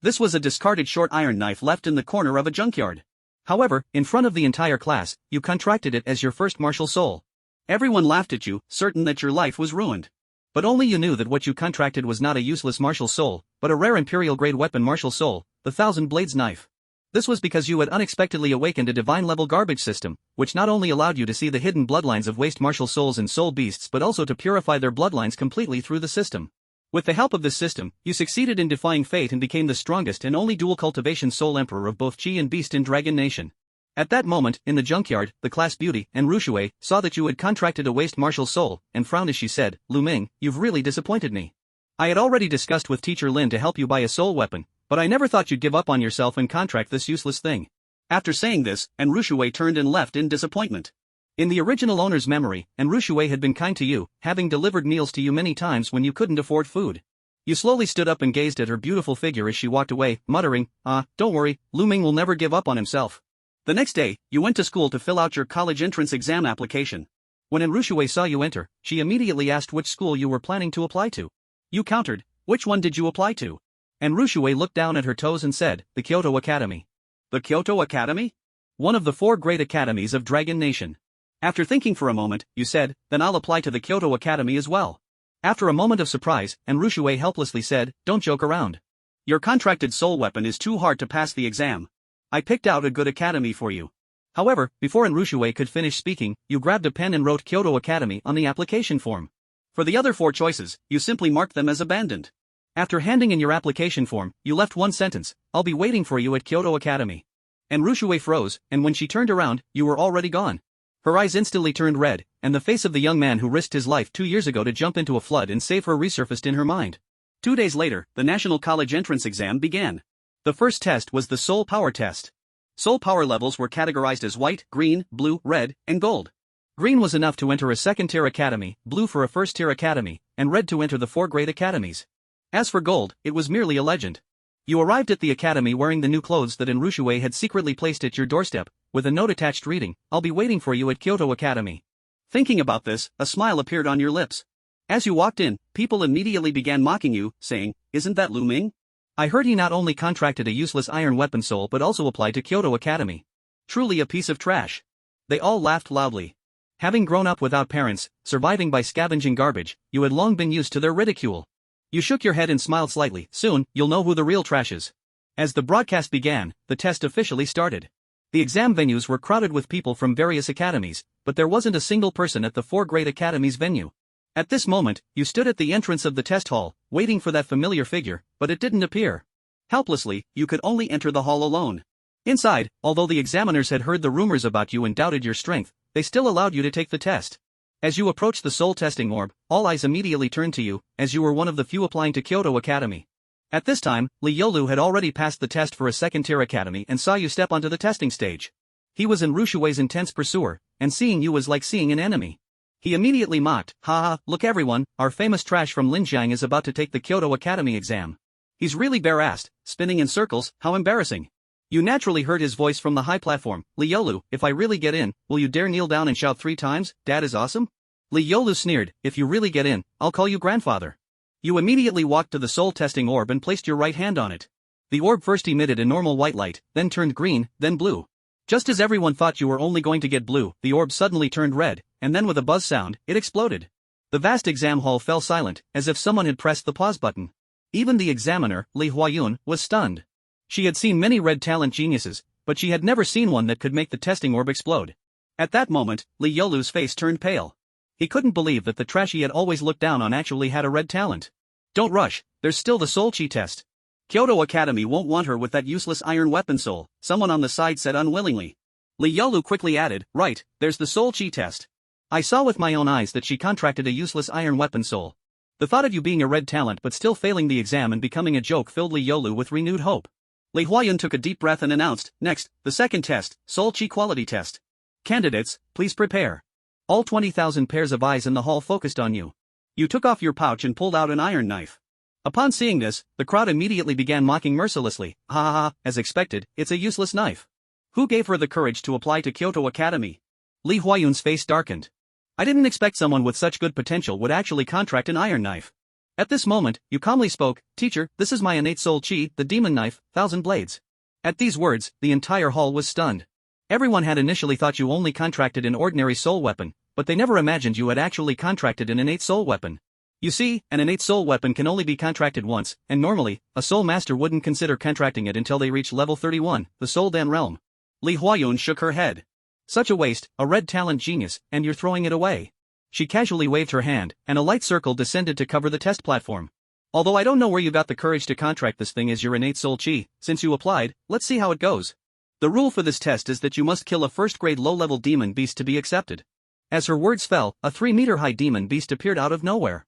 This was a discarded short iron knife left in the corner of a junkyard. However, in front of the entire class, you contracted it as your first martial soul. Everyone laughed at you, certain that your life was ruined. But only you knew that what you contracted was not a useless martial soul, but a rare imperial-grade weapon martial soul, the Thousand Blades knife. This was because you had unexpectedly awakened a divine-level garbage system, which not only allowed you to see the hidden bloodlines of waste martial souls and soul beasts but also to purify their bloodlines completely through the system. With the help of this system, you succeeded in defying fate and became the strongest and only dual cultivation soul emperor of both Chi and Beast in Dragon Nation. At that moment, in the junkyard, the class beauty, and Rushui, saw that you had contracted a waste martial soul, and frowned as she said, "Lu Ming, you've really disappointed me. I had already discussed with Teacher Lin to help you buy a soul weapon, but I never thought you'd give up on yourself and contract this useless thing." After saying this, and Rushui turned and left in disappointment. In the original owner's memory, and Rushui had been kind to you, having delivered meals to you many times when you couldn't afford food. You slowly stood up and gazed at her beautiful figure as she walked away, muttering, "Don't worry, Lu Ming will never give up on himself." The next day, you went to school to fill out your college entrance exam application. When Rushui saw you enter, she immediately asked which school you were planning to apply to. You countered, "Which one did you apply to?" And Rushui looked down at her toes and said, "The Kyoto Academy." "The Kyoto Academy?" "One of the 4 great academies of Dragon Nation." After thinking for a moment, you said, "Then I'll apply to the Kyoto Academy as well." After a moment of surprise, and Rushui helplessly said, "Don't joke around. Your contracted soul weapon is too hard to pass the exam. I picked out a good academy for you." However, before Rushui could finish speaking, you grabbed a pen and wrote Kyoto Academy on the application form. For the other 4 choices, you simply marked them as abandoned. After handing in your application form, you left one sentence, "I'll be waiting for you at Kyoto Academy." And Rushui froze, and when she turned around, you were already gone. Her eyes instantly turned red, and the face of the young man who risked his life 2 years ago to jump into a flood and save her resurfaced in her mind. 2 days later, the National College Entrance Exam began. The first test was the Soul Power Test. Soul power levels were categorized as white, green, blue, red, and gold. Green was enough to enter a second-tier academy, blue for a first-tier academy, and red to enter the 4 great academies. As for gold, it was merely a legend. You arrived at the academy wearing the new clothes that Rushui had secretly placed at your doorstep, with a note attached reading, "I'll be waiting for you at Kyoto Academy." Thinking about this, a smile appeared on your lips. As you walked in, people immediately began mocking you, saying, "Isn't that Lu Ming? I heard he not only contracted a useless iron weapon soul but also applied to Kyoto Academy. Truly a piece of trash." They all laughed loudly. Having grown up without parents, surviving by scavenging garbage, you had long been used to their ridicule. You shook your head and smiled slightly. "Soon, you'll know who the real trash is." As the broadcast began, the test officially started. The exam venues were crowded with people from various academies, but there wasn't a single person at the 4 great academies venue. At this moment, you stood at the entrance of the test hall, waiting for that familiar figure, but it didn't appear. Helplessly, you could only enter the hall alone. Inside, although the examiners had heard the rumors about you and doubted your strength, they still allowed you to take the test. As you approached the soul testing orb, all eyes immediately turned to you, as you were one of the few applying to Kyoto Academy. At this time, Li Yolu had already passed the test for a second-tier academy and saw you step onto the testing stage. He was Rushui's intense pursuer, and seeing you was like seeing an enemy. He immediately mocked, "Ha, look everyone, our famous trash from Linjiang is about to take the Kyoto Academy exam. He's really bare-assed, spinning in circles, how embarrassing." You naturally heard his voice from the high platform, "Li Yolu, if I really get in, will you dare kneel down and shout 3 times, 'Dad is awesome'?" Li Yolu sneered, "If you really get in, I'll call you grandfather." You immediately walked to the soul testing orb and placed your right hand on it. The orb first emitted a normal white light, then turned green, then blue. Just as everyone thought you were only going to get blue, the orb suddenly turned red, and then with a buzz sound, it exploded. The vast exam hall fell silent, as if someone had pressed the pause button. Even the examiner, Li Huayun, was stunned. She had seen many red talent geniuses, but she had never seen one that could make the testing orb explode. At that moment, Li Yolu's face turned pale. He couldn't believe that the trash he had always looked down on actually had a red talent. "Don't rush, there's still the Soul Chi test. Kyoto Academy won't want her with that useless iron weapon soul," someone on the side said unwillingly. Li Yolu quickly added, "Right, there's the Soul Chi test. I saw with my own eyes that she contracted a useless iron weapon soul." The thought of you being a red talent but still failing the exam and becoming a joke filled Li Yolu with renewed hope. Li Huayun took a deep breath and announced, "Next, the second test, Soul Chi quality test. Candidates, please prepare." All 20,000 pairs of eyes in the hall focused on you. You took off your pouch and pulled out an iron knife. Upon seeing this, the crowd immediately began mocking mercilessly, "Ha ha ha, as expected, it's a useless knife. Who gave her the courage to apply to Kyoto Academy?" Li Huayun's face darkened. "I didn't expect someone with such good potential would actually contract an iron knife. At this moment, you calmly spoke, "Teacher, this is my innate soul chi, the demon knife, 1,000 blades." At these words, the entire hall was stunned. Everyone had initially thought you only contracted an ordinary soul weapon, but they never imagined you had actually contracted an innate soul weapon. You see, an innate soul weapon can only be contracted once, and normally, a soul master wouldn't consider contracting it until they reach level 31, the Soul Dan realm. Li Huayun shook her head. Such a waste, a red talent genius, and you're throwing it away. She casually waved her hand, and a light circle descended to cover the test platform. Although I don't know where you got the courage to contract this thing as your innate soul chi, since you applied, let's see how it goes. The rule for this test is that you must kill a first-grade low-level demon beast to be accepted. As her words fell, a 3-meter-high demon beast appeared out of nowhere.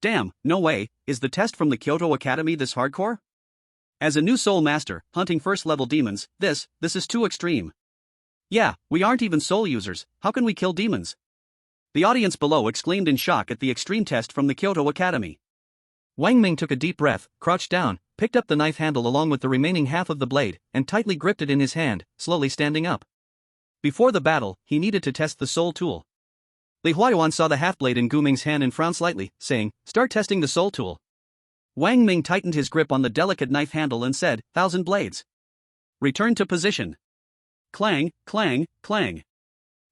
Damn, no way, is the test from the Kyoto Academy this hardcore? As a new soul master, hunting first-level demons, this is too extreme. Yeah, we aren't even soul users, how can we kill demons? The audience below exclaimed in shock at the extreme test from the Kyoto Academy. Wang Ming took a deep breath, crouched down, picked up the knife handle along with the remaining half of the blade, and tightly gripped it in his hand, slowly standing up. Before the battle, he needed to test the soul tool. Li Huayuan saw the half-blade in Gu Ming's hand and frowned slightly, saying, "Start testing the soul tool." Wang Ming tightened his grip on the delicate knife handle and said, "1,000 blades. Return to position." Clang, clang, clang.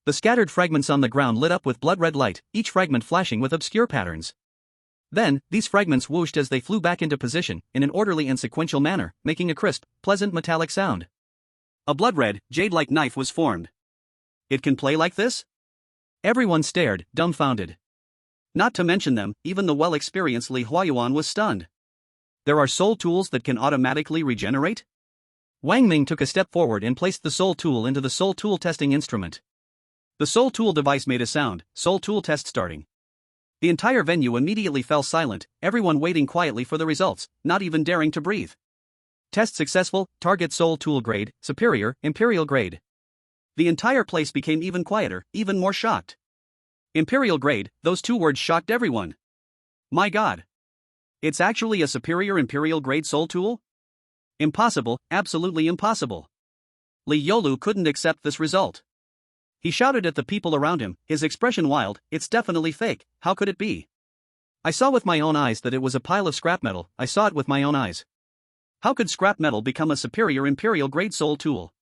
The scattered fragments on the ground lit up with blood-red light, each fragment flashing with obscure patterns. Then, these fragments whooshed as they flew back into position, in an orderly and sequential manner, making a crisp, pleasant metallic sound. A blood-red, jade-like knife was formed. It can play like this? Everyone stared, dumbfounded. Not to mention them, even the well-experienced Li Huayuan was stunned. There are soul tools that can automatically regenerate? Wang Ming took a step forward and placed the soul tool into the soul tool testing instrument. The soul tool device made a sound, soul tool test starting. The entire venue immediately fell silent, everyone waiting quietly for the results, not even daring to breathe. Test successful, target soul tool grade, superior, imperial grade. The entire place became even quieter, even more shocked. Imperial grade, those two words shocked everyone. My god. It's actually a superior imperial grade soul tool? Impossible, absolutely impossible. Li Yolu couldn't accept this result. He shouted at the people around him, his expression wild, "It's definitely fake, how could it be? I saw with my own eyes that it was a pile of scrap metal, I saw it with my own eyes. How could scrap metal become a superior imperial grade soul tool?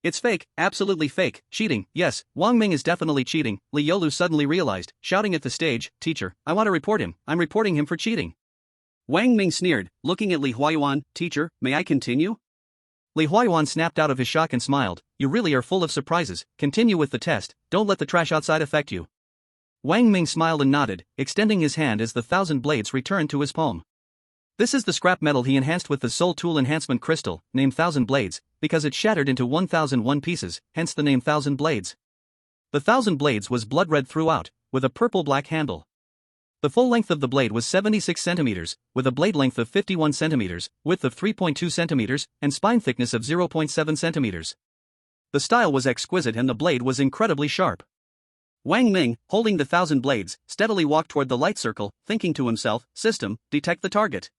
It's fake, absolutely fake, cheating, yes, Wang Ming is definitely cheating," Li Yolu suddenly realized, shouting at the stage, "Teacher, I want to report him, I'm reporting him for cheating." Wang Ming sneered, looking at Li Huayuan, "Teacher, may I continue?" Li Huayuan snapped out of his shock and smiled, "You really are full of surprises, continue with the test, don't let the trash outside affect you." Wang Ming smiled and nodded, extending his hand as the 1,000 blades returned to his palm. This is the scrap metal he enhanced with the soul tool enhancement crystal, named 1,000 blades, because it shattered into 1,001 pieces, hence the name 1,000 blades. The 1,000 blades was blood-red throughout, with a purple-black handle. The full length of the blade was 76 centimeters, with a blade length of 51 centimeters, width of 3.2 centimeters, and spine thickness of 0.7 centimeters. The style was exquisite and the blade was incredibly sharp. Wang Ming, holding the 1,000 blades, steadily walked toward the light circle, thinking to himself, "System, detect the target.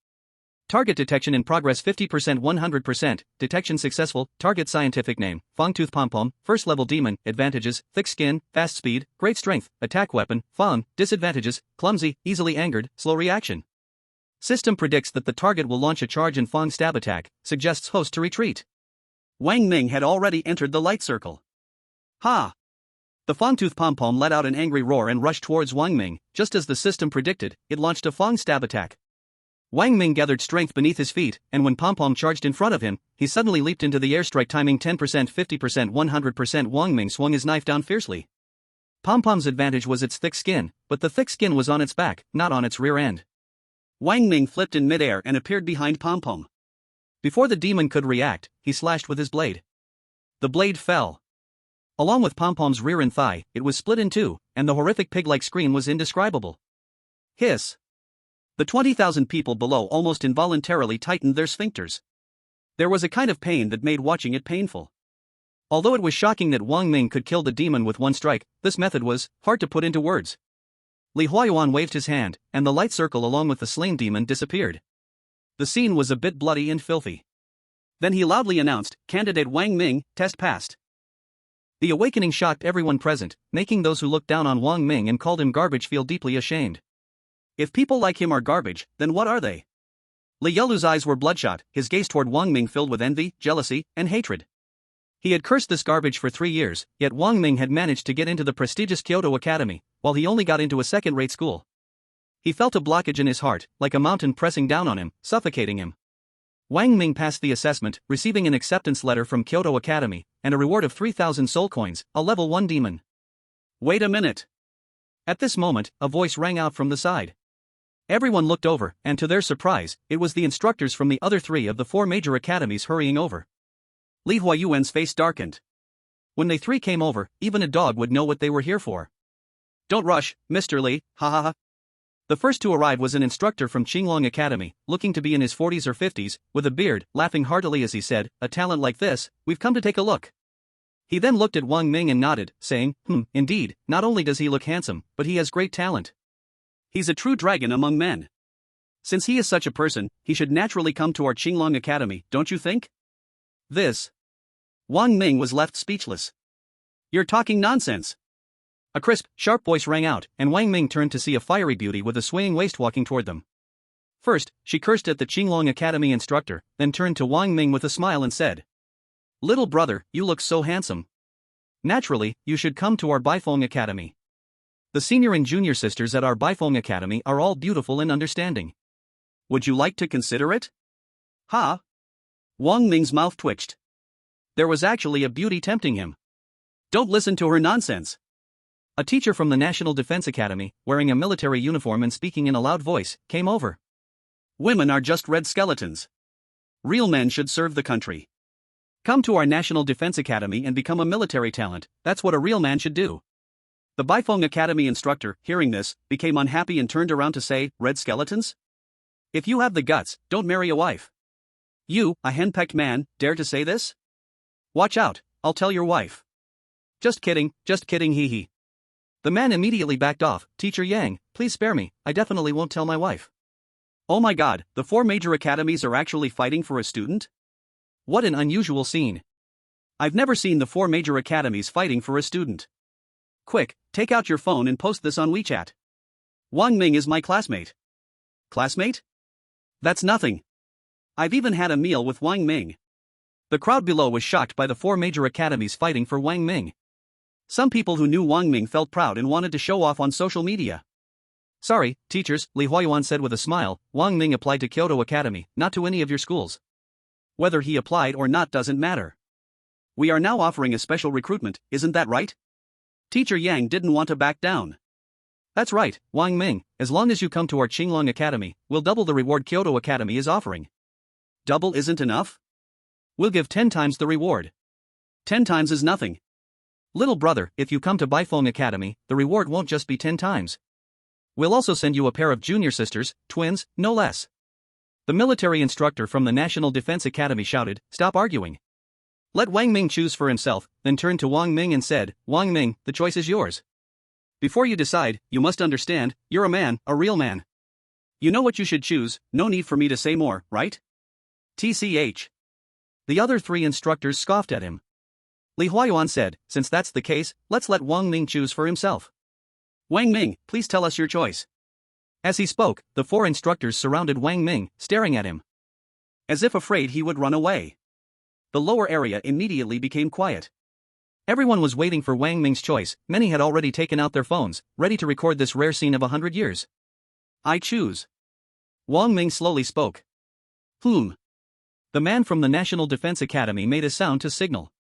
Target detection in progress 50% 100%, detection successful, target scientific name, Fangtooth Pompom, first level demon, advantages, thick skin, fast speed, great strength, attack weapon, Fang, disadvantages, clumsy, easily angered, slow reaction. System predicts that the target will launch a charge and Fang stab attack, suggests host to retreat." Wang Ming had already entered the light circle. Ha! The Fangtooth Pompom let out an angry roar and rushed towards Wang Ming, just as the system predicted, it launched a Fang stab attack. Wang Ming gathered strength beneath his feet, and when Pompom charged in front of him, he suddenly leaped into the airstrike timing 10%, 50%, 100%. Wang Ming swung his knife down fiercely. Pompom's advantage was its thick skin, but the thick skin was on its back, not on its rear end. Wang Ming flipped in midair and appeared behind Pompom. Before the demon could react, he slashed with his blade. The blade fell. Along with Pompom's rear and thigh, it was split in two, and the horrific pig-like scream was indescribable. Hiss! The 20,000 people below almost involuntarily tightened their sphincters. There was a kind of pain that made watching it painful. Although it was shocking that Wang Ming could kill the demon with one strike, this method was hard to put into words. Li Huayuan waved his hand, and the light circle along with the slain demon disappeared. The scene was a bit bloody and filthy. Then he loudly announced, "Candidate Wang Ming, test passed." The awakening shocked everyone present, making those who looked down on Wang Ming and called him garbage feel deeply ashamed. If people like him are garbage, then what are they? Li Yulu's eyes were bloodshot, his gaze toward Wang Ming filled with envy, jealousy, and hatred. He had cursed this garbage for 3 years, yet Wang Ming had managed to get into the prestigious Kyoto Academy, while he only got into a second-rate school. He felt a blockage in his heart, like a mountain pressing down on him, suffocating him. Wang Ming passed the assessment, receiving an acceptance letter from Kyoto Academy, and a reward of 3,000 soul coins, a level 1 demon. Wait a minute. At this moment, a voice rang out from the side. Everyone looked over, and to their surprise, it was the instructors from the other 3 of the 4 major academies hurrying over. Li Huayuan's face darkened. When they 3 came over, even a dog would know what they were here for. Don't rush, Mr. Li, ha ha ha. The first to arrive was an instructor from Qinglong Academy, looking to be in his 40s or 50s, with a beard, laughing heartily as he said, a talent like this, we've come to take a look. He then looked at Wang Ming and nodded, saying, indeed, not only does he look handsome, but he has great talent. He's a true dragon among men. Since he is such a person, he should naturally come to our Qinglong Academy, don't you think? This. Wang Ming was left speechless. You're talking nonsense. A crisp, sharp voice rang out, and Wang Ming turned to see a fiery beauty with a swaying waist walking toward them. First, she cursed at the Qinglong Academy instructor, then turned to Wang Ming with a smile and said, Little brother, you look so handsome. Naturally, you should come to our Baifeng Academy. The senior and junior sisters at our Baifeng Academy are all beautiful and understanding. Would you like to consider it? Ha! Wang Ming's mouth twitched. There was actually a beauty tempting him. Don't listen to her nonsense. A teacher from the National Defense Academy, wearing a military uniform and speaking in a loud voice, came over. Women are just red skeletons. Real men should serve the country. Come to our National Defense Academy and become a military talent, that's what a real man should do. The Baifeng Academy instructor, hearing this, became unhappy and turned around to say, red skeletons? If you have the guts, don't marry a wife. You, a henpecked man, dare to say this? Watch out, I'll tell your wife. Just kidding, hee hee. The man immediately backed off. Teacher Yang, please spare me, I definitely won't tell my wife. Oh my god, the 4 major academies are actually fighting for a student? What an unusual scene. I've never seen the 4 major academies fighting for a student. Quick, take out your phone and post this on WeChat. Wang Ming is my classmate. Classmate? That's nothing. I've even had a meal with Wang Ming. The crowd below was shocked by the 4 major academies fighting for Wang Ming. Some people who knew Wang Ming felt proud and wanted to show off on social media. Sorry, teachers, Li Huayuan said with a smile, Wang Ming applied to Kyoto Academy, not to any of your schools. Whether he applied or not doesn't matter. We are now offering a special recruitment, isn't that right? Teacher Yang didn't want to back down. That's right, Wang Ming, as long as you come to our Qinglong Academy, we'll double the reward Kyoto Academy is offering. Double isn't enough? We'll give 10 times the reward. 10 times is nothing. Little brother, if you come to Baifeng Academy, the reward won't just be 10 times. We'll also send you a pair of junior sisters, twins, no less. The military instructor from the National Defense Academy shouted, stop arguing. Let Wang Ming choose for himself, then turned to Wang Ming and said, Wang Ming, the choice is yours. Before you decide, you must understand, you're a man, a real man. You know what you should choose, no need for me to say more, right? TCH. The other 3 instructors scoffed at him. Li Huayuan said, since that's the case, let's let Wang Ming choose for himself. Wang Ming, please tell us your choice. As he spoke, the 4 instructors surrounded Wang Ming, staring at him. As if afraid he would run away. The lower area immediately became quiet. Everyone was waiting for Wang Ming's choice, many had already taken out their phones, ready to record this rare scene of 100 years. I choose. Wang Ming slowly spoke. The man from the National Defense Academy made a sound to signal.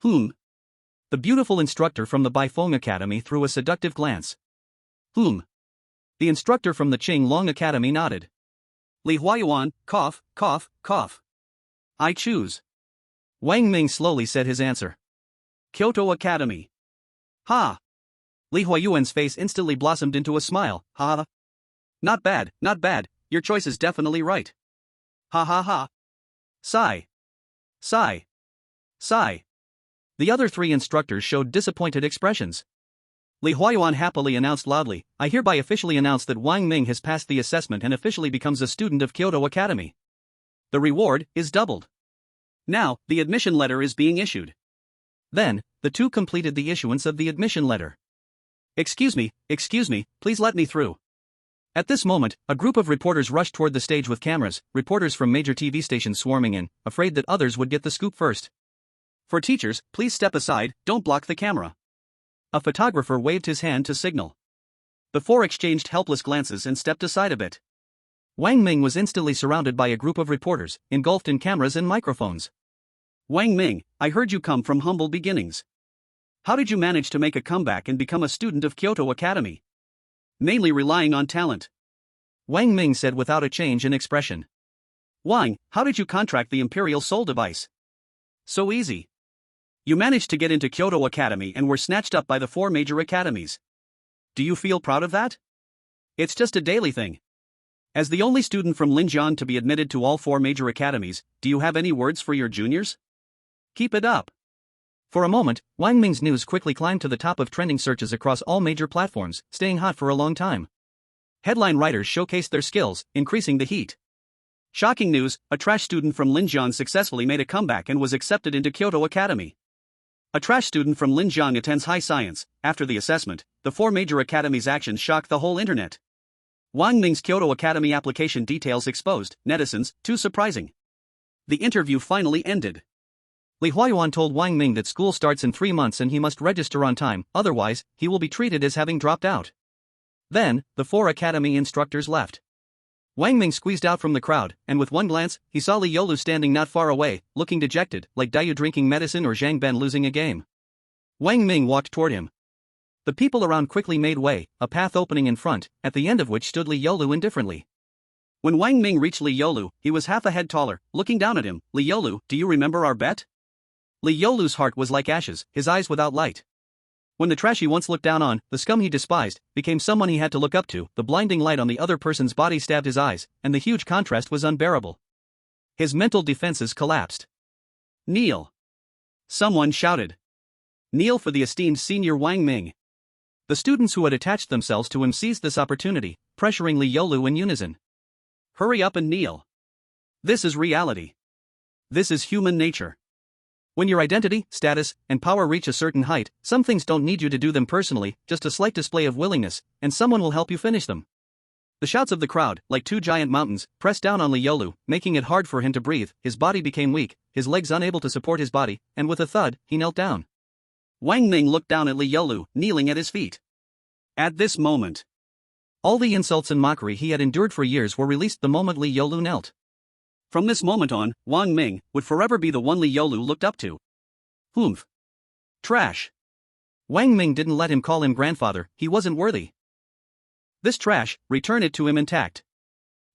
The beautiful instructor from the Baifeng Academy threw a seductive glance. The instructor from the Qinglong Academy nodded. Li Huayuan, cough, cough, cough. I choose. Wang Ming slowly said his answer. Kyoto Academy. Ha! Li Huayuan's face instantly blossomed into a smile. Ha! Not bad, your choice is definitely right. Ha ha ha. Sigh. Sigh. Sigh. The other 3 instructors showed disappointed expressions. Li Huayuan happily announced loudly, I hereby officially announce that Wang Ming has passed the assessment and officially becomes a student of Kyoto Academy. The reward is doubled. Now, the admission letter is being issued. Then, the 2 completed the issuance of the admission letter. Excuse me, please let me through. At this moment, a group of reporters rushed toward the stage with cameras, reporters from major TV stations swarming in, afraid that others would get the scoop first. For teachers, please step aside, don't block the camera. A photographer waved his hand to signal. The four exchanged helpless glances and stepped aside a bit. Wang Ming was instantly surrounded by a group of reporters, engulfed in cameras and microphones. Wang Ming, I heard you come from humble beginnings. How did you manage to make a comeback and become a student of Kyoto Academy? Mainly relying on talent. Wang Ming said without a change in expression. Wang, how did you contract the Imperial Soul device? So easy. You managed to get into Kyoto Academy and were snatched up by the four major academies. Do you feel proud of that? It's just a daily thing. As the only student from Linjiang to be admitted to all four major academies, do you have any words for your juniors? Keep it up. For a moment, Wang Ming's news quickly climbed to the top of trending searches across all major platforms, staying hot for a long time. Headline writers showcased their skills, increasing the heat. Shocking news, a trash student from Linjiang successfully made a comeback and was accepted into Kyoto Academy. A trash student from Linjiang attends high science. After the assessment, the four major academies' actions shocked the whole internet. Wang Ming's Kyoto Academy application details exposed, netizens, too surprising. The interview finally ended. Li Huayuan told Wang Ming that school starts in 3 months and he must register on time, otherwise, he will be treated as having dropped out. Then, the four academy instructors left. Wang Ming squeezed out from the crowd, and with one glance, he saw Li Yolu standing not far away, looking dejected, like Dayu drinking medicine or Zhang Ben losing a game. Wang Ming walked toward him. The people around quickly made way, a path opening in front, at the end of which stood Li Yolu indifferently. When Wang Ming reached Li Yolu, he was half a head taller, looking down at him. Li Yolu, do you remember our bet? Li Yolu's heart was like ashes, his eyes without light. When the trash he once looked down on, the scum he despised, became someone he had to look up to, the blinding light on the other person's body stabbed his eyes, and the huge contrast was unbearable. His mental defenses collapsed. Kneel! Someone shouted. Kneel for the esteemed senior Wang Ming. The students who had attached themselves to him seized this opportunity, pressuring Li Yolu in unison. Hurry up and kneel. This is reality. This is human nature. When your identity, status, and power reach a certain height, some things don't need you to do them personally, just a slight display of willingness, and someone will help you finish them. The shouts of the crowd, like two giant mountains, pressed down on Li Yolu, making it hard for him to breathe. His body became weak, his legs unable to support his body, and with a thud, he knelt down. Wang Ming looked down at Li Yolu, kneeling at his feet. At this moment, all the insults and mockery he had endured for years were released the moment Li Yolu knelt. From this moment on, Wang Ming would forever be the one Li Yolu looked up to. Humph. Trash. Wang Ming didn't let him call him grandfather, he wasn't worthy. This trash, return it to him intact.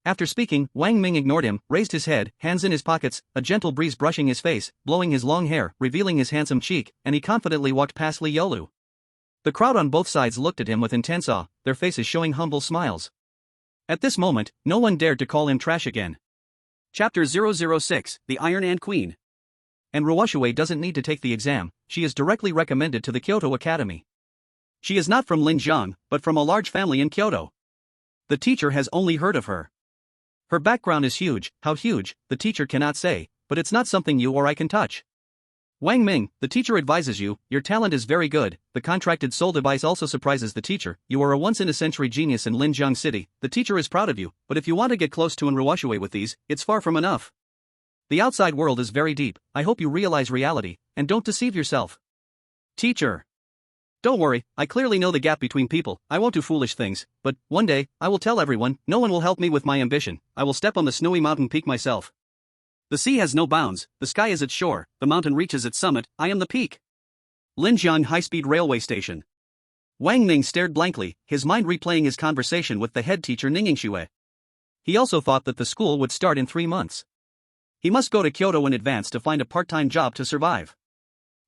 After speaking, Wang Ming ignored him, raised his head, hands in his pockets, a gentle breeze brushing his face, blowing his long hair, revealing his handsome cheek, and he confidently walked past Li Yolu. The crowd on both sides looked at him with intense awe, their faces showing humble smiles. At this moment, no one dared to call him trash again. Chapter 006, The Iron Ant Queen. And Ruoshui doesn't need to take the exam, she is directly recommended to the Kyoto Academy. She is not from Linjiang, but from a large family in Kyoto. The teacher has only heard of her. Her background is huge, how huge, the teacher cannot say, but it's not something you or I can touch. Wang Ming, the teacher advises you, your talent is very good. The contracted soul device also surprises the teacher, you are a once-in-a-century genius in Linjiang City, the teacher is proud of you, but if you want to get close to Ruoshui with these, it's far from enough. The outside world is very deep, I hope you realize reality, and don't deceive yourself. Teacher. Don't worry, I clearly know the gap between people, I won't do foolish things, but, one day, I will tell everyone, no one will help me with my ambition, I will step on the snowy mountain peak myself. The sea has no bounds, the sky is its shore, the mountain reaches its summit, I am the peak. Linjiang High-Speed Railway Station. Wang Ming stared blankly, his mind replaying his conversation with the head teacher Ningxue. He also thought that the school would start in 3 months. He must go to Kyoto in advance to find a part-time job to survive.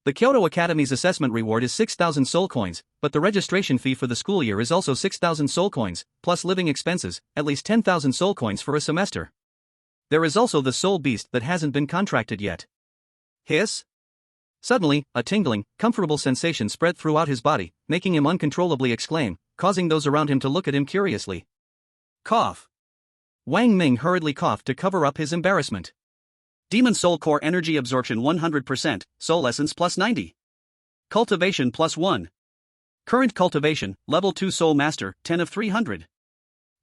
The Kyoto Academy's assessment reward is 6,000 soul coins, but the registration fee for the school year is also 6,000 soul coins, plus living expenses, at least 10,000 soul coins for a semester. There is also the soul beast that hasn't been contracted yet. Hiss? Suddenly, a tingling, comfortable sensation spread throughout his body, making him uncontrollably exclaim, causing those around him to look at him curiously. Cough. Wang Ming hurriedly coughed to cover up his embarrassment. Demon Soul Core Energy Absorption 100%, Soul Essence plus 90. Cultivation plus 1. Current cultivation, Level 2 Soul Master, 10 of 300.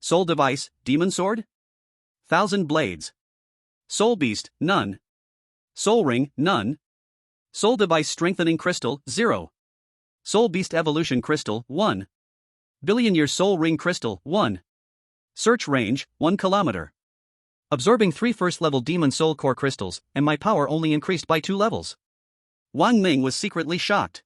Soul Device, Demon Sword? 1000 Blades. Soul Beast, none. Soul Ring, none. Soul Device Strengthening Crystal, 0. Soul Beast Evolution Crystal, 1. Billion Year Soul Ring Crystal, 1. Search range, 1 kilometer. Absorbing 3 first-level Demon Soul Core crystals, and my power only increased by 2 levels. Wang Ming was secretly shocked.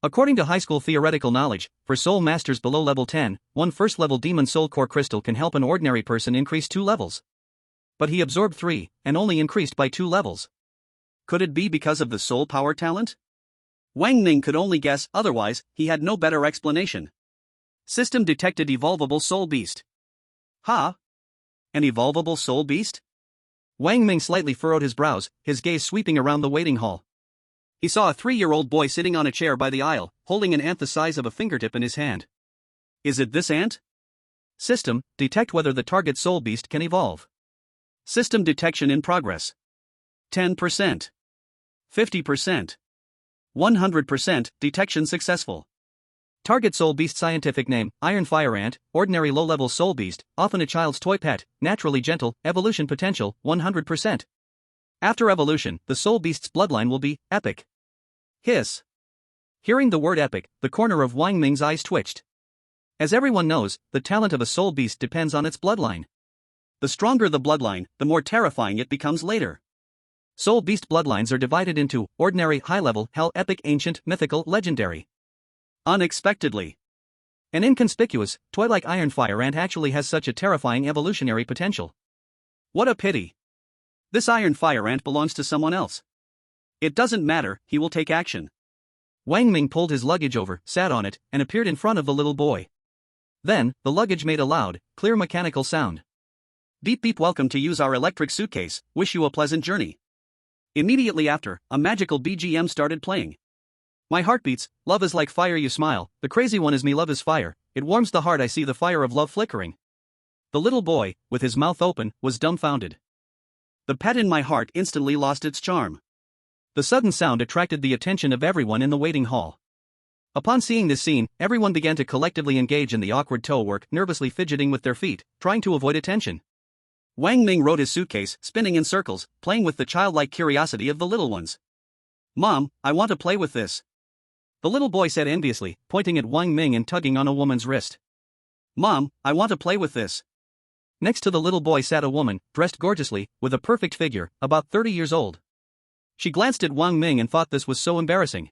According to high school theoretical knowledge, for soul masters below level 10, 1 first-level Demon Soul Core crystal can help an ordinary person increase 2 levels. But he absorbed 3, and only increased by 2 levels. Could it be because of the soul power talent? Wang Ming could only guess, otherwise, he had no better explanation. System detected evolvable soul beast. Ha! An evolvable soul beast? Wang Ming slightly furrowed his brows, his gaze sweeping around the waiting hall. He saw a 3-year-old boy sitting on a chair by the aisle, holding an ant the size of a fingertip in his hand. Is it this ant? System, detect whether the target soul beast can evolve. System detection in progress. 10%. 50%. 100% detection successful. Target soul beast scientific name, Iron Fire Ant, ordinary low-level soul beast, often a child's toy pet, naturally gentle, evolution potential, 100%. After evolution, the soul beast's bloodline will be epic. Hiss. Hearing the word epic, the corner of Wang Ming's eyes twitched. As everyone knows, the talent of a soul beast depends on its bloodline. The stronger the bloodline, the more terrifying it becomes later. Soul beast bloodlines are divided into ordinary, high-level, hell, epic, ancient, mythical, legendary. Unexpectedly, an inconspicuous, toy-like Iron Fire Ant actually has such a terrifying evolutionary potential. What a pity. This Iron Fire Ant belongs to someone else. It doesn't matter, he will take action. Wang Ming pulled his luggage over, sat on it, and appeared in front of the little boy. Then, the luggage made a loud, clear mechanical sound. Beep beep, welcome to use our electric suitcase, wish you a pleasant journey. Immediately after, a magical BGM started playing. My heart beats, love is like fire, you smile, the crazy one is me, love is fire, it warms the heart, I see the fire of love flickering. The little boy, with his mouth open, was dumbfounded. The pet in my heart instantly lost its charm. The sudden sound attracted the attention of everyone in the waiting hall. Upon seeing this scene, everyone began to collectively engage in the awkward toe work, nervously fidgeting with their feet, trying to avoid attention. Wang Ming rode his suitcase, spinning in circles, playing with the childlike curiosity of the little ones. Mom, I want to play with this. The little boy said enviously, pointing at Wang Ming and tugging on a woman's wrist. Mom, I want to play with this. Next to the little boy sat a woman, dressed gorgeously, with a perfect figure, about 30 years old. She glanced at Wang Ming and thought this was so embarrassing.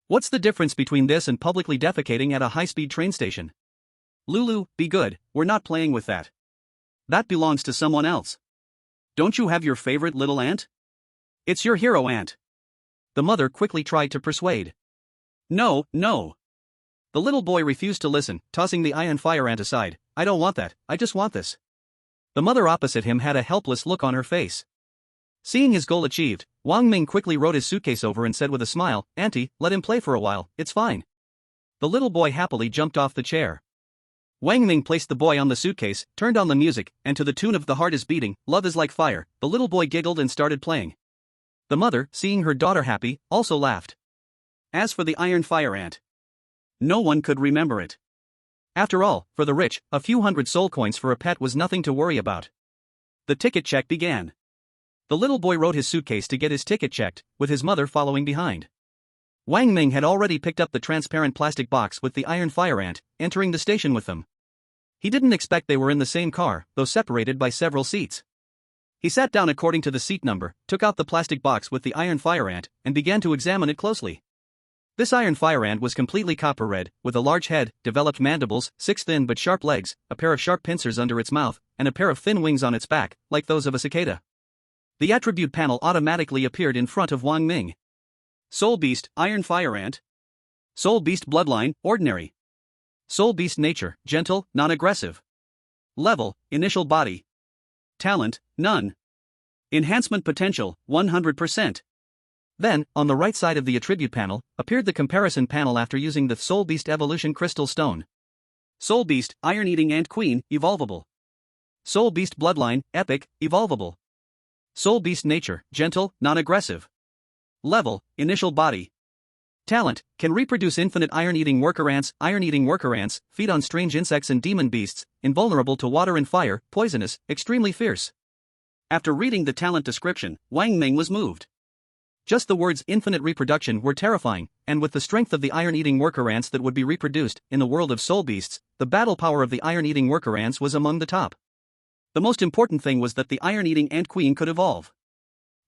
What's the difference between this and publicly defecating at a high-speed train station? Lulu, be good, we're not playing with that. That belongs to someone else. Don't you have your favorite little ant? It's your hero ant. The mother quickly tried to persuade. No, no. The little boy refused to listen, tossing the Iron Fire Ant aside. I don't want that, I just want this. The mother opposite him had a helpless look on her face. Seeing his goal achieved, Wang Ming quickly rode his suitcase over and said with a smile, Auntie, let him play for a while, it's fine. The little boy happily jumped off the chair. Wang Ming placed the boy on the suitcase, turned on the music, and to the tune of The Heart is Beating, Love is Like Fire, the little boy giggled and started playing. The mother, seeing her daughter happy, also laughed. As for the Iron Fire Ant, no one could remember it. After all, for the rich, a few hundred soul coins for a pet was nothing to worry about. The ticket check began. The little boy rode his suitcase to get his ticket checked, with his mother following behind. Wang Ming had already picked up the transparent plastic box with the Iron Fire Ant, entering the station with them. He didn't expect they were in the same car, though separated by several seats. He sat down according to the seat number, took out the plastic box with the Iron Fire Ant, and began to examine it closely. This Iron Fire Ant was completely copper red, with a large head, developed mandibles, 6 thin but sharp legs, a pair of sharp pincers under its mouth, and a pair of thin wings on its back, like those of a cicada. The attribute panel automatically appeared in front of Wang Ming. Soul Beast, Iron Fire Ant. Soul Beast Bloodline, Ordinary. Soul Beast Nature, Gentle, Non-Aggressive. Level, Initial Body. Talent, None. Enhancement Potential, 100%. Then, on the right side of the attribute panel, appeared the comparison panel after using the Soul Beast Evolution Crystal Stone. Soul Beast, Iron-Eating Ant Queen, Evolvable. Soul Beast Bloodline, Epic, Evolvable. Soul Beast Nature, Gentle, Non-Aggressive. Level, Initial Body. Talent, can reproduce infinite iron-eating worker ants. Iron-eating worker ants feed on strange insects and demon beasts, invulnerable to water and fire, poisonous, extremely fierce. After reading the talent description, Wang Ming was moved. Just the words infinite reproduction were terrifying, and with the strength of the iron-eating worker ants that would be reproduced in the world of soul beasts, the battle power of the iron-eating worker ants was among the top. The most important thing was that the iron-eating ant queen could evolve.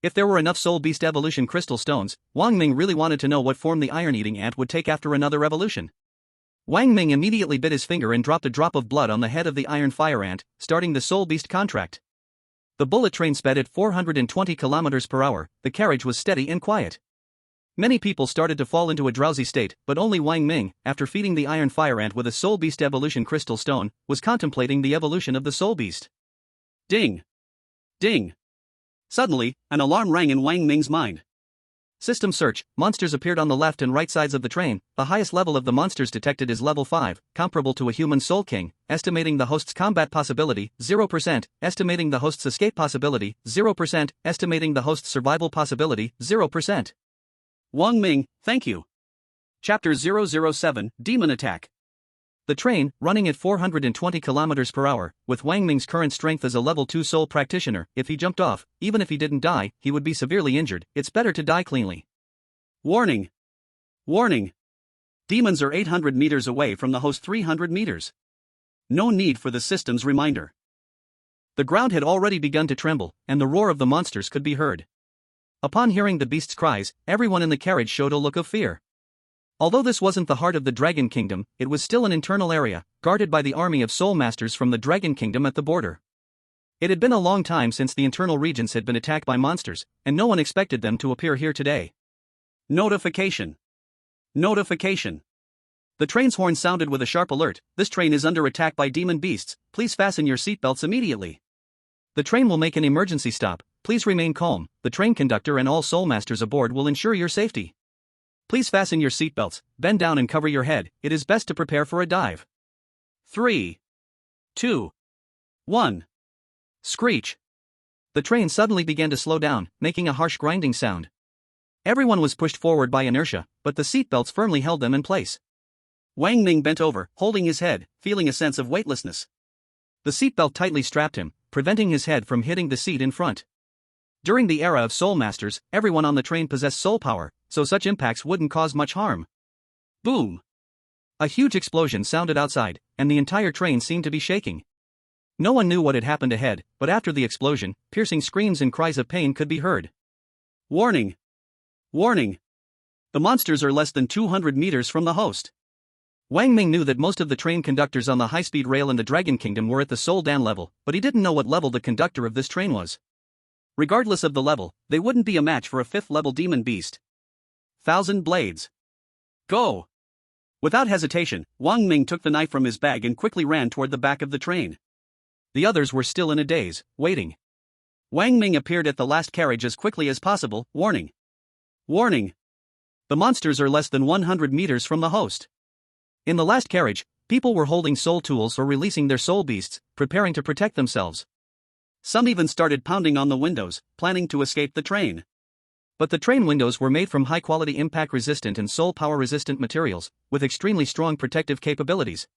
If there were enough soul beast evolution crystal stones, Wang Ming really wanted to know what form the iron-eating ant would take after another evolution. Wang Ming immediately bit his finger and dropped a drop of blood on the head of the iron fire ant, starting the soul beast contract. The bullet train sped at 420 kilometers per hour. The carriage was steady and quiet. Many people started to fall into a drowsy state, but only Wang Ming, after feeding the iron fire ant with a soul beast evolution crystal stone, was contemplating the evolution of the soul beast. Ding! Ding! Suddenly, an alarm rang in Wang Ming's mind. System search, monsters appeared on the left and right sides of the train. The highest level of the monsters detected is level 5, comparable to a human soul king, estimating the host's combat possibility, 0%, estimating the host's escape possibility, 0%, estimating the host's survival possibility, 0%. Wang Ming, thank you. Chapter 007, Demon Attack. The train, running at 420 km per hour, with Wang Ming's current strength as a level 2 soul practitioner, if he jumped off, even if he didn't die, he would be severely injured. It's better to die cleanly. Warning! Warning! Demons are 800 meters away from the host 300 meters. No need for the system's reminder. The ground had already begun to tremble, and the roar of the monsters could be heard. Upon hearing the beast's cries, everyone in the carriage showed a look of fear. Although this wasn't the heart of the Dragon Kingdom, it was still an internal area, guarded by the army of Soul Masters from the Dragon Kingdom at the border. It had been a long time since the internal regions had been attacked by monsters, and no one expected them to appear here today. Notification! Notification! The train's horn sounded with a sharp alert. This train is under attack by demon beasts. Please fasten your seatbelts immediately. The train will make an emergency stop. Please remain calm. The train conductor and all Soul Masters aboard will ensure your safety. Please fasten your seatbelts, bend down and cover your head. It is best to prepare for a dive. 3, 2, 1. Screech. The train suddenly began to slow down, making a harsh grinding sound. Everyone was pushed forward by inertia, but the seatbelts firmly held them in place. Wang Ming bent over, holding his head, feeling a sense of weightlessness. The seatbelt tightly strapped him, preventing his head from hitting the seat in front. During the era of Soul Masters, everyone on the train possessed soul power, so such impacts wouldn't cause much harm. Boom! A huge explosion sounded outside, and the entire train seemed to be shaking. No one knew what had happened ahead, but after the explosion, piercing screams and cries of pain could be heard. Warning! Warning! The monsters are less than 200 meters from the host. Wang Ming knew that most of the train conductors on the high-speed rail in the Dragon Kingdom were at the Soul Dan level, but he didn't know what level the conductor of this train was. Regardless of the level, they wouldn't be a match for a 5th-level demon beast. 1,000 blades. Go! Without hesitation, Wang Ming took the knife from his bag and quickly ran toward the back of the train. The others were still in a daze, waiting. Wang Ming appeared at the last carriage as quickly as possible. Warning! Warning! The monsters are less than 100 meters from the host. In the last carriage, people were holding soul tools or releasing their soul beasts, preparing to protect themselves. Some even started pounding on the windows, planning to escape the train. But the train windows were made from high-quality impact-resistant and soul power-resistant materials, with extremely strong protective capabilities.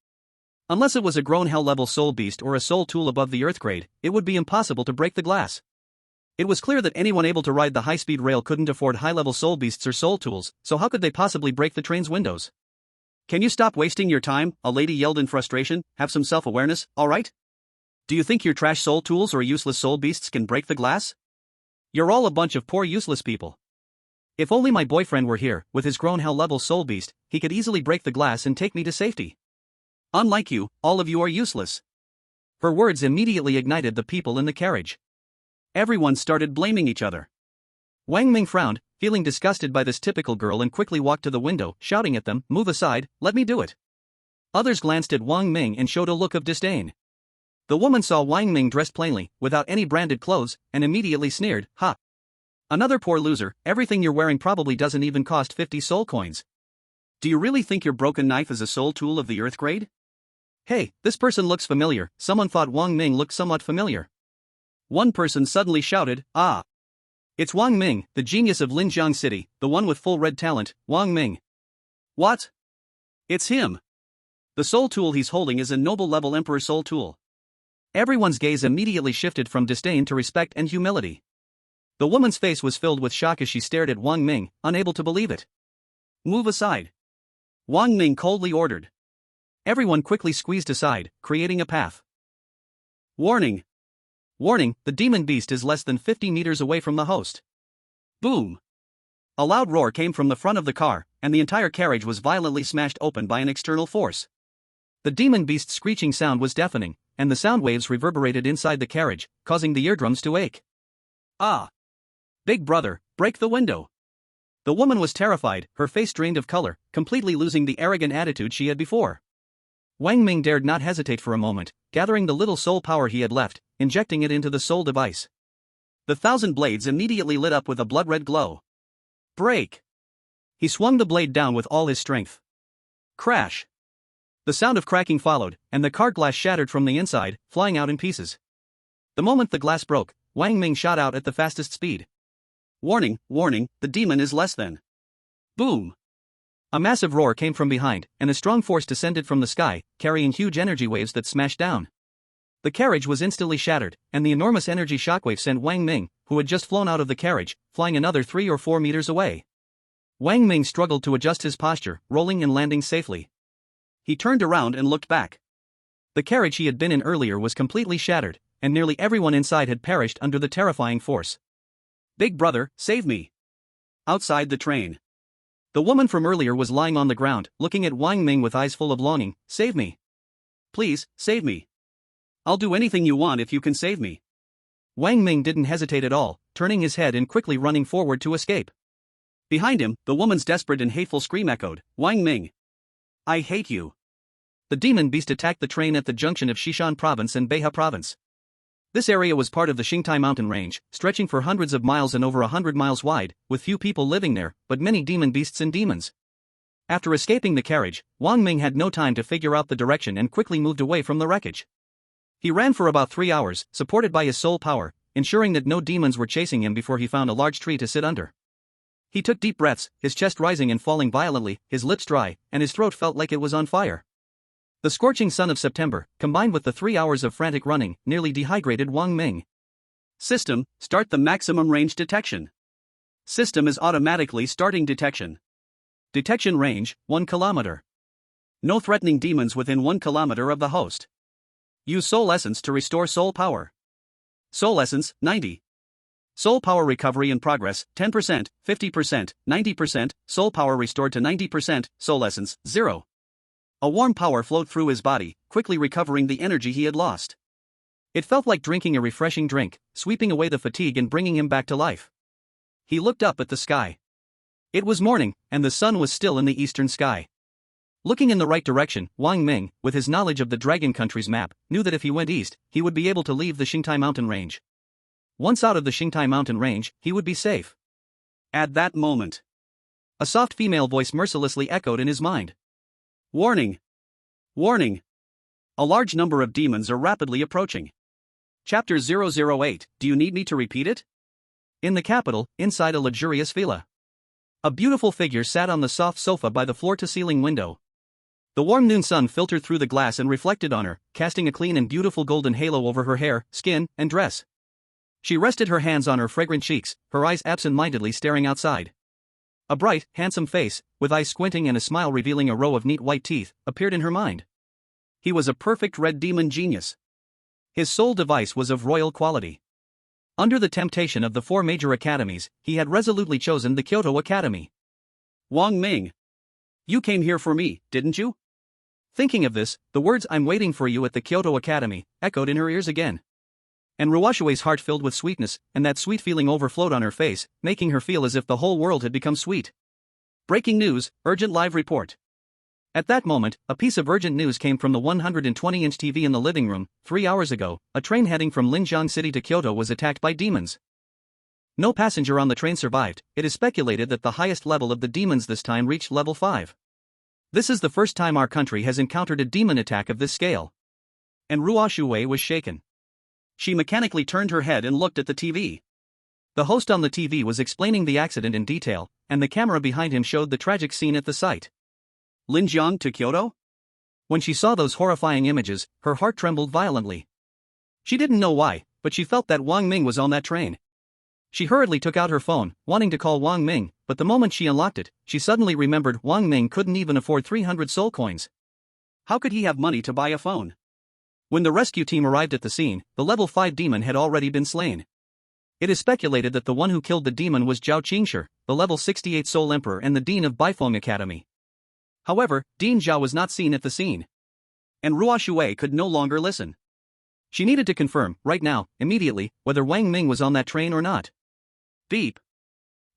Unless it was a grown hell-level soul beast or a soul tool above the Earth grade, it would be impossible to break the glass. It was clear that anyone able to ride the high-speed rail couldn't afford high-level soul beasts or soul tools, so how could they possibly break the train's windows? Can you stop wasting your time? A lady yelled in frustration. Have some self-awareness, alright? Do you think your trash soul tools or useless soul beasts can break the glass? You're all a bunch of poor useless people. If only my boyfriend were here, with his grown hell-level soul beast, he could easily break the glass and take me to safety. Unlike you, all of you are useless. Her words immediately ignited the people in the carriage. Everyone started blaming each other. Wang Ming frowned, feeling disgusted by this typical girl, and quickly walked to the window, shouting at them, "Move aside, let me do it." Others glanced at Wang Ming and showed a look of disdain. The woman saw Wang Ming dressed plainly, without any branded clothes, and immediately sneered, "Ha! Another poor loser, everything you're wearing probably doesn't even cost 50 soul coins. Do you really think your broken knife is a soul tool of the Earth grade? Hey, this person looks familiar." Someone thought Wang Ming looked somewhat familiar. One person suddenly shouted, "Ah! It's Wang Ming, the genius of Linjiang City, the one with full red talent, Wang Ming." What? It's him. The soul tool he's holding is a noble-level Emperor soul tool. Everyone's gaze immediately shifted from disdain to respect and humility. The woman's face was filled with shock as she stared at Wang Ming, unable to believe it. Move aside. Wang Ming coldly ordered. Everyone quickly squeezed aside, creating a path. Warning! Warning, the demon beast is less than 50 meters away from the host. Boom! A loud roar came from the front of the car, and the entire carriage was violently smashed open by an external force. The demon beast's screeching sound was deafening, and the sound waves reverberated inside the carriage, causing the eardrums to ache. Ah! Big brother, break the window! The woman was terrified, her face drained of color, completely losing the arrogant attitude she had before. Wang Ming dared not hesitate for a moment, gathering the little soul power he had left, injecting it into the soul device. The 1,000 blades immediately lit up with a blood-red glow. Break! He swung the blade down with all his strength. Crash! The sound of cracking followed, and the car glass shattered from the inside, flying out in pieces. The moment the glass broke, Wang Ming shot out at the fastest speed. Warning, warning, the demon is less than. Boom! A massive roar came from behind, and a strong force descended from the sky, carrying huge energy waves that smashed down. The carriage was instantly shattered, and the enormous energy shockwave sent Wang Ming, who had just flown out of the carriage, flying another 3 or 4 meters away. Wang Ming struggled to adjust his posture, rolling and landing safely. He turned around and looked back. The carriage he had been in earlier was completely shattered, and nearly everyone inside had perished under the terrifying force. Big brother, save me! Outside the train. The woman from earlier was lying on the ground, looking at Wang Ming with eyes full of longing. Save me! Please, save me! I'll do anything you want if you can save me. Wang Ming didn't hesitate at all, turning his head and quickly running forward to escape. Behind him, the woman's desperate and hateful scream echoed, Wang Ming! I hate you! The demon beast attacked the train at the junction of Xishan Province and Beha Province. This area was part of the Qingtai mountain range, stretching for hundreds of miles and over 100 miles wide, with few people living there, but many demon beasts and demons. After escaping the carriage, Wang Ming had no time to figure out the direction and quickly moved away from the wreckage. He ran for about 3 hours, supported by his soul power, ensuring that no demons were chasing him before he found a large tree to sit under. He took deep breaths, his chest rising and falling violently, his lips dry, and his throat felt like it was on fire. The scorching sun of September, combined with the 3 hours of frantic running, nearly dehydrated Wang Ming. System, start the maximum range detection. System is automatically starting detection. Detection range, 1 kilometer. No threatening demons within 1 kilometer of the host. Use soul essence to restore soul power. Soul essence, 90. Soul power recovery in progress, 10%, 50%, 90%, soul power restored to 90%, soul essence, 0. A warm power flowed through his body, quickly recovering the energy he had lost. It felt like drinking a refreshing drink, sweeping away the fatigue and bringing him back to life. He looked up at the sky. It was morning, and the sun was still in the eastern sky. Looking in the right direction, Wang Ming, with his knowledge of the Dragon Country's map, knew that if he went east, he would be able to leave the Qingtai mountain range. Once out of the Qingtai mountain range, he would be safe. At that moment, a soft female voice mercilessly echoed in his mind. Warning! Warning! A large number of demons are rapidly approaching. Chapter 008, do you need me to repeat it? In the capital, inside a luxurious villa. A beautiful figure sat on the soft sofa by the floor-to-ceiling window. The warm noon sun filtered through the glass and reflected on her, casting a clean and beautiful golden halo over her hair, skin, and dress. She rested her hands on her fragrant cheeks, her eyes absent-mindedly staring outside. A bright, handsome face, with eyes squinting and a smile revealing a row of neat white teeth, appeared in her mind. He was a perfect red demon genius. His soul device was of royal quality. Under the temptation of the 4 major academies, he had resolutely chosen the Kyoto Academy. Wang Ming. You came here for me, didn't you? Thinking of this, the words "I'm waiting for you at the Kyoto Academy" echoed in her ears again. And Ruoshue's heart filled with sweetness, and that sweet feeling overflowed on her face, making her feel as if the whole world had become sweet. Breaking news, urgent live report. At that moment, a piece of urgent news came from the 120-inch TV in the living room. 3 hours ago, a train heading from Linjiang City to Kyoto was attacked by demons. No passenger on the train survived. It is speculated that the highest level of the demons this time reached level 5. This is the first time our country has encountered a demon attack of this scale. And Ruoshue was shaken. She mechanically turned her head and looked at the TV. The host on the TV was explaining the accident in detail, and the camera behind him showed the tragic scene at the site. Linjiang to Kyoto? When she saw those horrifying images, her heart trembled violently. She didn't know why, but she felt that Wang Ming was on that train. She hurriedly took out her phone, wanting to call Wang Ming, but the moment she unlocked it, she suddenly remembered Wang Ming couldn't even afford 300 soul coins. How could he have money to buy a phone? When the rescue team arrived at the scene, the level 5 demon had already been slain. It is speculated that the one who killed the demon was Zhao Qingshi, the level 68 Soul Emperor and the Dean of Baifeng Academy. However, Dean Zhao was not seen at the scene. And Ruo Shui could no longer listen. She needed to confirm, right now, immediately, whether Wang Ming was on that train or not. Beep.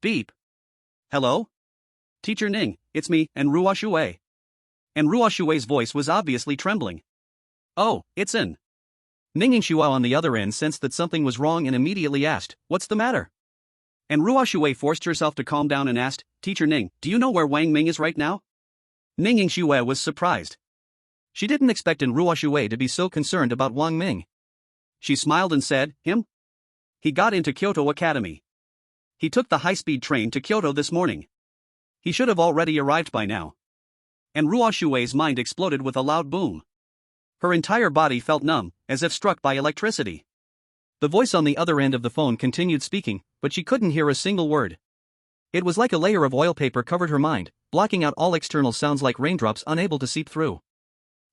Beep. Hello? Teacher Ning, it's me, and Ruo Shui. And Ruo Shui's voice was obviously trembling. Oh, it's in. Ning Shuo on the other end sensed that something was wrong and immediately asked, what's the matter? And Ruo Shui forced herself to calm down and asked, Teacher Ning, do you know where Wang Ming is right now? Ning Shuo was surprised. She didn't expect Ruo Shui to be so concerned about Wang Ming. She smiled and said, him? He got into Kyoto Academy. He took the high-speed train to Kyoto this morning. He should have already arrived by now. And Ruo Shui's mind exploded with a loud boom. Her entire body felt numb, as if struck by electricity. The voice on the other end of the phone continued speaking, but she couldn't hear a single word. It was like a layer of oil paper covered her mind, blocking out all external sounds like raindrops unable to seep through.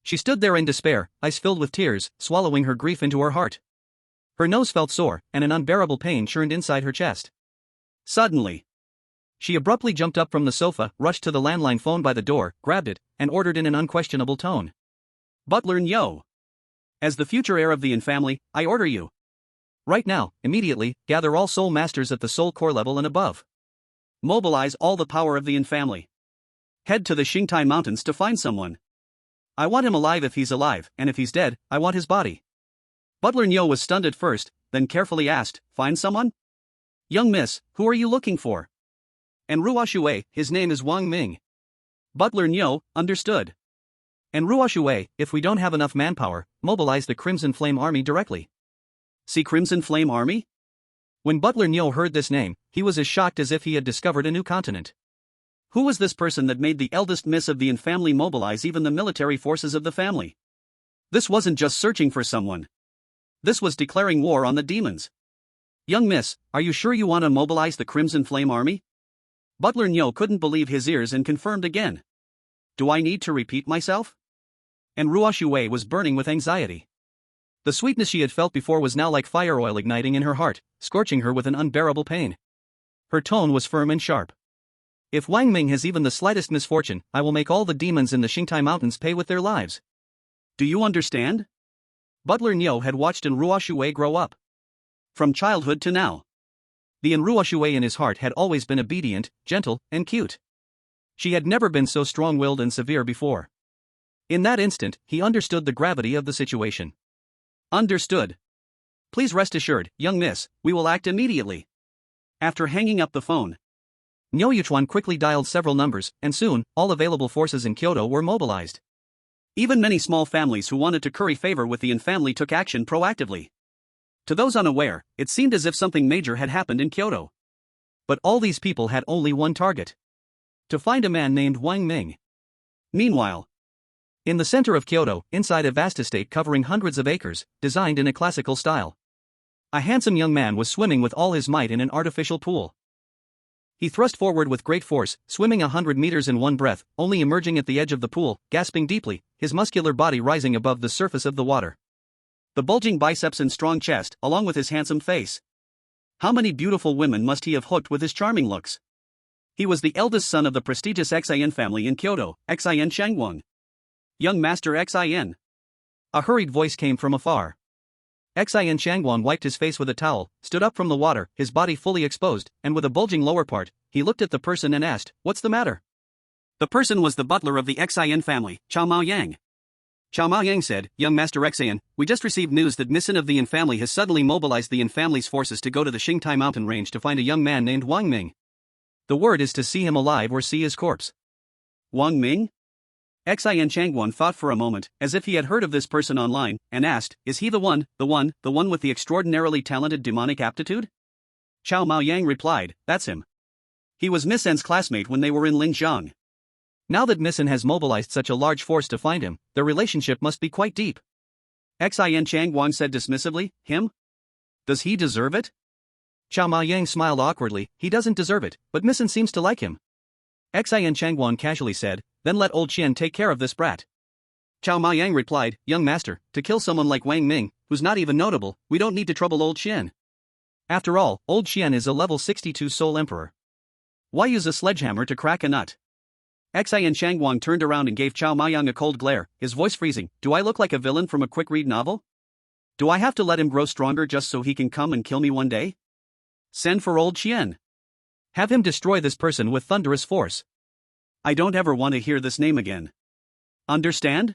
She stood there in despair, eyes filled with tears, swallowing her grief into her heart. Her nose felt sore, and an unbearable pain churned inside her chest. Suddenly, she abruptly jumped up from the sofa, rushed to the landline phone by the door, grabbed it, and ordered in an unquestionable tone. Butler Nyo. As the future heir of the Yin family, I order you. Right now, immediately, gather all soul masters at the soul core level and above. Mobilize all the power of the Yin family. Head to the Xingtai Mountains to find someone. I want him alive if he's alive, and if he's dead, I want his body. Butler Nyo was stunned at first, then carefully asked, find someone? Young miss, who are you looking for? And Ruo Shui, his name is Wang Ming. Butler Nyo, understood. And Ruo Shui, if we don't have enough manpower, mobilize the Crimson Flame Army directly. See Crimson Flame Army? When Butler Nyo heard this name, he was as shocked as if he had discovered a new continent. Who was this person that made the eldest miss of the Yin family mobilize even the military forces of the family? This wasn't just searching for someone. This was declaring war on the demons. Young miss, are you sure you want to mobilize the Crimson Flame Army? Butler Nyo couldn't believe his ears and confirmed again. Do I need to repeat myself? And Ruo Shui was burning with anxiety. The sweetness she had felt before was now like fire oil igniting in her heart, scorching her with an unbearable pain. Her tone was firm and sharp. If Wang Ming has even the slightest misfortune, I will make all the demons in the Xingtai Mountains pay with their lives. Do you understand? Butler Nyo had watched Ruo Shui grow up. From childhood to now. The Ruo Shui in his heart had always been obedient, gentle, and cute. She had never been so strong-willed and severe before. In that instant, he understood the gravity of the situation. Understood. Please rest assured, young miss, we will act immediately. After hanging up the phone, Nyo Yuchuan quickly dialed several numbers, and soon, all available forces in Kyoto were mobilized. Even many small families who wanted to curry favor with the Yin family took action proactively. To those unaware, it seemed as if something major had happened in Kyoto. But all these people had only one target: to find a man named Wang Ming. Meanwhile, in the center of Kyoto, inside a vast estate covering hundreds of acres, designed in a classical style, a handsome young man was swimming with all his might in an artificial pool. He thrust forward with great force, swimming 100 meters in one breath, only emerging at the edge of the pool, gasping deeply, his muscular body rising above the surface of the water. The bulging biceps and strong chest, along with his handsome face. How many beautiful women must he have hooked with his charming looks? He was the eldest son of the prestigious Xin family in Kyoto, Xin Shangguang. Young Master Xin. A hurried voice came from afar. Xin Shangguang wiped his face with a towel, stood up from the water, his body fully exposed, and with a bulging lower part, he looked at the person and asked, "What's the matter?" The person was the butler of the Xin family, Chao Mao Yang. Chao Mao Yang said, "Young Master Xin, we just received news that Misin of the Yin family has suddenly mobilized the Yin family's forces to go to the Xingtai mountain range to find a young man named Wang Ming. The word is to see him alive or see his corpse." Wang Ming? Xin Changguan thought for a moment, as if he had heard of this person online, and asked, "Is he the one with the extraordinarily talented demonic aptitude?" Chao Mao Yang replied, "That's him. He was Miss N's classmate when they were in Linjiang. Now that Missen has mobilized such a large force to find him, their relationship must be quite deep. Xin Chang Wang said dismissively, him? Does he deserve it? Chao Ma Yang smiled awkwardly, he doesn't deserve it, but Missen seems to like him. Xin Changwan casually said, then let old Qian take care of this brat. Chao Ma Yang replied, young master, to kill someone like Wang Ming, who's not even notable, we don't need to trouble old Qian. After all, old Qian is a level 62 Soul Emperor. Why use a sledgehammer to crack a nut? Xin Changwang turned around and gave Chao Ma Yang a cold glare, his voice freezing, do I look like a villain from a quick-read novel? Do I have to let him grow stronger just so he can come and kill me one day? Send for old Qian. Have him destroy this person with thunderous force. I don't ever want to hear this name again. Understand?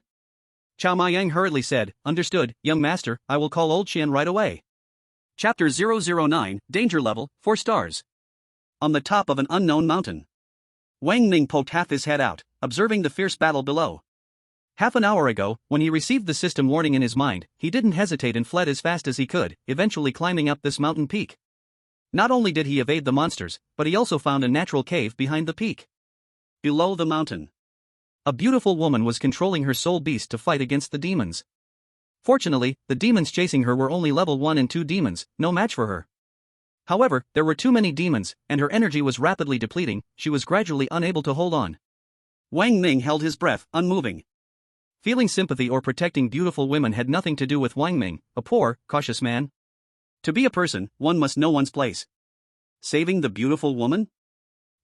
Chao Ma Yang hurriedly said, understood, young master, I will call old Qian right away. Chapter 009, Danger Level, 4 stars. On the top of an unknown mountain. Wang Ming poked half his head out, observing the fierce battle below. Half an hour ago, when he received the system warning in his mind, he didn't hesitate and fled as fast as he could, eventually climbing up this mountain peak. Not only did he evade the monsters, but he also found a natural cave behind the peak. Below the mountain, a beautiful woman was controlling her soul beast to fight against the demons. Fortunately, the demons chasing her were only level 1 and 2 demons, no match for her. However, there were too many demons, and her energy was rapidly depleting, she was gradually unable to hold on. Wang Ming held his breath, unmoving. Feeling sympathy or protecting beautiful women had nothing to do with Wang Ming, a poor, cautious man. To be a person, one must know one's place. Saving the beautiful woman?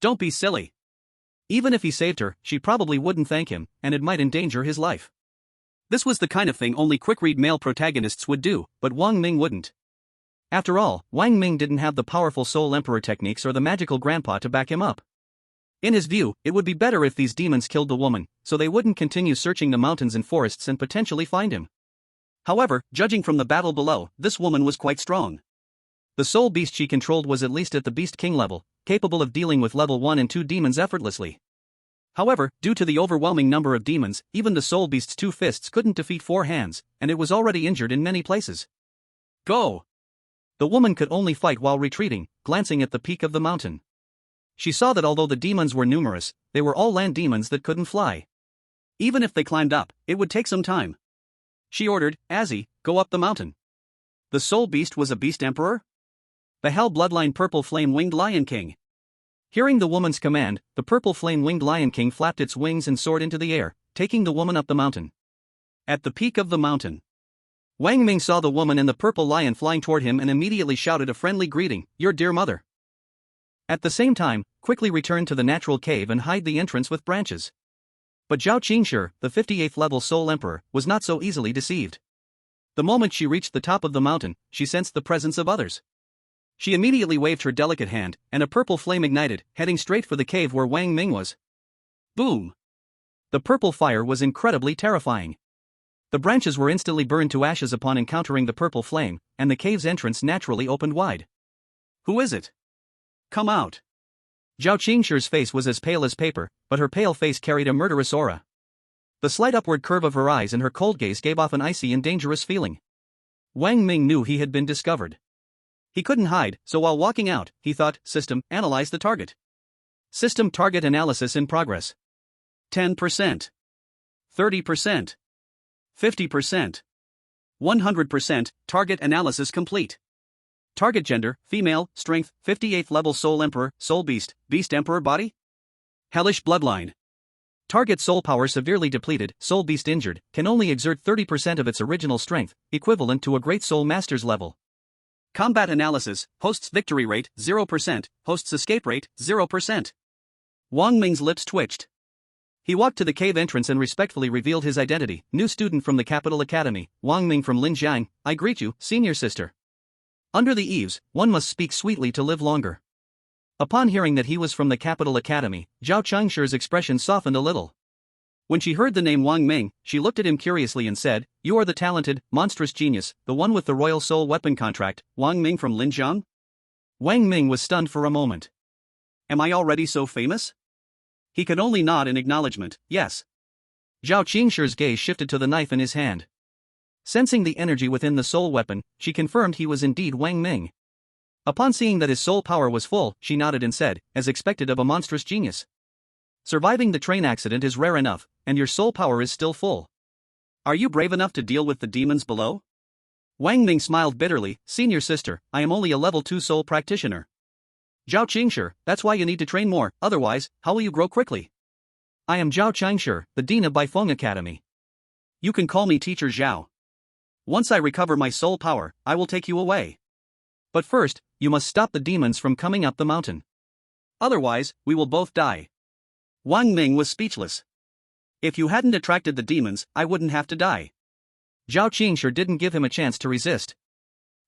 Don't be silly. Even if he saved her, she probably wouldn't thank him, and it might endanger his life. This was the kind of thing only quick-read male protagonists would do, but Wang Ming wouldn't. After all, Wang Ming didn't have the powerful Soul Emperor techniques or the magical grandpa to back him up. In his view, it would be better if these demons killed the woman, so they wouldn't continue searching the mountains and forests and potentially find him. However, judging from the battle below, this woman was quite strong. The soul beast she controlled was at least at the Beast King level, capable of dealing with level 1 and 2 demons effortlessly. However, due to the overwhelming number of demons, even the soul beast's 2 fists couldn't defeat 4 hands, and it was already injured in many places. Go! The woman could only fight while retreating, glancing at the peak of the mountain. She saw that although the demons were numerous, they were all land demons that couldn't fly. Even if they climbed up, it would take some time. She ordered, Azzy, go up the mountain. The soul beast was a beast emperor? The Hell Bloodline Purple Flame-Winged Lion King. Hearing the woman's command, the Purple Flame-Winged Lion King flapped its wings and soared into the air, taking the woman up the mountain. At the peak of the mountain, Wang Ming saw the woman and the purple lion flying toward him and immediately shouted a friendly greeting, your dear mother. At the same time, quickly returned to the natural cave and hide the entrance with branches. But Zhao Qingshi, the 58th level Soul Emperor, was not so easily deceived. The moment she reached the top of the mountain, she sensed the presence of others. She immediately waved her delicate hand, and a purple flame ignited, heading straight for the cave where Wang Ming was. Boom! The purple fire was incredibly terrifying. The branches were instantly burned to ashes upon encountering the purple flame, and the cave's entrance naturally opened wide. Who is it? Come out. Zhao Qingshi's face was as pale as paper, but her pale face carried a murderous aura. The slight upward curve of her eyes and her cold gaze gave off an icy and dangerous feeling. Wang Ming knew he had been discovered. He couldn't hide, so while walking out, he thought, System, analyze the target. System target analysis in progress. 10%. 30%. 50%. 100%, target analysis complete. Target gender, female, strength, 58th level Soul Emperor, Soul Beast, Beast Emperor body? Hellish bloodline. Target soul power severely depleted, Soul Beast injured, can only exert 30% of its original strength, equivalent to a Great Soul Master's level. Combat analysis, host's victory rate, 0%, host's escape rate, 0%. Wang Ming's lips twitched. He walked to the cave entrance and respectfully revealed his identity, new student from the Capital Academy, Wang Ming from Linjiang, I greet you, senior sister. Under the eaves, one must speak sweetly to live longer. Upon hearing that he was from the Capital Academy, Zhao Qingshi's expression softened a little. When she heard the name Wang Ming, she looked at him curiously and said, you are the talented, monstrous genius, the one with the Royal Soul Weapon contract, Wang Ming from Linjiang? Wang Ming was stunned for a moment. Am I already so famous? He could only nod in acknowledgement, yes. Zhao Qingshi's gaze shifted to the knife in his hand. Sensing the energy within the soul weapon, she confirmed he was indeed Wang Ming. Upon seeing that his soul power was full, she nodded and said, as expected of a monstrous genius. Surviving the train accident is rare enough, and your soul power is still full. Are you brave enough to deal with the demons below? Wang Ming smiled bitterly. Senior sister, I am only a level 2 soul practitioner. Zhao Qingshi, that's why you need to train more, otherwise, how will you grow quickly? I am Zhao Qingshi, the dean of Baifeng Academy. You can call me Teacher Zhao. Once I recover my soul power, I will take you away. But first, you must stop the demons from coming up the mountain. Otherwise, we will both die. Wang Ming was speechless. If you hadn't attracted the demons, I wouldn't have to die. Zhao Qingshi didn't give him a chance to resist.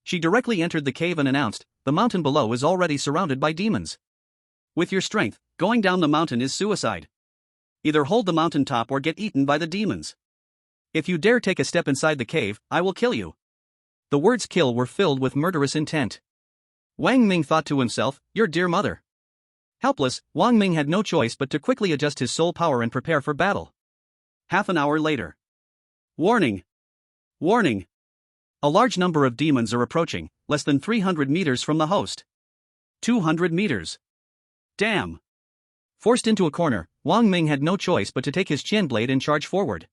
She directly entered the cave and announced, the mountain below is already surrounded by demons. With your strength, going down the mountain is suicide. Either hold the mountain top or get eaten by the demons. If you dare take a step inside the cave, I will kill you. The words kill were filled with murderous intent. Wang Ming thought to himself, your dear mother. Helpless, Wang Ming had no choice but to quickly adjust his soul power and prepare for battle. Half an hour later. Warning! Warning! A large number of demons are approaching, less than 300 meters from the host. 200 meters. Damn! Forced into a corner, Wang Ming had no choice but to take his Qian blade and charge forward.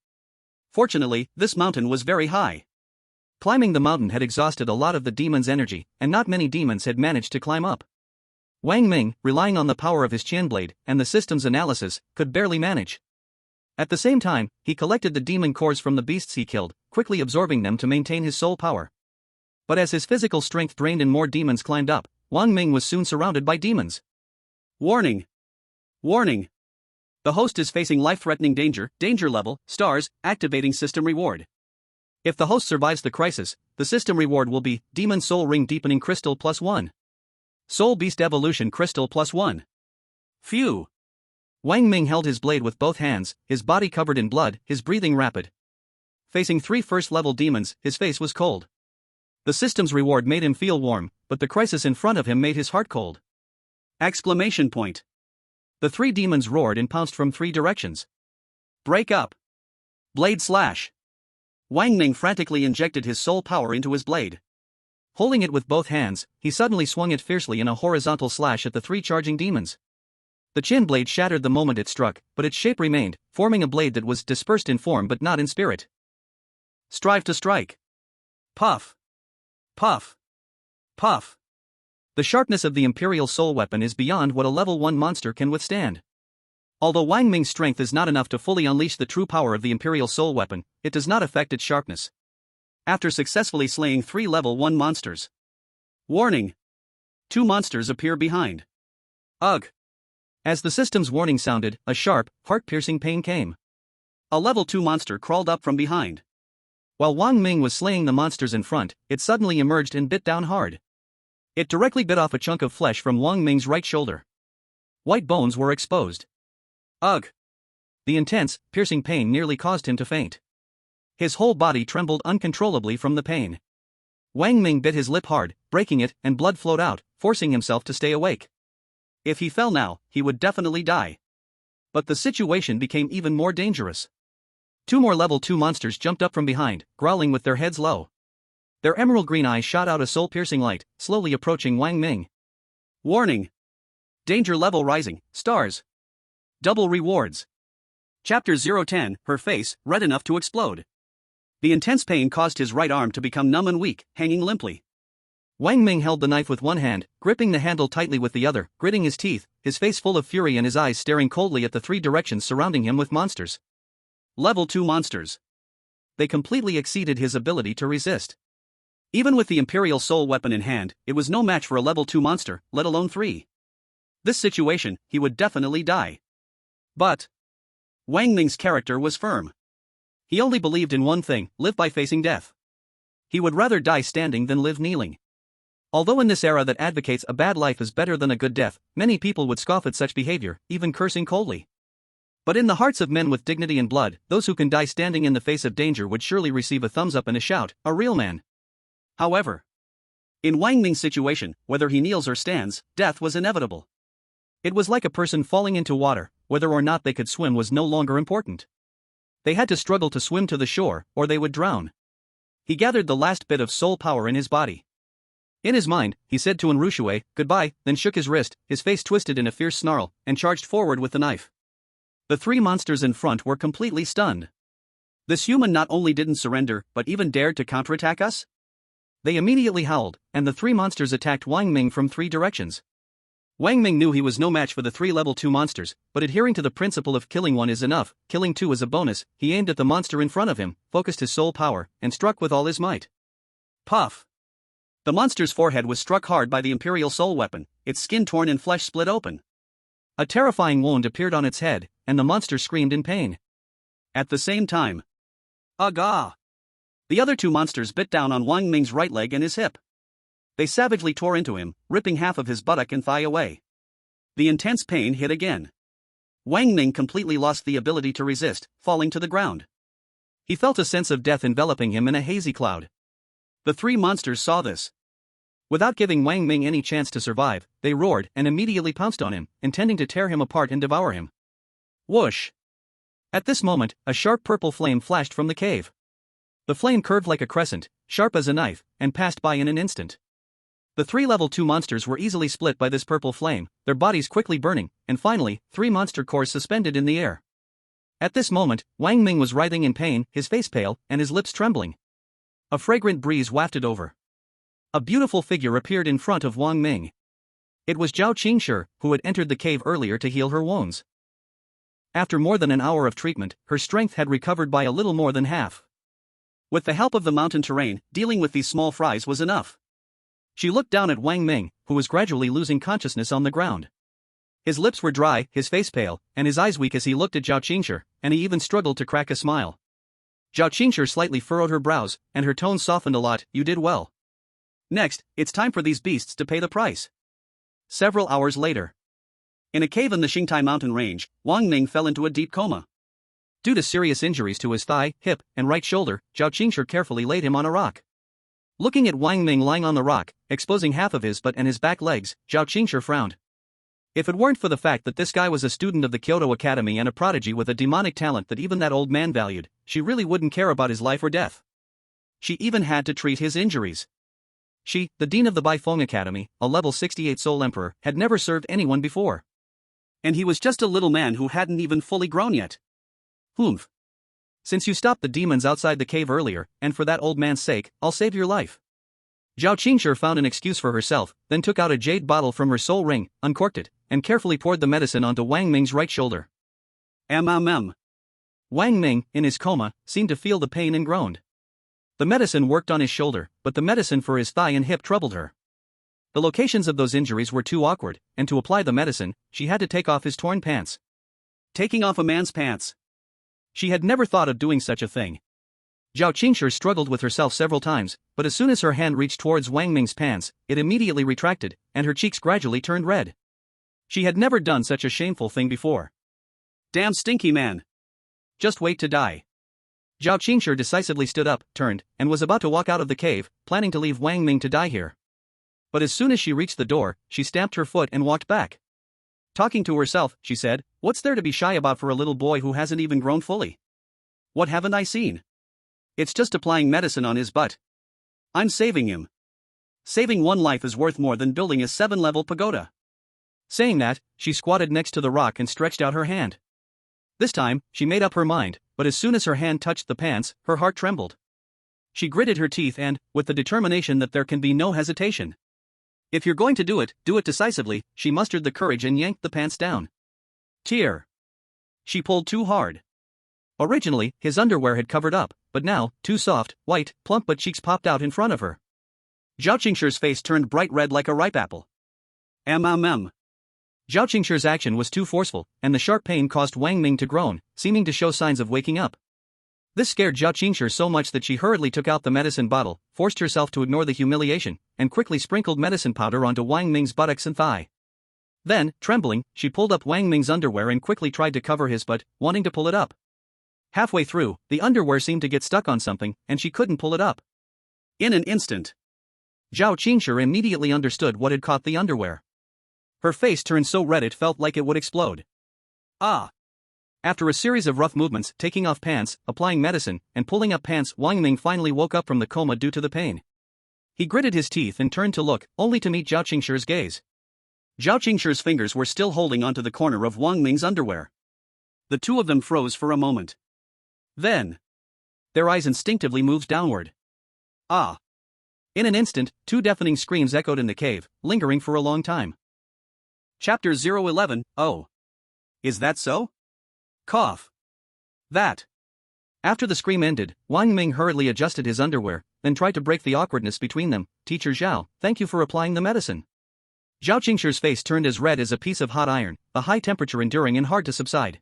Fortunately, this mountain was very high. Climbing the mountain had exhausted a lot of the demons' energy, and not many demons had managed to climb up. Wang Ming, relying on the power of his Qian blade and the system's analysis, could barely manage. At the same time, he collected the demon cores from the beasts he killed, quickly absorbing them to maintain his soul power. But as his physical strength drained and more demons climbed up, Wang Ming was soon surrounded by demons. Warning! Warning! The host is facing life-threatening danger, danger level, stars, activating system reward. If the host survives the crisis, the system reward will be Demon Soul Ring Deepening Crystal +1. Soul Beast Evolution Crystal +1. Phew! Wang Ming held his blade with both hands, his body covered in blood, his breathing rapid. Facing 3 first-level demons, his face was cold. The system's reward made him feel warm, but the crisis in front of him made his heart cold. Exclamation point. The 3 demons roared and pounced from 3 directions. Break up! Blade slash! Wang Ming frantically injected his soul power into his blade. Holding it with both hands, he suddenly swung it fiercely in a horizontal slash at the 3 charging demons. The Qian blade shattered the moment it struck, but its shape remained, forming a blade that was dispersed in form but not in spirit. Strive to strike. Puff. Puff. Puff. The sharpness of the Imperial Soul Weapon is beyond what a level 1 monster can withstand. Although Wang Ming's strength is not enough to fully unleash the true power of the Imperial Soul Weapon, it does not affect its sharpness. After successfully slaying 3 level 1 monsters. Warning! 2 monsters appear behind. Ugh! As the system's warning sounded, a sharp, heart-piercing pain came. A level 2 monster crawled up from behind. While Wang Ming was slaying the monsters in front, it suddenly emerged and bit down hard. It directly bit off a chunk of flesh from Wang Ming's right shoulder. White bones were exposed. Ugh! The intense, piercing pain nearly caused him to faint. His whole body trembled uncontrollably from the pain. Wang Ming bit his lip hard, breaking it, and blood flowed out, forcing himself to stay awake. If he fell now, he would definitely die. But the situation became even more dangerous. 2 more level 2 monsters jumped up from behind, growling with their heads low. Their emerald green eyes shot out a soul-piercing light, slowly approaching Wang Ming. Warning! Danger level rising, stars. Double rewards. Chapter 010, her face, red enough to explode. The intense pain caused his right arm to become numb and weak, hanging limply. Wang Ming held the knife with one hand, gripping the handle tightly with the other, gritting his teeth, his face full of fury and his eyes staring coldly at the 3 directions surrounding him with monsters. Level 2 monsters. They completely exceeded his ability to resist. Even with the Imperial Soul Weapon in hand, it was no match for a level 2 monster, let alone 3. This situation, he would definitely die. But Wang Ming's character was firm. He only believed in one thing, live by facing death. He would rather die standing than live kneeling. Although in this era that advocates a bad life is better than a good death, many people would scoff at such behavior, even cursing coldly. But in the hearts of men with dignity and blood, those who can die standing in the face of danger would surely receive a thumbs up and a shout, a real man. However, in Wang Ming's situation, whether he kneels or stands, death was inevitable. It was like a person falling into water, whether or not they could swim was no longer important. They had to struggle to swim to the shore, or they would drown. He gathered the last bit of soul power in his body. In his mind, he said to Enrushui, goodbye, then shook his wrist, his face twisted in a fierce snarl, and charged forward with the knife. The three monsters in front were completely stunned. This human not only didn't surrender but even dared to counterattack us? They immediately howled, and the three monsters attacked Wang Ming from three directions. Wang Ming knew he was no match for the three level 2 monsters, but adhering to the principle of killing one is enough, killing two is a bonus, he aimed at the monster in front of him, focused his soul power, and struck with all his might. Puff! The monster's forehead was struck hard by the Imperial Soul weapon, its skin torn and flesh split open. A terrifying wound appeared on its head, and the monster screamed in pain. At the same time, Aga! The other two monsters bit down on Wang Ming's right leg and his hip. They savagely tore into him, ripping half of his buttock and thigh away. The intense pain hit again. Wang Ming completely lost the ability to resist, falling to the ground. He felt a sense of death enveloping him in a hazy cloud. The three monsters saw this. Without giving Wang Ming any chance to survive, they roared and immediately pounced on him, intending to tear him apart and devour him. Whoosh! At this moment, a sharp purple flame flashed from the cave. The flame curved like a crescent, sharp as a knife, and passed by in an instant. The three level 2 monsters were easily split by this purple flame, their bodies quickly burning, and finally, 3 monster cores suspended in the air. At this moment, Wang Ming was writhing in pain, his face pale, and his lips trembling. A fragrant breeze wafted over. A beautiful figure appeared in front of Wang Ming. It was Zhao Qingshi, who had entered the cave earlier to heal her wounds. After more than an hour of treatment, her strength had recovered by a little more than half. With the help of the mountain terrain, dealing with these small fries was enough. She looked down at Wang Ming, who was gradually losing consciousness on the ground. His lips were dry, his face pale, and his eyes weak as he looked at Zhao Qingshi, and he even struggled to crack a smile. Zhao Qingshi slightly furrowed her brows, and her tone softened a lot. You did well. Next, it's time for these beasts to pay the price. Several hours later. In a cave in the Xingtai mountain range, Wang Ming fell into a deep coma. Due to serious injuries to his thigh, hip, and right shoulder, Zhao Qingshi carefully laid him on a rock. Looking at Wang Ming lying on the rock, exposing half of his butt and his back legs, Zhao Qingshi frowned. If it weren't for the fact that this guy was a student of the Kyoto Academy and a prodigy with a demonic talent that even that old man valued, she really wouldn't care about his life or death. She even had to treat his injuries. She, the dean of the Baifeng Academy, a level 68 Soul Emperor, had never served anyone before. And he was just a little man who hadn't even fully grown yet. Humph. Since you stopped the demons outside the cave earlier, and for that old man's sake, I'll save your life. Zhao Qingshi found an excuse for herself, then took out a jade bottle from her soul ring, uncorked it, and carefully poured the medicine onto Wang Ming's right shoulder. Wang Ming, in his coma, seemed to feel the pain and groaned. The medicine worked on his shoulder, but the medicine for his thigh and hip troubled her. The locations of those injuries were too awkward, and to apply the medicine, she had to take off his torn pants. Taking off a man's pants. She had never thought of doing such a thing. Zhao Qingshi struggled with herself several times, but as soon as her hand reached towards Wang Ming's pants, it immediately retracted, and her cheeks gradually turned red. She had never done such a shameful thing before. Damn stinky man. Just wait to die. Zhao Qingshi decisively stood up, turned, and was about to walk out of the cave, planning to leave Wang Ming to die here. But as soon as she reached the door, she stamped her foot and walked back. Talking to herself, she said, "What's there to be shy about for a little boy who hasn't even grown fully? What haven't I seen? It's just applying medicine on his butt. I'm saving him. Saving one life is worth more than building a 7-level pagoda." Saying that, she squatted next to the rock and stretched out her hand. This time, she made up her mind, but as soon as her hand touched the pants, her heart trembled. She gritted her teeth and, with the determination that there can be no hesitation. If you're going to do it decisively, she mustered the courage and yanked the pants down. Tear. She pulled too hard. Originally, his underwear had covered up, but now, two soft, white, plump butt cheeks popped out in front of her. Zhao Qingshi's face turned bright red like a ripe apple. Zhao Qingshi's action was too forceful, and the sharp pain caused Wang Ming to groan, seeming to show signs of waking up. This scared Zhao Qingshi so much that she hurriedly took out the medicine bottle, forced herself to ignore the humiliation, and quickly sprinkled medicine powder onto Wang Ming's buttocks and thigh. Then, trembling, she pulled up Wang Ming's underwear and quickly tried to cover his butt, wanting to pull it up. Halfway through, the underwear seemed to get stuck on something, and she couldn't pull it up. In an instant, Zhao Qingshi immediately understood what had caught the underwear. Her face turned so red it felt like it would explode. Ah! After a series of rough movements, taking off pants, applying medicine, and pulling up pants, Wang Ming finally woke up from the coma due to the pain. He gritted his teeth and turned to look, only to meet Zhao Qingshi's gaze. Zhao Qingshi's fingers were still holding onto the corner of Wang Ming's underwear. The two of them froze for a moment. Then, their eyes instinctively moved downward. Ah! In an instant, two deafening screams echoed in the cave, lingering for a long time. Chapter 011. Oh. Is that so? Cough. That. After the scream ended, Wang Ming hurriedly adjusted his underwear, then tried to break the awkwardness between them. Teacher Zhao, thank you for applying the medicine. Zhao Qingshir's face turned as red as a piece of hot iron, the high temperature enduring and hard to subside.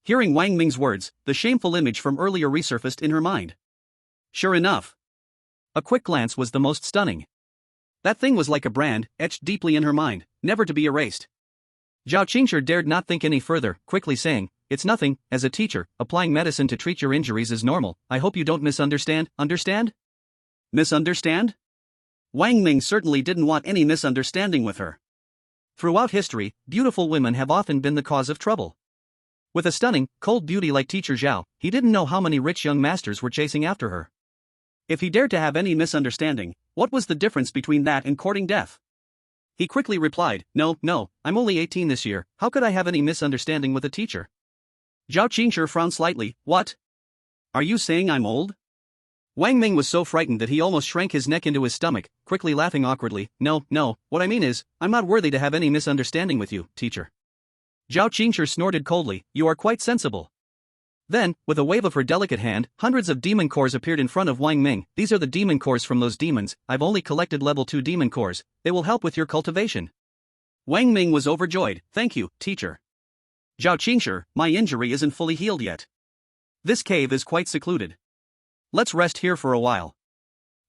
Hearing Wang Ming's words, the shameful image from earlier resurfaced in her mind. Sure enough. A quick glance was the most stunning. That thing was like a brand, etched deeply in her mind, never to be erased. Zhao Qingshir dared not think any further, quickly saying, "It's nothing, as a teacher, applying medicine to treat your injuries is normal. I hope you don't misunderstand." Understand? Misunderstand? Wang Ming certainly didn't want any misunderstanding with her. Throughout history, beautiful women have often been the cause of trouble. With a stunning, cold beauty like Teacher Zhao, he didn't know how many rich young masters were chasing after her. If he dared to have any misunderstanding, what was the difference between that and courting death? He quickly replied, No, I'm only 18 this year, how could I have any misunderstanding with a teacher? Zhao Qingshir frowned slightly. What? Are you saying I'm old? Wang Ming was so frightened that he almost shrank his neck into his stomach, quickly laughing awkwardly. No, what I mean is, I'm not worthy to have any misunderstanding with you, teacher. Zhao Qingshir snorted coldly. You are quite sensible. Then, with a wave of her delicate hand, hundreds of demon cores appeared in front of Wang Ming. These are the demon cores from those demons. I've only collected level 2 demon cores. They will help with your cultivation. Wang Ming was overjoyed. Thank you, teacher. Zhao Qingshir, my injury isn't fully healed yet. This cave is quite secluded. Let's rest here for a while.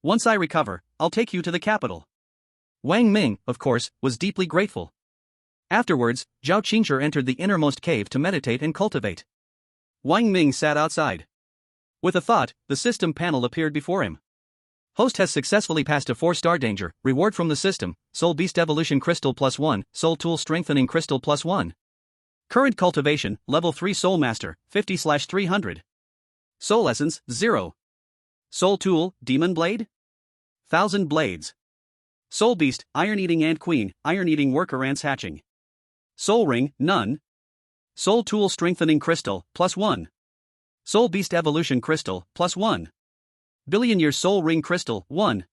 Once I recover, I'll take you to the capital. Wang Ming, of course, was deeply grateful. Afterwards, Zhao Qingshir entered the innermost cave to meditate and cultivate. Wang Ming sat outside. With a thought, the system panel appeared before him. Host has successfully passed a 4-star danger. Reward from the system: Soul Beast Evolution Crystal +1, Soul Tool Strengthening Crystal +1. Current cultivation, Level 3 Soul Master, 50/300. Soul Essence, 0. Soul Tool, Demon Blade? 1000 Blades. Soul Beast, Iron Eating Ant Queen, Iron Eating Worker Ants Hatching. Soul Ring, none. Soul Tool Strengthening Crystal, +1. Soul Beast Evolution Crystal, +1. Billion Year Soul Ring Crystal, 1.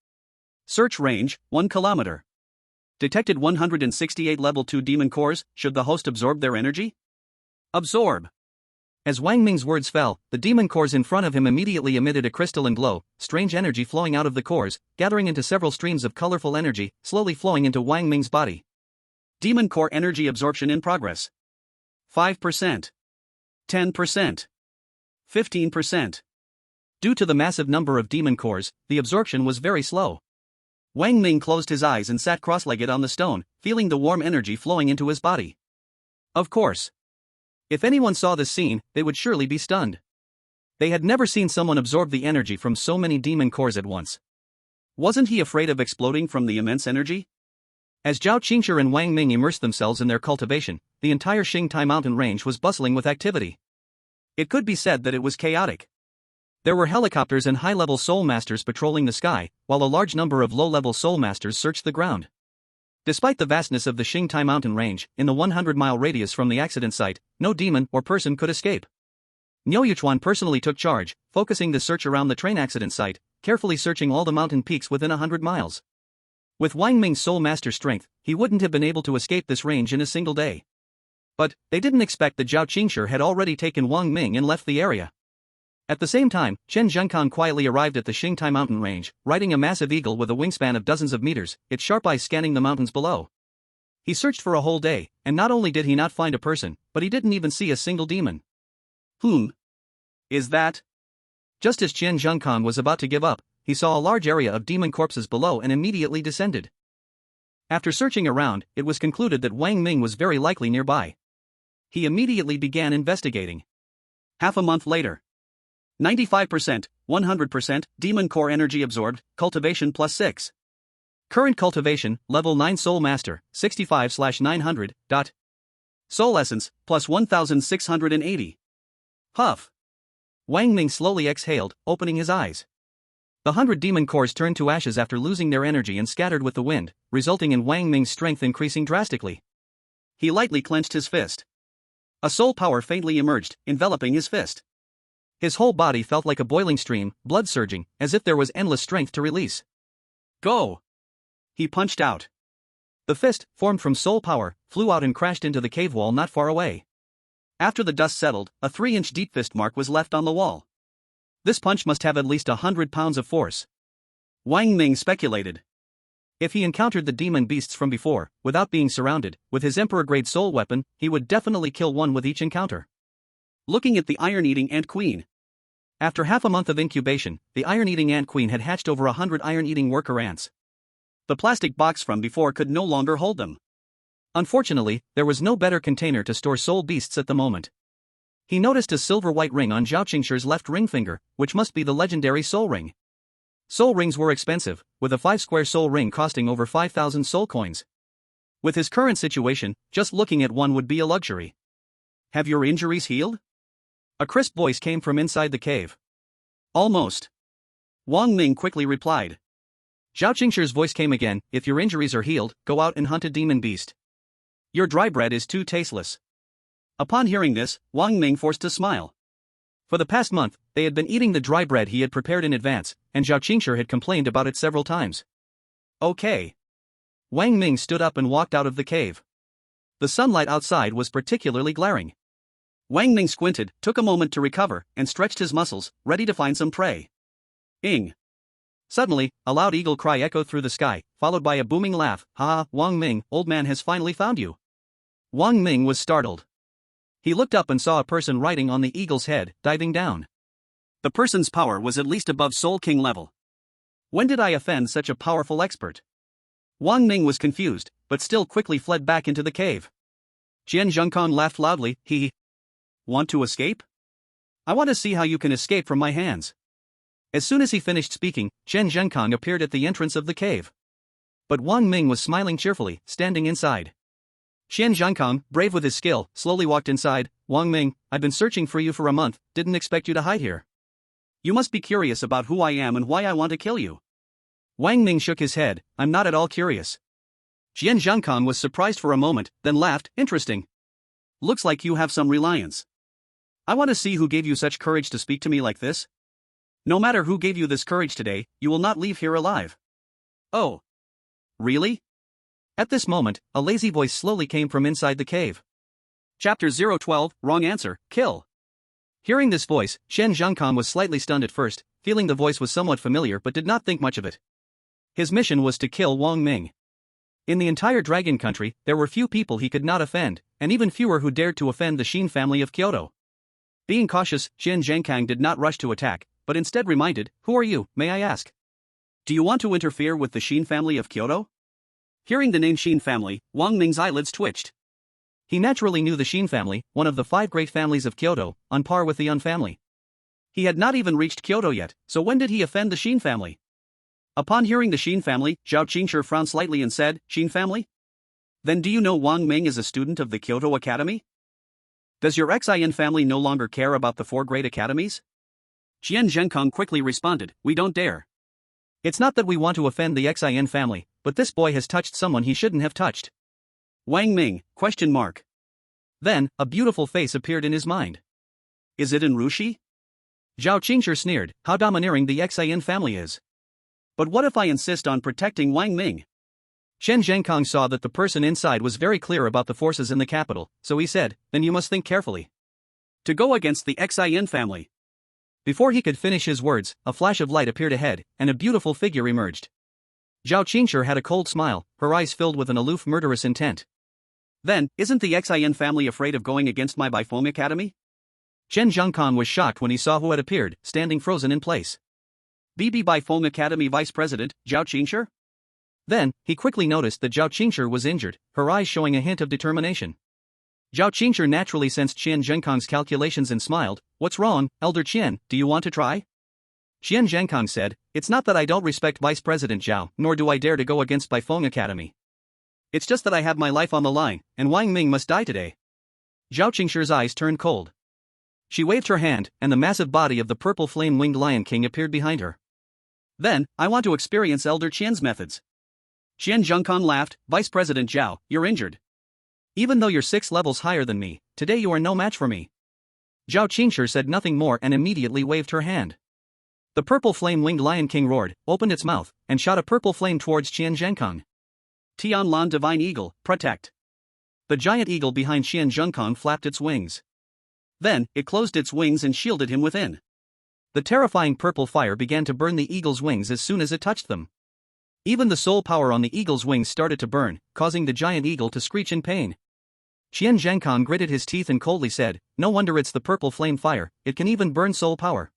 Search range, 1 kilometer. Detected 168 level 2 demon cores. Should the host absorb their energy? Absorb. As Wang Ming's words fell, the demon cores in front of him immediately emitted a crystalline glow, strange energy flowing out of the cores, gathering into several streams of colorful energy, slowly flowing into Wang Ming's body. Demon core energy absorption in progress. 5%. 10%. 15%. Due to the massive number of demon cores, the absorption was very slow. Wang Ming closed his eyes and sat cross-legged on the stone, feeling the warm energy flowing into his body. Of course. If anyone saw this scene, they would surely be stunned. They had never seen someone absorb the energy from so many demon cores at once. Wasn't he afraid of exploding from the immense energy? As Zhao Qingshir and Wang Ming immersed themselves in their cultivation, the entire Xingtai mountain range was bustling with activity. It could be said that it was chaotic. There were helicopters and high-level soul masters patrolling the sky, while a large number of low-level soul masters searched the ground. Despite the vastness of the Xingtai mountain range, in the 100-mile radius from the accident site, no demon or person could escape. Niu Yuchuan personally took charge, focusing the search around the train accident site, carefully searching all the mountain peaks within 100 miles. With Wang Ming's soul master strength, he wouldn't have been able to escape this range in a single day. But they didn't expect that Zhao Qingshir had already taken Wang Ming and left the area. At the same time, Chen Zhengkan quietly arrived at the Xingtai mountain range, riding a massive eagle with a wingspan of dozens of meters, its sharp eyes scanning the mountains below. He searched for a whole day, and not only did he not find a person, but he didn't even see a single demon. Is that? Just as Chen Zhengkan was about to give up, he saw a large area of demon corpses below and immediately descended. After searching around, it was concluded that Wang Ming was very likely nearby. He immediately began investigating. Half a month later. 95%, 100%, demon core energy absorbed, cultivation +6. Current cultivation, level 9 Soul Master, 65/900. Soul Essence, +1680. Huff. Wang Ming slowly exhaled, opening his eyes. The 100 demon cores turned to ashes after losing their energy and scattered with the wind, resulting in Wang Ming's strength increasing drastically. He lightly clenched his fist. A soul power faintly emerged, enveloping his fist. His whole body felt like a boiling stream, blood surging, as if there was endless strength to release. Go! He punched out. The fist, formed from soul power, flew out and crashed into the cave wall not far away. After the dust settled, a 3-inch deep fist mark was left on the wall. This punch must have at least 100 pounds of force. Wang Ming speculated. If he encountered the demon beasts from before, without being surrounded, with his emperor-grade soul weapon, he would definitely kill one with each encounter. Looking at the iron-eating ant queen. After half a month of incubation, the iron-eating ant queen had hatched over 100 iron-eating worker ants. The plastic box from before could no longer hold them. Unfortunately, there was no better container to store soul beasts at the moment. He noticed a silver-white ring on Zhao Qingshir's left ring finger, which must be the legendary soul ring. Soul rings were expensive, with a 5-square soul ring costing over 5,000 soul coins. With his current situation, just looking at one would be a luxury. Have your injuries healed? A crisp voice came from inside the cave. Almost. Wang Ming quickly replied. Zhao Qingshir's voice came again, if your injuries are healed, go out and hunt a demon beast. Your dry bread is too tasteless. Upon hearing this, Wang Ming forced a smile. For the past month, they had been eating the dry bread he had prepared in advance, and Zhao Qingshir had complained about it several times. Okay. Wang Ming stood up and walked out of the cave. The sunlight outside was particularly glaring. Wang Ming squinted, took a moment to recover, and stretched his muscles, ready to find some prey. Ing. Suddenly, a loud eagle cry echoed through the sky, followed by a booming laugh. Ha, Wang Ming, old man has finally found you. Wang Ming was startled. He looked up and saw a person riding on the eagle's head, diving down. The person's power was at least above Soul King level. When did I offend such a powerful expert? Wang Ming was confused, but still quickly fled back into the cave. Jian Zhengkong laughed loudly. Want to escape? I want to see how you can escape from my hands. As soon as he finished speaking, Chen Zhengkong appeared at the entrance of the cave. But Wang Ming was smiling cheerfully, standing inside. Chen Zhengkong, brave with his skill, slowly walked inside. Wang Ming, I've been searching for you for a month, didn't expect you to hide here. You must be curious about who I am and why I want to kill you. Wang Ming shook his head, I'm not at all curious. Jian Zhengkong was surprised for a moment, then laughed, interesting. Looks like you have some reliance. I want to see who gave you such courage to speak to me like this. No matter who gave you this courage today, you will not leave here alive. Oh. Really? At this moment, a lazy voice slowly came from inside the cave. Chapter 012, Wrong Answer, Kill. Hearing this voice, Chen Zhengkong was slightly stunned at first, feeling the voice was somewhat familiar but did not think much of it. His mission was to kill Wang Ming. In the entire Dragon Country, there were few people he could not offend, and even fewer who dared to offend the Xin family of Kyoto. Being cautious, Jian Zhengkang did not rush to attack, but instead reminded, Who are you, may I ask? Do you want to interfere with the Xin family of Kyoto? Hearing the name Xin family, Wang Ming's eyelids twitched. He naturally knew the Xin family, one of the 5 great families of Kyoto, on par with the Yun family. He had not even reached Kyoto yet, so when did he offend the Xin family? Upon hearing the Xin family, Zhao Qingshir frowned slightly and said, Xin family? Then do you know Wang Ming is a student of the Kyoto Academy? Does your Xin family no longer care about the 4 great academies? Jian Zhengkong quickly responded, We don't dare. It's not that we want to offend the Xin family, but this boy has touched someone he shouldn't have touched. Wang Ming, question mark. Then, a beautiful face appeared in his mind. Is it Enrushi? Zhao Qingshir sneered, how domineering the Xin family is. But what if I insist on protecting Wang Ming? Chen Zhengkong saw that the person inside was very clear about the forces in the capital, so he said, then you must think carefully. To go against the Xin family. Before he could finish his words, a flash of light appeared ahead, and a beautiful figure emerged. Zhao Qingshir had a cold smile, her eyes filled with an aloof murderous intent. Then, isn't the Xin family afraid of going against my Baifeng Academy? Chen Zhengkong was shocked when he saw who had appeared, standing frozen in place. BB Baifeng Academy Vice President, Zhao Qingshir? Then, he quickly noticed that Zhao Qingshir was injured, her eyes showing a hint of determination. Zhao Qingshir naturally sensed Qian Zhengkong's calculations and smiled, What's wrong, Elder Qian, do you want to try? Qian Zhengkong said, It's not that I don't respect Vice President Zhao, nor do I dare to go against Baifeng Academy. It's just that I have my life on the line, and Wang Ming must die today. Zhao Qingshir's eyes turned cold. She waved her hand, and the massive body of the purple flame-winged Lion King appeared behind her. Then, I want to experience Elder Qian's methods. Qian Zhengkong laughed, Vice President Zhao, you're injured. Even though you're 6 levels higher than me, today you are no match for me. Zhao Qingshi said nothing more and immediately waved her hand. The purple flame-winged Lion King roared, opened its mouth, and shot a purple flame towards Qian Zhenkong. Tianlan Divine Eagle, protect. The giant eagle behind Qian Zhenkong flapped its wings. Then, it closed its wings and shielded him within. The terrifying purple fire began to burn the eagle's wings as soon as it touched them. Even the soul power on the eagle's wings started to burn, causing the giant eagle to screech in pain. Qian Zhenkong gritted his teeth and coldly said, "No wonder it's the purple flame fire, it can even burn soul power.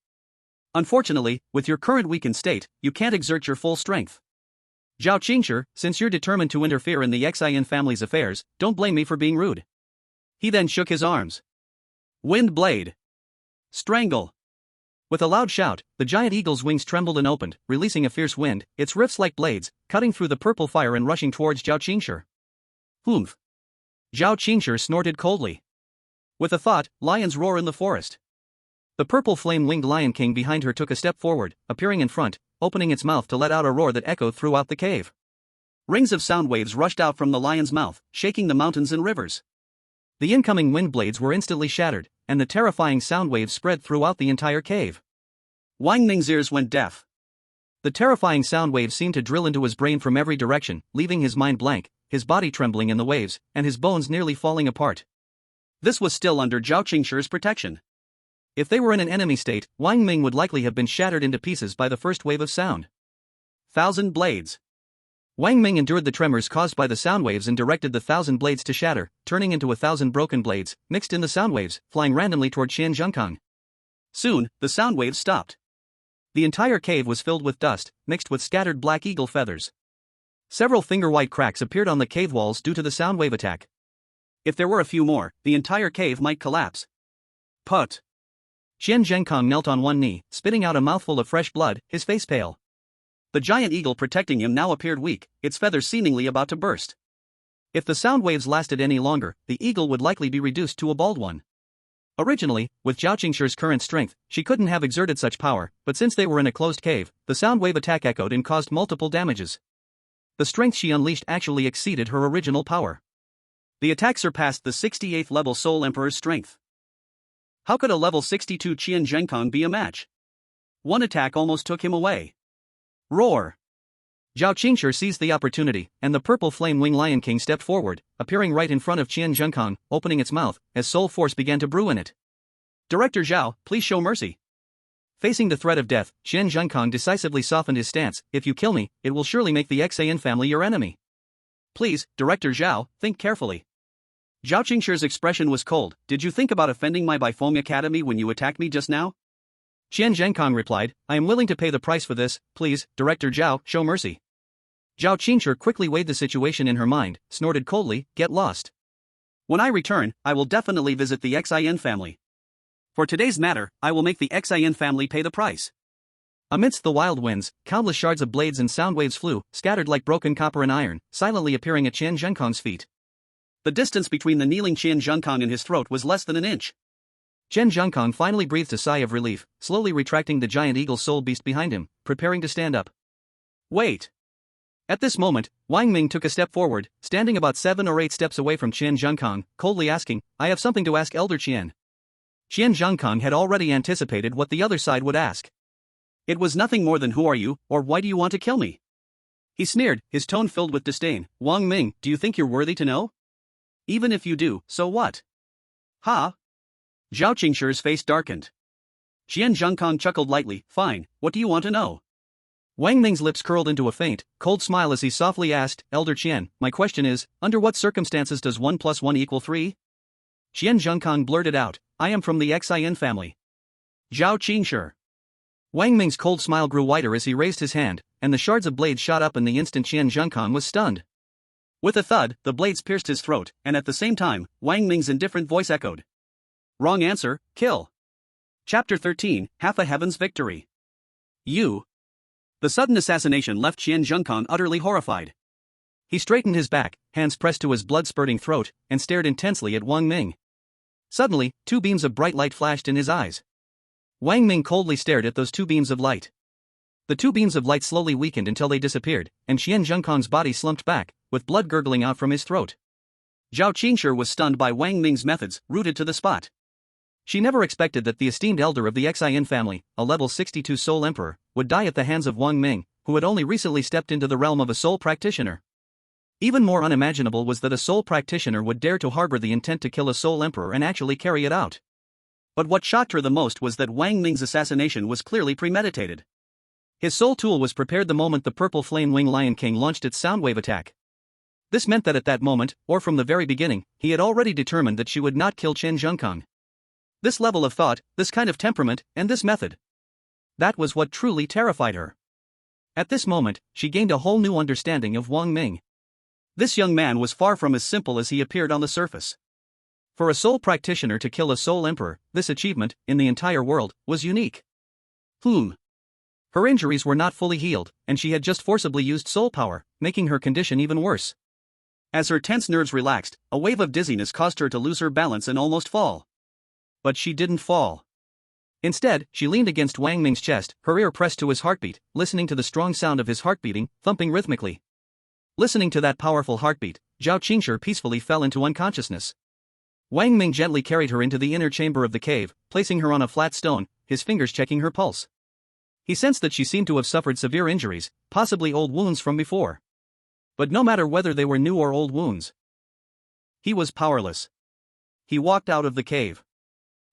Unfortunately, with your current weakened state, you can't exert your full strength. Zhao Qingshi, since you're determined to interfere in the Xian family's affairs, don't blame me for being rude." He then shook his arms. Wind blade. Strangle. With a loud shout, the giant eagle's wings trembled and opened, releasing a fierce wind, its rifts like blades, cutting through the purple fire and rushing towards Zhao Qingshi. Humph. Zhao Qingshi snorted coldly. With a thought, lions roar in the forest. The purple flame-winged Lion King behind her took a step forward, appearing in front, opening its mouth to let out a roar that echoed throughout the cave. Rings of sound waves rushed out from the lion's mouth, shaking the mountains and rivers. The incoming wind blades were instantly shattered, and the terrifying sound waves spread throughout the entire cave. Wang Ming's ears went deaf. The terrifying sound waves seemed to drill into his brain from every direction, leaving his mind blank, his body trembling in the waves, and his bones nearly falling apart. This was still under Zhao Qingshi's protection. If they were in an enemy state, Wang Ming would likely have been shattered into pieces by the first wave of sound. 1,000 blades. Wang Ming endured the tremors caused by the sound waves and directed the 1,000 blades to shatter, turning into 1,000 broken blades, mixed in the sound waves, flying randomly toward Qian Zhenkong. Soon, the sound waves stopped. The entire cave was filled with dust, mixed with scattered black eagle feathers. Several finger-wide cracks appeared on the cave walls due to the sound wave attack. If there were a few more, the entire cave might collapse. Put. Qian Zhenkong knelt on one knee, spitting out a mouthful of fresh blood, his face pale. The giant eagle protecting him now appeared weak, its feathers seemingly about to burst. If the sound waves lasted any longer, the eagle would likely be reduced to a bald one. Originally, with Zhao Qingshi's current strength, she couldn't have exerted such power, but since they were in a closed cave, the sound wave attack echoed and caused multiple damages. The strength she unleashed actually exceeded her original power. The attack surpassed the 68th level Soul Emperor's strength. How could a level 62 Qian Zhenkong be a match? One attack almost took him away. Roar! Zhao Qingshi seized the opportunity, and the purple flame-wing Lion King stepped forward, appearing right in front of Qian Zhenkong, opening its mouth, as soul force began to brew in it. "Director Zhao, please show mercy." Facing the threat of death, Qian Zhenkong decisively softened his stance. "If you kill me, it will surely make the Xian family your enemy. Please, Director Zhao, think carefully." Zhao Qingshi's expression was cold. "Did you think about offending my Bifeng Academy when you attacked me just now?" Qian Zhenkong replied, "I am willing to pay the price for this. Please, Director Zhao, show mercy." Zhao Qingshi quickly weighed the situation in her mind, snorted coldly, "Get lost. When I return, I will definitely visit the Xian family. For today's matter, I will make the Xian family pay the price." Amidst the wild winds, countless shards of blades and sound waves flew, scattered like broken copper and iron, silently appearing at Qian Zhenkong's feet. The distance between the kneeling Qian Zhenkong and his throat was less than an inch. Qian Zhenkong finally breathed a sigh of relief, slowly retracting the giant eagle soul beast behind him, preparing to stand up. Wait! At this moment, Wang Ming took a step forward, standing about 7 or 8 steps away from Qian Zhenkong, coldly asking, "I have something to ask Elder Qian." Qian Zhenkong had already anticipated what the other side would ask. It was nothing more than "Who are you, or why do you want to kill me?" He sneered, his tone filled with disdain. "Wang Ming, do you think you're worthy to know? Even if you do, so what?" "Ha?" Zhao Qingshi's face darkened. Qian Zhenkong chuckled lightly. "Fine, what do you want to know?" Wang Ming's lips curled into a faint, cold smile as he softly asked, "Elder Qian, my question is, under what circumstances does 1 + 1 equal 3? Qian Zhenkong blurted out, "I am from the Xian family." Zhao Qingshi. Wang Ming's cold smile grew wider as he raised his hand, and the shards of blades shot up in the instant Qian Zhenkong was stunned. With a thud, the blades pierced his throat, and at the same time, Wang Ming's indifferent voice echoed. "Wrong answer, kill." Chapter 13, Half a Heaven's Victory. You. The sudden assassination left Qian Zhenkong utterly horrified. He straightened his back, hands pressed to his blood-spurting throat, and stared intensely at Wang Ming. Suddenly, 2 beams of bright light flashed in his eyes. Wang Ming coldly stared at those 2 beams of light. The 2 beams of light slowly weakened until they disappeared, and Qian Zhenkong's body slumped back, with blood gurgling out from his throat. Zhao Qingshi was stunned by Wang Ming's methods, rooted to the spot. She never expected that the esteemed elder of the Xin family, a level 62 Soul Emperor, would die at the hands of Wang Ming, who had only recently stepped into the realm of a soul practitioner. Even more unimaginable was that a soul practitioner would dare to harbor the intent to kill a Soul Emperor and actually carry it out. But what shocked her the most was that Wang Ming's assassination was clearly premeditated. His soul tool was prepared the moment the purple flame wing Lion King launched its soundwave attack. This meant that at that moment, or from the very beginning, he had already determined that she would not kill Chen Zhengkang. This level of thought, this kind of temperament, and this method. That was what truly terrified her. At this moment, she gained a whole new understanding of Wang Ming. This young man was far from as simple as he appeared on the surface. For a soul practitioner to kill a soul emperor, this achievement, in the entire world, was unique. Her injuries were not fully healed, and she had just forcibly used soul power, making her condition even worse. As her tense nerves relaxed, a wave of dizziness caused her to lose her balance and almost fall. But she didn't fall. Instead, she leaned against Wang Ming's chest, her ear pressed to his heartbeat, listening to the strong sound of his heart beating, thumping rhythmically. Listening to that powerful heartbeat, Zhao Qingshi peacefully fell into unconsciousness. Wang Ming gently carried her into the inner chamber of the cave, placing her on a flat stone, his fingers checking her pulse. He sensed that she seemed to have suffered severe injuries, possibly old wounds from before. But no matter whether they were new or old wounds, he was powerless. He walked out of the cave.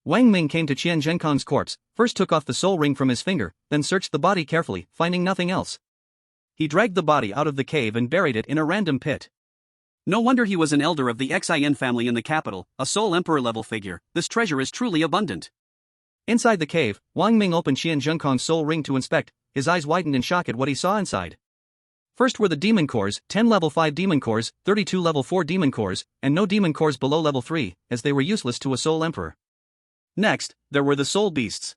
Wang Ming came to Qian Zhenkang's corpse, first took off the soul ring from his finger, then searched the body carefully, finding nothing else. He dragged the body out of the cave and buried it in a random pit. No wonder he was an elder of the Xin family in the capital, a Soul Emperor-level figure. This treasure is truly abundant. Inside the cave, Wang Ming opened Qian Zhenkang's soul ring to inspect, his eyes widened in shock at what he saw inside. First were the demon cores, 10 level 5 demon cores, 32 level 4 demon cores, and no demon cores below level 3, as they were useless to a Soul Emperor. Next, there were the soul beasts.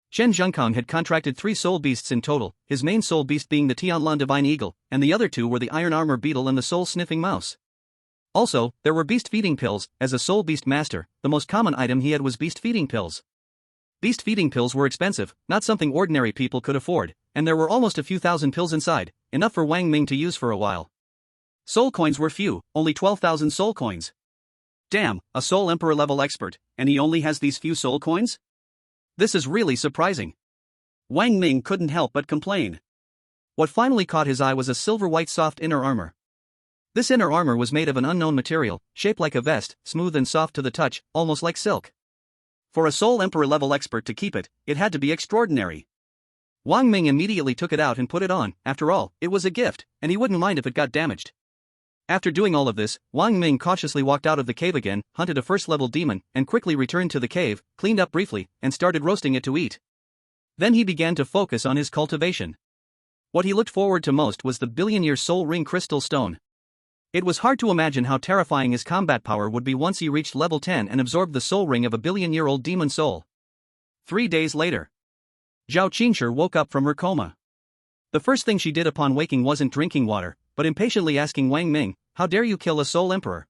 Chen Zhengkang had contracted 3 soul beasts in total, his main soul beast being the Tianlan Divine Eagle, and the other 2 were the Iron Armor Beetle and the Soul Sniffing Mouse. Also, there were beast feeding pills. As a soul beast master, the most common item he had was beast feeding pills. Beast feeding pills were expensive, not something ordinary people could afford, and there were almost a few thousand pills inside, enough for Wang Ming to use for a while. Soul coins were few, only 12,000 soul coins. Damn, a Soul Emperor level expert, and he only has these few soul coins? This is really surprising. Wang Ming couldn't help but complain. What finally caught his eye was a silver-white soft inner armor. This inner armor was made of an unknown material, shaped like a vest, smooth and soft to the touch, almost like silk. For a Soul Emperor level expert to keep it, it had to be extraordinary. Wang Ming immediately took it out and put it on. After all, it was a gift, and he wouldn't mind if it got damaged. After doing all of this, Wang Ming cautiously walked out of the cave again, hunted a first-level demon, and quickly returned to the cave, cleaned up briefly, and started roasting it to eat. Then he began to focus on his cultivation. What he looked forward to most was the billion-year soul ring crystal stone. It was hard to imagine how terrifying his combat power would be once he reached level 10 and absorbed the soul ring of a billion-year-old demon soul. 3 days later, Zhao Qingshi woke up from her coma. The first thing she did upon waking wasn't drinking water, but impatiently asking Wang Ming, "How dare you kill a Soul Emperor?"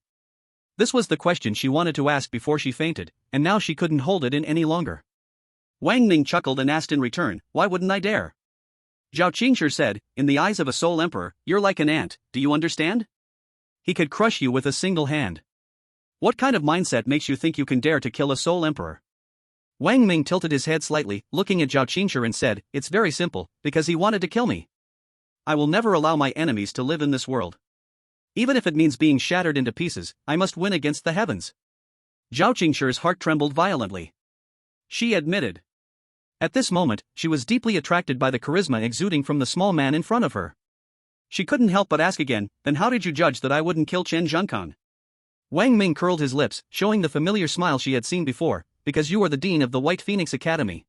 This was the question she wanted to ask before she fainted, and now she couldn't hold it in any longer. Wang Ming chuckled and asked in return, "Why wouldn't I dare?" Zhao Qingshi said, "In the eyes of a Soul Emperor, you're like an ant, do you understand? He could crush you with a single hand. What kind of mindset makes you think you can dare to kill a Soul Emperor?" Wang Ming tilted his head slightly, looking at Zhao Qingshi and said, "It's very simple, because he wanted to kill me. I will never allow my enemies to live in this world. Even if it means being shattered into pieces, I must win against the heavens." Zhao Qingshi's heart trembled violently. She admitted. At this moment, she was deeply attracted by the charisma exuding from the small man in front of her. She couldn't help but ask again, "Then how did you judge that I wouldn't kill Chen Zhengkang?" Wang Ming curled his lips, showing the familiar smile she had seen before, "Because you are the dean of the White Phoenix Academy.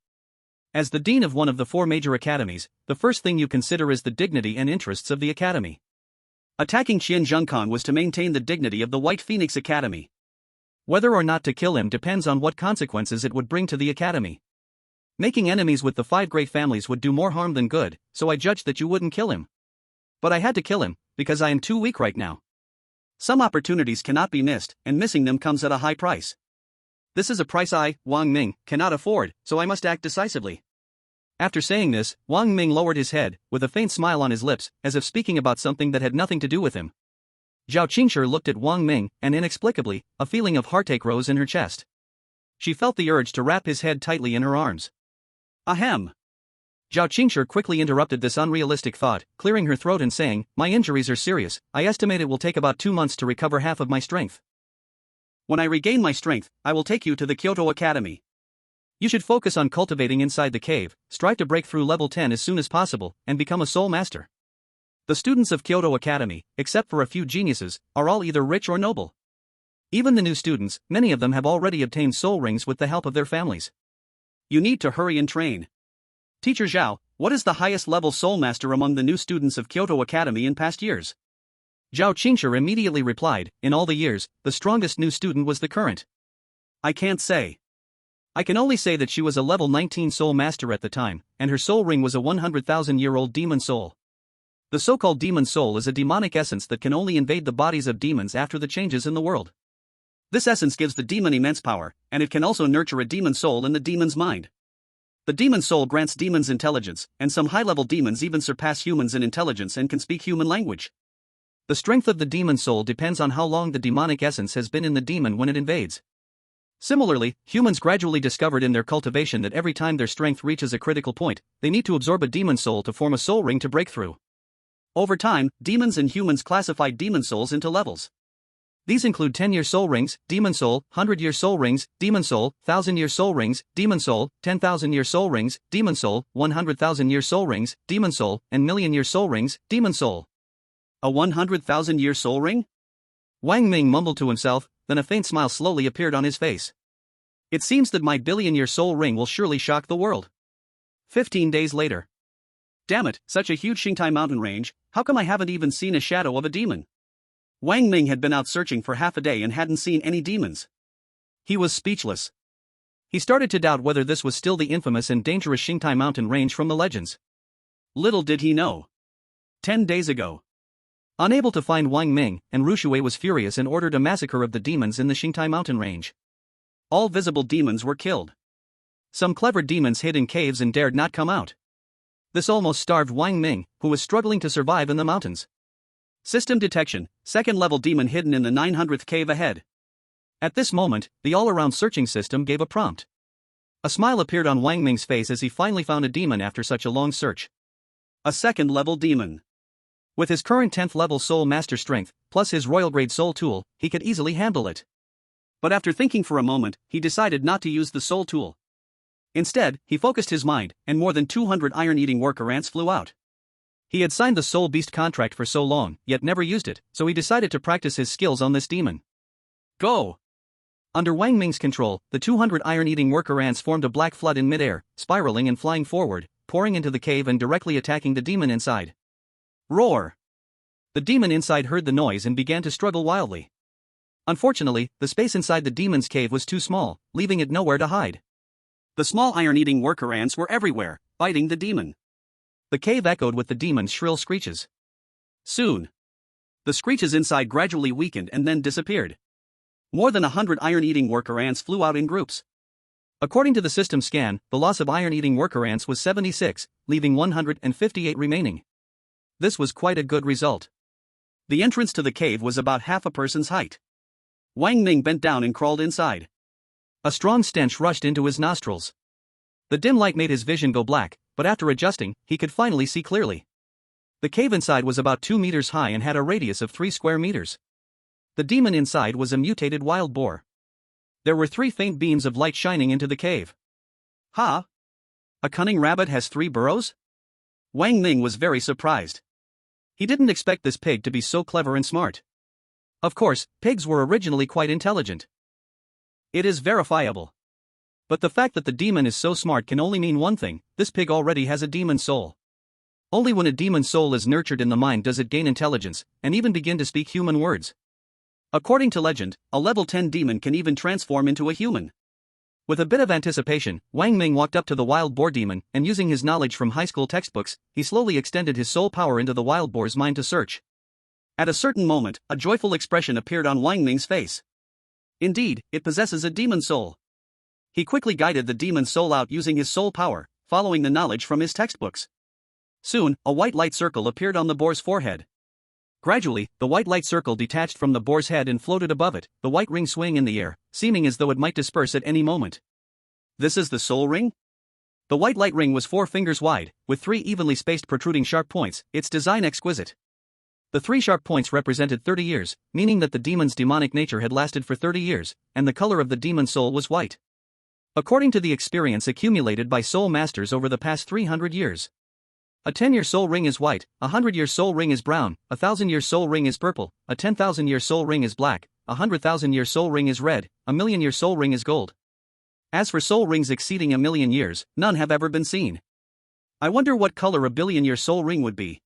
As the dean of one of the 4 major academies, the first thing you consider is the dignity and interests of the academy. Attacking Qian Zhengkang was to maintain the dignity of the White Phoenix Academy. Whether or not to kill him depends on what consequences it would bring to the academy. Making enemies with the 5 great families would do more harm than good, so I judged that you wouldn't kill him. But I had to kill him, because I am too weak right now. Some opportunities cannot be missed, and missing them comes at a high price. This is a price I, Wang Ming, cannot afford, so I must act decisively." After saying this, Wang Ming lowered his head, with a faint smile on his lips, as if speaking about something that had nothing to do with him. Zhao Qingshi looked at Wang Ming, and inexplicably, a feeling of heartache rose in her chest. She felt the urge to wrap his head tightly in her arms. Ahem. Zhao Qingshi quickly interrupted this unrealistic thought, clearing her throat and saying, "My injuries are serious. I estimate it will take about 2 months to recover half of my strength. When I regain my strength, I will take you to the Kyoto Academy. You should focus on cultivating inside the cave, strive to break through level 10 as soon as possible, and become a soul master." The students of Kyoto Academy, except for a few geniuses, are all either rich or noble. Even the new students, many of them have already obtained soul rings with the help of their families. You need to hurry and train. Teacher Zhao, what is the highest level soul master among the new students of Kyoto Academy in past years? Zhao Qingshi immediately replied, in all the years, the strongest new student was the current. I can't say. I can only say that she was a level 19 soul master at the time, and her soul ring was a 100,000-year-old demon soul. The so-called demon soul is a demonic essence that can only invade the bodies of demons after the changes in the world. This essence gives the demon immense power, and it can also nurture a demon soul in the demon's mind. The demon soul grants demons intelligence, and some high-level demons even surpass humans in intelligence and can speak human language. The strength of the demon soul depends on how long the demonic essence has been in the demon when it invades. Similarly, humans gradually discovered in their cultivation that every time their strength reaches a critical point, they need to absorb a demon soul to form a soul ring to break through. Over time, demons and humans classified demon souls into levels. These include 10-year soul rings, demon soul, 100-year soul rings, demon soul, 1,000-year soul rings, demon soul, 10,000-year soul rings, demon soul, 100,000-year soul rings, demon soul, and million-year soul rings, demon soul. A 100,000-year soul ring? Wang Ming mumbled to himself, then a faint smile slowly appeared on his face. It seems that my billion-year soul ring will surely shock the world. 15 days later. Damn it, such a huge Xingtai mountain range, how come I haven't even seen a shadow of a demon? Wang Ming had been out searching for half a day and hadn't seen any demons. He was speechless. He started to doubt whether this was still the infamous and dangerous Xingtai mountain range from the legends. Little did he know. 10 days ago. Unable to find Wang Ming, and Rushui was furious and ordered a massacre of the demons in the Xingtai mountain range. All visible demons were killed. Some clever demons hid in caves and dared not come out. This almost starved Wang Ming, who was struggling to survive in the mountains. System detection, second-level demon hidden in the 900th cave ahead. At this moment, the all-around searching system gave a prompt. A smile appeared on Wang Ming's face as he finally found a demon after such a long search. A second-level demon. With his current 10th-level soul master strength, plus his royal-grade soul tool, he could easily handle it. But after thinking for a moment, he decided not to use the soul tool. Instead, he focused his mind, and more than 200 iron-eating worker ants flew out. He had signed the Soul Beast contract for so long, yet never used it, so he decided to practice his skills on this demon. Go! Under Wang Ming's control, the 200 iron-eating worker ants formed a black flood in midair, spiraling and flying forward, pouring into the cave and directly attacking the demon inside. Roar! The demon inside heard the noise and began to struggle wildly. Unfortunately, the space inside the demon's cave was too small, leaving it nowhere to hide. The small iron-eating worker ants were everywhere, biting the demon. The cave echoed with the demon's shrill screeches. Soon, the screeches inside gradually weakened and then disappeared. More than 100 iron-eating worker ants flew out in groups. According to the system scan, the loss of iron-eating worker ants was 76, leaving 158 remaining. This was quite a good result. The entrance to the cave was about half a person's height. Wang Ming bent down and crawled inside. A strong stench rushed into his nostrils. The dim light made his vision go black, but after adjusting, he could finally see clearly. The cave inside was about 2 meters high and had a radius of 3 square meters. The demon inside was a mutated wild boar. There were 3 faint beams of light shining into the cave. Ha! A cunning rabbit has 3 burrows? Wang Ming was very surprised. He didn't expect this pig to be so clever and smart. Of course, pigs were originally quite intelligent. It is verifiable. But the fact that the demon is so smart can only mean one thing: this pig already has a demon soul. Only when a demon soul is nurtured in the mind does it gain intelligence, and even begin to speak human words. According to legend, a level 10 demon can even transform into a human. With a bit of anticipation, Wang Ming walked up to the wild boar demon, and using his knowledge from high school textbooks, he slowly extended his soul power into the wild boar's mind to search. At a certain moment, a joyful expression appeared on Wang Ming's face. Indeed, it possesses a demon soul. He quickly guided the demon soul out using his soul power, following the knowledge from his textbooks. Soon, a white light circle appeared on the boar's forehead. Gradually, the white light circle detached from the boar's head and floated above it, the white ring swaying in the air, seeming as though it might disperse at any moment. This is the soul ring? The white light ring was 4 fingers wide, with 3 evenly spaced protruding sharp points, its design exquisite. The 3 sharp points represented 30 years, meaning that the demon's demonic nature had lasted for 30 years, and the color of the demon's soul was white. According to the experience accumulated by soul masters over the past 300 years. A 10-year soul ring is white, a 100-year soul ring is brown, a 1,000-year soul ring is purple, a 10,000-year soul ring is black, a 100,000-year soul ring is red, a million-year soul ring is gold. As for soul rings exceeding 1,000,000 years, none have ever been seen. I wonder what color a billion-year soul ring would be.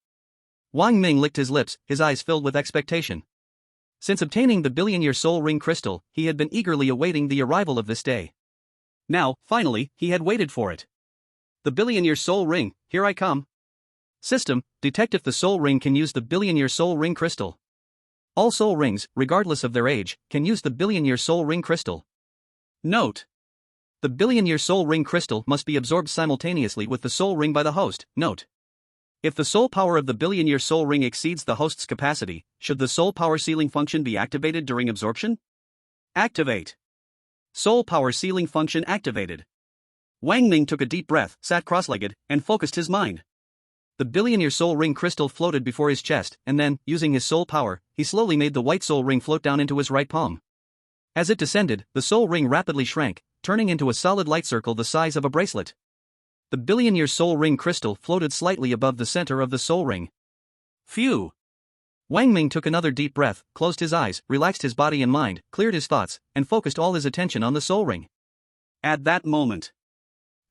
Wang Ming licked his lips, his eyes filled with expectation. Since obtaining the billion-year soul ring crystal, he had been eagerly awaiting the arrival of this day. Now, finally, he had waited for it. The billion-year soul ring, here I come. System, detect if the soul ring can use the billion-year soul ring crystal. All soul rings, regardless of their age, can use the billion-year soul ring crystal. Note: the billion-year soul ring crystal must be absorbed simultaneously with the soul ring by the host. Note: if the soul power of the billion-year soul ring exceeds the host's capacity, should the soul power sealing function be activated during absorption? Activate. Soul power sealing function activated. Wang Ming took a deep breath, sat cross-legged, and focused his mind. The billion-year soul ring crystal floated before his chest, and then, using his soul power, he slowly made the white soul ring float down into his right palm. As it descended, the soul ring rapidly shrank, turning into a solid light circle the size of a bracelet. The billion-year soul ring crystal floated slightly above the center of the soul ring. Phew! Wang Ming took another deep breath, closed his eyes, relaxed his body and mind, cleared his thoughts, and focused all his attention on the soul ring. At that moment,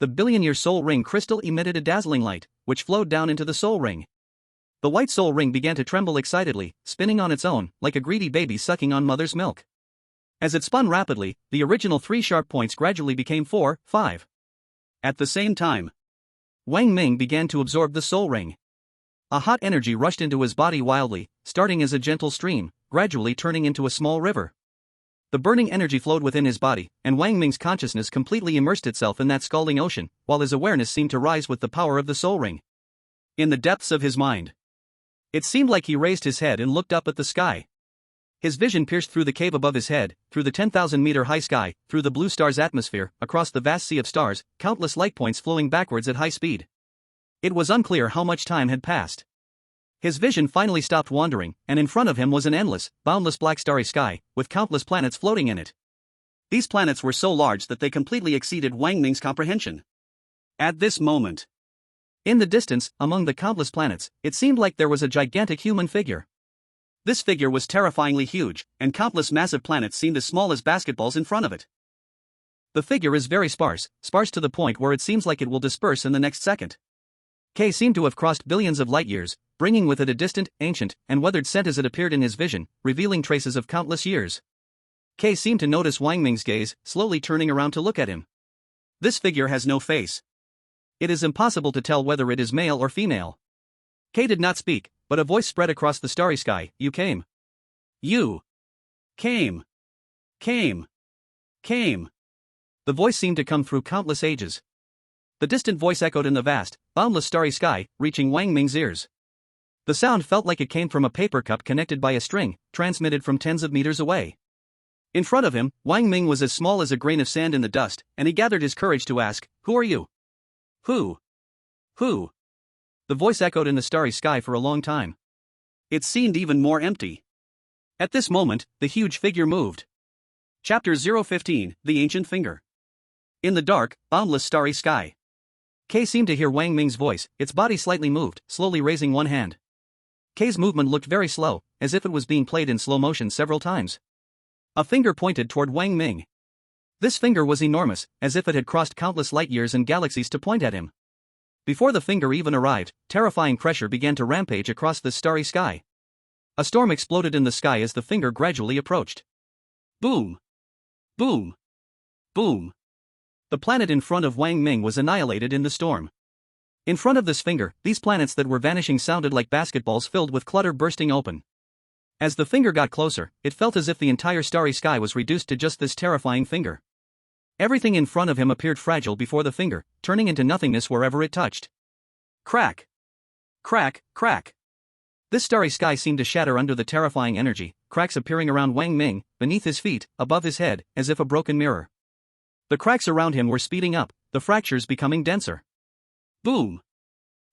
the billion-year soul ring crystal emitted a dazzling light, which flowed down into the soul ring. The white soul ring began to tremble excitedly, spinning on its own, like a greedy baby sucking on mother's milk. As it spun rapidly, the original 3 sharp points gradually became 4, 5. At the same time, Wang Ming began to absorb the soul ring. A hot energy rushed into his body wildly, starting as a gentle stream, gradually turning into a small river. The burning energy flowed within his body, and Wang Ming's consciousness completely immersed itself in that scalding ocean, while his awareness seemed to rise with the power of the soul ring. In the depths of his mind, it seemed like he raised his head and looked up at the sky. His vision pierced through the cave above his head, through the 10,000-meter-high sky, through the blue star's atmosphere, across the vast sea of stars, countless light points flowing backwards at high speed. It was unclear how much time had passed. His vision finally stopped wandering, and in front of him was an endless, boundless black starry sky, with countless planets floating in it. These planets were so large that they completely exceeded Wang Ming's comprehension. At this moment, in the distance, among the countless planets, it seemed like there was a gigantic human figure. This figure was terrifyingly huge, and countless massive planets seemed as small as basketballs in front of it. The figure is very sparse to the point where it seems like it will disperse in the next second. K seemed to have crossed billions of light years, bringing with it a distant, ancient, and weathered scent as it appeared in his vision, revealing traces of countless years. K seemed to notice Wang Ming's gaze, slowly turning around to look at him. This figure has no face. It is impossible to tell whether it is male or female. K did not speak, but a voice spread across the starry sky. You came. You came. Came. Came. The voice seemed to come through countless ages. The distant voice echoed in the vast, boundless starry sky, reaching Wang Ming's ears. The sound felt like it came from a paper cup connected by a string, transmitted from tens of meters away. In front of him, Wang Ming was as small as a grain of sand in the dust, and he gathered his courage to ask, "Who are you?" Who? Who? The voice echoed in the starry sky for a long time. It seemed even more empty. At this moment, the huge figure moved. Chapter 015, The Ancient Finger. In the dark, boundless starry sky, K seemed to hear Wang Ming's voice. Its body slightly moved, slowly raising one hand. K's movement looked very slow, as if it was being played in slow motion several times. A finger pointed toward Wang Ming. This finger was enormous, as if it had crossed countless light years and galaxies to point at him. Before the finger even arrived, terrifying pressure began to rampage across the starry sky. A storm exploded in the sky as the finger gradually approached. Boom! Boom! Boom! The planet in front of Wang Ming was annihilated in the storm. In front of this finger, these planets that were vanishing sounded like basketballs filled with clutter bursting open. As the finger got closer, it felt as if the entire starry sky was reduced to just this terrifying finger. Everything in front of him appeared fragile before the finger, turning into nothingness wherever it touched. Crack! Crack! Crack! This starry sky seemed to shatter under the terrifying energy, cracks appearing around Wang Ming, beneath his feet, above his head, as if a broken mirror. The cracks around him were speeding up, the fractures becoming denser. Boom!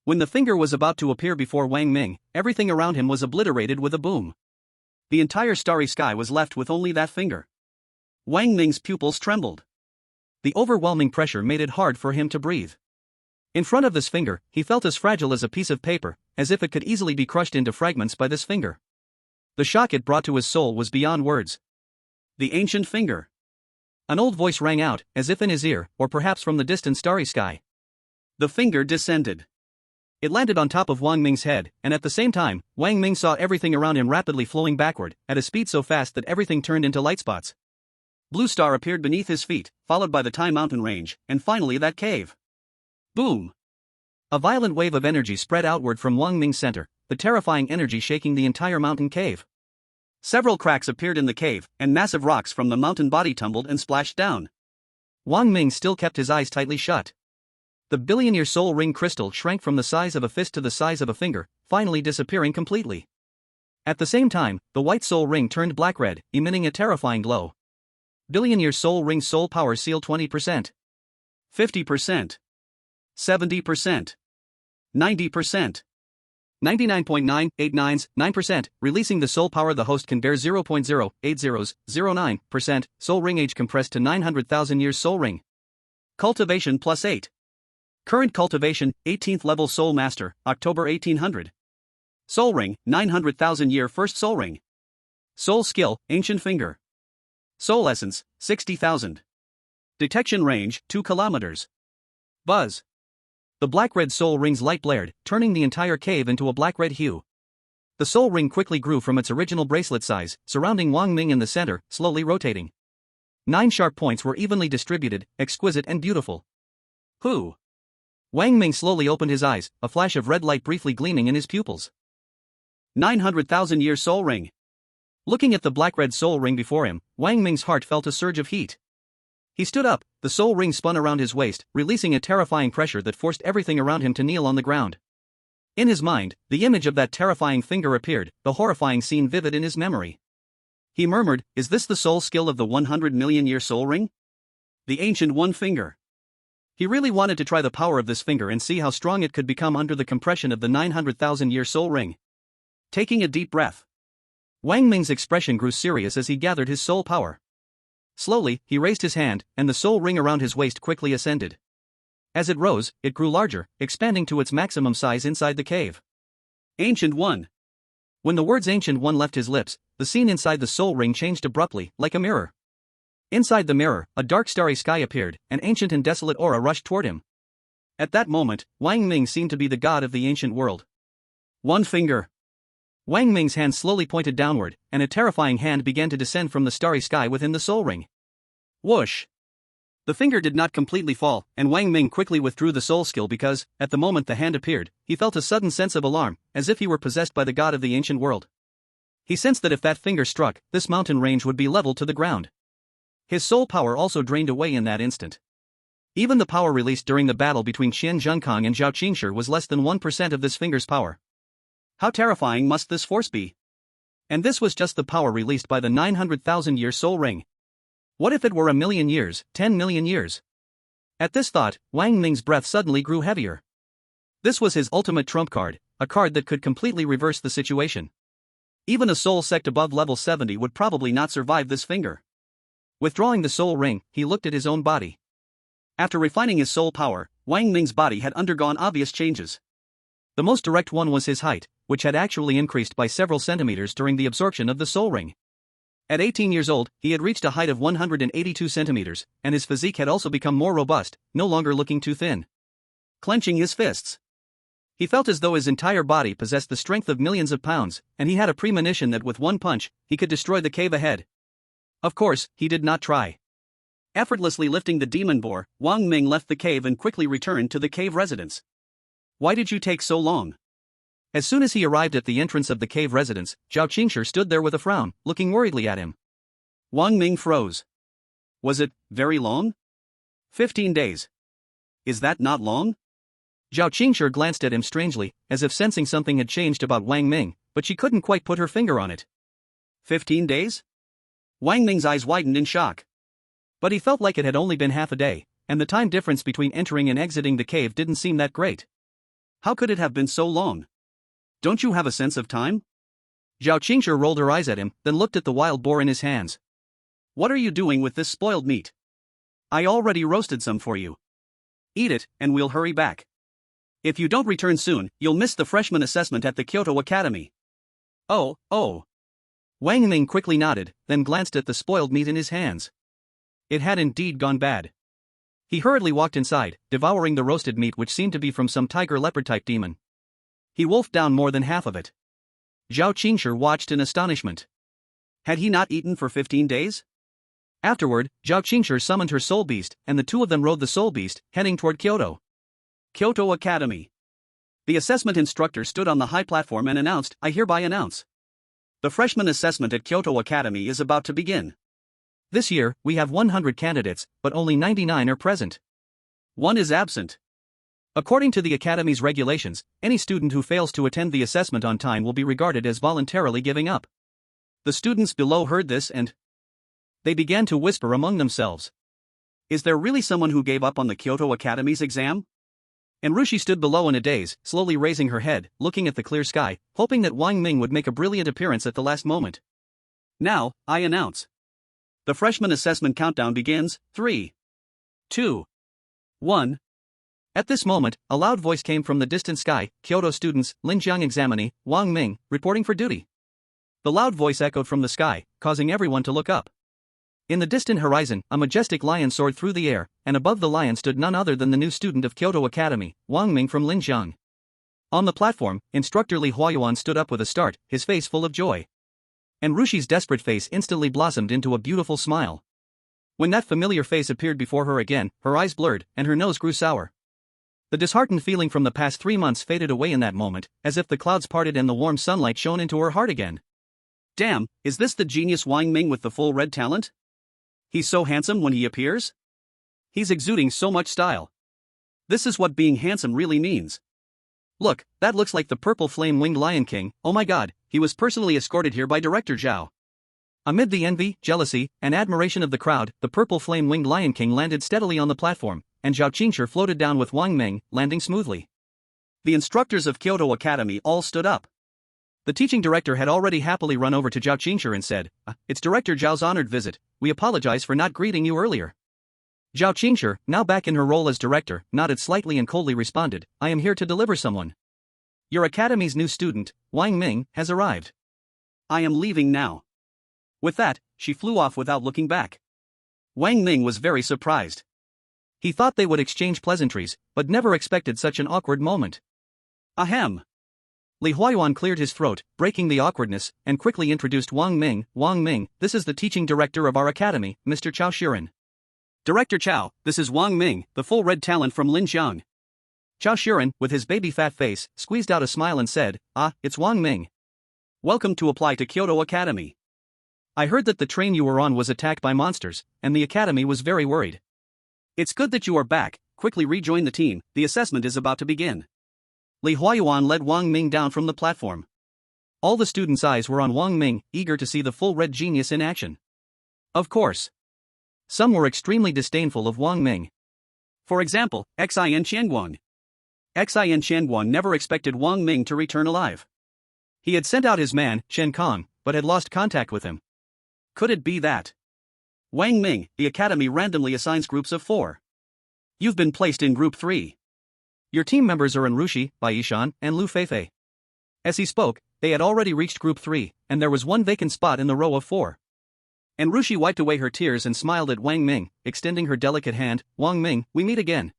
When the finger was about to appear before Wang Ming, everything around him was obliterated with a boom. The entire starry sky was left with only that finger. Wang Ming's pupils trembled. The overwhelming pressure made it hard for him to breathe. In front of this finger, he felt as fragile as a piece of paper, as if it could easily be crushed into fragments by this finger. The shock it brought to his soul was beyond words. The ancient finger. An old voice rang out, as if in his ear, or perhaps from the distant starry sky. The finger descended. It landed on top of Wang Ming's head, and at the same time, Wang Ming saw everything around him rapidly flowing backward, at a speed so fast that everything turned into light spots. Blue Star appeared beneath his feet, followed by the Tai mountain range, and finally that cave. Boom! A violent wave of energy spread outward from Wang Ming's center, the terrifying energy shaking the entire mountain cave. Several cracks appeared in the cave, and massive rocks from the mountain body tumbled and splashed down. Wang Ming still kept his eyes tightly shut. The billion-year soul ring crystal shrank from the size of a fist to the size of a finger, finally disappearing completely. At the same time, the white soul ring turned black-red, emitting a terrifying glow. Billion-year soul ring soul power seal 20%. 50%. 70%. 90%. 99.989%, releasing the soul power the host can bear 0.08009%, soul ring age compressed to 900,000 years soul ring. Cultivation plus 8. Current cultivation, 18th level soul master, October 1800. Soul ring, 900,000 year first soul ring. Soul skill, ancient finger. Soul essence, 60,000. Detection range, 2 kilometers. Buzz. The black-red soul ring's light blared, turning the entire cave into a black-red hue. The soul ring quickly grew from its original bracelet size, surrounding Wang Ming in the center, slowly rotating. 9 sharp points were evenly distributed, exquisite and beautiful. Who? Wang Ming slowly opened his eyes, a flash of red light briefly gleaming in his pupils. 900,000 year soul ring. Looking at the black-red soul ring before him, Wang Ming's heart felt a surge of heat. He stood up, the soul ring spun around his waist, releasing a terrifying pressure that forced everything around him to kneel on the ground. In his mind, the image of that terrifying finger appeared, the horrifying scene vivid in his memory. He murmured, "Is this the soul skill of the 100 million year soul ring? The ancient one finger." He really wanted to try the power of this finger and see how strong it could become under the compression of the 900,000 year soul ring. Taking a deep breath, Wang Ming's expression grew serious as he gathered his soul power. Slowly, he raised his hand, and the soul ring around his waist quickly ascended. As it rose, it grew larger, expanding to its maximum size inside the cave. Ancient One. When the words Ancient One left his lips, the scene inside the soul ring changed abruptly, like a mirror. Inside the mirror, a dark starry sky appeared, an ancient and desolate aura rushed toward him. At that moment, Wang Ming seemed to be the god of the ancient world. One finger. Wang Ming's hand slowly pointed downward, and a terrifying hand began to descend from the starry sky within the soul ring. Whoosh! The finger did not completely fall, and Wang Ming quickly withdrew the soul skill because, at the moment the hand appeared, he felt a sudden sense of alarm, as if he were possessed by the god of the ancient world. He sensed that if that finger struck, this mountain range would be leveled to the ground. His soul power also drained away in that instant. Even the power released during the battle between Qian Zhengkang and Zhao Qingshi was less than 1% of this finger's power. How terrifying must this force be? And this was just the power released by the 900,000 year soul ring. What if it were 1,000,000 years, 10 million years? At this thought, Wang Ming's breath suddenly grew heavier. This was his ultimate trump card, a card that could completely reverse the situation. Even a soul sect above level 70 would probably not survive this finger. Withdrawing the soul ring, he looked at his own body. After refining his soul power, Wang Ming's body had undergone obvious changes. The most direct one was his height, which had actually increased by several centimeters during the absorption of the soul ring. At 18 years old, he had reached a height of 182 centimeters, and his physique had also become more robust, no longer looking too thin. Clenching his fists, he felt as though his entire body possessed the strength of millions of pounds, and he had a premonition that with one punch, he could destroy the cave ahead. Of course, he did not try. Effortlessly lifting the demon boar, Wang Ming left the cave and quickly returned to the cave residence. Why did you take so long? As soon as he arrived at the entrance of the cave residence, Zhao Qingshi stood there with a frown, looking worriedly at him. Wang Ming froze. Was it very long? 15 days. Is that not long? Zhao Qingshi glanced at him strangely, as if sensing something had changed about Wang Ming, but she couldn't quite put her finger on it. 15 days? Wang Ming's eyes widened in shock. But he felt like it had only been half a day, and the time difference between entering and exiting the cave didn't seem that great. How could it have been so long? Don't you have a sense of time? Zhao Qingshi rolled her eyes at him, then looked at the wild boar in his hands. What are you doing with this spoiled meat? I already roasted some for you. Eat it, and we'll hurry back. If you don't return soon, you'll miss the freshman assessment at the Kyoto Academy. Oh. Wang Ming quickly nodded, then glanced at the spoiled meat in his hands. It had indeed gone bad. He hurriedly walked inside, devouring the roasted meat which seemed to be from some tiger-leopard-type demon. He wolfed down more than half of it. Zhao Qingshi watched in astonishment. Had he not eaten for 15 days? Afterward, Zhao Qingshi summoned her soul beast, and the two of them rode the soul beast, heading toward Kyoto. Kyoto Academy. The assessment instructor stood on the high platform and announced, I hereby announce. The freshman assessment at Kyoto Academy is about to begin. This year, we have 100 candidates, but only 99 are present. One is absent. According to the Academy's regulations, any student who fails to attend the assessment on time will be regarded as voluntarily giving up. The students below heard this and they began to whisper among themselves. Is there really someone who gave up on the Kyoto Academy's exam? And Rushi stood below in a daze, slowly raising her head, looking at the clear sky, hoping that Wang Ming would make a brilliant appearance at the last moment. Now, I announce. The freshman assessment countdown begins, 3, 2, 1. At this moment, a loud voice came from the distant sky, Kyoto students, Linjiang examinee, Wang Ming, reporting for duty. The loud voice echoed from the sky, causing everyone to look up. In the distant horizon, a majestic lion soared through the air, and above the lion stood none other than the new student of Kyoto Academy, Wang Ming from Linjiang. On the platform, instructor Li Huayuan stood up with a start, his face full of joy. And Rushi's desperate face instantly blossomed into a beautiful smile. When that familiar face appeared before her again, her eyes blurred, and her nose grew sour. The disheartened feeling from the past 3 months faded away in that moment, as if the clouds parted and the warm sunlight shone into her heart again. Damn, is this the genius Wang Ming with the full red talent? He's so handsome when he appears? He's exuding so much style. This is what being handsome really means. Look, that looks like the purple flame-winged Lion King. Oh my god, he was personally escorted here by Director Zhao. Amid the envy, jealousy, and admiration of the crowd, the purple flame-winged Lion King landed steadily on the platform, and Zhao Qingshi floated down with Wang Ming, landing smoothly. The instructors of Kyoto Academy all stood up. The teaching director had already happily run over to Zhao Qingshi and said, It's Director Zhao's honored visit, we apologize for not greeting you earlier. Zhao Qingshi, now back in her role as director, nodded slightly and coldly responded, I am here to deliver someone. Your academy's new student, Wang Ming, has arrived. I am leaving now. With that, she flew off without looking back. Wang Ming was very surprised. He thought they would exchange pleasantries, but never expected such an awkward moment. Ahem. Li Huayuan cleared his throat, breaking the awkwardness, and quickly introduced Wang Ming. Wang Ming, this is the teaching director of our academy, Mr. Chao Shiren. Director Chao, this is Wang Ming, the full red talent from Linjiang. Chao Shiren, with his baby fat face, squeezed out a smile and said, it's Wang Ming. Welcome to apply to Kyoto Academy. I heard that the train you were on was attacked by monsters, and the academy was very worried. It's good that you are back, quickly rejoin the team, the assessment is about to begin. Li Huayuan led Wang Ming down from the platform. All the students' eyes were on Wang Ming, eager to see the full red genius in action. Of course. Some were extremely disdainful of Wang Ming. For example, Xin Qianguan. Xin Qianguan never expected Wang Ming to return alive. He had sent out his man, Shen Kong, but had lost contact with him. Could it be that? Wang Ming, the academy randomly assigns groups of 4. You've been placed in group 3. Your team members are Rushi, Baishan, and Lu Feifei. As he spoke, they had already reached group 3, and there was one vacant spot in the row of 4. And Rushi wiped away her tears and smiled at Wang Ming, extending her delicate hand. Wang Ming, we meet again.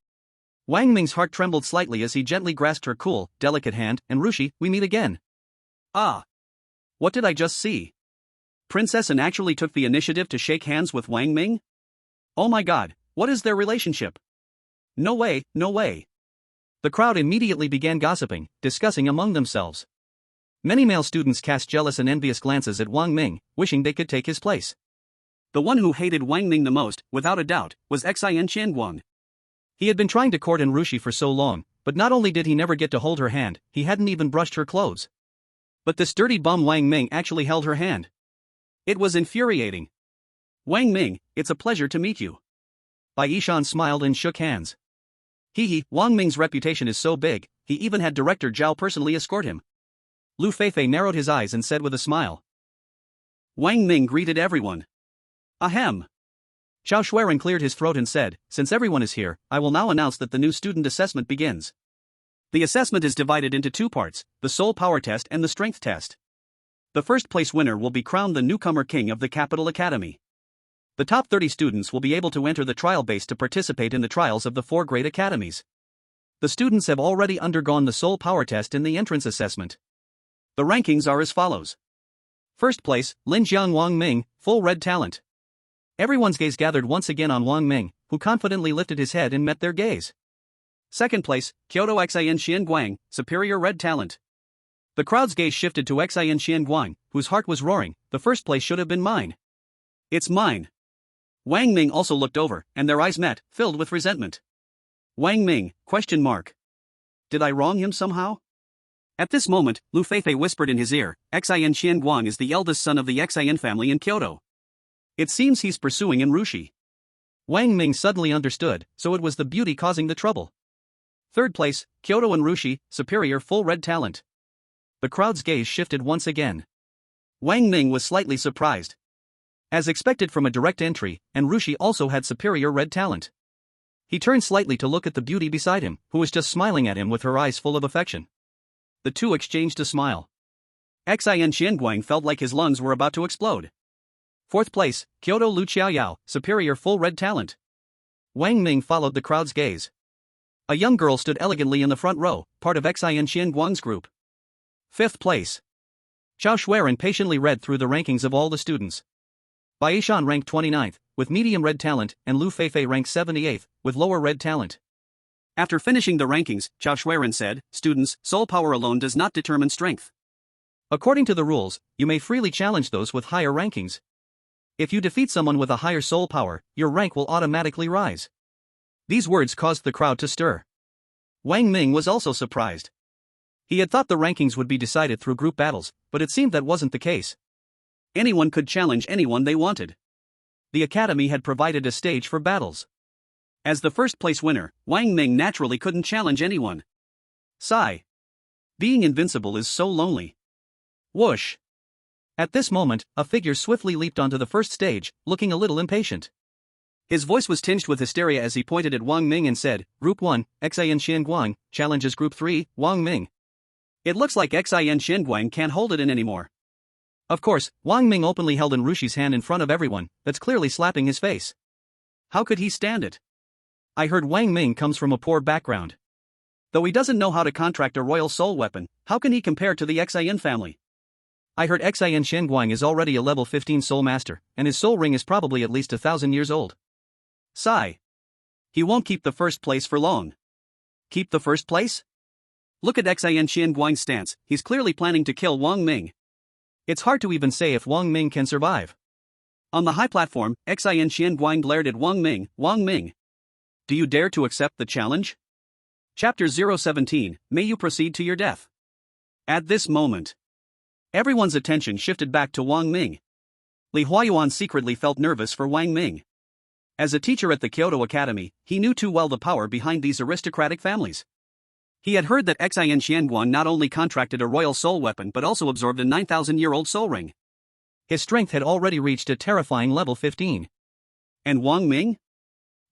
Wang Ming's heart trembled slightly as he gently grasped her cool, delicate hand. And Rushi, we meet again. Ah! What did I just see? Princess An actually took the initiative to shake hands with Wang Ming? Oh my god, what is their relationship? No way, no way. The crowd immediately began gossiping, discussing among themselves. Many male students cast jealous and envious glances at Wang Ming, wishing they could take his place. The one who hated Wang Ming the most, without a doubt, was Xin Qianguan. He had been trying to court Rushi for so long, but not only did he never get to hold her hand, he hadn't even brushed her clothes. But this dirty bum Wang Ming actually held her hand. It was infuriating. Wang Ming, it's a pleasure to meet you. Bai Yishan smiled and shook hands. Wang Ming's reputation is so big, he even had Director Zhao personally escort him. Lu Feifei narrowed his eyes and said with a smile. Wang Ming greeted everyone. Ahem. Zhao Xueran cleared his throat and said, since everyone is here, I will now announce that the new student assessment begins. The assessment is divided into two parts, the soul power test and the strength test. The first place winner will be crowned the newcomer king of the Capital Academy. The top 30 students will be able to enter the trial base to participate in the trials of the 4 great academies. The students have already undergone the soul power test in the entrance assessment. The rankings are as follows. First place, Linjiang Wang Ming, full red talent. Everyone's gaze gathered once again on Wang Ming, who confidently lifted his head and met their gaze. Second place, Kyoto Xian Xianguang, superior red talent. The crowd's gaze shifted to Xian Xianguang, whose heart was roaring, the first place should have been mine. It's mine. Wang Ming also looked over, and their eyes met, filled with resentment. Wang Ming, ? Did I wrong him somehow? At this moment, Lu Feifei whispered in his ear, Xian Xianguang is the eldest son of the Xian family in Kyoto. It seems he's pursuing Enrushi. Wang Ming suddenly understood, so it was the beauty causing the trouble. Third place, Kyoto Enrushi, superior full red talent. The crowd's gaze shifted once again. Wang Ming was slightly surprised. As expected from a direct entry, Enrushi also had superior red talent. He turned slightly to look at the beauty beside him, who was just smiling at him with her eyes full of affection. The two exchanged a smile. Xian Xianguang felt like his lungs were about to explode. Fourth place, Kyoto Lu Qiaoyao, superior full red talent. Wang Ming followed the crowd's gaze. A young girl stood elegantly in the front row, part of Xian Xianguang's group. Fifth place. Zhao Xueran patiently read through the rankings of all the students. Bai Yishan ranked 29th, with medium red talent, and Lu Feifei ranked 78th, with lower red talent. After finishing the rankings, Zhao Xueran said, students, soul power alone does not determine strength. According to the rules, you may freely challenge those with higher rankings. If you defeat someone with a higher soul power, your rank will automatically rise. These words caused the crowd to stir. Wang Ming was also surprised. He had thought the rankings would be decided through group battles, but it seemed that wasn't the case. Anyone could challenge anyone they wanted. The academy had provided a stage for battles. As the first place winner, Wang Ming naturally couldn't challenge anyone. Sigh. Being invincible is so lonely. Whoosh. At this moment, a figure swiftly leaped onto the first stage, looking a little impatient. His voice was tinged with hysteria as he pointed at Wang Ming and said, Group 1, Xian Xianguang, challenges Group 3, Wang Ming. It looks like Xian Xianguang can't hold it in anymore. Of course, Wang Ming openly held Enrushi's hand in front of everyone, that's clearly slapping his face. How could he stand it? I heard Wang Ming comes from a poor background. Though he doesn't know how to contract a royal soul weapon, how can he compare to the Xian family? I heard Xian Xianguang is already a level 15 soul master, and his soul ring is probably at least 1,000 years old. Sigh. He won't keep the first place for long. Keep the first place? Look at Xian Xianguang's stance, he's clearly planning to kill Wang Ming. It's hard to even say if Wang Ming can survive. On the high platform, Xian Xianguang glared at Wang Ming. Wang Ming. Do you dare to accept the challenge? Chapter 017, May you proceed to your death. At this moment, everyone's attention shifted back to Wang Ming. Li Huayuan secretly felt nervous for Wang Ming. As a teacher at the Kyoto Academy, he knew too well the power behind these aristocratic families. He had heard that Xian Xianguang not only contracted a royal soul weapon but also absorbed a 9,000-year-old soul ring. His strength had already reached a terrifying level 15. And Wang Ming?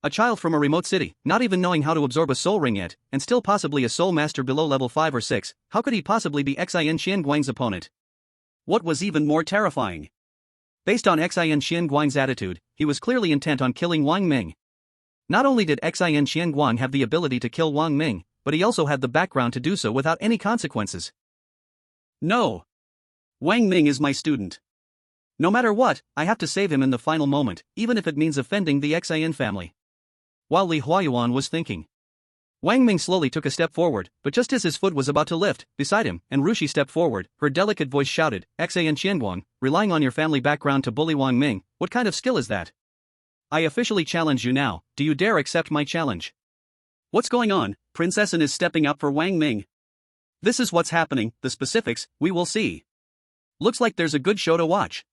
A child from a remote city, not even knowing how to absorb a soul ring yet, and still possibly a soul master below level 5 or 6, how could he possibly be Xian Xianguang's opponent? What was even more terrifying? Based on Xian Xianguang's attitude, he was clearly intent on killing Wang Ming. Not only did Xian Xianguang have the ability to kill Wang Ming, but he also had the background to do so without any consequences. No. Wang Ming is my student. No matter what, I have to save him in the final moment, even if it means offending the Xian family. While Li Huayuan was thinking, Wang Ming slowly took a step forward, but just as his foot was about to lift, beside him, Enrushi stepped forward, her delicate voice shouted, Xian Xianguang, relying on your family background to bully Wang Ming, what kind of skill is that? I officially challenge you now, do you dare accept my challenge? What's going on? Princess An is stepping up for Wang Ming. This is what's happening, the specifics, we will see. Looks like there's a good show to watch.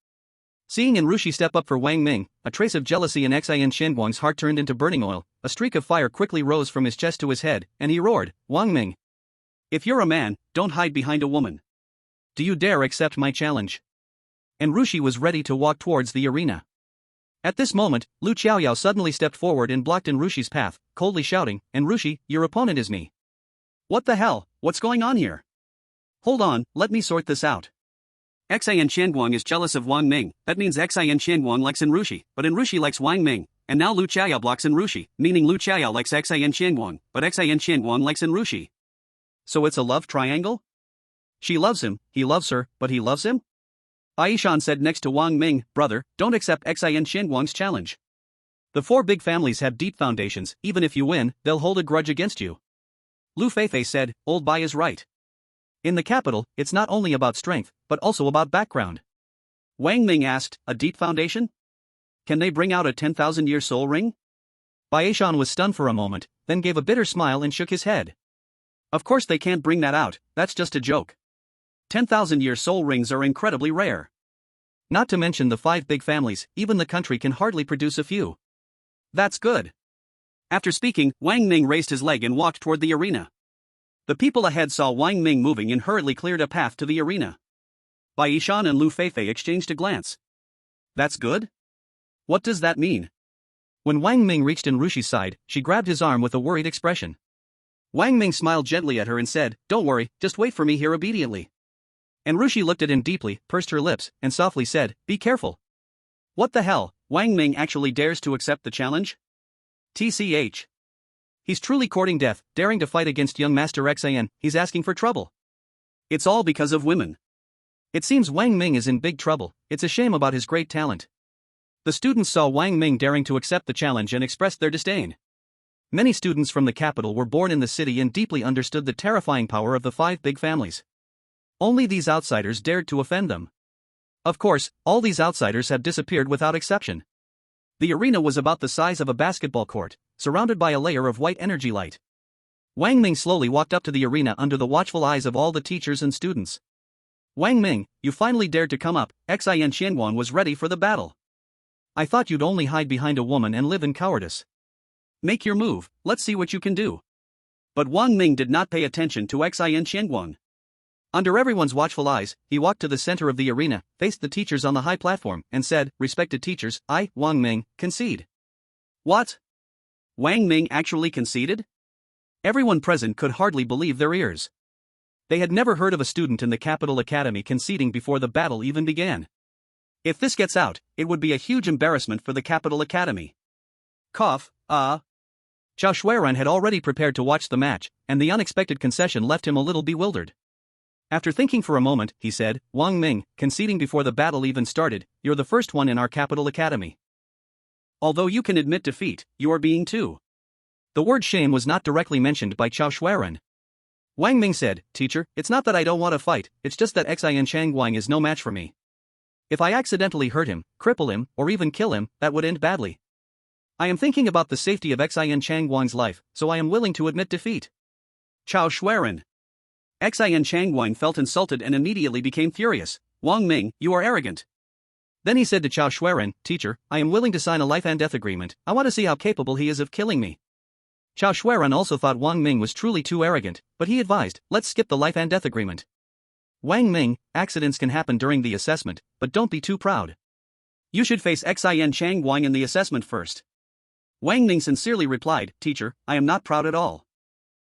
Seeing Enrushi step up for Wang Ming, a trace of jealousy in Xin Shanguang's heart turned into burning oil, a streak of fire quickly rose from his chest to his head, and he roared, Wang Ming. If you're a man, don't hide behind a woman. Do you dare accept my challenge? Enrushi was ready to walk towards the arena. At this moment, Lu Qiaoyao suddenly stepped forward and blocked Enrushi's path, coldly shouting, Enrushi, your opponent is me. What the hell, what's going on here? Hold on, let me sort this out. Xin Shanguang is jealous of Wang Ming, that means Xin Shanguang likes Enrushi, but Enrushi likes Wang Ming, and now Lu Qiaoyao blocks Enrushi, meaning Lu Qiaoyao likes Xin Shanguang, but Xin Shanguang likes Enrushi. So it's a love triangle? She loves him, he loves her, but he loves him? Aishan said next to Wang Ming, brother, don't accept Xin Shanguang's challenge. The four big families have deep foundations, even if you win, they'll hold a grudge against you. Lu Feifei said, old Bai is right. In the capital, it's not only about strength, but also about background. Wang Ming asked, a deep foundation? Can they bring out a 10,000-year soul ring? Baishan was stunned for a moment, then gave a bitter smile and shook his head. Of course they can't bring that out, that's just a joke. 10,000-year soul rings are incredibly rare. Not to mention the 5 big families, even the country can hardly produce a few. That's good. After speaking, Wang Ming raised his leg and walked toward the arena. The people ahead saw Wang Ming moving and hurriedly cleared a path to the arena. Bai Yishan and Lu Feifei exchanged a glance. That's good? What does that mean? When Wang Ming reached Enrushi's side, she grabbed his arm with a worried expression. Wang Ming smiled gently at her and said, don't worry, just wait for me here obediently. Enrushi looked at him deeply, pursed her lips, and softly said, be careful. What the hell, Wang Ming actually dares to accept the challenge? TCH. He's truly courting death, daring to fight against young Master Xin, he's asking for trouble. It's all because of women. It seems Wang Ming is in big trouble, it's a shame about his great talent. The students saw Wang Ming daring to accept the challenge and expressed their disdain. Many students from the capital were born in the city and deeply understood the terrifying power of the 5 big families. Only these outsiders dared to offend them. Of course, all these outsiders have disappeared without exception. The arena was about the size of a basketball court, surrounded by a layer of white energy light. Wang Ming slowly walked up to the arena under the watchful eyes of all the teachers and students. Wang Ming, you finally dared to come up, Xin Shanguang was ready for the battle. I thought you'd only hide behind a woman and live in cowardice. Make your move, let's see what you can do. But Wang Ming did not pay attention to Xin Shanguang. Under everyone's watchful eyes, he walked to the center of the arena, faced the teachers on the high platform, and said, respected teachers, I, Wang Ming, concede. What? Wang Ming actually conceded? Everyone present could hardly believe their ears. They had never heard of a student in the Capital Academy conceding before the battle even began. If this gets out, it would be a huge embarrassment for the Capital Academy. Cough, Zhao Shuiran had already prepared to watch the match, and the unexpected concession left him a little bewildered. After thinking for a moment, he said, Wang Ming, conceding before the battle even started, you're the first one in our Capital Academy. Although you can admit defeat, you are being too. The word shame was not directly mentioned by Zhao Shuiran. Wang Ming said, teacher, it's not that I don't want to fight, it's just that Xin Shanguang is no match for me. If I accidentally hurt him, cripple him, or even kill him, that would end badly. I am thinking about the safety of Xin Shanguang's life, so I am willing to admit defeat. Zhao Shuiran. Xin Shanguang felt insulted and immediately became furious. Wang Ming, you are arrogant. Then he said to Zhao Shuiran, teacher, I am willing to sign a life and death agreement, I want to see how capable he is of killing me. Zhao Shuiran also thought Wang Ming was truly too arrogant, but he advised, let's skip the life and death agreement. Wang Ming, accidents can happen during the assessment, but don't be too proud. You should face Xin Shanguang in the assessment first. Wang Ming sincerely replied, teacher, I am not proud at all.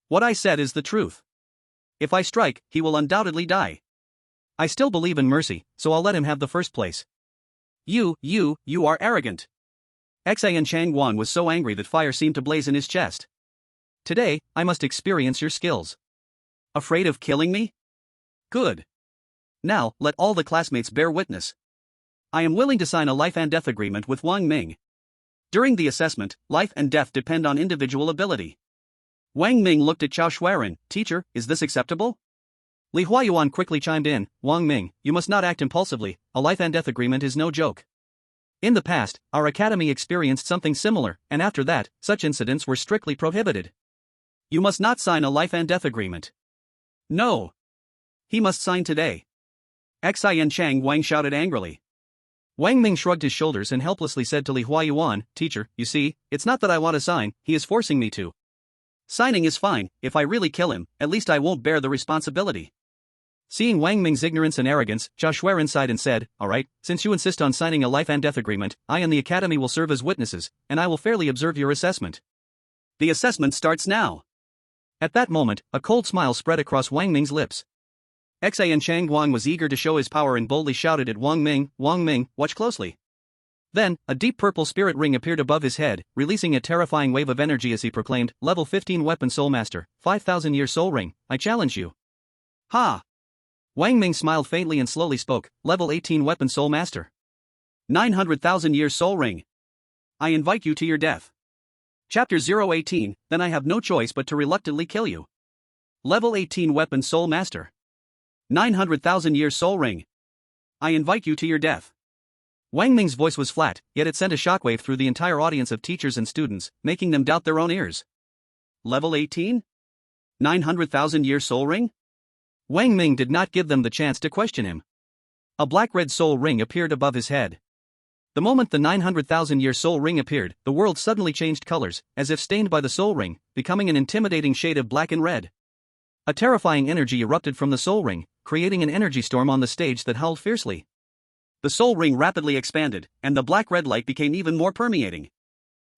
What I said is the truth. If I strike, he will undoubtedly die. I still believe in mercy, so I'll let him have the first place. You are arrogant. Xin Shanguang was so angry that fire seemed to blaze in his chest. Today, I must experience your skills. Afraid of killing me? Good. Now, let all the classmates bear witness. I am willing to sign a life and death agreement with Wang Ming. During the assessment, life and death depend on individual ability. Wang Ming looked at Zhao Shuiran, teacher, is this acceptable? Li Huayuan quickly chimed in, Wang Ming, you must not act impulsively, a life and death agreement is no joke. In the past, our academy experienced something similar, and after that, such incidents were strictly prohibited. You must not sign a life and death agreement. No. He must sign today. Xin Chang Wang shouted angrily. Wang Ming shrugged his shoulders and helplessly said to Li Huayuan, "Teacher, you see, it's not that I want to sign, he is forcing me to. Signing is fine, if I really kill him, at least I won't bear the responsibility." Seeing Wang Ming's ignorance and arrogance, Zhao Xueren sighed and said, "Alright, since you insist on signing a life and death agreement, I and the academy will serve as witnesses, and I will fairly observe your assessment. The assessment starts now." At that moment, a cold smile spread across Wang Ming's lips. Xin Chang Guang was eager to show his power and boldly shouted at Wang Ming, watch closely." Then, a deep purple spirit ring appeared above his head, releasing a terrifying wave of energy as he proclaimed, "Level 15 Weapon Soul Master, 5,000-year Soul Ring, I challenge you." "Ha!" Wang Ming smiled faintly and slowly spoke, "Level 18 Weapon Soul Master. 900,000-year Soul Ring. I invite you to your death. Chapter 018, then I have no choice but to reluctantly kill you. Level 18 Weapon Soul Master. 900,000-year Soul Ring. I invite you to your death." Wang Ming's voice was flat, yet it sent a shockwave through the entire audience of teachers and students, making them doubt their own ears. Level 18? 900,000-year Soul Ring? Wang Ming did not give them the chance to question him. A black-red soul ring appeared above his head. The moment the 900,000-year soul ring appeared, the world suddenly changed colors, as if stained by the soul ring, becoming an intimidating shade of black and red. A terrifying energy erupted from the soul ring, creating an energy storm on the stage that howled fiercely. The soul ring rapidly expanded, and the black-red light became even more permeating.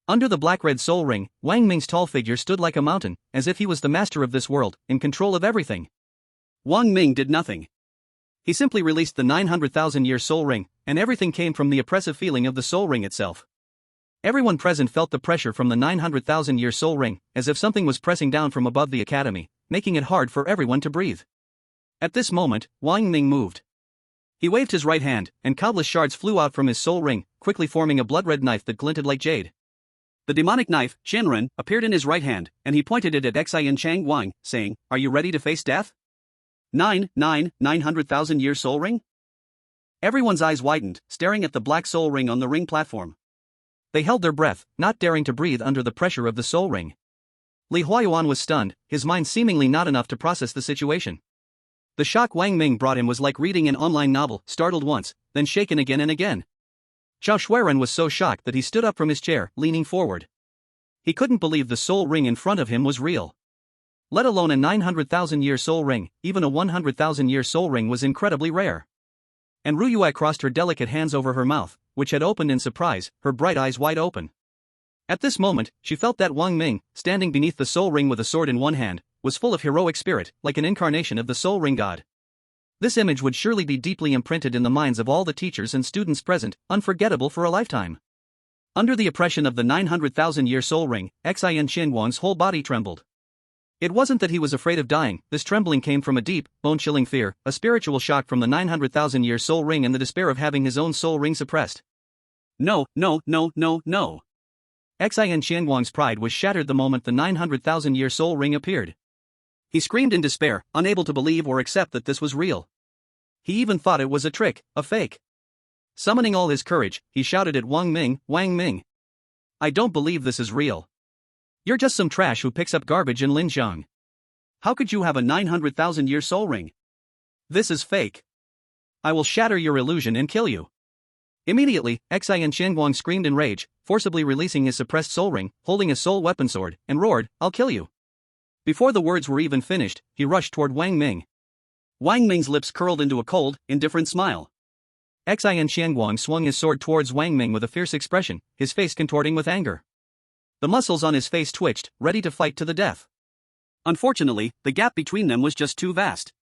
Under the black-red soul ring, Wang Ming's tall figure stood like a mountain, as if he was the master of this world, in control of everything. Wang Ming did nothing. He simply released the 900,000-year soul ring, and everything came from the oppressive feeling of the soul ring itself. Everyone present felt the pressure from the 900,000-year soul ring, as if something was pressing down from above the academy, making it hard for everyone to breathe. At this moment, Wang Ming moved. He waved his right hand, and countless shards flew out from his soul ring, quickly forming a blood-red knife that glinted like jade. The demonic knife, Shinren, appeared in his right hand, and he pointed it at Xin Chang Wang, saying, "Are you ready to face death? 900,000-year soul ring?" Everyone's eyes widened, staring at the black soul ring on the ring platform. They held their breath, not daring to breathe under the pressure of the soul ring. Li Huayuan was stunned, his mind seemingly not enough to process the situation. The shock Wang Ming brought him was like reading an online novel, startled once, then shaken again and again. Zhao Xueren was so shocked that he stood up from his chair, leaning forward. He couldn't believe the soul ring in front of him was real. Let alone a 900,000-year soul ring, even a 100,000-year soul ring was incredibly rare. And Ruyue crossed her delicate hands over her mouth, which had opened in surprise, her bright eyes wide open. At this moment, she felt that Wang Ming, standing beneath the soul ring with a sword in one hand, was full of heroic spirit, like an incarnation of the soul ring god. This image would surely be deeply imprinted in the minds of all the teachers and students present, unforgettable for a lifetime. Under the oppression of the 900,000-year soul ring, Xin Xinguang's whole body trembled. It wasn't that he was afraid of dying, this trembling came from a deep, bone-chilling fear, a spiritual shock from the 900,000-year soul ring and the despair of having his own soul ring suppressed. No. Xin Xianguang's pride was shattered the moment the 900,000-year soul ring appeared. He screamed in despair, unable to believe or accept that this was real. He even thought it was a trick, a fake. Summoning all his courage, he shouted at Wang Ming. "I don't believe this is real. You're just some trash who picks up garbage in Linjiang. How could you have a 900,000-year soul ring? This is fake. I will shatter your illusion and kill you." Immediately, Xin Xinguang screamed in rage, forcibly releasing his suppressed soul ring, holding a soul weapon sword, and roared, "I'll kill you." Before the words were even finished, he rushed toward Wang Ming. Wang Ming's lips curled into a cold, indifferent smile. Xin Xinguang swung his sword towards Wang Ming with a fierce expression, his face contorting with anger. The muscles on his face twitched, ready to fight to the death. Unfortunately, the gap between them was just too vast.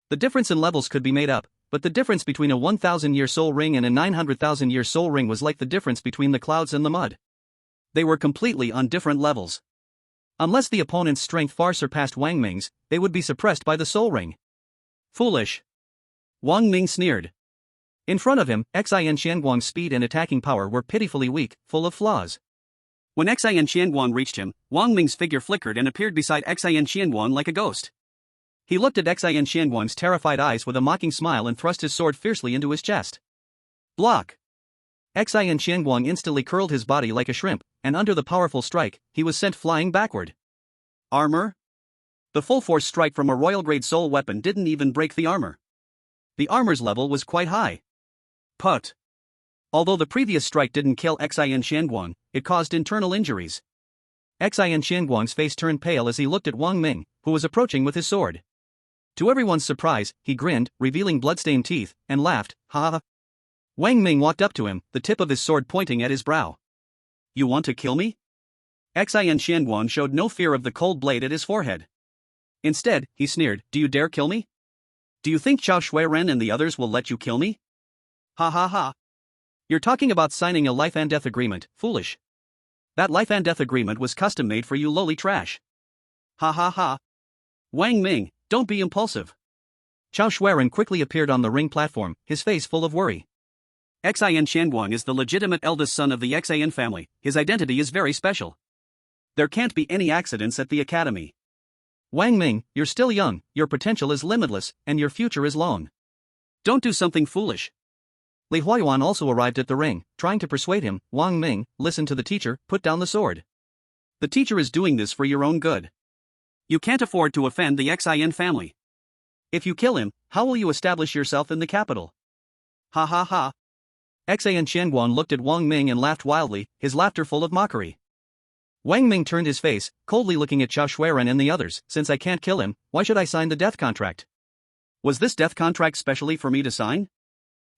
The difference in levels could be made up, but the difference between a 1,000-year soul ring and a 900,000-year soul ring was like the difference between the clouds and the mud. They were completely on different levels. Unless the opponent's strength far surpassed Wang Ming's, they would be suppressed by the soul ring. Foolish. Wang Ming sneered. In front of him, Xin Xianguang's speed and attacking power were pitifully weak, full of flaws. When Xin Xianguang reached him, Wang Ming's figure flickered and appeared beside Xin Xianguang like a ghost. He looked at Xin Xianguang's terrified eyes with a mocking smile and thrust his sword fiercely into his chest. Block! Xin Xianguang instantly curled his body like a shrimp, and under the powerful strike, he was sent flying backward. Armor? The full-force strike from a royal-grade soul weapon didn't even break the armor. The armor's level was quite high. But although the previous strike didn't kill Xin Xianguang, it caused internal injuries. Xin Xianguang's face turned pale as he looked at Wang Ming, who was approaching with his sword. To everyone's surprise, he grinned, revealing bloodstained teeth, and laughed, ha ha. Wang Ming walked up to him, the tip of his sword pointing at his brow. You want to kill me? Xin Xianguang showed no fear of the cold blade at his forehead. Instead, he sneered, do you dare kill me? Do you think Chao Shuiren and the others will let you kill me? Ha ha ha. You're talking about signing a life and death agreement, foolish. That life and death agreement was custom made for you lowly trash. Ha ha ha. Wang Ming, don't be impulsive. Chao Shuiren quickly appeared on the ring platform, his face full of worry. Xin Xianguang is the legitimate eldest son of the Xin family, his identity is very special. There can't be any accidents at the academy. Wang Ming, you're still young, your potential is limitless, and your future is long. Don't do something foolish. Li Huayuan also arrived at the ring, trying to persuade him. Wang Ming, listen to the teacher, put down the sword. The teacher is doing this for your own good. You can't afford to offend the Xin family. If you kill him, how will you establish yourself in the capital? Ha ha ha. Xin Xianguang looked at Wang Ming and laughed wildly, his laughter full of mockery. Wang Ming turned his face, coldly looking at Chao Shuiren and the others. Since I can't kill him, why should I sign the death contract? Was this death contract specially for me to sign?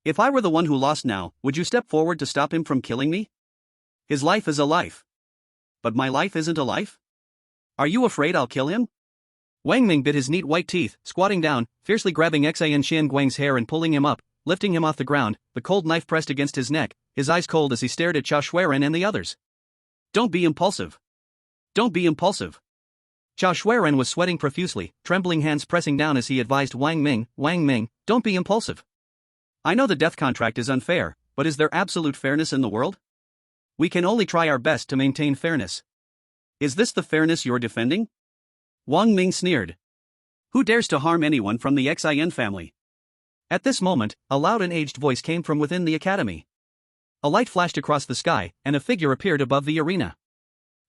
If I were the one who lost now, would you step forward to stop him from killing me? His life is a life. But my life isn't a life? Are you afraid I'll kill him? Wang Ming bit his neat white teeth, squatting down, fiercely grabbing Xin Xianguang's hair and pulling him up, lifting him off the ground, the cold knife pressed against his neck, his eyes cold as he stared at Chao Shuiren and the others. Don't be impulsive. Don't be impulsive. Chao Shuiren was sweating profusely, trembling hands pressing down as he advised Wang Ming, don't be impulsive. I know the death contract is unfair, but is there absolute fairness in the world? We can only try our best to maintain fairness. Is this the fairness you're defending? Wang Ming sneered. Who dares to harm anyone from the Xin family? At this moment, a loud and aged voice came from within the academy. A light flashed across the sky, and a figure appeared above the arena.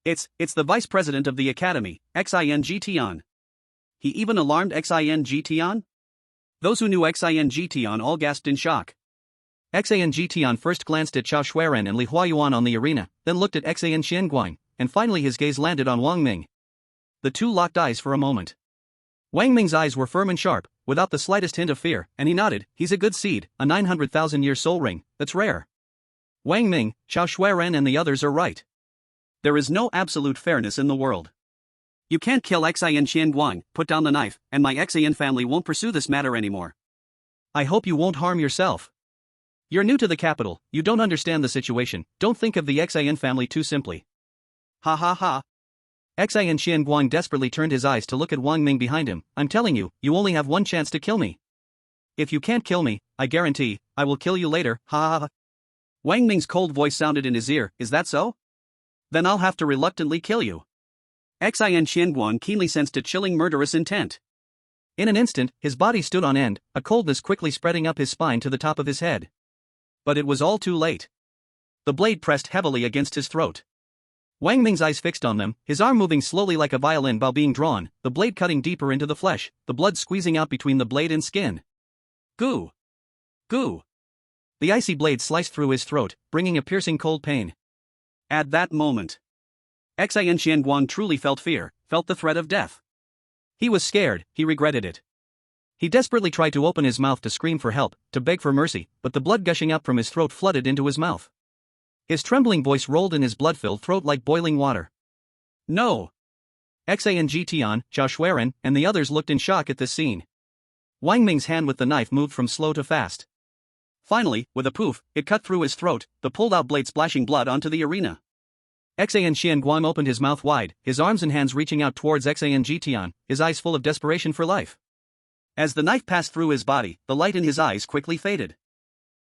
It's the vice president of the academy, Xin Tian. He even alarmed Xin Tian? Those who knew Xin Tian all gasped in shock. Xin Tian first glanced at Chao Shuiren and Li Huayuan on the arena, then looked at Xin Xianguang, and finally his gaze landed on Wang Ming. The two locked eyes for a moment. Wang Ming's eyes were firm and sharp, without the slightest hint of fear, and he nodded. He's a good seed, a 900,000-year soul ring, that's rare. Wang Ming, Chao Shuiren and the others are right. There is no absolute fairness in the world. You can't kill Xin Xianguang, put down the knife, and my Xin family won't pursue this matter anymore. I hope you won't harm yourself. You're new to the capital, you don't understand the situation, don't think of the Xin family too simply. Ha ha ha. Xin Xianguang desperately turned his eyes to look at Wang Ming behind him. I'm telling you, you only have one chance to kill me. If you can't kill me, I guarantee, I will kill you later, ha ha ha. Wang Ming's cold voice sounded in his ear. Is that so? Then I'll have to reluctantly kill you. Xin Xianguang keenly sensed a chilling murderous intent. In an instant, his body stood on end, a coldness quickly spreading up his spine to the top of his head. But it was all too late. The blade pressed heavily against his throat. Wang Ming's eyes fixed on them, his arm moving slowly like a violin bow being drawn, the blade cutting deeper into the flesh, the blood squeezing out between the blade and skin. Goo! Goo! The icy blade sliced through his throat, bringing a piercing cold pain. At that moment, Xin Xianguang truly felt fear, felt the threat of death. He was scared, he regretted it. He desperately tried to open his mouth to scream for help, to beg for mercy, but the blood gushing up from his throat flooded into his mouth. His trembling voice rolled in his blood-filled throat like boiling water. No! Xin Tian, Chao Shuiren, and the others looked in shock at this scene. Wang Ming's hand with the knife moved from slow to fast. Finally, with a poof, it cut through his throat, the pulled-out blade splashing blood onto the arena. Xin Xianguang opened his mouth wide, his arms and hands reaching out towards Xin Tian, his eyes full of desperation for life. As the knife passed through his body, the light in his eyes quickly faded.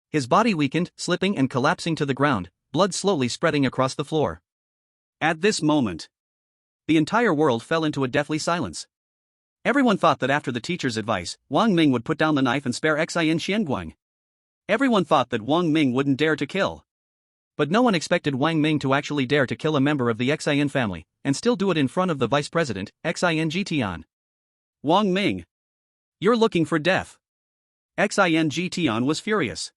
His body weakened, slipping and collapsing to the ground, blood slowly spreading across the floor. At this moment, the entire world fell into a deathly silence. Everyone thought that after the teacher's advice, Wang Ming would put down the knife and spare Xin Xianguang. Everyone thought that Wang Ming wouldn't dare to kill. But no one expected Wang Ming to actually dare to kill a member of the Xin family, and still do it in front of the vice president, Xin Tian. Wang Ming. You're looking for death. Xing Tian was furious.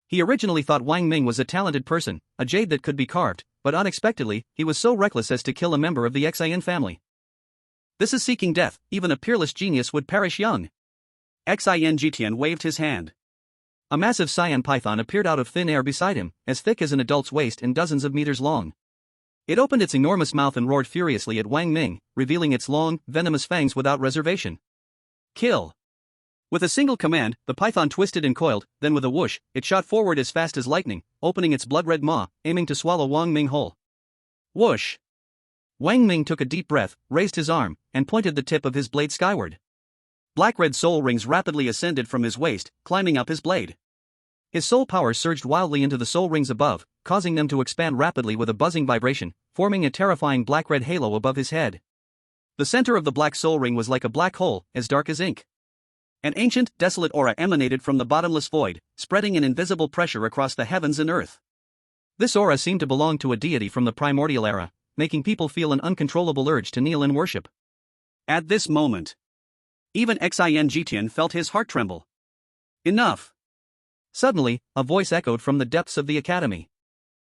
He originally thought Wang Ming was a talented person, a jade that could be carved, but unexpectedly, he was so reckless as to kill a member of the Xing family. This is seeking death, even a peerless genius would perish young. Xing Tian waved his hand. A massive cyan python appeared out of thin air beside him, as thick as an adult's waist and dozens of meters long. It opened its enormous mouth and roared furiously at Wang Ming, revealing its long, venomous fangs without reservation. Kill! With a single command, the python twisted and coiled, then with a whoosh, it shot forward as fast as lightning, opening its blood-red maw, aiming to swallow Wang Ming whole. Whoosh! Wang Ming took a deep breath, raised his arm, and pointed the tip of his blade skyward. Black-red soul rings rapidly ascended from his waist, climbing up his blade. His soul power surged wildly into the soul rings above, causing them to expand rapidly with a buzzing vibration, forming a terrifying black-red halo above his head. The center of the black soul ring was like a black hole, as dark as ink. An ancient, desolate aura emanated from the bottomless void, spreading an invisible pressure across the heavens and earth. This aura seemed to belong to a deity from the primordial era, making people feel an uncontrollable urge to kneel and worship. At this moment, even Xing Tian felt his heart tremble. Enough! Suddenly, a voice echoed from the depths of the academy.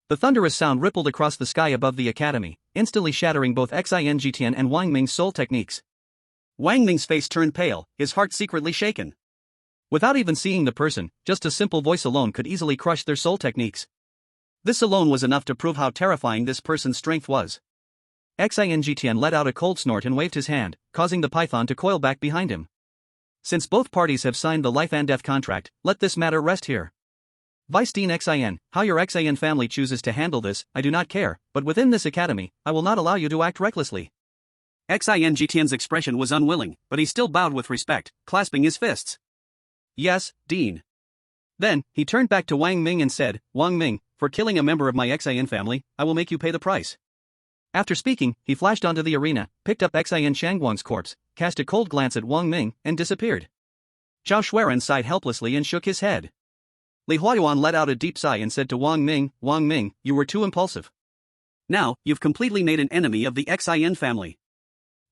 The thunderous sound rippled across the sky above the academy, instantly shattering both Xing Tian and Wang Ming's soul techniques. Wang Ming's face turned pale, his heart secretly shaken. Without even seeing the person, just a simple voice alone could easily crush their soul techniques. This alone was enough to prove how terrifying this person's strength was. Xing Tian let out a cold snort and waved his hand, causing the python to coil back behind him. Since both parties have signed the life and death contract, let this matter rest here. Vice Dean Xing, how your Xing family chooses to handle this, I do not care, but within this academy, I will not allow you to act recklessly. Xing Tian's expression was unwilling, but he still bowed with respect, clasping his fists. Yes, Dean. Then, he turned back to Wang Ming and said, Wang Ming, for killing a member of my Xing family, I will make you pay the price. After speaking, he flashed onto the arena, picked up Xing Shangguang's corpse, cast a cold glance at Wang Ming, and disappeared. Zhao Xueran sighed helplessly and shook his head. Li Huayuan let out a deep sigh and said to Wang Ming, you were too impulsive. Now, you've completely made an enemy of the Xing family.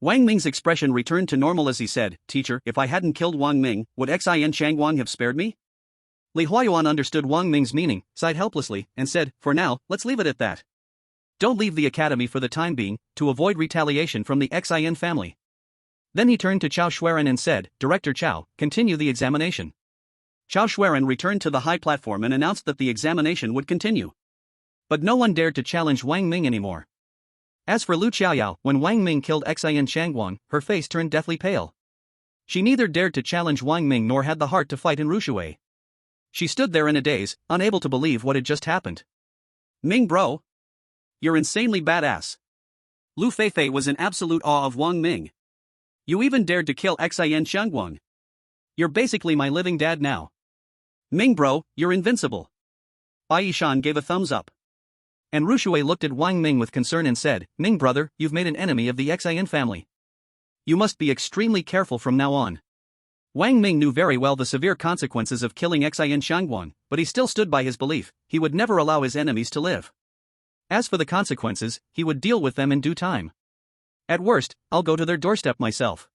Wang Ming's expression returned to normal as he said, Teacher, if I hadn't killed Wang Ming, would Xing Shangguang have spared me? Li Huayuan understood Wang Ming's meaning, sighed helplessly, and said, For now, let's leave it at that. Don't leave the academy for the time being, to avoid retaliation from the Xing family. Then he turned to Zhao Xueran and said, Director Zhao, continue the examination. Zhao Xueran returned to the high platform and announced that the examination would continue. But no one dared to challenge Wang Ming anymore. As for Lu Qiaoyao, when Wang Ming killed Xing Shangguang, her face turned deathly pale. She neither dared to challenge Wang Ming nor had the heart to fight in Rushui. She stood there in a daze, unable to believe what had just happened. Ming bro! You're insanely badass. Lu Feifei was in absolute awe of Wang Ming. You even dared to kill Xing Shangguang. You're basically my living dad now. Ming bro, you're invincible. Bai Yishan gave a thumbs up. And Rushui looked at Wang Ming with concern and said, Ming brother, you've made an enemy of the Xing family. You must be extremely careful from now on. Wang Ming knew very well the severe consequences of killing Xing Shangguang, but he still stood by his belief, he would never allow his enemies to live. As for the consequences, he would deal with them in due time. At worst, I'll go to their doorstep myself.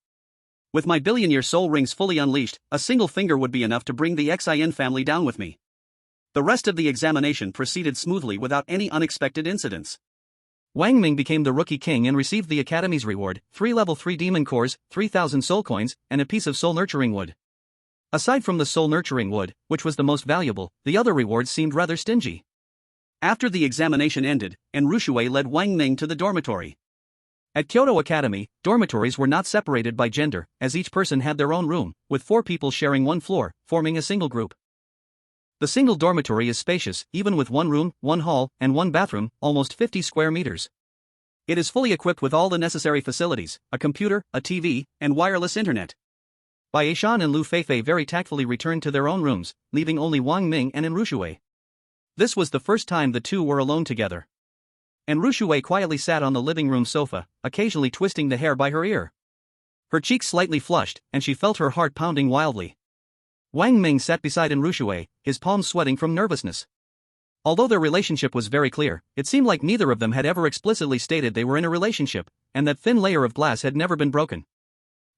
With my billion-year soul rings fully unleashed, a single finger would be enough to bring the Xing family down with me. The rest of the examination proceeded smoothly without any unexpected incidents. Wang Ming became the rookie king and received the Academy's reward, 3 level 3 demon cores, 3,000 soul coins, and a piece of soul nurturing wood. Aside from the soul nurturing wood, which was the most valuable, the other rewards seemed rather stingy. After the examination ended, and Rushui led Wang Ming to the dormitory. At Kyoto Academy, dormitories were not separated by gender, as each person had their own room, with 4 people sharing one floor, forming a single group. The single dormitory is spacious, even with 1 room, 1 hall, and 1 bathroom, almost 50 square meters. It is fully equipped with all the necessary facilities, a computer, a TV, and wireless internet. Bai Yishan and Lu Feifei very tactfully returned to their own rooms, leaving only Wang Ming and Rushui. This was the first time the two were alone together. And Rushui quietly sat on the living room sofa, occasionally twisting the hair by her ear. Her cheeks slightly flushed, and she felt her heart pounding wildly. Wang Ming sat beside Rushui, his palms sweating from nervousness. Although their relationship was very clear, it seemed like neither of them had ever explicitly stated they were in a relationship, and that thin layer of glass had never been broken.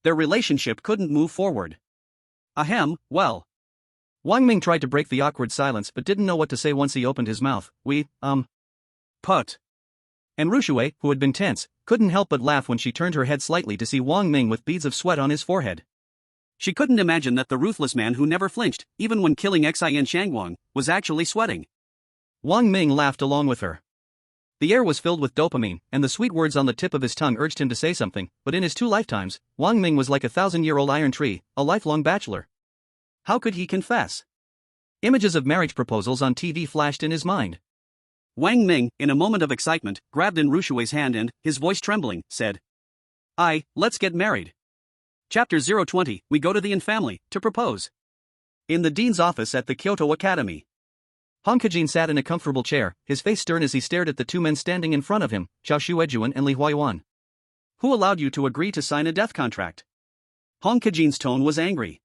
Their relationship couldn't move forward. Ahem, well. Wang Ming tried to break the awkward silence but didn't know what to say once he opened his mouth. Put. And Rushui, who had been tense, couldn't help but laugh when she turned her head slightly to see Wang Ming with beads of sweat on his forehead. She couldn't imagine that the ruthless man who never flinched, even when killing Xian Shangguang, was actually sweating. Wang Ming laughed along with her. The air was filled with dopamine, and the sweet words on the tip of his tongue urged him to say something, but in his 2 lifetimes, Wang Ming was like a 1,000-year-old iron tree, a lifelong bachelor. How could he confess? Images of marriage proposals on TV flashed in his mind. Wang Ming, in a moment of excitement, grabbed in Rushui's hand and, his voice trembling, said, let's get married. Chapter 020, we go to the Yin family, to propose. In the dean's office at the Kyoto Academy. Hong Kajin sat in a comfortable chair, his face stern as he stared at the 2 men standing in front of him, Zhao Xuejuan and Li Huayuan. Who allowed you to agree to sign a death contract? Hong Kajin's tone was angry.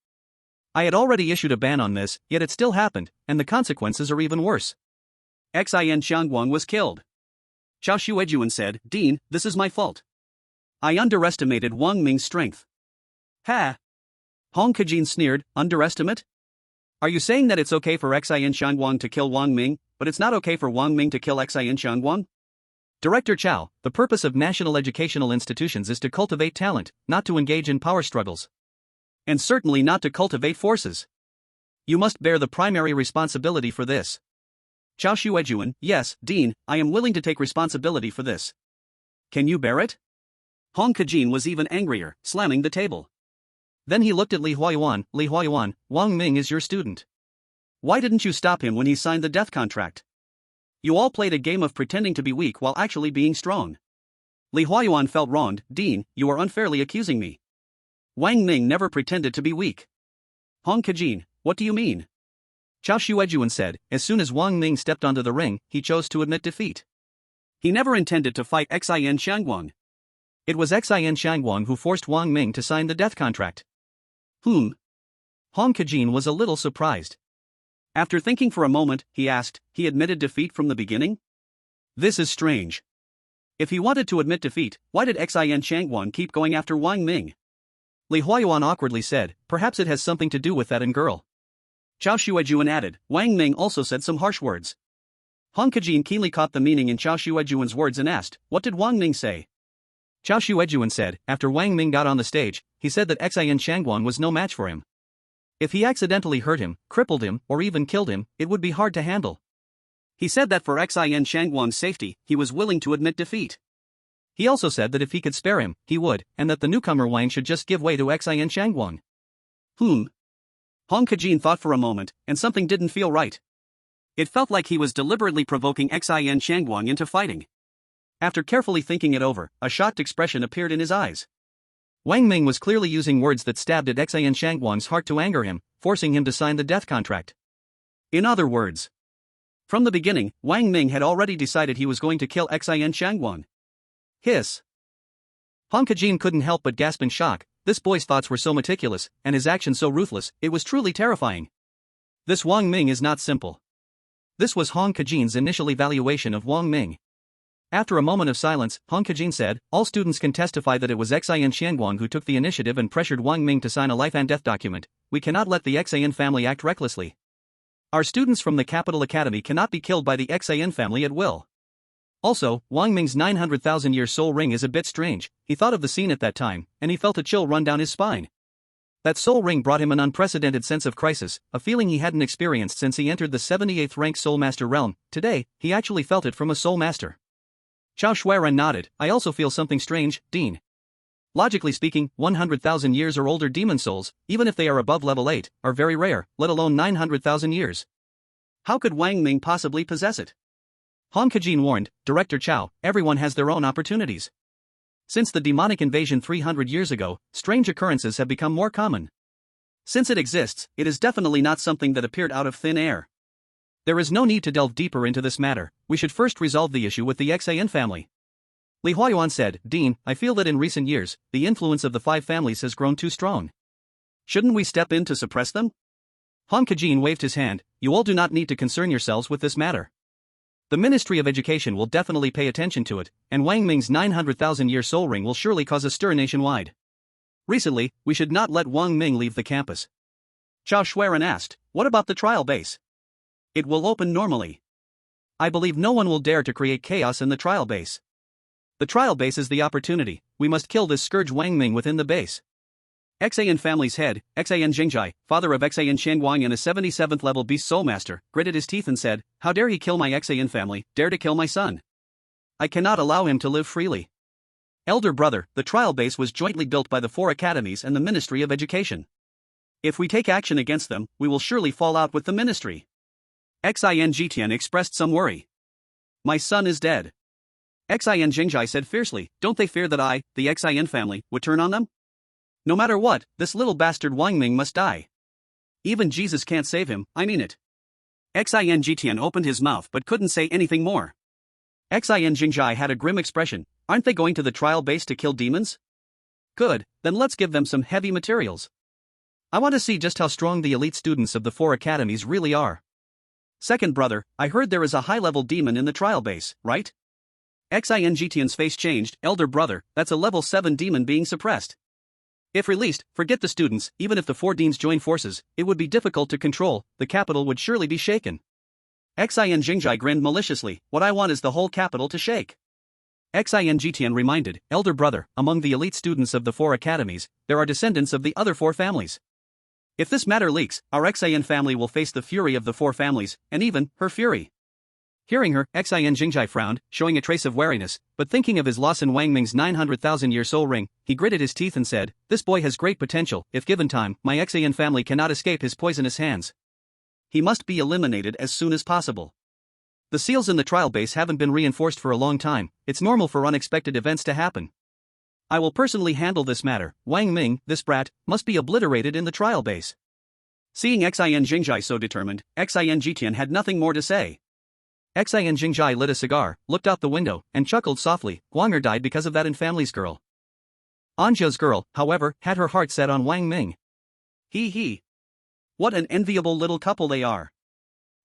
I had already issued a ban on this, yet it still happened, and the consequences are even worse. Xian Shangguang was killed. Zhao Xuejuan said, Dean, this is my fault. I underestimated Wang Ming's strength. Ha! Hong Kajin sneered, underestimate? Are you saying that it's okay for Xian Shangguang to kill Wang Ming, but it's not okay for Wang Ming to kill Xian Shangguang? Director Chow, the purpose of national educational institutions is to cultivate talent, not to engage in power struggles. And certainly not to cultivate forces. You must bear the primary responsibility for this. Zhao Xuejuan, yes, Dean, I am willing to take responsibility for this. Can you bear it? Hong Kajin was even angrier, slamming the table. Then he looked at Li Huayuan, Wang Ming is your student. Why didn't you stop him when he signed the death contract? You all played a game of pretending to be weak while actually being strong. Li Huayuan felt wronged, Dean, you are unfairly accusing me. Wang Ming never pretended to be weak. Hong Kajin, what do you mean? Zhao Xuejuan said, as soon as Wang Ming stepped onto the ring, he chose to admit defeat. He never intended to fight Xian Shangguang. It was Xian Shangguang who forced Wang Ming to sign the death contract. Hong Kajin was a little surprised. After thinking for a moment, he asked, he admitted defeat from the beginning? This is strange. If he wanted to admit defeat, why did Xian Shangguang keep going after Wang Ming? Li Huayuan awkwardly said, perhaps it has something to do with that girl. Zhao Xuejuan added, Wang Ming also said some harsh words. Hong Kajin keenly caught the meaning in Zhao Xuejuan's words and asked, what did Wang Ming say? Zhao Xuejuan said, after Wang Ming got on the stage, he said that Xian Shangguang was no match for him. If he accidentally hurt him, crippled him, or even killed him, it would be hard to handle. He said that for Xian Shangguang's safety, he was willing to admit defeat. He also said that if he could spare him, he would, and that the newcomer Wang should just give way to Xian Shangguang. Hong Kajin thought for a moment, and something didn't feel right. It felt like he was deliberately provoking Xian Shangguang into fighting. After carefully thinking it over, a shocked expression appeared in his eyes. Wang Ming was clearly using words that stabbed at Xian Shangguang's heart to anger him, forcing him to sign the death contract. In other words, from the beginning, Wang Ming had already decided he was going to kill Xian Shangguang. Hiss. Hong Kajin couldn't help but gasp in shock. This boy's thoughts were so meticulous, and his actions so ruthless, it was truly terrifying. This Wang Ming is not simple. This was Hong Kajin's initial evaluation of Wang Ming. After a moment of silence, Hong Kajin said, all students can testify that it was Xian Shangguang who took the initiative and pressured Wang Ming to sign a life and death document. We cannot let the Xian family act recklessly. Our students from the Capital Academy cannot be killed by the Xian family at will. Also, Wang Ming's 900,000-year soul ring is a bit strange. He thought of the scene at that time, and he felt a chill run down his spine. That soul ring brought him an unprecedented sense of crisis, a feeling he hadn't experienced since he entered the 78th rank Soul Master realm. Today, he actually felt it from a Soul Master. Zhao Xueran nodded, I also feel something strange, Dean. Logically speaking, 100,000 years or older demon souls, even if they are above level 8, are very rare, let alone 900,000 years. How could Wang Ming possibly possess it? Hong Kajin warned, Director Chow, everyone has their own opportunities. Since the demonic invasion 300 years ago, strange occurrences have become more common. Since it exists, it is definitely not something that appeared out of thin air. There is no need to delve deeper into this matter, we should first resolve the issue with the Xian family. Li Huayuan said, Dean, I feel that in recent years, the influence of the 5 families has grown too strong. Shouldn't we step in to suppress them? Hong Kajin waved his hand, you all do not need to concern yourselves with this matter. The Ministry of Education will definitely pay attention to it, and Wang Ming's 900,000-year soul ring will surely cause a stir nationwide. Recently, we should not let Wang Ming leave the campus. Zhao Xueran asked, what about the trial base? It will open normally. I believe no one will dare to create chaos in the trial base. The trial base is the opportunity, we must kill this scourge Wang Ming within the base. Xan family's head, Xan Jingjai, father of Xan Shanguang and a 77th level beast soul master, gritted his teeth and said, how dare he kill my Xan family, dare to kill my son. I cannot allow him to live freely. Elder brother, the trial base was jointly built by the 4 academies and the Ministry of Education. If we take action against them, we will surely fall out with the ministry. Xin Jitian expressed some worry. My son is dead. Xin Jingjai said fiercely, don't they fear that I, the Xin family, would turn on them? No matter what, this little bastard Wang Ming must die. Even Jesus can't save him, I mean it. Xin Jitian opened his mouth but couldn't say anything more. Xin Jingjai had a grim expression, aren't they going to the trial base to kill demons? Good, then let's give them some heavy materials. I want to see just how strong the elite students of the 4 academies really are. Second brother, I heard there is a high-level demon in the trial base, right? Xin Jitian's face changed, elder brother, that's a level 7 demon being suppressed. If released, forget the students, even if the 4 deans join forces, it would be difficult to control, the capital would surely be shaken. Xin Jingjai grinned maliciously, what I want is the whole capital to shake. Xin Jitian reminded, elder brother, among the elite students of the 4 academies, there are descendants of the other 4 families. If this matter leaks, our Xin family will face the fury of the 4 families, and even, her fury. Hearing her, Xin Jingjai frowned, showing a trace of wariness, but thinking of his loss in Wang Ming's 900,000-year soul ring, he gritted his teeth and said, this boy has great potential, if given time, my Xin family cannot escape his poisonous hands. He must be eliminated as soon as possible. The seals in the trial base haven't been reinforced for a long time, it's normal for unexpected events to happen. I will personally handle this matter, Wang Ming, this brat, must be obliterated in the trial base. Seeing Xin Jingjai so determined, Xin Jitian had nothing more to say. Xin Jingjai lit a cigar, looked out the window, and chuckled softly, Guanger died because of that in family's girl. Anjia's girl, however, had her heart set on Wang Ming. He. What an enviable little couple they are.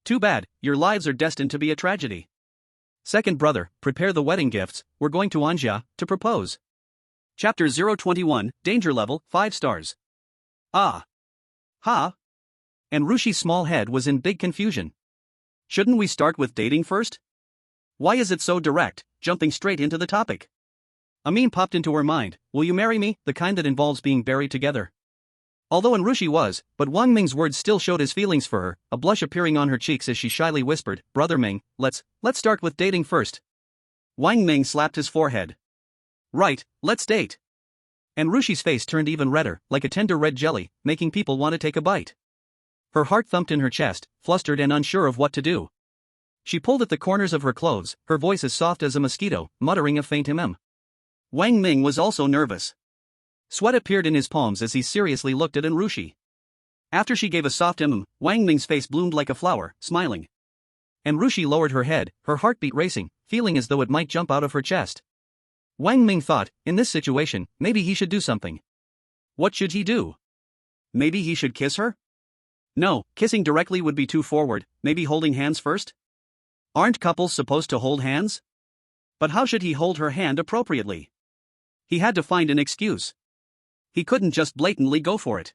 Too bad, your lives are destined to be a tragedy. Second brother, prepare the wedding gifts, we're going to Anjia, to propose. Chapter 021, Danger Level, 5 stars. Ah. Ha. And Rushi's small head was in big confusion. Shouldn't we start with dating first? Why is it so direct, jumping straight into the topic? A meme popped into her mind, will you marry me, the kind that involves being buried together. Although Rushi was, but Wang Ming's words still showed his feelings for her, a blush appearing on her cheeks as she shyly whispered, Brother Ming, let's start with dating first. Wang Ming slapped his forehead. Right, let's date. And Rushi's face turned even redder, like a tender red jelly, making people want to take a bite. Her heart thumped in her chest, flustered and unsure of what to do. She pulled at the corners of her clothes, her voice as soft as a mosquito, muttering a faint Wang Ming was also nervous. Sweat appeared in his palms as he seriously looked at Rushi. After she gave a soft Wang Ming's face bloomed like a flower, smiling. Rushi lowered her head, her heartbeat racing, feeling as though it might jump out of her chest. Wang Ming thought, in this situation, maybe he should do something. What should he do? Maybe he should kiss her? No, kissing directly would be too forward, maybe holding hands first? Aren't couples supposed to hold hands? But how should he hold her hand appropriately? He had to find an excuse. He couldn't just blatantly go for it.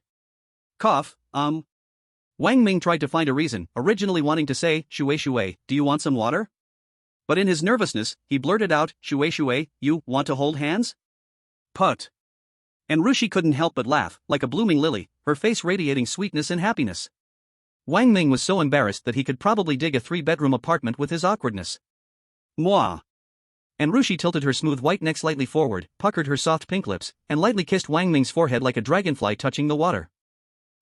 Cough, Wang Ming tried to find a reason, originally wanting to say, Shui, do you want some water? But in his nervousness, he blurted out, Shui, you want to hold hands? Put. Rushi couldn't help but laugh, like a blooming lily, her face radiating sweetness and happiness. Wang Ming was so embarrassed that he could probably dig a 3-bedroom apartment with his awkwardness. Moi. Rushi tilted her smooth white neck slightly forward, puckered her soft pink lips, and lightly kissed Wang Ming's forehead like a dragonfly touching the water.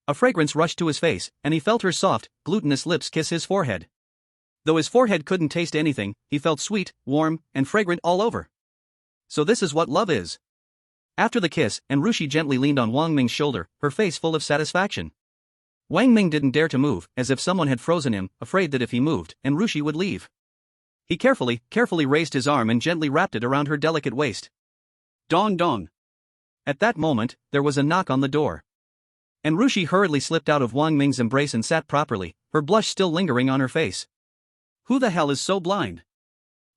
A fragrance rushed to his face, and he felt her soft, glutinous lips kiss his forehead. Though his forehead couldn't taste anything, he felt sweet, warm, and fragrant all over. So this is what love is. After the kiss, Rushi gently leaned on Wang Ming's shoulder, her face full of satisfaction. Wang Ming didn't dare to move, as if someone had frozen him, afraid that if he moved, Rushi would leave. He carefully raised his arm and gently wrapped it around her delicate waist. Dong dong. At that moment, there was a knock on the door. Rushi hurriedly slipped out of Wang Ming's embrace and sat properly, her blush still lingering on her face. Who the hell is so blind?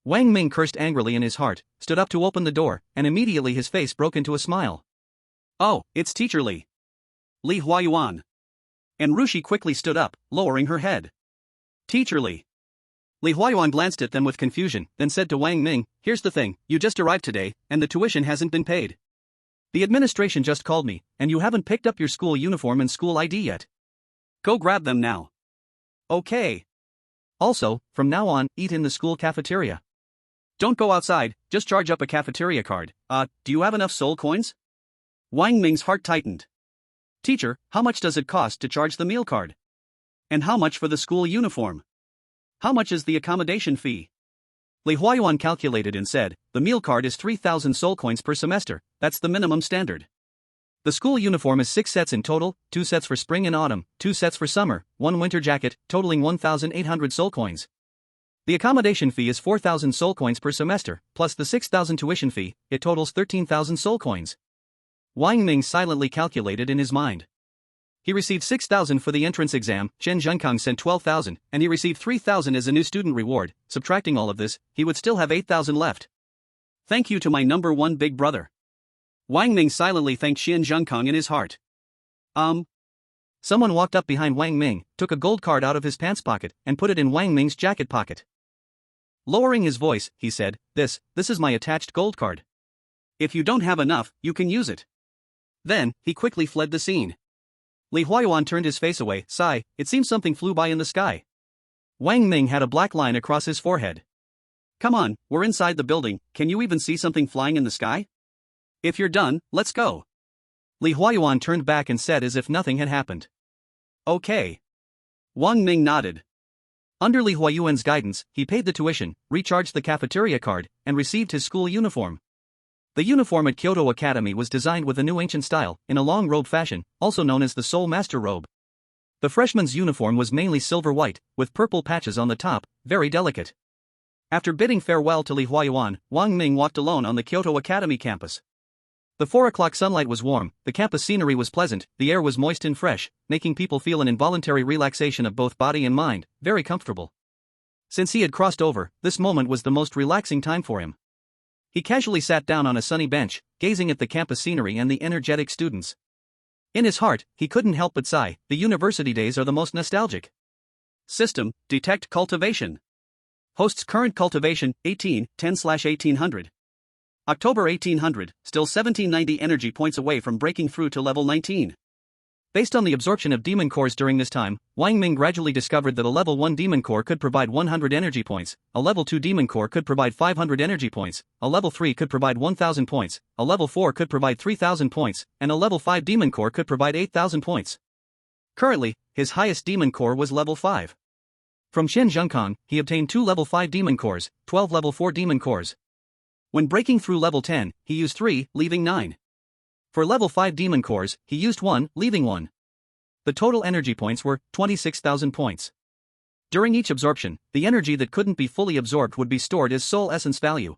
Wang Ming cursed angrily in his heart, stood up to open the door, and immediately his face broke into a smile. Oh, it's Teacher Li. Li Huayuan. And Rushi quickly stood up, lowering her head. Teacher Li. Li Huayuan glanced at them with confusion, then said to Wang Ming, "Here's the thing, you just arrived today, and the tuition hasn't been paid. The administration just called me, and you haven't picked up your school uniform and school ID yet. Go grab them now." Okay. Also, from now on, eat in the school cafeteria. Don't go outside, just charge up a cafeteria card. Do you have enough soul coins? Wang Ming's heart tightened. Teacher, how much does it cost to charge the meal card? And how much for the school uniform? How much is the accommodation fee? Li Huayuan calculated and said, the meal card is 3,000 soul coins per semester, that's the minimum standard. The school uniform is 6 sets in total, 2 sets for spring and autumn, 2 sets for summer, 1 winter jacket, totaling 1,800 soul coins. The accommodation fee is 4,000 soul coins per semester, plus the 6,000 tuition fee, it totals 13,000 soul coins. Wang Ming silently calculated in his mind. He received 6,000 for the entrance exam, Chen Zhenkang sent 12,000, and he received 3,000 as a new student reward. Subtracting all of this, he would still have 8,000 left. Thank you to my number one big brother. Wang Ming silently thanked Chen Zhenkang in his heart. Someone walked up behind Wang Ming, took a gold card out of his pants pocket, and put it in Wang Ming's jacket pocket. Lowering his voice, he said, This is my attached gold card. If you don't have enough, you can use it. Then, he quickly fled the scene. Li Huayuan turned his face away. Sigh, it seems something flew by in the sky. Wang Ming had a black line across his forehead. Come on, we're inside the building, can you even see something flying in the sky? If you're done, let's go. Li Huayuan turned back and said as if nothing had happened. Okay. Wang Ming nodded. Under Li Huayuan's guidance, he paid the tuition, recharged the cafeteria card, and received his school uniform. The uniform at Kyoto Academy was designed with a new ancient style, in a long robe fashion, also known as the Soul Master robe. The freshman's uniform was mainly silver-white, with purple patches on the top, very delicate. After bidding farewell to Li Huayuan, Wang Ming walked alone on the Kyoto Academy campus. The 4 o'clock sunlight was warm, the campus scenery was pleasant, the air was moist and fresh, making people feel an involuntary relaxation of both body and mind, very comfortable. Since he had crossed over, this moment was the most relaxing time for him. He casually sat down on a sunny bench, gazing at the campus scenery and the energetic students. In his heart, he couldn't help but sigh, the university days are the most nostalgic. System, detect cultivation. Host's current cultivation, 18, 10/1800. October 1800, still 1790 energy points away from breaking through to level 19. Based on the absorption of demon cores during this time, Wang Ming gradually discovered that a level 1 demon core could provide 100 energy points, a level 2 demon core could provide 500 energy points, a level 3 could provide 1000 points, a level 4 could provide 3000 points, and a level 5 demon core could provide 8000 points. Currently, his highest demon core was level 5. From Chen Zhenkang, he obtained 2 level 5 demon cores, 12 level 4 demon cores. When breaking through level 10, he used 3, leaving 9. For level 5 demon cores, he used 1, leaving 1. The total energy points were 26,000 points. During each absorption, the energy that couldn't be fully absorbed would be stored as soul essence value.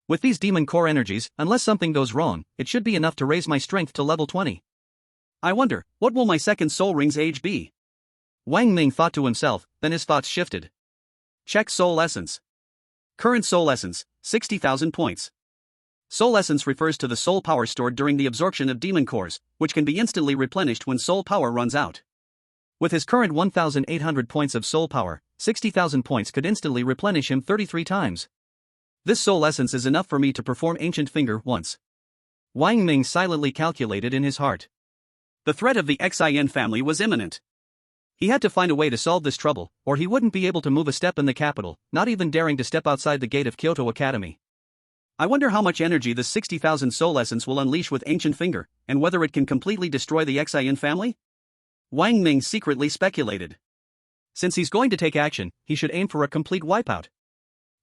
With these demon core energies, unless something goes wrong, it should be enough to raise my strength to level 20. I wonder, what will my second soul ring's age be? Wang Ming thought to himself, then his thoughts shifted. Check soul essence. Current soul essence, 60,000 points. Soul essence refers to the soul power stored during the absorption of demon cores, which can be instantly replenished when soul power runs out. With his current 1,800 points of soul power, 60,000 points could instantly replenish him 33 times. This soul essence is enough for me to perform Ancient Finger once. Wang Ming silently calculated in his heart. The threat of the Xin family was imminent. He had to find a way to solve this trouble, or he wouldn't be able to move a step in the capital, not even daring to step outside the gate of Kyoto Academy. I wonder how much energy the 60,000 soul essence will unleash with Ancient Finger, and whether it can completely destroy the Xin family? Wang Ming secretly speculated. Since he's going to take action, he should aim for a complete wipeout.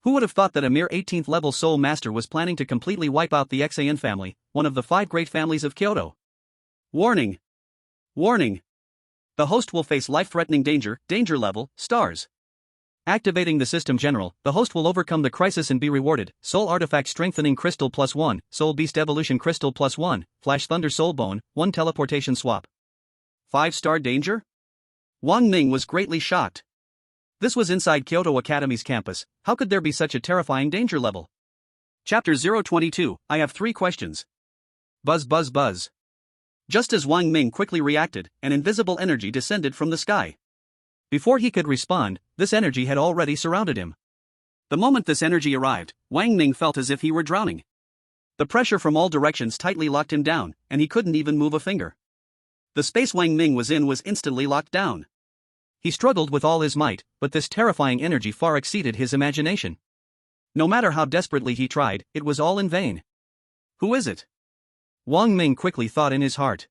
Who would have thought that a mere 18th level soul master was planning to completely wipe out the Xin family, one of the 5 great families of Kyoto? Warning! Warning! The host will face life-threatening danger, danger level, stars. Activating the system general, the host will overcome the crisis and be rewarded. Soul Artifact Strengthening Crystal +1, Soul Beast Evolution Crystal +1, Flash Thunder Soul Bone, 1 Teleportation Swap. 5-star danger? Wang Ming was greatly shocked. This was inside Kyoto Academy's campus, how could there be such a terrifying danger level? Chapter 022, I have 3 questions. Buzz buzz buzz. Just as Wang Ming quickly reacted, an invisible energy descended from the sky. Before he could respond, this energy had already surrounded him. The moment this energy arrived, Wang Ming felt as if he were drowning. The pressure from all directions tightly locked him down, and he couldn't even move a finger. The space Wang Ming was in was instantly locked down. He struggled with all his might, but this terrifying energy far exceeded his imagination. No matter how desperately he tried, it was all in vain. Who is it? Wang Ming quickly thought in his heart.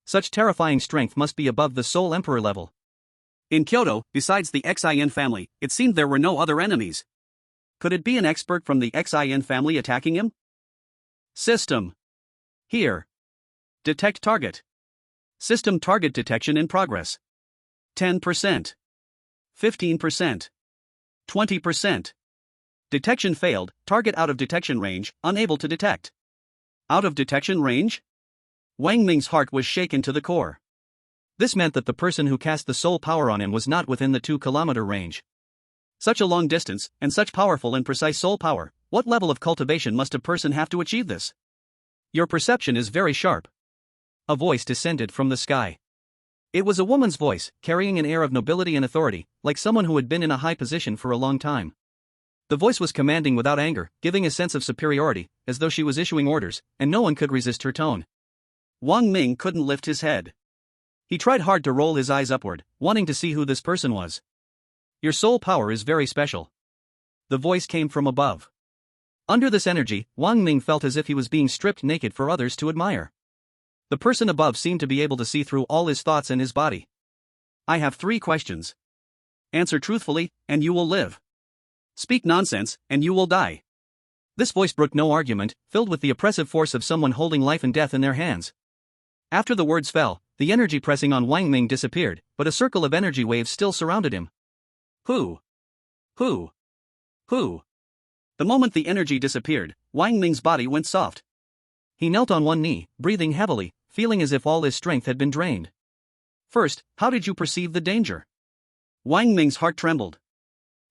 Such terrifying strength must be above the Soul Emperor level. In Kyoto, besides the Xin family, it seemed there were no other enemies. Could it be an expert from the Xin family attacking him? System. Here. Detect target. System target detection in progress. 10%. 15%. 20%. Detection failed, target out of detection range, unable to detect. Out of detection range? Wang Ming's heart was shaken to the core. This meant that the person who cast the soul power on him was not within the 2-kilometer range. Such a long distance, and such powerful and precise soul power, what level of cultivation must a person have to achieve this? Your perception is very sharp. A voice descended from the sky. It was a woman's voice, carrying an air of nobility and authority, like someone who had been in a high position for a long time. The voice was commanding without anger, giving a sense of superiority, as though she was issuing orders, and no one could resist her tone. Wang Ming couldn't lift his head. He tried hard to roll his eyes upward, wanting to see who this person was. Your soul power is very special. The voice came from above. Under this energy, Wang Ming felt as if he was being stripped naked for others to admire. The person above seemed to be able to see through all his thoughts and his body. I have 3 questions. Answer truthfully, and you will live. Speak nonsense, and you will die. This voice brooked no argument, filled with the oppressive force of someone holding life and death in their hands. After the words fell, the energy pressing on Wang Ming disappeared, but a circle of energy waves still surrounded him. Who? Who? Who? The moment the energy disappeared, Wang Ming's body went soft. He knelt on one knee, breathing heavily, feeling as if all his strength had been drained. First, how did you perceive the danger? Wang Ming's heart trembled.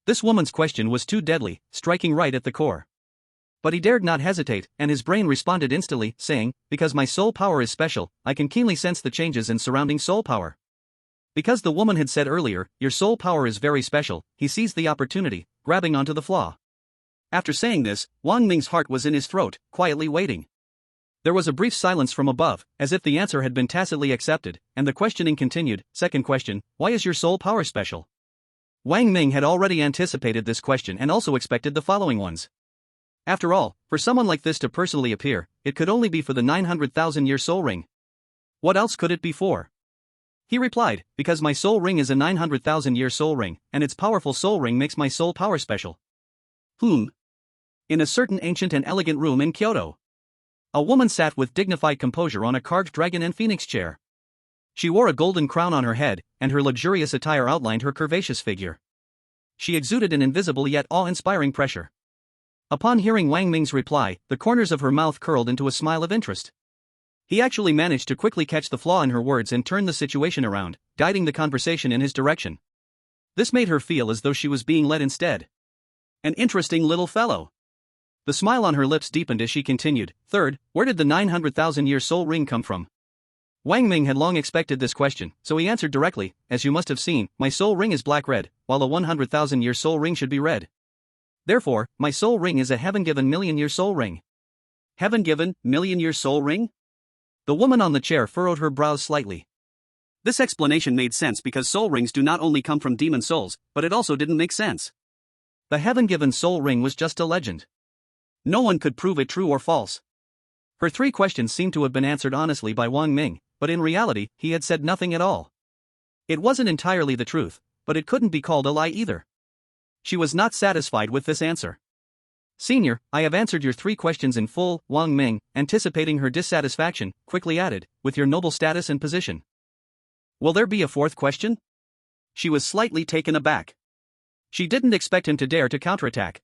This woman's question was too deadly, striking right at the core. But he dared not hesitate, and his brain responded instantly, saying, because my soul power is special, I can keenly sense the changes in surrounding soul power. Because the woman had said earlier, your soul power is very special, he seized the opportunity, grabbing onto the flaw. After saying this, Wang Ming's heart was in his throat, quietly waiting. There was a brief silence from above, as if the answer had been tacitly accepted, and the questioning continued. Second question, why is your soul power special? Wang Ming had already anticipated this question and also expected the following ones. After all, for someone like this to personally appear, it could only be for the 900,000-year soul ring. What else could it be for? He replied, because my soul ring is a 900,000-year soul ring, and its powerful soul ring makes my soul power special. In a certain ancient and elegant room in Kyoto. A woman sat with dignified composure on a carved dragon and phoenix chair. She wore a golden crown on her head, and her luxurious attire outlined her curvaceous figure. She exuded an invisible yet awe-inspiring pressure. Upon hearing Wang Ming's reply, the corners of her mouth curled into a smile of interest. He actually managed to quickly catch the flaw in her words and turn the situation around, guiding the conversation in his direction. This made her feel as though she was being led instead. An interesting little fellow. The smile on her lips deepened as she continued. Third, where did the 900,000-year soul ring come from? Wang Ming had long expected this question, so he answered directly, as you must have seen, my soul ring is black-red, while a 100,000-year soul ring should be red. Therefore, my soul ring is a heaven-given million-year soul ring. Heaven-given, million-year soul ring? The woman on the chair furrowed her brows slightly. This explanation made sense because soul rings do not only come from demon souls, but it also didn't make sense. The heaven-given soul ring was just a legend. No one could prove it true or false. Her 3 questions seemed to have been answered honestly by Wang Ming, but in reality, he had said nothing at all. It wasn't entirely the truth, but it couldn't be called a lie either. She was not satisfied with this answer. Senior, I have answered your 3 questions in full, Wang Ming, anticipating her dissatisfaction, quickly added, with your noble status and position. Will there be a 4th question? She was slightly taken aback. She didn't expect him to dare to counterattack.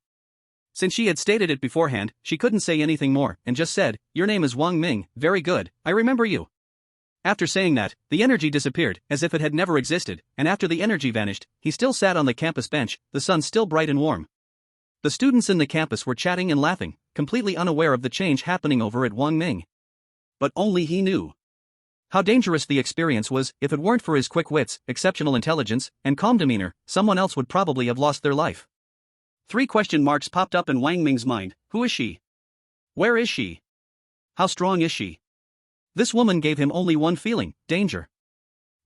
Since she had stated it beforehand, she couldn't say anything more, and just said, your name is Wang Ming, very good, I remember you. After saying that, the energy disappeared, as if it had never existed, and after the energy vanished, he still sat on the campus bench, the sun still bright and warm. The students in the campus were chatting and laughing, completely unaware of the change happening over at Wang Ming. But only he knew. How dangerous the experience was. If it weren't for his quick wits, exceptional intelligence, and calm demeanor, someone else would probably have lost their life. 3 question marks popped up in Wang Ming's mind. Who is she? Where is she? How strong is she? This woman gave him only one feeling: danger.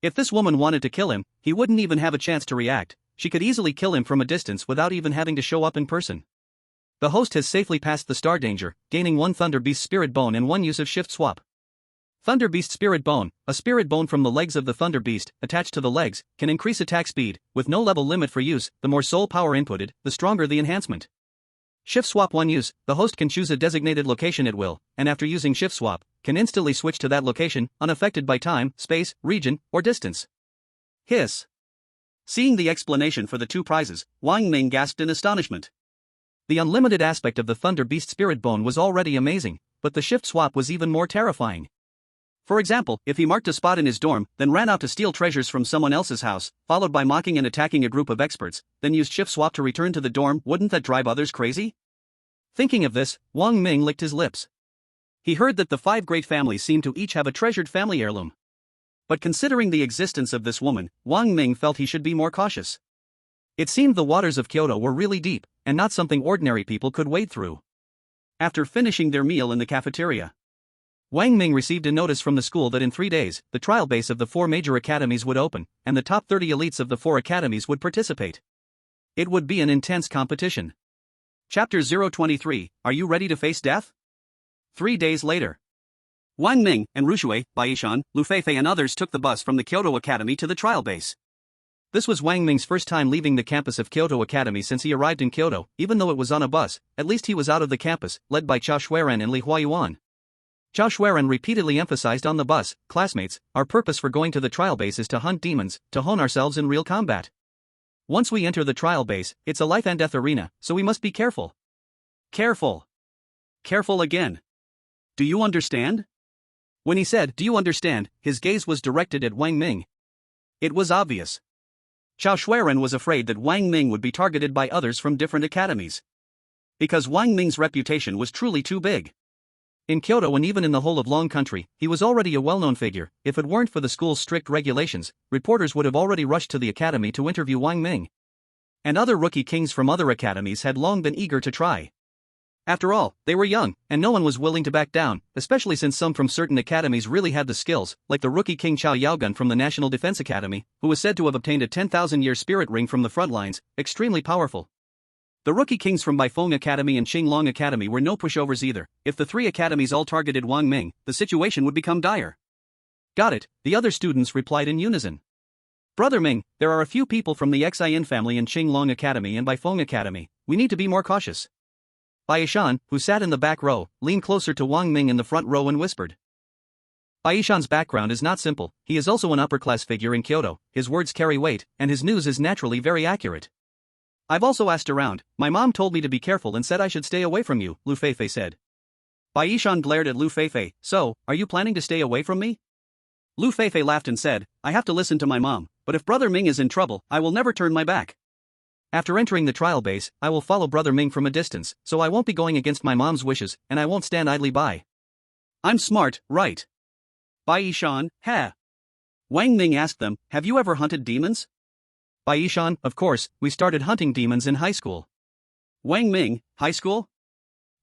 If this woman wanted to kill him, he wouldn't even have a chance to react. She could easily kill him from a distance without even having to show up in person. The host has safely passed the star danger, gaining 1 Thunder Beast Spirit Bone and 1 use of Shift Swap. Thunder Beast Spirit Bone, a spirit bone from the legs of the Thunder Beast, attached to the legs, can increase attack speed, with no level limit for use. The more soul power inputted, the stronger the enhancement. Shift Swap 1 use, the host can choose a designated location at will, and after using Shift Swap, can instantly switch to that location, unaffected by time, space, region, or distance. Hiss. Seeing the explanation for the 2 prizes, Wang Ming gasped in astonishment. The unlimited aspect of the Thunder Beast Spirit Bone was already amazing, but the Shift Swap was even more terrifying. For example, if he marked a spot in his dorm, then ran out to steal treasures from someone else's house, followed by mocking and attacking a group of experts, then used Shift Swap to return to the dorm, wouldn't that drive others crazy? Thinking of this, Wang Ming licked his lips. He heard that the 5 great families seemed to each have a treasured family heirloom. But considering the existence of this woman, Wang Ming felt he should be more cautious. It seemed the waters of Kyoto were really deep, and not something ordinary people could wade through. After finishing their meal in the cafeteria, Wang Ming received a notice from the school that in 3 days, the trial base of the 4 major academies would open, and the top 30 elites of the 4 academies would participate. It would be an intense competition. Chapter 023, Are you ready to face death? 3 days later, Wang Ming and Rushui, Baishan, Lu Feifei and others took the bus from the Kyoto Academy to the trial base. This was Wang Ming's first time leaving the campus of Kyoto Academy since he arrived in Kyoto. Even though it was on a bus, at least he was out of the campus, led by Chao Xueren and Li Huayuan. Chao Xueren repeatedly emphasized on the bus, "Classmates, our purpose for going to the trial base is to hunt demons, to hone ourselves in real combat. Once we enter the trial base, it's a life and death arena, so we must be careful. Careful. Careful again. Do you understand?" When he said, "Do you understand?" his gaze was directed at Wang Ming. It was obvious. Chao Xueren was afraid that Wang Ming would be targeted by others from different academies. Because Wang Ming's reputation was truly too big. In Kyoto and even in the whole of Long Country, he was already a well-known figure. If it weren't for the school's strict regulations, reporters would have already rushed to the academy to interview Wang Ming. And other rookie kings from other academies had long been eager to try. After all, they were young, and no one was willing to back down, especially since some from certain academies really had the skills, like the rookie king Chao Yaogun from the National Defense Academy, who was said to have obtained a 10,000-year spirit ring from the front lines, extremely powerful. The rookie kings from Baifeng Academy and Qinglong Academy were no pushovers either. If the 3 academies all targeted Wang Ming, the situation would become dire. "Got it," the other students replied in unison. "Brother Ming, there are a few people from the Xin family in Qinglong Academy and Baifeng Academy. We need to be more cautious." Baishan, who sat in the back row, leaned closer to Wang Ming in the front row and whispered. Baishan's background is not simple. He is also an upper-class figure in Kyoto. His words carry weight, and his news is naturally very accurate. "I've also asked around. My mom told me to be careful and said I should stay away from you," Lu Feifei said. Baishan glared at Lu Feifei. "So, are you planning to stay away from me?" Lu Feifei laughed and said, "I have to listen to my mom, but if Brother Ming is in trouble, I will never turn my back. After entering the trial base, I will follow Brother Ming from a distance, so I won't be going against my mom's wishes, and I won't stand idly by." "I'm smart, right?" Baishan, "Ha." Wang Ming asked them, "Have you ever hunted demons?" Baishan, "Of course, we started hunting demons in high school." Wang Ming, "High school?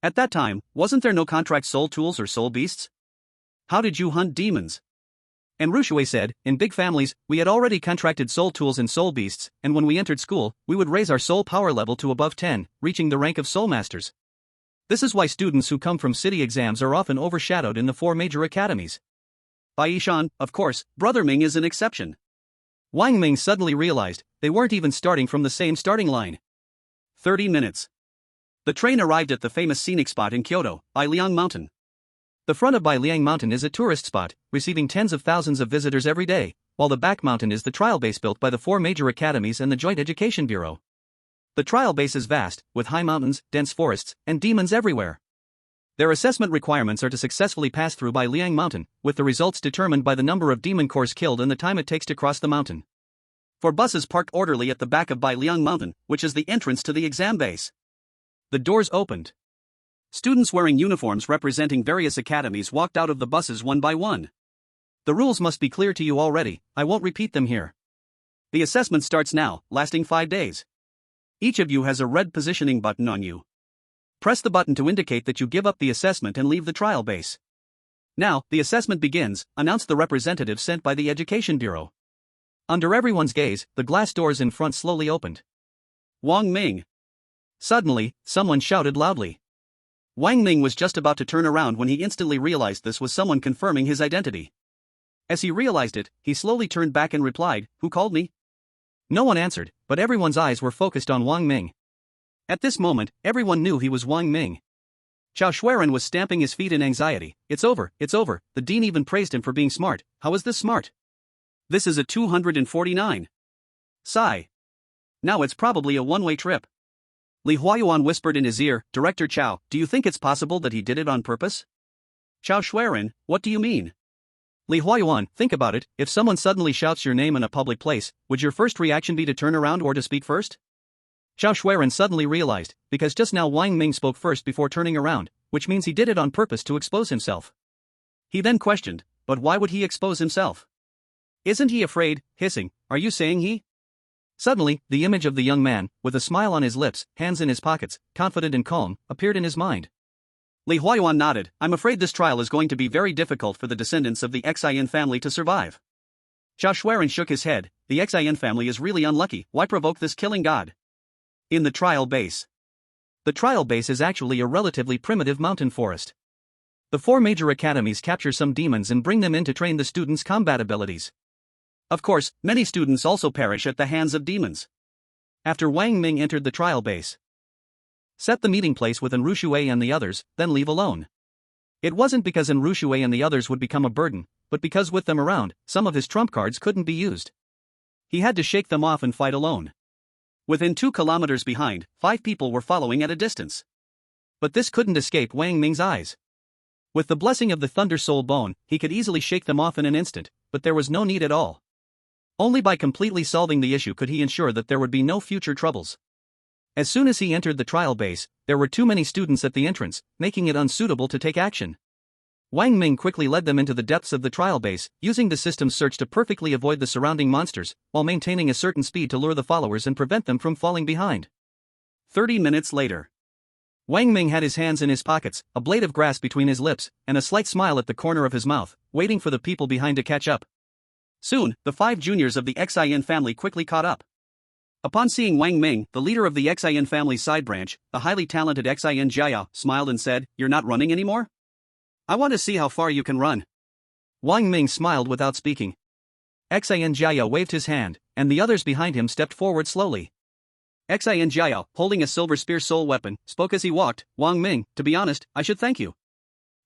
At that time, wasn't there no contract soul tools or soul beasts? How did you hunt demons?" And Rushui said, "In big families, we had already contracted soul tools and soul beasts, and when we entered school, we would raise our soul power level to above 10, reaching the rank of soul masters. This is why students who come from city exams are often overshadowed in the 4 major academies." Baishan, "Of course, Brother Ming is an exception." Wang Ming suddenly realized they weren't even starting from the same starting line. 30 minutes. The train arrived at the famous scenic spot in Kyoto, Bailiang Mountain. The front of Bailiang Mountain is a tourist spot, receiving tens of thousands of visitors every day, while the back mountain is the trial base built by the 4 major academies and the Joint Education Bureau. The trial base is vast, with high mountains, dense forests, and demons everywhere. Their assessment requirements are to successfully pass through Bailiang Mountain, with the results determined by the number of demon cores killed and the time it takes to cross the mountain. 4 buses parked orderly at the back of Bailiang Mountain, which is the entrance to the exam base. The doors opened. Students wearing uniforms representing various academies walked out of the buses one by one. The rules must be clear to you already, I won't repeat them here. The assessment starts now, lasting 5 days. Each of you has a red positioning button on you. Press the button to indicate that you give up the assessment and leave the trial base. Now, the assessment begins, announced the representative sent by the Education Bureau. Under everyone's gaze, the glass doors in front slowly opened. Wang Ming. Suddenly, someone shouted loudly. Wang Ming was just about to turn around when he instantly realized this was someone confirming his identity. As he realized it, he slowly turned back and replied, "Who called me?" No one answered, but everyone's eyes were focused on Wang Ming. At this moment, everyone knew he was Wang Ming. Chao Xueran was stamping his feet in anxiety. It's over, the dean even praised him for being smart. How is this smart? This is a 249. Sigh. Now it's probably a one-way trip. Li Huayuan whispered in his ear, "Director Chao, do you think it's possible that he did it on purpose?" Chao Xueran, what do you mean? Li Huayuan, think about it, if someone suddenly shouts your name in a public place, would your first reaction be to turn around or to speak first? Chao Xueran suddenly realized, because just now Wang Ming spoke first before turning around, which means he did it on purpose to expose himself. He then questioned, but why would he expose himself? Isn't he afraid, hissing, are you saying he? Suddenly, the image of the young man, with a smile on his lips, hands in his pockets, confident and calm, appeared in his mind. Li Huayuan nodded, I'm afraid this trial is going to be very difficult for the descendants of the Xin family to survive. Chao Xueran shook his head, the Xin family is really unlucky, why provoke this killing god? In the trial base. The trial base is actually a relatively primitive mountain forest. The 4 major academies capture some demons and bring them in to train the students' combat abilities. Of course, many students also perish at the hands of demons. After Wang Ming entered the trial base, set the meeting place with Enru Shui and the others, then leave alone. It wasn't because Enru Shui and the others would become a burden, but because with them around, some of his trump cards couldn't be used. He had to shake them off and fight alone. Within 2 kilometers behind, 5 people were following at a distance. But this couldn't escape Wang Ming's eyes. With the blessing of the Thunder Soul Bone, he could easily shake them off in an instant, but there was no need at all. Only by completely solving the issue could he ensure that there would be no future troubles. As soon as he entered the trial base, there were too many students at the entrance, making it unsuitable to take action. Wang Ming quickly led them into the depths of the trial base, using the system's search to perfectly avoid the surrounding monsters, while maintaining a certain speed to lure the followers and prevent them from falling behind. 30 minutes later. Wang Ming had his hands in his pockets, a blade of grass between his lips, and a slight smile at the corner of his mouth, waiting for the people behind to catch up. Soon, the 5 juniors of the Xin family quickly caught up. Upon seeing Wang Ming, the leader of the Xin family's side branch, the highly talented Xin Jiao, smiled and said, "You're not running anymore? I want to see how far you can run." Wang Ming smiled without speaking. Xin Jiao waved his hand, and the others behind him stepped forward slowly. Xin Jiao, holding a silver spear soul weapon, spoke as he walked, "Wang Ming, to be honest, I should thank you.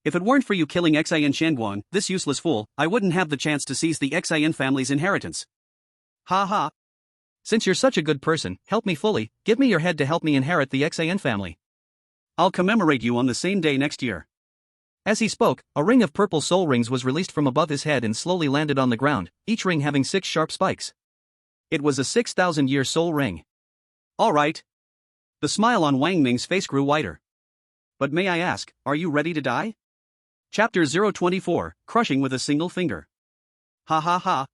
If it weren't for you killing Xin Shenguang, this useless fool, I wouldn't have the chance to seize the Xin family's inheritance." Ha ha. Since you're such a good person, help me fully, give me your head to help me inherit the Xin family. I'll commemorate you on the same day next year. As he spoke, a ring of purple soul rings was released from above his head and slowly landed on the ground, each ring having 6 sharp spikes. It was a 6,000-year soul ring. All right. The smile on Wang Ming's face grew wider. But may I ask, are you ready to die? Chapter 024, Crushing with a Single Finger. Ha ha ha.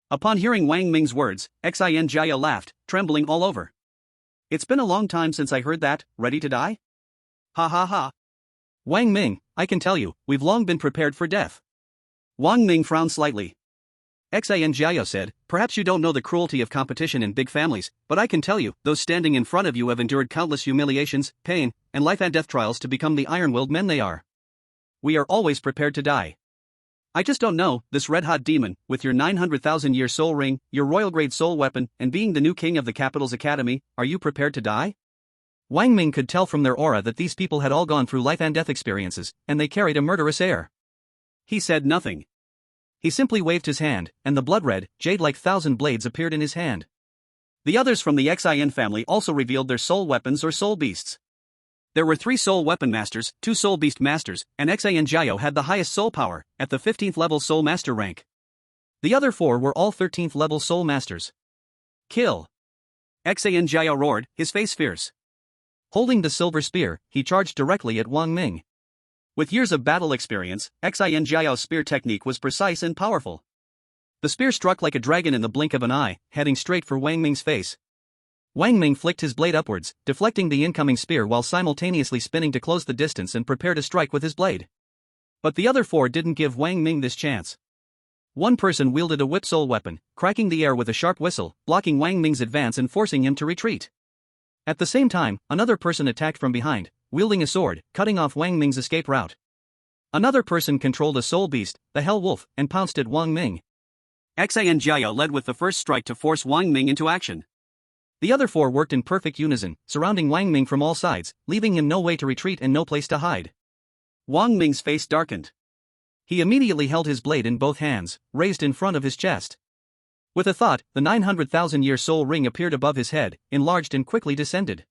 Upon hearing Wang Ming's words, Xin Jiao laughed, trembling all over. It's been a long time since I heard that, ready to die? Ha ha ha. Wang Ming, I can tell you, we've long been prepared for death. Wang Ming frowned slightly. Xin Jiao said, perhaps you don't know the cruelty of competition in big families, but I can tell you, those standing in front of you have endured countless humiliations, pain, and life and death trials to become the iron-willed men they are. We are always prepared to die. I just don't know, this red-hot demon, with your 900,000-year soul ring, your royal-grade soul weapon, and being the new king of the capital's academy, are you prepared to die? Wang Ming could tell from their aura that these people had all gone through life and death experiences, and they carried a murderous air. He said nothing. He simply waved his hand, and the blood-red, jade-like 1,000 blades appeared in his hand. The others from the Xin family also revealed their soul weapons or soul beasts. There were 3 soul weapon masters, 2 soul beast masters, and Xin Jiao had the highest soul power, at the 15th level soul master rank. The other 4 were all 13th level soul masters. Kill! Xin Jiao roared, his face fierce. Holding the silver spear, he charged directly at Wang Ming. With years of battle experience, Xin Jiao's spear technique was precise and powerful. The spear struck like a dragon in the blink of an eye, heading straight for Wang Ming's face. Wang Ming flicked his blade upwards, deflecting the incoming spear while simultaneously spinning to close the distance and prepare to strike with his blade. But the other four didn't give Wang Ming this chance. One person wielded a whip soul weapon, cracking the air with a sharp whistle, blocking Wang Ming's advance and forcing him to retreat. At the same time, another person attacked from behind, wielding a sword, cutting off Wang Ming's escape route. Another person controlled a soul beast, the Hell Wolf, and pounced at Wang Ming. Xin Jiao led with the first strike to force Wang Ming into action. The other four worked in perfect unison, surrounding Wang Ming from all sides, leaving him no way to retreat and no place to hide. Wang Ming's face darkened. He immediately held his blade in both hands, raised in front of his chest. With a thought, the 900,000-year soul ring appeared above his head, enlarged and quickly descended.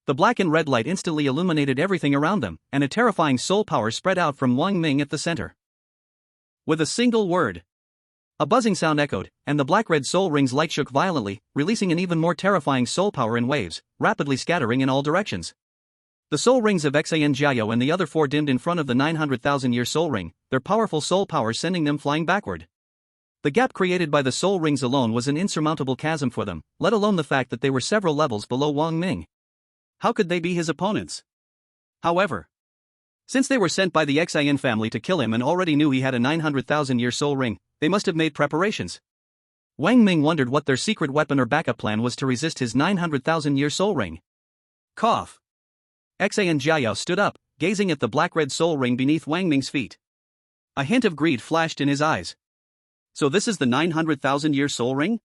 The black and red light instantly illuminated everything around them, and a terrifying soul power spread out from Wang Ming at the center. With a single word, a buzzing sound echoed, and the black-red soul ring's light shook violently, releasing an even more terrifying soul power in waves, rapidly scattering in all directions. The soul rings of Xin Jiao and the other four dimmed in front of the 900,000-year soul ring, their powerful soul power sending them flying backward. The gap created by the soul rings alone was an insurmountable chasm for them, let alone the fact that they were several levels below Wang Ming. How could they be his opponents? However, since they were sent by the Xin family to kill him and already knew he had a 900,000-year soul ring, they must have made preparations. Wang Ming wondered what their secret weapon or backup plan was to resist his 900,000-year soul ring. Cough. Xin Jiao stood up, gazing at the black-red soul ring beneath Wang Ming's feet. A hint of greed flashed in his eyes. So this is the 900,000-year soul ring?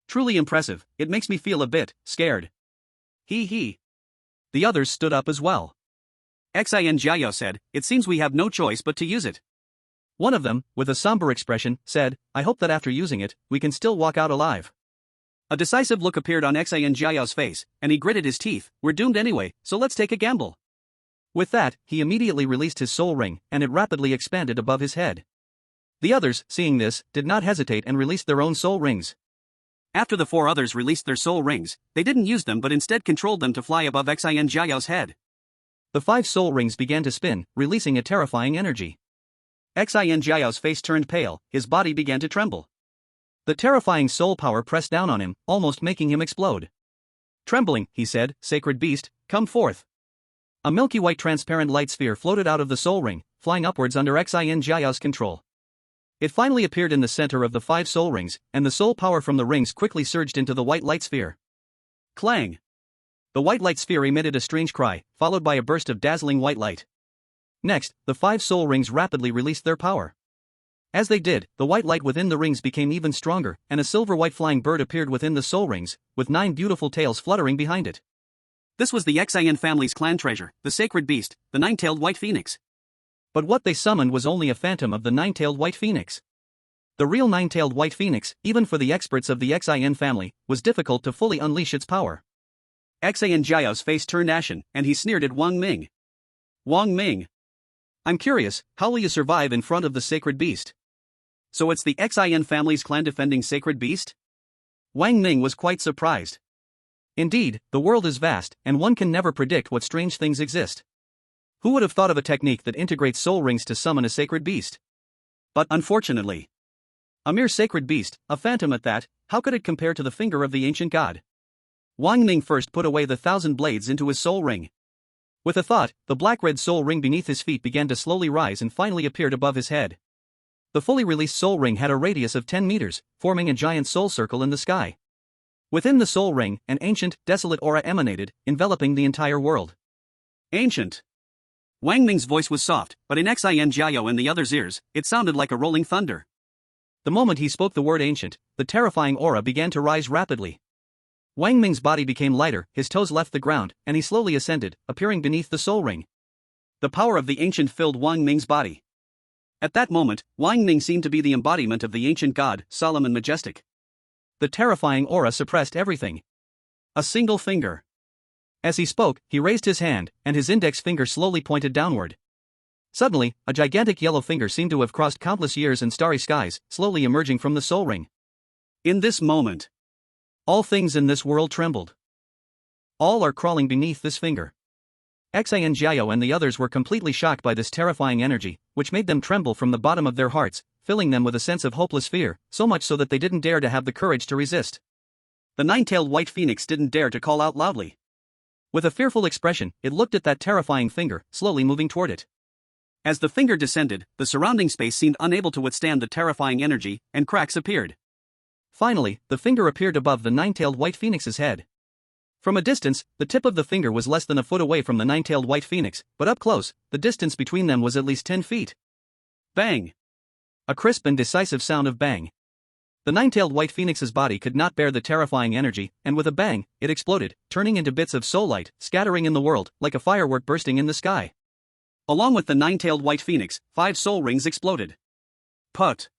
Truly impressive, it makes me feel a bit scared. He. The others stood up as well. Xin Jiao said, "It seems we have no choice but to use it." One of them, with a somber expression, said, "I hope that after using it, we can still walk out alive." A decisive look appeared on Xin Jiao's face, and he gritted his teeth. "We're doomed anyway, so let's take a gamble." With that, he immediately released his soul ring, and it rapidly expanded above his head. The others, seeing this, did not hesitate and released their own soul rings. After the four others released their soul rings, they didn't use them but instead controlled them to fly above Xin Jiao's head. The 5 soul rings began to spin, releasing a terrifying energy. Xin Jiao's face turned pale, his body began to tremble. The terrifying soul power pressed down on him, almost making him explode. Trembling, he said, "Sacred beast, come forth." A milky white transparent light sphere floated out of the soul ring, flying upwards under Xin Jiao's control. It finally appeared in the center of the 5 soul rings, and the soul power from the rings quickly surged into the white light sphere. Clang! The white light sphere emitted a strange cry, followed by a burst of dazzling white light. Next, the 5 soul rings rapidly released their power. As they did, the white light within the rings became even stronger, and a silver-white flying bird appeared within the soul rings, with 9 beautiful tails fluttering behind it. This was the Xin family's clan treasure, the sacred beast, the 9-tailed white phoenix. But what they summoned was only a phantom of the 9-tailed white phoenix. The real 9-tailed white phoenix, even for the experts of the Xin family, was difficult to fully unleash its power. Xin Jiao's face turned ashen, and he sneered at Wang Ming. "Wang Ming, I'm curious, how will you survive in front of the sacred beast?" "So it's the Xin family's clan-defending sacred beast?" Wang Ming was quite surprised. Indeed, the world is vast, and one can never predict what strange things exist. Who would have thought of a technique that integrates soul rings to summon a sacred beast? But unfortunately, a mere sacred beast, a phantom at that, how could it compare to the finger of the ancient god? Wang Ming first put away the 1,000 blades into his soul ring. With a thought, the black-red soul ring beneath his feet began to slowly rise and finally appeared above his head. The fully released soul ring had a radius of 10 meters, forming a giant soul circle in the sky. Within the soul ring, an ancient, desolate aura emanated, enveloping the entire world. Ancient. Wang Ming's voice was soft, but in Xin Jiao and the others' ears, it sounded like a rolling thunder. The moment he spoke the word ancient, the terrifying aura began to rise rapidly. Wang Ming's body became lighter, his toes left the ground, and he slowly ascended, appearing beneath the soul ring. The power of the ancient filled Wang Ming's body. At that moment, Wang Ming seemed to be the embodiment of the ancient god, solemn and majestic. The terrifying aura suppressed everything. A single finger. As he spoke, he raised his hand, and his index finger slowly pointed downward. Suddenly, a gigantic yellow finger seemed to have crossed countless years and starry skies, slowly emerging from the soul ring. In this moment, all things in this world trembled. All are crawling beneath this finger. Xian Jiao and the others were completely shocked by this terrifying energy, which made them tremble from the bottom of their hearts, filling them with a sense of hopeless fear, so much so that they didn't dare to have the courage to resist. The nine-tailed white phoenix didn't dare to call out loudly. With a fearful expression, it looked at that terrifying finger, slowly moving toward it. As the finger descended, the surrounding space seemed unable to withstand the terrifying energy, and cracks appeared. Finally, the finger appeared above the nine-tailed white phoenix's head. From a distance, the tip of the finger was less than a foot away from the nine-tailed white phoenix, but up close, the distance between them was at least 10 feet. Bang! A crisp and decisive sound of bang. The nine-tailed white phoenix's body could not bear the terrifying energy, and with a bang, it exploded, turning into bits of soul light, scattering in the world, like a firework bursting in the sky. Along with the nine-tailed white phoenix, 5 soul rings exploded. Put!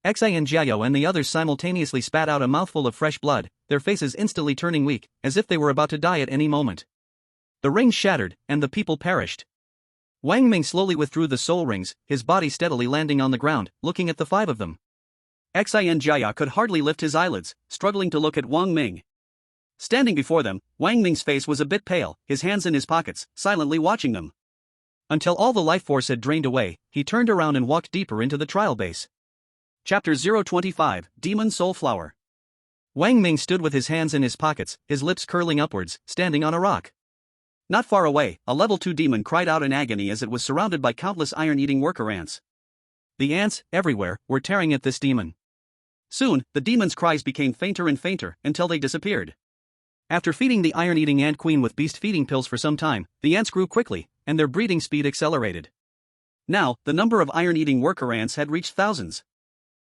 Xian Jiao and the others simultaneously spat out a mouthful of fresh blood, their faces instantly turning weak, as if they were about to die at any moment. The rings shattered, and the people perished. Wang Ming slowly withdrew the soul rings, his body steadily landing on the ground, looking at the 5 of them. Xian Jiao could hardly lift his eyelids, struggling to look at Wang Ming. Standing before them, Wang Ming's face was a bit pale, his hands in his pockets, silently watching them. Until all the life force had drained away, he turned around and walked deeper into the trial base. Chapter 025, Demon Soul Flower. Wang Ming stood with his hands in his pockets, his lips curling upwards, standing on a rock. Not far away, a level 2 demon cried out in agony as it was surrounded by countless iron-eating worker ants. The ants, everywhere, were tearing at this demon. Soon, the demon's cries became fainter and fainter, until they disappeared. After feeding the iron-eating ant queen with beast-feeding pills for some time, the ants grew quickly, and their breeding speed accelerated. Now, the number of iron-eating worker ants had reached thousands.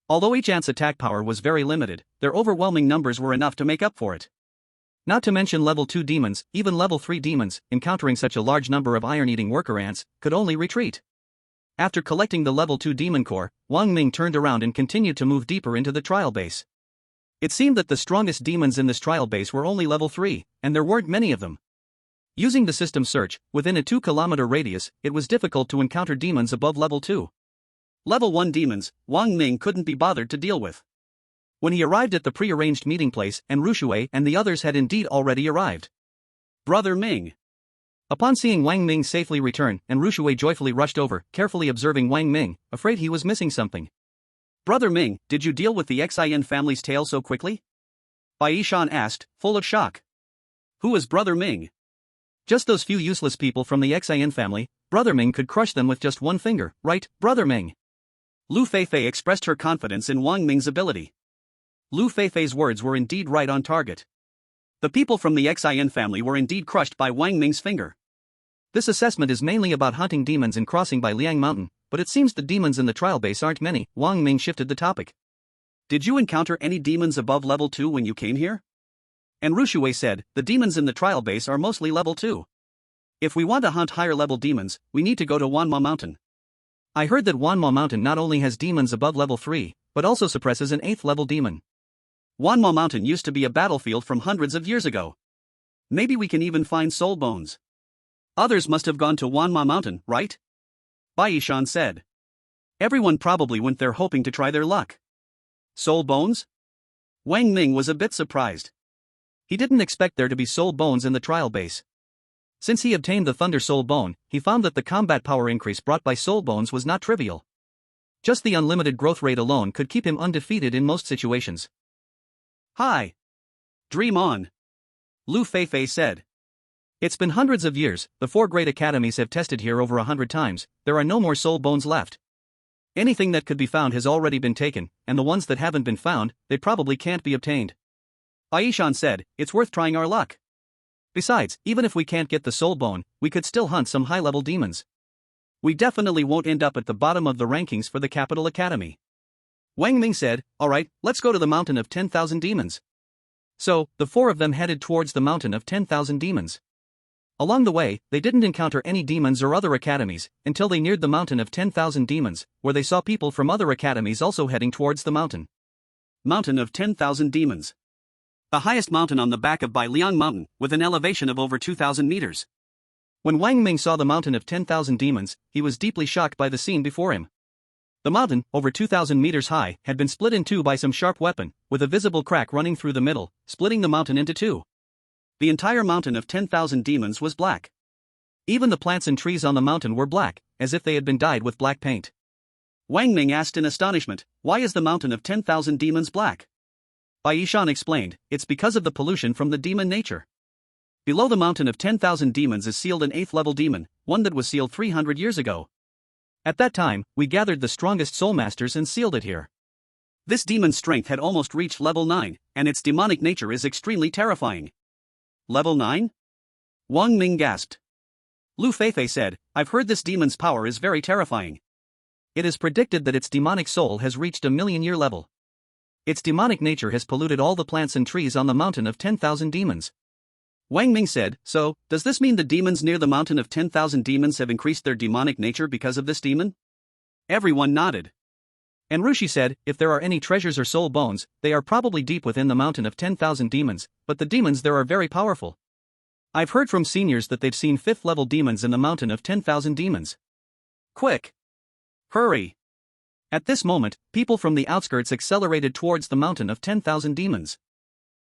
Although each ant's attack power was very limited, their overwhelming numbers were enough to make up for it. Not to mention level 2 demons, even level 3 demons, encountering such a large number of iron-eating worker ants, could only retreat. After collecting the level 2 demon core, Wang Ming turned around and continued to move deeper into the trial base. It seemed that the strongest demons in this trial base were only level 3, and there weren't many of them. Using the system search, within a 2-kilometer radius, it was difficult to encounter demons above level 2. Level 1 demons, Wang Ming couldn't be bothered to deal with. When he arrived at the pre-arranged meeting place, and Rushui and the others had indeed already arrived. Brother Ming. Upon seeing Wang Ming safely return, and Rushui joyfully rushed over, carefully observing Wang Ming, afraid he was missing something. Brother Ming, did you deal with the Xian family's tale so quickly? Bai Yishan asked, full of shock. Who is Brother Ming? Just those few useless people from the Xian family. Brother Ming could crush them with just one finger, right, Brother Ming? Lu Feifei expressed her confidence in Wang Ming's ability. Lu Feifei's words were indeed right on target. The people from the Xian family were indeed crushed by Wang Ming's finger. This assessment is mainly about hunting demons and crossing by Liang Mountain, but it seems the demons in the trial base aren't many. Wang Ming shifted the topic. Did you encounter any demons above level 2 when you came here? And Rushui said, the demons in the trial base are mostly level 2. If we want to hunt higher level demons, we need to go to Wanma Mountain. I heard that Wanma Mountain not only has demons above level 3, but also suppresses an 8th level demon. Wanma Mountain used to be a battlefield from hundreds of years ago. Maybe we can even find soul bones. Others must have gone to Wanma Mountain, right? Bai Yishan said. Everyone probably went there hoping to try their luck. Soul bones? Wang Ming was a bit surprised. He didn't expect there to be soul bones in the trial base. Since he obtained the Thunder Soul Bone, he found that the combat power increase brought by soul bones was not trivial. Just the unlimited growth rate alone could keep him undefeated in most situations. Hi. Dream on. Lu Feifei said. It's been hundreds of years, the 4 great academies have tested here over 100 times, there are no more soul bones left. Anything that could be found has already been taken, and the ones that haven't been found, they probably can't be obtained. Aishan said, it's worth trying our luck. Besides, even if we can't get the soul bone, we could still hunt some high-level demons. We definitely won't end up at the bottom of the rankings for the Capital Academy. Wang Ming said, alright, let's go to the mountain of 10,000 demons. So, the 4 of them headed towards the mountain of 10,000 demons. Along the way, they didn't encounter any demons or other academies, until they neared the mountain of 10,000 demons, where they saw people from other academies also heading towards the mountain. Mountain of 10,000 demons. The highest mountain on the back of Bai Liang Mountain, with an elevation of over 2,000 meters. When Wang Ming saw the mountain of 10,000 demons, he was deeply shocked by the scene before him. The mountain, over 2,000 meters high, had been split in two by some sharp weapon, with a visible crack running through the middle, splitting the mountain into two. The entire mountain of 10,000 demons was black. Even the plants and trees on the mountain were black, as if they had been dyed with black paint. Wang Ming asked in astonishment, "Why is the mountain of 10,000 demons black?" Bai Yishan explained, "It's because of the pollution from the demon nature. Below the mountain of 10,000 demons is sealed an 8th level demon, one that was sealed 300 years ago. At that time, we gathered the strongest soul masters and sealed it here. This demon's strength had almost reached level 9, and its demonic nature is extremely terrifying." Level 9? Wang Ming gasped. Lu Feifei said, "I've heard this demon's power is very terrifying. It is predicted that its demonic soul has reached a million-year level. Its demonic nature has polluted all the plants and trees on the mountain of 10,000 demons." Wang Ming said, "So, does this mean the demons near the mountain of 10,000 demons have increased their demonic nature because of this demon?" Everyone nodded. And Rushi said, "If there are any treasures or soul bones, they are probably deep within the mountain of 10,000 demons, but the demons there are very powerful. I've heard from seniors that they've seen 5th level demons in the mountain of 10,000 demons. Quick! Hurry!" At this moment, people from the outskirts accelerated towards the mountain of 10,000 demons.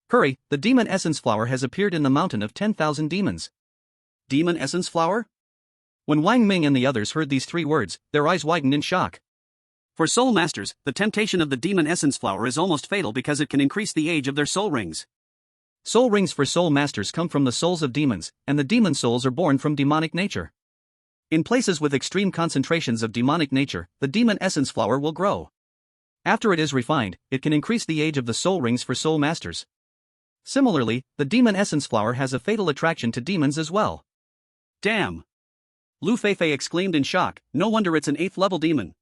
"Hurry, the demon essence flower has appeared in the mountain of 10,000 demons." Demon essence flower? When Wang Ming and the others heard these 3 words, their eyes widened in shock. For soul masters, the temptation of the demon essence flower is almost fatal because it can increase the age of their soul rings. Soul rings for soul masters come from the souls of demons, and the demon souls are born from demonic nature. In places with extreme concentrations of demonic nature, the demon essence flower will grow. After it is refined, it can increase the age of the soul rings for soul masters. Similarly, the demon essence flower has a fatal attraction to demons as well. Damn! Lu Feifei exclaimed in shock, "No wonder it's an 8th level demon.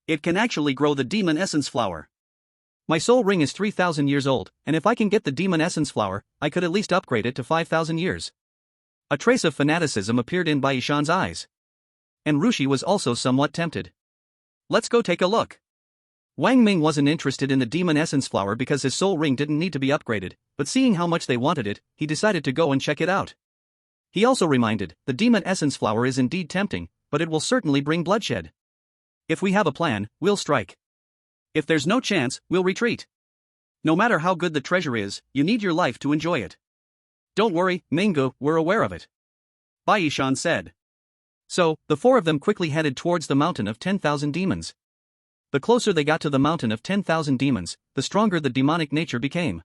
It can actually grow the demon essence flower. My soul ring is 3,000 years old, and if I can get the demon essence flower, I could at least upgrade it to 5,000 years. A trace of fanaticism appeared in Bai Yishan's eyes. And Rushi was also somewhat tempted. "Let's go take a look." Wang Ming wasn't interested in the demon essence flower because his soul ring didn't need to be upgraded, but seeing how much they wanted it, he decided to go and check it out. He also reminded, "The demon essence flower is indeed tempting, but it will certainly bring bloodshed. If we have a plan, we'll strike. If there's no chance, we'll retreat. No matter how good the treasure is, you need your life to enjoy it. Don't worry, Manga, we're aware of it," Bai Yishan said. So, the 4 of them quickly headed towards the mountain of 10,000 demons. The closer they got to the mountain of 10,000 demons, the stronger the demonic nature became.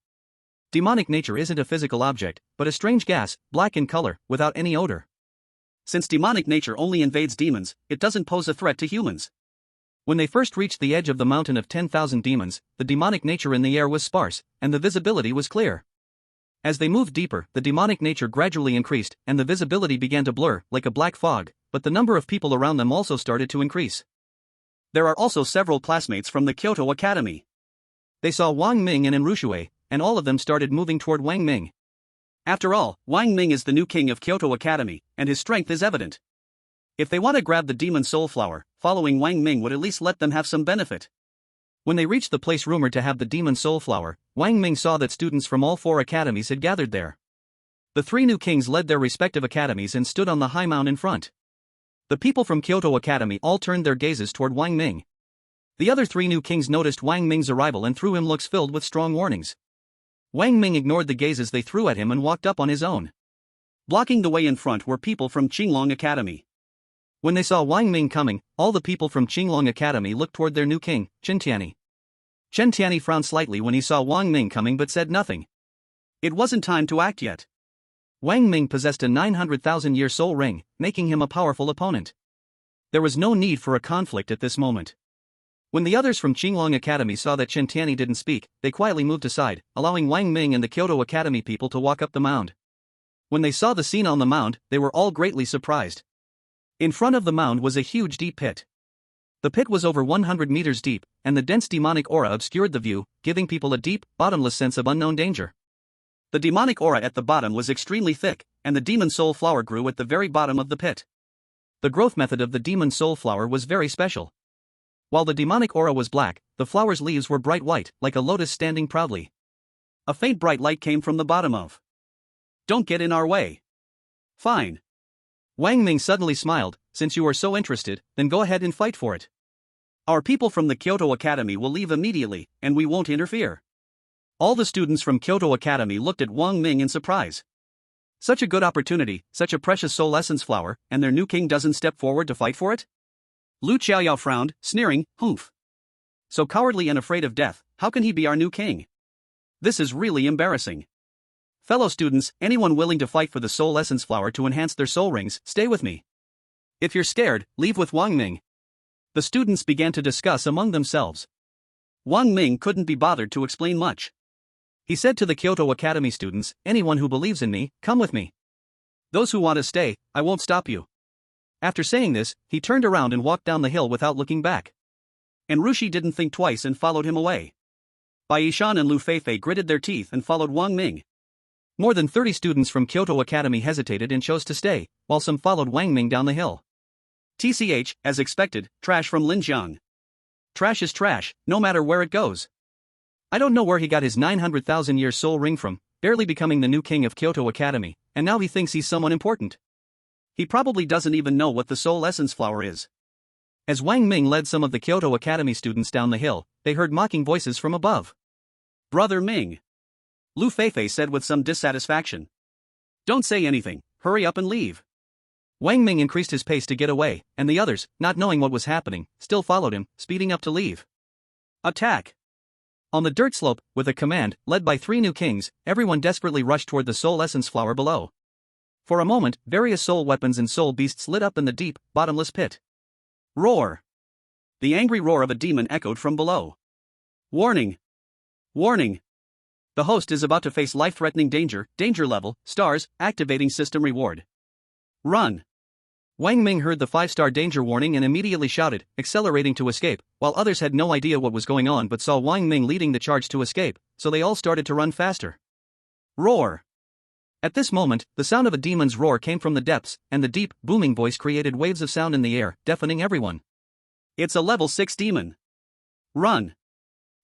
Demonic nature isn't a physical object, but a strange gas, black in color, without any odor. Since demonic nature only invades demons, it doesn't pose a threat to humans. When they first reached the edge of the mountain of 10,000 demons, the demonic nature in the air was sparse, and the visibility was clear. As they moved deeper, the demonic nature gradually increased, and the visibility began to blur, like a black fog, but the number of people around them also started to increase. There are also several classmates from the Kyoto Academy. They saw Wang Ming and Enrushui, and all of them started moving toward Wang Ming. After all, Wang Ming is the new king of Kyoto Academy, and his strength is evident. If they want to grab the demon soul flower, following Wang Ming would at least let them have some benefit. When they reached the place rumored to have the demon soul flower, Wang Ming saw that students from all 4 academies had gathered there. The 3 new kings led their respective academies and stood on the high mound in front. The people from Kyoto Academy all turned their gazes toward Wang Ming. The other 3 new kings noticed Wang Ming's arrival and threw him looks filled with strong warnings. Wang Ming ignored the gazes they threw at him and walked up on his own. Blocking the way in front were people from Qinglong Academy. When they saw Wang Ming coming, all the people from Qinglong Academy looked toward their new king, Chen Tianyi. Chen Tianyi frowned slightly when he saw Wang Ming coming but said nothing. It wasn't time to act yet. Wang Ming possessed a 900,000-year soul ring, making him a powerful opponent. There was no need for a conflict at this moment. When the others from Qinglong Academy saw that Chen Tianyi didn't speak, they quietly moved aside, allowing Wang Ming and the Kyoto Academy people to walk up the mound. When they saw the scene on the mound, they were all greatly surprised. In front of the mound was a huge deep pit. The pit was over 100 meters deep, and the dense demonic aura obscured the view, giving people a deep, bottomless sense of unknown danger. The demonic aura at the bottom was extremely thick, and the demon soul flower grew at the very bottom of the pit. The growth method of the demon soul flower was very special. While the demonic aura was black, the flower's leaves were bright white, like a lotus standing proudly. A faint bright light came from the bottom of. "Don't get in our way." "Fine." Wang Ming suddenly smiled, "Since you are so interested, then go ahead and fight for it. Our people from the Kyoto Academy will leave immediately, and we won't interfere." All the students from Kyoto Academy looked at Wang Ming in surprise. Such a good opportunity, such a precious soul essence flower, and their new king doesn't step forward to fight for it? Lu Xiaoyao frowned, sneering, humph. So cowardly and afraid of death, how can he be our new king? This is really embarrassing. Fellow students, anyone willing to fight for the soul essence flower to enhance their soul rings, stay with me. If you're scared, leave with Wang Ming. The students began to discuss among themselves. Wang Ming couldn't be bothered to explain much. He said to the Kyoto Academy students, anyone who believes in me, come with me. Those who want to stay, I won't stop you. After saying this, he turned around and walked down the hill without looking back. And Rushi didn't think twice and followed him away. Bai Yishan and Lu Feifei gritted their teeth and followed Wang Ming. More than 30 students from Kyoto Academy hesitated and chose to stay, while some followed Wang Ming down the hill. TCH, as expected, trash from Linjiang. Trash is trash, no matter where it goes. I don't know where he got his 900,000-year soul ring from, barely becoming the new king of Kyoto Academy, and now he thinks he's someone important. He probably doesn't even know what the soul essence flower is. As Wang Ming led some of the Kyoto Academy students down the hill, they heard mocking voices from above. Brother Ming. Lu Feifei said with some dissatisfaction. Don't say anything, hurry up and leave. Wang Ming increased his pace to get away, and the others, not knowing what was happening, still followed him, speeding up to leave. Attack! On the dirt slope, with a command, led by 3 new kings, everyone desperately rushed toward the soul essence flower below. For a moment, various soul weapons and soul beasts lit up in the deep, bottomless pit. Roar! The angry roar of a demon echoed from below. Warning! Warning! The host is about to face life-threatening danger, danger level, stars, activating system reward. Run! Wang Ming heard the 5-star danger warning and immediately shouted, accelerating to escape, while others had no idea what was going on but saw Wang Ming leading the charge to escape, so they all started to run faster. Roar! At this moment, the sound of a demon's roar came from the depths, and the deep, booming voice created waves of sound in the air, deafening everyone. It's a level 6 demon. Run!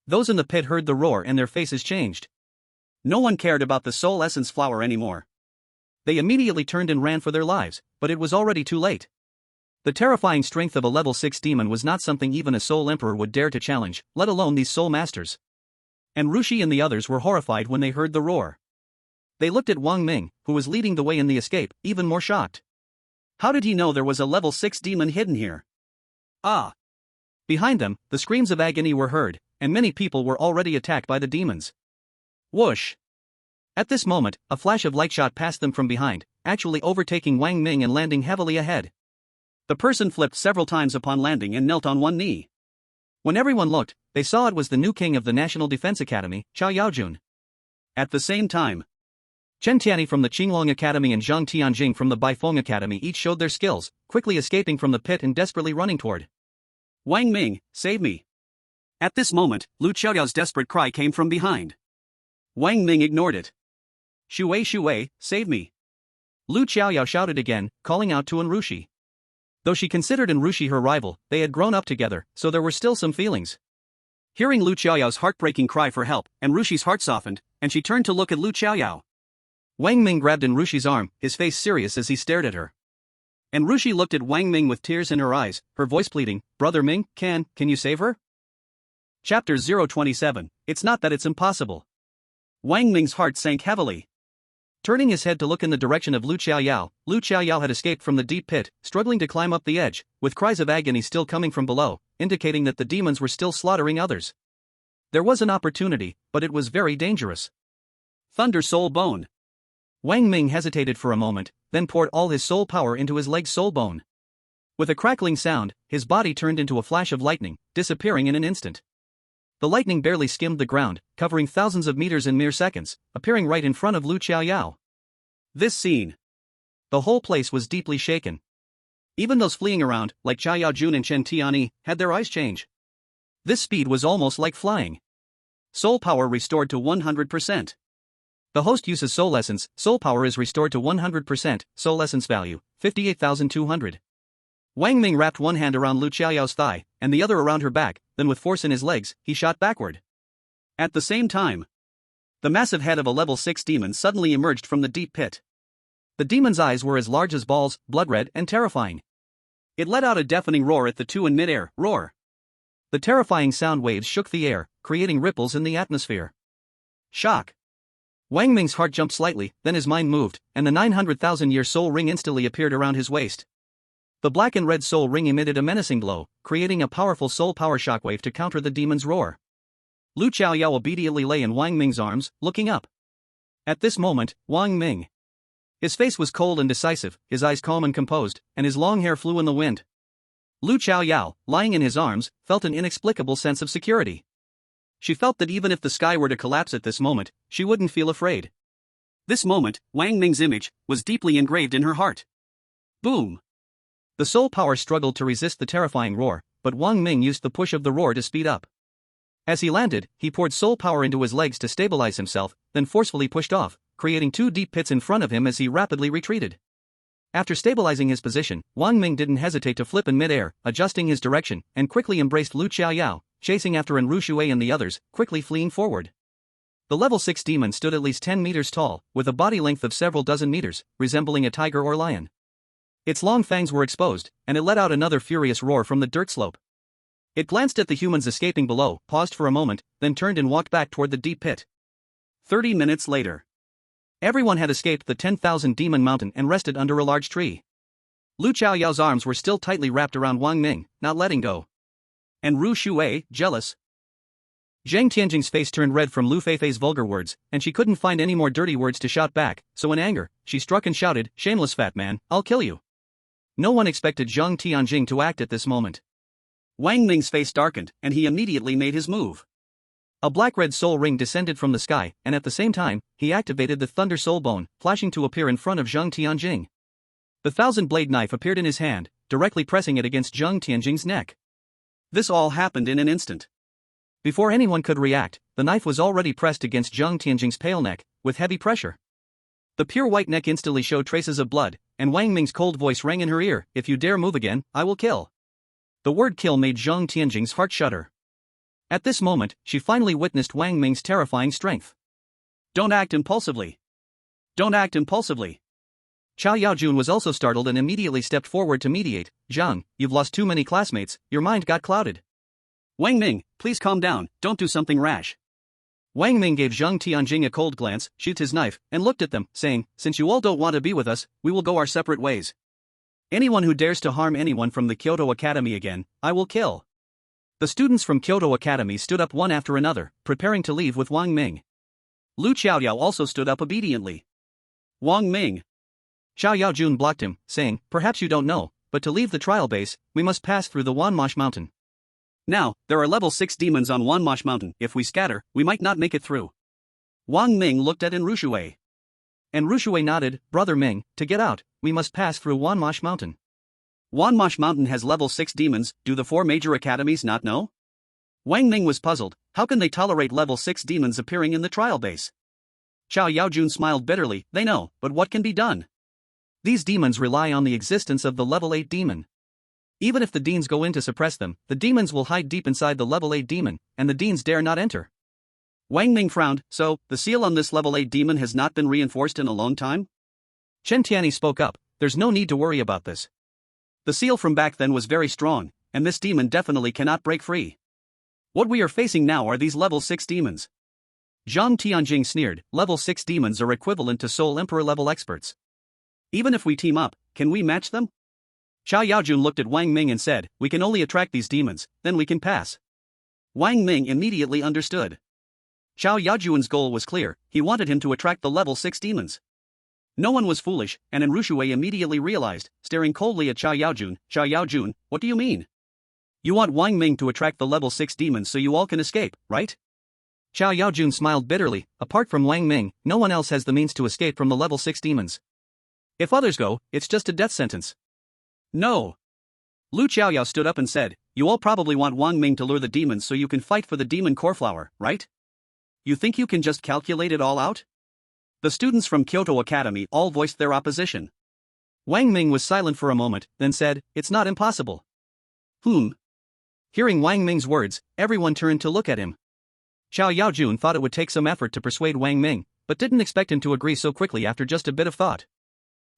Those in the pit heard the roar and their faces changed. No one cared about the soul essence flower anymore. They immediately turned and ran for their lives, but it was already too late. The terrifying strength of a level 6 demon was not something even a soul emperor would dare to challenge, let alone these soul masters. And Rushi and the others were horrified when they heard the roar. They looked at Wang Ming, who was leading the way in the escape, even more shocked. How did he know there was a level 6 demon hidden here? Ah! Behind them, the screams of agony were heard, and many people were already attacked by the demons. Whoosh! At this moment, a flash of light shot past them from behind, actually overtaking Wang Ming and landing heavily ahead. The person flipped several times upon landing and knelt on one knee. When everyone looked, they saw it was the new king of the National Defense Academy, Chao Yaojun. At the same time, Chen Tianyi from the Qinglong Academy and Zhang Tianjing from the Baifeng Academy each showed their skills, quickly escaping from the pit and desperately running toward Wang Ming, save me. At this moment, Lu Xiaoyao's desperate cry came from behind. Wang Ming ignored it. Shui, save me. Lu Xiaoyao shouted again, calling out to Enrushi. Though she considered Enrushi her rival, they had grown up together, so there were still some feelings. Hearing Lu Xiaoyao's heartbreaking cry for help, Enrushi's heart softened, and she turned to look at Lu Xiaoyao. Wang Ming grabbed Enrushi's arm, his face serious as he stared at her. Enrushi looked at Wang Ming with tears in her eyes, her voice pleading, Brother Ming, can you save her? Chapter 027, It's not that it's impossible. Wang Ming's heart sank heavily. Turning his head to look in the direction of Lu Xiaoyao had escaped from the deep pit, struggling to climb up the edge, with cries of agony still coming from below, indicating that the demons were still slaughtering others. There was an opportunity, but it was very dangerous. Thunder Soul Bone. Wang Ming hesitated for a moment, then poured all his soul power into his leg soul bone. With a crackling sound, his body turned into a flash of lightning, disappearing in an instant. The lightning barely skimmed the ground, covering thousands of meters in mere seconds, appearing right in front of Lu Xiaoyao. This scene. The whole place was deeply shaken. Even those fleeing around, like Chao Yaojun and Chen Tianyi, had their eyes change. This speed was almost like flying. Soul power restored to 100%. The host uses soul essence, soul power is restored to 100%, soul essence value, 58,200. Wang Ming wrapped one hand around Lu Xiaoyao's thigh, and the other around her back, then with force in his legs, he shot backward. At the same time, the massive head of a level 6 demon suddenly emerged from the deep pit. The demon's eyes were as large as balls, blood-red and terrifying. It let out a deafening roar at the two in midair, roar. The terrifying sound waves shook the air, creating ripples in the atmosphere. Shock. Wang Ming's heart jumped slightly, then his mind moved, and the 900,000-year soul ring instantly appeared around his waist. The black and red soul ring emitted a menacing glow, creating a powerful soul power shockwave to counter the demon's roar. Lu Qiaoyao obediently lay in Wang Ming's arms, looking up. At this moment, Wang Ming. His face was cold and decisive, his eyes calm and composed, and his long hair flew in the wind. Lu Qiaoyao, lying in his arms, felt an inexplicable sense of security. She felt that even if the sky were to collapse at this moment, she wouldn't feel afraid. This moment, Wang Ming's image, was deeply engraved in her heart. Boom! The soul power struggled to resist the terrifying roar, but Wang Ming used the push of the roar to speed up. As he landed, he poured soul power into his legs to stabilize himself, then forcefully pushed off, creating 2 deep pits in front of him as he rapidly retreated. After stabilizing his position, Wang Ming didn't hesitate to flip in midair, adjusting his direction, and quickly embraced Lu Qiaoyao, chasing after Ru Shui and the others, quickly fleeing forward. The level 6 demon stood at least 10 meters tall, with a body length of several dozen meters, resembling a tiger or lion. Its long fangs were exposed, and it let out another furious roar from the dirt slope. It glanced at the humans escaping below, paused for a moment, then turned and walked back toward the deep pit. 30 minutes later. Everyone had escaped the 10,000 demon mountain and rested under a large tree. Lu Qiaoyao's arms were still tightly wrapped around Wang Ming, not letting go. And Ru Shui, jealous. Zhang Tianjing's face turned red from Lu Feifei's vulgar words, and she couldn't find any more dirty words to shout back, so in anger, she struck and shouted, "Shameless fat man, I'll kill you." No one expected Zhang Tianjing to act at this moment. Wang Ming's face darkened, and he immediately made his move. A black-red soul ring descended from the sky, and at the same time, he activated the Thunder Soul Bone, flashing to appear in front of Zhang Tianjing. The 1,000-blade knife appeared in his hand, directly pressing it against Zhang Tianjing's neck. This all happened in an instant. Before anyone could react, the knife was already pressed against Zhang Tianjing's pale neck, with heavy pressure. The pure white neck instantly showed traces of blood, and Wang Ming's cold voice rang in her ear, "If you dare move again, I will kill." The word kill made Zhang Tianjing's heart shudder. At this moment, she finally witnessed Wang Ming's terrifying strength. Don't act impulsively. Don't act impulsively. Chao Yaojun was also startled and immediately stepped forward to mediate. "Zhang, you've lost too many classmates, your mind got clouded." "Wang Ming, please calm down, don't do something rash." Wang Ming gave Zhang Tianjing a cold glance, sheathed his knife, and looked at them, saying, "Since you all don't want to be with us, we will go our separate ways. Anyone who dares to harm anyone from the Kyoto Academy again, I will kill." The students from Kyoto Academy stood up one after another, preparing to leave with Wang Ming. Lu Qiaoyao also stood up obediently. "Wang Ming." Chao Yaojun blocked him, saying, "Perhaps you don't know, but to leave the trial base, we must pass through the Wanmosh Mountain. Now, there are level 6 demons on Wanmosh Mountain, if we scatter, we might not make it through." Wang Ming looked at Ru Shui. And Ru Shui nodded, "Brother Ming, to get out, we must pass through Wanmosh Mountain." Wanmosh Mountain has level 6 demons, do the 4 major academies not know? Wang Ming was puzzled, how can they tolerate level 6 demons appearing in the trial base? Chao Yaojun smiled bitterly, "They know, but what can be done? These demons rely on the existence of the level 8 demon. Even if the deans go in to suppress them, the demons will hide deep inside the level 8 demon, and the deans dare not enter." Wang Ming frowned, "So, the seal on this level 8 demon has not been reinforced in a long time?" Chen Tianyi spoke up, "There's no need to worry about this. The seal from back then was very strong, and this demon definitely cannot break free. What we are facing now are these level 6 demons." Zhang Tianjing sneered, "Level 6 demons are equivalent to Soul Emperor level experts. Even if we team up, can we match them?" Chao Yaojun looked at Wang Ming and said, "We can only attract these demons, then we can pass." Wang Ming immediately understood. Chao Yaojun's goal was clear, he wanted him to attract the level 6 demons. No one was foolish, and Ru Shui immediately realized, staring coldly at Chao Yaojun, "What do you mean? You want Wang Ming to attract the level 6 demons so you all can escape, right?" Chao Yaojun smiled bitterly, "Apart from Wang Ming, no one else has the means to escape from the level 6 demons. If others go, it's just a death sentence." "No." Lu Qiaoyao stood up and said, "You all probably want Wang Ming to lure the demons so you can fight for the demon core flower, right? You think you can just calculate it all out?" The students from Kyoto Academy all voiced their opposition. Wang Ming was silent for a moment, then said, "It's not impossible." Hearing Wang Ming's words, everyone turned to look at him. Chao Yaojun thought it would take some effort to persuade Wang Ming, but didn't expect him to agree so quickly after just a bit of thought.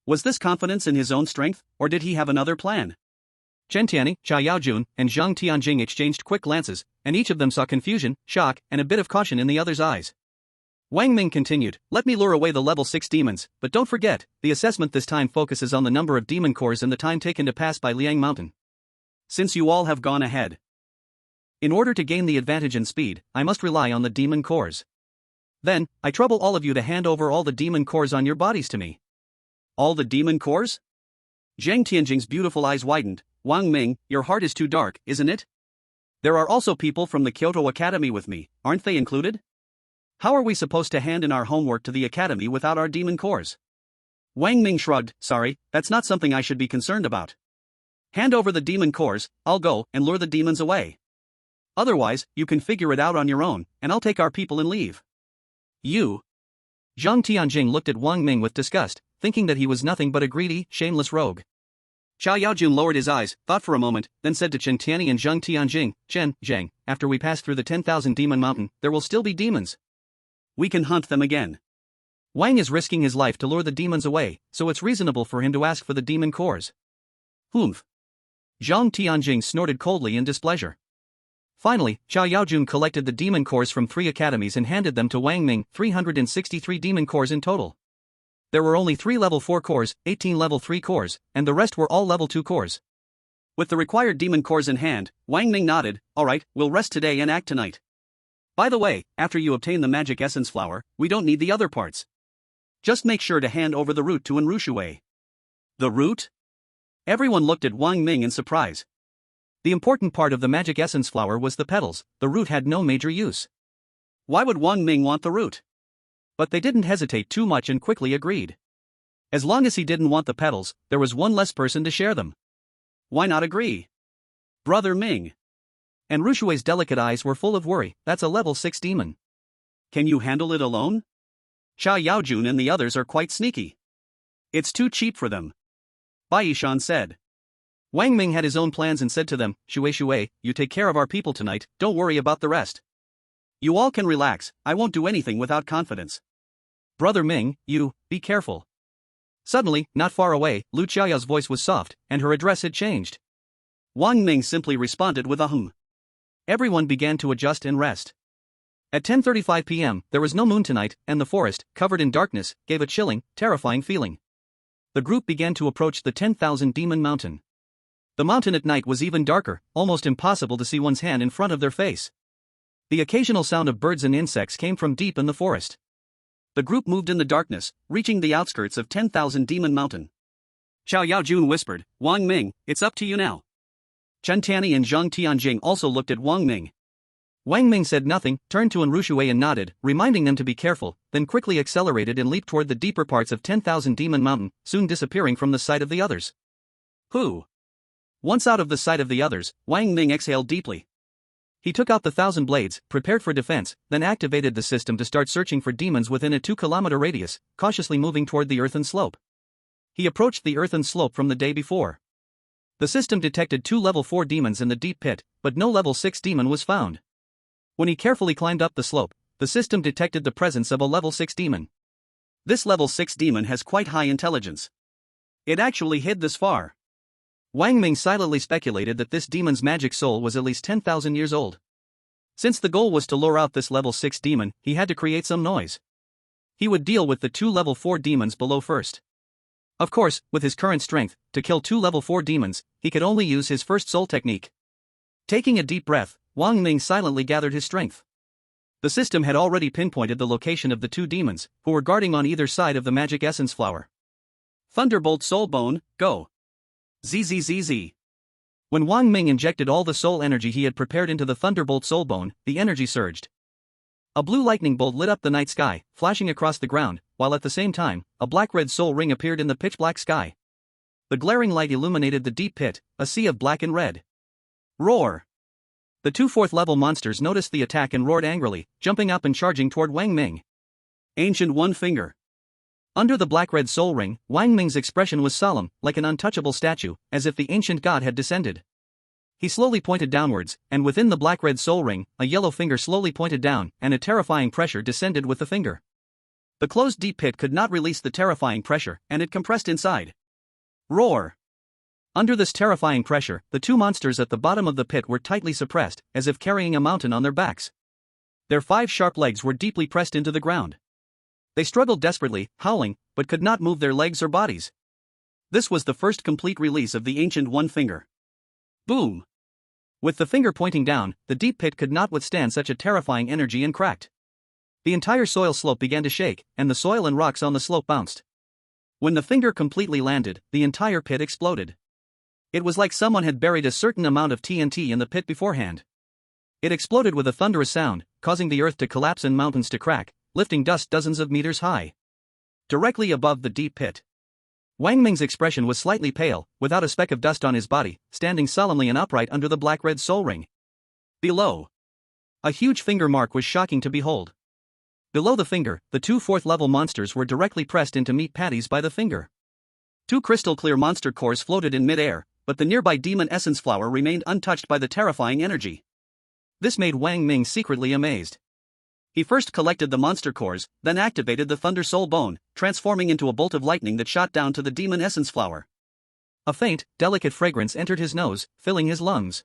Was this confidence in his own strength, or did he have another plan? Chen Tianyi, Chao Yaojun, and Zhang Tianjing exchanged quick glances, and each of them saw confusion, shock, and a bit of caution in the other's eyes. Wang Ming continued, let me lure away the level 6 demons, but don't forget, the assessment this time focuses on the number of demon cores and the time taken to pass by Liang Mountain. Since you all have gone ahead. In order to gain the advantage in speed, I must rely on the demon cores. Then, I trouble all of you to hand over all the demon cores on your bodies to me. All the demon cores? Zhang Tianjing's beautiful eyes widened. Wang Ming, your heart is too dark, isn't it? There are also people from the Kyoto Academy with me, aren't they included? How are we supposed to hand in our homework to the academy without our demon cores? Wang Ming shrugged, sorry, that's not something I should be concerned about. Hand over the demon cores, I'll go and lure the demons away. Otherwise, you can figure it out on your own, and I'll take our people and leave. You? Zhang Tianjing looked at Wang Ming with disgust, thinking that he was nothing but a greedy, shameless rogue. Qiao Yaojun lowered his eyes, thought for a moment, then said to Chen Tianyi and Zhang Tianjing, Chen, Zhang, after we pass through the 10,000 demon mountain, there will still be demons. We can hunt them again. Wang is risking his life to lure the demons away, so it's reasonable for him to ask for the demon cores. Humph. Zhang Tianjing snorted coldly in displeasure. Finally, Qiao Yaojun collected the demon cores from 3 academies and handed them to Wang Ming, 363 demon cores in total. There were only 3 level 4 cores, 18 level 3 cores, and the rest were all level 2 cores. With the required demon cores in hand, Wang Ming nodded, alright, we'll rest today and act tonight. By the way, after you obtain the magic essence flower, we don't need the other parts. Just make sure to hand over the root to Enrushui. The root? Everyone looked at Wang Ming in surprise. The important part of the magic essence flower was the petals, the root had no major use. Why would Wang Ming want the root? But they didn't hesitate too much and quickly agreed. As long as he didn't want the petals, there was one less person to share them. Why not agree? Brother Ming. And Rushui's delicate eyes were full of worry, that's a level 6 demon. Can you handle it alone? Qiao Yaojun and the others are quite sneaky. It's too cheap for them. Bai Yishan said. Wang Ming had his own plans and said to them, Shui, you take care of our people tonight, don't worry about the rest. You all can relax, I won't do anything without confidence. Brother Ming, you, be careful. Suddenly, not far away, Lu Qiaoyao's voice was soft, and her address had changed. Wang Ming simply responded with a hum. Everyone began to adjust and rest. At 10:35 p.m., there was no moon tonight, and the forest, covered in darkness, gave a chilling, terrifying feeling. The group began to approach the 10,000 demon mountain. The mountain at night was even darker, almost impossible to see one's hand in front of their face. The occasional sound of birds and insects came from deep in the forest. The group moved in the darkness, reaching the outskirts of 10,000 demon mountain. Qiao Yaojun whispered, Wang Ming, it's up to you now. Chen Tianyi and Zhang Tianjing also looked at Wang Ming. Wang Ming said nothing, turned to Enrushui and nodded, reminding them to be careful, then quickly accelerated and leaped toward the deeper parts of 10,000 demon mountain, soon disappearing from the sight of the others. Who? Once out of the sight of the others, Wang Ming exhaled deeply. He took out the 1,000 blades, prepared for defense, then activated the system to start searching for demons within a 2-kilometer radius, cautiously moving toward the earthen slope. He approached the earthen slope from the day before. The system detected 2 level 4 demons in the deep pit, but no level 6 demon was found. When he carefully climbed up the slope, the system detected the presence of a level 6 demon. This level 6 demon has quite high intelligence. It actually hid this far. Wang Ming silently speculated that this demon's magic soul was at least 10,000 years old. Since the goal was to lure out this level 6 demon, he had to create some noise. He would deal with the 2 level 4 demons below first. Of course, with his current strength, to kill 2 level 4 demons, he could only use his first soul technique. Taking a deep breath, Wang Ming silently gathered his strength. The system had already pinpointed the location of the 2 demons, who were guarding on either side of the magic essence flower. Thunderbolt Soul Bone, go! ZZZZ. When Wang Ming injected all the soul energy he had prepared into the Thunderbolt Soul Bone, the energy surged. A blue lightning bolt lit up the night sky, flashing across the ground, while at the same time, a black-red soul ring appeared in the pitch-black sky. The glaring light illuminated the deep pit, a sea of black and red. Roar! The 2 4th-level monsters noticed the attack and roared angrily, jumping up and charging toward Wang Ming. Ancient One Finger. Under the black-red soul ring, Wang Ming's expression was solemn, like an untouchable statue, as if the ancient god had descended. He slowly pointed downwards, and within the black-red soul ring, a yellow finger slowly pointed down, and a terrifying pressure descended with the finger. The closed deep pit could not release the terrifying pressure, and it compressed inside. Roar! Under this terrifying pressure, the 2 monsters at the bottom of the pit were tightly suppressed, as if carrying a mountain on their backs. Their 5 sharp legs were deeply pressed into the ground. They struggled desperately, howling, but could not move their legs or bodies. This was the first complete release of the ancient one finger. Boom! With the finger pointing down, the deep pit could not withstand such a terrifying energy and cracked. The entire soil slope began to shake, and the soil and rocks on the slope bounced. When the finger completely landed, the entire pit exploded. It was like someone had buried a certain amount of TNT in the pit beforehand. It exploded with a thunderous sound, causing the earth to collapse and mountains to crack, lifting dust dozens of meters high. Directly above the deep pit, Wang Ming's expression was slightly pale, without a speck of dust on his body, standing solemnly and upright under the black-red soul ring. Below, a huge finger mark was shocking to behold. Below the finger, the 2 4th-level monsters were directly pressed into meat patties by the finger. 2 crystal-clear monster cores floated in mid-air, but the nearby demon essence flower remained untouched by the terrifying energy. This made Wang Ming secretly amazed. He first collected the monster cores, then activated the Thunder Soul Bone, transforming into a bolt of lightning that shot down to the demon essence flower. A faint, delicate fragrance entered his nose, filling his lungs.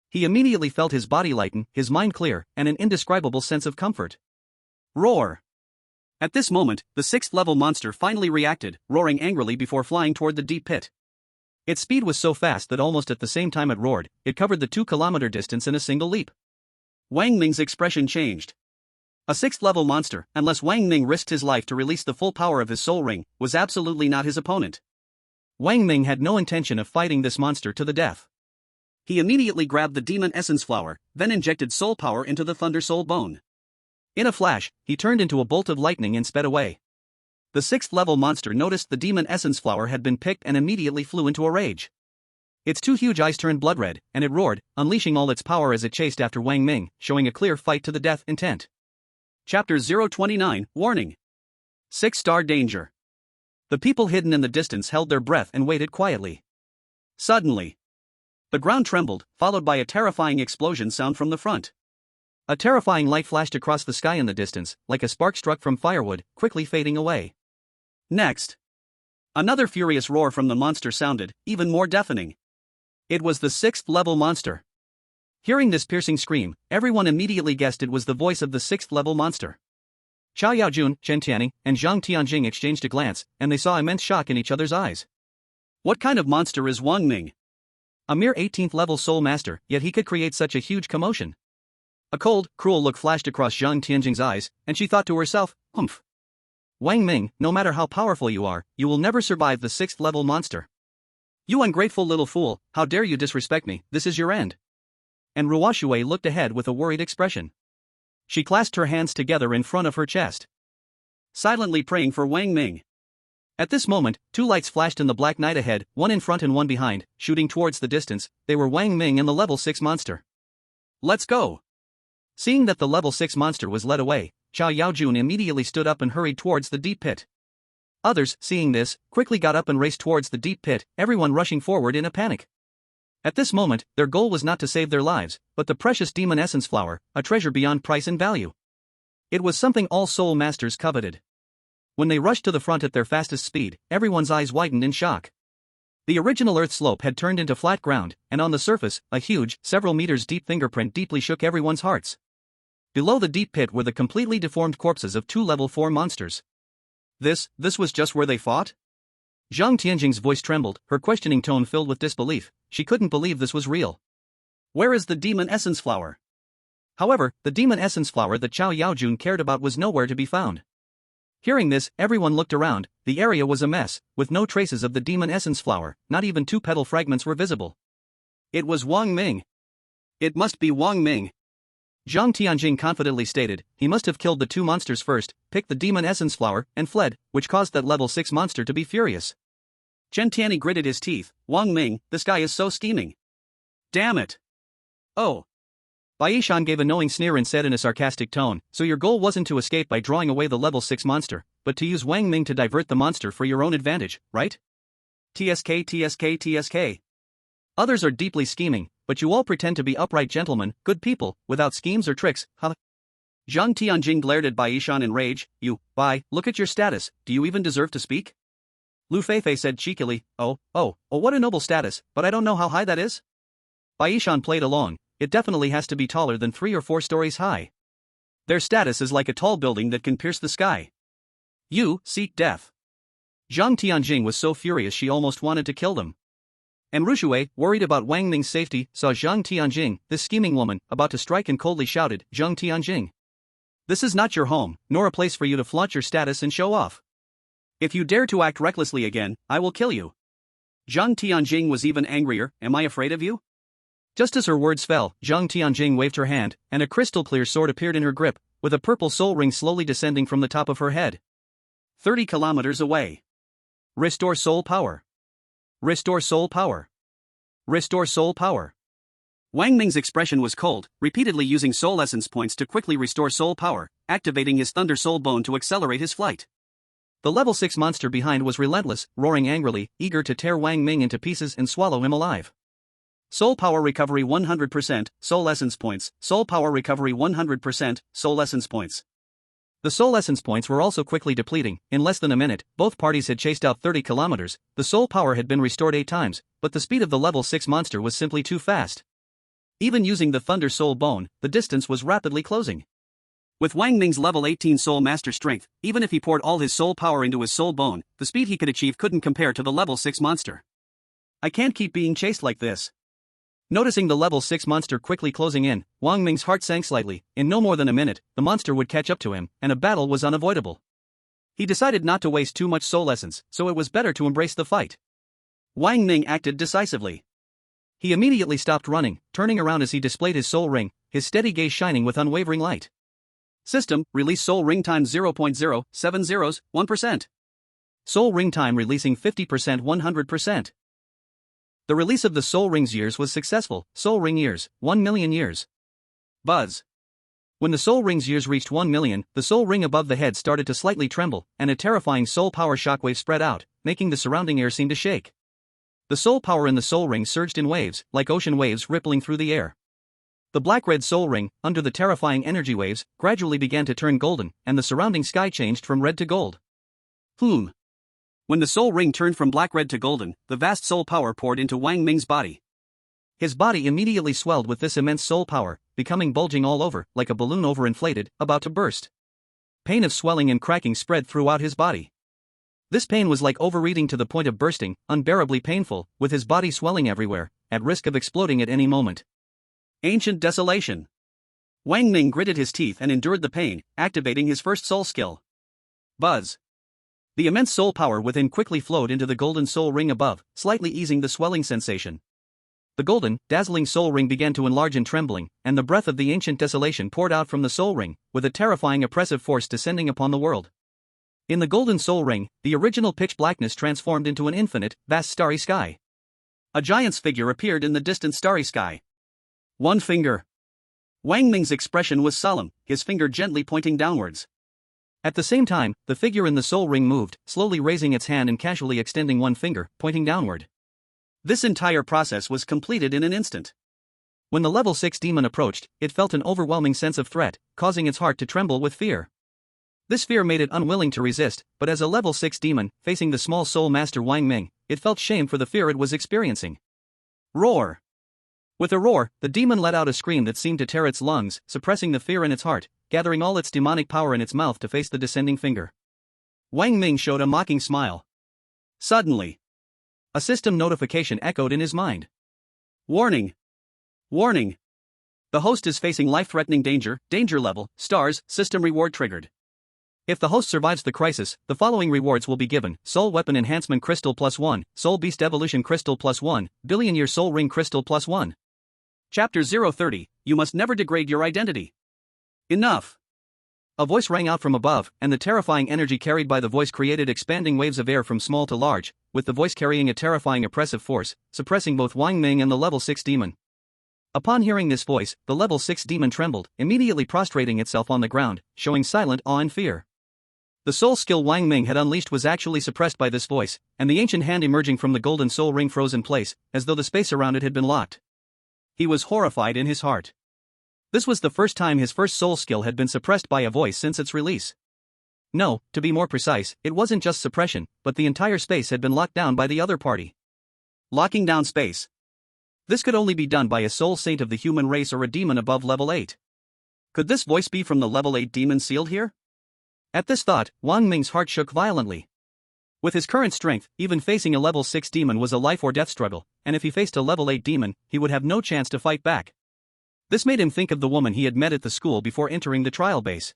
He immediately felt his body lighten, his mind clear, and an indescribable sense of comfort. Roar! At this moment, the 6th-level monster finally reacted, roaring angrily before flying toward the deep pit. Its speed was so fast that almost at the same time it roared, it covered the 2-kilometer distance in a single leap. Wang Ming's expression changed. A 6th-level monster, unless Wang Ming risked his life to release the full power of his soul ring, was absolutely not his opponent. Wang Ming had no intention of fighting this monster to the death. He immediately grabbed the demon essence flower, then injected soul power into the Thunder Soul Bone. In a flash, he turned into a bolt of lightning and sped away. The 6th-level monster noticed the demon essence flower had been picked and immediately flew into a rage. Its 2 huge eyes turned blood red, and it roared, unleashing all its power as it chased after Wang Ming, showing a clear fight to the death intent. Chapter 029, Warning. 6-star danger. The people hidden in the distance held their breath and waited quietly. Suddenly, the ground trembled, followed by a terrifying explosion sound from the front. A terrifying light flashed across the sky in the distance, like a spark struck from firewood, quickly fading away. Next, another furious roar from the monster sounded, even more deafening. It was the 6th-level monster. Hearing this piercing scream, everyone immediately guessed it was the voice of the 6th-level monster. Chao Yaojun, Chen Tianning, and Zhang Tianjing exchanged a glance, and they saw immense shock in each other's eyes. What kind of monster is Wang Ming? A mere 18th-level soul master, yet he could create such a huge commotion. A cold, cruel look flashed across Zhang Tianjing's eyes, and she thought to herself, humph. Wang Ming, no matter how powerful you are, you will never survive the 6th-level monster. You ungrateful little fool, how dare you disrespect me, this is your end. And Ruoshui looked ahead with a worried expression. She clasped her hands together in front of her chest, silently praying for Wang Ming. At this moment, 2 lights flashed in the black night ahead, one in front and one behind, shooting towards the distance. They were Wang Ming and the level 6 monster. Let's go! Seeing that the level 6 monster was led away, Chao Yaojun immediately stood up and hurried towards the deep pit. Others, seeing this, quickly got up and raced towards the deep pit, everyone rushing forward in a panic. At this moment, their goal was not to save their lives, but the precious demon essence flower, a treasure beyond price and value. It was something all soul masters coveted. When they rushed to the front at their fastest speed, everyone's eyes widened in shock. The original earth slope had turned into flat ground, and on the surface, a huge, several meters deep fingerprint deeply shook everyone's hearts. Below the deep pit were the completely deformed corpses of 2 level 4 monsters. This was just where they fought? Zhang Tianjing's voice trembled, her questioning tone filled with disbelief. She couldn't believe this was real. Where is the demon essence flower? However, the demon essence flower that Chao Yaojun cared about was nowhere to be found. Hearing this, everyone looked around. The area was a mess, with no traces of the demon essence flower, not even 2 petal fragments were visible. It was Wang Ming. It must be Wang Ming. Zhang Tianjing confidently stated, he must have killed the 2 monsters first, picked the demon essence flower, and fled, which caused that level 6 monster to be furious. Chen Tianyi gritted his teeth. Wang Ming, this guy is so scheming. Damn it. Oh. Baishan gave a knowing sneer and said in a sarcastic tone, so your goal wasn't to escape by drawing away the level 6 monster, but to use Wang Ming to divert the monster for your own advantage, right? TSK TSK TSK. Others are deeply scheming, but you all pretend to be upright gentlemen, good people, without schemes or tricks, huh? Zhang Tianjing glared at Baishan in rage. You, Bai, look at your status, do you even deserve to speak? Lu Feifei said cheekily, oh, what a noble status, but I don't know how high that is? Baishan played along, it definitely has to be taller than 3 or 4 stories high. Their status is like a tall building that can pierce the sky. You seek death. Zhang Tianjing was so furious she almost wanted to kill them. And Rushui, worried about Wang Ming's safety, saw Zhang Tianjing, this scheming woman, about to strike and coldly shouted, "Zhang Tianjing! This is not your home, nor a place for you to flaunt your status and show off. If you dare to act recklessly again, I will kill you." Zhang Tianjing was even angrier. "Am I afraid of you?" Just as her words fell, Zhang Tianjing waved her hand, and a crystal-clear sword appeared in her grip, with a purple soul ring slowly descending from the top of her head. 30 kilometers away. Restore soul power. Restore soul power. Restore soul power. Wang Ming's expression was cold, repeatedly using soul essence points to quickly restore soul power, activating his Thunder Soul Bone to accelerate his flight. The level 6 monster behind was relentless, roaring angrily, eager to tear Wang Ming into pieces and swallow him alive. Soul power recovery 100%, soul essence points, soul power recovery 100%, soul essence points. The soul essence points were also quickly depleting. In less than a minute, both parties had chased out 30 kilometers, the soul power had been restored 8 times, but the speed of the level 6 monster was simply too fast. Even using the Thunder Soul Bone, the distance was rapidly closing. With Wang Ming's level 18 Soul Master strength, even if he poured all his soul power into his soul bone, the speed he could achieve couldn't compare to the level 6 monster. I can't keep being chased like this. Noticing the level 6 monster quickly closing in, Wang Ming's heart sank slightly. In no more than a minute, the monster would catch up to him, and a battle was unavoidable. He decided not to waste too much soul essence, so it was better to embrace the fight. Wang Ming acted decisively. He immediately stopped running, turning around as he displayed his soul ring, his steady gaze shining with unwavering light. System, release soul ring time 0.070, 1%. Soul ring time releasing 50%, 100%. The release of the Soul Ring's years was successful. Soul Ring years, 1 million years. Buzz. When the Soul Ring's years reached 1 million, the Soul Ring above the head started to slightly tremble, and a terrifying soul power shockwave spread out, making the surrounding air seem to shake. The soul power in the Soul Ring surged in waves, like ocean waves rippling through the air. The black-red Soul Ring, under the terrifying energy waves, gradually began to turn golden, and the surrounding sky changed from red to gold. When the soul ring turned from black-red to golden, the vast soul power poured into Wang Ming's body. His body immediately swelled with this immense soul power, becoming bulging all over, like a balloon overinflated, about to burst. Pain of swelling and cracking spread throughout his body. This pain was like overeating to the point of bursting, unbearably painful, with his body swelling everywhere, at risk of exploding at any moment. Ancient Desolation. Wang Ming gritted his teeth and endured the pain, activating his first soul skill. Buzz. The immense soul power within quickly flowed into the golden soul ring above, slightly easing the swelling sensation. The golden, dazzling soul ring began to enlarge in trembling, and the breath of the ancient desolation poured out from the soul ring, with a terrifying oppressive force descending upon the world. In the golden soul ring, the original pitch blackness transformed into an infinite, vast starry sky. A giant's figure appeared in the distant starry sky. One finger. Wang Ming's expression was solemn, his finger gently pointing downwards. At the same time, the figure in the soul ring moved, slowly raising its hand and casually extending one finger, pointing downward. This entire process was completed in an instant. When the level 6 demon approached, it felt an overwhelming sense of threat, causing its heart to tremble with fear. This fear made it unwilling to resist, but as a level 6 demon, facing the small soul master Wang Ming, it felt shame for the fear it was experiencing. Roar! With a roar, the demon let out a scream that seemed to tear its lungs, suppressing the fear in its heart, gathering all its demonic power in its mouth to face the descending finger. Wang Ming showed a mocking smile. Suddenly, a system notification echoed in his mind. Warning! Warning! The host is facing life-threatening danger, danger level, stars, system reward triggered. If the host survives the crisis, the following rewards will be given: Soul Weapon Enhancement Crystal +1, Soul Beast Evolution Crystal +1, Billion Year Soul Ring Crystal +1. Chapter 030, You Must Never Degrade Your Identity. Enough! A voice rang out from above, and the terrifying energy carried by the voice created expanding waves of air from small to large, with the voice carrying a terrifying oppressive force, suppressing both Wang Ming and the level 6 demon. Upon hearing this voice, the level 6 demon trembled, immediately prostrating itself on the ground, showing silent awe and fear. The soul skill Wang Ming had unleashed was actually suppressed by this voice, and the ancient hand emerging from the golden soul ring froze in place, as though the space around it had been locked. He was horrified in his heart. This was the first time his first soul skill had been suppressed by a voice since its release. No, to be more precise, it wasn't just suppression, but the entire space had been locked down by the other party. Locking down space. This could only be done by a soul saint of the human race or a demon above level 8. Could this voice be from the level 8 demon sealed here? At this thought, Wang Ming's heart shook violently. With his current strength, even facing a level 6 demon was a life or death struggle, and if he faced a level 8 demon, he would have no chance to fight back. This made him think of the woman he had met at the school before entering the trial base.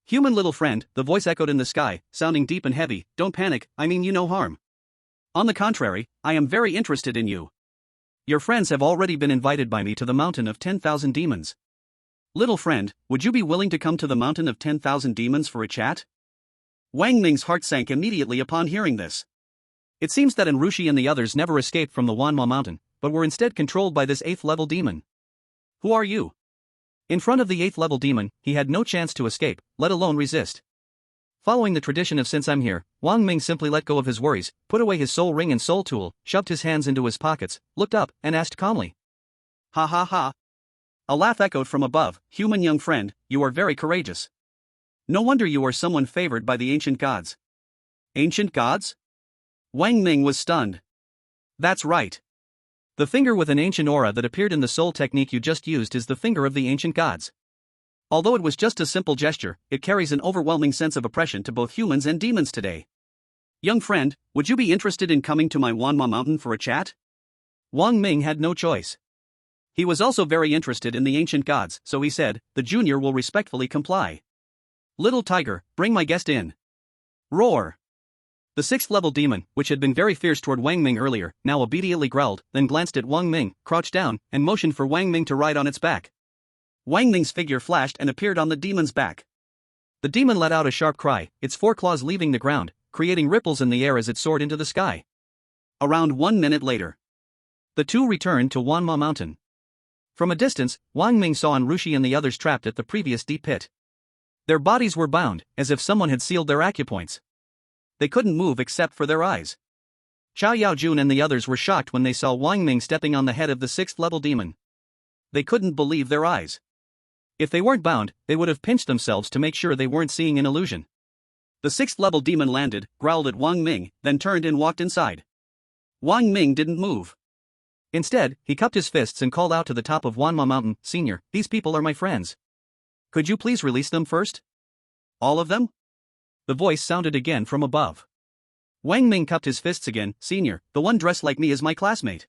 Human little friend, the voice echoed in the sky, sounding deep and heavy, don't panic, I mean you no harm. On the contrary, I am very interested in you. Your friends have already been invited by me to the mountain of 10,000 demons. Little friend, would you be willing to come to the mountain of 10,000 demons for a chat? Wang Ming's heart sank immediately upon hearing this. It seems that Enrushi and the others never escaped from the Wanma mountain, but were instead controlled by this 8th level demon. Who are you? In front of the 8th level demon, he had no chance to escape, let alone resist. Following the tradition of since I'm here, Wang Ming simply let go of his worries, put away his soul ring and soul tool, shoved his hands into his pockets, looked up, and asked calmly. Ha ha ha. A laugh echoed from above, human young friend, you are very courageous. No wonder you are someone favored by the ancient gods. Ancient gods? Wang Ming was stunned. That's right. The finger with an ancient aura that appeared in the soul technique you just used is the finger of the ancient gods. Although it was just a simple gesture, it carries an overwhelming sense of oppression to both humans and demons today. Young friend, would you be interested in coming to my Wanma mountain for a chat? Wang Ming had no choice. He was also very interested in the ancient gods, so he said, the junior will respectfully comply. Little tiger, bring my guest in. Roar. The 6th level demon, which had been very fierce toward Wang Ming earlier, now obediently growled, then glanced at Wang Ming, crouched down, and motioned for Wang Ming to ride on its back. Wang Ming's figure flashed and appeared on the demon's back. The demon let out a sharp cry, its 4 claws leaving the ground, creating ripples in the air as it soared into the sky. Around 1 minute later, the two returned to Wanma Mountain. From a distance, Wang Ming saw Enrushi and the others trapped at the previous deep pit. Their bodies were bound, as if someone had sealed their acupoints. They couldn't move except for their eyes. Xiao Yaojun and the others were shocked when they saw Wang Ming stepping on the head of the 6th level demon. They couldn't believe their eyes. If they weren't bound, they would have pinched themselves to make sure they weren't seeing an illusion. The 6th level demon landed, growled at Wang Ming, then turned and walked inside. Wang Ming didn't move. Instead, he cupped his fists and called out to the top of Wanma Mountain, Senior, these people are my friends. Could you please release them first? All of them? The voice sounded again from above. Wang Ming cupped his fists again, Senior, the one dressed like me is my classmate.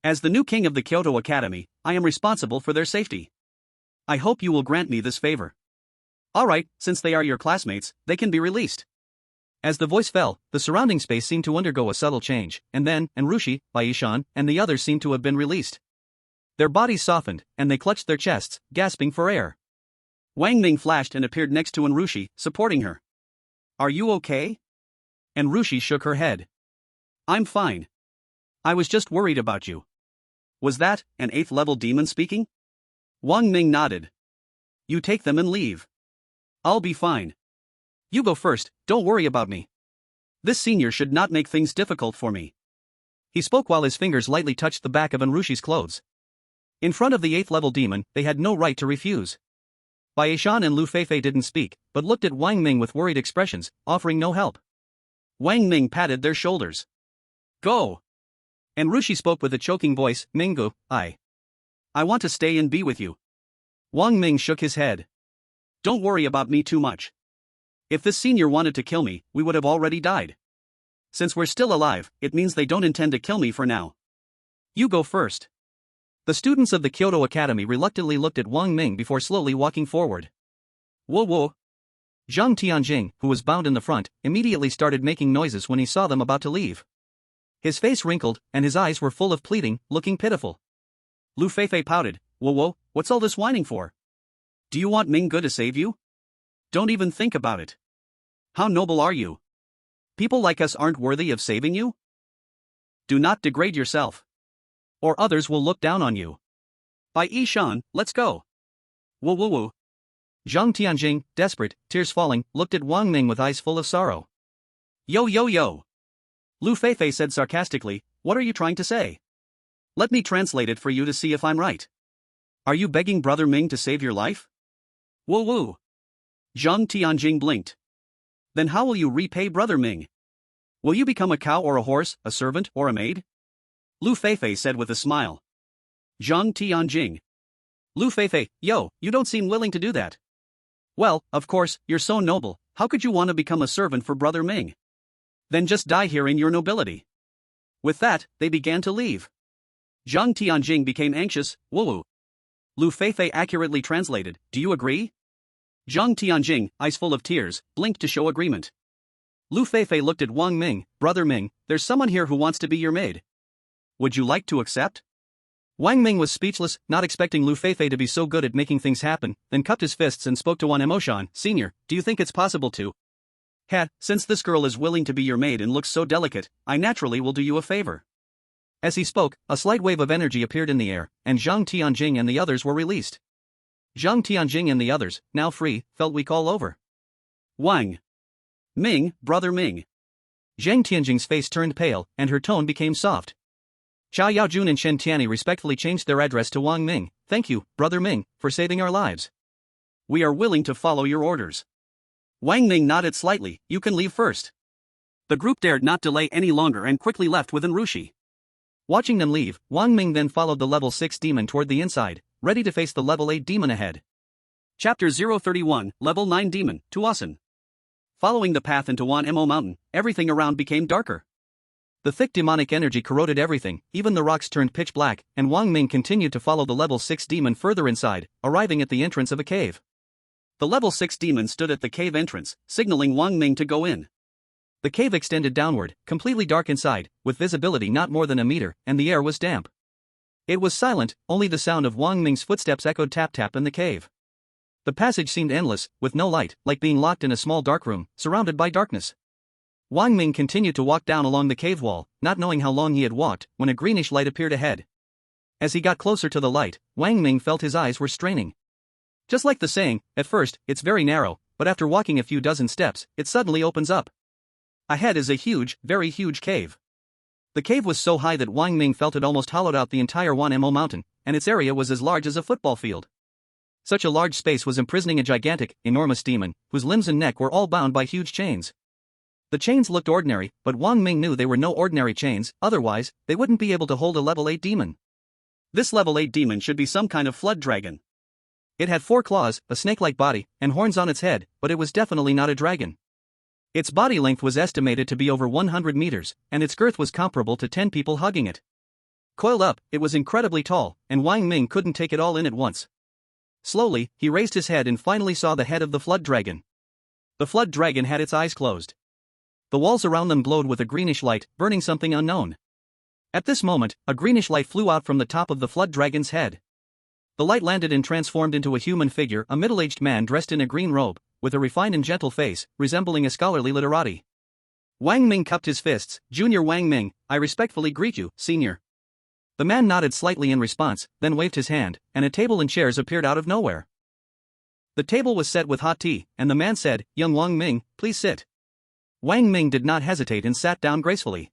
As the new king of the Kyoto Academy, I am responsible for their safety. I hope you will grant me this favor. Alright, since they are your classmates, they can be released. As the voice fell, the surrounding space seemed to undergo a subtle change, and then, Enrushi, Baishan, and the others seemed to have been released. Their bodies softened, and they clutched their chests, gasping for air. Wang Ming flashed and appeared next to Enrushi, supporting her. Are you okay? Enrushi shook her head. I'm fine. I was just worried about you. Was that an 8th level demon speaking? Wang Ming nodded. You take them and leave. I'll be fine. You go first, don't worry about me. This senior should not make things difficult for me. He spoke while his fingers lightly touched the back of Enrushi's clothes. In front of the 8th level demon, they had no right to refuse. Baishan and Lu Feifei didn't speak, but looked at Wang Ming with worried expressions, offering no help. Wang Ming patted their shoulders. Go! Enrushi spoke with a choking voice, Mingu, I want to stay and be with you. Wang Ming shook his head. Don't worry about me too much. If this senior wanted to kill me, we would have already died. Since we're still alive, it means they don't intend to kill me for now. You go first. The students of the Kyoto Academy reluctantly looked at Wang Ming before slowly walking forward. Whoa. Zhang Tianjing, who was bound in the front, immediately started making noises when he saw them about to leave. His face wrinkled, and his eyes were full of pleading, looking pitiful. Lu Feifei pouted, Whoa, what's all this whining for? Do you want Minggu to save you? Don't even think about it. How noble are you? People like us aren't worthy of saving you? Do not degrade yourself. Or others will look down on you. By Ishan, let's go. Woo. Zhang Tianjing, desperate, tears falling, looked at Wang Ming with eyes full of sorrow. Yo. Lu Feifei said sarcastically, what are you trying to say? Let me translate it for you to see if I'm right. Are you begging Brother Ming to save your life? Woo. Zhang Tianjing blinked. Then how will you repay Brother Ming? Will you become a cow or a horse, a servant or a maid? Lu Feifei said with a smile. Zhang Tianjing. Lu Feifei, yo, you don't seem willing to do that. Well, of course, you're so noble, how could you want to become a servant for Brother Ming? Then just die here in your nobility. With that, they began to leave. Zhang Tianjing became anxious, woo. Lu Feifei accurately translated, do you agree? Zhang Tianjing, eyes full of tears, blinked to show agreement. Lu Feifei looked at Wang Ming, Brother Ming, there's someone here who wants to be your maid. Would you like to accept? Wang Ming was speechless, not expecting Lu Feifei to be so good at making things happen, then cupped his fists and spoke to Wan Emoshan, Senior, do you think it's possible to? Since this girl is willing to be your maid and looks so delicate, I naturally will do you a favor. As he spoke, a slight wave of energy appeared in the air, and Zhang Tianjing and the others were released. Zhang Tianjing and the others, now free, felt weak all over. Wang Ming, Brother Ming. Zhang Tianjing's face turned pale, and her tone became soft. Cha Yaojun and Shen Tianyi respectfully changed their address to Wang Ming. Thank you, Brother Ming, for saving our lives. We are willing to follow your orders. Wang Ming nodded slightly, you can leave first. The group dared not delay any longer and quickly left with Enrushi. Watching them leave, Wang Ming then followed the level 6 demon toward the inside, ready to face the level 8 demon ahead. Chapter 031, Level 9 Demon, Tuasan. Following the path into Wan Emo Mountain, everything around became darker. The thick demonic energy corroded everything, even the rocks turned pitch black, and Wang Ming continued to follow the level 6 demon further inside, arriving at the entrance of a cave. The level 6 demon stood at the cave entrance, signaling Wang Ming to go in. The cave extended downward, completely dark inside, with visibility not more than a meter, and the air was damp. It was silent, only the sound of Wang Ming's footsteps echoed tap-tap in the cave. The passage seemed endless, with no light, like being locked in a small dark room, surrounded by darkness. Wang Ming continued to walk down along the cave wall, not knowing how long he had walked, when a greenish light appeared ahead. As he got closer to the light, Wang Ming felt his eyes were straining. Just like the saying, at first, it's very narrow, but after walking a few dozen steps, it suddenly opens up. Ahead is a huge, very huge cave. The cave was so high that Wang Ming felt it almost hollowed out the entire Wan Emo Mountain, and its area was as large as a football field. Such a large space was imprisoning a gigantic, enormous demon, whose limbs and neck were all bound by huge chains. The chains looked ordinary, but Wang Ming knew they were no ordinary chains, otherwise, they wouldn't be able to hold a level 8 demon. This level 8 demon should be some kind of flood dragon. It had 4 claws, a snake-like body, and horns on its head, but it was definitely not a dragon. Its body length was estimated to be over 100 meters, and its girth was comparable to 10 people hugging it. Coiled up, it was incredibly tall, and Wang Ming couldn't take it all in at once. Slowly, he raised his head and finally saw the head of the flood dragon. The flood dragon had its eyes closed. The walls around them glowed with a greenish light, burning something unknown. At this moment, a greenish light flew out from the top of the flood dragon's head. The light landed and transformed into a human figure, a middle-aged man dressed in a green robe, with a refined and gentle face, resembling a scholarly literati. Wang Ming cupped his fists. Junior Wang Ming, I respectfully greet you, Senior. The man nodded slightly in response, then waved his hand, and a table and chairs appeared out of nowhere. The table was set with hot tea, and the man said, Young Wang Ming, please sit. Wang Ming did not hesitate and sat down gracefully.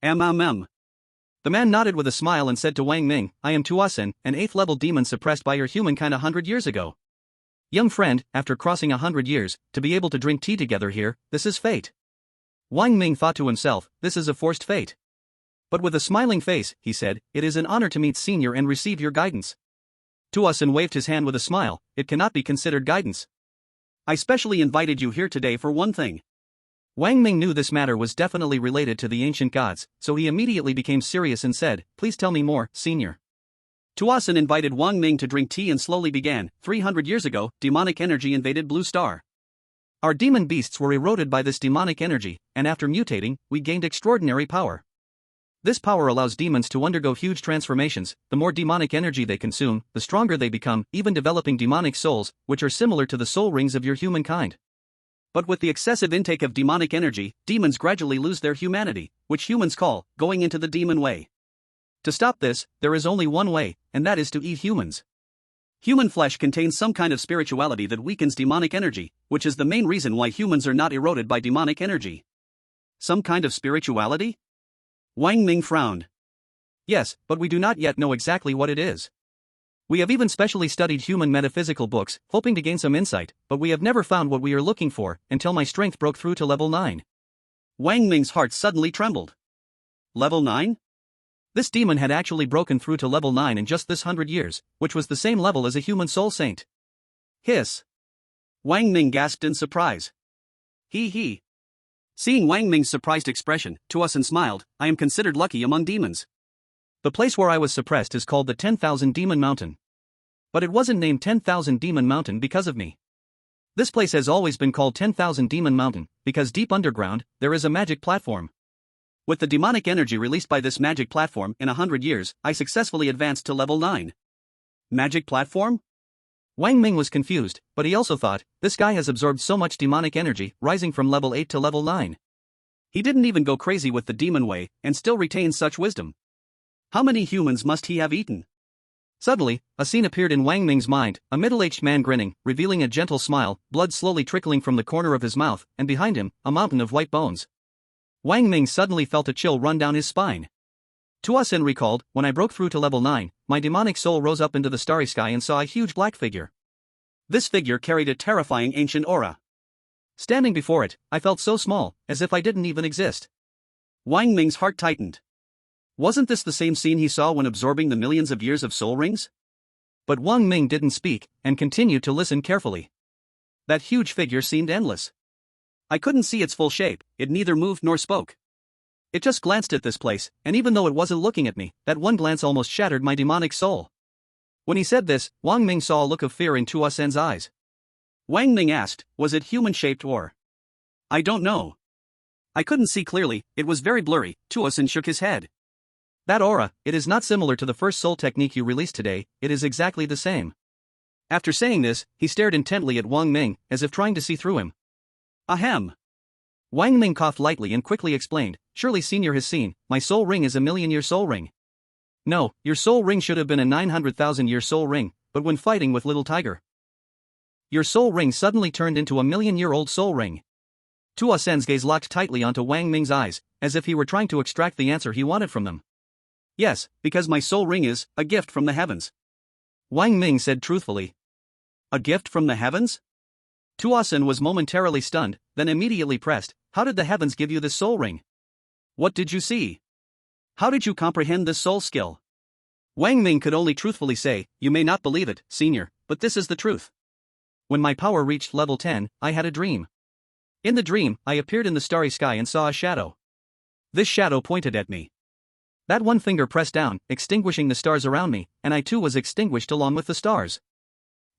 The man nodded with a smile and said to Wang Ming, I am Tuasen, an 8th-level demon suppressed by your humankind 100 years ago. Young friend, after crossing 100 years, to be able to drink tea together here, this is fate. Wang Ming thought to himself, this is a forced fate. But with a smiling face, he said, it is an honor to meet Senior and receive your guidance. Tuasen waved his hand with a smile, it cannot be considered guidance. I specially invited you here today for one thing. Wang Ming knew this matter was definitely related to the ancient gods, so he immediately became serious and said, please tell me more, Senior. Tuasen invited Wang Ming to drink tea and slowly began, 300 years ago, demonic energy invaded Blue Star. Our demon beasts were eroded by this demonic energy, and after mutating, we gained extraordinary power. This power allows demons to undergo huge transformations. The more demonic energy they consume, the stronger they become, even developing demonic souls, which are similar to the soul rings of your humankind. But with the excessive intake of demonic energy, demons gradually lose their humanity, which humans call going into the demon way. To stop this, there is only one way, and that is to eat humans. Human flesh contains some kind of spirituality that weakens demonic energy, which is the main reason why humans are not eroded by demonic energy. Some kind of spirituality? Wang Ming frowned. Yes, but we do not yet know exactly what it is. We have even specially studied human metaphysical books, hoping to gain some insight, but we have never found what we are looking for, until my strength broke through to level 9. Wang Ming's heart suddenly trembled. Level 9? This demon had actually broken through to level 9 in just this 100 years, which was the same level as a human soul saint. Hiss. Wang Ming gasped in surprise. He. Seeing Wang Ming's surprised expression, Tuosun smiled. I am considered lucky among demons. The place where I was suppressed is called the 10,000 Demon Mountain. But it wasn't named 10,000 Demon Mountain because of me. This place has always been called 10,000 Demon Mountain, because deep underground, there is a magic platform. With the demonic energy released by this magic platform in 100 years, I successfully advanced to level 9. Magic platform? Wang Ming was confused, but he also thought, this guy has absorbed so much demonic energy, rising from level 8 to level 9. He didn't even go crazy with the demon way, and still retains such wisdom. How many humans must he have eaten? Suddenly, a scene appeared in Wang Ming's mind, a middle-aged man grinning, revealing a gentle smile, blood slowly trickling from the corner of his mouth, and behind him, a mountain of white bones. Wang Ming suddenly felt a chill run down his spine. Tuosun recalled, when I broke through to level 9, my demonic soul rose up into the starry sky and saw a huge black figure. This figure carried a terrifying ancient aura. Standing before it, I felt so small, as if I didn't even exist. Wang Ming's heart tightened. Wasn't this the same scene he saw when absorbing the millions of years of soul rings? But Wang Ming didn't speak, and continued to listen carefully. That huge figure seemed endless. I couldn't see its full shape, it neither moved nor spoke. It just glanced at this place, and even though it wasn't looking at me, that one glance almost shattered my demonic soul. When he said this, Wang Ming saw a look of fear in Tuosun's eyes. Wang Ming asked, was it human-shaped or? I don't know. I couldn't see clearly, it was very blurry. Tuosun shook his head. That aura, it is not similar to the first soul technique you released today, it is exactly the same. After saying this, he stared intently at Wang Ming, as if trying to see through him. Ahem. Wang Ming coughed lightly and quickly explained, surely Senior has seen, my soul ring is a million-year soul ring. No, your soul ring should have been a 900,000-year soul ring, but when fighting with Little Tiger, your soul ring suddenly turned into a million-year-old soul ring. Tuosun's gaze locked tightly onto Wang Ming's eyes, as if he were trying to extract the answer he wanted from them. Yes, because my soul ring is a gift from the heavens. Wang Ming said truthfully. A gift from the heavens? Tuosun was momentarily stunned, then immediately pressed, how did the heavens give you this soul ring? What did you see? How did you comprehend this soul skill? Wang Ming could only truthfully say, you may not believe it, Senior, but this is the truth. When my power reached level 10, I had a dream. In the dream, I appeared in the starry sky and saw a shadow. This shadow pointed at me. That one finger pressed down, extinguishing the stars around me, and I too was extinguished along with the stars.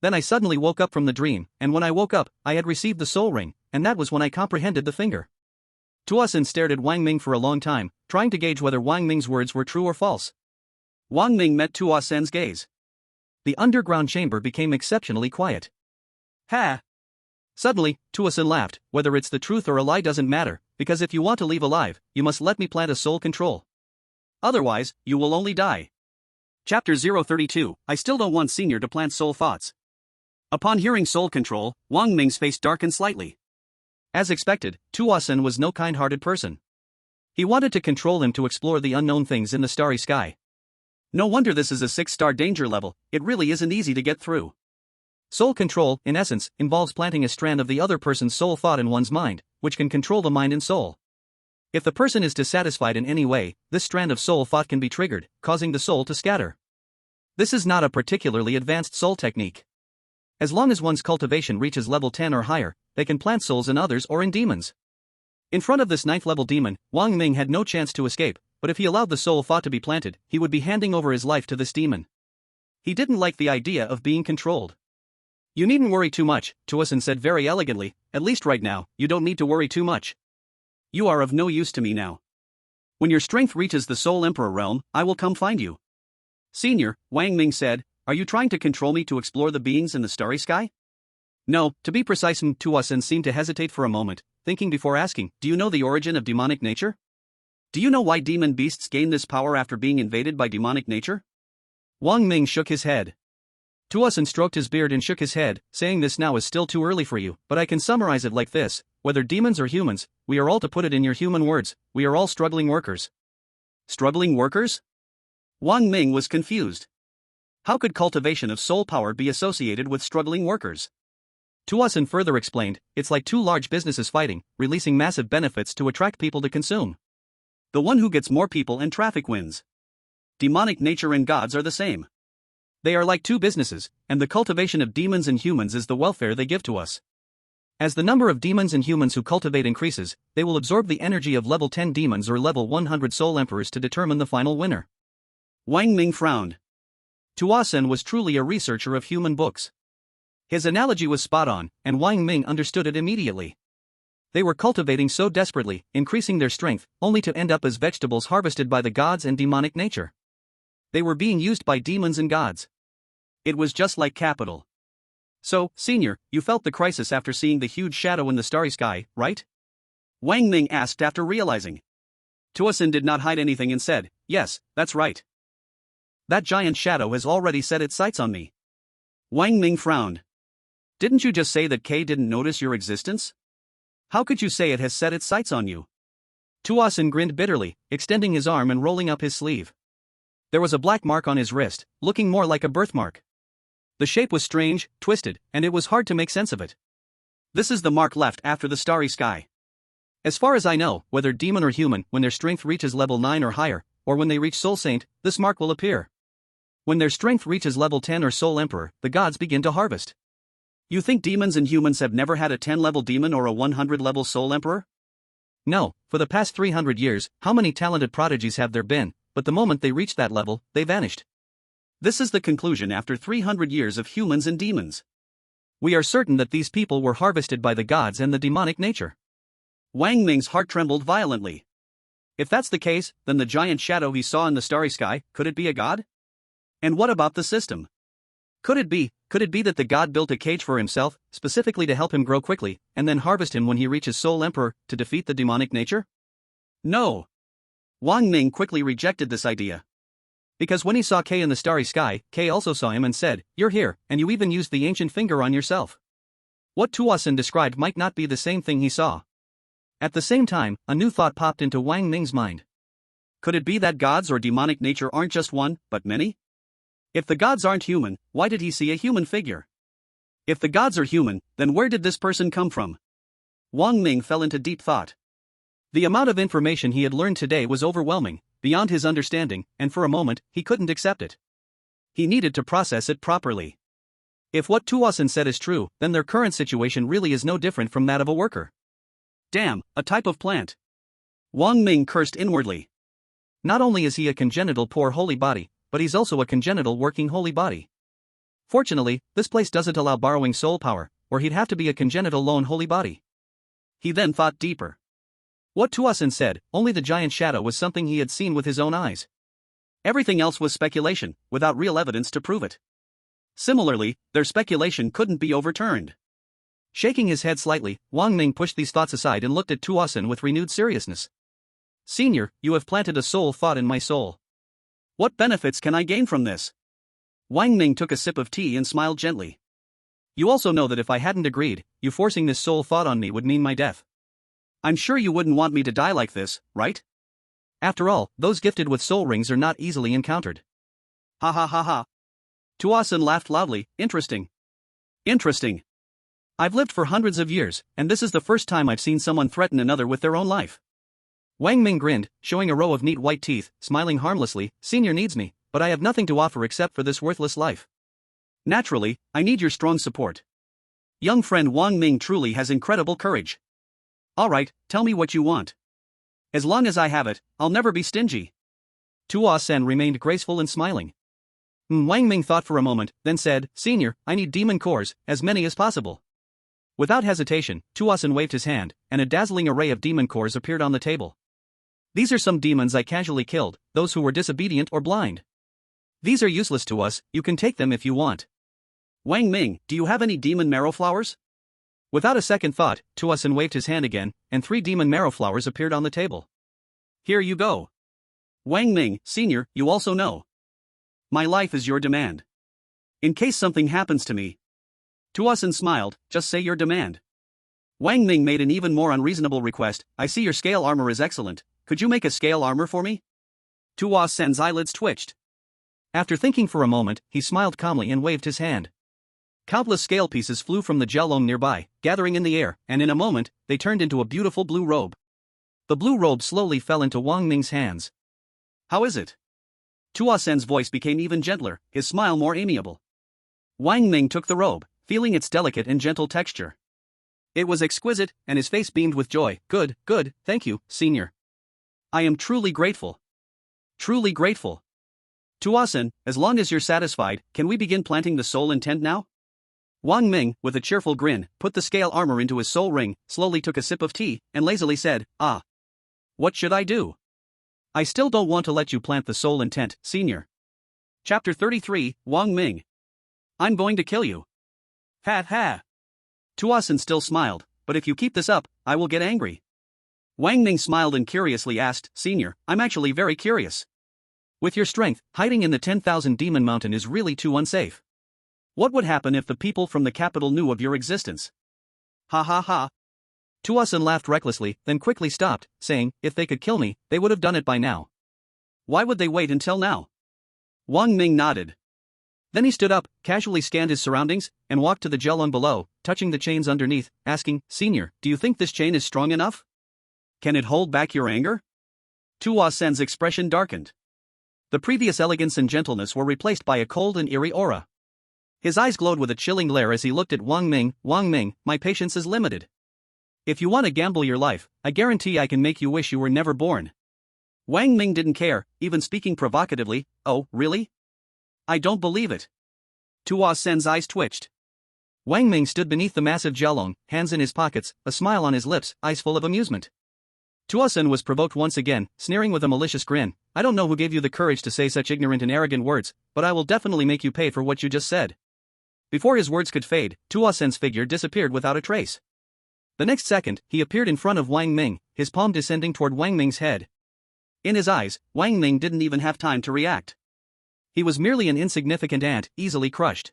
Then I suddenly woke up from the dream, and when I woke up, I had received the soul ring, and that was when I comprehended the finger. Tuosun stared at Wang Ming for a long time, trying to gauge whether Wang Ming's words were true or false. Wang Ming met Tuosun's gaze. The underground chamber became exceptionally quiet. Ha! Suddenly, Tuosun laughed, whether it's the truth or a lie doesn't matter, because if you want to leave alive, you must let me plant a soul control. Otherwise, you will only die. Chapter 032, I still don't want Senior to plant soul thoughts. Upon hearing soul control, Wang Ming's face darkened slightly. As expected, Tuosun was no kind-hearted person. He wanted to control him to explore the unknown things in the starry sky. No wonder this is a 6-star danger level, it really isn't easy to get through. Soul control, in essence, involves planting a strand of the other person's soul thought in one's mind, which can control the mind and soul. If the person is dissatisfied in any way, this strand of soul thought can be triggered, causing the soul to scatter. This is not a particularly advanced soul technique. As long as one's cultivation reaches level 10 or higher, they can plant souls in others or in demons. In front of this 9th level demon, Wang Ming had no chance to escape, but if he allowed the soul thought to be planted, he would be handing over his life to this demon. He didn't like the idea of being controlled. You needn't worry too much, Tuosun said very elegantly, at least right now, you don't need to worry too much. You are of no use to me now. When your strength reaches the Soul Emperor realm, I will come find you. Senior, Wang Ming said, are you trying to control me to explore the beings in the starry sky? No, to be precise. Tuosun seemed to hesitate for a moment, thinking before asking, do you know the origin of demonic nature? Do you know why demon beasts gain this power after being invaded by demonic nature? Wang Ming shook his head. Tuosun stroked his beard and shook his head, saying this now is still too early for you, but I can summarize it like this, whether demons or humans, we are all, to put it in your human words, we are all struggling workers. Struggling workers? Wang Ming was confused. How could cultivation of soul power be associated with struggling workers? Tuosun further explained, it's like two large businesses fighting, releasing massive benefits to attract people to consume. The one who gets more people and traffic wins. demonic nature and gods are the same. They are like two businesses, and the cultivation of demons and humans is the welfare they give to us. As the number of demons and humans who cultivate increases, they will absorb the energy of level 10 demons or level 100 soul emperors to determine the final winner. Wang Ming frowned. Tuasen was truly a researcher of human books. His analogy was spot on, and Wang Ming understood it immediately. They were cultivating so desperately, increasing their strength, only to end up as vegetables harvested by the gods and demonic nature. They were being used by demons and gods. It was just like capital. So, Senior, you felt the crisis after seeing the huge shadow in the starry sky, right? Wang Ming asked after realizing. Tuasen did not hide anything and said, yes, that's right. That giant shadow has already set its sights on me. Wang Ming frowned. Didn't you just say that Kay didn't notice your existence? How could you say it has set its sights on you? Tuasen grinned bitterly, extending his arm and rolling up his sleeve. There was a black mark on his wrist, looking more like a birthmark. The shape was strange, twisted, and it was hard to make sense of it. This is the mark left after the starry sky. As far as I know, whether demon or human, when their strength reaches level 9 or higher, or when they reach Soul Saint, this mark will appear. When their strength reaches level 10 or Soul Emperor, the gods begin to harvest. You think demons and humans have never had a 10-level demon or a 100-level Soul Emperor? No, for the past 300 years, how many talented prodigies have there been, but the moment they reached that level, they vanished. This is the conclusion after 300 years of humans and demons. We are certain that these people were harvested by the gods and the demonic nature. Wang Ming's heart trembled violently. If that's the case, then the giant shadow he saw in the starry sky, could it be a god? And what about the system? Could it be that the god built a cage for himself, specifically to help him grow quickly, and then harvest him when he reaches Soul Emperor, to defeat the demonic nature? No. Wang Ming quickly rejected this idea. Because when he saw Kay in the starry sky, Kay also saw him and said, "You're here," and you even used the ancient finger on yourself. What Tuasen described might not be the same thing he saw. At the same time, a new thought popped into Wang Ming's mind. Could it be that gods or demonic nature aren't just one, but many? If the gods aren't human, why did he see a human figure? If the gods are human, then where did this person come from? Wang Ming fell into deep thought. The amount of information he had learned today was overwhelming, beyond his understanding, and for a moment, he couldn't accept it. He needed to process it properly. If what Tuasen said is true, then their current situation really is no different from that of a worker. Damn, a type of plant. Wang Ming cursed inwardly. Not only is he a congenital poor holy body, but he's also a congenital working holy body. Fortunately, this place doesn't allow borrowing soul power, or he'd have to be a congenital lone holy body. He then thought deeper. What Tuasen said, only the giant shadow was something he had seen with his own eyes. Everything else was speculation, without real evidence to prove it. Similarly, their speculation couldn't be overturned. Shaking his head slightly, Wang Ming pushed these thoughts aside and looked at Tuasen with renewed seriousness. Senior, you have planted a soul thought in my soul. What benefits can I gain from this? Wang Ming took a sip of tea and smiled gently. You also know that if I hadn't agreed, you forcing this soul thought on me would mean my death. I'm sure you wouldn't want me to die like this, right? After all, those gifted with soul rings are not easily encountered. Ha ha ha ha. Tuasen laughed loudly. Interesting. Interesting. I've lived for hundreds of years, and this is the first time I've seen someone threaten another with their own life. Wang Ming grinned, showing a row of neat white teeth, smiling harmlessly. Senior needs me, but I have nothing to offer except for this worthless life. Naturally, I need your strong support. Young friend Wang Ming truly has incredible courage. Alright, tell me what you want. As long as I have it, I'll never be stingy. Tuasen remained graceful and smiling. Wang Ming thought for a moment, then said, Senior, I need demon cores, as many as possible. Without hesitation, Tuasen waved his hand, and a dazzling array of demon cores appeared on the table. These are some demons I casually killed, those who were disobedient or blind. These are useless to us, you can take them if you want. Wang Ming, do you have any demon marrow flowers? Without a second thought, Tuasen waved his hand again, and 3 demon marrow flowers appeared on the table. Here you go. Wang Ming, Senior, you also know. My life is your demand. In case something happens to me. Tuasen smiled, just say your demand. Wang Ming made an even more unreasonable request. I see your scale armor is excellent, could you make a scale armor for me? Tuasen's eyelids twitched. After thinking for a moment, he smiled calmly and waved his hand. Countless scale pieces flew from the gelome nearby, gathering in the air, and in a moment, they turned into a beautiful blue robe. The blue robe slowly fell into Wang Ming's hands. How is it? Tuasen's voice became even gentler, his smile more amiable. Wang Ming took the robe, feeling its delicate and gentle texture. It was exquisite, and his face beamed with joy. Good, thank you, senior. I am truly grateful. Truly grateful. Tuasen, as long as you're satisfied, can we begin planting the soul intent now? Wang Ming, with a cheerful grin, put the scale armor into his soul ring, slowly took a sip of tea, and lazily said, "Ah. What should I do? I still don't want to let you plant the soul intent, senior." Chapter 33, Wang Ming. I'm going to kill you. Ha ha. Tuasen still smiled, but if you keep this up, I will get angry. Wang Ming smiled and curiously asked, Senior, I'm actually very curious. With your strength, hiding in the 10,000 Demon Mountain is really too unsafe. What would happen if the people from the capital knew of your existence? Ha ha ha. Tuasen laughed recklessly, then quickly stopped, saying, if they could kill me, they would have done it by now. Why would they wait until now? Wang Ming nodded. Then he stood up, casually scanned his surroundings, and walked to the Jelung below, touching the chains underneath, asking, Senior, do you think this chain is strong enough? Can it hold back your anger? Tuasen's expression darkened. The previous elegance and gentleness were replaced by a cold and eerie aura. His eyes glowed with a chilling glare as he looked at Wang Ming. Wang Ming, my patience is limited. If you want to gamble your life, I guarantee I can make you wish you were never born. Wang Ming didn't care, even speaking provocatively. Oh, really? I don't believe it. Tuasen's eyes twitched. Wang Ming stood beneath the massive Jialong, hands in his pockets, a smile on his lips, eyes full of amusement. Tuasen was provoked once again, sneering with a malicious grin. I don't know who gave you the courage to say such ignorant and arrogant words, but I will definitely make you pay for what you just said. Before his words could fade, Tuasen's figure disappeared without a trace. The next second, he appeared in front of Wang Ming, his palm descending toward Wang Ming's head. In his eyes, Wang Ming didn't even have time to react. He was merely an insignificant ant, easily crushed.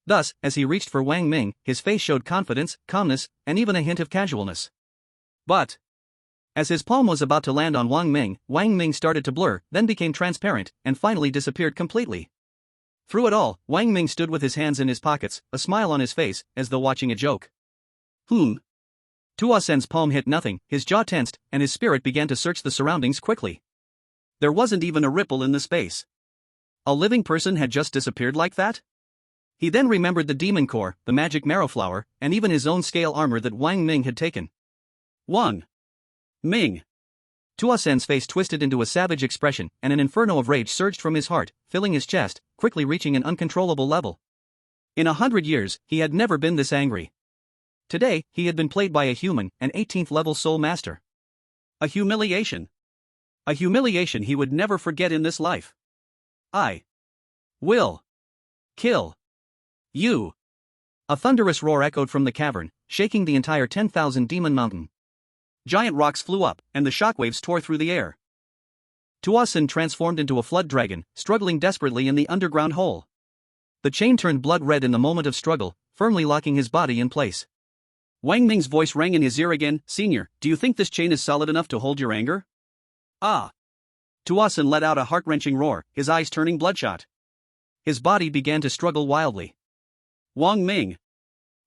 Thus, as he reached for Wang Ming, his face showed confidence, calmness, and even a hint of casualness. But as his palm was about to land on Wang Ming started to blur, then became transparent, and finally disappeared completely. Through it all, Wang Ming stood with his hands in his pockets, a smile on his face, as though watching a joke. Tuasen's palm hit nothing, his jaw tensed, and his spirit began to search the surroundings quickly. There wasn't even a ripple in the space. A living person had just disappeared like that? He then remembered the demon core, the magic marrow flower, and even his own scale armor that Wang Ming had taken. Wang Ming. Tuasen's face twisted into a savage expression, and an inferno of rage surged from his heart, filling his chest, quickly reaching an uncontrollable level. In 100 years, he had never been this angry. Today, he had been played by a human, an 18th-level soul master. A humiliation. A humiliation he would never forget in this life. I will kill you. A thunderous roar echoed from the cavern, shaking the entire 10,000 Demon Mountain. Giant rocks flew up, and the shockwaves tore through the air. Tuasen transformed into a flood dragon, struggling desperately in the underground hole. The chain turned blood red in the moment of struggle, firmly locking his body in place. Wang Ming's voice rang in his ear again. Senior, do you think this chain is solid enough to hold your anger? Ah. Tuasen let out a heart-wrenching roar, his eyes turning bloodshot. His body began to struggle wildly. Wang Ming.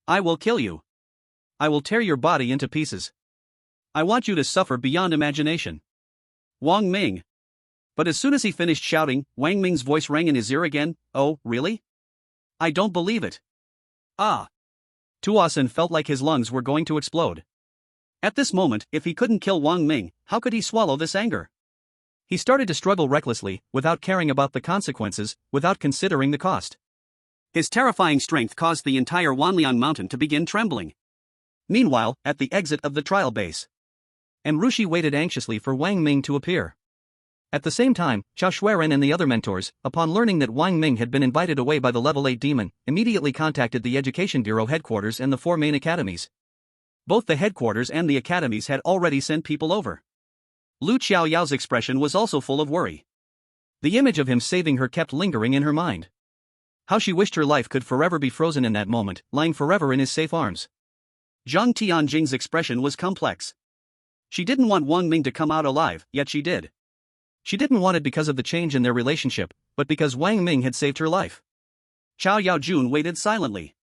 I will kill you. I will tear your body into pieces. I want you to suffer beyond imagination. Wang Ming. But as soon as he finished shouting, Wang Ming's voice rang in his ear again. Oh, really? I don't believe it. Ah. Tuasen felt like his lungs were going to explode. At this moment, if he couldn't kill Wang Ming, how could he swallow this anger? He started to struggle recklessly, without caring about the consequences, without considering the cost. His terrifying strength caused the entire Wanliang mountain to begin trembling. Meanwhile, at the exit of the trial base, and Rushi waited anxiously for Wang Ming to appear. At the same time, Chao Xueren and the other mentors, upon learning that Wang Ming had been invited away by the level 8 demon, immediately contacted the Education Bureau headquarters and the 4 main academies. Both the headquarters and the academies had already sent people over. Lu Xiaoyao's expression was also full of worry. The image of him saving her kept lingering in her mind. How she wished her life could forever be frozen in that moment, lying forever in his safe arms. Zhang Tianjing's expression was complex. She didn't want Wang Ming to come out alive, yet she did. She didn't want it because of the change in their relationship, but because Wang Ming had saved her life. Chao Yaojun waited silently.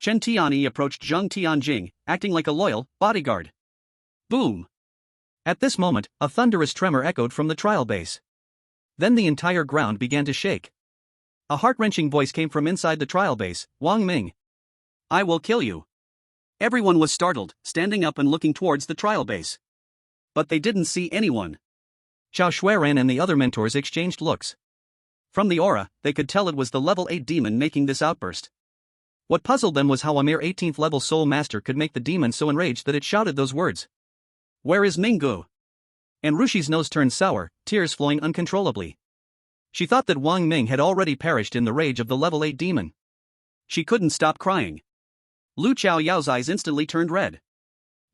Chen Tianyi approached Zhang Tianjing, acting like a loyal bodyguard. Boom! At this moment, a thunderous tremor echoed from the trial base. Then the entire ground began to shake. A heart-wrenching voice came from inside the trial base, Wang Ming. I will kill you. Everyone was startled, standing up and looking towards the trial base. But they didn't see anyone. Zhao Xueran and the other mentors exchanged looks. From the aura, they could tell it was the level 8 demon making this outburst. What puzzled them was how a mere 18th level soul master could make the demon so enraged that it shouted those words. Where is Minggu? And Rushi's nose turned sour, tears flowing uncontrollably. She thought that Wang Ming had already perished in the rage of the level 8 demon. She couldn't stop crying. Lu Chaoyao's eyes instantly turned red.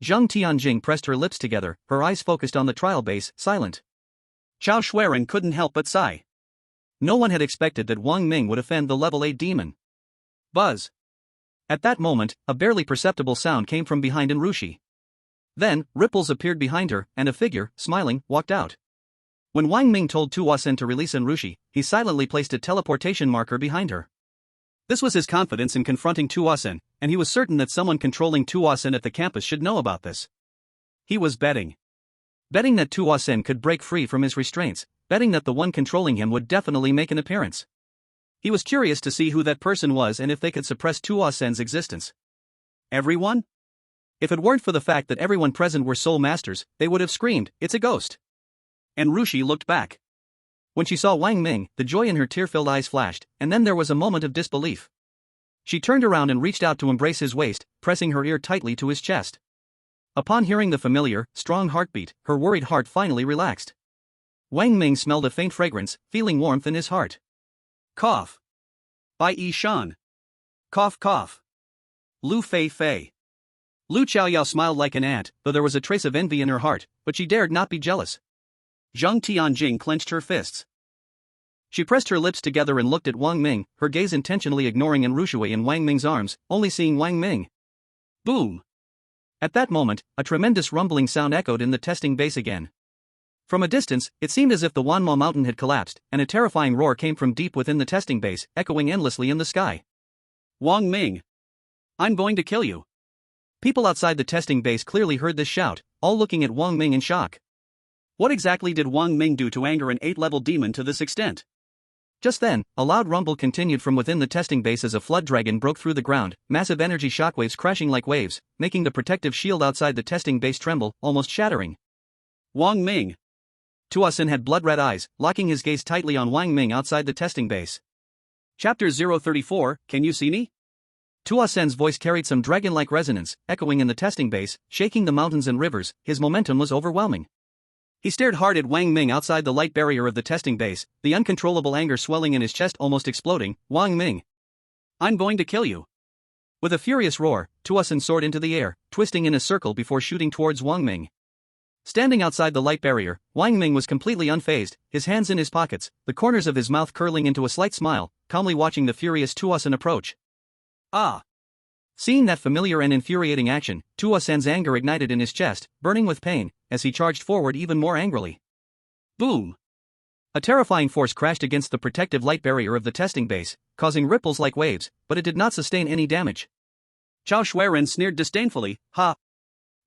Zhang Tianjing pressed her lips together, her eyes focused on the trial base, silent. Zhao Xueran couldn't help but sigh. No one had expected that Wang Ming would offend the level 8 demon. Buzz. At that moment, a barely perceptible sound came from behind Rushi. Then, ripples appeared behind her, and a figure, smiling, walked out. When Wang Ming told Tuasen to release Rushi, he silently placed a teleportation marker behind her. This was his confidence in confronting Tuasen, and he was certain that someone controlling Tuasen at the campus should know about this. He was betting. Betting that Tuasen could break free from his restraints, betting that the one controlling him would definitely make an appearance. He was curious to see who that person was and if they could suppress Tuasen's existence. Everyone? If it weren't for the fact that everyone present were soul masters, they would have screamed, "It's a ghost!" And Rushi looked back. When she saw Wang Ming, the joy in her tear-filled eyes flashed, and then there was a moment of disbelief. She turned around and reached out to embrace his waist, pressing her ear tightly to his chest. Upon hearing the familiar, strong heartbeat, her worried heart finally relaxed. Wang Ming smelled a faint fragrance, feeling warmth in his heart. Cough. By Yi Shan. Cough cough. Lu Fei Fei. Lu Chaoyao smiled like an ant, though there was a trace of envy in her heart, but she dared not be jealous. Zhang Tianjing clenched her fists. She pressed her lips together and looked at Wang Ming, her gaze intentionally ignoring Rushui in Wang Ming's arms, only seeing Wang Ming. Boom! At that moment, a tremendous rumbling sound echoed in the testing base again. From a distance, it seemed as if the Wanmo mountain had collapsed, and a terrifying roar came from deep within the testing base, echoing endlessly in the sky. Wang Ming! I'm going to kill you! People outside the testing base clearly heard this shout, all looking at Wang Ming in shock. What exactly did Wang Ming do to anger an 8-level demon to this extent? Just then, a loud rumble continued from within the testing base as a flood dragon broke through the ground, massive energy shockwaves crashing like waves, making the protective shield outside the testing base tremble, almost shattering. Wang Ming! Tuasen had blood-red eyes, locking his gaze tightly on Wang Ming outside the testing base. Chapter 034, Can you see me? Tuasen's voice carried some dragon-like resonance, echoing in the testing base, shaking the mountains and rivers. His momentum was overwhelming. He stared hard at Wang Ming outside the light barrier of the testing base, the uncontrollable anger swelling in his chest almost exploding. Wang Ming! I'm going to kill you! With a furious roar, Tuasen soared into the air, twisting in a circle before shooting towards Wang Ming. Standing outside the light barrier, Wang Ming was completely unfazed, his hands in his pockets, the corners of his mouth curling into a slight smile, calmly watching the furious Tuasen approach. Ah! Seeing that familiar and infuriating action, Tuasen's anger ignited in his chest, burning with pain, as he charged forward even more angrily. Boom! A terrifying force crashed against the protective light barrier of the testing base, causing ripples like waves, but it did not sustain any damage. Zhao Xueran sneered disdainfully, Ha!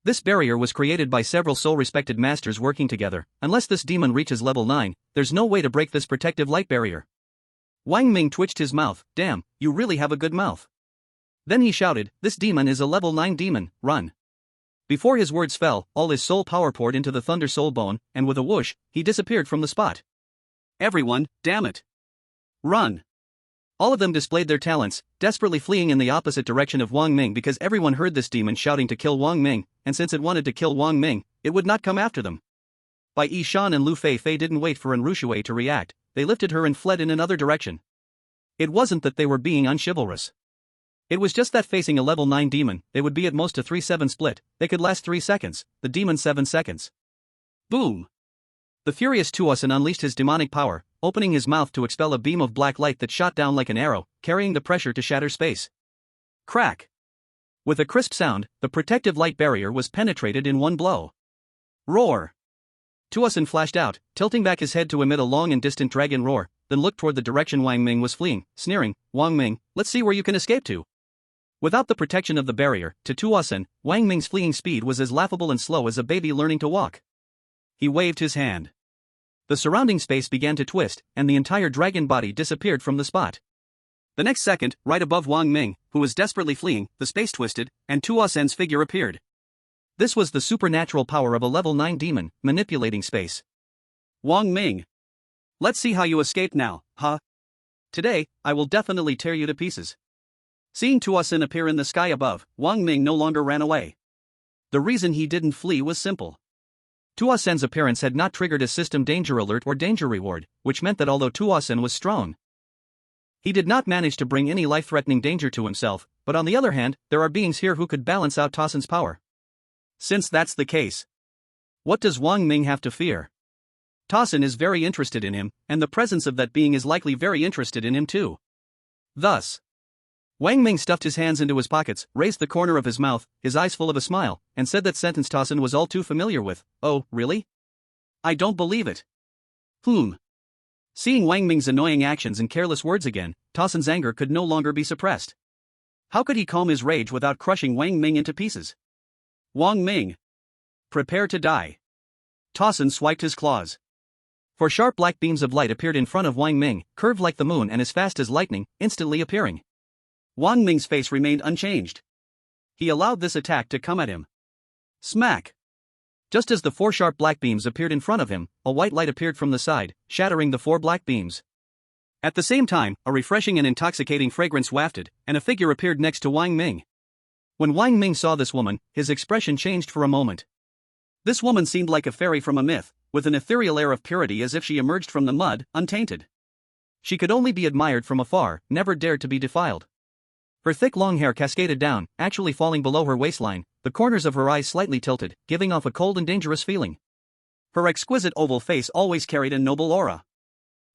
This barrier was created by several soul-respected masters working together. Unless this demon reaches level 9, there's no way to break this protective light barrier. Wang Ming twitched his mouth. Damn, you really have a good mouth. Then he shouted, this demon is a level 9 demon, run. Before his words fell, all his soul power poured into the Thunder Soul Bone, and with a whoosh, he disappeared from the spot. Everyone, damn it! Run! All of them displayed their talents, desperately fleeing in the opposite direction of Wang Ming because everyone heard this demon shouting to kill Wang Ming, and since it wanted to kill Wang Ming, it would not come after them. Bai Yi Shan and Lu Fei Fei didn't wait for Rushui to react, they lifted her and fled in another direction. It wasn't that they were being unchivalrous. It was just that facing a level 9 demon, they would be at most a 3-7 split, they could last 3 seconds, the demon 7 seconds. Boom! The furious Tuasen unleashed his demonic power, opening his mouth to expel a beam of black light that shot down like an arrow, carrying the pressure to shatter space. Crack! With a crisp sound, the protective light barrier was penetrated in one blow. Roar! Tuasen flashed out, tilting back his head to emit a long and distant dragon roar, then looked toward the direction Wang Ming was fleeing, sneering, Wang Ming, let's see where you can escape to. Without the protection of the barrier, to Tuasen, Wang Ming's fleeing speed was as laughable and slow as a baby learning to walk. He waved his hand. The surrounding space began to twist, and the entire dragon body disappeared from the spot. The next second, right above Wang Ming, who was desperately fleeing, the space twisted, and Tuo Sen's figure appeared. This was the supernatural power of a level 9 demon, manipulating space. Wang Ming. Let's see how you escaped now, huh? Today, I will definitely tear you to pieces. Seeing Tuo Sen appear in the sky above, Wang Ming no longer ran away. The reason he didn't flee was simple. Tuo Sen's appearance had not triggered a system danger alert or danger reward, which meant that although Tuo Sen was strong, he did not manage to bring any life-threatening danger to himself, but on the other hand, there are beings here who could balance out Tuo Sen's power. Since that's the case, what does Wang Ming have to fear? Tuo Sen is very interested in him, and the presence of that being is likely very interested in him too. Thus, Wang Ming stuffed his hands into his pockets, raised the corner of his mouth, his eyes full of a smile, and said that sentence Tuo Sen was all too familiar with. Oh, really? I don't believe it. Seeing Wang Ming's annoying actions and careless words again, Tuo Sen's anger could no longer be suppressed. How could he calm his rage without crushing Wang Ming into pieces? Wang Ming. Prepare to die. Tuo Sen swiped his claws. Four sharp black beams of light appeared in front of Wang Ming, curved like the moon and as fast as lightning, instantly appearing. Wang Ming's face remained unchanged. He allowed this attack to come at him. Smack! Just as the four sharp black beams appeared in front of him, a white light appeared from the side, shattering the four black beams. At the same time, a refreshing and intoxicating fragrance wafted, and a figure appeared next to Wang Ming. When Wang Ming saw this woman, his expression changed for a moment. This woman seemed like a fairy from a myth, with an ethereal air of purity as if she emerged from the mud, untainted. She could only be admired from afar, never dared to be defiled. Her thick long hair cascaded down, actually falling below her waistline, the corners of her eyes slightly tilted, giving off a cold and dangerous feeling. Her exquisite oval face always carried a noble aura.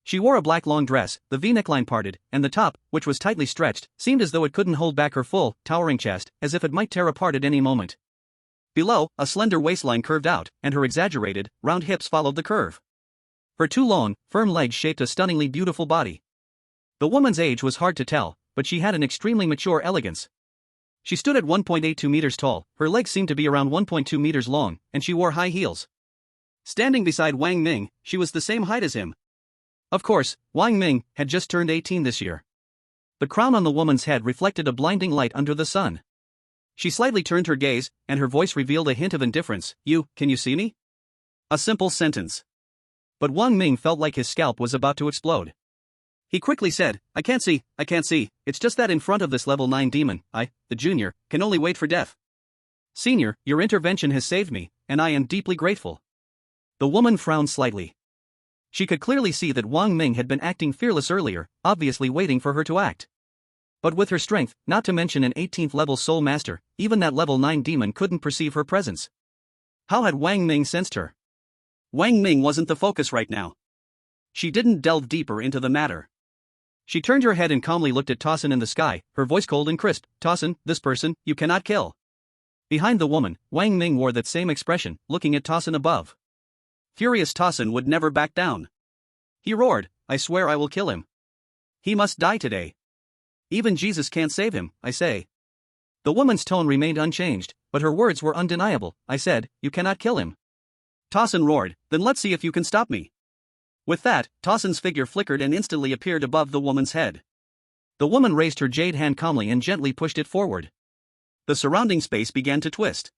She wore a black long dress, the V-neckline parted, and the top, which was tightly stretched, seemed as though it couldn't hold back her full, towering chest, as if it might tear apart at any moment. Below, a slender waistline curved out, and her exaggerated, round hips followed the curve. Her two long, firm legs shaped a stunningly beautiful body. The woman's age was hard to tell, but she had an extremely mature elegance. She stood at 1.82 meters tall, her legs seemed to be around 1.2 meters long, and she wore high heels. Standing beside Wang Ming, she was the same height as him. Of course, Wang Ming had just turned 18 this year. The crown on the woman's head reflected a blinding light under the sun. She slightly turned her gaze, and her voice revealed a hint of indifference. Can you see me? A simple sentence. But Wang Ming felt like his scalp was about to explode. He quickly said, I can't see, it's just that in front of this level 9 demon, I, the junior, can only wait for death. Senior, your intervention has saved me, and I am deeply grateful. The woman frowned slightly. She could clearly see that Wang Ming had been acting fearless earlier, obviously waiting for her to act. But with her strength, not to mention an 18th level soul master, even that level 9 demon couldn't perceive her presence. How had Wang Ming sensed her? Wang Ming wasn't the focus right now. She didn't delve deeper into the matter. She turned her head and calmly looked at Tuo Sen in the sky, her voice cold and crisp. Tuo Sen, this person, you cannot kill. Behind the woman, Wang Ming wore that same expression, looking at Tuo Sen above. Furious Tuo Sen would never back down. He roared, I swear I will kill him. He must die today. Even Jesus can't save him, I say. The woman's tone remained unchanged, but her words were undeniable. I said, you cannot kill him. Tuo Sen roared, then let's see if you can stop me. With that, Tuo Sen's figure flickered and instantly appeared above the woman's head. The woman raised her jade hand calmly and gently pushed it forward. The surrounding space began to twist.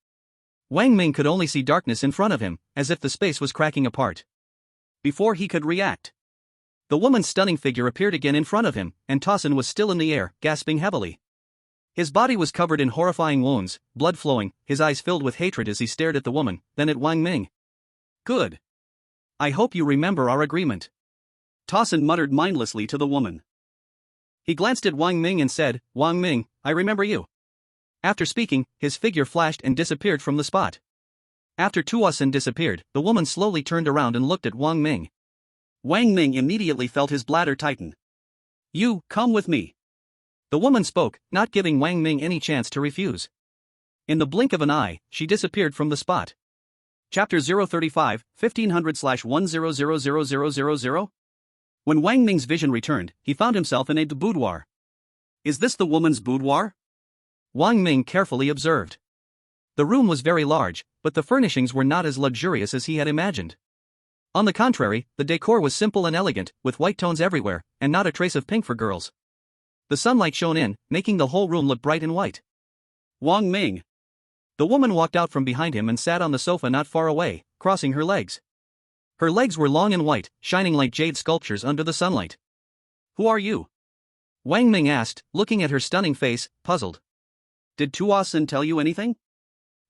Wang Ming could only see darkness in front of him, as if the space was cracking apart. Before he could react, the woman's stunning figure appeared again in front of him, and Tuo Sen was still in the air, gasping heavily. His body was covered in horrifying wounds, blood flowing, his eyes filled with hatred as he stared at the woman, then at Wang Ming. Good. I hope you remember our agreement. Tuo Sen muttered mindlessly to the woman. He glanced at Wang Ming and said, Wang Ming, I remember you. After speaking, his figure flashed and disappeared from the spot. After Tuo Sen disappeared, the woman slowly turned around and looked at Wang Ming. Wang Ming immediately felt his bladder tighten. You, come with me. The woman spoke, not giving Wang Ming any chance to refuse. In the blink of an eye, she disappeared from the spot. Chapter 035, 1500/10000000. When Wang Ming's vision returned, he found himself in a boudoir. Is this the woman's boudoir? Wang Ming carefully observed. The room was very large, but the furnishings were not as luxurious as he had imagined. On the contrary, the decor was simple and elegant, with white tones everywhere, and not a trace of pink for girls. The sunlight shone in, making the whole room look bright and white. Wang Ming. The woman walked out from behind him and sat on the sofa not far away, crossing her legs. Her legs were long and white, shining like jade sculptures under the sunlight. Who are you? Wang Ming asked, looking at her stunning face, puzzled. Did Tuasen tell you anything?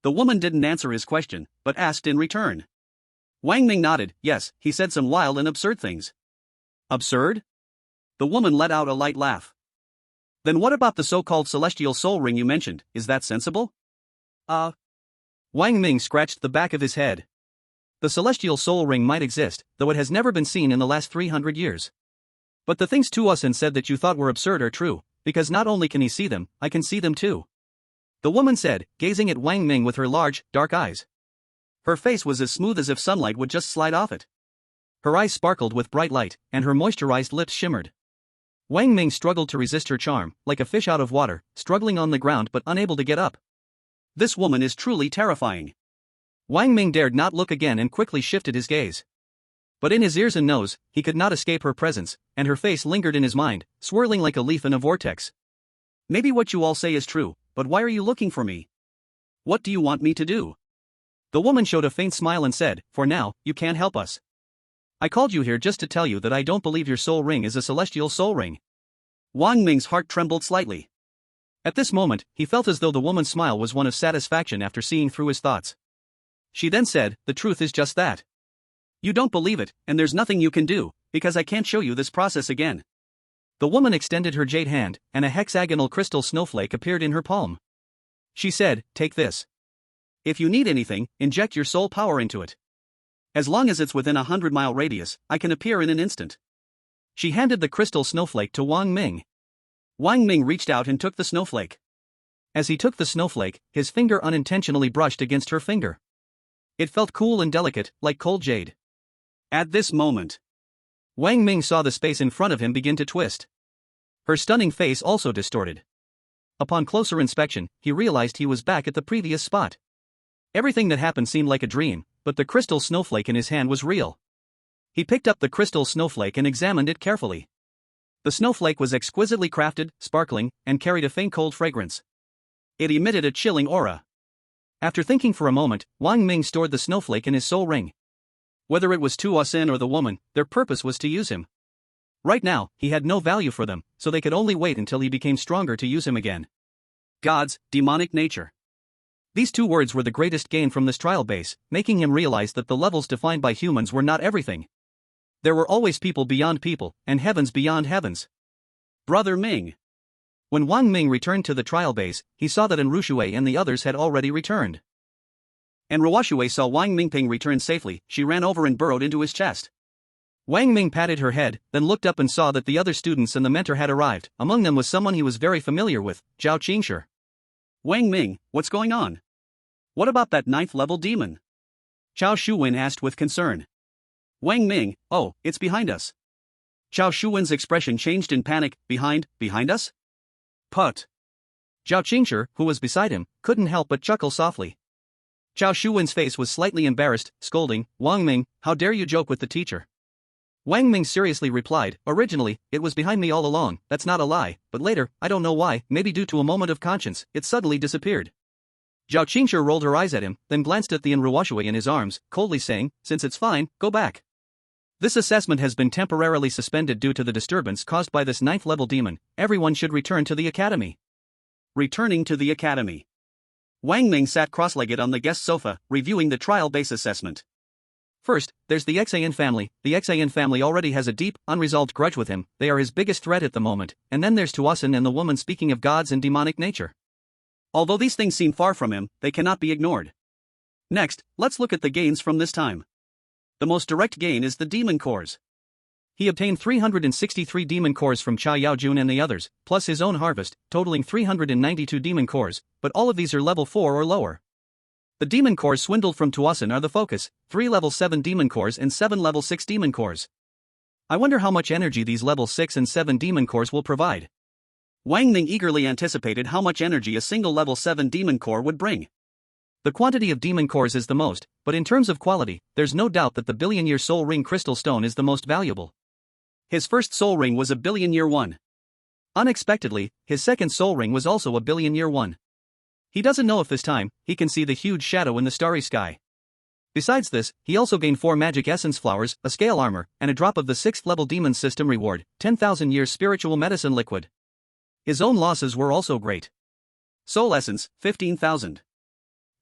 The woman didn't answer his question, but asked in return. Wang Ming nodded. Yes, he said some wild and absurd things. Absurd? The woman let out a light laugh. Then what about the so-called celestial soul ring you mentioned, is that sensible? Wang Ming scratched the back of his head. The celestial soul ring might exist, though it has never been seen in the last 300 years. But the things Tuasen said that you thought were absurd are true, because not only can he see them, I can see them too. The woman said, gazing at Wang Ming with her large, dark eyes. Her face was as smooth as if sunlight would just slide off it. Her eyes sparkled with bright light, and her moisturized lips shimmered. Wang Ming struggled to resist her charm, like a fish out of water, struggling on the ground but unable to get up. This woman is truly terrifying. Wang Ming dared not look again and quickly shifted his gaze. But in his ears and nose, he could not escape her presence, and her face lingered in his mind, swirling like a leaf in a vortex. Maybe what you all say is true, but why are you looking for me? What do you want me to do? The woman showed a faint smile and said, for now, you can't help us. I called you here just to tell you that I don't believe your soul ring is a celestial soul ring. Wang Ming's heart trembled slightly. At this moment, he felt as though the woman's smile was one of satisfaction after seeing through his thoughts. She then said, the truth is just that. You don't believe it, and there's nothing you can do, because I can't show you this process again. The woman extended her jade hand, and a hexagonal crystal snowflake appeared in her palm. She said, take this. If you need anything, inject your soul power into it. As long as it's within a 100-mile radius, I can appear in an instant. She handed the crystal snowflake to Wang Ming. Wang Ming reached out and took the snowflake. As he took the snowflake, his finger unintentionally brushed against her finger. It felt cool and delicate, like cold jade. At this moment, Wang Ming saw the space in front of him begin to twist. Her stunning face also distorted. Upon closer inspection, he realized he was back at the previous spot. Everything that happened seemed like a dream, but the crystal snowflake in his hand was real. He picked up the crystal snowflake and examined it carefully. The snowflake was exquisitely crafted, sparkling, and carried a faint cold fragrance. It emitted a chilling aura. After thinking for a moment, Wang Ming stored the snowflake in his soul ring. Whether it was Tuasen or the woman, their purpose was to use him. Right now, he had no value for them, so they could only wait until he became stronger to use him again. God's demonic nature. These two words were the greatest gain from this trial base, making him realize that the levels defined by humans were not everything. There were always people beyond people, and heavens beyond heavens. Brother Ming. When Wang Ming returned to the trial base, he saw that Enrushui and the others had already returned. And Ruoshui saw Wang Mingping return safely. She ran over and burrowed into his chest. Wang Ming patted her head, then looked up and saw that the other students and the mentor had arrived. Among them was someone he was very familiar with, Zhao Qingshi. Wang Ming, what's going on? What about that 9th-level demon? Chao Shuwen asked with concern. Wang Ming, oh, it's behind us. Chao Shuwen's expression changed in panic. Behind us? Put. Zhao Qingshi, who was beside him, couldn't help but chuckle softly. Chao Shuwen's face was slightly embarrassed, scolding, Wang Ming, how dare you joke with the teacher? Wang Ming seriously replied, originally, it was behind me all along, that's not a lie, but later, I don't know why, maybe due to a moment of conscience, it suddenly disappeared. Zhao Qingshi rolled her eyes at him, then glanced at the Enruoshui in his arms, coldly saying, since it's fine, go back. This assessment has been temporarily suspended due to the disturbance caused by this 9th-level demon. Everyone should return to the academy. Returning to the academy. Wang Ming sat cross-legged on the guest sofa, reviewing the trial-base assessment. First, there's the Xan family. The Xan family already has a deep, unresolved grudge with him. They are his biggest threat at the moment. And then there's Tuasen and the woman speaking of gods and demonic nature. Although these things seem far from him, they cannot be ignored. Next, let's look at the gains from this time. The most direct gain is the demon cores. He obtained 363 demon cores from Cha Yaojun and the others, plus his own harvest, totaling 392 demon cores, but all of these are level 4 or lower. The demon cores swindled from Tuasen are the focus, 3 level 7 demon cores and 7 level 6 demon cores. I wonder how much energy these level 6 and 7 demon cores will provide. Wang Ming eagerly anticipated how much energy a single level 7 demon core would bring. The quantity of demon cores is the most, but in terms of quality, there's no doubt that the billion-year soul ring crystal stone is the most valuable. His first soul ring was a billion-year one. Unexpectedly, his second soul ring was also a billion-year one. He doesn't know if this time, he can see the huge shadow in the starry sky. Besides this, he also gained 4 magic essence flowers, a scale armor, and a drop of the 6th level demon system reward, 10,000 years spiritual medicine liquid. His own losses were also great. Soul essence, 15,000.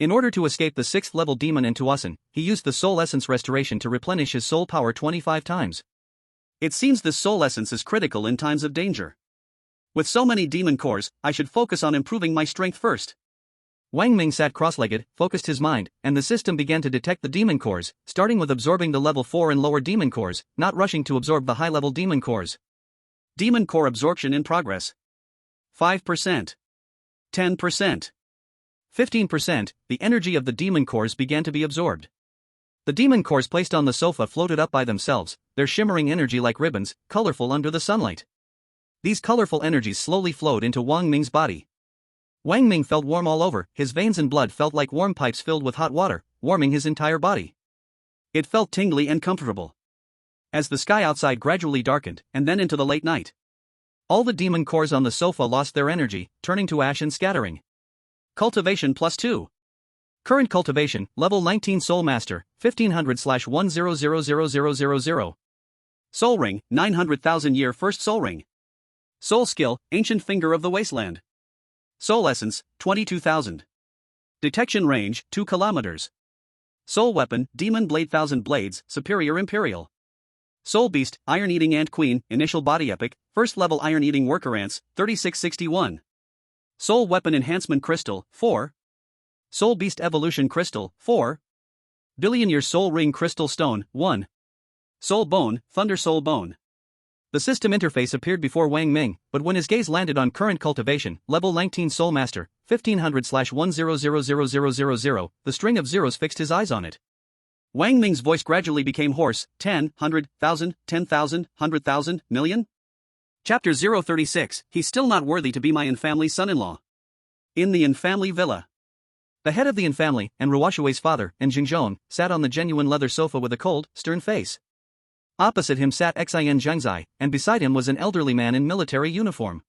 In order to escape the 6th level demon Intuition, he used the soul essence restoration to replenish his soul power 25 times. It seems this soul essence is critical in times of danger. With so many demon cores, I should focus on improving my strength first. Wang Ming sat cross-legged, focused his mind, and the system began to detect the demon cores, starting with absorbing the level 4 and lower demon cores, not rushing to absorb the high-level demon cores. Demon core absorption in progress. 5%. 10%. 15%, the energy of the demon cores began to be absorbed. The demon cores placed on the sofa floated up by themselves, their shimmering energy like ribbons, colorful under the sunlight. These colorful energies slowly flowed into Wang Ming's body. Wang Ming felt warm all over, his veins and blood felt like warm pipes filled with hot water, warming his entire body. It felt tingly and comfortable. As the sky outside gradually darkened, and then into the late night, all the demon cores on the sofa lost their energy, turning to ash and scattering. Cultivation +2. Current cultivation, level 19 Soul Master, 1500/10000000. Soul Ring, 900,000 year first Soul Ring. Soul Skill, Ancient Finger of the Wasteland. Soul Essence, 22,000. Detection Range, 2 kilometers. Soul Weapon, Demon Blade 1000 Blades, Superior Imperial. Soul Beast, Iron Eating Ant Queen, Initial Body Epic, First Level Iron Eating Worker Ants, 3661. Soul Weapon Enhancement Crystal, 4. Soul Beast Evolution Crystal, 4. Billion-Year Soul Ring Crystal Stone, 1. Soul Bone, Thunder Soul Bone. The system interface appeared before Wang Ming, but when his gaze landed on current cultivation, level 19 Soul Master, 1500/10000000, the string of zeros fixed his eyes on it. Wang Ming's voice gradually became hoarse. 10, 100,000, 10,000, 100,000, million? Chapter 036, He's still not worthy to be my in-family son-in-law. In the in-family villa. The head of the in-family, and Ruoshui's father, and Jingzhong, sat on the genuine leather sofa with a cold, stern face. Opposite him sat Xin Zhengzai, and beside him was an elderly man in military uniform.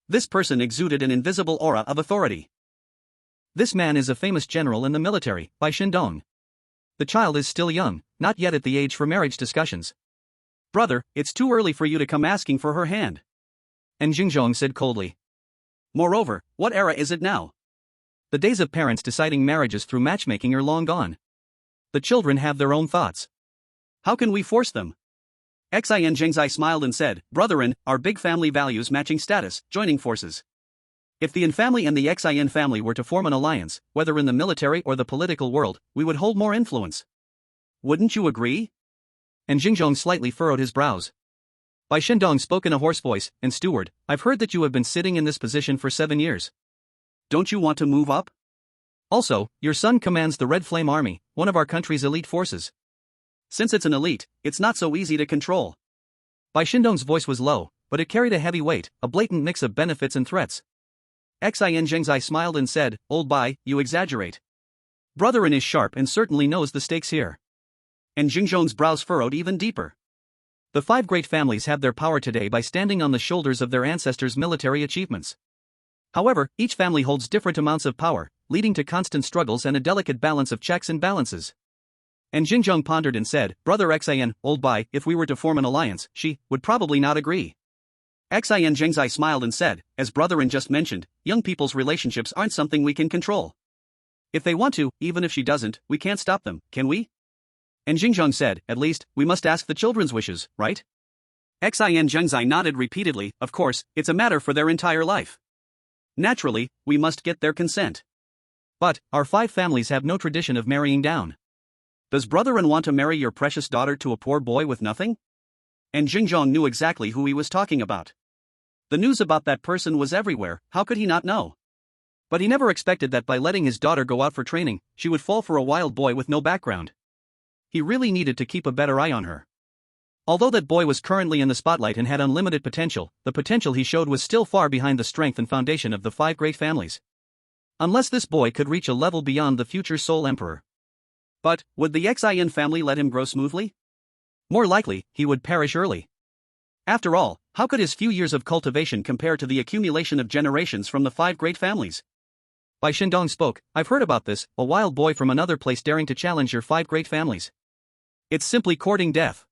This person exuded an invisible aura of authority. This man is a famous general in the military, Bai Shindong. The child is still young, not yet at the age for marriage discussions. Brother, it's too early for you to come asking for her hand. And Jingzhong said coldly. Moreover, what era is it now? The days of parents deciding marriages through matchmaking are long gone. The children have their own thoughts. How can we force them? Xin Zhengzai smiled and said, Brother-in, our big family values matching status, joining forces. If the In family and the Xin family were to form an alliance, whether in the military or the political world, we would hold more influence. Wouldn't you agree? And Jingzhong slightly furrowed his brows. Bai Shindong spoke in a hoarse voice, and steward, I've heard that you have been sitting in this position for 7 years. Don't you want to move up? Also, your son commands the Red Flame Army, one of our country's elite forces. Since it's an elite, it's not so easy to control. Bai Shindong's voice was low, but it carried a heavy weight, a blatant mix of benefits and threats. Xin Zhengzai smiled and said, Old Bai, you exaggerate. Brother-in is sharp and certainly knows the stakes here. And Jingzhong's brows furrowed even deeper. The 5 great families have their power today by standing on the shoulders of their ancestors' military achievements. However, each family holds different amounts of power, leading to constant struggles and a delicate balance of checks and balances. And Jingzhong pondered and said, Brother Xin, Old Bai, if we were to form an alliance, she would probably not agree. Xin Zhengzai smiled and said, as Brother-in just mentioned, young people's relationships aren't something we can control. If they want to, even if she doesn't, we can't stop them, can we? And Jingzhong said, at least, we must ask the children's wishes, right? Xin Zhengzai nodded repeatedly, of course, it's a matter for their entire life. Naturally, we must get their consent. But, our 5 families have no tradition of marrying down. Does Brother-in want to marry your precious daughter to a poor boy with nothing? And Jingzhong knew exactly who he was talking about. The news about that person was everywhere, how could he not know? But he never expected that by letting his daughter go out for training, she would fall for a wild boy with no background. He really needed to keep a better eye on her. Although that boy was currently in the spotlight and had unlimited potential, the potential he showed was still far behind the strength and foundation of the 5 great families. Unless this boy could reach a level beyond the future Soul Emperor. But, would the Xin family let him grow smoothly? More likely, he would perish early. After all, how could his few years of cultivation compare to the accumulation of generations from the 5 great families? Bai Shindong spoke, I've heard about this, a wild boy from another place daring to challenge your 5 great families. It's simply courting death.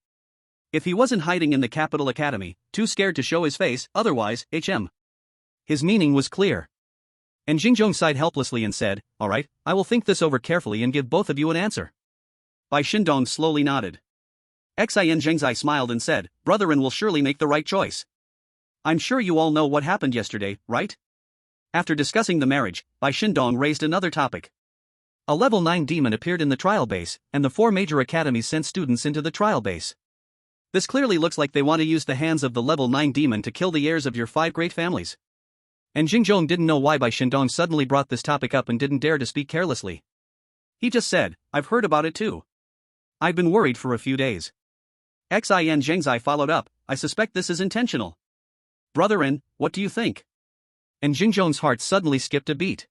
If he wasn't hiding in the capital academy, too scared to show his face, otherwise, His meaning was clear. And Xinzhong sighed helplessly and said, alright, I will think this over carefully and give both of you an answer. Bai Shindong slowly nodded. Xin Zhengzai smiled and said, Brotherin will surely make the right choice. I'm sure you all know what happened yesterday, right? After discussing the marriage, Bai Shindong raised another topic. A level 9 demon appeared in the trial base, and the 4 major academies sent students into the trial base. This clearly looks like they want to use the hands of the level 9 demon to kill the heirs of your 5 great families. And Xinzhong didn't know why Bai Shindong suddenly brought this topic up and didn't dare to speak carelessly. He just said, I've heard about it too. I've been worried for a few days. Xin Zhengzai followed up, I suspect this is intentional. Brotherin, what do you think? And Xinzhong's heart suddenly skipped a beat.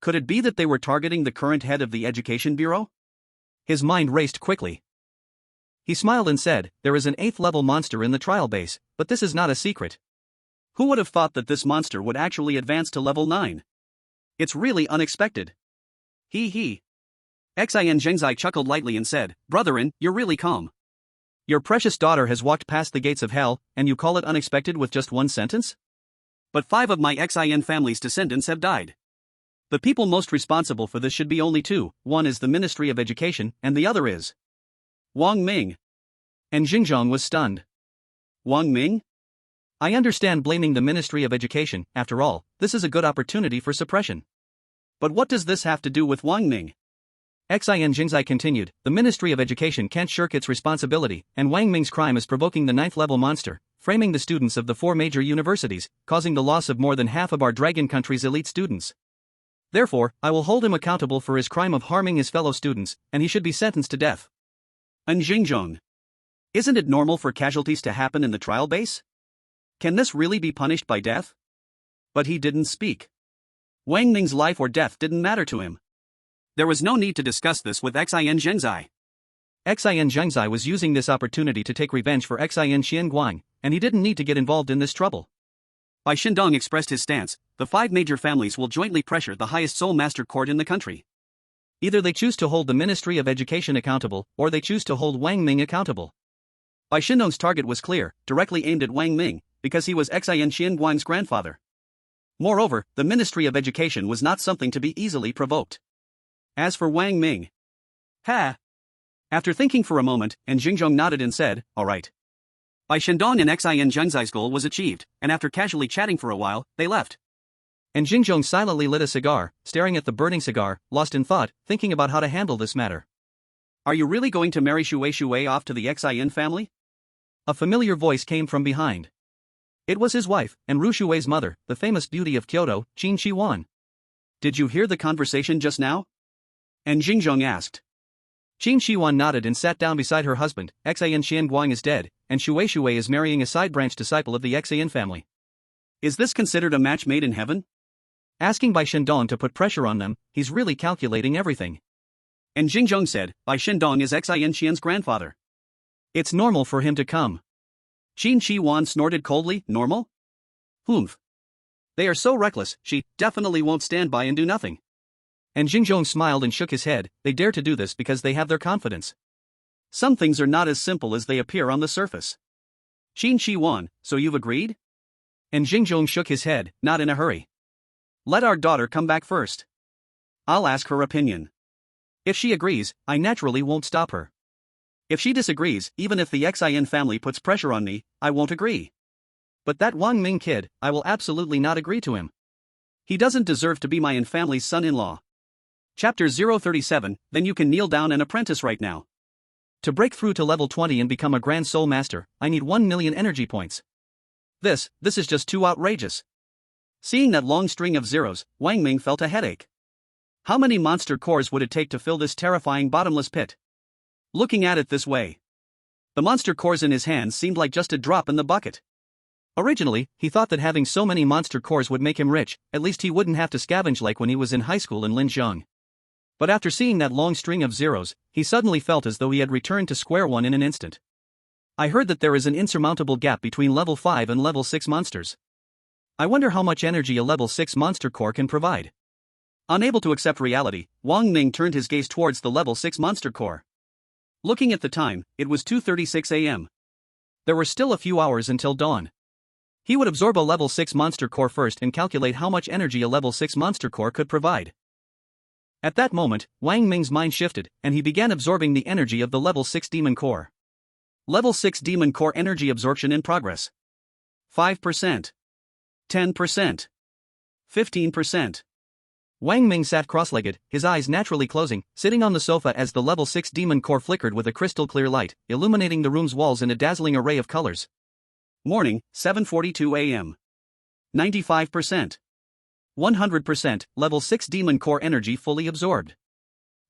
Could it be that they were targeting the current head of the Education Bureau? His mind raced quickly. He smiled and said, there is an 8th level monster in the trial base, but this is not a secret. Who would have thought that this monster would actually advance to level 9? It's really unexpected. He. Xin Zhengzai chuckled lightly and said, Brotherin, you're really calm. Your precious daughter has walked past the gates of hell, and you call it unexpected with just one sentence? But 5 of my Xin family's descendants have died. The people most responsible for this should be only 2, one is the Ministry of Education, and the other is Wang Ming. And Xinzhong was stunned. Wang Ming? I understand blaming the Ministry of Education, after all, this is a good opportunity for suppression. But what does this have to do with Wang Ming? Xin Zhengzai continued, the Ministry of Education can't shirk its responsibility, and Wang Ming's crime is provoking the 9th level monster, framing the students of the 4 major universities, causing the loss of more than half of our dragon country's elite students. Therefore, I will hold him accountable for his crime of harming his fellow students, and he should be sentenced to death. And Xinzhong. Isn't it normal for casualties to happen in the trial base? Can this really be punished by death? But he didn't speak. Wang Ming's life or death didn't matter to him. There was no need to discuss this with Xin Zhengzai. Xin Zhengzai was using this opportunity to take revenge for Xin Xianguang, and he didn't need to get involved in this trouble. Bai Shindong expressed his stance, the 5 major families will jointly pressure the highest Soul Master Court in the country. Either they choose to hold the Ministry of Education accountable, or they choose to hold Wang Ming accountable. Bai Shindong's target was clear, directly aimed at Wang Ming, because he was Xin Xianguang's grandfather. Moreover, the Ministry of Education was not something to be easily provoked. As for Wang Ming. After thinking for a moment, and Xinzhong nodded and said, alright. Bai Shindong and Xin Zhengzai's goal was achieved, and after casually chatting for a while, they left. And Xinzhong silently lit a cigar, staring at the burning cigar, lost in thought, thinking about how to handle this matter. Are you really going to marry Shui off to the Xin family? A familiar voice came from behind. It was his wife, and Ru Shui's mother, the famous beauty of Kyoto, Qin Shiwan. Did you hear the conversation just now? And Xinzhong asked. Qin Shiwan nodded and sat down beside her husband. Xin Xianguang is dead, and Shui is marrying a side-branch disciple of the Xin family. Is this considered a match made in heaven? Asking Bai Shindong to put pressure on them, he's really calculating everything. And Xinzhong said, Bai Shindong is Xin Xian's grandfather. It's normal for him to come. Qin Shiwan snorted coldly, normal? Humph. They are so reckless, she definitely won't stand by and do nothing. And Xinzhong smiled and shook his head, they dare to do this because they have their confidence. Some things are not as simple as they appear on the surface. Qin Shiwan, so you've agreed? And Xinzhong shook his head, not in a hurry. Let our daughter come back first. I'll ask her opinion. If she agrees, I naturally won't stop her. If she disagrees, even if the Xin family puts pressure on me, I won't agree. But that Wang Ming kid, I will absolutely not agree to him. He doesn't deserve to be my family's son-in-law. Chapter 037, then you can kneel down and apprentice right now. To break through to level 20 and become a Grand Soul Master, I need 1 million energy points. This is just too outrageous. Seeing that long string of zeros, Wang Ming felt a headache. How many monster cores would it take to fill this terrifying bottomless pit? Looking at it this way, the monster cores in his hands seemed like just a drop in the bucket. Originally, he thought that having so many monster cores would make him rich, at least he wouldn't have to scavenge like when he was in high school in Linzheng. But after seeing that long string of zeros, he suddenly felt as though he had returned to square one in an instant. I heard that there is an insurmountable gap between level 5 and level 6 monsters. I wonder how much energy a level 6 monster core can provide. Unable to accept reality, Wang Ming turned his gaze towards the level 6 monster core. Looking at the time, it was 2:36 a.m. There were still a few hours until dawn. He would absorb a level 6 monster core first and calculate how much energy a level 6 monster core could provide. At that moment, Wang Ming's mind shifted, and he began absorbing the energy of the level 6 demon core. Level 6 demon core energy absorption in progress. 5%. 10%. 15%. Wang Ming sat cross-legged, his eyes naturally closing, sitting on the sofa as the level 6 demon core flickered with a crystal-clear light, illuminating the room's walls in a dazzling array of colors. Morning, 7:42 a.m. 95%. 100%, level 6 demon core energy fully absorbed.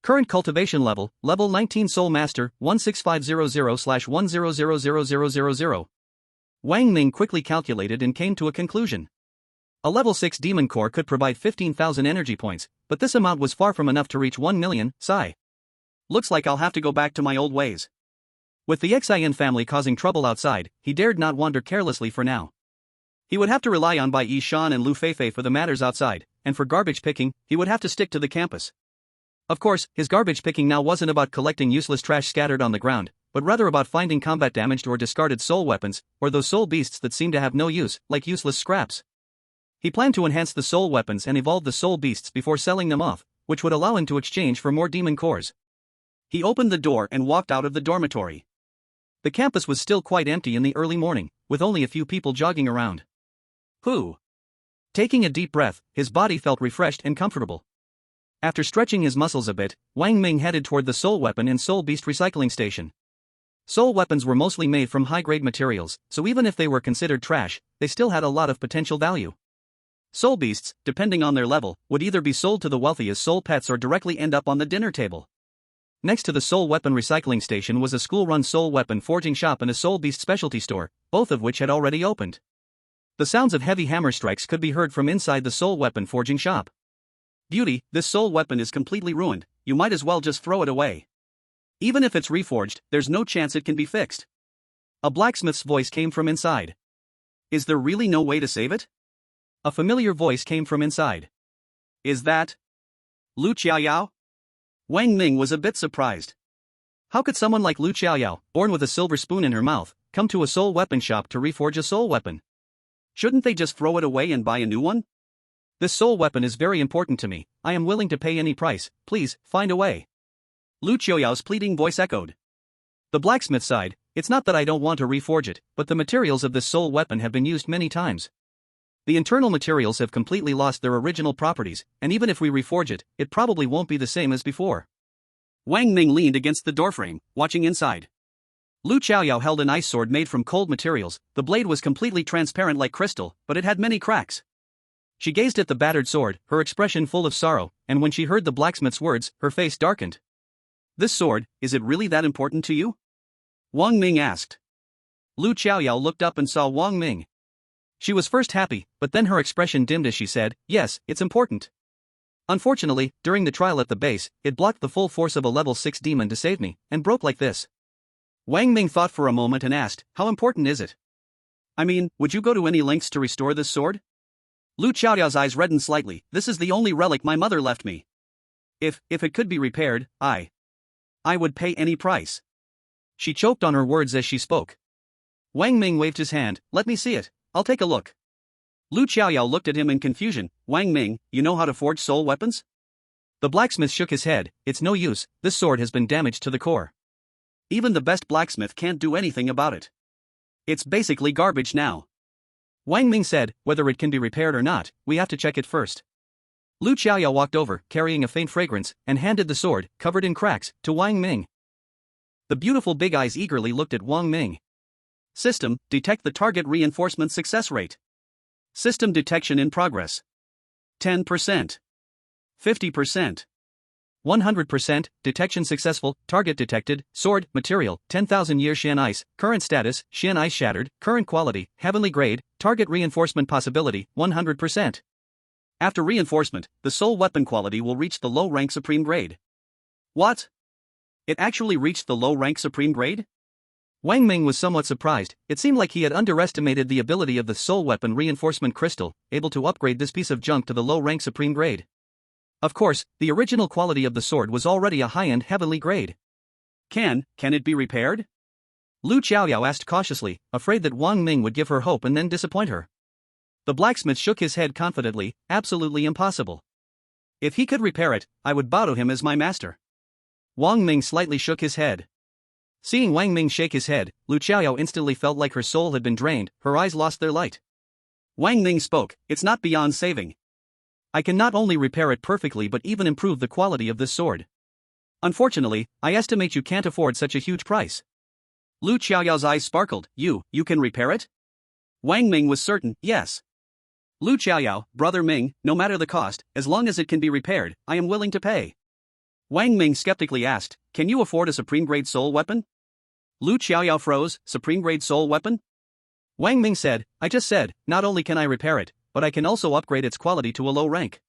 Current cultivation level, level 19 Soul Master, 16500/1000000. Wang Ming quickly calculated and came to a conclusion. A level 6 demon core could provide 15,000 energy points, but this amount was far from enough to reach 1 million, sigh. Looks like I'll have to go back to my old ways. With the Xian family causing trouble outside, he dared not wander carelessly for now. He would have to rely on Bai Yishan and Lu Feifei for the matters outside, and for garbage picking, he would have to stick to the campus. Of course, his garbage picking now wasn't about collecting useless trash scattered on the ground, but rather about finding combat-damaged or discarded soul weapons, or those soul beasts that seem to have no use, like useless scraps. He planned to enhance the soul weapons and evolve the soul beasts before selling them off, which would allow him to exchange for more demon cores. He opened the door and walked out of the dormitory. The campus was still quite empty in the early morning, with only a few people jogging around. Whew. Taking a deep breath, his body felt refreshed and comfortable. After stretching his muscles a bit, Wang Ming headed toward the soul weapon and soul beast recycling station. Soul weapons were mostly made from high-grade materials, so even if they were considered trash, they still had a lot of potential value. Soul beasts, depending on their level, would either be sold to the wealthy as soul pets or directly end up on the dinner table. Next to the soul weapon recycling station was a school-run soul weapon forging shop and a soul beast specialty store, both of which had already opened. The sounds of heavy hammer strikes could be heard from inside the soul weapon forging shop. Beauty, this soul weapon is completely ruined, you might as well just throw it away. Even if it's reforged, there's no chance it can be fixed. A blacksmith's voice came from inside. Is there really no way to save it? A familiar voice came from inside. Is that Lu Qiaoyao? Wang Ming was a bit surprised. How could someone like Lu Qiaoyao, born with a silver spoon in her mouth, come to a soul weapon shop to reforge a soul weapon? Shouldn't they just throw it away and buy a new one? This soul weapon is very important to me, I am willing to pay any price, please, find a way. Lu Qiaoyao's pleading voice echoed. The blacksmith sighed, it's not that I don't want to reforge it, but the materials of this soul weapon have been used many times. The internal materials have completely lost their original properties, and even if we reforge it, it probably won't be the same as before. Wang Ming leaned against the doorframe, watching inside. Lu Qiaoyao held an ice sword made from cold materials, the blade was completely transparent like crystal, but it had many cracks. She gazed at the battered sword, her expression full of sorrow, and when she heard the blacksmith's words, her face darkened. This sword, is it really that important to you? Wang Ming asked. Lu Qiaoyao looked up and saw Wang Ming. She was first happy, but then her expression dimmed as she said, yes, it's important. Unfortunately, during the trial at the base, it blocked the full force of a level 6 demon to save me, and broke like this. Wang Ming thought for a moment and asked, how important is it? I mean, would you go to any lengths to restore this sword? Lu Qiaoyao's eyes reddened slightly, this is the only relic my mother left me. If it could be repaired, I would pay any price. She choked on her words as she spoke. Wang Ming waved his hand, let me see it. I'll take a look. Lu Qiaoyao looked at him in confusion. Wang Ming, you know how to forge soul weapons? The blacksmith shook his head, it's no use, this sword has been damaged to the core. Even the best blacksmith can't do anything about it. It's basically garbage now. Wang Ming said, whether it can be repaired or not, we have to check it first. Lu Qiaoyao walked over, carrying a faint fragrance, and handed the sword, covered in cracks, to Wang Ming. The beautiful big eyes eagerly looked at Wang Ming. System, detect the target reinforcement success rate. System detection in progress. 10%. 50%. 100%, detection successful, target detected, sword, material, 10,000 year Xian Ice, current status, Xian Ice shattered, current quality, heavenly grade, target reinforcement possibility, 100%. After reinforcement, the soul weapon quality will reach the low rank supreme grade. What? It actually reached the low rank supreme grade? Wang Ming was somewhat surprised. It seemed like he had underestimated the ability of the soul weapon reinforcement crystal, able to upgrade this piece of junk to the low rank supreme grade. Of course, the original quality of the sword was already a high-end heavenly grade. Can it be repaired? Lu Xiaoyao asked cautiously, afraid that Wang Ming would give her hope and then disappoint her. The blacksmith shook his head confidently, absolutely impossible. If he could repair it, I would bow to him as my master. Wang Ming slightly shook his head. Seeing Wang Ming shake his head, Lu Xiaoyao instantly felt like her soul had been drained, her eyes lost their light. Wang Ming spoke, it's not beyond saving. I can not only repair it perfectly but even improve the quality of this sword. Unfortunately, I estimate you can't afford such a huge price. Lu Xiaoyao's eyes sparkled. You can repair it? Wang Ming was certain, yes. Lu Xiaoyao, brother Ming, no matter the cost, as long as it can be repaired, I am willing to pay. Wang Ming skeptically asked, can you afford a supreme grade soul weapon? Lu Xiaoyao froze, supreme grade soul weapon? Wang Ming said, I just said, not only can I repair it, but I can also upgrade its quality to a low rank.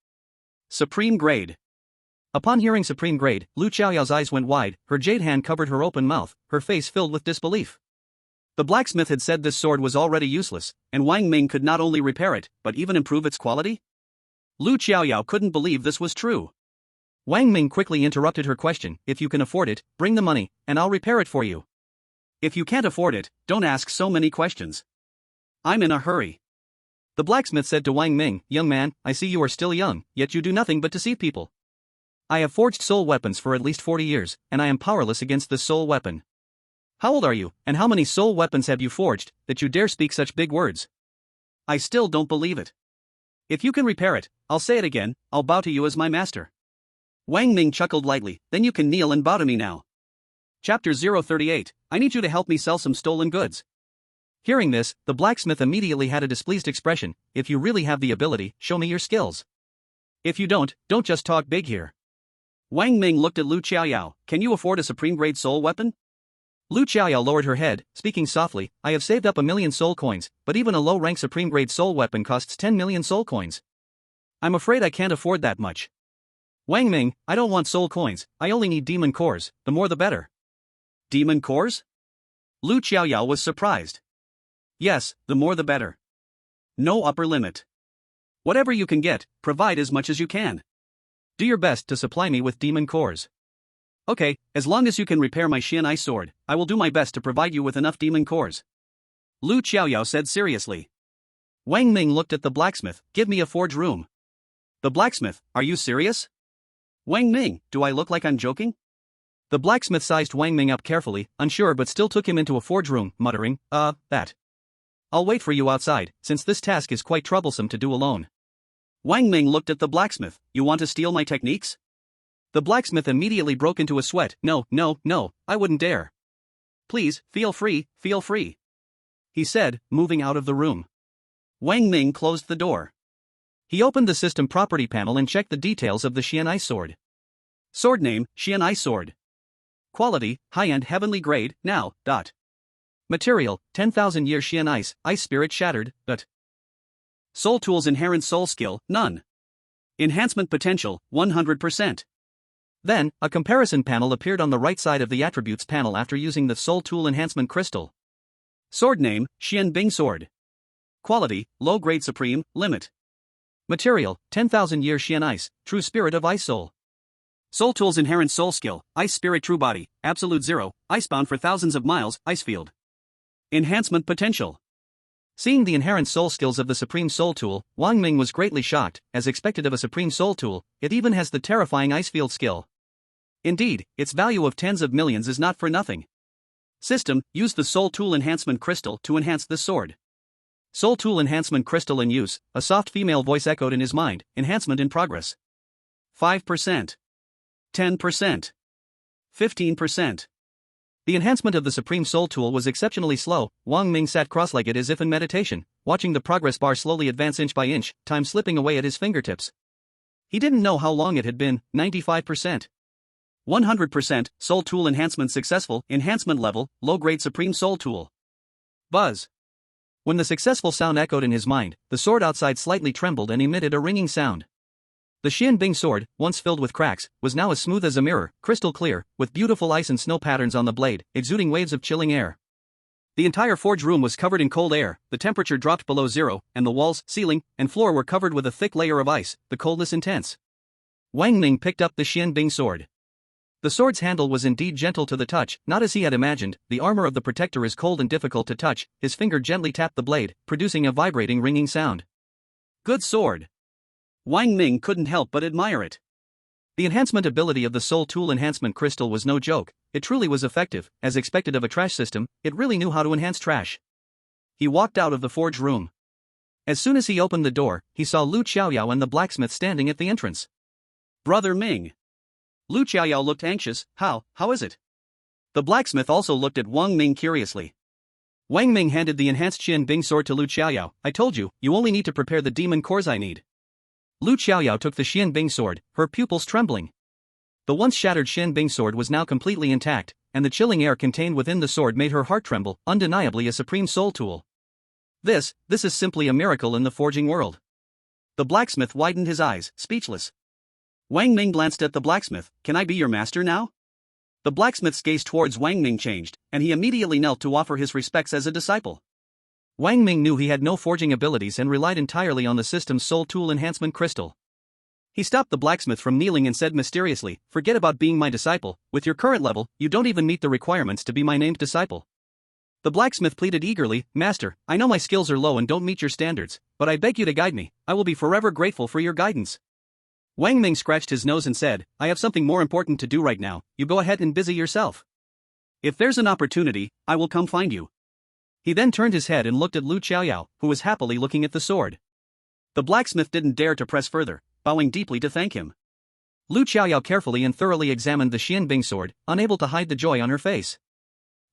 Supreme grade. Upon hearing supreme grade, Lu Xiaoyao's eyes went wide, her jade hand covered her open mouth, her face filled with disbelief. The blacksmith had said this sword was already useless, and Wang Ming could not only repair it, but even improve its quality? Lu Xiaoyao couldn't believe this was true. Wang Ming quickly interrupted her question, if you can afford it, bring the money, and I'll repair it for you. If you can't afford it, don't ask so many questions. I'm in a hurry. The blacksmith said to Wang Ming, young man, I see you are still young, yet you do nothing but deceive people. I have forged soul weapons for at least 40 years, and I am powerless against this soul weapon. How old are you, and how many soul weapons have you forged, that you dare speak such big words? I still don't believe it. If you can repair it, I'll say it again, I'll bow to you as my master. Wang Ming chuckled lightly, then you can kneel and bow to me now. Chapter 038, I need you to help me sell some stolen goods. Hearing this, the blacksmith immediately had a displeased expression. If you really have the ability, show me your skills. If you don't just talk big here. Wang Ming looked at Lu Xiaoyao, can you afford a supreme grade soul weapon? Lu Xiaoyao lowered her head, speaking softly, I have saved up 1 million soul coins, but even a low rank supreme grade soul weapon costs 10 million soul coins. I'm afraid I can't afford that much. Wang Ming, I don't want soul coins, I only need demon cores, the more the better. Demon cores? Lu Xiaoyao was surprised. Yes, the more the better. No upper limit. Whatever you can get, provide as much as you can. Do your best to supply me with demon cores. Okay, as long as you can repair my Xian Ice sword, I will do my best to provide you with enough demon cores. Lu Xiaoyao said seriously. Wang Ming looked at the blacksmith, give me a forge room. The blacksmith, are you serious? Wang Ming, do I look like I'm joking? The blacksmith sized Wang Ming up carefully, unsure but still took him into a forge room, muttering, that. I'll wait for you outside, since this task is quite troublesome to do alone. Wang Ming looked at the blacksmith, you want to steal my techniques? The blacksmith immediately broke into a sweat, no, I wouldn't dare. Please, feel free, he said, moving out of the room. Wang Ming closed the door. He opened the system property panel and checked the details of the Xian Ice sword. Sword name, Xian Ice sword. Quality, high-end heavenly grade, now, Material, 10,000 year Xian Ice, Ice Spirit shattered, Soul Tools inherent soul skill, none. Enhancement potential, 100%. Then, a comparison panel appeared on the right side of the attributes panel after using the Soul Tool enhancement crystal. Sword name, Xian Bing sword. Quality, low grade supreme, limit. Material, 10,000 year Xian Ice, true spirit of Ice Soul. Soul Tool's inherent soul skill, Ice Spirit True Body, Absolute Zero, Icebound for thousands of miles, Ice Field. Enhancement potential. Seeing the inherent soul skills of the Supreme Soul Tool, Wang Ming was greatly shocked. As expected of a Supreme Soul Tool, it even has the terrifying Ice Field skill. Indeed, its value of tens of millions is not for nothing. System, use the Soul Tool Enhancement Crystal to enhance this sword. Soul Tool Enhancement Crystal in use, a soft female voice echoed in his mind, enhancement in progress. 5%. 10%. 15%. The enhancement of the Supreme Soul Tool was exceptionally slow. Wang Ming sat cross-legged as if in meditation, watching the progress bar slowly advance inch by inch, time slipping away at his fingertips. He didn't know how long it had been, 95%. 100%, Soul Tool Enhancement Successful, Enhancement Level, Low-Grade Supreme Soul Tool. Buzz. When the successful sound echoed in his mind, the sword outside slightly trembled and emitted a ringing sound. The Xian Bing sword, once filled with cracks, was now as smooth as a mirror, crystal clear, with beautiful ice and snow patterns on the blade, exuding waves of chilling air. The entire forge room was covered in cold air, the temperature dropped below zero, and the walls, ceiling, and floor were covered with a thick layer of ice, the coldness intense. Wang Ming picked up the Xian Bing sword. The sword's handle was indeed gentle to the touch, not as he had imagined. The armor of the protector is cold and difficult to touch. His finger gently tapped the blade, producing a vibrating ringing sound. Good sword. Wang Ming couldn't help but admire it. The enhancement ability of the Soul Tool Enhancement Crystal was no joke. It truly was effective. As expected of a trash system, it really knew how to enhance trash. He walked out of the forge room. As soon as he opened the door, he saw Lu Xiaoyao and the blacksmith standing at the entrance. Brother Ming. Lu Xiaoyao looked anxious. How is it? The blacksmith also looked at Wang Ming curiously. Wang Ming handed the enhanced Xian Bing sword to Lu Xiaoyao. I told you, you only need to prepare the demon cores I need. Lu Xiaoyao took the Xian Bing sword, her pupils trembling. The once shattered Xian Bing sword was now completely intact, and the chilling air contained within the sword made her heart tremble, undeniably a supreme soul tool. This is simply a miracle in the forging world. The blacksmith widened his eyes, speechless. Wang Ming glanced at the blacksmith. Can I be your master now? The blacksmith's gaze towards Wang Ming changed, and he immediately knelt to offer his respects as a disciple. Wang Ming knew he had no forging abilities and relied entirely on the system's Soul Tool Enhancement Crystal. He stopped the blacksmith from kneeling and said mysteriously, forget about being my disciple. With your current level, you don't even meet the requirements to be my named disciple. The blacksmith pleaded eagerly, Master, I know my skills are low and don't meet your standards, but I beg you to guide me. I will be forever grateful for your guidance. Wang Ming scratched his nose and said, I have something more important to do right now. You go ahead and busy yourself. If there's an opportunity, I will come find you. He then turned his head and looked at Lu Xiaoyao, who was happily looking at the sword. The blacksmith didn't dare to press further, bowing deeply to thank him. Lu Xiaoyao carefully and thoroughly examined the Xian Bing sword, unable to hide the joy on her face.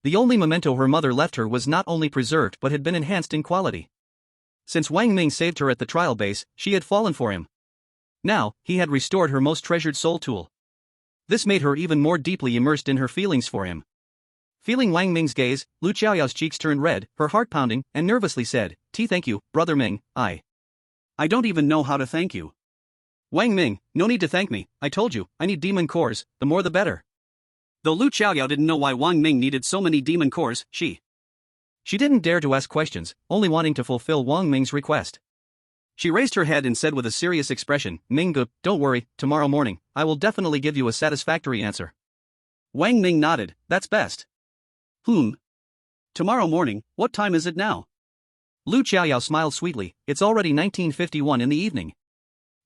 The only memento her mother left her was not only preserved but had been enhanced in quality. Since Wang Ming saved her at the trial base, she had fallen for him. Now, he had restored her most treasured soul tool. This made her even more deeply immersed in her feelings for him. Feeling Wang Ming's gaze, Lu Xiaoyao's cheeks turned red, her heart pounding, and nervously said, Thank you, Brother Ming, I don't even know how to thank you. Wang Ming, no need to thank me, I told you, I need demon cores, the more the better. Though Lu Xiaoyao didn't know why Wang Ming needed so many demon cores, she didn't dare to ask questions, only wanting to fulfill Wang Ming's request. She raised her head and said with a serious expression, Minggu, don't worry, tomorrow morning, I will definitely give you a satisfactory answer. Wang Ming nodded, that's best. Tomorrow morning, what time is it now? Lu Xiaoyao smiled sweetly, it's already 19:51 in the evening.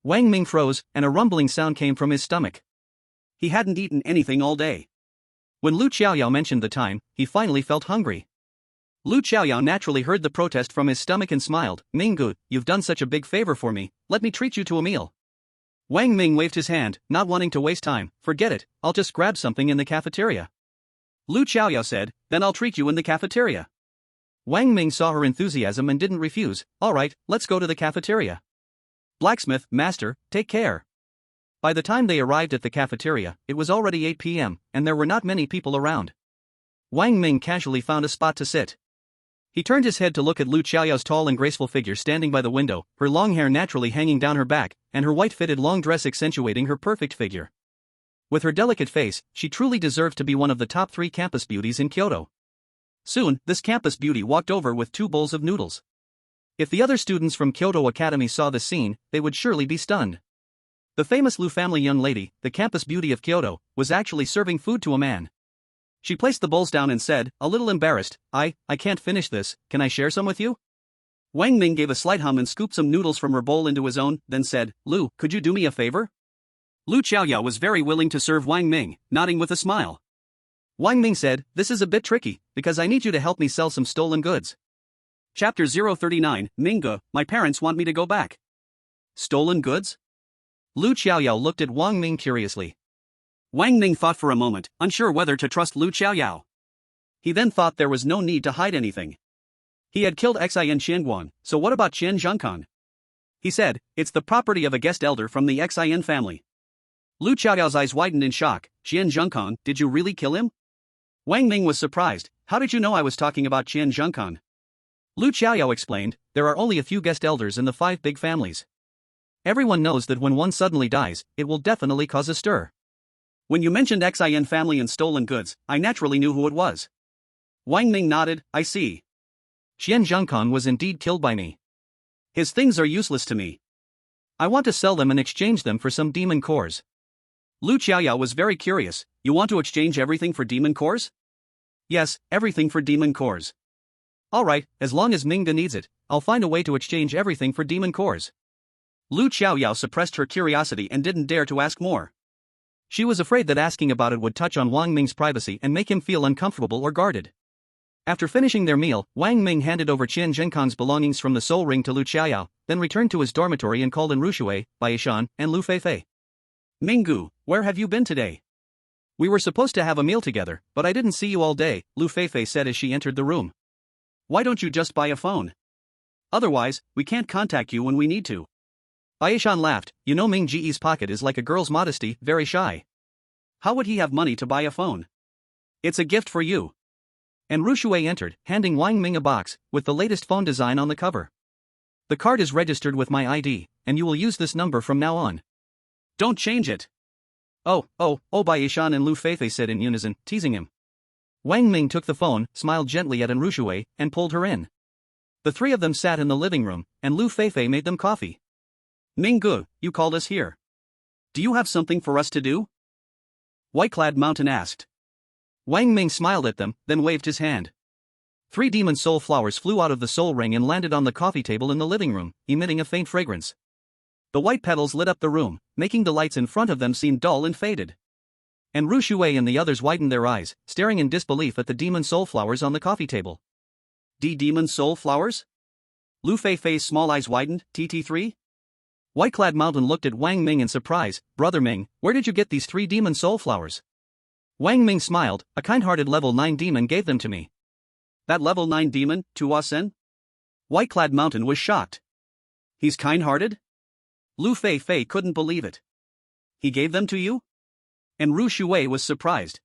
Wang Ming froze, and a rumbling sound came from his stomach. He hadn't eaten anything all day. When Lu Xiaoyao mentioned the time, he finally felt hungry. Lu Xiaoyao naturally heard the protest from his stomach and smiled, Minggu, you've done such a big favor for me, let me treat you to a meal. Wang Ming waved his hand, not wanting to waste time, forget it, I'll just grab something in the cafeteria. Lu Xiaoyao said, then I'll treat you in the cafeteria. Wang Ming saw her enthusiasm and didn't refuse, alright, let's go to the cafeteria. Blacksmith, master, take care. By the time they arrived at the cafeteria, it was already 8 p.m., and there were not many people around. Wang Ming casually found a spot to sit. He turned his head to look at Lu Xiaoyao's tall and graceful figure standing by the window, her long hair naturally hanging down her back, and her white-fitted long dress accentuating her perfect figure. With her delicate face, she truly deserved to be one of the top 3 campus beauties in Kyoto. Soon, this campus beauty walked over with 2 bowls of noodles. If the other students from Kyoto Academy saw this scene, they would surely be stunned. The famous Lu family young lady, the campus beauty of Kyoto, was actually serving food to a man. She placed the bowls down and said, a little embarrassed, I can't finish this, can I share some with you? Wang Ming gave a slight hum and scooped some noodles from her bowl into his own, then said, Lu, could you do me a favor? Lu Xiaoyao was very willing to serve Wang Ming, nodding with a smile. Wang Ming said, this is a bit tricky, because I need you to help me sell some stolen goods. Chapter 039, Minggu, my parents want me to go back. Stolen goods? Lu Xiaoyao looked at Wang Ming curiously. Wang Ming thought for a moment, unsure whether to trust Lu Xiaoyao. He then thought there was no need to hide anything. He had killed Xin Xianguan, so what about Qian Zhengkan? He said, it's the property of a guest elder from the Xin family. Lu Xiaoyao's eyes widened in shock, Qian Zhengkong, did you really kill him? Wang Ming was surprised. How did you know I was talking about Qian Zhengkong? Lu Qiaoyao explained, there are only a few guest elders in the 5 big families. Everyone knows that when one suddenly dies, it will definitely cause a stir. When you mentioned Xin family and stolen goods, I naturally knew who it was. Wang Ming nodded, I see. Qian Zhengkong was indeed killed by me. His things are useless to me. I want to sell them and exchange them for some demon cores. Lu Qiaoyao was very curious. You want to exchange everything for demon cores? Yes, everything for demon cores. Alright, as long as Manga needs it, I'll find a way to exchange everything for demon cores. Lu Qiaoyao suppressed her curiosity and didn't dare to ask more. She was afraid that asking about it would touch on Wang Ming's privacy and make him feel uncomfortable or guarded. After finishing their meal, Wang Ming handed over Qian Zhengkong's belongings from the soul ring to Lu Qiaoyao, then returned to his dormitory and called in Rushui, Baishan, and Lu Feifei. Minggu, where have you been today? We were supposed to have a meal together, but I didn't see you all day, Lu Feifei said as she entered the room. Why don't you just buy a phone? Otherwise, we can't contact you when we need to. Baishan laughed, you know Ming Ji's pocket is like a girl's modesty, very shy. How would he have money to buy a phone? It's a gift for you. And Rushui entered, handing Wang Ming a box, with the latest phone design on the cover. The card is registered with my ID, and you will use this number from now on. Don't change it. Oh, Baishan and Lu Feifei said in unison, teasing him. Wang Ming took the phone, smiled gently at Rushui, and pulled her in. The 3 of them sat in the living room, and Lu Feifei made them coffee. Minggu, you called us here. Do you have something for us to do? White-clad Mountain asked. Wang Ming smiled at them, then waved his hand. 3 demon soul flowers flew out of the soul ring and landed on the coffee table in the living room, emitting a faint fragrance. The white petals lit up the room, making the lights in front of them seem dull and faded. And Rushui and the others widened their eyes, staring in disbelief at the demon soul flowers on the coffee table. Demon soul flowers? Lu Feifei's small eyes widened, TT3? White-clad Mountain looked at Wang Ming in surprise, Brother Ming, where did you get these 3 demon soul flowers? Wang Ming smiled, a kind-hearted level 9 demon gave them to me. That level 9 demon, Tuasen? White-clad Mountain was shocked. He's kind-hearted? Lu Feifei couldn't believe it. He gave them to you? And Rushui was surprised.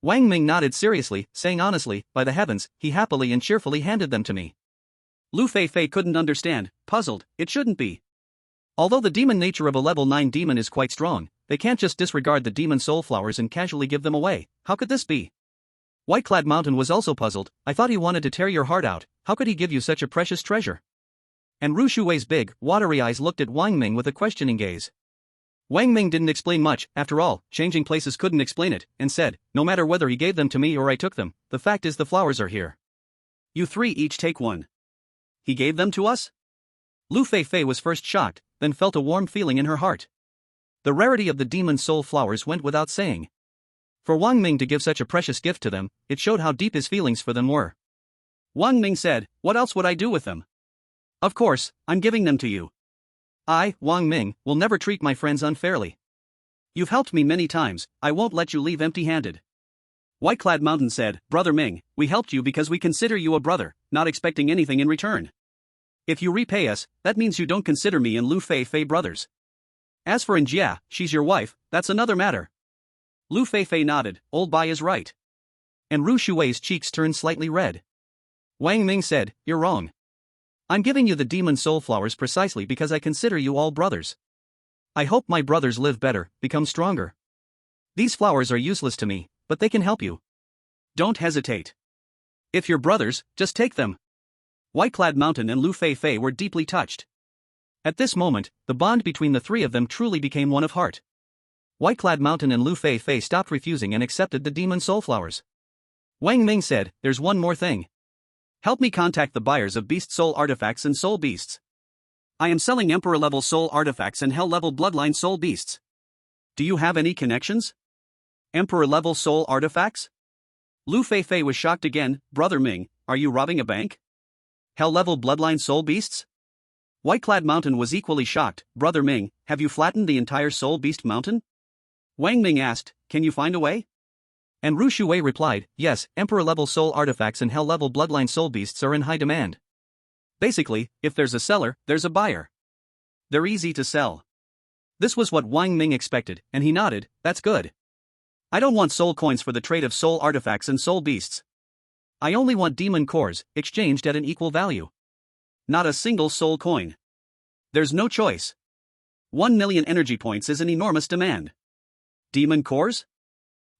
Wang Ming nodded seriously, saying honestly, by the heavens, he happily and cheerfully handed them to me. Lu Feifei couldn't understand, puzzled, it shouldn't be. Although the demon nature of a level 9 demon is quite strong, they can't just disregard the demon soul flowers and casually give them away. How could this be? White-clad Mountain was also puzzled. I thought he wanted to tear your heart out. How could he give you such a precious treasure? And Rushui's big, watery eyes looked at Wang Ming with a questioning gaze. Wang Ming didn't explain much. After all, changing places couldn't explain it, and said, no matter whether he gave them to me or I took them, the fact is the flowers are here. You 3 each take one. He gave them to us? Lu Feifei was first shocked, then felt a warm feeling in her heart. The rarity of the demon soul flowers went without saying. For Wang Ming to give such a precious gift to them, it showed how deep his feelings for them were. Wang Ming said, what else would I do with them? Of course, I'm giving them to you. I, Wang Ming, will never treat my friends unfairly. You've helped me many times, I won't let you leave empty-handed. White-clad Mountain said, Brother Ming, we helped you because we consider you a brother, not expecting anything in return. If you repay us, that means you don't consider me and Lu Feifei brothers. As for Njia, she's your wife, that's another matter. Lu Feifei nodded, old Bai is right. And Rushui's cheeks turned slightly red. Wang Ming said, you're wrong. I'm giving you the demon soul flowers precisely because I consider you all brothers. I hope my brothers live better, become stronger. These flowers are useless to me, but they can help you. Don't hesitate. If you're brothers, just take them. White-clad Mountain and Lu Feifei were deeply touched. At this moment, the bond between the 3 of them truly became one of heart. White-clad Mountain and Lu Feifei stopped refusing and accepted the demon soul flowers. Wang Ming said, there's one more thing. Help me contact the buyers of beast soul artifacts and soul beasts. I am selling Emperor-level soul artifacts and Hell-level bloodline soul beasts. Do you have any connections? Emperor-level soul artifacts? Lu Feifei was shocked again, Brother Ming, are you robbing a bank? Hell-level bloodline soul beasts? White-clad Mountain was equally shocked, Brother Ming, have you flattened the entire soul beast mountain? Wang Ming asked, can you find a way? And Rushui replied, yes, Emperor-level soul artifacts and Hell-level bloodline soul beasts are in high demand. Basically, if there's a seller, there's a buyer. They're easy to sell. This was what Wang Ming expected, and he nodded, that's good. I don't want soul coins for the trade of soul artifacts and soul beasts. I only want demon cores, exchanged at an equal value. Not a single soul coin. There's no choice. 1 million energy points is an enormous demand. Demon cores?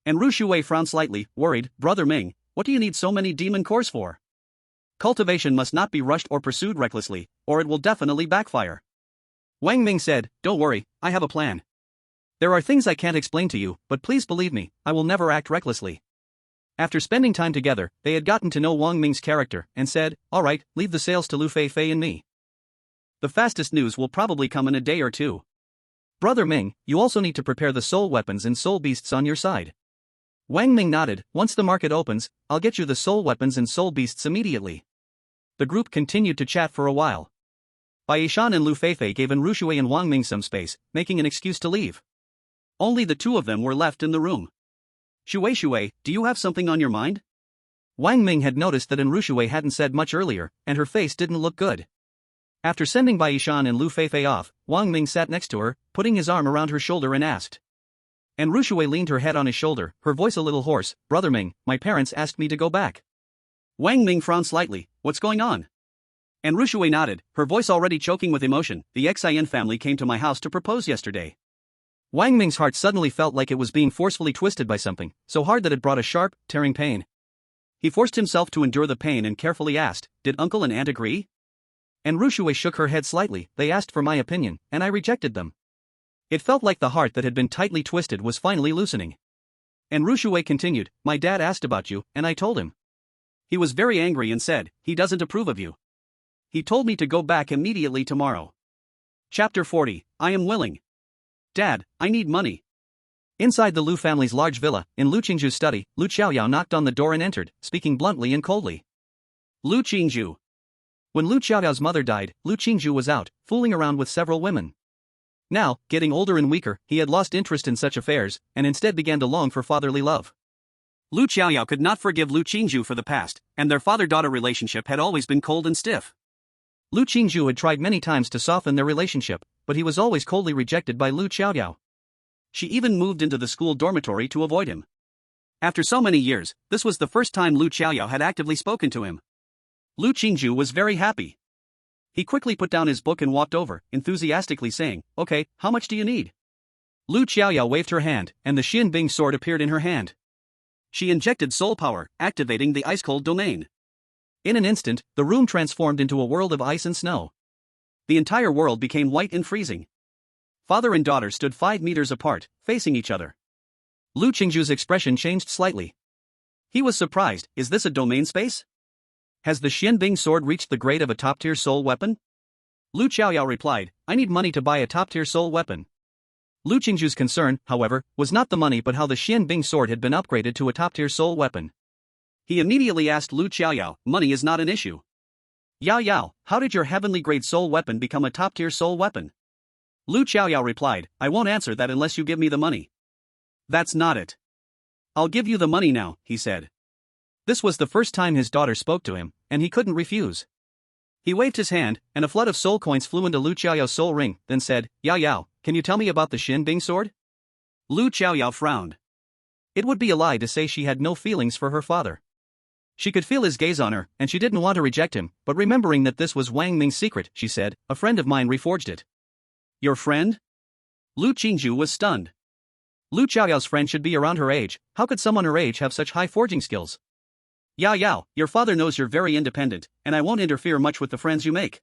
And Ru Shuwei frowned slightly, worried. Brother Ming, what do you need so many demon cores for? Cultivation must not be rushed or pursued recklessly, or it will definitely backfire. Wang Ming said, don't worry, I have a plan. There are things I can't explain to you, but please believe me, I will never act recklessly. After spending time together, they had gotten to know Wang Ming's character, and said, alright, leave the sales to Lu Feifei and me. The fastest news will probably come in a day or two. Brother Ming, you also need to prepare the soul weapons and soul beasts on your side. Wang Ming nodded. Once the market opens, I'll get you the soul weapons and soul beasts immediately. The group continued to chat for a while. Bai Yishan and Lu Feifei gave Ru Shuwei and Wang Ming some space, making an excuse to leave. Only the two of them were left in the room. Shuwei, do you have something on your mind? Wang Ming had noticed that Ru Shuwei hadn't said much earlier, and her face didn't look good. After sending Bai Yishan and Lu Feifei off, Wang Ming sat next to her, putting his arm around her shoulder and asked. And Ru Shuwei leaned her head on his shoulder, her voice a little hoarse, Brother Ming, my parents asked me to go back. Wang Ming frowned slightly, what's going on? And Ru Shuwei nodded, her voice already choking with emotion, the Xian family came to my house to propose yesterday. Wang Ming's heart suddenly felt like it was being forcefully twisted by something, so hard that it brought a sharp, tearing pain. He forced himself to endure the pain and carefully asked, did uncle and aunt agree? And Ru Shuwei shook her head slightly, they asked for my opinion, and I rejected them. It felt like the heart that had been tightly twisted was finally loosening. And Ru Shuwei continued, my dad asked about you, and I told him. He was very angry and said, he doesn't approve of you. He told me to go back immediately tomorrow. Chapter 40, I am willing. Dad, I need money. Inside the Lu family's large villa, in Lu Qingzhu's study, Lu Qiaoyao knocked on the door and entered, speaking bluntly and coldly. Lu Qingzhu. When Lu Qiaoyao's mother died, Lu Qingzhu was out, fooling around with several women. Now, getting older and weaker, he had lost interest in such affairs, and instead began to long for fatherly love. Lu Qiaoyao could not forgive Lu Qingzhu for the past, and their father-daughter relationship had always been cold and stiff. Lu Qingzhu had tried many times to soften their relationship, but he was always coldly rejected by Lu Qiaoyao. She even moved into the school dormitory to avoid him. After so many years, this was the first time Lu Qiaoyao had actively spoken to him. Lu Qingzhu was very happy. He quickly put down his book and walked over, enthusiastically saying, okay, how much do you need? Lu Qiaoyao waved her hand, and the Xian Bing sword appeared in her hand. She injected soul power, activating the ice-cold domain. In an instant, the room transformed into a world of ice and snow. The entire world became white and freezing. Father and daughter stood 5 meters apart, facing each other. Lu Qingzhu's expression changed slightly. He was surprised, is this a domain space? Has the Xian Bing sword reached the grade of a top-tier soul weapon? Lu Qiaoyao replied, I need money to buy a top-tier soul weapon. Lu Qingzhu's concern, however, was not the money but how the Xian Bing sword had been upgraded to a top-tier soul weapon. He immediately asked Lu Qiaoyao, money is not an issue. Yao, how did your heavenly grade soul weapon become a top-tier soul weapon? Lu Qiaoyao replied, I won't answer that unless you give me the money. That's not it. I'll give you the money now, he said. This was the first time his daughter spoke to him, and he couldn't refuse. He waved his hand, and a flood of soul coins flew into Lu Qiaoyao's soul ring, then said, Yao, can you tell me about the Xian Bing sword? Lu Qiaoyao frowned. It would be a lie to say she had no feelings for her father. She could feel his gaze on her, and she didn't want to reject him, but remembering that this was Wang Ming's secret, she said, a friend of mine reforged it. Your friend? Lu Qingzhu was stunned. Lu Qiaoyao's friend should be around her age, how could someone her age have such high forging skills? Yao, your father knows you're very independent, and I won't interfere much with the friends you make.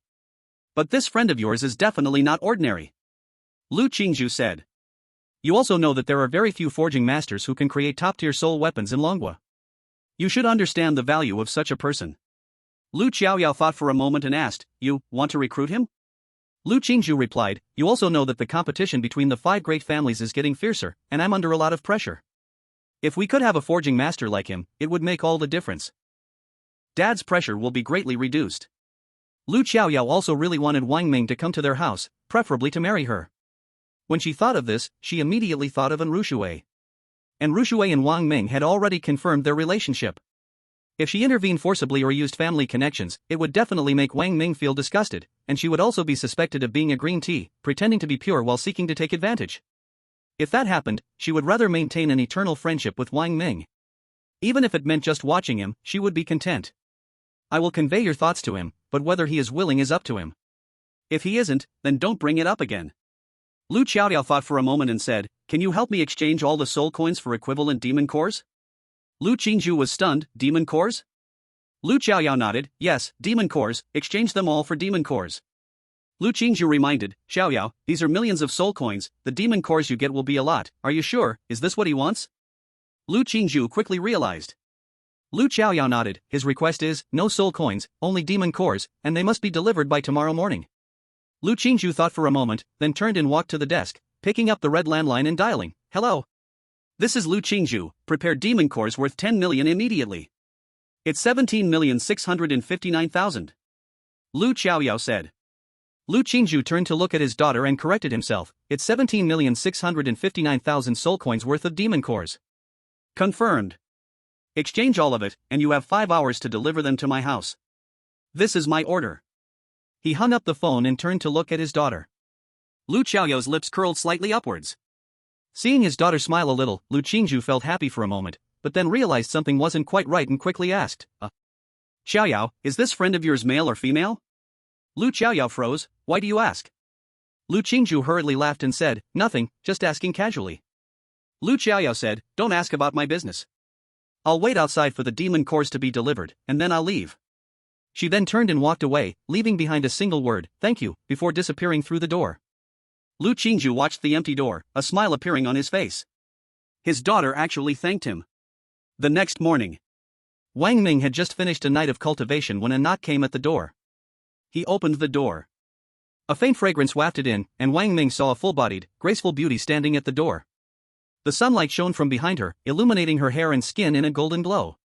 But this friend of yours is definitely not ordinary. Lu Qingzhu said. You also know that there are very few forging masters who can create top-tier soul weapons in Longhua. You should understand the value of such a person. Lu Qiaoyao thought for a moment and asked, you want to recruit him? Lu Qingzhu replied, you also know that the competition between the 5 great families is getting fiercer, and I'm under a lot of pressure. If we could have a forging master like him, it would make all the difference. Dad's pressure will be greatly reduced. Lu Qiaoyao also really wanted Wang Ming to come to their house, preferably to marry her. When she thought of this, she immediately thought of Ru Shuwei. And Ru Shuwei and Wang Ming had already confirmed their relationship. If she intervened forcibly or used family connections, it would definitely make Wang Ming feel disgusted, and she would also be suspected of being a green tea, pretending to be pure while seeking to take advantage. If that happened, she would rather maintain an eternal friendship with Wang Ming. Even if it meant just watching him, she would be content. I will convey your thoughts to him, but whether he is willing is up to him. If he isn't, then don't bring it up again. Lu Xiaoyao thought for a moment and said, can you help me exchange all the soul coins for equivalent demon cores? Lu Qingju was stunned, demon cores? Lu Xiaoyao nodded, yes, demon cores, exchange them all for demon cores. Lu Qingju reminded, Xiaoyao, these are millions of soul coins, the demon cores you get will be a lot, are you sure, is this what he wants? Lu Qingju quickly realized. Lu Xiaoyao nodded, his request is, no soul coins, only demon cores, and they must be delivered by tomorrow morning. Lu Qingju thought for a moment, then turned and walked to the desk, picking up the red landline and dialing, hello. This is Lu Qingju, prepare demon cores worth 10 million immediately. It's 17,659,000. Lu Xiaoyao said. Lu Qingju turned to look at his daughter and corrected himself, it's 17,659,000 soul coins worth of demon cores. Confirmed. Exchange all of it, and you have 5 hours to deliver them to my house. This is my order. He hung up the phone and turned to look at his daughter. Lu Xiaoyao's lips curled slightly upwards. Seeing his daughter smile a little, Lu Qingju felt happy for a moment, but then realized something wasn't quite right and quickly asked, Xiaoyao, is this friend of yours male or female? Lu Xiaoyao froze, why do you ask? Lu Qingju hurriedly laughed and said, nothing, just asking casually. Lu Xiaoyao said, don't ask about my business. I'll wait outside for the demon cores to be delivered, and then I'll leave. She then turned and walked away, leaving behind a single word, thank you, before disappearing through the door. Lu Qingju watched the empty door, a smile appearing on his face. His daughter actually thanked him. The next morning, Wang Ming had just finished a night of cultivation when a knock came at the door. He opened the door. A faint fragrance wafted in, and Wang Ming saw a full-bodied, graceful beauty standing at the door. The sunlight shone from behind her, illuminating her hair and skin in a golden glow.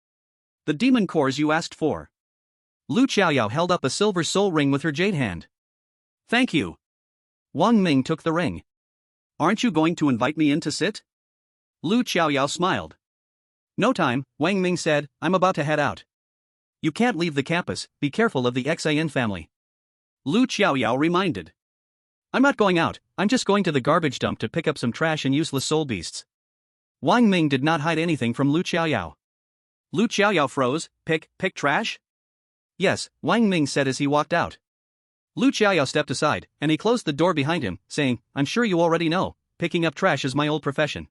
The demon cores you asked for. Lu Xiaoyao held up a silver soul ring with her jade hand. Thank you. Wang Ming took the ring. Aren't you going to invite me in to sit? Lu Xiaoyao smiled. No time, Wang Ming said, I'm about to head out. You can't leave the campus, be careful of the Xin family. Lu Xiaoyao reminded. I'm not going out, I'm just going to the garbage dump to pick up some trash and useless soul beasts. Wang Ming did not hide anything from Lu Xiaoyao. Lu Xiaoyao froze, pick trash? Yes, Wang Ming said as he walked out. Lu Xiaoyao stepped aside, and he closed the door behind him, saying, I'm sure you already know, picking up trash is my old profession.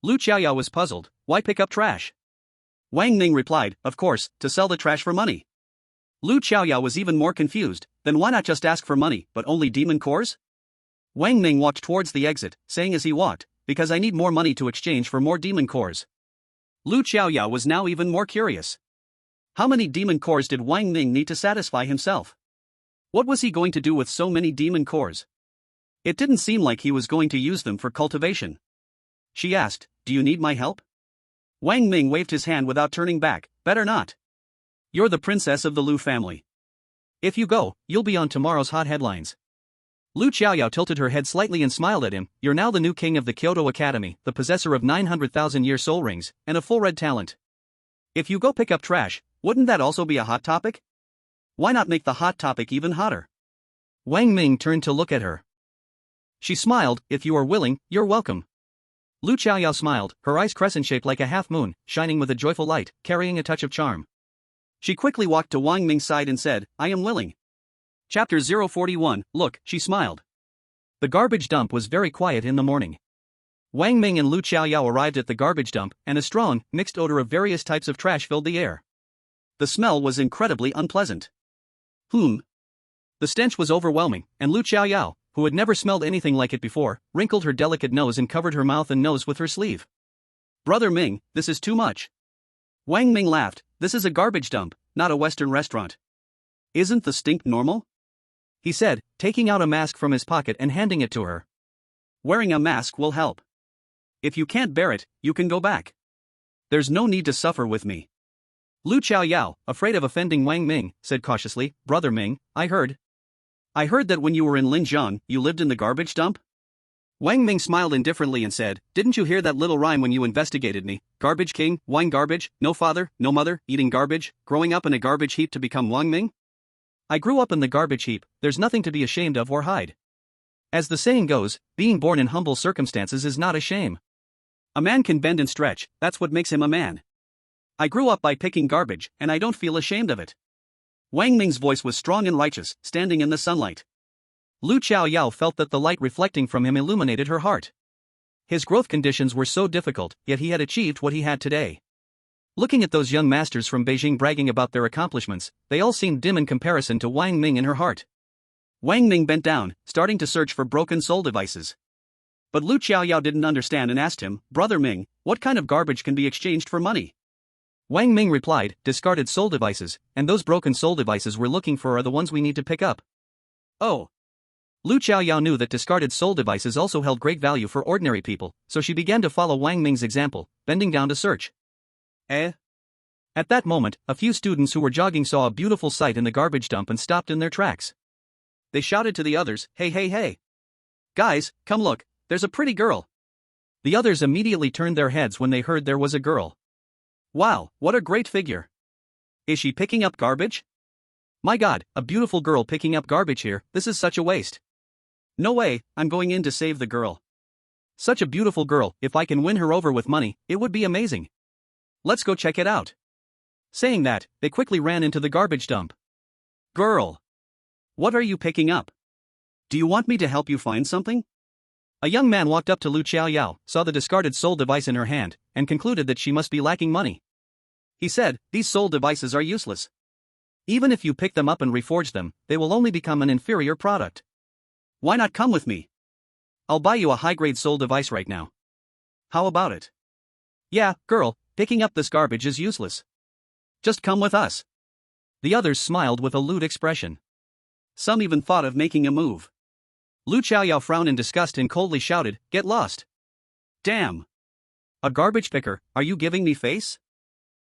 Lu Xiaoyao was puzzled, why pick up trash? Wang Ming replied, of course, to sell the trash for money. Lu Xiaoyao was even more confused, then why not just ask for money, but only demon cores? Wang Ming walked towards the exit, saying as he walked, because I need more money to exchange for more demon cores. Lu Xiaoyao was now even more curious. How many demon cores did Wang Ming need to satisfy himself? What was he going to do with so many demon cores? It didn't seem like he was going to use them for cultivation. She asked, do you need my help? Wang Ming waved his hand without turning back, better not. You're the princess of the Lu family. If you go, you'll be on tomorrow's hot headlines. Lu Xiaoyao tilted her head slightly and smiled at him, you're now the new king of the Kyoto Academy, the possessor of 900,000-year soul rings, and a full red talent. If you go pick up trash, wouldn't that also be a hot topic? Why not make the hot topic even hotter? Wang Ming turned to look at her. She smiled, if you are willing, you're welcome. Lu Xiaoyao smiled, her eyes crescent-shaped like a half-moon, shining with a joyful light, carrying a touch of charm. She quickly walked to Wang Ming's side and said, I am willing. Chapter 041, look, she smiled. The garbage dump was very quiet in the morning. Wang Ming and Lu Xiaoyao arrived at the garbage dump, and a strong, mixed odor of various types of trash filled the air. The smell was incredibly unpleasant. The stench was overwhelming, and Lu Xiaoyao, who had never smelled anything like it before, wrinkled her delicate nose and covered her mouth and nose with her sleeve. Brother Ming, this is too much. Wang Ming laughed, this is a garbage dump, not a Western restaurant. Isn't the stink normal? He said, taking out a mask from his pocket and handing it to her. Wearing a mask will help. If you can't bear it, you can go back. There's no need to suffer with me. Lu Xiaoyao, afraid of offending Wang Ming, said cautiously, Brother Ming, I heard that when you were in Linjiang, you lived in the garbage dump? Wang Ming smiled indifferently and said, didn't you hear that little rhyme when you investigated me? Garbage king, wine garbage, no father, no mother, eating garbage, growing up in a garbage heap to become Wang Ming? I grew up in the garbage heap, there's nothing to be ashamed of or hide. As the saying goes, being born in humble circumstances is not a shame. A man can bend and stretch, that's what makes him a man. I grew up by picking garbage, and I don't feel ashamed of it. Wang Ming's voice was strong and righteous, standing in the sunlight. Lu Xiaoyao felt that the light reflecting from him illuminated her heart. His growth conditions were so difficult, yet he had achieved what he had today. Looking at those young masters from Beijing bragging about their accomplishments, they all seemed dim in comparison to Wang Ming in her heart. Wang Ming bent down, starting to search for broken soul devices. But Lu Xiaoyao didn't understand and asked him, "Brother Ming, what kind of garbage can be exchanged for money?" Wang Ming replied, "Discarded soul devices, and those broken soul devices we're looking for are the ones we need to pick up." Oh. Lu Xiaoyao knew that discarded soul devices also held great value for ordinary people, so she began to follow Wang Ming's example, bending down to search. Eh? At that moment, a few students who were jogging saw a beautiful sight in the garbage dump and stopped in their tracks. They shouted to the others, "Hey, hey, hey! Guys, come look, there's a pretty girl!" The others immediately turned their heads when they heard there was a girl. Wow, what a great figure! Is she picking up garbage? My God, a beautiful girl picking up garbage here, this is such a waste. No way, I'm going in to save the girl. Such a beautiful girl, if I can win her over with money, it would be amazing. Let's go check it out. Saying that, they quickly ran into the garbage dump. Girl! What are you picking up? Do you want me to help you find something? A young man walked up to Lu Xiaoyao, saw the discarded soul device in her hand, and concluded that she must be lacking money. He said, "These soul devices are useless. Even if you pick them up and reforge them, they will only become an inferior product. Why not come with me? I'll buy you a high-grade soul device right now. How about it?" "Yeah, girl, picking up this garbage is useless. Just come with us." The others smiled with a lewd expression. Some even thought of making a move. Lu Xiaoyao frowned in disgust and coldly shouted, "Get lost." Damn! A garbage picker, are you giving me face?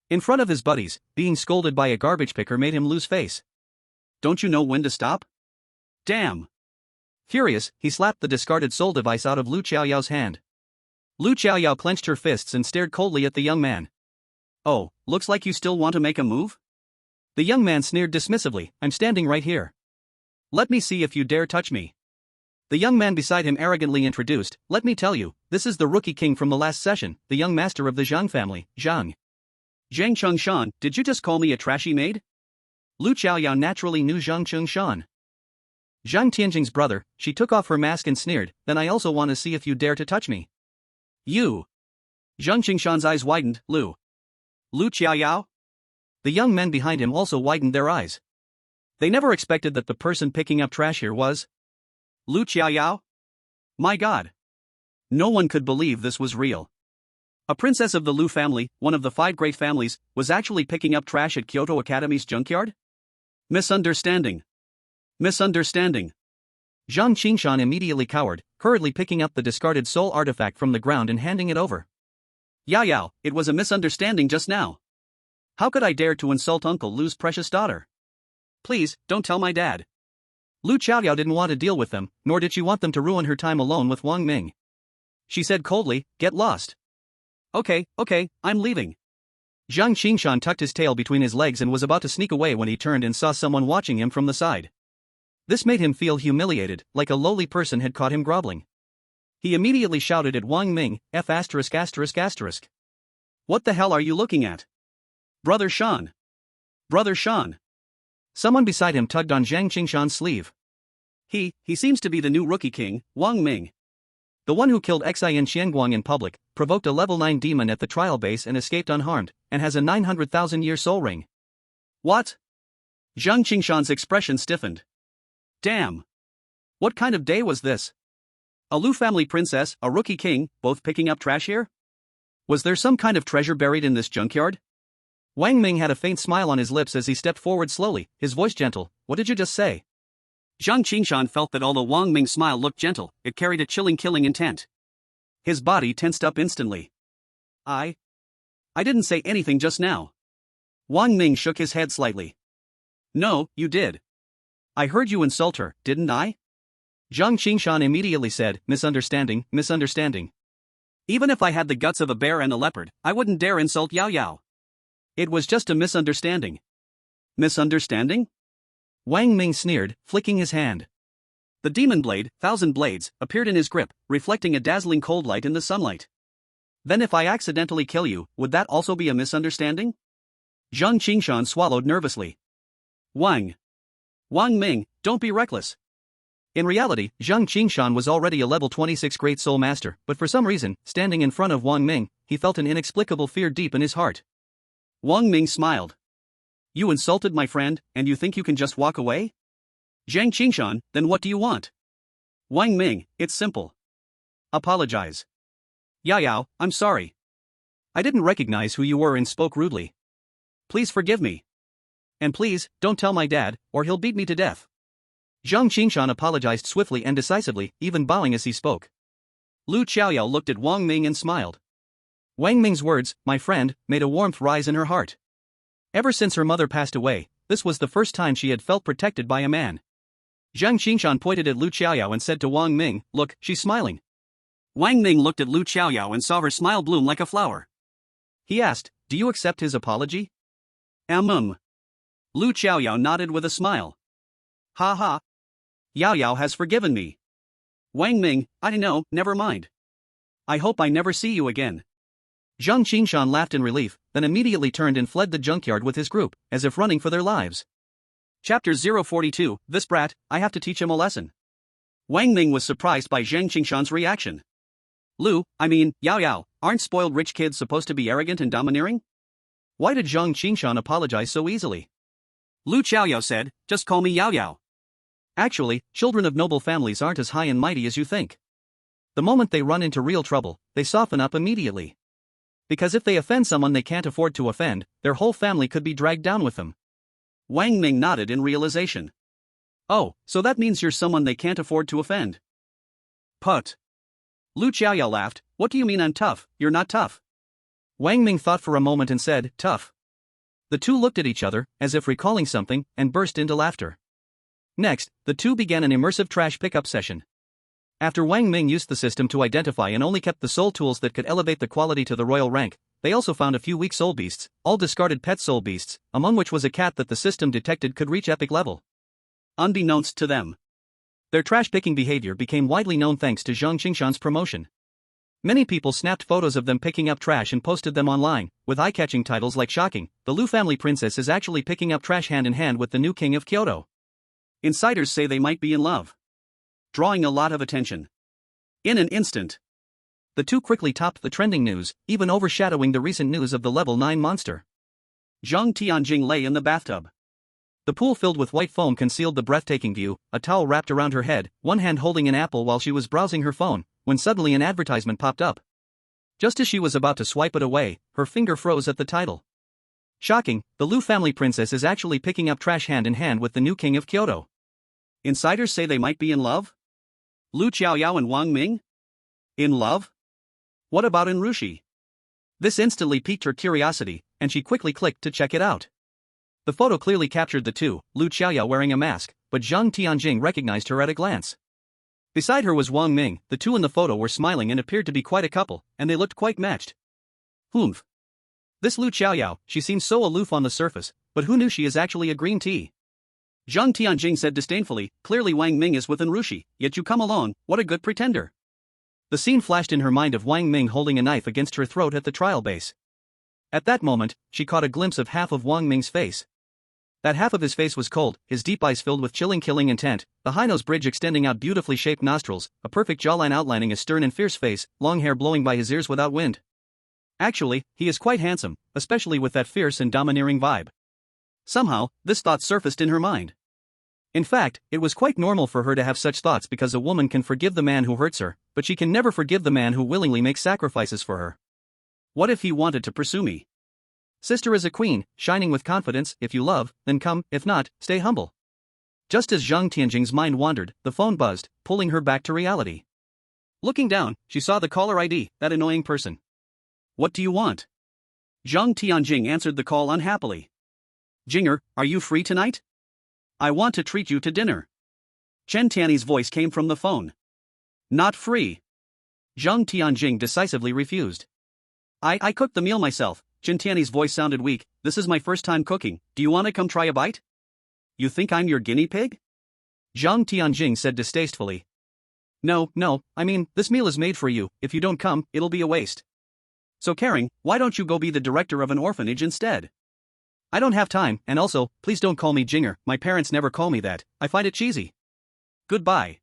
In front of his buddies, being scolded by a garbage picker made him lose face. Don't you know when to stop? Damn! Furious, he slapped the discarded soul device out of Lu Xiaoyao's hand. Lu Xiaoyao clenched her fists and stared coldly at the young man. "Oh, looks like you still want to make a move?" The young man sneered dismissively, "I'm standing right here. Let me see if you dare touch me." The young man beside him arrogantly introduced, "Let me tell you, this is the rookie king from the last session, the young master of the Zhang family, Zhang." "Zhang Chengshan, did you just call me a trashy maid?" Lu Xiaoyao naturally knew Zhang Chengshan. Zhang Tianjing's brother, she took off her mask and sneered, "Then I also want to see if you dare to touch me." "You!" Zhang Chengshan's eyes widened, Lu Xiaoyao? The young men behind him also widened their eyes. They never expected that the person picking up trash here was Lu Xiaoyao? My God! No one could believe this was real. A princess of the Lu family, one of the 5 great families, was actually picking up trash at Kyoto Academy's junkyard? Misunderstanding. Misunderstanding. Zhang Qingshan immediately cowered, hurriedly picking up the discarded soul artifact from the ground and handing it over. "Yao, it was a misunderstanding just now. How could I dare to insult Uncle Lu's precious daughter? Please, don't tell my dad." Lu Xiaoyao didn't want to deal with them, nor did she want them to ruin her time alone with Wang Ming. She said coldly, "Get lost." Okay, I'm leaving." Zhang Qingshan tucked his tail between his legs and was about to sneak away when he turned and saw someone watching him from the side. This made him feel humiliated, like a lowly person had caught him groveling. He immediately shouted at Wang Ming, "F*******. What the hell are you looking at? Brother Shan! Brother Shan!" Someone beside him tugged on Zhang Qingshan's sleeve. He seems to be the new rookie king, Wang Ming. The one who killed Xian Xianguang in public, provoked a level 9 demon at the trial base and escaped unharmed, and has a 900,000-year soul ring. What? Zhang Qingshan's expression stiffened. Damn! What kind of day was this? A Lu family princess, a rookie king, both picking up trash here? Was there some kind of treasure buried in this junkyard? Wang Ming had a faint smile on his lips as he stepped forward slowly, his voice gentle. "What did you just say?" Zhang Qingshan felt that although Wang Ming's smile looked gentle, it carried a chilling killing intent. His body tensed up instantly. I didn't say anything just now." Wang Ming shook his head slightly. "No, you did. I heard you insult her, didn't I?" Zhang Qingshan immediately said, "Misunderstanding. Even if I had the guts of a bear and a leopard, I wouldn't dare insult Yao. It was just a misunderstanding." Misunderstanding? Wang Ming sneered, flicking his hand. The demon blade, thousand blades, appeared in his grip, reflecting a dazzling cold light in the sunlight. Then if I accidentally kill you, would that also be a misunderstanding? Zhang Qingshan swallowed nervously. Wang Ming, don't be reckless. In reality, Zhang Qingshan was already a level 26 Great Soul Master, but for some reason, standing in front of Wang Ming, he felt an inexplicable fear deep in his heart. Wang Ming smiled. You insulted my friend, and you think you can just walk away? Zhang Qingshan, then what do you want? Wang Ming, it's simple. Apologize. Yao, I'm sorry. I didn't recognize who you were and spoke rudely. Please forgive me. And please, don't tell my dad, or he'll beat me to death. Zhang Qingshan apologized swiftly and decisively, even bowing as he spoke. Lu Qiaoyao looked at Wang Ming and smiled. Wang Ming's words, my friend, made a warmth rise in her heart. Ever since her mother passed away, this was the first time she had felt protected by a man. Zhang Qingshan pointed at Lu Qiaoyao and said to Wang Ming, look, she's smiling. Wang Ming looked at Lu Qiaoyao and saw her smile bloom like a flower. He asked, do you accept his apology? Lu Qiaoyao nodded with a smile. Ha ha. Yao has forgiven me. Wang Ming, I know, never mind. I hope I never see you again. Zhang Qingshan laughed in relief, then immediately turned and fled the junkyard with his group, as if running for their lives. Chapter 042, This brat, I have to teach him a lesson. Wang Ming was surprised by Zhang Qingshan's reaction. Yao, aren't spoiled rich kids supposed to be arrogant and domineering? Why did Zhang Qingshan apologize so easily? Lu Qiaoyao said, just call me Yao. Actually, children of noble families aren't as high and mighty as you think. The moment they run into real trouble, they soften up immediately. Because if they offend someone they can't afford to offend, their whole family could be dragged down with them. Wang Ming nodded in realization. Oh, so that means you're someone they can't afford to offend. Put. Lu Qiaoyao laughed, what do you mean I'm tough? You're not tough. Wang Ming thought for a moment and said, tough. The two looked at each other, as if recalling something, and burst into laughter. Next, the two began an immersive trash pickup session. After Wang Ming used the system to identify and only kept the soul tools that could elevate the quality to the royal rank, they also found a few weak soul beasts, all discarded pet soul beasts, among which was a cat that the system detected could reach epic level. Unbeknownst to them, their trash-picking behavior became widely known thanks to Zhang Qingshan's promotion. Many people snapped photos of them picking up trash and posted them online, with eye-catching titles like shocking, the Lu family princess is actually picking up trash hand in hand with the new king of Kyoto. Insiders say they might be in love, drawing a lot of attention. In an instant, the two quickly topped the trending news, even overshadowing the recent news of the level 9 monster. Zhang Tianjing lay in the bathtub. The pool filled with white foam concealed the breathtaking view, a towel wrapped around her head, one hand holding an apple while she was browsing her phone, when suddenly an advertisement popped up. Just as she was about to swipe it away, her finger froze at the title. Shocking, the Lu family princess is actually picking up trash hand in hand with the new king of Kyoto. Insiders say they might be in love? Lu Qiaoyao and Wang Ming? In love? What about in Rushi? This instantly piqued her curiosity, and she quickly clicked to check it out. The photo clearly captured the two, Lu Qiaoyao wearing a mask, but Zhang Tianjing recognized her at a glance. Beside her was Wang Ming, the two in the photo were smiling and appeared to be quite a couple, and they looked quite matched. Humph. This Lu Qiaoyao, she seems so aloof on the surface, but who knew she is actually a green tea? Zhang Tianjing said disdainfully, clearly Wang Ming is with Rushi, yet you come along, what a good pretender. The scene flashed in her mind of Wang Ming holding a knife against her throat at the trial base. At that moment, she caught a glimpse of half of Wang Ming's face. That half of his face was cold, his deep eyes filled with chilling killing intent, the high nose bridge extending out beautifully shaped nostrils, a perfect jawline outlining a stern and fierce face, long hair blowing by his ears without wind. Actually, he is quite handsome, especially with that fierce and domineering vibe. Somehow, this thought surfaced in her mind. In fact, it was quite normal for her to have such thoughts because a woman can forgive the man who hurts her, but she can never forgive the man who willingly makes sacrifices for her. What if he wanted to pursue me? Sister is a queen, shining with confidence, if you love, then come, if not, stay humble. Just as Zhang Tianjing's mind wandered, the phone buzzed, pulling her back to reality. Looking down, she saw the caller ID, that annoying person. What do you want? Zhang Tianjing answered the call unhappily. Jinger, are you free tonight? I want to treat you to dinner. Chen Tiany's voice came from the phone. Not free. Zhang Tianjing decisively refused. I cooked the meal myself. Chen Tiany's voice sounded weak. This is my first time cooking, do you want to come try a bite? You think I'm your guinea pig? Zhang Tianjing said distastefully. No, I mean, this meal is made for you, if you don't come, it'll be a waste. So caring, why don't you go be the director of an orphanage instead? I don't have time, and also, please don't call me Jinger, my parents never call me that, I find it cheesy. Goodbye.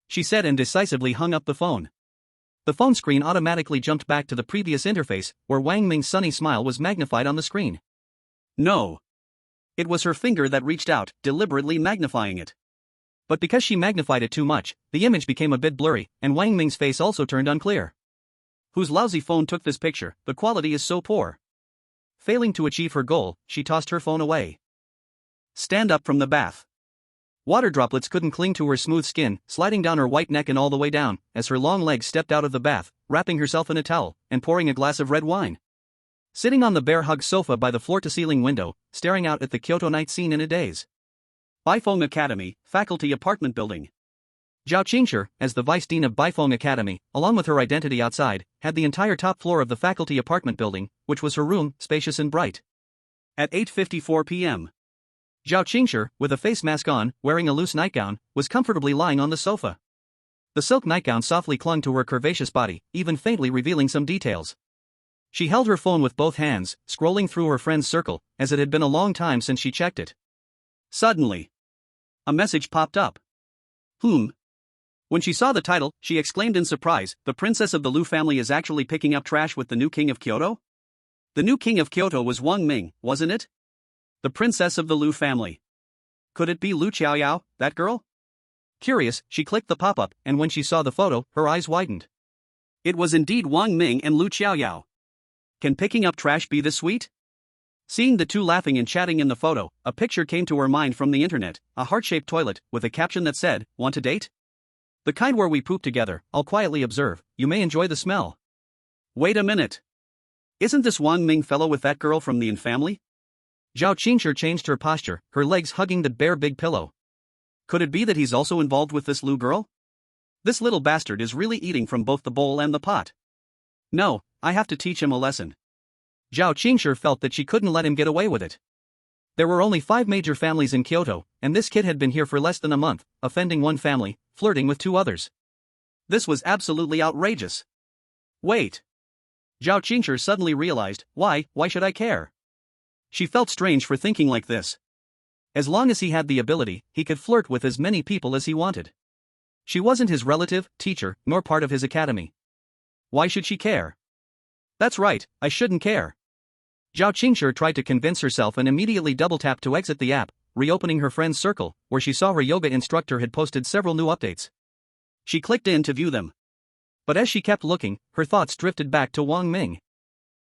She said and decisively hung up the phone. The phone screen automatically jumped back to the previous interface, where Wang Ming's sunny smile was magnified on the screen. No. It was her finger that reached out, deliberately magnifying it. But because she magnified it too much, the image became a bit blurry, and Wang Ming's face also turned unclear. Whose lousy phone took this picture? The quality is so poor. Failing to achieve her goal, she tossed her phone away. Stand up from the bath. Water droplets couldn't cling to her smooth skin, sliding down her white neck and all the way down, as her long legs stepped out of the bath, wrapping herself in a towel, and pouring a glass of red wine. Sitting on the bear hug sofa by the floor-to-ceiling window, staring out at the Kyoto night scene in a daze. Baifeng Academy, Faculty Apartment Building. Zhao Qingshi, as the vice dean of Baifeng Academy, along with her identity outside, had the entire top floor of the faculty apartment building, which was her room, spacious and bright. At 8:54 p.m. Zhao Qingshi, with a face mask on, wearing a loose nightgown, was comfortably lying on the sofa. The silk nightgown softly clung to her curvaceous body, even faintly revealing some details. She held her phone with both hands, scrolling through her friend's circle, as it had been a long time since she checked it. Suddenly, a message popped up. When she saw the title, she exclaimed in surprise, "The princess of the Lu family is actually picking up trash with the new king of Kyoto?" The new king of Kyoto was Wang Ming, wasn't it? The princess of the Lu family. Could it be Lu Qiaoyao, that girl? Curious, she clicked the pop-up, and when she saw the photo, her eyes widened. It was indeed Wang Ming and Lu Qiaoyao. Can picking up trash be this sweet? Seeing the two laughing and chatting in the photo, a picture came to her mind from the internet, a heart-shaped toilet, with a caption that said, "Want to date? The kind where we poop together, I'll quietly observe, you may enjoy the smell." Wait a minute. Isn't this Wang Ming fellow with that girl from the In family? Zhao Qingshi changed her posture, her legs hugging the bare big pillow. Could it be that he's also involved with this Lu girl? This little bastard is really eating from both the bowl and the pot. No, I have to teach him a lesson. Zhao Qingshi felt that she couldn't let him get away with it. There were only 5 major families in Kyoto, and this kid had been here for less than a month, offending one family, flirting with 2 others. This was absolutely outrageous. Wait. Zhao Qingshi suddenly realized, why should I care? She felt strange for thinking like this. As long as he had the ability, he could flirt with as many people as he wanted. She wasn't his relative, teacher, nor part of his academy. Why should she care? That's right, I shouldn't care. Zhao Qingshi tried to convince herself and immediately double-tapped to exit the app, reopening her friend's circle, where she saw her yoga instructor had posted several new updates. She clicked in to view them. But as she kept looking, her thoughts drifted back to Wang Ming.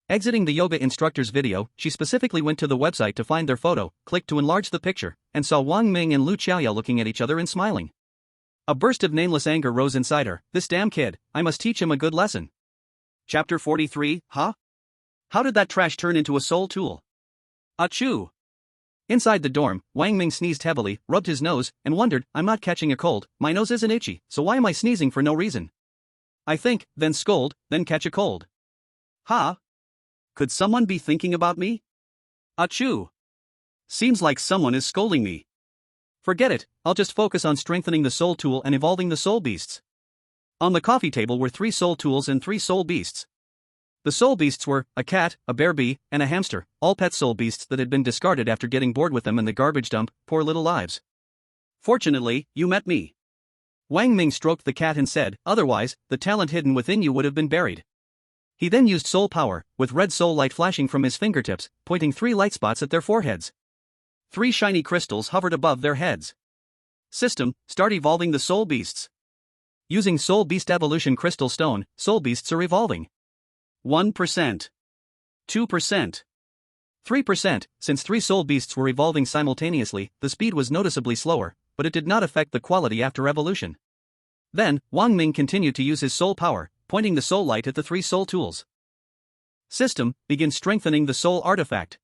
Exiting the yoga instructor's video, she specifically went to the website to find their photo, clicked to enlarge the picture, and saw Wang Ming and Lu Qiaoyao looking at each other and smiling. A burst of nameless anger rose inside her. This damn kid, I must teach him a good lesson. Chapter 43, huh? How did that trash turn into a soul tool? Achoo! Inside the dorm, Wang Ming sneezed heavily, rubbed his nose, and wondered, I'm not catching a cold, my nose isn't itchy, so why am I sneezing for no reason? I think, then scold, then catch a cold. Huh? Could someone be thinking about me? Achoo! Seems like someone is scolding me. Forget it, I'll just focus on strengthening the soul tool and evolving the soul beasts. On the coffee table were 3 soul tools and 3 soul beasts. The soul beasts were a cat, a bear bee, and a hamster, all pet soul beasts that had been discarded after getting bored with them in the garbage dump, poor little lives. Fortunately, you met me. Wang Ming stroked the cat and said, otherwise, the talent hidden within you would have been buried. He then used soul power, with red soul light flashing from his fingertips, pointing 3 light spots at their foreheads. 3 shiny crystals hovered above their heads. System, start evolving the soul beasts. Using Soul Beast Evolution Crystal Stone, soul beasts are evolving. 1%. 2%. 3%. Since 3 soul beasts were evolving simultaneously, the speed was noticeably slower, but it did not affect the quality after evolution. Then, Wang Ming continued to use his soul power, pointing the soul light at the 3 soul tools. System, begin strengthening the soul artifact.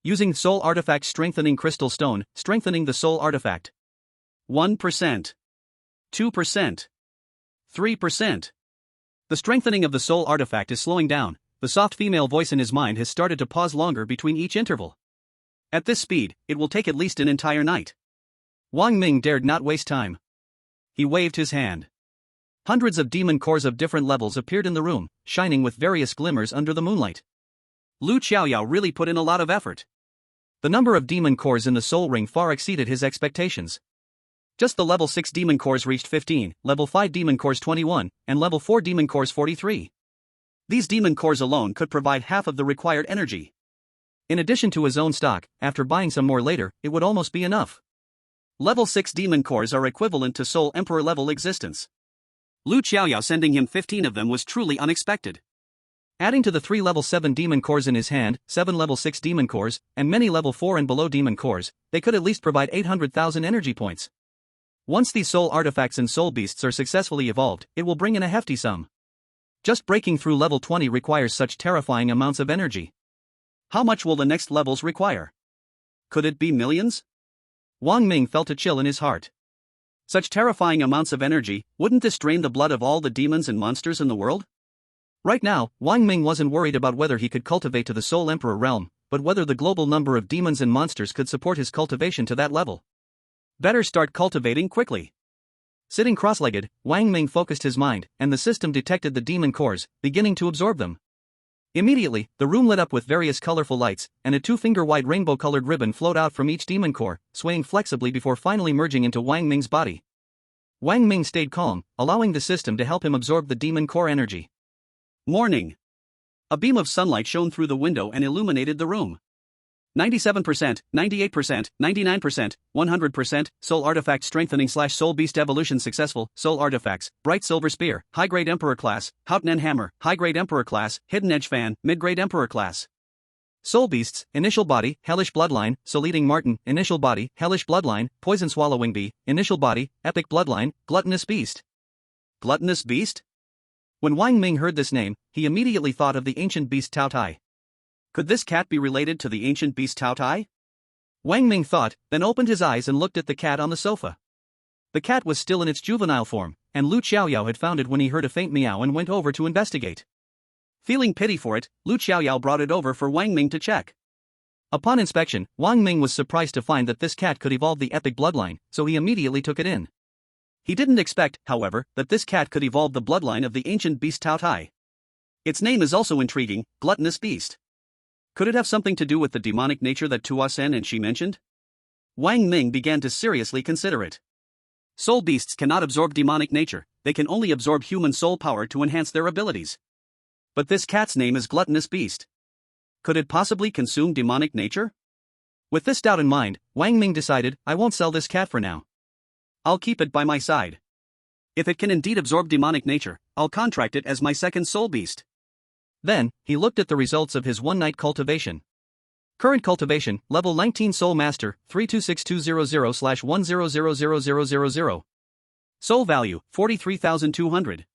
Using Soul Artifact Strengthening Crystal Stone, strengthening the soul artifact. 1%. 2%. 3%. The strengthening of the soul artifact is slowing down. The soft female voice in his mind has started to pause longer between each interval. At this speed, it will take at least an entire night. Wang Ming dared not waste time. He waved his hand. Hundreds of demon cores of different levels appeared in the room, shining with various glimmers under the moonlight. Lu Xiaoyao really put in a lot of effort. The number of demon cores in the soul ring far exceeded his expectations. Just the level 6 demon cores reached 15, level 5 demon cores 21, and level 4 demon cores 43. These demon cores alone could provide half of the required energy. In addition to his own stock, after buying some more later, it would almost be enough. Level 6 demon cores are equivalent to Soul Emperor level existence. Lu Xiaoyao sending him 15 of them was truly unexpected. Adding to the 3 level 7 demon cores in his hand, 7 level 6 demon cores, and many level 4 and below demon cores, they could at least provide 800,000 energy points. Once these soul artifacts and soul beasts are successfully evolved, it will bring in a hefty sum. Just breaking through level 20 requires such terrifying amounts of energy. How much will the next levels require? Could it be millions? Wang Ming felt a chill in his heart. Such terrifying amounts of energy, wouldn't this drain the blood of all the demons and monsters in the world? Right now, Wang Ming wasn't worried about whether he could cultivate to the Soul Emperor realm, but whether the global number of demons and monsters could support his cultivation to that level. Better start cultivating quickly. Sitting cross-legged, Wang Ming focused his mind, and the system detected the demon cores, beginning to absorb them. Immediately, the room lit up with various colorful lights, and a 2-finger-wide rainbow-colored ribbon flowed out from each demon core, swaying flexibly before finally merging into Wang Ming's body. Wang Ming stayed calm, allowing the system to help him absorb the demon core energy. Morning. A beam of sunlight shone through the window and illuminated the room. 97%, 98%, 99%, 100%, Soul Artifact Strengthening / Soul Beast Evolution Successful, Soul Artifacts, Bright Silver Spear, High-Grade Emperor Class, Houtnen Hammer, High-Grade Emperor Class, Hidden Edge Fan, Mid-Grade Emperor Class. Soul Beasts, Initial Body, Hellish Bloodline, Soul Eating Marten, Initial Body, Hellish Bloodline, Poison Swallowing Bee, Initial Body, Epic Bloodline, Gluttonous Beast. Gluttonous Beast? When Wang Ming heard this name, he immediately thought of the ancient beast Tao Tai. Could this cat be related to the ancient beast Tao Tai? Wang Ming thought, then opened his eyes and looked at the cat on the sofa. The cat was still in its juvenile form, and Lu Xiaoyao had found it when he heard a faint meow and went over to investigate. Feeling pity for it, Lu Xiaoyao brought it over for Wang Ming to check. Upon inspection, Wang Ming was surprised to find that this cat could evolve the epic bloodline, so he immediately took it in. He didn't expect, however, that this cat could evolve the bloodline of the ancient beast Tao Tai. Its name is also intriguing, Gluttonous Beast. Could it have something to do with the demonic nature that Tua Sen and she mentioned? Wang Ming began to seriously consider it. Soul beasts cannot absorb demonic nature, they can only absorb human soul power to enhance their abilities. But this cat's name is Gluttonous Beast. Could it possibly consume demonic nature? With this doubt in mind, Wang Ming decided, I won't sell this cat for now. I'll keep it by my side. If it can indeed absorb demonic nature, I'll contract it as my second soul beast. Then, he looked at the results of his one-night cultivation. Current cultivation, level 19 Soul Master, 326200/10000000. Soul value, 43,200.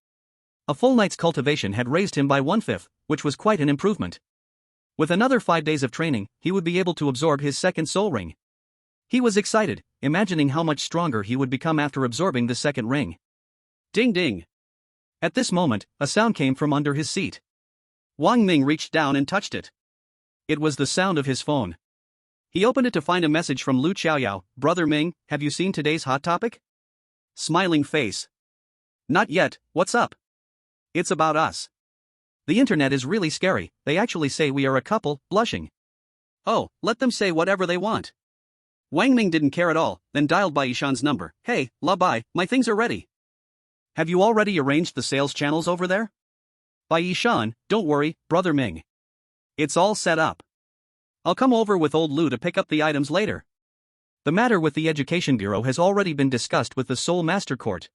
A full night's cultivation had raised him by 1/5, which was quite an improvement. With another 5 days of training, he would be able to absorb his second soul ring. He was excited, imagining how much stronger he would become after absorbing the second ring. Ding ding. At this moment, a sound came from under his seat. Wang Ming reached down and touched it. It was the sound of his phone. He opened it to find a message from Lu Xiaoyao, Brother Ming, have you seen today's hot topic? Smiling face. Not yet, what's up? It's about us. The internet is really scary, they actually say we are a couple, blushing. Oh, let them say whatever they want. Wang Ming didn't care at all, then dialed Bai Yishan's number. Hey, La Bai, my things are ready. Have you already arranged the sales channels over there? Bai Yishan, don't worry, Brother Ming. It's all set up. I'll come over with old Lu to pick up the items later. The matter with the Education Bureau has already been discussed with the Soul Master Court.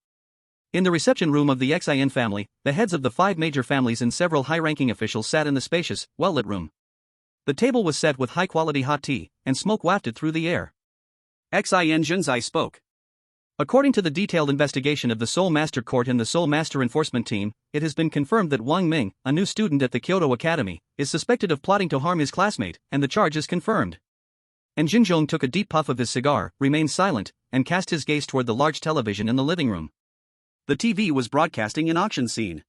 In the reception room of the Xin family, the heads of the 5 major families and several high-ranking officials sat in the spacious, well-lit room. The table was set with high-quality hot tea, and smoke wafted through the air. Xin Junzai spoke. According to the detailed investigation of the Soul Master Court and the Soul Master Enforcement Team, it has been confirmed that Wang Ming, a new student at the Kyoto Academy, is suspected of plotting to harm his classmate, and the charge is confirmed. And Jinzhong took a deep puff of his cigar, remained silent, and cast his gaze toward the large television in the living room. The TV was broadcasting an auction scene.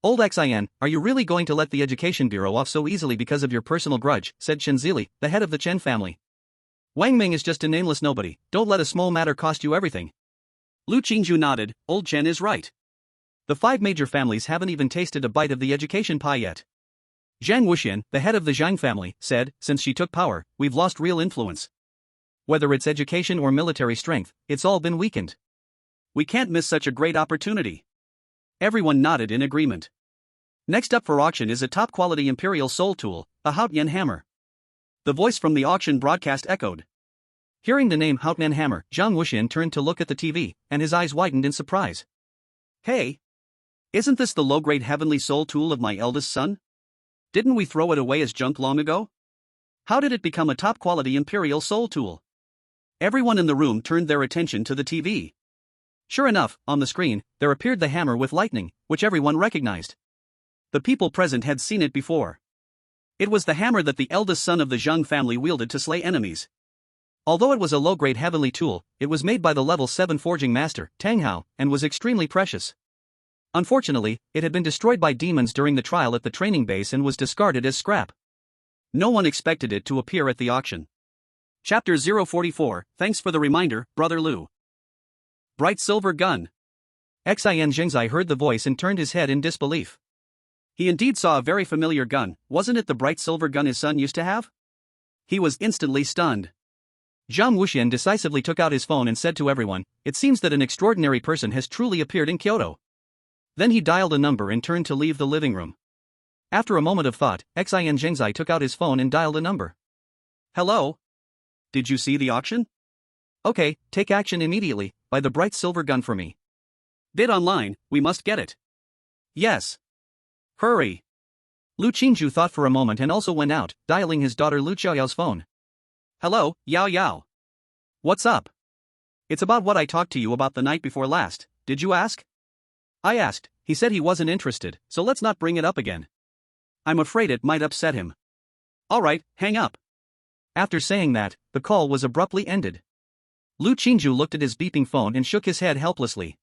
Old Xin, are you really going to let the Education Bureau off so easily because of your personal grudge, said Chen Zili, the head of the Chen family. Wang Ming is just a nameless nobody, don't let a small matter cost you everything. Lu Qingju nodded, old Chen is right. The 5 major families haven't even tasted a bite of the education pie yet. Zhang Wuxian, the head of the Zhang family, said, since she took power, we've lost real influence. Whether it's education or military strength, it's all been weakened. We can't miss such a great opportunity. Everyone nodded in agreement. Next up for auction is a top-quality Imperial Soul tool, a Haotian hammer. The voice from the auction broadcast echoed. Hearing the name Haotian hammer, Zhang Wuxian turned to look at the TV, and his eyes widened in surprise. Hey! Isn't this the low-grade heavenly soul tool of my eldest son? Didn't we throw it away as junk long ago? How did it become a top-quality Imperial Soul tool? Everyone in the room turned their attention to the TV. Sure enough, on the screen, there appeared the hammer with lightning, which everyone recognized. The people present had seen it before. It was the hammer that the eldest son of the Zhang family wielded to slay enemies. Although it was a low-grade heavenly tool, it was made by the level 7 forging master, Tang Hao, and was extremely precious. Unfortunately, it had been destroyed by demons during the trial at the training base and was discarded as scrap. No one expected it to appear at the auction. Chapter 044, thanks for the reminder, Brother Lu. Bright silver gun. Xian Zhengzai heard the voice and turned his head in disbelief. He indeed saw a very familiar gun, wasn't it the bright silver gun his son used to have? He was instantly stunned. Zhang Wuxian decisively took out his phone and said to everyone, it seems that an extraordinary person has truly appeared in Kyoto. Then he dialed a number and turned to leave the living room. After a moment of thought, Xian Zhengzai took out his phone and dialed a number. Hello? Did you see the auction? Okay, take action immediately, buy the bright silver gun for me. Bid online, we must get it. Yes. Hurry. Lu Qingju thought for a moment and also went out, dialing his daughter Lu Xiaoyao's phone. Hello, Yao Yao. What's up? It's about what I talked to you about the night before last, did you ask? I asked, he said he wasn't interested, so let's not bring it up again. I'm afraid it might upset him. Alright, hang up. After saying that, the call was abruptly ended. Lu Qingju looked at his beeping phone and shook his head helplessly.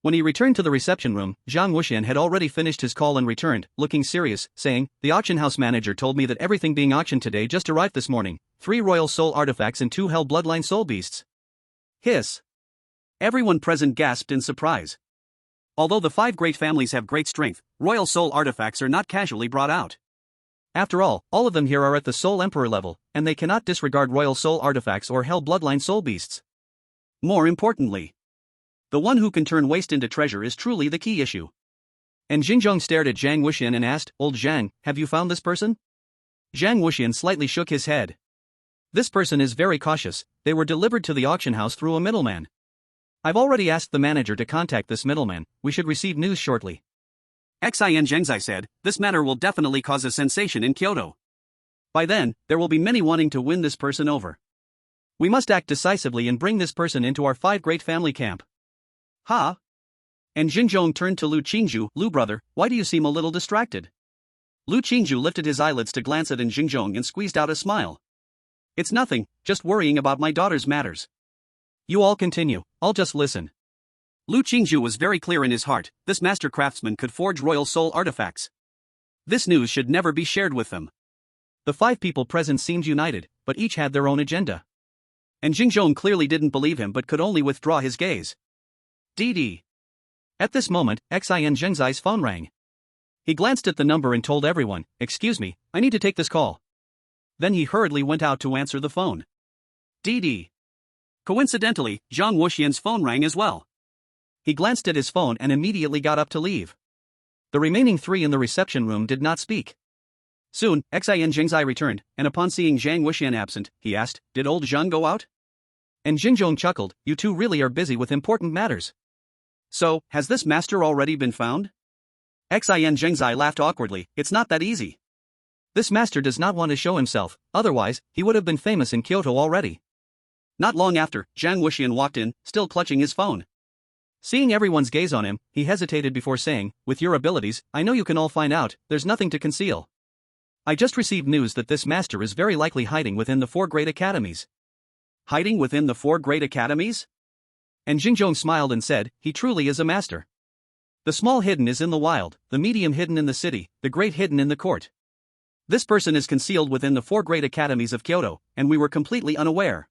When he returned to the reception room, Zhang Wuxian had already finished his call and returned, looking serious, saying, the auction house manager told me that everything being auctioned today just arrived this morning, 3 royal soul artifacts and 2 hell bloodline soul beasts. Hiss. Everyone present gasped in surprise. Although the 5 great families have great strength, royal soul artifacts are not casually brought out. After all of them here are at the Soul Emperor level, and they cannot disregard royal soul artifacts or hell bloodline soul beasts. More importantly, the one who can turn waste into treasure is truly the key issue. And Xinzhong stared at Zhang Wuxian and asked, Old Zhang, have you found this person? Zhang Wuxian slightly shook his head. This person is very cautious, they were delivered to the auction house through a middleman. I've already asked the manager to contact this middleman, we should receive news shortly. Xian Zhengzai said, this matter will definitely cause a sensation in Kyoto. By then, there will be many wanting to win this person over. We must act decisively and bring this person into our 5 great family camp. Huh? And Xinzhong turned to Lu Qingju, Lu brother, why do you seem a little distracted? Lu Qingju lifted his eyelids to glance at Xinzhong and squeezed out a smile. It's nothing, just worrying about my daughter's matters. You all continue, I'll just listen. Lu Qingju was very clear in his heart, this master craftsman could forge royal soul artifacts. This news should never be shared with them. The 5 people present seemed united, but each had their own agenda. And Xinzhong clearly didn't believe him but could only withdraw his gaze. DD. At this moment, Xian Zhengzai's phone rang. He glanced at the number and told everyone, excuse me, I need to take this call. Then he hurriedly went out to answer the phone. DD. Coincidentally, Zhang Wuxian's phone rang as well. He glanced at his phone and immediately got up to leave. The remaining 3 in the reception room did not speak. Soon, Xian Zhengzai returned, and upon seeing Zhang Wuxian absent, he asked, did old Zhang go out? And Xinzhong chuckled, you two really are busy with important matters. So, has this master already been found? Xian Zhengzai laughed awkwardly, it's not that easy. This master does not want to show himself, otherwise, he would have been famous in Kyoto already. Not long after, Zhang Wuxian walked in, still clutching his phone. Seeing everyone's gaze on him, he hesitated before saying, with your abilities, I know you can all find out, there's nothing to conceal. I just received news that this master is very likely hiding within the 4 great academies. Hiding within the 4 great academies? And Xinzhong smiled and said, he truly is a master. The small hidden is in the wild, the medium hidden in the city, the great hidden in the court. This person is concealed within the 4 great academies of Kyoto, and we were completely unaware.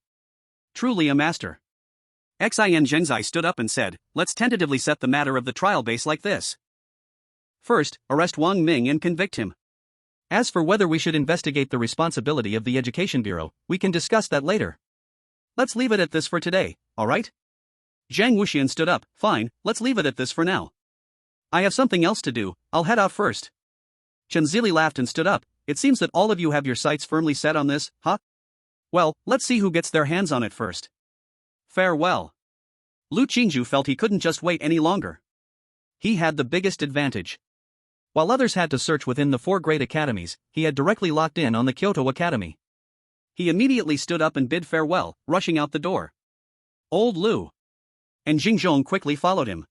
Truly a master. Xin Zhengzai stood up and said, let's tentatively set the matter of the trial base like this. First, arrest Wang Ming and convict him. As for whether we should investigate the responsibility of the Education Bureau, we can discuss that later. Let's leave it at this for today, alright? Zhang Wuxian stood up, fine, let's leave it at this for now. I have something else to do, I'll head out first. Chen Zili laughed and stood up, it seems that all of you have your sights firmly set on this, huh? Well, let's see who gets their hands on it first. Farewell. Lu Qingzhu felt he couldn't just wait any longer. He had the biggest advantage. While others had to search within the 4 great academies, he had directly locked in on the Kyoto Academy. He immediately stood up and bid farewell, rushing out the door. Old Lu and Jingzhong quickly followed him.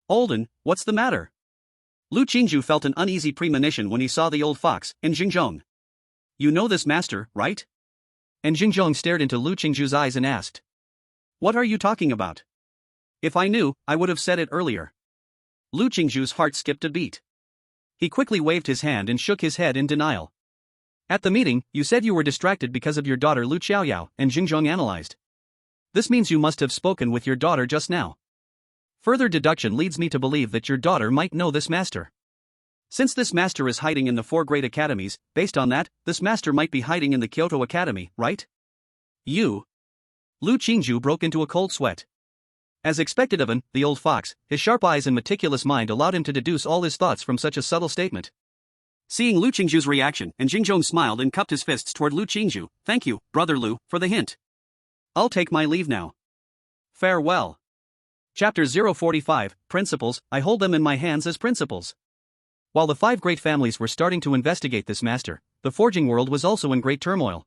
Olden, what's the matter? Lu Qingzhu felt an uneasy premonition when he saw the old fox, and Jingzhong. You know this master, right? And Jingzhong stared into Lu Qingzhu's eyes and asked. What are you talking about? If I knew, I would have said it earlier. Lu Qingzhu's heart skipped a beat. He quickly waved his hand and shook his head in denial. At the meeting, you said you were distracted because of your daughter Lu Xiaoyao, and Jingzhong analyzed. This means you must have spoken with your daughter just now. Further deduction leads me to believe that your daughter might know this master. Since this master is hiding in the 4 great academies, based on that, this master might be hiding in the Kyoto Academy, right? You? Lu Qingzhu broke into a cold sweat. As expected of him, the old fox, his sharp eyes and meticulous mind allowed him to deduce all his thoughts from such a subtle statement. Seeing Lu Qingzhu's reaction, and Jingzhong smiled and cupped his fists toward Lu Qingzhu, thank you, brother Lu, for the hint. I'll take my leave now. Farewell. Chapter 045, Principles, I hold them in my hands as principles. While the 5 great families were starting to investigate this master, the forging world was also in great turmoil.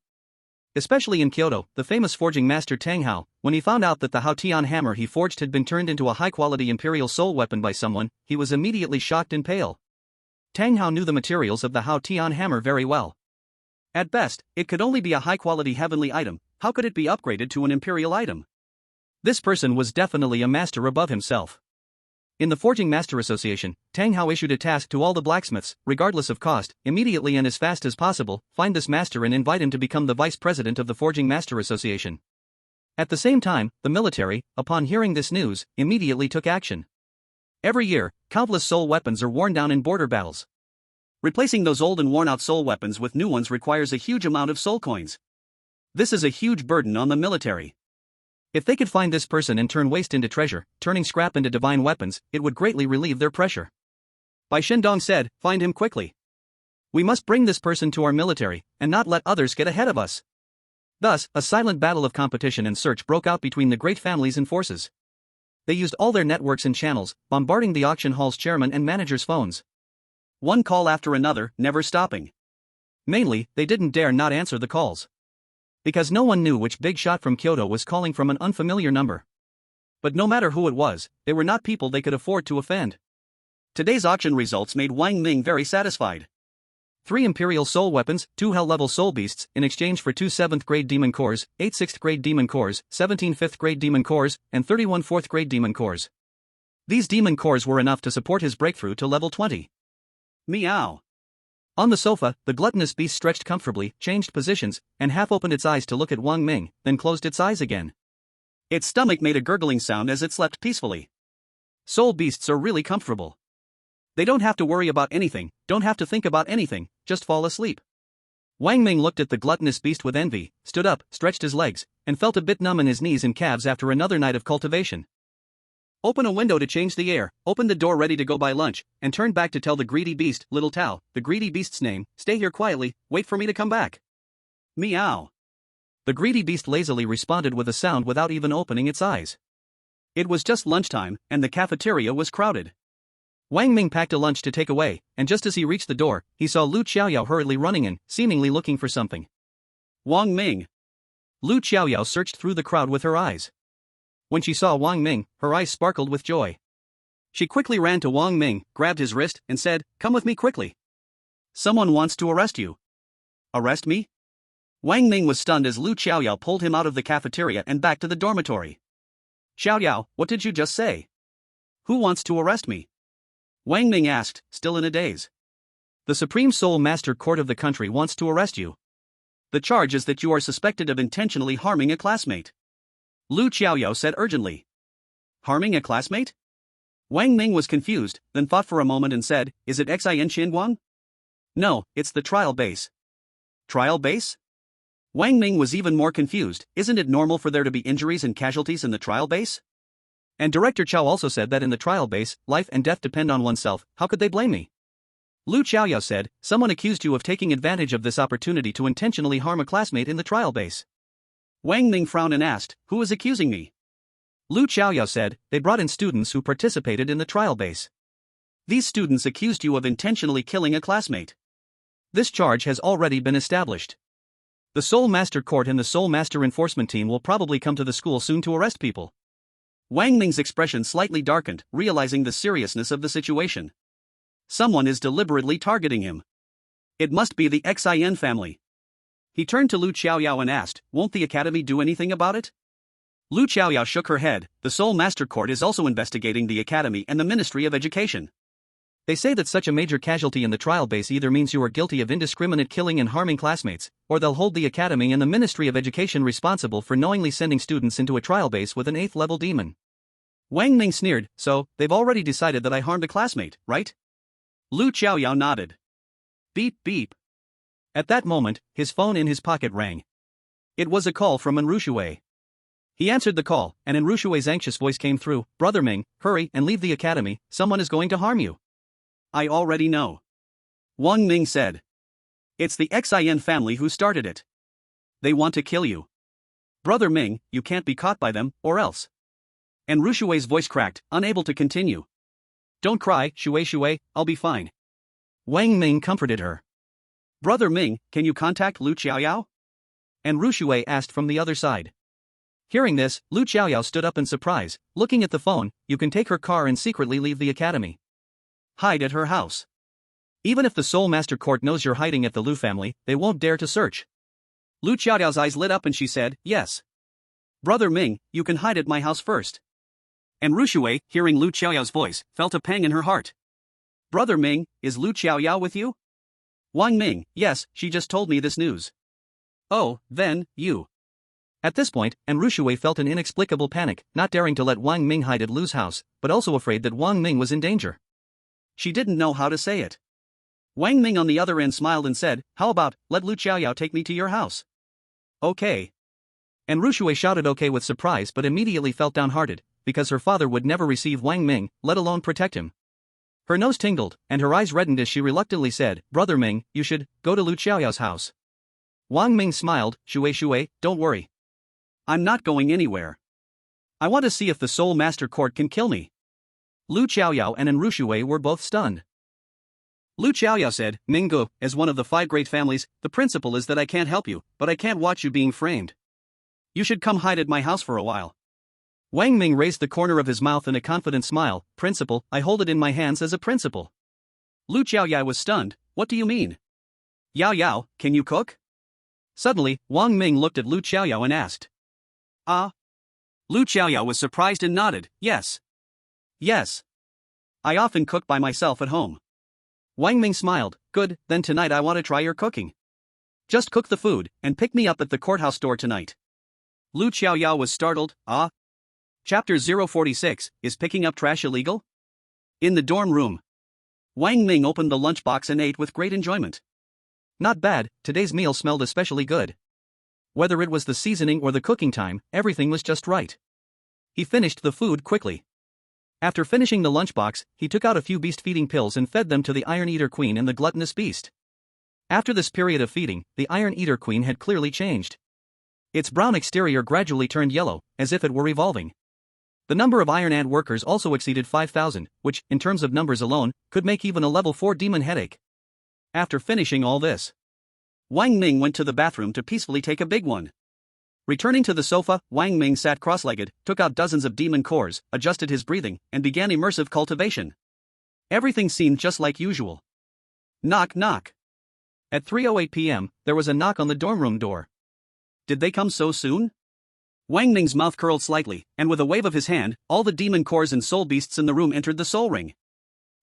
Especially in Kyoto, the famous forging master Tang Hao, when he found out that the Haotian hammer he forged had been turned into a high-quality imperial soul weapon by someone, he was immediately shocked and pale. Tang Hao knew the materials of the Haotian hammer very well. At best, it could only be a high-quality heavenly item, how could it be upgraded to an imperial item? This person was definitely a master above himself. In the Forging Master Association, Tang Hao issued a task to all the blacksmiths, regardless of cost, immediately and as fast as possible, find this master and invite him to become the vice president of the Forging Master Association. At the same time, the military, upon hearing this news, immediately took action. Every year, countless soul weapons are worn down in border battles. Replacing those old and worn-out soul weapons with new ones requires a huge amount of soul coins. This is a huge burden on the military. If they could find this person and turn waste into treasure, turning scrap into divine weapons, it would greatly relieve their pressure. Bai Shindong said, find him quickly. We must bring this person to our military, and not let others get ahead of us. Thus, a silent battle of competition and search broke out between the great families and forces. They used all their networks and channels, bombarding the auction hall's chairman and manager's phones. One call after another, never stopping. Mainly, they didn't dare not answer the calls. Because no one knew which big shot from Kyoto was calling from an unfamiliar number. But no matter who it was, they were not people they could afford to offend. Today's auction results made Wang Ming very satisfied. 3 Imperial Soul Weapons, 2 Hell-level Soul Beasts, in exchange for 2 7th-grade Demon Cores, 8 6th-grade Demon Cores, 17 5th-grade Demon Cores, and 31 4th-grade Demon Cores. These Demon Cores were enough to support his breakthrough to level 20. Meow. On the sofa, the gluttonous beast stretched comfortably, changed positions, and half opened its eyes to look at Wang Ming, then closed its eyes again. Its stomach made a gurgling sound as it slept peacefully. Soul beasts are really comfortable. They don't have to worry about anything, don't have to think about anything, just fall asleep. Wang Ming looked at the gluttonous beast with envy, stood up, stretched his legs, and felt a bit numb in his knees and calves after another night of cultivation. Open a window to change the air, open the door ready to go buy lunch, and turn back to tell the greedy beast, little Tao, the greedy beast's name, stay here quietly, wait for me to come back. Meow. The greedy beast lazily responded with a sound without even opening its eyes. It was just lunchtime, and the cafeteria was crowded. Wang Ming packed a lunch to take away, and just as he reached the door, he saw Lu Xiaoyao hurriedly running in, seemingly looking for something. Wang Ming. Lu Xiaoyao searched through the crowd with her eyes. When she saw Wang Ming, her eyes sparkled with joy. She quickly ran to Wang Ming, grabbed his wrist, and said, come with me quickly. Someone wants to arrest you. Arrest me? Wang Ming was stunned as Lu Xiaoyao pulled him out of the cafeteria and back to the dormitory. Xiaoyao, what did you just say? Who wants to arrest me? Wang Ming asked, still in a daze. The Supreme Soul Master Court of the country wants to arrest you. The charge is that you are suspected of intentionally harming a classmate. Lu Xiaoyao said urgently. Harming a classmate? Wang Ming was confused, then thought for a moment and said, is it Xin Xinguang? No, it's the trial base. Trial base? Wang Ming was even more confused. Isn't it normal for there to be injuries and casualties in the trial base? And Director Chow also said that in the trial base, life and death depend on oneself. How could they blame me? Lu Xiaoyao said, someone accused you of taking advantage of this opportunity to intentionally harm a classmate in the trial base. Wang Ming frowned and asked, who is accusing me? Lu Xiaoyao said, they brought in students who participated in the trial base. These students accused you of intentionally killing a classmate. This charge has already been established. The Soul Master Court and the Soul Master Enforcement Team will probably come to the school soon to arrest people. Wang Ming's expression slightly darkened, realizing the seriousness of the situation. Someone is deliberately targeting him. It must be the Xin family. He turned to Lu Xiaoyao and asked, won't the academy do anything about it? Lu Xiaoyao shook her head. The Soul Master Court is also investigating the academy and the Ministry of Education. They say that such a major casualty in the trial base either means you are guilty of indiscriminate killing and harming classmates, or they'll hold the academy and the Ministry of Education responsible for knowingly sending students into a trial base with an 8th level demon. Wang Ming sneered, so, they've already decided that I harmed a classmate, right? Lu Xiaoyao nodded. Beep beep. At that moment, his phone in his pocket rang. It was a call from Enrushui. He answered the call, and Enrushui's anxious voice came through, Brother Ming, hurry and leave the academy, someone is going to harm you. I already know. Wang Ming said. It's the Xin family who started it. They want to kill you. Brother Ming, you can't be caught by them, or else. Enrushui's voice cracked, unable to continue. Don't cry, Shui, I'll be fine. Wang Ming comforted her. Brother Ming, can you contact Lu Xiaoyao? Enrushui asked from the other side. Hearing this, Lu Xiaoyao stood up in surprise, looking at the phone. You can take her car and secretly leave the academy. Hide at her house. Even if the Soul Master Court knows you're hiding at the Lu family, they won't dare to search. Lu Xiaoyao's eyes lit up and she said, yes. Brother Ming, you can hide at my house first. And Rushui, hearing Lu Xiaoyao's voice, felt a pang in her heart. Brother Ming, is Lu Xiaoyao with you? Wang Ming, yes, she just told me this news. Oh, then, you. At this point, Enrushui felt an inexplicable panic, not daring to let Wang Ming hide at Lu's house, but also afraid that Wang Ming was in danger. She didn't know how to say it. Wang Ming on the other end smiled and said, how about, let Lu Xiaoyao take me to your house? Okay. Enrushui shouted okay with surprise but immediately felt downhearted, because her father would never receive Wang Ming, let alone protect him. Her nose tingled, and her eyes reddened as she reluctantly said, Brother Ming, you should go to Lu Xiaoyao's house. Wang Ming smiled, Shui, don't worry. I'm not going anywhere. I want to see if the Soul Master Court can kill me. Lu Xiaoyao and Enrushui were both stunned. Lu Xiaoyao said, Minggu, as one of the 5 great families, the principle is that I can't help you, but I can't watch you being framed. You should come hide at my house for a while. Wang Ming raised the corner of his mouth in a confident smile, Principle, I hold it in my hands as a principle. Lu Xiaoyao was stunned, what do you mean? Yao, can you cook? Suddenly, Wang Ming looked at Lu Xiaoyao and asked. Lu Xiaoyao was surprised and nodded, yes. Yes. I often cook by myself at home. Wang Ming smiled, good, then tonight I want to try your cooking. Just cook the food, and pick me up at the courthouse door tonight. Lu Xiaoyao was startled, Chapter 046, is picking up trash illegal? In the dorm room. Wang Ming opened the lunchbox and ate with great enjoyment. Not bad, today's meal smelled especially good. Whether it was the seasoning or the cooking time, everything was just right. He finished the food quickly. After finishing the lunchbox, he took out a few beast-feeding pills and fed them to the Iron Eater Queen and the gluttonous beast. After this period of feeding, the Iron Eater Queen had clearly changed. Its brown exterior gradually turned yellow, as if it were revolving. The number of Iron Ant workers also exceeded 5,000, which, in terms of numbers alone, could make even a level 4 demon headache. After finishing all this, Wang Ming went to the bathroom to peacefully take a big one. Returning to the sofa, Wang Ming sat cross-legged, took out dozens of demon cores, adjusted his breathing, and began immersive cultivation. Everything seemed just like usual. Knock knock. At 3:08 p.m., there was a knock on the dorm room door. Did they come so soon? Wang Ming's mouth curled slightly, and with a wave of his hand, all the demon cores and soul beasts in the room entered the soul ring.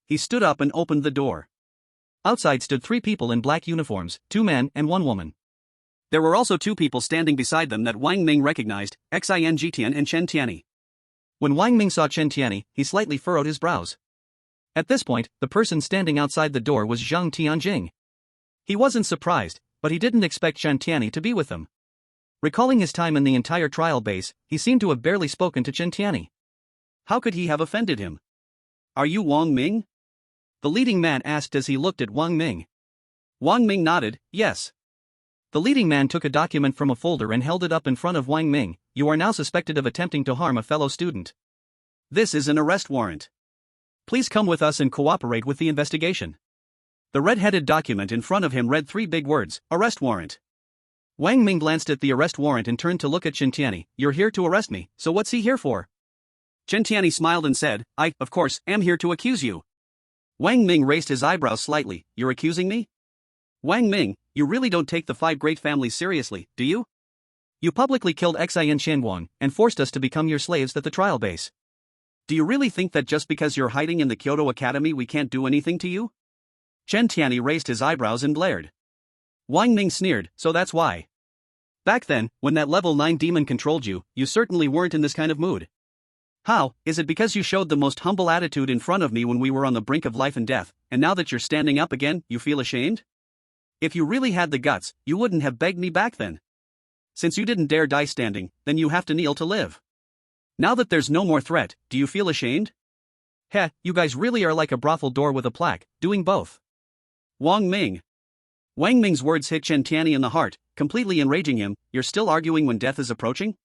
He stood up and opened the door. Outside stood 3 people in black uniforms, 2 men and 1 woman. There were also 2 people standing beside them that Wang Ming recognized, Xin Jitian and Chen Tianyi. When Wang Ming saw Chen Tianyi, he slightly furrowed his brows. At this point, the person standing outside the door was Zhang Tianjing. He wasn't surprised, but he didn't expect Chen Tianyi to be with them. Recalling his time in the entire trial base, he seemed to have barely spoken to Chen Tianyi. How could he have offended him? Are you Wang Ming? The leading man asked as he looked at Wang Ming. Wang Ming nodded, yes. The leading man took a document from a folder and held it up in front of Wang Ming. You are now suspected of attempting to harm a fellow student. This is an arrest warrant. Please come with us and cooperate with the investigation. The red-headed document in front of him read 3 big words, arrest warrant. Wang Ming glanced at the arrest warrant and turned to look at Chen Tianyi. You're here to arrest me, so what's he here for? Chen Tianyi smiled and said, I, of course, am here to accuse you. Wang Ming raised his eyebrows slightly. You're accusing me? Wang Ming, you really don't take the 5 great families seriously, do you? You publicly killed Xin Shanguang and forced us to become your slaves at the trial base. Do you really think that just because you're hiding in the Kyoto Academy we can't do anything to you? Chen Tianyi raised his eyebrows and glared. Wang Ming sneered, so that's why. Back then, when that level 9 demon controlled you, you certainly weren't in this kind of mood. How, is it because you showed the most humble attitude in front of me when we were on the brink of life and death, and now that you're standing up again, you feel ashamed? If you really had the guts, you wouldn't have begged me back then. Since you didn't dare die standing, then you have to kneel to live. Now that there's no more threat, do you feel ashamed? Heh, you guys really are like a brothel door with a plaque, doing both. Wang Ming. Wang Ming's words hit Chen Tianyi in the heart, completely enraging him. You're still arguing when death is approaching?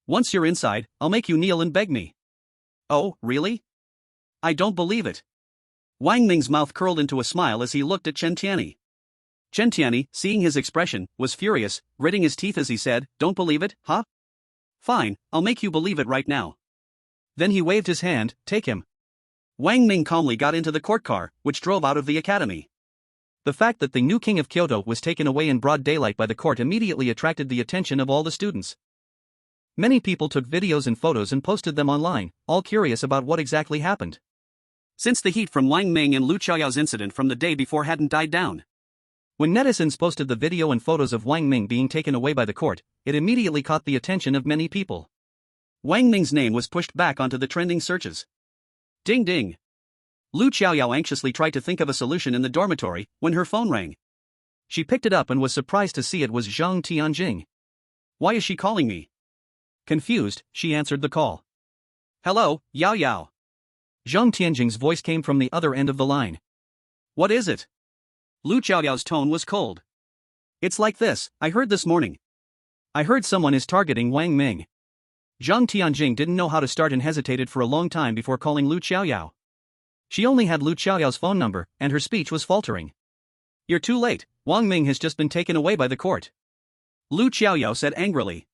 Once you're inside, I'll make you kneel and beg me. Oh, really? I don't believe it. Wang Ming's mouth curled into a smile as he looked at Chen Tianyi. Chen Tianyi, seeing his expression, was furious, gritting his teeth as he said, Don't believe it, huh? Fine, I'll make you believe it right now. Then he waved his hand, Take him. Wang Ming calmly got into the court car, which drove out of the academy. The fact that the new king of Kyoto was taken away in broad daylight by the court immediately attracted the attention of all the students. Many people took videos and photos and posted them online, all curious about what exactly happened. Since the heat from Wang Ming and Lu Qiaoyao's incident from the day before hadn't died down. When netizens posted the video and photos of Wang Ming being taken away by the court, it immediately caught the attention of many people. Wang Ming's name was pushed back onto the trending searches. Ding ding. Lu Qiaoyao anxiously tried to think of a solution in the dormitory when her phone rang. She picked it up and was surprised to see it was Zhang Tianjing. Why is she calling me? Confused, she answered the call. Hello, Yao Yao. Zhang Tianjing's voice came from the other end of the line. What is it? Lu Qiaoyao's tone was cold. It's like this, I heard this morning. I heard someone is targeting Wang Ming. Zhang Tianjing didn't know how to start and hesitated for a long time before calling Lu Qiaoyao. She only had Lu Qiaoyao's phone number, and her speech was faltering. You're too late, Wang Ming has just been taken away by the court. Lu Qiaoyao said angrily.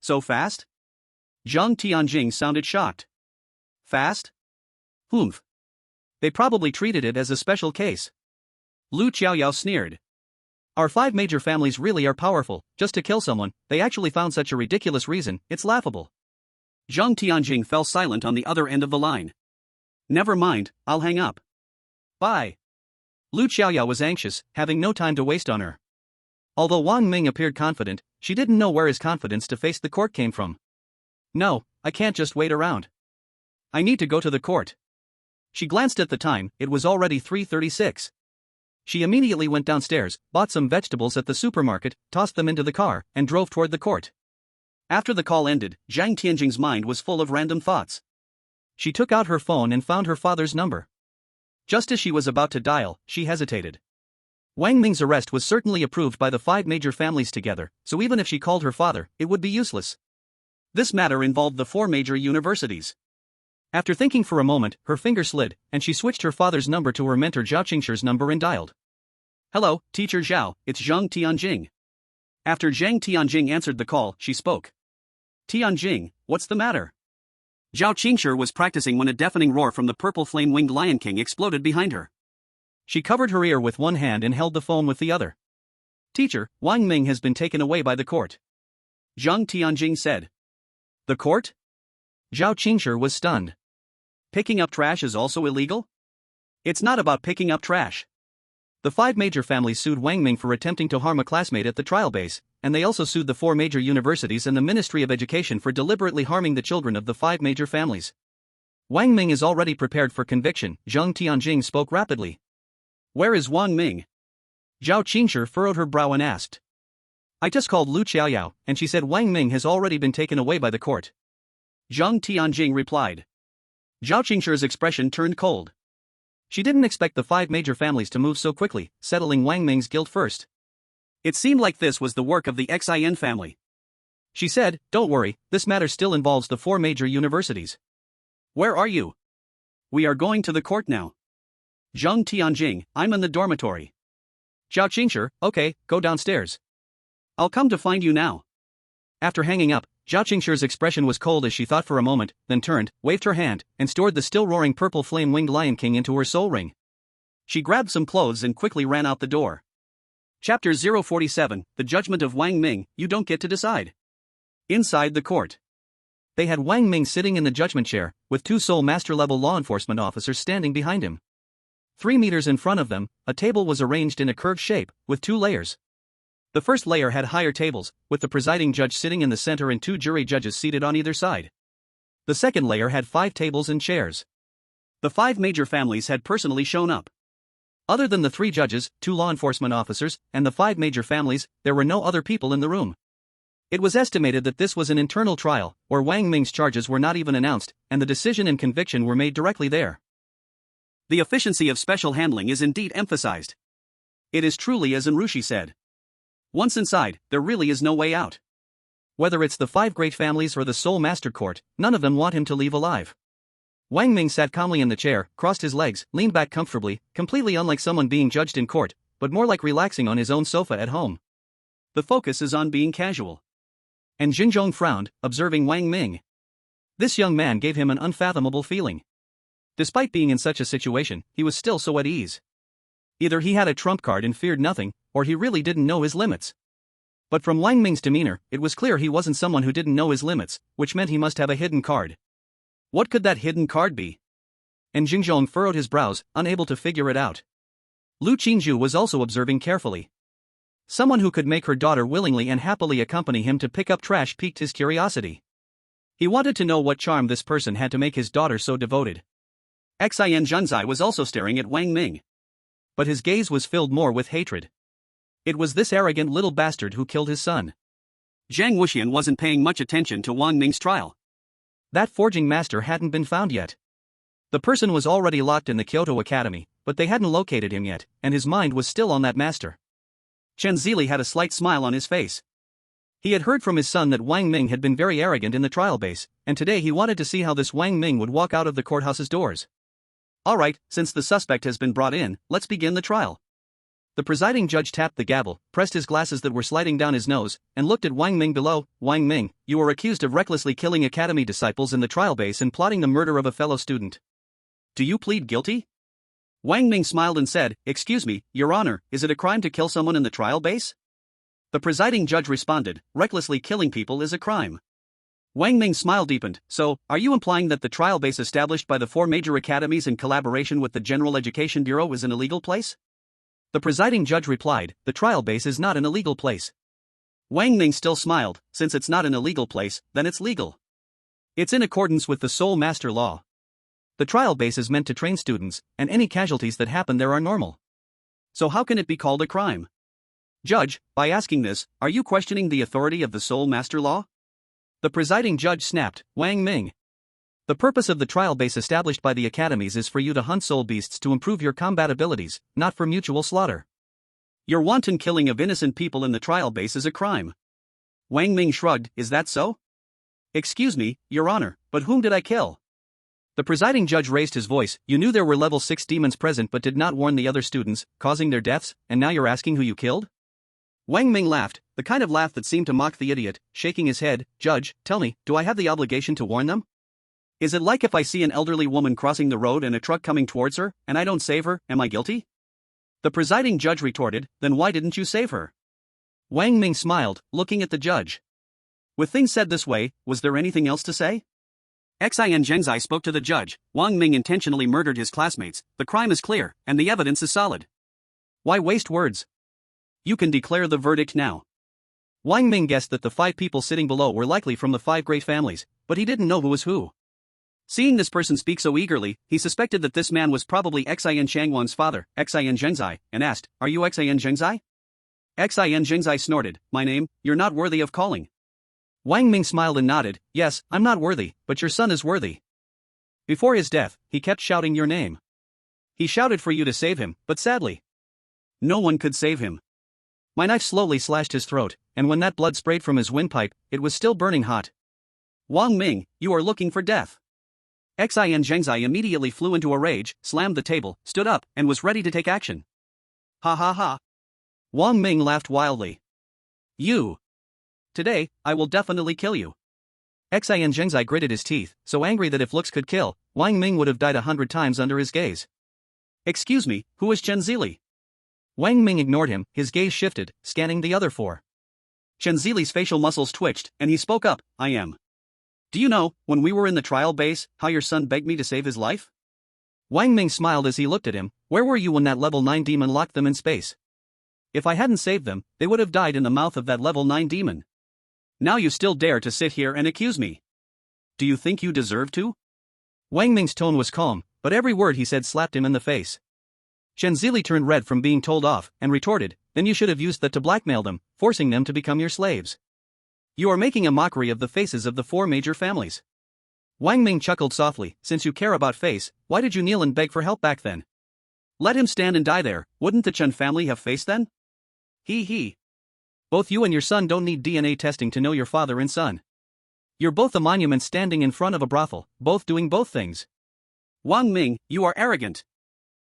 So fast? Zhang Tianjing sounded shocked. Fast? Humph. They probably treated it as a special case. Lu Qiaoyao sneered. Our 5 major families really are powerful, just to kill someone, they actually found such a ridiculous reason, it's laughable. Zhang Tianjing fell silent on the other end of the line. Never mind, I'll hang up. Bye. Lu Qiaoyao was anxious, having no time to waste on her. Although Wang Ming appeared confident, she didn't know where his confidence to face the court came from. No, I can't just wait around. I need to go to the court. She glanced at the time, it was already 3:36. She immediately went downstairs, bought some vegetables at the supermarket, tossed them into the car, and drove toward the court. After the call ended, Zhang Tianjing's mind was full of random thoughts. She took out her phone and found her father's number. Just as she was about to dial, she hesitated. Wang Ming's arrest was certainly approved by the 5 major families together, so even if she called her father, it would be useless. This matter involved the 4 major universities. After thinking for a moment, her finger slid, and she switched her father's number to her mentor Zhao Qingshir's number and dialed. Hello, Teacher Zhao, it's Zhang Tianjing. After Zhang Tianjing answered the call, she spoke. Tianjing, what's the matter? Zhao Qingshir was practicing when a deafening roar from the purple flame-winged Lion King exploded behind her. She covered her ear with one hand and held the phone with the other. Teacher, Wang Ming has been taken away by the court. Zhang Tianjing said. The court? Zhao Qingshir was stunned. Picking up trash is also illegal? It's not about picking up trash. The 5 major families sued Wang Ming for attempting to harm a classmate at the trial base, and they also sued the 4 major universities and the Ministry of Education for deliberately harming the children of the 5 major families. Wang Ming is already prepared for conviction, Zheng Tianjing spoke rapidly. Where is Wang Ming? Zhao Qingshi furrowed her brow and asked. I just called Lu Qiaoyao, and she said Wang Ming has already been taken away by the court. Zheng Tianjing replied. Zhao Qingshi's expression turned cold. She didn't expect the 5 major families to move so quickly, settling Wang Ming's guilt first. It seemed like this was the work of the Xin family. She said, don't worry, this matter still involves the 4 major universities. Where are you? We are going to the court now. Zheng Tianjing, I'm in the dormitory. Zhao Qingshi, okay, go downstairs. I'll come to find you now. After hanging up, Zhao Qingshi's expression was cold as she thought for a moment, then turned, waved her hand, and stored the still roaring purple flame-winged Lion King into her soul ring. She grabbed some clothes and quickly ran out the door. Chapter 047, The Judgment of Wang Ming, You Don't Get to Decide. Inside the court. They had Wang Ming sitting in the judgment chair, with 2 Soul Master-level law enforcement officers standing behind him. 3 meters in front of them, a table was arranged in a curved shape, with 2 layers. The first layer had higher tables, with the presiding judge sitting in the center and 2 jury judges seated on either side. The second layer had 5 tables and chairs. The 5 major families had personally shown up. Other than the 3 judges, 2 law enforcement officers, and the 5 major families, there were no other people in the room. It was estimated that this was an internal trial, where Wang Ming's charges were not even announced, and the decision and conviction were made directly there. The efficiency of special handling is indeed emphasized. It is truly as Enrushi said. Once inside, there really is no way out. Whether it's the 5 great families or the Soul Master Court, none of them want him to leave alive. Wang Ming sat calmly in the chair, crossed his legs, leaned back comfortably, completely unlike someone being judged in court, but more like relaxing on his own sofa at home. The focus is on being casual. And Xinzhong frowned, observing Wang Ming. This young man gave him an unfathomable feeling. Despite being in such a situation, he was still so at ease. Either he had a trump card and feared nothing, or he really didn't know his limits. But from Wang Ming's demeanor, it was clear he wasn't someone who didn't know his limits, which meant he must have a hidden card. What could that hidden card be? And Xinzhong furrowed his brows, unable to figure it out. Lu Qingzhu was also observing carefully. Someone who could make her daughter willingly and happily accompany him to pick up trash piqued his curiosity. He wanted to know what charm this person had to make his daughter so devoted. Xian Zhenzai was also staring at Wang Ming. But his gaze was filled more with hatred. It was this arrogant little bastard who killed his son. Zhang Wuxian wasn't paying much attention to Wang Ming's trial. That forging master hadn't been found yet. The person was already locked in the Kyoto Academy, but they hadn't located him yet, and his mind was still on that master. Chen Zili had a slight smile on his face. He had heard from his son that Wang Ming had been very arrogant in the trial base, and today he wanted to see how this Wang Ming would walk out of the courthouse's doors. Alright, since the suspect has been brought in, let's begin the trial. The presiding judge tapped the gavel, pressed his glasses that were sliding down his nose, and looked at Wang Ming below. Wang Ming, you are accused of recklessly killing academy disciples in the trial base and plotting the murder of a fellow student. Do you plead guilty? Wang Ming smiled and said, excuse me, Your Honor, is it a crime to kill someone in the trial base? The presiding judge responded, recklessly killing people is a crime. Wang Ming's smile deepened, so, are you implying that the trial base established by the 4 major academies in collaboration with the General Education Bureau is an illegal place? The presiding judge replied, the trial base is not an illegal place. Wang Ming still smiled, since it's not an illegal place, then it's legal. It's in accordance with the Soul Master Law. The trial base is meant to train students, and any casualties that happen there are normal. So how can it be called a crime? Judge, by asking this, are you questioning the authority of the Soul Master Law? The presiding judge snapped, Wang Ming. The purpose of the trial base established by the academies is for you to hunt soul beasts to improve your combat abilities, not for mutual slaughter. Your wanton killing of innocent people in the trial base is a crime. Wang Ming shrugged, is that so? Excuse me, Your Honor, but whom did I kill? The presiding judge raised his voice, you knew there were level 6 demons present but did not warn the other students, causing their deaths, and now you're asking who you killed? Wang Ming laughed, the kind of laugh that seemed to mock the idiot, shaking his head, Judge, tell me, do I have the obligation to warn them? Is it like if I see an elderly woman crossing the road and a truck coming towards her, and I don't save her, am I guilty? The presiding judge retorted, then why didn't you save her? Wang Ming smiled, looking at the judge. With things said this way, was there anything else to say? Xian Zhengzai spoke to the judge, Wang Ming intentionally murdered his classmates, the crime is clear, and the evidence is solid. Why waste words? You can declare the verdict now. Wang Ming guessed that the 5 people sitting below were likely from the 5 great families, but he didn't know who was who. Seeing this person speak so eagerly, he suspected that this man was probably Xin Changwan's father, Xin Zhengzai, and asked, "Are you Xin Zhengzai?" Xin Zhengzai snorted, "My name, you're not worthy of calling." Wang Ming smiled and nodded, "Yes, I'm not worthy, but your son is worthy." Before his death, he kept shouting your name. He shouted for you to save him, but sadly, no one could save him. My knife slowly slashed his throat, and when that blood sprayed from his windpipe, it was still burning hot. Wang Ming, you are looking for death. Xin Zhengzai immediately flew into a rage, slammed the table, stood up, and was ready to take action. Ha ha ha. Wang Ming laughed wildly. You. Today, I will definitely kill you. Xin Zhengzai gritted his teeth, so angry that if looks could kill, Wang Ming would have died 100 times under his gaze. Excuse me, who is Chen Zili? Wang Ming ignored him, his gaze shifted, scanning the other 4. Chen Zili's facial muscles twitched, and he spoke up, I am. Do you know, when we were in the trial base, how your son begged me to save his life? Wang Ming smiled as he looked at him, where were you when that level 9 demon locked them in space? If I hadn't saved them, they would have died in the mouth of that level 9 demon. Now you still dare to sit here and accuse me. Do you think you deserve to? Wang Ming's tone was calm, but every word he said slapped him in the face. Chen Zili turned red from being told off, and retorted, then you should have used that to blackmail them, forcing them to become your slaves. You are making a mockery of the faces of the 4 major families. Wang Ming chuckled softly, since you care about face, why did you kneel and beg for help back then? Let him stand and die there, wouldn't the Chen family have face then? He. Both you and your son don't need DNA testing to know your father and son. You're both a monument standing in front of a brothel, both doing both things. Wang Ming, you are arrogant.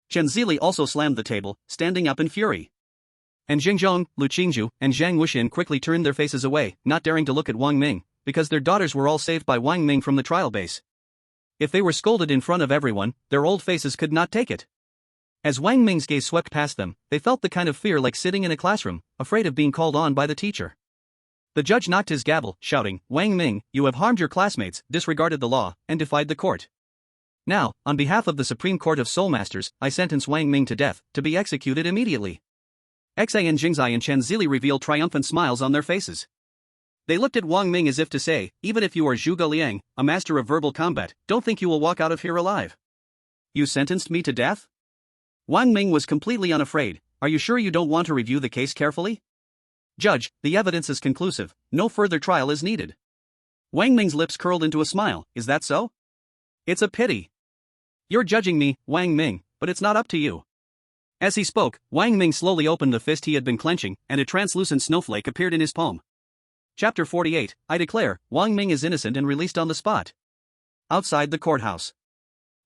Chen Zili also slammed the table, standing up in fury. And Jing Zhong, Lu Qingzhu, and Zhang Wuxian quickly turned their faces away, not daring to look at Wang Ming, because their daughters were all saved by Wang Ming from the trial base. If they were scolded in front of everyone, their old faces could not take it. As Wang Ming's gaze swept past them, they felt the kind of fear like sitting in a classroom, afraid of being called on by the teacher. The judge knocked his gavel, shouting, Wang Ming, you have harmed your classmates, disregarded the law, and defied the court. Now, on behalf of the Supreme Court of Soul Masters, I sentence Wang Ming to death, to be executed immediately. Xin Jingzai and Chen Zili revealed triumphant smiles on their faces. They looked at Wang Ming as if to say, even if you are Zhuge Liang, a master of verbal combat, don't think you will walk out of here alive. You sentenced me to death? Wang Ming was completely unafraid. Are you sure you don't want to review the case carefully? Judge, the evidence is conclusive, no further trial is needed. Wang Ming's lips curled into a smile, is that so? It's a pity. You're judging me, Wang Ming, but it's not up to you. As he spoke, Wang Ming slowly opened the fist he had been clenching, and a translucent snowflake appeared in his palm. Chapter 48, I declare, Wang Ming is innocent and released on the spot. Outside the courthouse.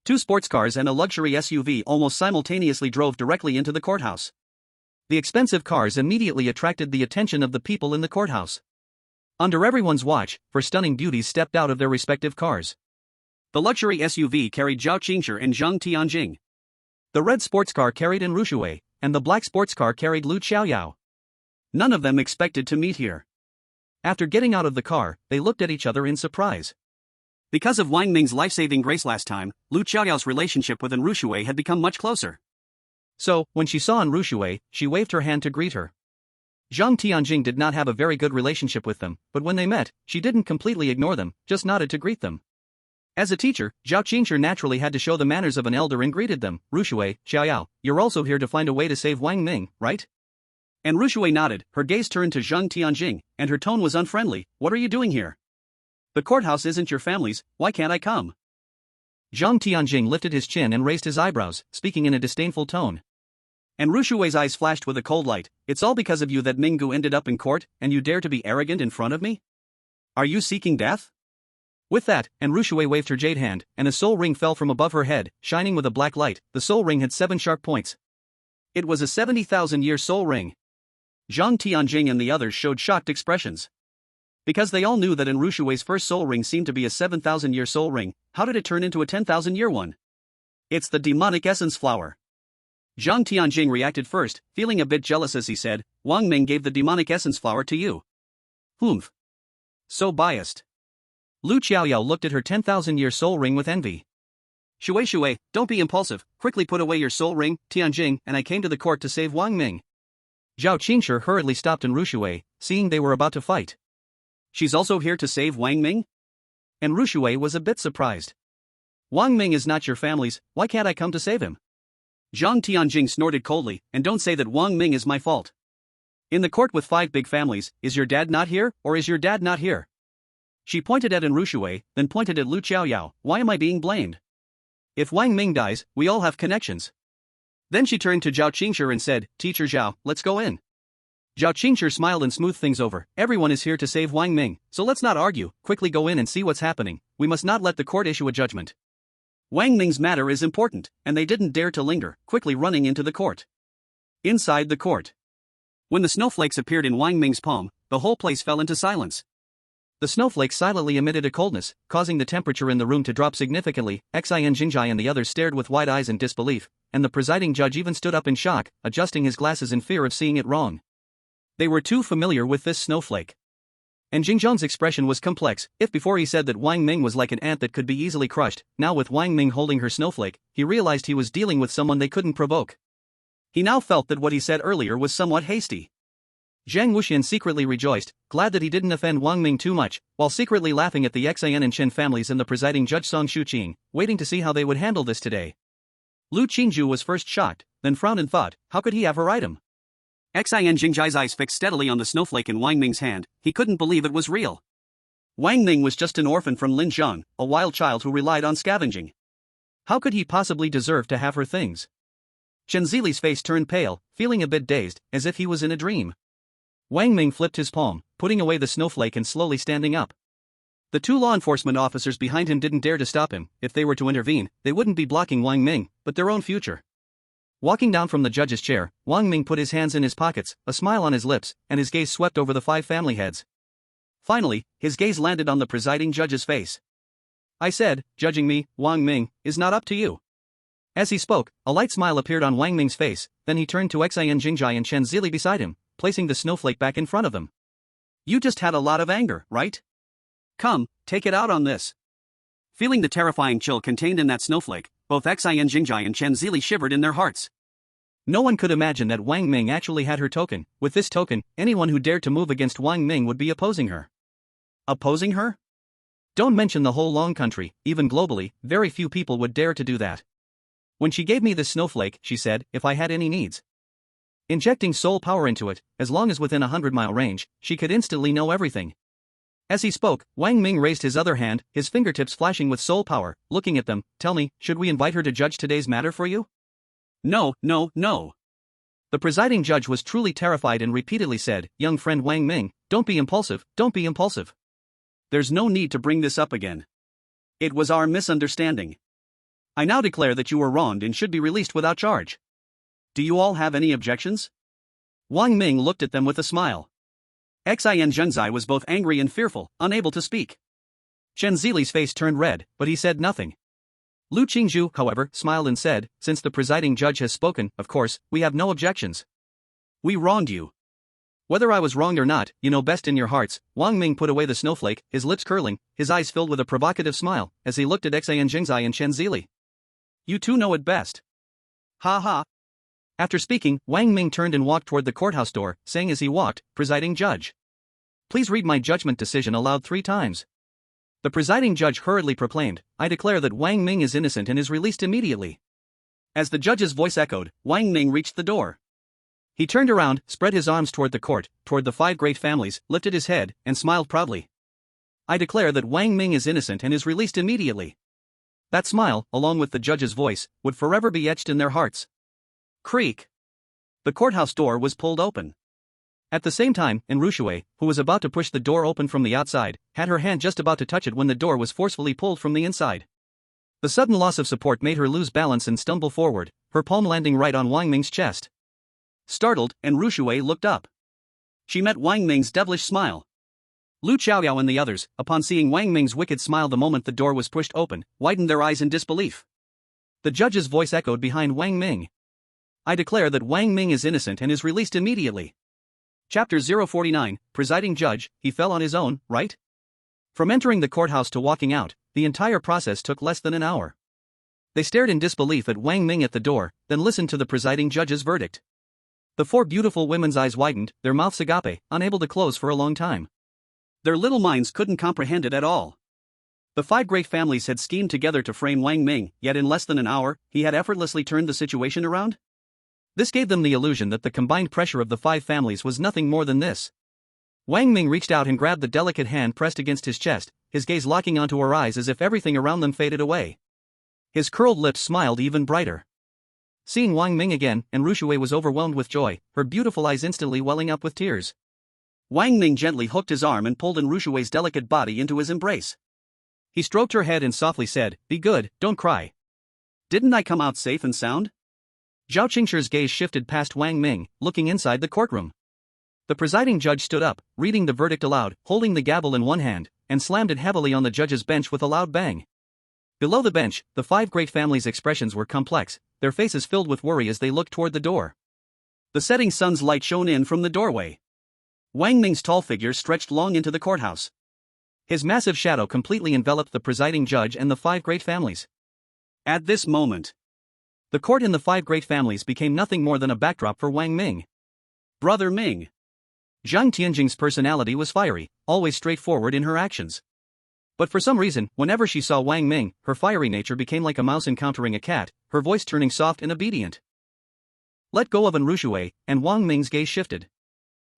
2 sports cars and a luxury SUV almost simultaneously drove directly into the courthouse. The expensive cars immediately attracted the attention of the people in the courthouse. Under everyone's watch, 4 stunning beauties stepped out of their respective cars. The luxury SUV carried Zhao Qingshi and Zhang Tianjing. The red sports car carried An Rushui, and the black sports car carried Lu Qiaoyao. None of them expected to meet here. After getting out of the car, they looked at each other in surprise. Because of Wang Ming's life-saving grace last time, Lu Qiaoyao's relationship with An Rushui had become much closer. So, when she saw An Rushui, she waved her hand to greet her. Zhang Tianjing did not have a very good relationship with them, but when they met, she didn't completely ignore them, just nodded to greet them. As a teacher, Zhao Qingshi naturally had to show the manners of an elder and greeted them. Rushui, Xiaoyao, you're also here to find a way to save Wang Ming, right? And Rushui nodded, her gaze turned to Zhang Tianjing, and her tone was unfriendly, what are you doing here? The courthouse isn't your family's, why can't I come? Zhang Tianjing lifted his chin and raised his eyebrows, speaking in a disdainful tone. And Rushui's eyes flashed with a cold light, it's all because of you that Minggu ended up in court, and you dare to be arrogant in front of me? Are you seeking death? With that, An Rushui waved her jade hand, and a soul ring fell from above her head, shining with a black light. The soul ring had 7 sharp points. It was a 70,000-year soul ring. Zhang Tianjing and the others showed shocked expressions. Because they all knew that An Rushui's first soul ring seemed to be a 7,000-year soul ring, how did it turn into a 10,000-year one? It's the demonic essence flower. Zhang Tianjing reacted first, feeling a bit jealous as he said, Wang Ming gave the demonic essence flower to you. Humph. So biased. Lu Qiaoyao looked at her 10,000-year soul ring with envy. Shui, don't be impulsive, quickly put away your soul ring, Tianjing, and I came to the court to save Wang Ming. Zhao Qingshi hurriedly stopped and Rushui, seeing they were about to fight. She's also here to save Wang Ming? And Rushui was a bit surprised. Wang Ming is not your family's, why can't I come to save him? Zhang Tianjing snorted coldly, and don't say that Wang Ming is my fault. In the court with 5 big families, is your dad not here, or is your dad not here? She pointed at Rushui, then pointed at Lu Qiaoyao, why am I being blamed? If Wang Ming dies, we all have connections. Then she turned to Zhao Qingshi and said, Teacher Zhao, let's go in. Zhao Qingshi smiled and smoothed things over, everyone is here to save Wang Ming, so let's not argue, quickly go in and see what's happening, we must not let the court issue a judgment. Wang Ming's matter is important, and they didn't dare to linger, quickly running into the court. Inside the court. When the snowflakes appeared in Wang Ming's palm, the whole place fell into silence. The snowflakes silently emitted a coldness, causing the temperature in the room to drop significantly. Xin Jingjai and the others stared with wide eyes in disbelief, and the presiding judge even stood up in shock, adjusting his glasses in fear of seeing it wrong. They were too familiar with this snowflake. And Jingzhong's expression was complex. If before he said that Wang Ming was like an ant that could be easily crushed, now with Wang Ming holding her snowflake, he realized he was dealing with someone they couldn't provoke. He now felt that what he said earlier was somewhat hasty. Zhang Wuxian secretly rejoiced, glad that he didn't offend Wang Ming too much, while secretly laughing at the Xian and Chen families and the presiding judge Song Shuqing, waiting to see how they would handle this today. Lu Qingju was first shocked, then frowned and thought, how could he have her item? Xian Jingjai's eyes fixed steadily on the snowflake in Wang Ming's hand, he couldn't believe it was real. Wang Ming was just an orphan from Linzhang, a wild child who relied on scavenging. How could he possibly deserve to have her things? Chen Zili's face turned pale, feeling a bit dazed, as if he was in a dream. Wang Ming flipped his palm, putting away the snowflake and slowly standing up. The 2 law enforcement officers behind him didn't dare to stop him. If they were to intervene, they wouldn't be blocking Wang Ming, but their own future. Walking down from the judge's chair, Wang Ming put his hands in his pockets, a smile on his lips, and his gaze swept over the 5 family heads. Finally, his gaze landed on the presiding judge's face. I said, judging me, Wang Ming, is not up to you. As he spoke, a light smile appeared on Wang Ming's face, then he turned to Xian Jingjai and Chen Zili beside him, placing the snowflake back in front of them. You just had a lot of anger, right? Come, take it out on this. Feeling the terrifying chill contained in that snowflake, both Xian Jingjai and Chen Zili shivered in their hearts. No one could imagine that Wang Ming actually had her token. With this token, anyone who dared to move against Wang Ming would be opposing her. Opposing her? Don't mention the whole Long country, even globally, very few people would dare to do that. When she gave me this snowflake, she said, if I had any needs. Injecting soul power into it, as long as within 100-mile range, she could instantly know everything. As he spoke, Wang Ming raised his other hand, his fingertips flashing with soul power, looking at them, tell me, should we invite her to judge today's matter for you? No. The presiding judge was truly terrified and repeatedly said, young friend Wang Ming, don't be impulsive. There's no need to bring this up again. It was our misunderstanding. I now declare that you were wronged and should be released without charge. Do you all have any objections? Wang Ming looked at them with a smile. Xian Zhenzai was both angry and fearful, unable to speak. Chen Zili's face turned red, but he said nothing. Lu Qingju, however, smiled and said, since the presiding judge has spoken, of course, we have no objections. We wronged you. Whether I was wronged or not, you know best in your hearts. Wang Ming put away the snowflake, his lips curling, his eyes filled with a provocative smile, as he looked at Xian Zhenzai and Chen Zili. You two know it best. Ha ha. After speaking, Wang Ming turned and walked toward the courthouse door, saying as he walked, presiding judge. Please read my judgment decision aloud 3 times. The presiding judge hurriedly proclaimed, I declare that Wang Ming is innocent and is released immediately. As the judge's voice echoed, Wang Ming reached the door. He turned around, spread his arms toward the court, toward the 5 great families, lifted his head, and smiled proudly. I declare that Wang Ming is innocent and is released immediately. That smile, along with the judge's voice, would forever be etched in their hearts. Creak. The courthouse door was pulled open. At the same time, Rushui, who was about to push the door open from the outside, had her hand just about to touch it when the door was forcefully pulled from the inside. The sudden loss of support made her lose balance and stumble forward, her palm landing right on Wang Ming's chest. Startled, Rushui looked up. She met Wang Ming's devilish smile. Lu Qiaoyao and the others, upon seeing Wang Ming's wicked smile the moment the door was pushed open, widened their eyes in disbelief. The judge's voice echoed behind Wang Ming. I declare that Wang Ming is innocent and is released immediately. Chapter 049, Presiding Judge, he fell on his own, right? From entering the courthouse to walking out, the entire process took less than an hour. They stared in disbelief at Wang Ming at the door, then listened to the presiding judge's verdict. The four beautiful women's eyes widened, their mouths agape, unable to close for a long time. Their little minds couldn't comprehend it at all. The five great families had schemed together to frame Wang Ming, yet in less than an hour, he had effortlessly turned the situation around? This gave them the illusion that the combined pressure of the five families was nothing more than this. Wang Ming reached out and grabbed the delicate hand pressed against his chest, his gaze locking onto her eyes as if everything around them faded away. His curled lips smiled even brighter. Seeing Wang Ming again, and Rushui was overwhelmed with joy, her beautiful eyes instantly welling up with tears. Wang Ming gently hooked his arm and pulled Rushui's delicate body into his embrace. He stroked her head and softly said, "Be good, don't cry. Didn't I come out safe and sound?" Zhao Qingshir's gaze shifted past Wang Ming, looking inside the courtroom. The presiding judge stood up, reading the verdict aloud, holding the gavel in one hand, and slammed it heavily on the judge's bench with a loud bang. Below the bench, the five great families' expressions were complex, their faces filled with worry as they looked toward the door. The setting sun's light shone in from the doorway. Wang Ming's tall figure stretched long into the courthouse. His massive shadow completely enveloped the presiding judge and the five great families. At this moment, the court and the five great families became nothing more than a backdrop for Wang Ming. Brother Ming. Zhang Tianjing's personality was fiery, always straightforward in her actions. But for some reason, whenever she saw Wang Ming, her fiery nature became like a mouse encountering a cat, her voice turning soft and obedient. Let go of Rushui, and Wang Ming's gaze shifted.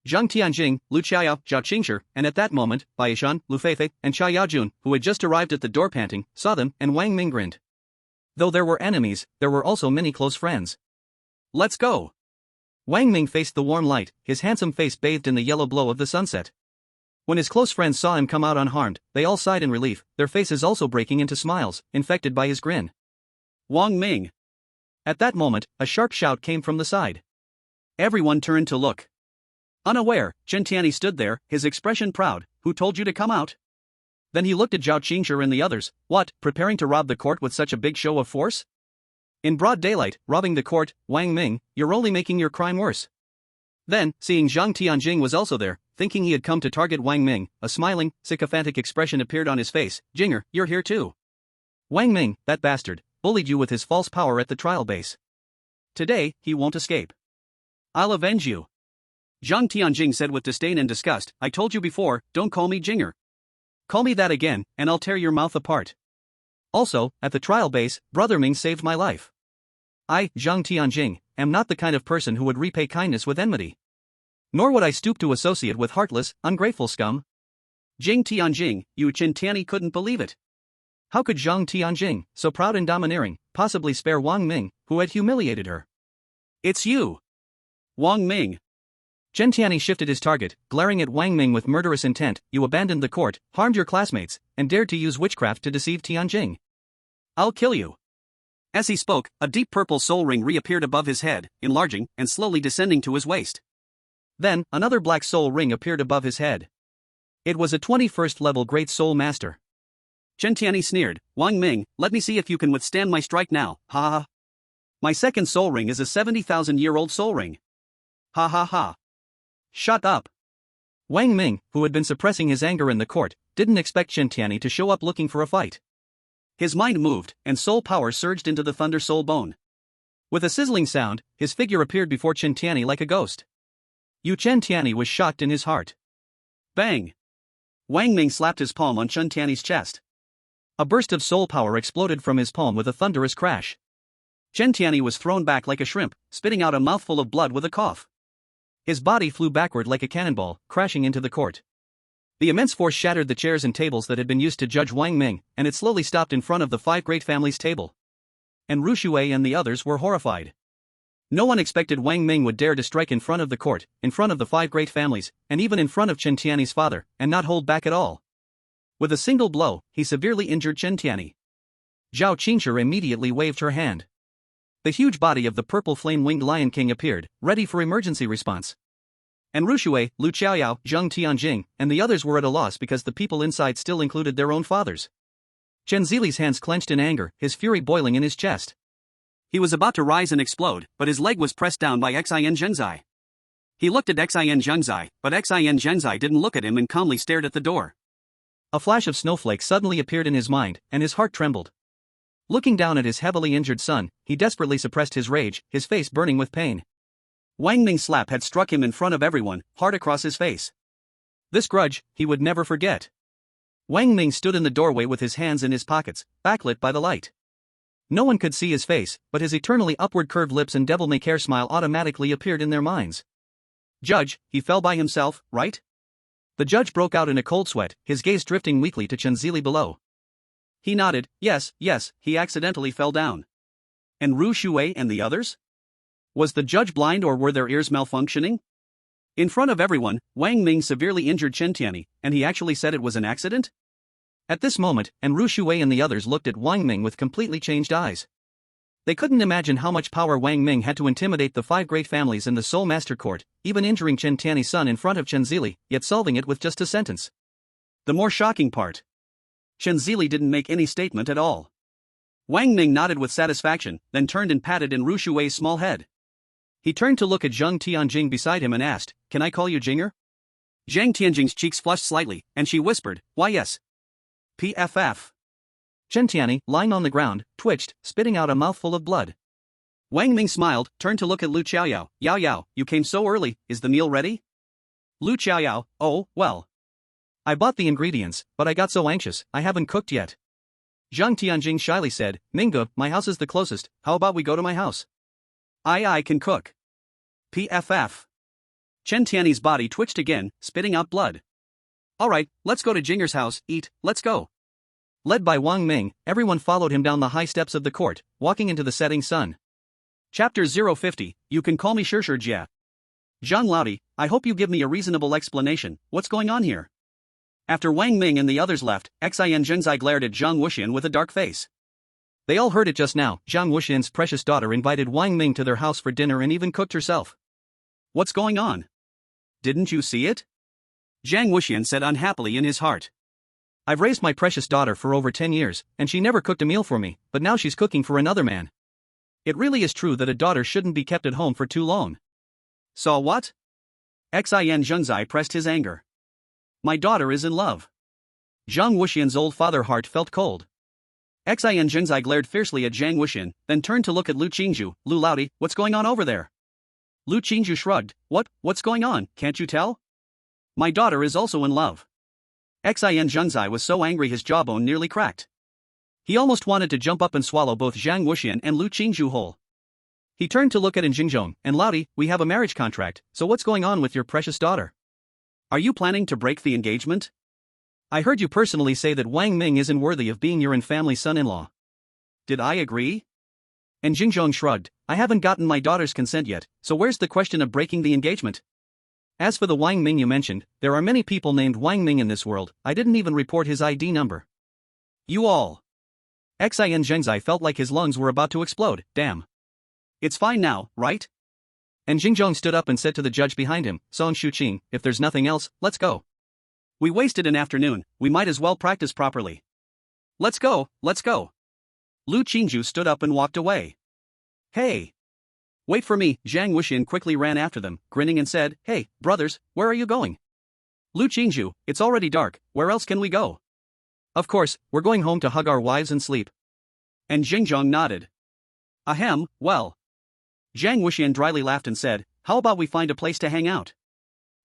Zhang Tianjing, Lu Qiao, Zhao Qingshi, and at that moment, Bai Yishan, Lu Feifei, and Xia Yaojun, who had just arrived at the door panting, saw them, and Wang Ming grinned. Though there were enemies, there were also many close friends. Let's go. Wang Ming faced the warm light, his handsome face bathed in the yellow glow of the sunset. When his close friends saw him come out unharmed, they all sighed in relief, their faces also breaking into smiles, infected by his grin. Wang Ming. At that moment, a sharp shout came from the side. Everyone turned to look. Unaware, Chen Tianyi stood there, his expression proud. Who told you to come out? Then he looked at Zhao Qingshi and the others. What, preparing to rob the court with such a big show of force? In broad daylight, robbing the court, Wang Ming, you're only making your crime worse. Then, seeing Zhang Tianjing was also there, thinking he had come to target Wang Ming, a smiling, sycophantic expression appeared on his face. Jinger, you're here too. Wang Ming, that bastard, bullied you with his false power at the trial base. Today, he won't escape. I'll avenge you. Zhang Tianjing said with disdain and disgust, I told you before, don't call me Jinger. Call me that again, and I'll tear your mouth apart. Also, at the trial base, Brother Ming saved my life. I, Zhang Tianjing, am not the kind of person who would repay kindness with enmity. Nor would I stoop to associate with heartless, ungrateful scum. Jing Tianjing, Yu Chen Tianyi couldn't believe it. How could Zhang Tianjing, so proud and domineering, possibly spare Wang Ming, who had humiliated her? It's you. Wang Ming. Chen Tianyi shifted his target, glaring at Wang Ming with murderous intent. You abandoned the court, harmed your classmates, and dared to use witchcraft to deceive Tianjing. I'll kill you. As he spoke, a deep purple soul ring reappeared above his head, enlarging and slowly descending to his waist. Then, another black soul ring appeared above his head. It was a 21st level Great Soul Master. Chen Tianyi sneered, Wang Ming, let me see if you can withstand my strike now, ha ha. My second soul ring is a 70,000-year-old soul ring. Ha ha ha. Shut up. Wang Ming, who had been suppressing his anger in the court, didn't expect Chen Tianyi to show up looking for a fight. His mind moved, and soul power surged into the Thunder Soul Bone. With a sizzling sound, his figure appeared before Chen Tianyi like a ghost. Yu Chen Tianyi was shocked in his heart. Bang! Wang Ming slapped his palm on Chen Tianyi's chest. A burst of soul power exploded from his palm with a thunderous crash. Chen Tianyi was thrown back like a shrimp, spitting out a mouthful of blood with a cough. His body flew backward like a cannonball, crashing into the court. The immense force shattered the chairs and tables that had been used to judge Wang Ming, and it slowly stopped in front of the five great families' table. And Rushui and the others were horrified. No one expected Wang Ming would dare to strike in front of the court, in front of the five great families, and even in front of Chen Tianyi's father, and not hold back at all. With a single blow, he severely injured Chen Tianyi. Zhao Qingshi immediately waved her hand. The huge body of the purple flame-winged Lion King appeared, ready for emergency response. And Rushui, Lu Qiao, Zhang Tianjing, and the others were at a loss because the people inside still included their own fathers. Chen Zili's hands clenched in anger, his fury boiling in his chest. He was about to rise and explode, but his leg was pressed down by Xin Zhengzai. He looked at Xin Zhengzai, but Xin Zhengzai didn't look at him and calmly stared at the door. A flash of snowflakes suddenly appeared in his mind, and his heart trembled. Looking down at his heavily injured son, he desperately suppressed his rage, his face burning with pain. Wang Ming's slap had struck him in front of everyone, hard across his face. This grudge, he would never forget. Wang Ming stood in the doorway with his hands in his pockets, backlit by the light. No one could see his face, but his eternally upward curved lips and devil-may-care smile automatically appeared in their minds. Judge, he fell by himself, right? The judge broke out in a cold sweat, his gaze drifting weakly to Chen Zili below. He nodded, yes, he accidentally fell down. And Ru Shuwei and the others? Was the judge blind or were their ears malfunctioning? In front of everyone, Wang Ming severely injured Chen Tianyi, and he actually said it was an accident? At this moment, and Ru Shuwei and the others looked at Wang Ming with completely changed eyes. They couldn't imagine how much power Wang Ming had to intimidate the 5 great families in the Soul Master Court, even injuring Chen Tianyi's son in front of Chen Zili, yet solving it with just a sentence. The more shocking part. Chen Zili didn't make any statement at all. Wang Ming nodded with satisfaction, then turned and patted in Ru Shuwei's small head. He turned to look at Zhang Tianjing beside him and asked, "Can I call you Jinger?" Zhang Tianjing's cheeks flushed slightly, and she whispered, "Why yes." PFF. Chen Tianyi, lying on the ground, twitched, spitting out a mouthful of blood. Wang Ming smiled, turned to look at Lu Qiaoyao. "Yao Yao, you came so early, is the meal ready?" Lu Qiaoyao, "Oh, well. I bought the ingredients, but I got so anxious, I haven't cooked yet." Zhang Tianjing shyly said, "Mingge, my house is the closest, how about we go to my house?" I can cook." PFF. Chen Tianyi's body twitched again, spitting out blood. "Alright, let's go to Jinger's house, eat, let's go." Led by Wang Ming, everyone followed him down the high steps of the court, walking into the setting sun. Chapter 050, You Can Call Me Jia. Zhang Laodi, I hope you give me a reasonable explanation, what's going on here? After Wang Ming and the others left, Xin Zhenzai glared at Zhang Wuxian with a dark face. They all heard it just now, Zhang Wuxian's precious daughter invited Wang Ming to their house for dinner and even cooked herself. What's going on? Didn't you see it? Zhang Wuxian said unhappily in his heart. I've raised my precious daughter for over 10 years, and she never cooked a meal for me, but now she's cooking for another man. It really is true that a daughter shouldn't be kept at home for too long. Saw what? Xin Zhenzai pressed his anger. My daughter is in love. Zhang Wuxian's old father heart felt cold. Xin Zhenzai glared fiercely at Zhang Wuxian, then turned to look at Lu Qingzhu. Lu Laodi, what's going on over there? Lu Qingzhu shrugged. What's going on, can't you tell? My daughter is also in love. Xin Zhenzai was so angry his jawbone nearly cracked. He almost wanted to jump up and swallow both Zhang Wuxian and Lu Qingzhu whole. He turned to look at Jingzhong, and Laodi, we have a marriage contract, so what's going on with your precious daughter? Are you planning to break the engagement? I heard you personally say that Wang Ming isn't worthy of being your in-family son-in-law. Did I agree? And Jingzhong shrugged, I haven't gotten my daughter's consent yet, so where's the question of breaking the engagement? As for the Wang Ming you mentioned, there are many people named Wang Ming in this world, I didn't even report his ID number. You all. Xin Zhenzai felt like his lungs were about to explode, damn. It's fine now, right? And Jingzhong stood up and said to the judge behind him, Song Shuqing, if there's nothing else, let's go. We wasted an afternoon, we might as well practice properly. Let's go. Lu Qingzhu stood up and walked away. Hey! Wait for me, Zhang Wuxian quickly ran after them, grinning and said, Hey, brothers, where are you going? Lu Qingzhu, it's already dark, where else can we go? Of course, we're going home to hug our wives and sleep. And Jingzhong nodded. Ahem, well. Zhang Wuxian dryly laughed and said, How about we find a place to hang out?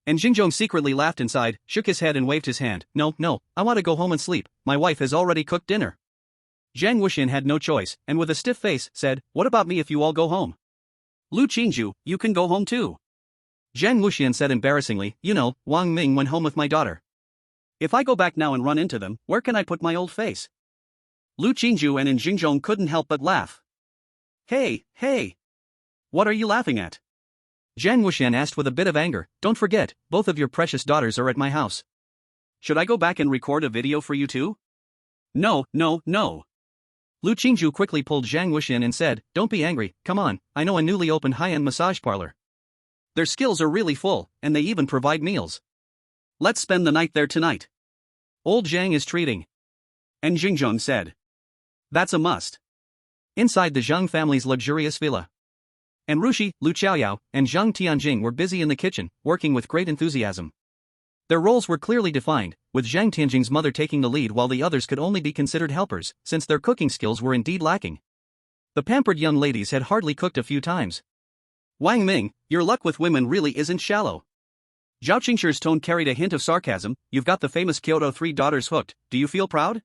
And Jingzhong secretly laughed inside, shook his head and waved his hand. No, I want to go home and sleep, my wife has already cooked dinner. Zhang Wuxian had no choice, and with a stiff face, said, What about me if you all go home? Lu Qingzhu, you can go home too. Zhang Wuxian said embarrassingly, Wang Ming went home with my daughter. If I go back now and run into them, where can I put my old face? Lu Qingzhu and Jingzhong couldn't help but laugh. Hey! What are you laughing at? Zhang Wuxian asked with a bit of anger, Don't forget, both of your precious daughters are at my house. Should I go back and record a video for you too? No. Lu Qingzhu quickly pulled Zhang Wuxian and said, Don't be angry, come on, I know a newly opened high-end massage parlor. Their skills are really full, and they even provide meals. Let's spend the night there tonight. Old Zhang is treating. And Jingzhong said. That's a must. Inside the Zhang family's luxurious villa. And Rushi, Lu Qiaoyao, and Zhang Tianjing were busy in the kitchen, working with great enthusiasm. Their roles were clearly defined, with Zhang Tianjing's mother taking the lead while the others could only be considered helpers, since their cooking skills were indeed lacking. The pampered young ladies had hardly cooked a few times. Wang Ming, your luck with women really isn't shallow. Zhao Qingshi's tone carried a hint of sarcasm. You've got the famous Kyoto three daughters hooked, do you feel proud?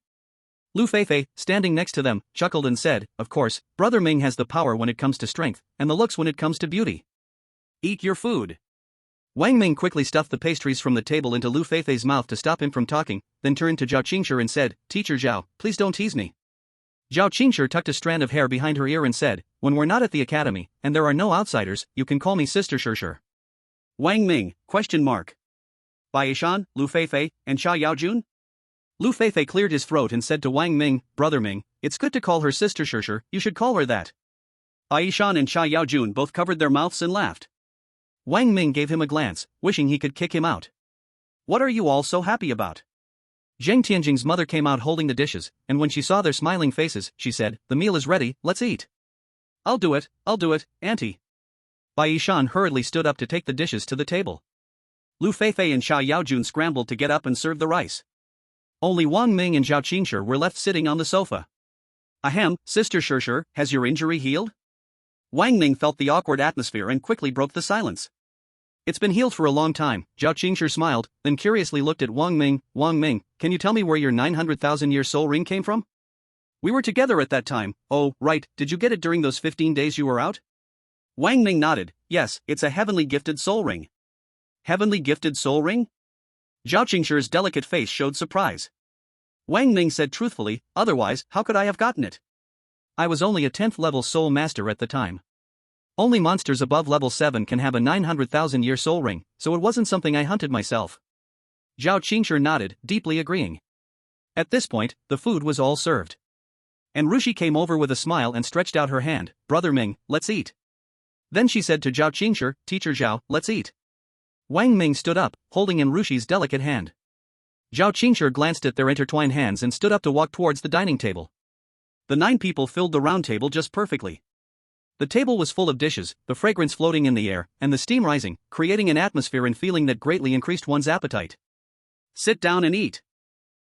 Lu Feifei, standing next to them, chuckled and said, of course, Brother Ming has the power when it comes to strength, and the looks when it comes to beauty. Eat your food. Wang Ming quickly stuffed the pastries from the table into Lu Feifei's mouth to stop him from talking, then turned to Zhao Qingshi and said, Teacher Zhao, please don't tease me. Zhao Qingshi tucked a strand of hair behind her ear and said, when we're not at the academy, and there are no outsiders, you can call me Sister Shishir. Wang Ming, ? Bai Yishan, Lu Feifei, and Xia Yaojun? Lu Feifei cleared his throat and said to Wang Ming, Brother Ming, it's good to call her Sister Shishir, you should call her that. Bai Yishan and Xia Yaojun both covered their mouths and laughed. Wang Ming gave him a glance, wishing he could kick him out. What are you all so happy about? Zhang Tianjing's mother came out holding the dishes, and when she saw their smiling faces, she said, the meal is ready, let's eat. I'll do it, Auntie. Bai Yishan hurriedly stood up to take the dishes to the table. Lu Feifei and Xia Yaojun scrambled to get up and serve the rice. Only Wang Ming and Zhao Qingshi were left sitting on the sofa. Ahem, Sister Shishir, has your injury healed? Wang Ming felt the awkward atmosphere and quickly broke the silence. It's been healed for a long time, Zhao Qingshi smiled, then curiously looked at Wang Ming. Wang Ming, can you tell me where your 900,000-year soul ring came from? We were together at that time. Oh, right, did you get it during those 15 days you were out? Wang Ming nodded. Yes, it's a heavenly gifted soul ring. Heavenly gifted soul ring? Zhao Qingshi's delicate face showed surprise. Wang Ming said truthfully, otherwise, how could I have gotten it? I was only a 10th level soul master at the time. Only monsters above level 7 can have a 900,000-year soul ring, so it wasn't something I hunted myself. Zhao Qingshi nodded, deeply agreeing. At this point, the food was all served. And Rushi came over with a smile and stretched out her hand. Brother Ming, let's eat. Then she said to Zhao Qingshi, Teacher Zhao, let's eat. Wang Ming stood up, holding in Rushi's delicate hand. Zhao Qingshi glanced at their intertwined hands and stood up to walk towards the dining table. The 9 people filled the round table just perfectly. The table was full of dishes, the fragrance floating in the air, and the steam rising, creating an atmosphere and feeling that greatly increased one's appetite. Sit down and eat.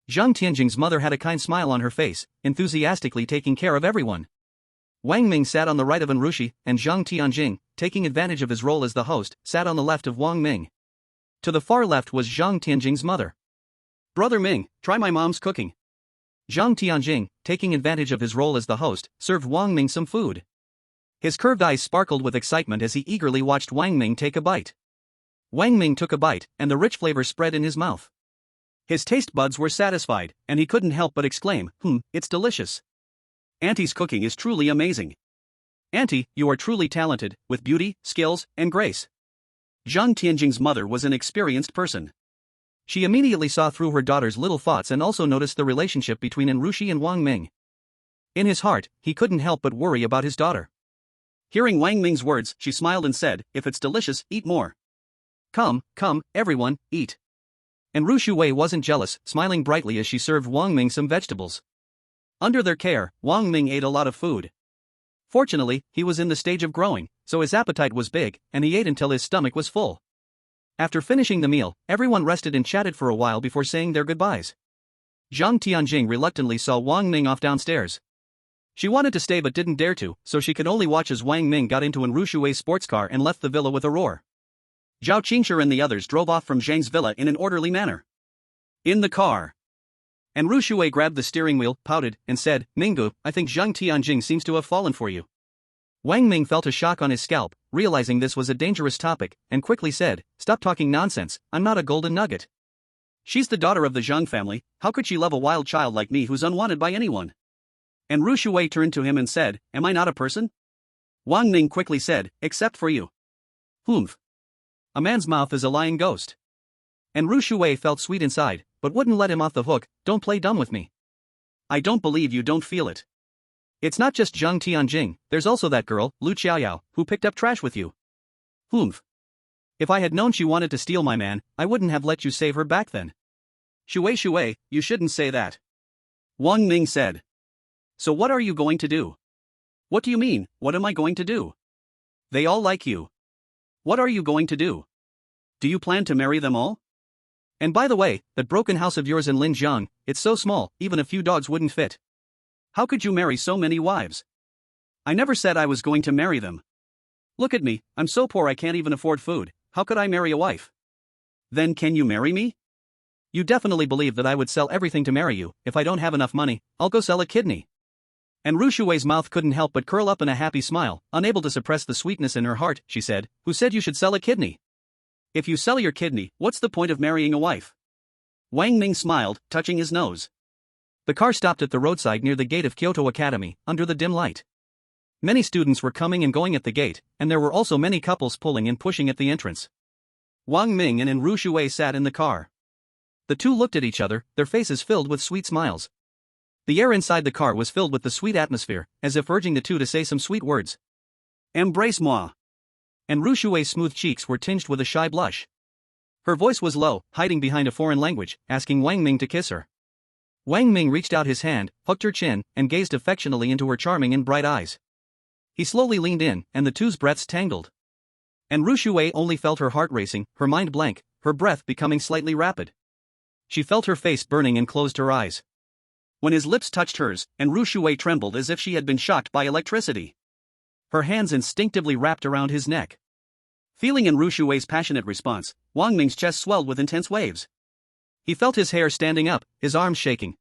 Zhang Tianjing's mother had a kind smile on her face, enthusiastically taking care of everyone. Wang Ming sat on the right of Rushi, and Zhang Tianjing, taking advantage of his role as the host, sat on the left of Wang Ming. To the far left was Zhang Tianjing's mother. Brother Ming, try my mom's cooking. Zhang Tianjing, taking advantage of his role as the host, served Wang Ming some food. His curved eyes sparkled with excitement as he eagerly watched Wang Ming take a bite. Wang Ming took a bite, and the rich flavor spread in his mouth. His taste buds were satisfied, and he couldn't help but exclaim, it's delicious. Auntie's cooking is truly amazing. Auntie, you are truly talented, with beauty, skills, and grace. Zhang Tianjing's mother was an experienced person. She immediately saw through her daughter's little thoughts and also noticed the relationship between Rushi and Wang Ming. In his heart, he couldn't help but worry about his daughter. Hearing Wang Ming's words, she smiled and said, if it's delicious, eat more. Come, everyone, eat. And Ru Shuwei wasn't jealous, smiling brightly as she served Wang Ming some vegetables. Under their care, Wang Ming ate a lot of food. Fortunately, he was in the stage of growing, so his appetite was big, and he ate until his stomach was full. After finishing the meal, everyone rested and chatted for a while before saying their goodbyes. Zhang Tianjing reluctantly saw Wang Ming off downstairs. She wanted to stay but didn't dare to, so she could only watch as Wang Ming got into Ru Shuwei's sports car and left the villa with a roar. Zhao Qingshi and the others drove off from Zhang's villa in an orderly manner. In the car. And Ru Shuwei grabbed the steering wheel, pouted, and said, Minggu, I think Zhang Tianjing seems to have fallen for you. Wang Ming felt a shock on his scalp, realizing this was a dangerous topic, and quickly said, stop talking nonsense, I'm not a golden nugget. She's the daughter of the Zhang family, how could she love a wild child like me who's unwanted by anyone? And Ru Shuwei turned to him and said, am I not a person? Wang Ming quickly said, except for you. Humph. A man's mouth is a lying ghost. And Ru Shuwei felt sweet inside, but wouldn't let him off the hook, don't play dumb with me. I don't believe you don't feel it. It's not just Zhang Tianjing, there's also that girl, Lu Qiaoyao, who picked up trash with you. Humph. If I had known she wanted to steal my man, I wouldn't have let you save her back then. Shuwei, you shouldn't say that. Wang Ming said. So what are you going to do? What do you mean, what am I going to do? They all like you. What are you going to do? Do you plan to marry them all? And by the way, that broken house of yours in Linjiang, it's so small, even a few dogs wouldn't fit. How could you marry so many wives? I never said I was going to marry them. Look at me, I'm so poor I can't even afford food, how could I marry a wife? Then can you marry me? You definitely believe that I would sell everything to marry you. If I don't have enough money, I'll go sell a kidney. And Ru Shui's mouth couldn't help but curl up in a happy smile, unable to suppress the sweetness in her heart. She said, who said you should sell a kidney? If you sell your kidney, what's the point of marrying a wife? Wang Ming smiled, touching his nose. The car stopped at the roadside near the gate of Kyoto Academy, under the dim light. Many students were coming and going at the gate, and there were also many couples pulling and pushing at the entrance. Wang Ming and Ru Shui sat in the car. The two looked at each other, their faces filled with sweet smiles. The air inside the car was filled with the sweet atmosphere, as if urging the two to say some sweet words. Embrace-moi. And Ru Shui's smooth cheeks were tinged with a shy blush. Her voice was low, hiding behind a foreign language, asking Wang Ming to kiss her. Wang Ming reached out his hand, hooked her chin, and gazed affectionately into her charming and bright eyes. He slowly leaned in, and the two's breaths tangled. And Ru Shui only felt her heart racing, her mind blank, her breath becoming slightly rapid. She felt her face burning and closed her eyes. When his lips touched hers, and Ru Shui trembled as if she had been shocked by electricity. Her hands instinctively wrapped around his neck. Feeling in Ru Shui's passionate response, Wang Ming's chest swelled with intense waves. He felt his hair standing up, his arms shaking.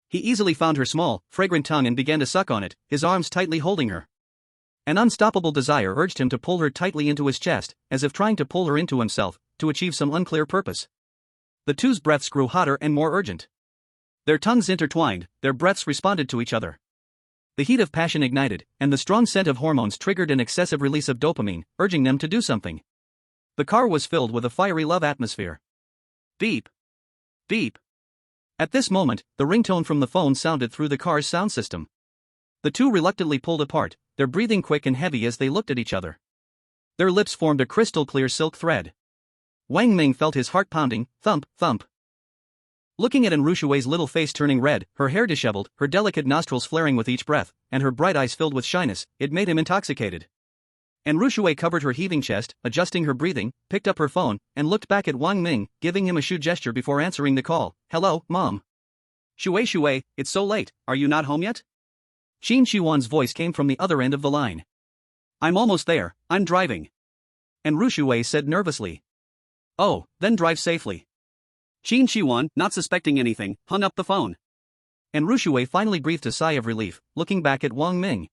He easily found her small, fragrant tongue and began to suck on it, his arms tightly holding her. An unstoppable desire urged him to pull her tightly into his chest, as if trying to pull her into himself, to achieve some unclear purpose. The two's breaths grew hotter and more urgent. Their tongues intertwined, their breaths responded to each other. The heat of passion ignited, and the strong scent of hormones triggered an excessive release of dopamine, urging them to do something. The car was filled with a fiery love atmosphere. Beep. Beep. At this moment, the ringtone from the phone sounded through the car's sound system. The two reluctantly pulled apart, their breathing quick and heavy as they looked at each other. Their lips formed a crystal-clear silk thread. Wang Ming felt his heart pounding, thump, thump. Looking at Ru Shui's little face turning red, her hair disheveled, her delicate nostrils flaring with each breath, and her bright eyes filled with shyness, it made him intoxicated. Ru Shui covered her heaving chest, adjusting her breathing, picked up her phone, and looked back at Wang Ming, giving him a shoe gesture before answering the call. Hello, Mom. Shui, it's so late, are you not home yet? Qin Shiwan's voice came from the other end of the line. I'm almost there, I'm driving. Ru Shui said nervously. Oh, then drive safely. Qin Shiwan, not suspecting anything, hung up the phone. Ru Shui finally breathed a sigh of relief, looking back at Wang Ming.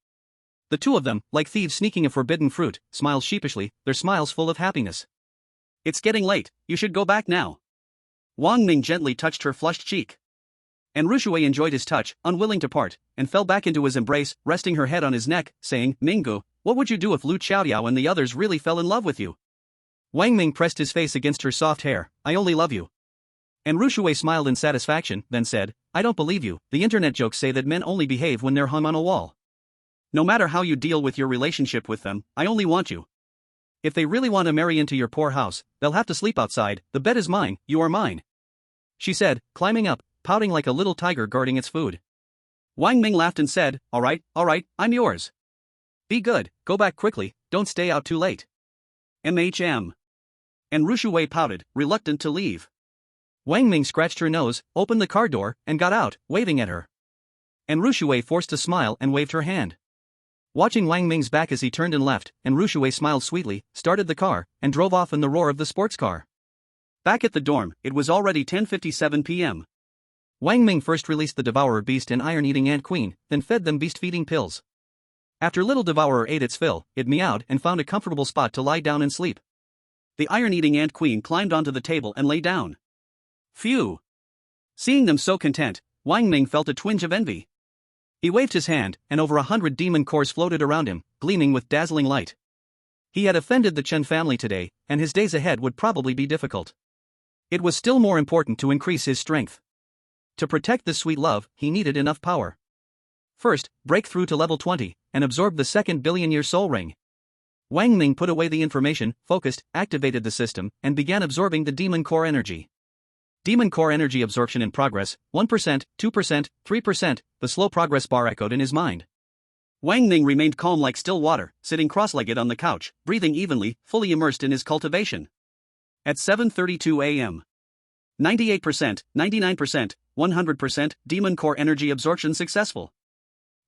The two of them, like thieves sneaking a forbidden fruit, smiled sheepishly, their smiles full of happiness. It's getting late, you should go back now. Wang Ming gently touched her flushed cheek. Ru Shui enjoyed his touch, unwilling to part, and fell back into his embrace, resting her head on his neck, saying, Minggu, what would you do if Lu Chaoyao and the others really fell in love with you? Wang Ming pressed his face against her soft hair. I only love you. Ru Shui smiled in satisfaction, then said, I don't believe you, the internet jokes say that men only behave when they're hung on a wall. No matter how you deal with your relationship with them, I only want you. If they really want to marry into your poor house, they'll have to sleep outside, the bed is mine, you are mine. She said, climbing up, pouting like a little tiger guarding its food. Wang Ming laughed and said, all right, I'm yours. Be good, go back quickly, don't stay out too late. MHM. Ru Shui pouted, reluctant to leave. Wang Ming scratched her nose, opened the car door, and got out, waving at her. Ru Shui forced a smile and waved her hand. Watching Wang Ming's back as he turned and left, Ru Shui smiled sweetly, started the car, and drove off in the roar of the sports car. Back at the dorm, it was already 10:57 p.m. Wang Ming first released the Devourer Beast and Iron-Eating Ant Queen, then fed them beast-feeding pills. After Little Devourer ate its fill, it meowed and found a comfortable spot to lie down and sleep. The Iron-Eating Ant Queen climbed onto the table and lay down. Phew! Seeing them so content, Wang Ming felt a twinge of envy. He waved his hand, and over 100 demon cores floated around him, gleaming with dazzling light. He had offended the Chen family today, and his days ahead would probably be difficult. It was still more important to increase his strength. To protect this sweet love, he needed enough power. First, break through to level 20, and absorb the second billion-year soul ring. Wang Ming put away the information, focused, activated the system, and began absorbing the demon core energy. Demon core energy absorption in progress, 1%, 2%, 3%, the slow progress bar echoed in his mind. Wang Ming remained calm like still water, sitting cross-legged on the couch, breathing evenly, fully immersed in his cultivation. At 7:32 a.m. 98%, 99%, 100%, Demon Core Energy Absorption successful.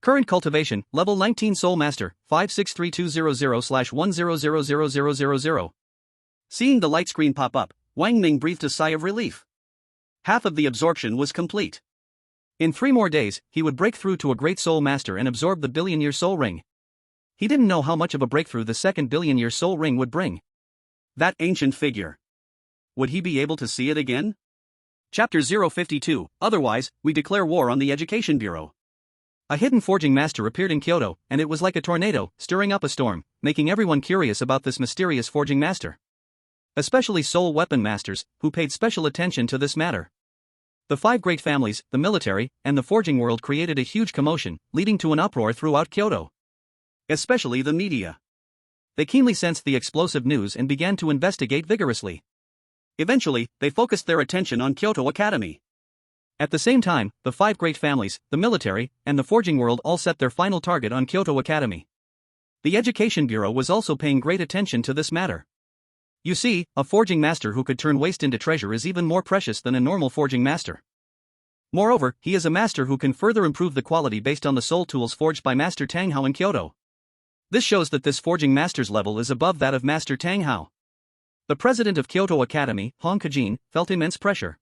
Current cultivation, level 19 Soul Master, 563200/10000000. Seeing the light screen pop up, Wang Ming breathed a sigh of relief. Half of the absorption was complete. In 3 more days, he would break through to a Great Soul Master and absorb the billion-year soul ring. He didn't know how much of a breakthrough the second billion-year soul ring would bring. That ancient figure. Would he be able to see it again? Chapter 052, Otherwise, we declare war on the Education Bureau. A hidden forging master appeared in Kyoto, and it was like a tornado, stirring up a storm, making everyone curious about this mysterious forging master. Especially soul weapon masters, who paid special attention to this matter. The 5 great families, the military, and the forging world created a huge commotion, leading to an uproar throughout Kyoto. Especially the media. They keenly sensed the explosive news and began to investigate vigorously. Eventually, they focused their attention on Kyoto Academy. At the same time, the 5 great families, the military, and the forging world all set their final target on Kyoto Academy. The Education Bureau was also paying great attention to this matter. You see, a forging master who could turn waste into treasure is even more precious than a normal forging master. Moreover, he is a master who can further improve the quality based on the soul tools forged by Master Tang Hao in Kyoto. This shows that this forging master's level is above that of Master Tang Hao. The president of Kyoto Academy, Hong Kajin, felt immense pressure.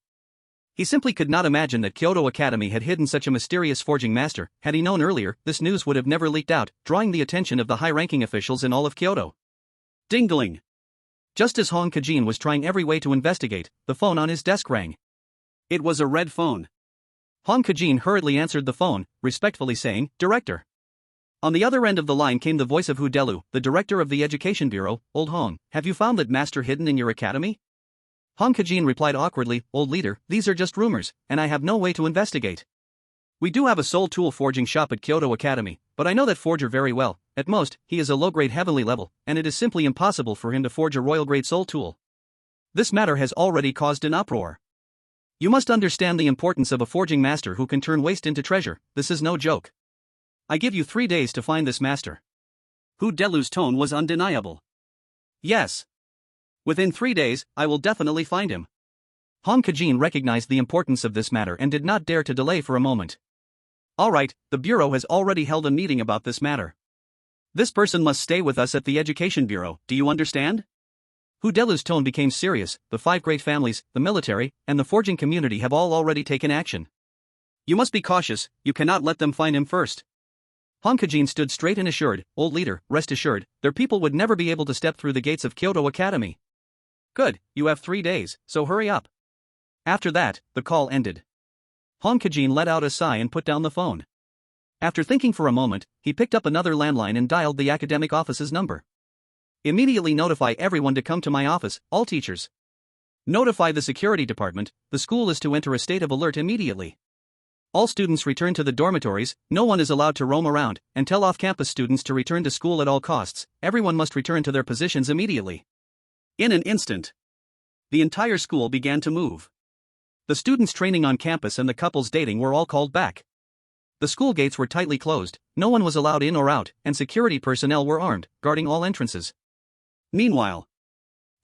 He simply could not imagine that Kyoto Academy had hidden such a mysterious forging master. Had he known earlier, this news would have never leaked out, drawing the attention of the high-ranking officials in all of Kyoto. Ding-a-ling. Just as Hong Kajin was trying every way to investigate, the phone on his desk rang. It was a red phone. Hong Kajin hurriedly answered the phone, respectfully saying, "Director." On the other end of the line came the voice of Hu Delu, the director of the Education Bureau. "Old Hong, have you found that master hidden in your academy?" Hong Kajin replied awkwardly, "Old leader, these are just rumors, and I have no way to investigate. We do have a soul tool forging shop at Kyoto Academy, but I know that forger very well. At most, he is a low-grade heavenly level, and it is simply impossible for him to forge a royal-grade soul tool. This matter has already caused an uproar. You must understand the importance of a forging master who can turn waste into treasure. This is no joke. I give you 3 days to find this master." Hu Delu's tone was undeniable. "Yes. Within 3 days, I will definitely find him." Hong Kajin recognized the importance of this matter and did not dare to delay for a moment. "Alright, the Bureau has already held a meeting about this matter. This person must stay with us at the Education Bureau, do you understand?" Hu Delu's tone became serious. The 5 great families, the military, and the forging community have all already taken action. "You must be cautious, you cannot let them find him first." Hong Kajin stood straight and assured, "Old leader, rest assured, their people would never be able to step through the gates of Kyoto Academy." "Good, you have 3 days, so hurry up." After that, the call ended. Hong Kajin let out a sigh and put down the phone. After thinking for a moment, he picked up another landline and dialed the academic office's number. "Immediately notify everyone to come to my office, all teachers. Notify the security department, the school is to enter a state of alert immediately. All students return to the dormitories, no one is allowed to roam around, and tell off-campus students to return to school at all costs. Everyone must return to their positions immediately." In an instant, the entire school began to move. The students training on campus and the couples dating were all called back. The school gates were tightly closed, no one was allowed in or out, and security personnel were armed, guarding all entrances. Meanwhile,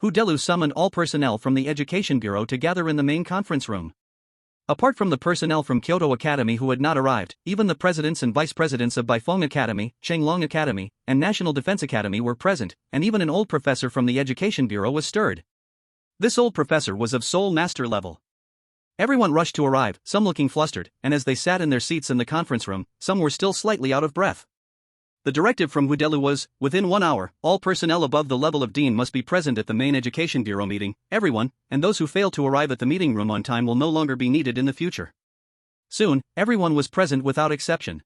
Hu Delu summoned all personnel from the Education Bureau to gather in the main conference room. Apart from the personnel from Kyoto Academy who had not arrived, even the presidents and vice presidents of Baifeng Academy, Chenglong Academy, and National Defense Academy were present, and even an old professor from the Education Bureau was stirred. This old professor was of Soul Master level. Everyone rushed to arrive, some looking flustered, and as they sat in their seats in the conference room, some were still slightly out of breath. The directive from Hu Delu was, within 1 hour, all personnel above the level of Dean must be present at the main Education Bureau meeting. Everyone, and those who fail to arrive at the meeting room on time will no longer be needed in the future. Soon, everyone was present without exception.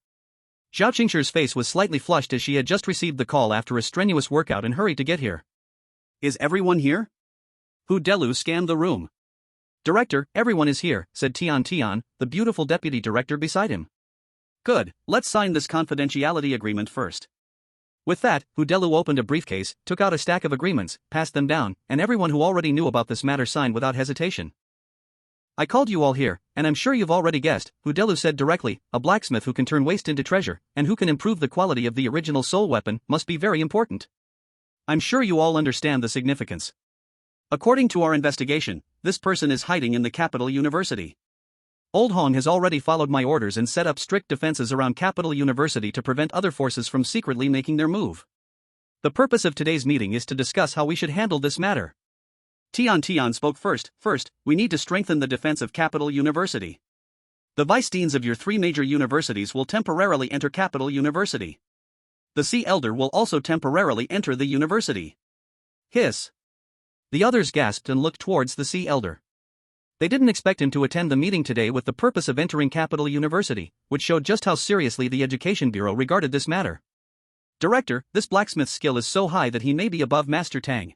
Zhao Qingshi's face was slightly flushed as she had just received the call after a strenuous workout and hurried to get here. "Is everyone here?" Hu Delu scanned the room. "Director, everyone is here," said Tian Tian, the beautiful deputy director beside him. "Good, let's sign this confidentiality agreement first." With that, Hu Delu opened a briefcase, took out a stack of agreements, passed them down, and everyone who already knew about this matter signed without hesitation. "I called you all here, and I'm sure you've already guessed," Hu Delu said directly. "A blacksmith who can turn waste into treasure, and who can improve the quality of the original soul weapon, must be very important. I'm sure you all understand the significance. According to our investigation, this person is hiding in the capital university. Old Hong has already followed my orders and set up strict defenses around Capital University to prevent other forces from secretly making their move. The purpose of today's meeting is to discuss how we should handle this matter. Tian spoke first. First, we need to strengthen the defense of Capital University. The vice deans of your three major universities will temporarily enter Capital University. The Sea Elder will also temporarily enter the university. Hiss. The others gasped and looked towards the Sea Elder. They didn't expect him to attend the meeting today with the purpose of entering Capital University, which showed just how seriously the Education Bureau regarded this matter. Director, this blacksmith's skill is so high that he may be above Master Tang.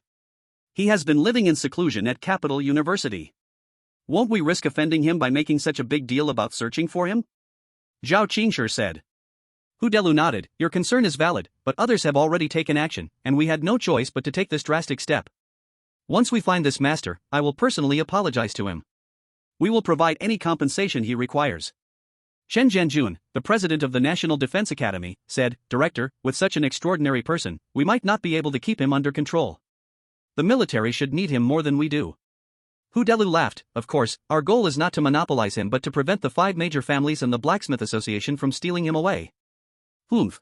He has been living in seclusion at Capital University. Won't we risk offending him by making such a big deal about searching for him? Zhao Qingshi said. Hu Delu nodded. Your concern is valid, but others have already taken action, and we had no choice but to take this drastic step. Once we find this master, I will personally apologize to him. We will provide any compensation he requires. Shen Jianjun, the president of the National Defense Academy, said, Director, with such an extraordinary person, we might not be able to keep him under control. The military should need him more than we do. Hu Delu laughed. Of course, our goal is not to monopolize him but to prevent the five major families and the Blacksmith Association from stealing him away. Humph.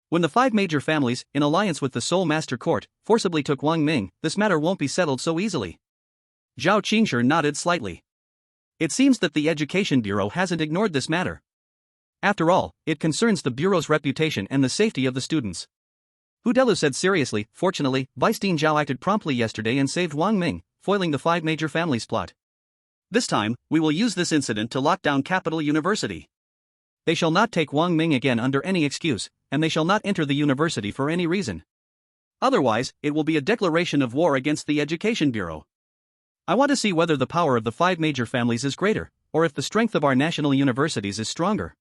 When the five major families, in alliance with the Soul Master Court, forcibly took Wang Ming, this matter won't be settled so easily. Zhao Qingshi nodded slightly. It seems that the Education Bureau hasn't ignored this matter. After all, it concerns the Bureau's reputation and the safety of the students. Hu Delu said seriously. Fortunately, Vice Dean Zhao acted promptly yesterday and saved Wang Ming, foiling the five major families' plot. This time, we will use this incident to lock down Capital University. They shall not take Wang Ming again under any excuse, and they shall not enter the university for any reason. Otherwise, it will be a declaration of war against the Education Bureau. I want to see whether the power of the five major families is greater, or if the strength of our national universities is stronger.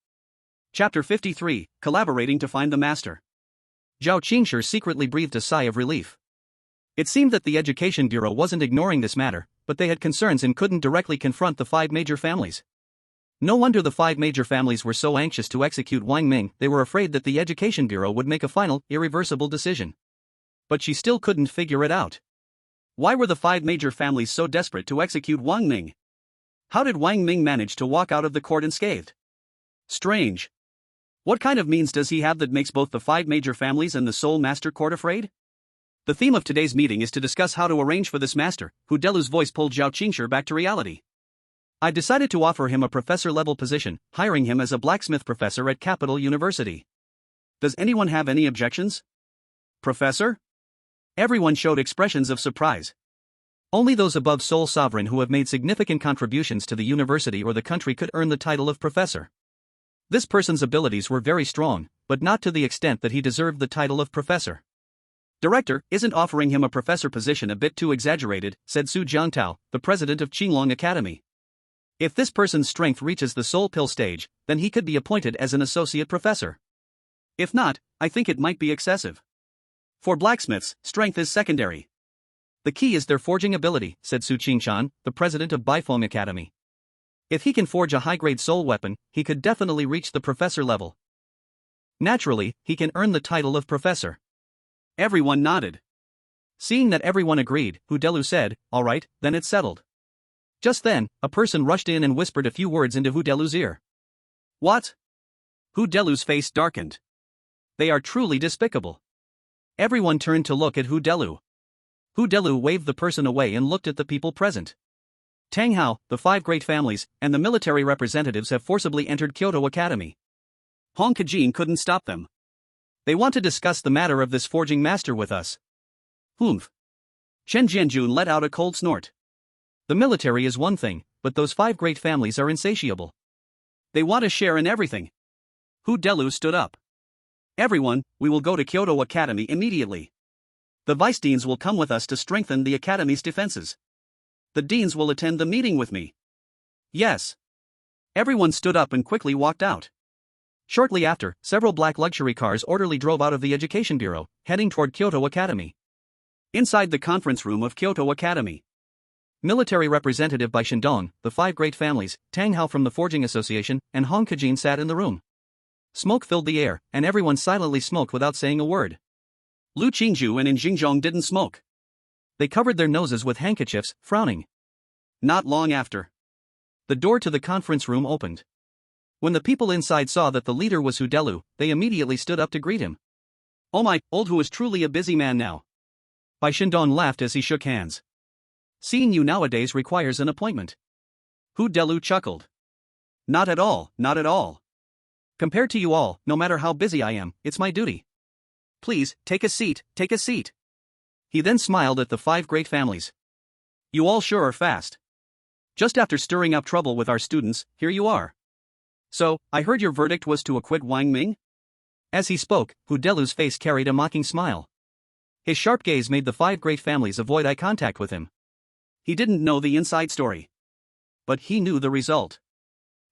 Chapter 53, Collaborating to Find the Master. Zhao Qingshi secretly breathed a sigh of relief. It seemed that the Education Bureau wasn't ignoring this matter, but they had concerns and couldn't directly confront the five major families. No wonder the five major families were so anxious to execute Wang Ming. They were afraid that the Education Bureau would make a final, irreversible decision. But she still couldn't figure it out. Why were the five major families so desperate to execute Wang Ming? How did Wang Ming manage to walk out of the court unscathed? Strange. What kind of means does he have that makes both the five major families and the Soul Master Court afraid? The theme of today's meeting is to discuss how to arrange for this master. Hu Delu's voice pulled Zhao Qingshi back to reality. I decided to offer him a professor-level position, hiring him as a blacksmith professor at Capital University. Does anyone have any objections? Professor? Everyone showed expressions of surprise. Only those above Soul Sovereign who have made significant contributions to the university or the country could earn the title of professor. This person's abilities were very strong, but not to the extent that he deserved the title of professor. Director, isn't offering him a professor position a bit too exaggerated, said Su Jiangtao, the president of Qinglong Academy. If this person's strength reaches the soul pill stage, then he could be appointed as an associate professor. If not, I think it might be excessive. For blacksmiths, strength is secondary. The key is their forging ability, said Su Qingshan, the president of Baifeng Academy. If he can forge a high-grade soul weapon, he could definitely reach the professor level. Naturally, he can earn the title of professor. Everyone nodded. Seeing that everyone agreed, Hu Delu said, all right, then it's settled. Just then, a person rushed in and whispered a few words into Hu Delu's ear. What? Hu Delu's face darkened. They are truly despicable. Everyone turned to look at Hu Delu. Hu Delu waved the person away and looked at the people present. Tang Hao, the five great families, and the military representatives have forcibly entered Kyoto Academy. Hong Kajin couldn't stop them. They want to discuss the matter of this forging master with us. Humph. Chen Jianjun let out a cold snort. The military is one thing, but those five great families are insatiable. They want a share in everything. Hu Delu stood up. Everyone, we will go to Kyoto Academy immediately. The vice deans will come with us to strengthen the academy's defenses. The deans will attend the meeting with me. Yes. Everyone stood up and quickly walked out. Shortly after, several black luxury cars orderly drove out of the Education Bureau, heading toward Kyoto Academy. Inside the conference room of Kyoto Academy, military representative by Shandong, the five great families, Tang Hao from the Forging Association, and Hong Kajin sat in the room. Smoke filled the air, and everyone silently smoked without saying a word. Lu Qingzhu and In Xingzhong didn't smoke. They covered their noses with handkerchiefs, frowning. Not long after, the door to the conference room opened. When the people inside saw that the leader was Hudelu, they immediately stood up to greet him. Oh my, old Hu is truly a busy man now. Bai Shindong laughed as he shook hands. Seeing you nowadays requires an appointment. Hudelu chuckled. Not at all, not at all. Compared to you all, no matter how busy I am, it's my duty. Please, take a seat, take a seat. He then smiled at the 5 great families. You all sure are fast. Just after stirring up trouble with our students, here you are. So, I heard your verdict was to acquit Wang Ming? As he spoke, Hudelu's face carried a mocking smile. His sharp gaze made the 5 great families avoid eye contact with him. He didn't know the inside story. But he knew the result.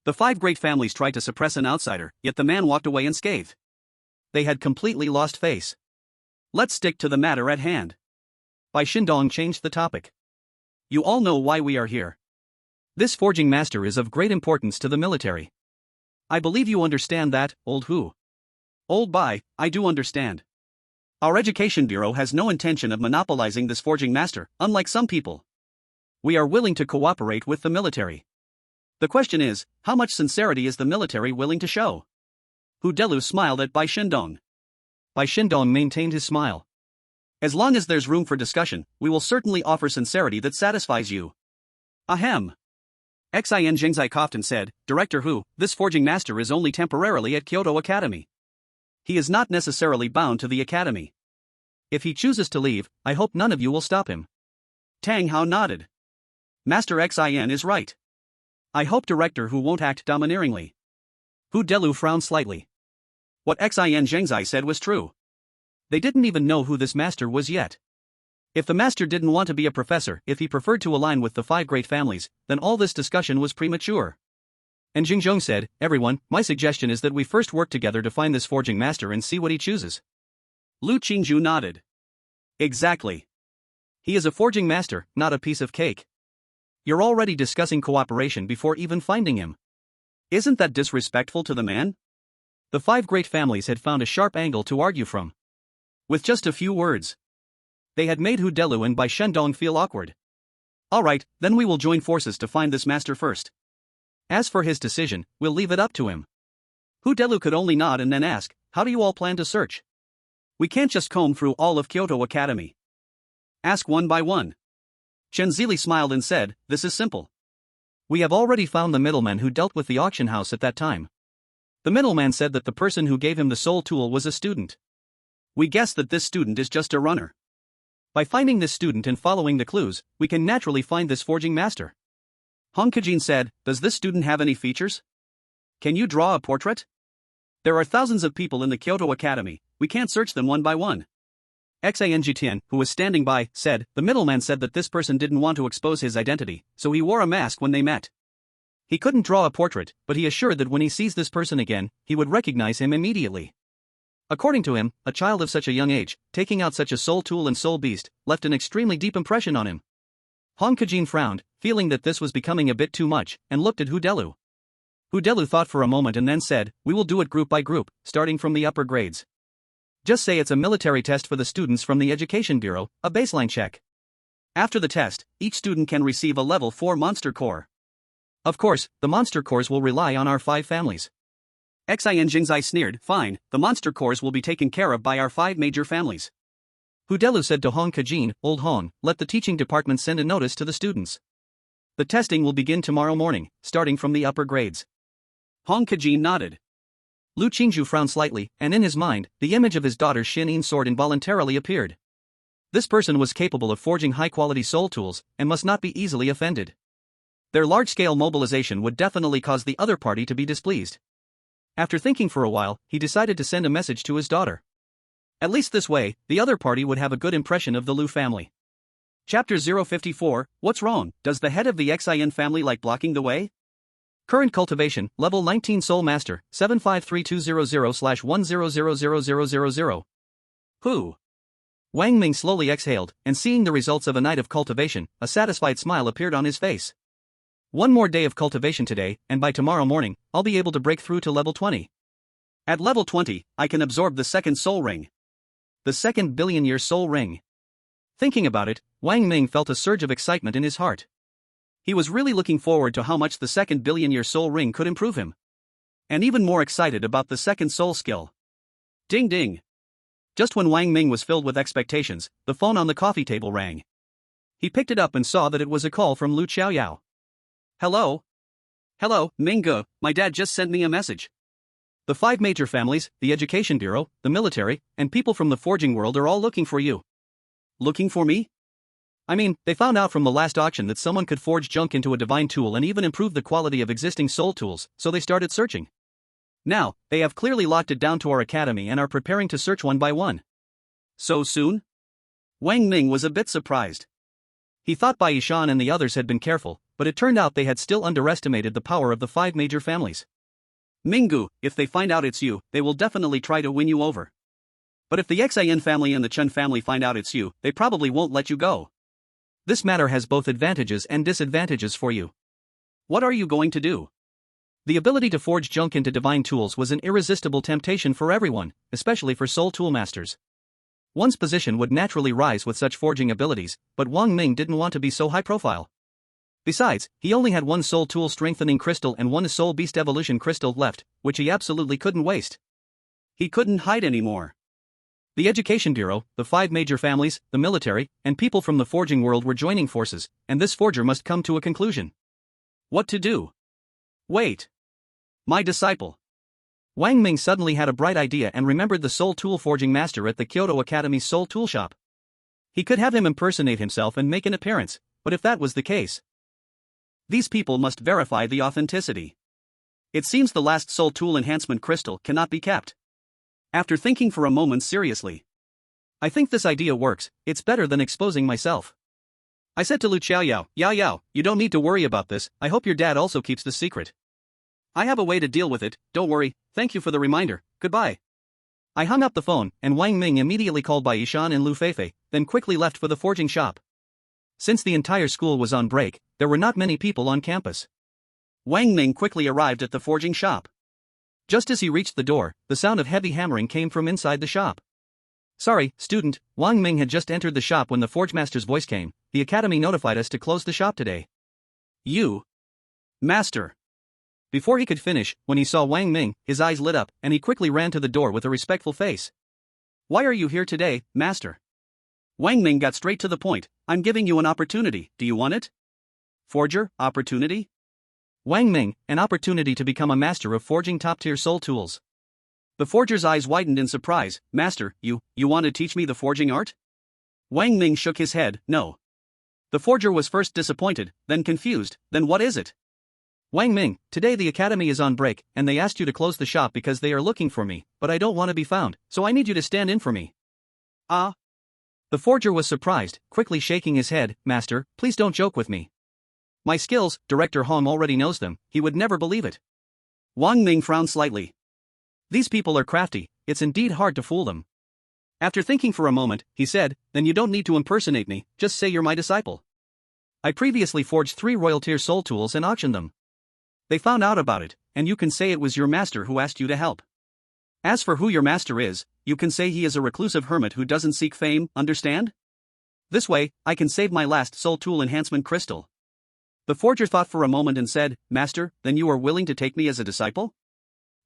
The 5 great families tried to suppress an outsider, yet the man walked away unscathed. They had completely lost face. Let's stick to the matter at hand. Bai Shindong changed the topic. You all know why we are here. This forging master is of great importance to the military. I believe you understand that, old Hu. Old Bai, I do understand. Our education bureau has no intention of monopolizing this forging master, unlike some people. We are willing to cooperate with the military. The question is, how much sincerity is the military willing to show? Hudelu smiled at Bai Shindong. Bai Shindong maintained his smile. As long as there's room for discussion, we will certainly offer sincerity that satisfies you. Ahem. Xin Jingzai coughed and said, Director Hu, this forging master is only temporarily at Kyoto Academy. He is not necessarily bound to the academy. If he chooses to leave, I hope none of you will stop him. Tang Hao nodded. Master Xin is right. I hope Director Hu won't act domineeringly. Hudelu frowned slightly. What Xin Zhengzai said was true. They didn't even know who this master was yet. If the master didn't want to be a professor, if he preferred to align with the 5 great families, then all this discussion was premature. And Jingzhong said, Everyone, my suggestion is that we first work together to find this forging master and see what he chooses. Lu Qingzhu nodded. Exactly. He is a forging master, not a piece of cake. You're already discussing cooperation before even finding him. Isn't that disrespectful to the man? The 5 great families had found a sharp angle to argue from. With just a few words, they had made Hudelu and Bai Shindong feel awkward. Alright, then we will join forces to find this master first. As for his decision, we'll leave it up to him. Hudelu could only nod and then ask, how do you all plan to search? We can't just comb through all of Kyoto Academy. Ask one by one. Chen Zili smiled and said, this is simple. We have already found the middleman who dealt with the auction house at that time. The middleman said that the person who gave him the soul tool was a student. We guess that this student is just a runner. By finding this student and following the clues, we can naturally find this forging master. Hong Kajin said, does this student have any features? Can you draw a portrait? There are thousands of people in the Kyoto Academy, we can't search them one by one. Xin Jitian, who was standing by, said, the middleman said that this person didn't want to expose his identity, so he wore a mask when they met. He couldn't draw a portrait, but he assured that when he sees this person again, he would recognize him immediately. According to him, a child of such a young age, taking out such a soul tool and soul beast, left an extremely deep impression on him. Hong Kajin frowned, feeling that this was becoming a bit too much, and looked at Hudelu. Hudelu thought for a moment and then said, we will do it group by group, starting from the upper grades. Just say it's a military test for the students from the Education Bureau, a baseline check. After the test, each student can receive a level 4 monster core. Of course, the monster cores will rely on our 5 families. Xin Jingzai sneered, fine, the monster cores will be taken care of by our 5 major families. Hudelu said to Hong Kajin, Old Hong, let the teaching department send a notice to the students. The testing will begin tomorrow morning, starting from the upper grades. Hong Kajin nodded. Lu Qingzhu frowned slightly, and in his mind, the image of his daughter's Xin-Yin sword involuntarily appeared. This person was capable of forging high-quality soul tools, and must not be easily offended. Their large-scale mobilization would definitely cause the other party to be displeased. After thinking for a while, he decided to send a message to his daughter. At least this way, the other party would have a good impression of the Lu family. Chapter 054, What's wrong? Does the head of the Xin family like blocking the way? Current cultivation, level 19 Soul Master, 753200/10000000. Who? Wang Ming slowly exhaled, and seeing the results of a night of cultivation, a satisfied smile appeared on his face. One more day of cultivation today, and by tomorrow morning, I'll be able to break through to level 20. At level 20, I can absorb the second soul ring. The second billion-year soul ring. Thinking about it, Wang Ming felt a surge of excitement in his heart. He was really looking forward to how much the second billion-year soul ring could improve him. And even more excited about the second soul skill. Ding ding. Just when Wang Ming was filled with expectations, the phone on the coffee table rang. He picked it up and saw that it was a call from Lu Xiaoyao. Hello? Hello, Manga, my dad just sent me a message. The 5 major families, the Education Bureau, the military, and people from the forging world are all looking for you. Looking for me? I mean, they found out from the last auction that someone could forge junk into a divine tool and even improve the quality of existing soul tools, so they started searching. Now, they have clearly locked it down to our academy and are preparing to search one by one. So soon? Wang Ming was a bit surprised. He thought Bai Yishan and the others had been careful, but it turned out they had still underestimated the power of the 5 major families. Minggu, if they find out it's you, they will definitely try to win you over. But if the Xian family and the Chen family find out it's you, they probably won't let you go. This matter has both advantages and disadvantages for you. What are you going to do? The ability to forge junk into divine tools was an irresistible temptation for everyone, especially for soul tool masters. One's position would naturally rise with such forging abilities, but Wang Ming didn't want to be so high profile. Besides, he only had 1 soul tool strengthening crystal and 1 soul beast evolution crystal left, which he absolutely couldn't waste. He couldn't hide anymore. The Education Bureau, the 5 major families, the military, and people from the forging world were joining forces, and this forger must come to a conclusion. What to do? Wait. My disciple. Wang Ming suddenly had a bright idea and remembered the soul tool forging master at the Kyoto Academy's soul tool shop. He could have him impersonate himself and make an appearance, but if that was the case, these people must verify the authenticity. It seems the last soul tool enhancement crystal cannot be kept. After thinking for a moment seriously, I think this idea works, it's better than exposing myself. I said to Lu Xiaoyao, Yao, you don't need to worry about this, I hope your dad also keeps the secret. I have a way to deal with it, don't worry, thank you for the reminder, goodbye. I hung up the phone, and Wang Ming immediately called Bai Yishan and Lu Feifei, then quickly left for the forging shop. Since the entire school was on break, there were not many people on campus. Wang Ming quickly arrived at the forging shop. Just as he reached the door, the sound of heavy hammering came from inside the shop. Sorry, student, Wang Ming had just entered the shop when the forgemaster's voice came. The academy notified us to close the shop today. You? Master. Before he could finish, when he saw Wang Ming, his eyes lit up, and he quickly ran to the door with a respectful face. Why are you here today, master? Wang Ming got straight to the point. I'm giving you an opportunity, do you want it? Forger, opportunity? Wang Ming, an opportunity to become a master of forging top-tier soul tools. The forger's eyes widened in surprise. Master, you want to teach me the forging art? Wang Ming shook his head, no. The forger was first disappointed, then confused, then what is it? Wang Ming, today the academy is on break, and they asked you to close the shop because they are looking for me, but I don't want to be found, so I need you to stand in for me. Ah? The forger was surprised, quickly shaking his head. Master, please don't joke with me. My skills, Director Hong already knows them, he would never believe it. Wang Ming frowned slightly. These people are crafty, it's indeed hard to fool them. After thinking for a moment, he said, then you don't need to impersonate me, just say you're my disciple. I previously forged 3 royal tier soul tools and auctioned them. They found out about it, and you can say it was your master who asked you to help. As for who your master is, you can say he is a reclusive hermit who doesn't seek fame, understand? This way, I can save my last soul tool enhancement crystal. The forger thought for a moment and said, Master, then you are willing to take me as a disciple?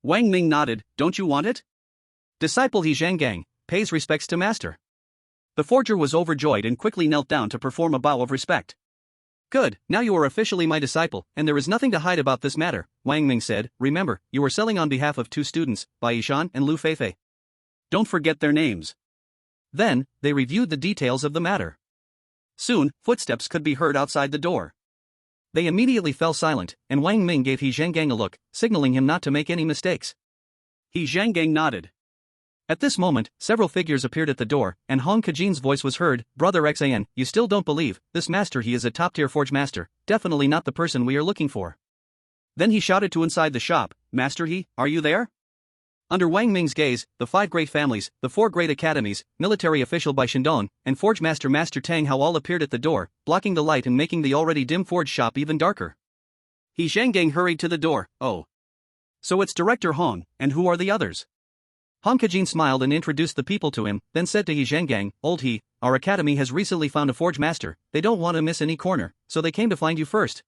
Wang Ming nodded, don't you want it? Disciple He Zhanggang, pays respects to master. The forger was overjoyed and quickly knelt down to perform a bow of respect. Good, now you are officially my disciple, and there is nothing to hide about this matter, Wang Ming said. Remember, you are selling on behalf of 2 students, Bai Yishan and Lu Feifei. Don't forget their names. Then, they reviewed the details of the matter. Soon, footsteps could be heard outside the door. They immediately fell silent, and Wang Ming gave He Zhanggang a look, signaling him not to make any mistakes. He Zhanggang nodded. At this moment, several figures appeared at the door, and Hong Kajin's voice was heard. Brother Xan, you still don't believe, this master he is a top-tier forge master, definitely not the person we are looking for. Then he shouted to inside the shop, Master He, are you there? Under Wang Ming's gaze, the 5 great families, the 4 great academies, military official Bai Shandong, and forge master Master Tang Hao all appeared at the door, blocking the light and making the already dim forge shop even darker. He Zhanggang hurried to the door. Oh. So it's Director Hong, and who are the others? Han Kejin smiled and introduced the people to him, then said to He Zhengang, "Old He, our academy has recently found a forge master, they don't want to miss any corner, so they came to find you first."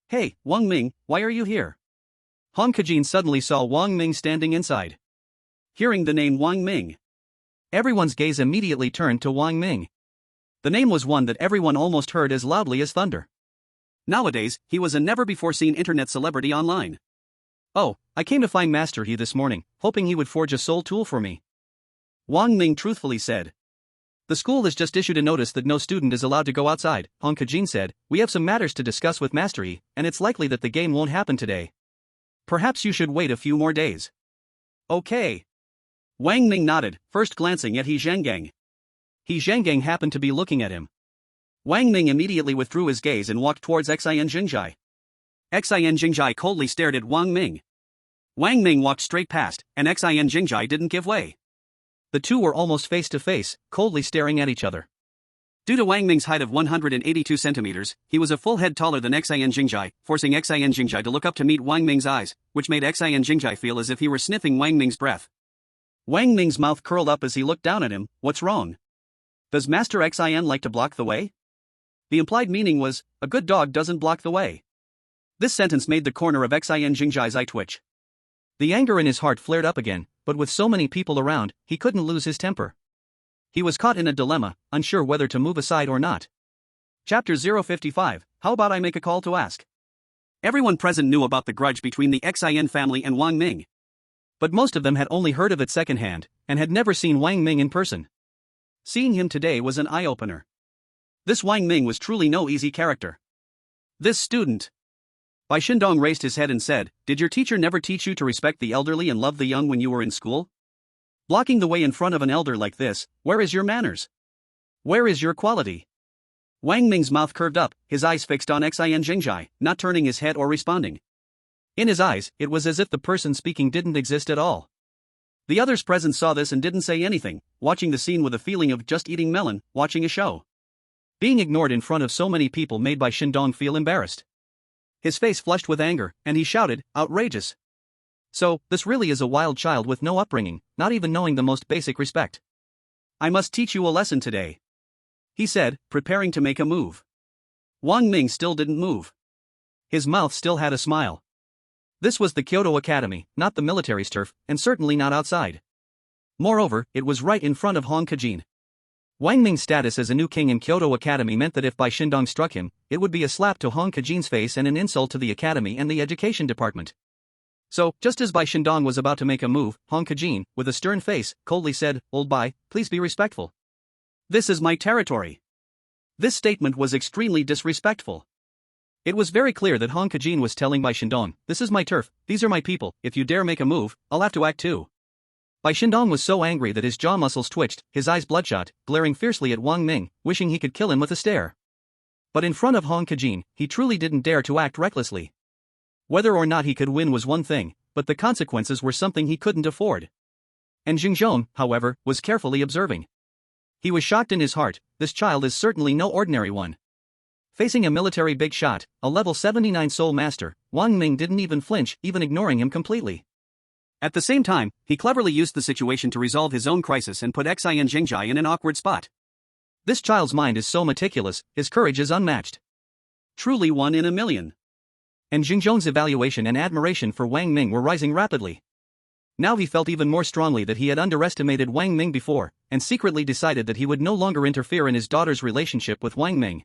"Hey, Wang Ming, why are you here?" Han Kejin suddenly saw Wang Ming standing inside. Hearing the name Wang Ming, everyone's gaze immediately turned to Wang Ming. The name was one that everyone almost heard as loudly as thunder. Nowadays, he was a never-before-seen internet celebrity online. "Oh, I came to find Master He this morning, hoping he would forge a soul tool for me," Wang Ming truthfully said. "The school has just issued a notice that no student is allowed to go outside," Han Kejin said. "We have some matters to discuss with Master He, and it's likely that the game won't happen today. Perhaps you should wait a few more days." "Okay." Wang Ming nodded, first glancing at He Zhengang. He Zhengang happened to be looking at him. Wang Ming immediately withdrew his gaze and walked towards Xian Jingjai. Xian Jingjai coldly stared at Wang Ming. Wang Ming walked straight past, and Xian Jingjai didn't give way. The two were almost face to face, coldly staring at each other. Due to Wang Ming's height of 182 centimeters, he was a full head taller than Xian Jingjai, forcing Xian Jingjai to look up to meet Wang Ming's eyes, which made Xian Jingjai feel as if he were sniffing Wang Ming's breath. Wang Ming's mouth curled up as he looked down at him. "What's wrong? Does Master Xian like to block the way?" The implied meaning was, a good dog doesn't block the way. This sentence made the corner of Xian Jingjai's eye twitch. The anger in his heart flared up again, but with so many people around, he couldn't lose his temper. He was caught in a dilemma, unsure whether to move aside or not. Chapter 055, How about I make a call to ask? Everyone present knew about the grudge between the Xian family and Wang Ming. But most of them had only heard of it secondhand, and had never seen Wang Ming in person. Seeing him today was an eye-opener. This Wang Ming was truly no easy character. This student. Bai Shindong raised his head and said, "Did your teacher never teach you to respect the elderly and love the young when you were in school? Blocking the way in front of an elder like this, where is your manners? Where is your quality?" Wang Ming's mouth curved up, his eyes fixed on Xian Jingjai, not turning his head or responding. In his eyes, it was as if the person speaking didn't exist at all. The others present saw this and didn't say anything, watching the scene with a feeling of just eating melon, watching a show. Being ignored in front of so many people made Bai Shindong feel embarrassed. His face flushed with anger, and he shouted, "Outrageous! So, this really is a wild child with no upbringing, not even knowing the most basic respect. I must teach you a lesson today," he said, preparing to make a move. Wang Ming still didn't move. His mouth still had a smile. This was the Kyoto Academy, not the military's turf, and certainly not outside. Moreover, it was right in front of Han Kejin. Wang Ming's status as a new king in Kyoto Academy meant that if Bai Shindong struck him, it would be a slap to Han Kejin's face and an insult to the academy and the education department. So, just as Bai Shindong was about to make a move, Han Kejin, with a stern face, coldly said, "Old Bai, please be respectful. This is my territory." This statement was extremely disrespectful. It was very clear that Han Kejin was telling Bai Shindong, "This is my turf, these are my people, if you dare make a move, I'll have to act too." Bai Shindong was so angry that his jaw muscles twitched, his eyes bloodshot, glaring fiercely at Wang Ming, wishing he could kill him with a stare. But in front of Han Kejin, he truly didn't dare to act recklessly. Whether or not he could win was one thing, but the consequences were something he couldn't afford. And Xingzhong, however, was carefully observing. He was shocked in his heart, this child is certainly no ordinary one. Facing a military big shot, a level 79 soul master, Wang Ming didn't even flinch, even ignoring him completely. At the same time, he cleverly used the situation to resolve his own crisis and put Xian Jingjai in an awkward spot. This child's mind is so meticulous, his courage is unmatched. Truly one in a million. And Xingzhong's evaluation and admiration for Wang Ming were rising rapidly. Now he felt even more strongly that he had underestimated Wang Ming before, and secretly decided that he would no longer interfere in his daughter's relationship with Wang Ming.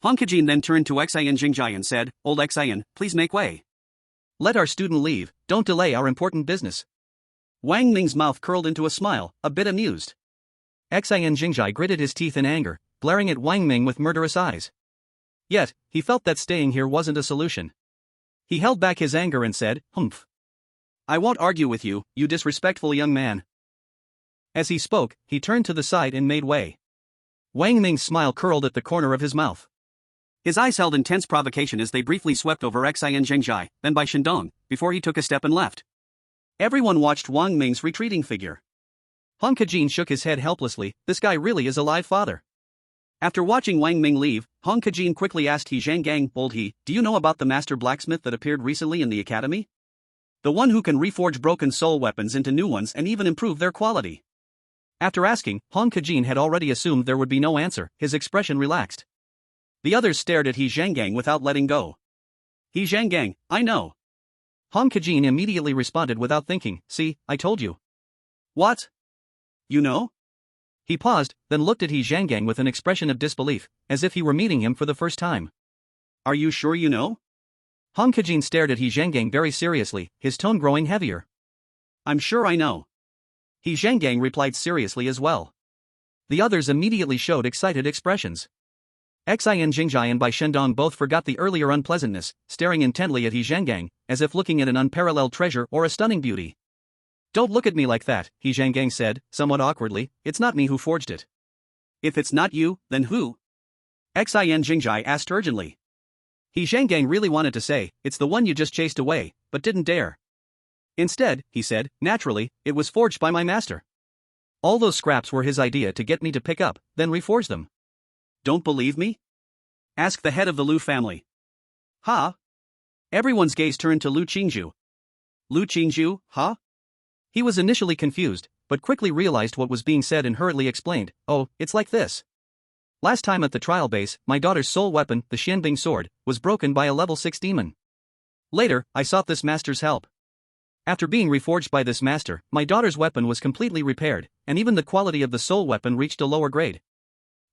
Han Kejin then turned to Xian Jingjai and said, "Old Xian, please make way. Let our student leave, don't delay our important business." Wang Ming's mouth curled into a smile, a bit amused. Xian Jingjai gritted his teeth in anger, glaring at Wang Ming with murderous eyes. Yet, he felt that staying here wasn't a solution. He held back his anger and said, "Humph. I won't argue with you, you disrespectful young man." As he spoke, he turned to the side and made way. Wang Ming's smile curled at the corner of his mouth. His eyes held intense provocation as they briefly swept over Xian Jingjai, then Bai Shindong, before he took a step and left. Everyone watched Wang Ming's retreating figure. Han Kejin shook his head helplessly, this guy really is a live father. After watching Wang Ming leave, Han Kejin quickly asked He Zhengang, "Old He, do you know about the master blacksmith that appeared recently in the academy?" The one who can reforge broken soul weapons into new ones and even improve their quality. After asking, Hong Kajin had already assumed there would be no answer. His expression relaxed. The others stared at He Zhanggang without letting go. He Zhanggang, I know. Hong Kajin immediately responded without thinking, see, I told you. What? You know? He paused, then looked at He Zhanggang with an expression of disbelief, as if he were meeting him for the first time. Are you sure you know? Hong Kajin stared at He Zhanggang very seriously, his tone growing heavier. I'm sure I know. He Zhanggang replied seriously as well. The others immediately showed excited expressions. Xin Jingjai and Bai Shendong both forgot the earlier unpleasantness, staring intently at He Zhanggang, as if looking at an unparalleled treasure or a stunning beauty. Don't look at me like that, He Zhanggang said, somewhat awkwardly, it's not me who forged it. If it's not you, then who? Xin Jingjai asked urgently. He Zhanggang really wanted to say, it's the one you just chased away, but didn't dare. Instead, he said, naturally, it was forged by my master. All those scraps were his idea to get me to pick up, then reforge them. Don't believe me? Ask the head of the Lu family. Huh? Everyone's gaze turned to Lu Qingzhu. Lu Qingzhu, huh? He was initially confused, but quickly realized what was being said and hurriedly explained, oh, it's like this. Last time at the trial base, my daughter's soul weapon, the Xianbing sword, was broken by a level 6 demon. Later, I sought this master's help. After being reforged by this master, my daughter's weapon was completely repaired, and even the quality of the soul weapon reached a lower grade.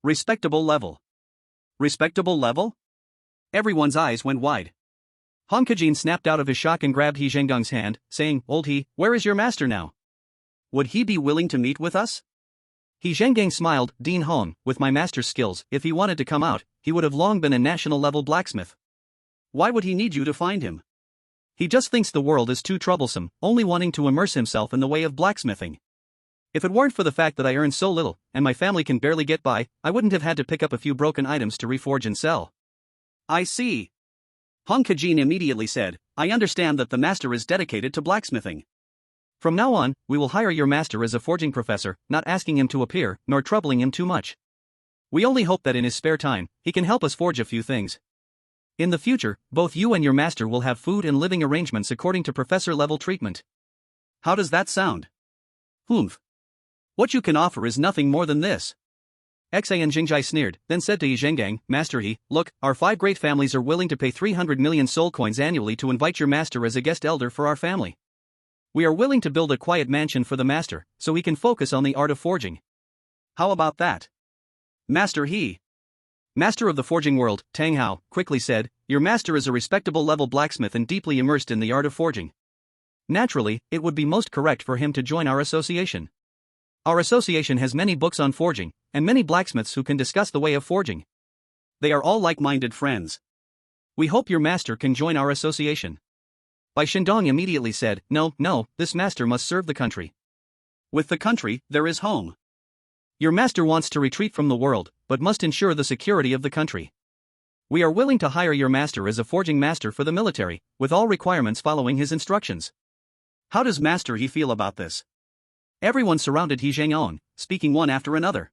Respectable level. Respectable level? Everyone's eyes went wide. Hong Kajin snapped out of his shock and grabbed He Zhanggang's hand, saying, Old He, where is your master now? Would he be willing to meet with us? He Zhanggang smiled, Dean Hong, with my master's skills, if he wanted to come out, he would have long been a national-level blacksmith. Why would he need you to find him? He just thinks the world is too troublesome, only wanting to immerse himself in the way of blacksmithing. If it weren't for the fact that I earn so little, and my family can barely get by, I wouldn't have had to pick up a few broken items to reforge and sell. I see. Hong Kajin immediately said, I understand that the master is dedicated to blacksmithing. From now on, we will hire your master as a forging professor, not asking him to appear, nor troubling him too much. We only hope that in his spare time, he can help us forge a few things. In the future, both you and your master will have food and living arrangements according to professor-level treatment. How does that sound? Humph. What you can offer is nothing more than this. Xin Jingjai sneered, then said to He Zhanggang, Master He, look, our 5 great families are willing to pay 300 million soul coins annually to invite your master as a guest elder for our family. We are willing to build a quiet mansion for the master, so he can focus on the art of forging. How about that? Master He. Master of the forging world, Tang Hao, quickly said, your master is a respectable level blacksmith and deeply immersed in the art of forging. Naturally, it would be most correct for him to join our association. Our association has many books on forging, and many blacksmiths who can discuss the way of forging. They are all like-minded friends. We hope your master can join our association. Bai Shendong immediately said, no, this master must serve the country. With the country, there is home. Your master wants to retreat from the world, but must ensure the security of the country. We are willing to hire your master as a forging master for the military, with all requirements following his instructions. How does Master He feel about this? Everyone surrounded He Zhangong, speaking one after another.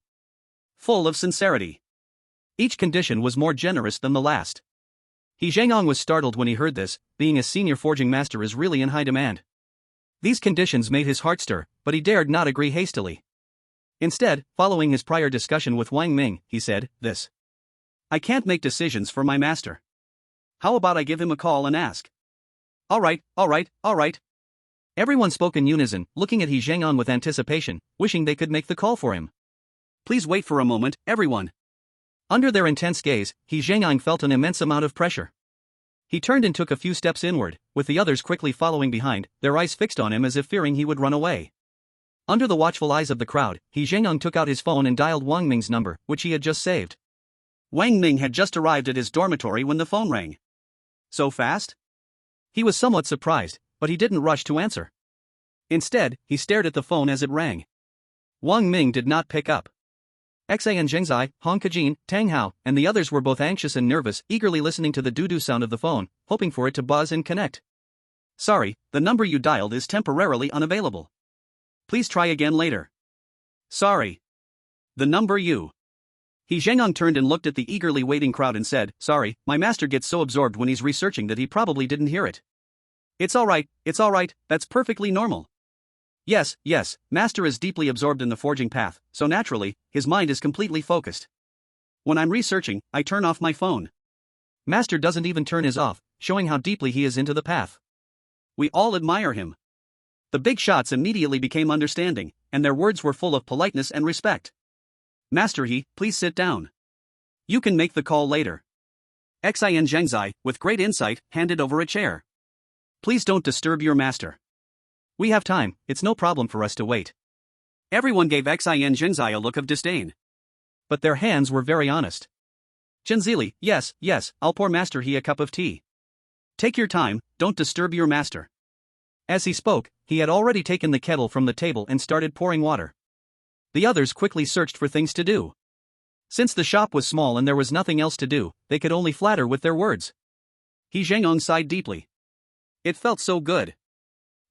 Full of sincerity. Each condition was more generous than the last. He Zhangong was startled when he heard this, being a senior forging master is really in high demand. These conditions made his heart stir, but he dared not agree hastily. Instead, following his prior discussion with Wang Ming, he said, this. I can't make decisions for my master. How about I give him a call and ask? All right. Everyone spoke in unison, looking at He Zhangong with anticipation, wishing they could make the call for him. Please wait for a moment, everyone. Under their intense gaze, He Zhangong felt an immense amount of pressure. He turned and took a few steps inward, with the others quickly following behind, their eyes fixed on him as if fearing he would run away. Under the watchful eyes of the crowd, He Zhangong took out his phone and dialed Wang Ming's number, which he had just saved. Wang Ming had just arrived at his dormitory when the phone rang. So fast? He was somewhat surprised, but he didn't rush to answer. Instead, he stared at the phone as it rang. Wang Ming did not pick up. Xin Jingjai, Hong Kajin, Tang Hao, and the others were both anxious and nervous, eagerly listening to the doo-doo sound of the phone, hoping for it to buzz and connect. Sorry, the number you dialed is temporarily unavailable. Please try again later. Sorry. The number you. He Zhangong turned and looked at the eagerly waiting crowd and said, sorry, my master gets so absorbed when he's researching that he probably didn't hear it. It's alright, that's perfectly normal. Yes, yes, Master is deeply absorbed in the forging path, so naturally, his mind is completely focused. When I'm researching, I turn off my phone. Master doesn't even turn his off, showing how deeply he is into the path. We all admire him. The big shots immediately became understanding, and their words were full of politeness and respect. Master He, please sit down. You can make the call later. Xin Zhengzai, with great insight, handed over a chair. Please don't disturb your master. We have time, it's no problem for us to wait. Everyone gave Xin Zhengzai a look of disdain. But their hands were very honest. Zhenzili, yes, I'll pour Master He a cup of tea. Take your time, don't disturb your master. As he spoke, he had already taken the kettle from the table and started pouring water. The others quickly searched for things to do. Since the shop was small and there was nothing else to do, they could only flatter with their words. He Zhengong sighed deeply. It felt so good.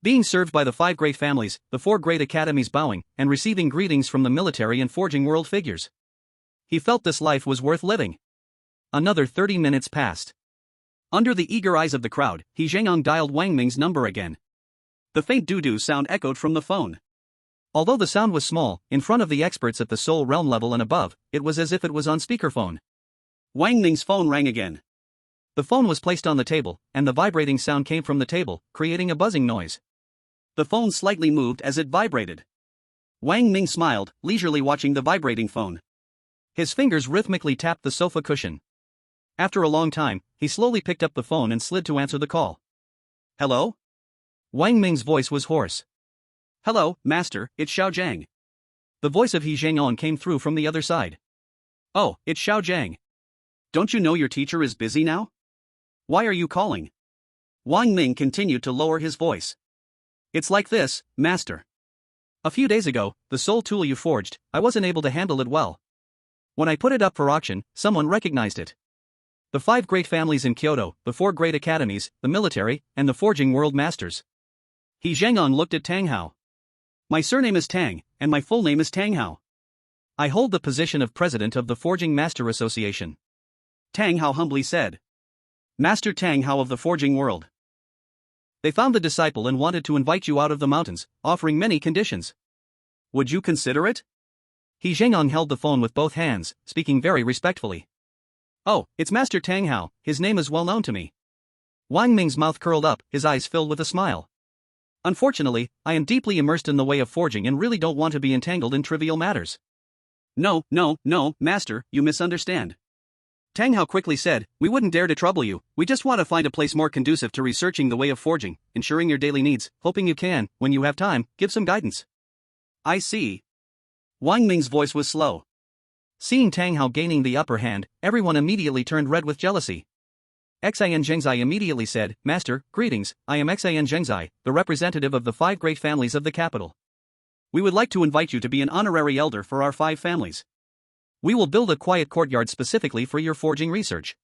Being served by the 5 great families, the 4 great academies bowing, and receiving greetings from the military and forging world figures. He felt this life was worth living. Another 30 minutes passed. Under the eager eyes of the crowd, He Zhengong dialed Wang Ming's number again. The faint doo-doo sound echoed from the phone. Although the sound was small, in front of the experts at the soul realm level and above, it was as if it was on speakerphone. Wang Ming's phone rang again. The phone was placed on the table, and the vibrating sound came from the table, creating a buzzing noise. The phone slightly moved as it vibrated. Wang Ming smiled, leisurely watching the vibrating phone. His fingers rhythmically tapped the sofa cushion. After a long time, he slowly picked up the phone and slid to answer the call. Hello? Wang Ming's voice was hoarse. Hello, Master, it's Xiao Zhang. The voice of He Zhengong came through from the other side. Oh, it's Xiao Zhang. Don't you know your teacher is busy now? Why are you calling? Wang Ming continued to lower his voice. It's like this, Master. A few days ago, the soul tool you forged, I wasn't able to handle it well. When I put it up for auction, someone recognized it. The 5 great families in Kyoto, the 4 great academies, the military, and the forging world masters. He Zhengong looked at Tang Hao. My surname is Tang, and my full name is Tang Hao. I hold the position of president of the Forging Master Association. Tang Hao humbly said. Master Tang Hao of the forging world. They found the disciple and wanted to invite you out of the mountains, offering many conditions. Would you consider it? He Zhengong held the phone with both hands, speaking very respectfully. Oh, it's Master Tang Hao, his name is well known to me. Wang Ming's mouth curled up, his eyes filled with a smile. Unfortunately, I am deeply immersed in the way of forging and really don't want to be entangled in trivial matters. No, Master, you misunderstand. Tang Hao quickly said, we wouldn't dare to trouble you, we just want to find a place more conducive to researching the way of forging, ensuring your daily needs, hoping you can, when you have time, give some guidance. I see. Wang Ming's voice was slow. Seeing Tang Hao gaining the upper hand, everyone immediately turned red with jealousy. Xin Zhengzai immediately said, Master, greetings, I am Xin Zhengzai, the representative of the 5 great families of the capital. We would like to invite you to be an honorary elder for our 5 families. We will build a quiet courtyard specifically for your forging research.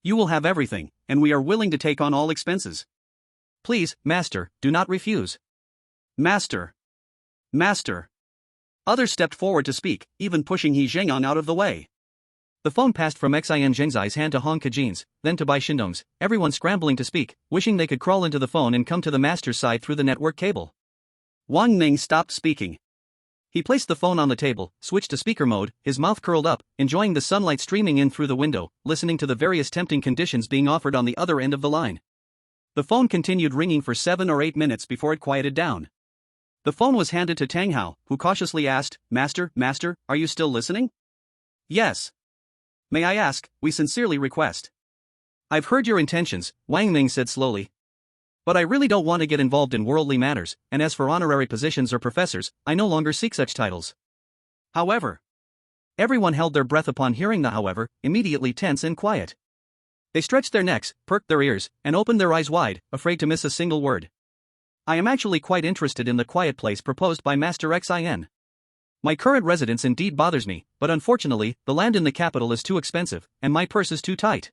You will have everything, and we are willing to take on all expenses. Please, Master, do not refuse. Master. Others stepped forward to speak, even pushing He Zhengong out of the way. The phone passed from Xin Zhengzai's hand to Hong Kajin's, then to Bai Shindong's, everyone scrambling to speak, wishing they could crawl into the phone and come to the master's side through the network cable. Wang Ming stopped speaking. He placed the phone on the table, switched to speaker mode, his mouth curled up, enjoying the sunlight streaming in through the window, listening to the various tempting conditions being offered on the other end of the line. The phone continued ringing for 7 or 8 minutes before it quieted down. The phone was handed to Tang Hao, who cautiously asked, Master, are you still listening? Yes. May I ask, we sincerely request. I've heard your intentions, Wang Ming said slowly. But I really don't want to get involved in worldly matters, and as for honorary positions or professors, I no longer seek such titles. However. Everyone held their breath upon hearing the however, immediately tense and quiet. They stretched their necks, perked their ears, and opened their eyes wide, afraid to miss a single word. I am actually quite interested in the quiet place proposed by Master Xin. My current residence indeed bothers me, but unfortunately, the land in the capital is too expensive, and my purse is too tight.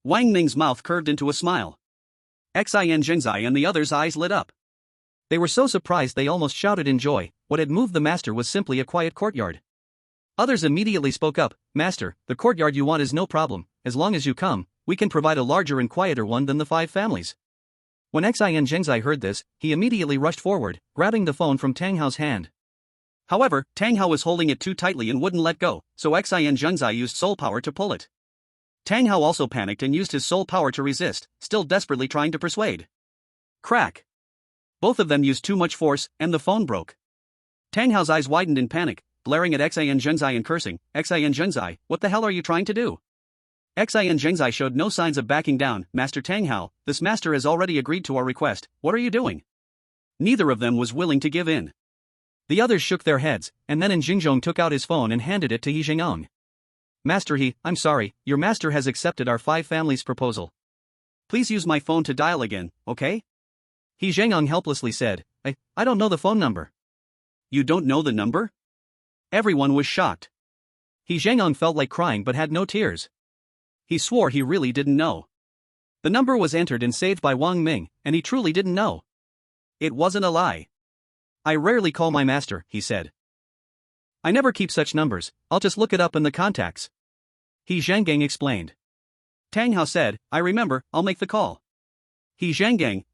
Wang Ming's mouth curved into a smile. Xin Zhengzai and the others' eyes lit up. They were so surprised they almost shouted in joy. What had moved the master was simply a quiet courtyard. Others immediately spoke up, Master, the courtyard you want is no problem, as long as you come, we can provide a larger and quieter one than the 5 families. When Xin Zhengzai heard this, he immediately rushed forward, grabbing the phone from Tang Hao's hand. However, Tang Hao was holding it too tightly and wouldn't let go, so Xin Zhengzai used soul power to pull it. Tang Hao also panicked and used his soul power to resist, still desperately trying to persuade. Crack! Both of them used too much force, and the phone broke. Tang Hao's eyes widened in panic, glaring at Xin Zhengzai and cursing, Xin Zhengzai, what the hell are you trying to do? Xin Zhengzai showed no signs of backing down. Master Tang Hao, this master has already agreed to our request, what are you doing? Neither of them was willing to give in. The others shook their heads, and then Xingzhong took out his phone and handed it to He Zhengong. Master I'm sorry, your master has accepted our 5 families' proposal. Please use my phone to dial again, okay? He Zhengong helplessly said, I don't know the phone number. You don't know the number? Everyone was shocked. He Zhengong felt like crying but had no tears. He swore he really didn't know. The number was entered and saved by Wang Ming, and he truly didn't know. It wasn't a lie. I rarely call my master, he said. I never keep such numbers, I'll just look it up in the contacts. He Zhenggang explained. Tang Hao said, I remember, I'll make the call. He Zhenggang, ?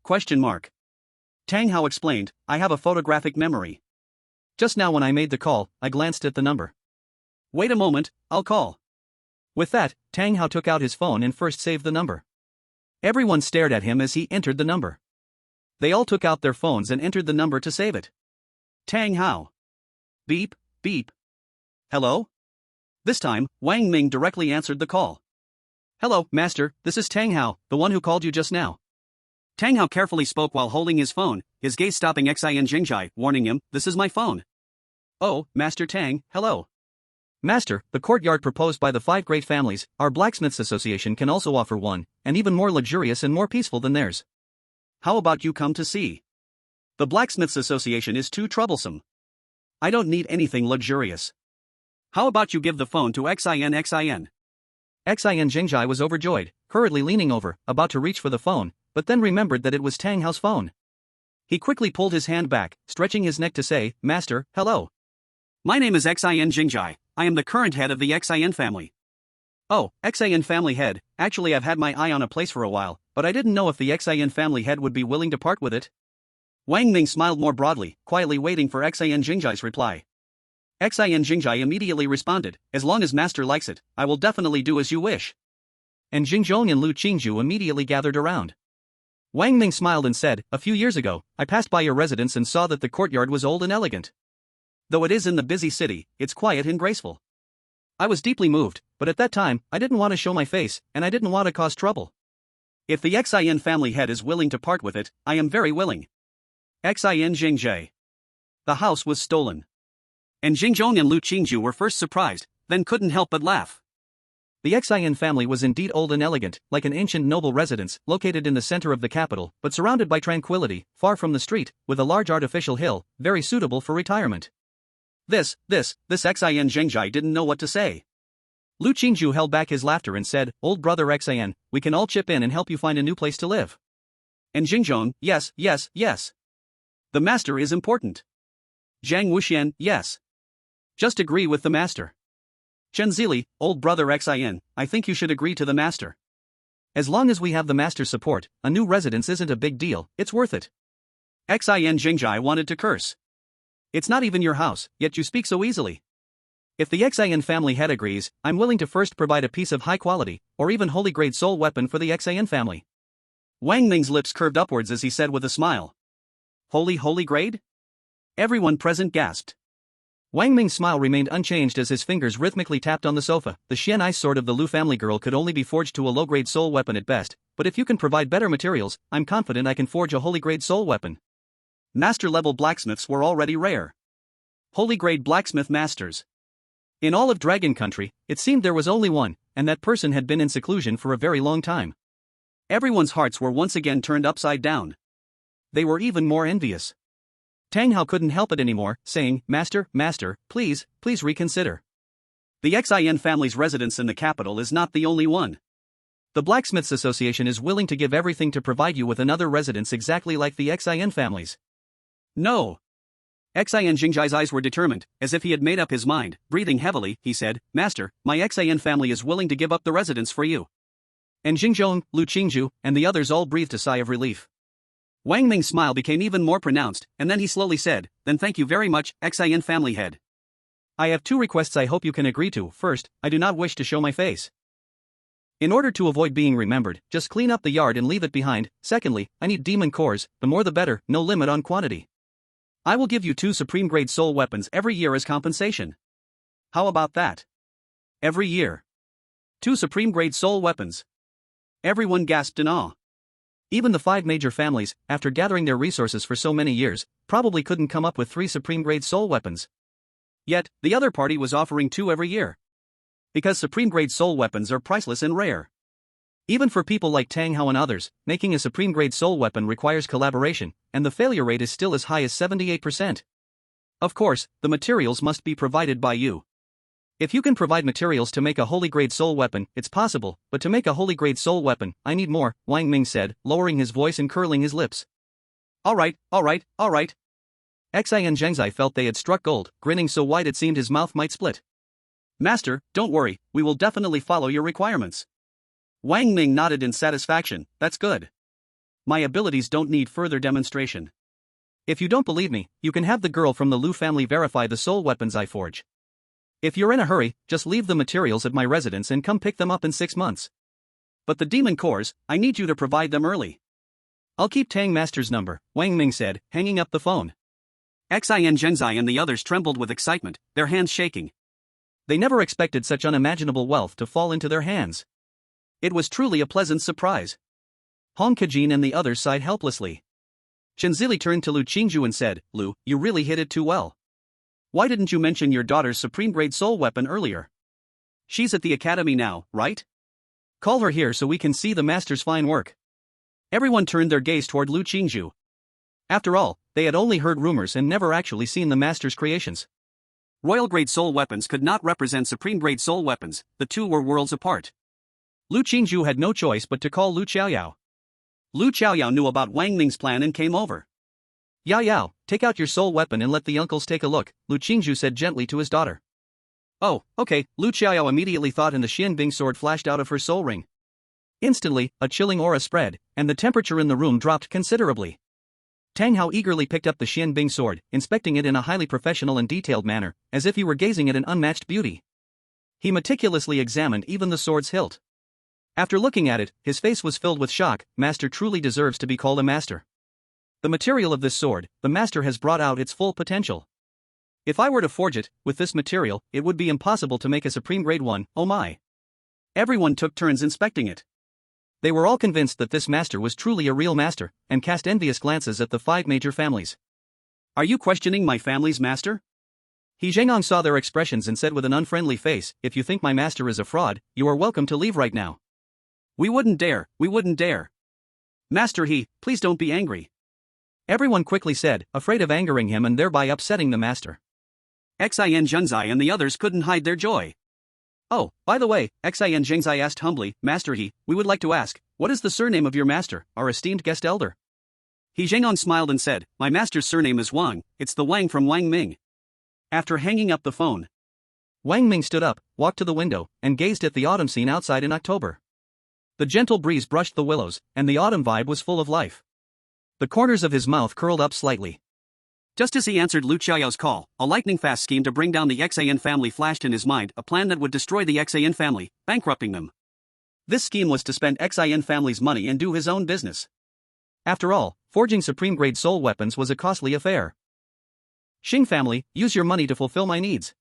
Tang Hao explained, I have a photographic memory. Just now when I made the call, I glanced at the number. Wait a moment, I'll call. With that, Tang Hao took out his phone and first saved the number. Everyone stared at him as he entered the number. They all took out their phones and entered the number to save it. Tang Hao. Beep, beep. Hello? This time, Wang Ming directly answered the call. Hello, master, this is Tang Hao, the one who called you just now. Tang Hao carefully spoke while holding his phone, his gaze stopping Xin Zhengzai, warning him, this is my phone. Oh, Master Tang, hello. Master, the courtyard proposed by the 5 great families, our blacksmiths association can also offer one, and even more luxurious and more peaceful than theirs. How about you come to see? The blacksmiths association is too troublesome. I don't need anything luxurious. How about you give the phone to Xin? Xin Zhengzai was overjoyed, hurriedly leaning over, about to reach for the phone, but then remembered that it was Tang Hao's phone. He quickly pulled his hand back, stretching his neck to say, Master, hello. My name is Xin Zhengzai, I am the current head of the Xin family. Oh, Xin family head, actually I've had my eye on a place for a while, but I didn't know if the Xin family head would be willing to part with it. Wang Ming smiled more broadly, quietly waiting for Xin Zhengzai's reply. Xin Zhengzai immediately responded, as long as master likes it, I will definitely do as you wish. And Xingzhong and Lu Qingzhu immediately gathered around. Wang Ming smiled and said, a few years ago, I passed by your residence and saw that the courtyard was old and elegant. Though it is in the busy city, it's quiet and graceful. I was deeply moved, but at that time, I didn't want to show my face, and I didn't want to cause trouble. If the Xin family head is willing to part with it, I am very willing. Xin Zhengzai. The house was stolen. And Xingzhong and Lu Qingzhu were first surprised, then couldn't help but laugh. The Xin family was indeed old and elegant, like an ancient noble residence, located in the center of the capital, but surrounded by tranquility, far from the street, with a large artificial hill, very suitable for retirement. This Xin Zhengzai didn't know what to say. Lu Qingzhu held back his laughter and said, old brother Xin, we can all chip in and help you find a new place to live. And Xingzhong, yes. The master is important. Zhang Wuxian, yes. Just agree with the master. Chen Zili, old brother Xin, I think you should agree to the master. As long as we have the master's support, a new residence isn't a big deal, it's worth it. Xin Zhengzai wanted to curse. It's not even your house, yet you speak so easily. If the Xin family head agrees, I'm willing to first provide a piece of high quality, or even holy grade soul weapon for the Xin family. Wang Ming's lips curved upwards as he said with a smile. Holy grade? Everyone present gasped. Wang Ming's smile remained unchanged as his fingers rhythmically tapped on the sofa. The Xian ice sword of the Lu family girl could only be forged to a low-grade soul weapon at best, but if you can provide better materials, I'm confident I can forge a holy-grade soul weapon. Master-level blacksmiths were already rare. Holy-grade blacksmith masters. In all of Dragon Country, it seemed there was only one, and that person had been in seclusion for a very long time. Everyone's hearts were once again turned upside down. They were even more envious. Tang Hao couldn't help it anymore, saying, Master, please reconsider. The Xin family's residence in the capital is not the only one. The Blacksmiths Association is willing to give everything to provide you with another residence exactly like the Xin families. No. Xin Zhengzai's eyes were determined, as if he had made up his mind. Breathing heavily, he said, Master, my Xin family is willing to give up the residence for you. And Xingzhong, Lu Qingzhu, and the others all breathed a sigh of relief. Wang Ming's smile became even more pronounced, and then he slowly said, "Then thank you very much, Xin family head. I have two requests I hope you can agree to. First, I do not wish to show my face. In order to avoid being remembered, just clean up the yard and leave it behind. Secondly, I need demon cores, the more the better, no limit on quantity. I will give you 2 supreme grade soul weapons every year as compensation. How about that? Every year. 2 supreme grade soul weapons." Everyone gasped in awe. Even the 5 major families, after gathering their resources for so many years, probably couldn't come up with 3 supreme grade soul weapons. Yet, the other party was offering 2 every year. Because supreme grade soul weapons are priceless and rare. Even for people like Tang Hao and others, making a supreme grade soul weapon requires collaboration, and the failure rate is still as high as 78%. Of course, the materials must be provided by you. If you can provide materials to make a holy grade soul weapon, it's possible, but to make a holy grade soul weapon, I need more, Wang Ming said, lowering his voice and curling his lips. Alright. Xin Zhengzai felt they had struck gold, grinning so wide it seemed his mouth might split. "Master, don't worry, we will definitely follow your requirements." Wang Ming nodded in satisfaction. "That's good. My abilities don't need further demonstration. If you don't believe me, you can have the girl from the Lu family verify the soul weapons I forge. If you're in a hurry, just leave the materials at my residence and come pick them up in 6 months. But the demon cores, I need you to provide them early." "I'll keep Tang Master's number," Wang Ming said, hanging up the phone. Xin Zhengzai and the others trembled with excitement, their hands shaking. They never expected such unimaginable wealth to fall into their hands. It was truly a pleasant surprise. Hong Kajin and the others sighed helplessly. Chen Zili turned to Lu Qingju and said, "Lu, you really hit it too well. Why didn't you mention your daughter's supreme grade soul weapon earlier? She's at the academy now, right? Call her here so we can see the master's fine work." Everyone turned their gaze toward Lu Qingju. After all, they had only heard rumors and never actually seen the master's creations. Royal grade soul weapons could not represent supreme grade soul weapons, the two were worlds apart. Lu Qingju had no choice but to call Lu Qiaoyao. Lu Qiaoyao knew about Wang Ming's plan and came over. "Yao, take out your soul weapon and let the uncles take a look," Lu Qingju said gently to his daughter. "Oh, okay," Lu Qiaoyao immediately thought, and the Xianbing sword flashed out of her soul ring. Instantly, a chilling aura spread, and the temperature in the room dropped considerably. Tang Hao eagerly picked up the Xianbing sword, inspecting it in a highly professional and detailed manner, as if he were gazing at an unmatched beauty. He meticulously examined even the sword's hilt. After looking at it, his face was filled with shock. "Master truly deserves to be called a master. The material of this sword, the master has brought out its full potential. If I were to forge it, with this material, it would be impossible to make a supreme grade one, oh my." Everyone took turns inspecting it. They were all convinced that this master was truly a real master, and cast envious glances at the 5 major families. "Are you questioning my family's master?" He Zhengong saw their expressions and said with an unfriendly face, "If you think my master is a fraud, you are welcome to leave right now." We wouldn't dare. "Master He, please don't be angry." Everyone quickly said, afraid of angering him and thereby upsetting the master. Xin Zhengzai and the others couldn't hide their joy. "Oh, by the way," Xin Zhengzai asked humbly, "Master He, we would like to ask, what is the surname of your master, our esteemed guest elder?" He Zhengong smiled and said, "My master's surname is Wang, it's the Wang from Wang Ming." After hanging up the phone, Wang Ming stood up, walked to the window, and gazed at the autumn scene outside in October. The gentle breeze brushed the willows, and the autumn vibe was full of life. The corners of his mouth curled up slightly. Just as he answered Lu Qiaoyao's call, a lightning-fast scheme to bring down the Xin family flashed in his mind, a plan that would destroy the Xin family, bankrupting them. This scheme was to spend Xin family's money and do his own business. After all, forging supreme-grade soul weapons was a costly affair. "Xing family, use your money to fulfill my needs."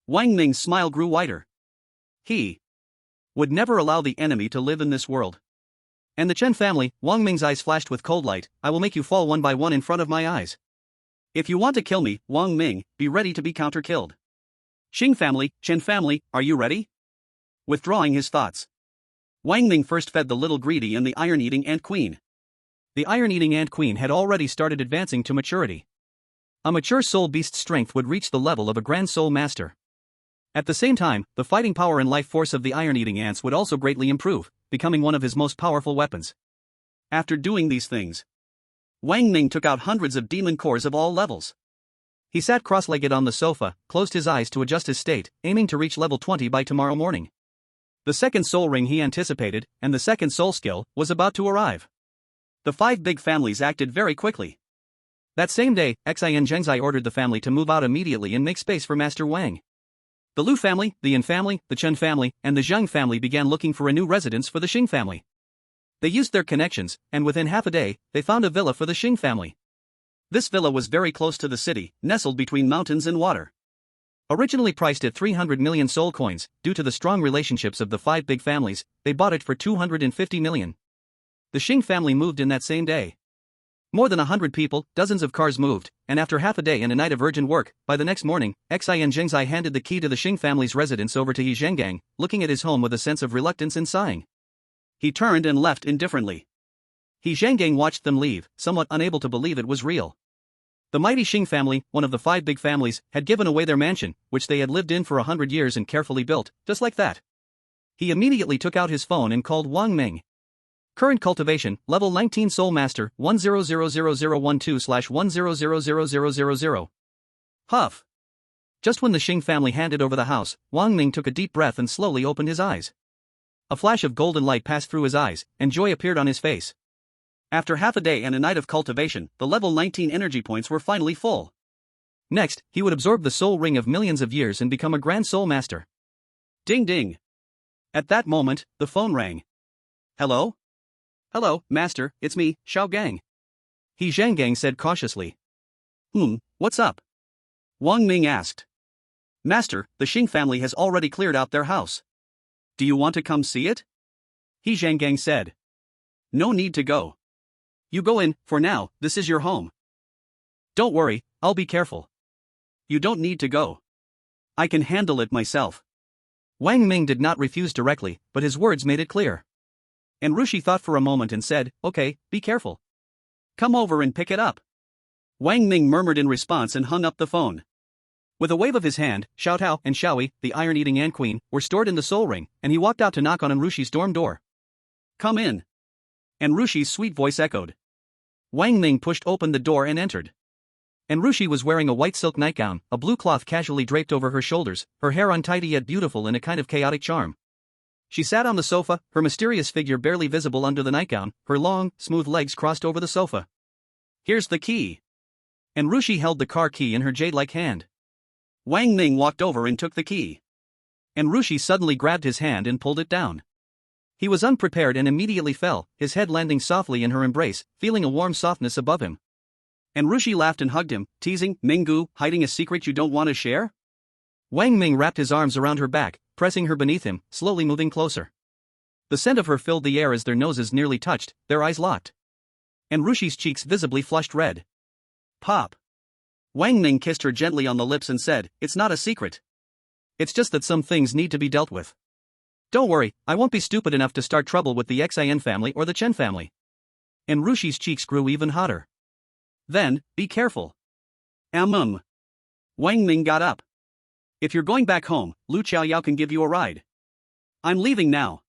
Wang Ming's smile grew wider. He would never allow the enemy to live in this world. "And the Chen family," Wang Ming's eyes flashed with cold light, "I will make you fall one by one in front of my eyes. If you want to kill me, Wang Ming, be ready to be counter-killed. Xing family, Chen family, are you ready?" Withdrawing his thoughts, Wang Ming first fed the little greedy and the iron-eating ant queen. The iron-eating ant queen had already started advancing to maturity. A mature soul beast's strength would reach the level of a grand soul master. At the same time, the fighting power and life force of the iron-eating ants would also greatly improve, becoming one of his most powerful weapons. After doing these things, Wang Ming took out hundreds of demon cores of all levels. He sat cross-legged on the sofa, closed his eyes to adjust his state, aiming to reach level 20 by tomorrow morning. The second soul ring he anticipated, and the second soul skill, was about to arrive. The five big families acted very quickly. That same day, Xin Zhengzai ordered the family to move out immediately and make space for Master Wang. The Lu family, the Yin family, the Chen family, and the Zheng family began looking for a new residence for the Xing family. They used their connections, and within half a day, they found a villa for the Xing family. This villa was very close to the city, nestled between mountains and water. Originally priced at 300 million soul coins, due to the strong relationships of the five big families, they bought it for 250 million. The Xing family moved in that same day. More than 100 people, dozens of cars moved, and after half a day and a night of urgent work, by the next morning, Xin Zhengzai handed the key to the Xing family's residence over to He Zhengang, looking at his home with a sense of reluctance and sighing. He turned and left indifferently. He Zhengang watched them leave, somewhat unable to believe it was real. The mighty Xing family, one of the five big families, had given away their mansion, which they had lived in for 100 years and carefully built, just like that. He immediately took out his phone and called Wang Ming. Current cultivation, level 19 Soul Master, 100012/10000000. Huff. Just when the Xing family handed over the house, Wang Ming took a deep breath and slowly opened his eyes. A flash of golden light passed through his eyes, and joy appeared on his face. After half a day and a night of cultivation, the level 19 energy points were finally full. Next, he would absorb the soul ring of millions of years and become a grand soul master. Ding ding. At that moment, the phone rang. Hello? Hello, master, it's me, Xiao Gang. He Zhengang said cautiously. What's up? Wang Ming asked. Master, the Xing family has already cleared out their house. Do you want to come see it? He Zhengang said. No need to go. You go in, for now, this is your home. Don't worry, I'll be careful. You don't need to go. I can handle it myself. Wang Ming did not refuse directly, but his words made it clear. And Rushi thought for a moment and said, okay, be careful. Come over and pick it up. Wang Ming murmured in response and hung up the phone. With a wave of his hand, Xiao Tao and Xiaoyi, the iron-eating ant queen, were stored in the soul ring, and he walked out to knock on Rushi's dorm door. Come in. And Rushi's sweet voice echoed. Wang Ming pushed open the door and entered. And Rushi was wearing a white silk nightgown, a blue cloth casually draped over her shoulders, her hair untidy yet beautiful in a kind of chaotic charm. She sat on the sofa, her mysterious figure barely visible under the nightgown, her long, smooth legs crossed over the sofa. Here's the key. And Rushi held the car key in her jade-like hand. Wang Ming walked over and took the key. And Rushi suddenly grabbed his hand and pulled it down. He was unprepared and immediately fell, his head landing softly in her embrace, feeling a warm softness above him. And Rushi laughed and hugged him, teasing, Minggu, hiding a secret you don't want to share? Wang Ming wrapped his arms around her back, pressing her beneath him, slowly moving closer. The scent of her filled the air as their noses nearly touched, their eyes locked. And Rushi's cheeks visibly flushed red. Pop. Wang Ming kissed her gently on the lips and said, it's not a secret. It's just that some things need to be dealt with. Don't worry, I won't be stupid enough to start trouble with the Xin family or the Chen family. And Rushi's cheeks grew even hotter. Then, be careful. Wang Ming got up. If you're going back home, Lu Qiaoyao can give you a ride. I'm leaving now.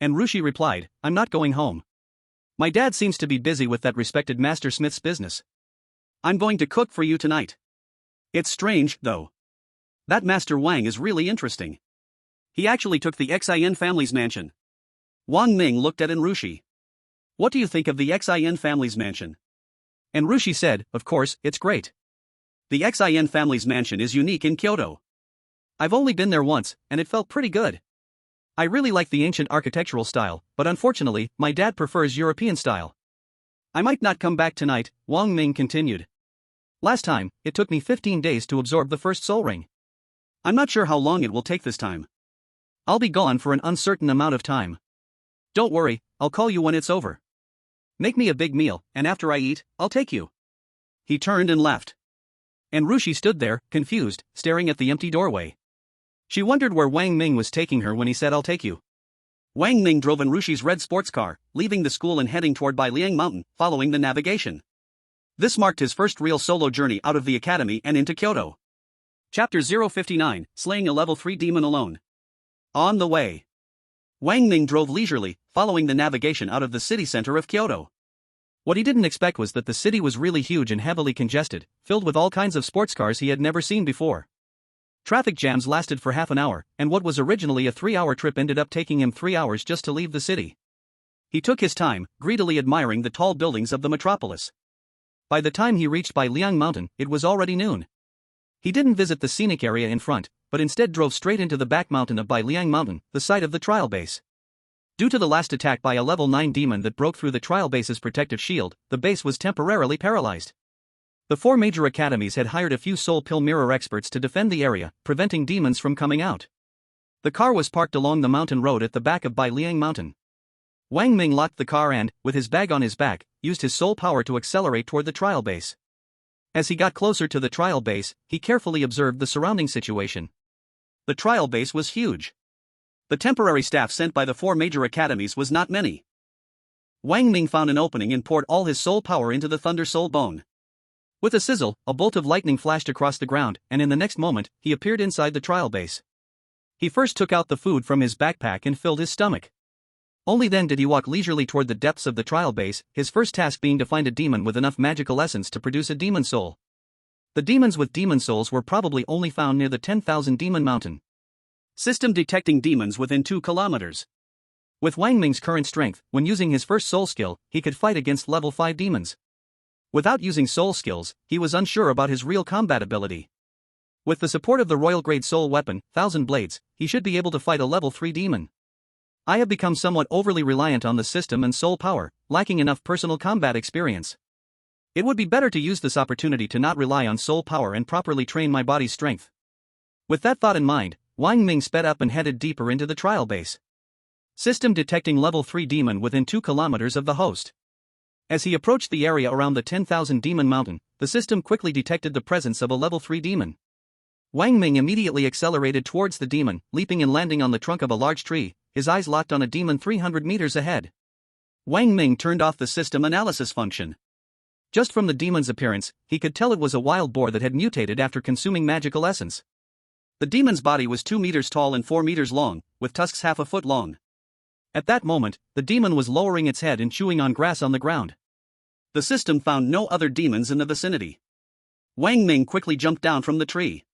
And Rushi replied, I'm not going home. My dad seems to be busy with that respected Master Smith's business. I'm going to cook for you tonight. It's strange, though. That Master Wang is really interesting. He actually took the Xin family's mansion. Wang Ming looked at Rushi. What do you think of the Xin family's mansion? And Rushi said, of course, it's great. The Xin family's mansion is unique in Kyoto. I've only been there once, and it felt pretty good. I really like the ancient architectural style, but unfortunately, my dad prefers European style. I might not come back tonight, Wang Ming continued. Last time, it took me 15 days to absorb the first soul ring. I'm not sure how long it will take this time. I'll be gone for an uncertain amount of time. Don't worry, I'll call you when it's over. Make me a big meal, and after I eat, I'll take you. He turned and left. And Rushi stood there, confused, staring at the empty doorway. She wondered where Wang Ming was taking her when he said I'll take you. Wang Ming drove in Rushi's red sports car, leaving the school and heading toward Bailiang Mountain, following the navigation. This marked his first real solo journey out of the academy and into Kyoto. Chapter 059, Slaying a Level 3 Demon Alone. On the way. Wang Ming drove leisurely, following the navigation out of the city center of Kyoto. What he didn't expect was that the city was really huge and heavily congested, filled with all kinds of sports cars he had never seen before. Traffic jams lasted for half an hour, and what was originally a 3-hour trip ended up taking him 3 hours just to leave the city. He took his time, greedily admiring the tall buildings of the metropolis. By the time he reached Bailiang Mountain, it was already noon. He didn't visit the scenic area in front, but instead drove straight into the back mountain of Bailiang Mountain, the site of the trial base. Due to the last attack by a level 9 demon that broke through the trial base's protective shield, the base was temporarily paralyzed. The 4 major academies had hired a few soul pill mirror experts to defend the area, preventing demons from coming out. The car was parked along the mountain road at the back of Bailiang Mountain. Wang Ming locked the car and, with his bag on his back, used his soul power to accelerate toward the trial base. As he got closer to the trial base, he carefully observed the surrounding situation. The trial base was huge. The temporary staff sent by the 4 major academies was not many. Wang Ming found an opening and poured all his soul power into the Thunder Soul Bone. With a sizzle, a bolt of lightning flashed across the ground, and in the next moment, he appeared inside the trial base. He first took out the food from his backpack and filled his stomach. Only then did he walk leisurely toward the depths of the trial base, his first task being to find a demon with enough magical essence to produce a demon soul. The demons with demon souls were probably only found near the 10,000 Demon Mountain. System detecting demons within 2 kilometers. With Wang Ming's current strength, when using his first soul skill, he could fight against level 5 demons. Without using soul skills, he was unsure about his real combat ability. With the support of the royal grade soul weapon, 1000 Blades, he should be able to fight a level 3 demon. I have become somewhat overly reliant on the system and soul power, lacking enough personal combat experience. It would be better to use this opportunity to not rely on soul power and properly train my body's strength. With that thought in mind, Wang Ming sped up and headed deeper into the trial base. System detecting level 3 demon within 2 kilometers of the host. As he approached the area around the 10,000 Demon Mountain, the system quickly detected the presence of a level 3 demon. Wang Ming immediately accelerated towards the demon, leaping and landing on the trunk of a large tree, his eyes locked on a demon 300 meters ahead. Wang Ming turned off the system analysis function. Just from the demon's appearance, he could tell it was a wild boar that had mutated after consuming magical essence. The demon's body was 2 meters tall and 4 meters long, with tusks half a foot long. At that moment, the demon was lowering its head and chewing on grass on the ground. The system found no other demons in the vicinity. Wang Ming quickly jumped down from the tree.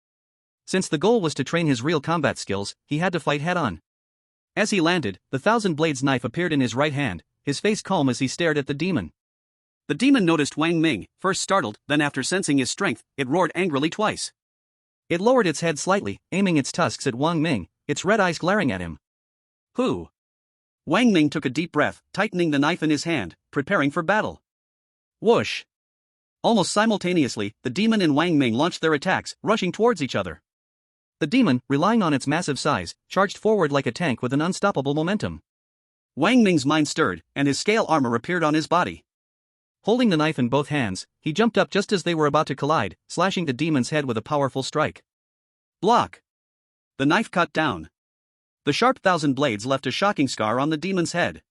Since the goal was to train his real combat skills, he had to fight head-on. As he landed, the 1000 Blades knife appeared in his right hand, his face calm as he stared at the demon. The demon noticed Wang Ming, first startled, then after sensing his strength, it roared angrily twice. It lowered its head slightly, aiming its tusks at Wang Ming, its red eyes glaring at him. Who? Wang Ming took a deep breath, tightening the knife in his hand, preparing for battle. Whoosh! Almost simultaneously, the demon and Wang Ming launched their attacks, rushing towards each other. The demon, relying on its massive size, charged forward like a tank with an unstoppable momentum. Wang Ming's mind stirred, and his scale armor appeared on his body. Holding the knife in both hands, he jumped up just as they were about to collide, slashing the demon's head with a powerful strike. Block! The knife cut down. The sharp 1000 blades left a shocking scar on the demon's head.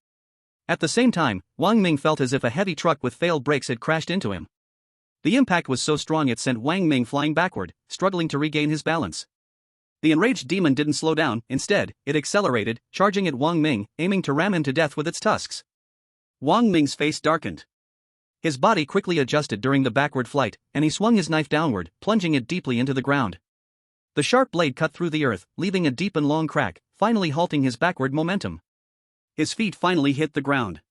At the same time, Wang Ming felt as if a heavy truck with failed brakes had crashed into him. The impact was so strong it sent Wang Ming flying backward, struggling to regain his balance. The enraged demon didn't slow down, instead, it accelerated, charging at Wang Ming, aiming to ram him to death with its tusks. Wang Ming's face darkened. His body quickly adjusted during the backward flight, and he swung his knife downward, plunging it deeply into the ground. The sharp blade cut through the earth, leaving a deep and long crack, finally halting his backward momentum. His feet finally hit the ground.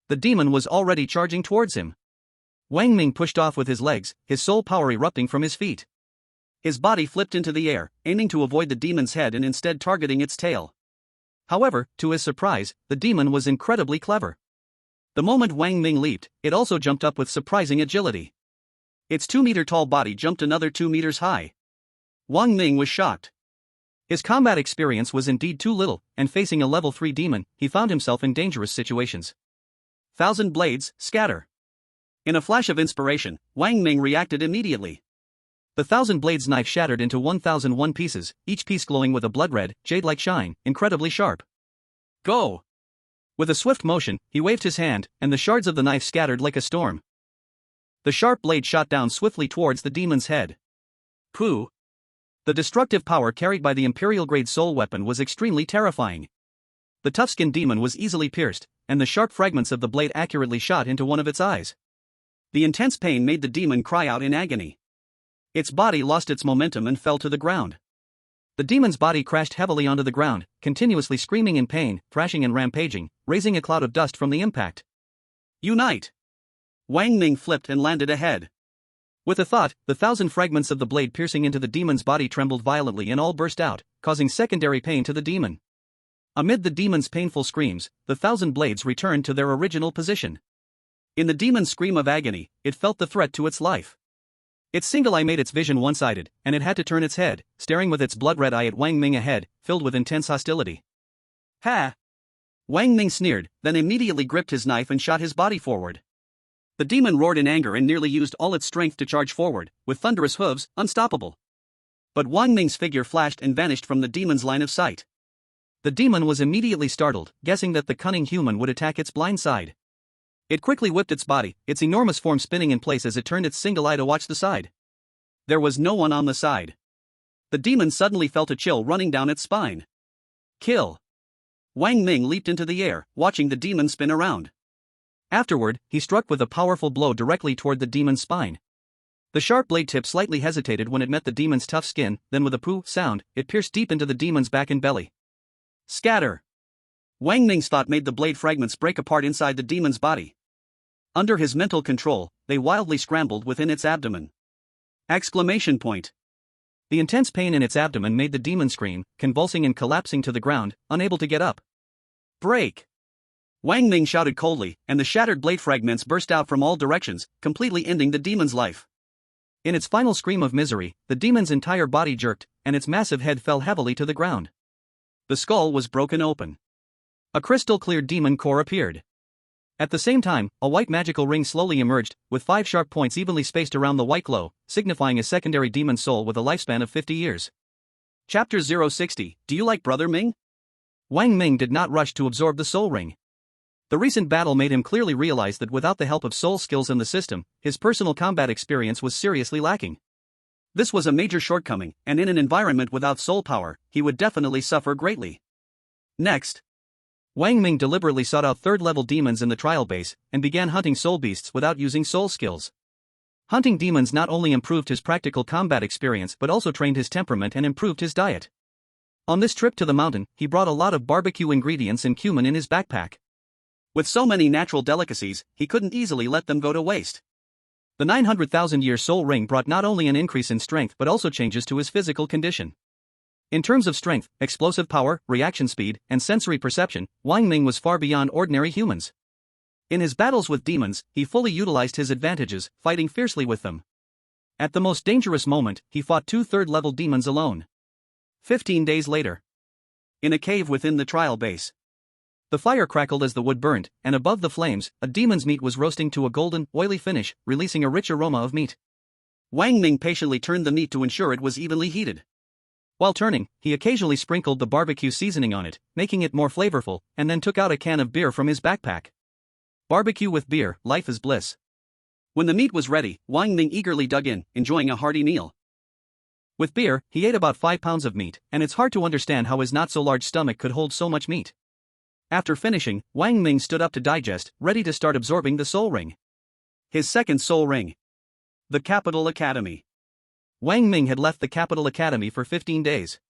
The demon was already charging towards him. Wang Ming pushed off with his legs, his soul power erupting from his feet. His body flipped into the air, aiming to avoid the demon's head and instead targeting its tail. However, to his surprise, the demon was incredibly clever. The moment Wang Ming leaped, it also jumped up with surprising agility. Its 2-meter-tall body jumped another 2 meters high. Wang Ming was shocked. His combat experience was indeed too little, and facing a level 3 demon, he found himself in dangerous situations. 1000 blades, scatter. In a flash of inspiration, Wang Ming reacted immediately. The 1000 blades knife shattered into 1001 pieces, each piece glowing with a blood-red, jade-like shine, incredibly sharp. Go! With a swift motion, he waved his hand, and the shards of the knife scattered like a storm. The sharp blade shot down swiftly towards the demon's head. Pooh! The destructive power carried by the Imperial-grade soul weapon was extremely terrifying. The tough-skinned demon was easily pierced, and the sharp fragments of the blade accurately shot into one of its eyes. The intense pain made the demon cry out in agony. Its body lost its momentum and fell to the ground. The demon's body crashed heavily onto the ground, continuously screaming in pain, thrashing and rampaging, raising a cloud of dust from the impact. Unite! Wang Ming flipped and landed ahead. With a thought, the 1,000 fragments of the blade piercing into the demon's body trembled violently and all burst out, causing secondary pain to the demon. Amid the demon's painful screams, the 1,000 blades returned to their original position. In the demon's scream of agony, it felt the threat to its life. Its single eye made its vision one-sided, and it had to turn its head, staring with its blood-red eye at Wang Ming ahead, filled with intense hostility. Ha! Wang Ming sneered, then immediately gripped his knife and shot his body forward. The demon roared in anger and nearly used all its strength to charge forward, with thunderous hooves, unstoppable. But Wang Ming's figure flashed and vanished from the demon's line of sight. The demon was immediately startled, guessing that the cunning human would attack its blind side. It quickly whipped its body, its enormous form spinning in place as it turned its single eye to watch the side. There was no one on the side. The demon suddenly felt a chill running down its spine. Kill! Wang Ming leaped into the air, watching the demon spin around. Afterward, he struck with a powerful blow directly toward the demon's spine. The sharp blade tip slightly hesitated when it met the demon's tough skin, then with a pooh sound, it pierced deep into the demon's back and belly. Scatter! Wang Ming's thought made the blade fragments break apart inside the demon's body. Under his mental control, they wildly scrambled within its abdomen. Exclamation point! The intense pain in its abdomen made the demon scream, convulsing and collapsing to the ground, unable to get up. Break! Wang Ming shouted coldly, and the shattered blade fragments burst out from all directions, completely ending the demon's life. In its final scream of misery, the demon's entire body jerked, and its massive head fell heavily to the ground. The skull was broken open. A crystal-clear demon core appeared. At the same time, a white magical ring slowly emerged, with 5 sharp points evenly spaced around the white glow, signifying a secondary demon soul with a lifespan of 50 years. Chapter 060, Do you like Brother Ming? Wang Ming did not rush to absorb the soul ring. The recent battle made him clearly realize that without the help of soul skills in the system, his personal combat experience was seriously lacking. This was a major shortcoming, and in an environment without soul power, he would definitely suffer greatly. Next, Wang Ming deliberately sought out third-level demons in the trial base, and began hunting soul beasts without using soul skills. Hunting demons not only improved his practical combat experience but also trained his temperament and improved his diet. On this trip to the mountain, he brought a lot of barbecue ingredients and cumin in his backpack. With so many natural delicacies, he couldn't easily let them go to waste. The 900,000-year soul ring brought not only an increase in strength but also changes to his physical condition. In terms of strength, explosive power, reaction speed, and sensory perception, Wang Ming was far beyond ordinary humans. In his battles with demons, he fully utilized his advantages, fighting fiercely with them. At the most dangerous moment, he fought 2 third-level demons alone. 15 days later. In a cave within the trial base. The fire crackled as the wood burned, and above the flames, a demon's meat was roasting to a golden, oily finish, releasing a rich aroma of meat. Wang Ming patiently turned the meat to ensure it was evenly heated. While turning, he occasionally sprinkled the barbecue seasoning on it, making it more flavorful, and then took out a can of beer from his backpack. Barbecue with beer, life is bliss. When the meat was ready, Wang Ming eagerly dug in, enjoying a hearty meal. With beer, he ate about 5 pounds of meat, and it's hard to understand how his not-so-large stomach could hold so much meat. After finishing, Wang Ming stood up to digest, ready to start absorbing the soul ring. His second soul ring. The Capital Academy. Wang Ming had left the Capital Academy for 15 days.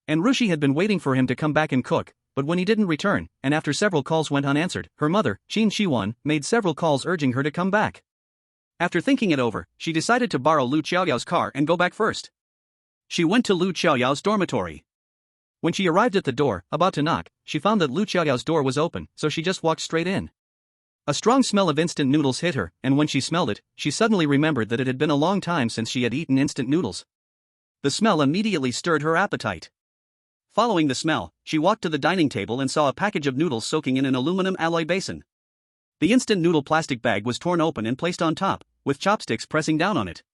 And Rushi had been waiting for him to come back and cook, but when he didn't return, and after several calls went unanswered, her mother, Qin Shiwan, made several calls urging her to come back. After thinking it over, she decided to borrow Lu Xiaoyao's car and go back first. She went to Lu Xiaoyao's dormitory. When she arrived at the door, about to knock, she found that Lu Xiaoyao's door was open, so she just walked straight in. A strong smell of instant noodles hit her, and when she smelled it, she suddenly remembered that it had been a long time since she had eaten instant noodles. The smell immediately stirred her appetite. Following the smell, she walked to the dining table and saw a package of noodles soaking in an aluminum alloy basin. The instant noodle plastic bag was torn open and placed on top, with chopsticks pressing down on it.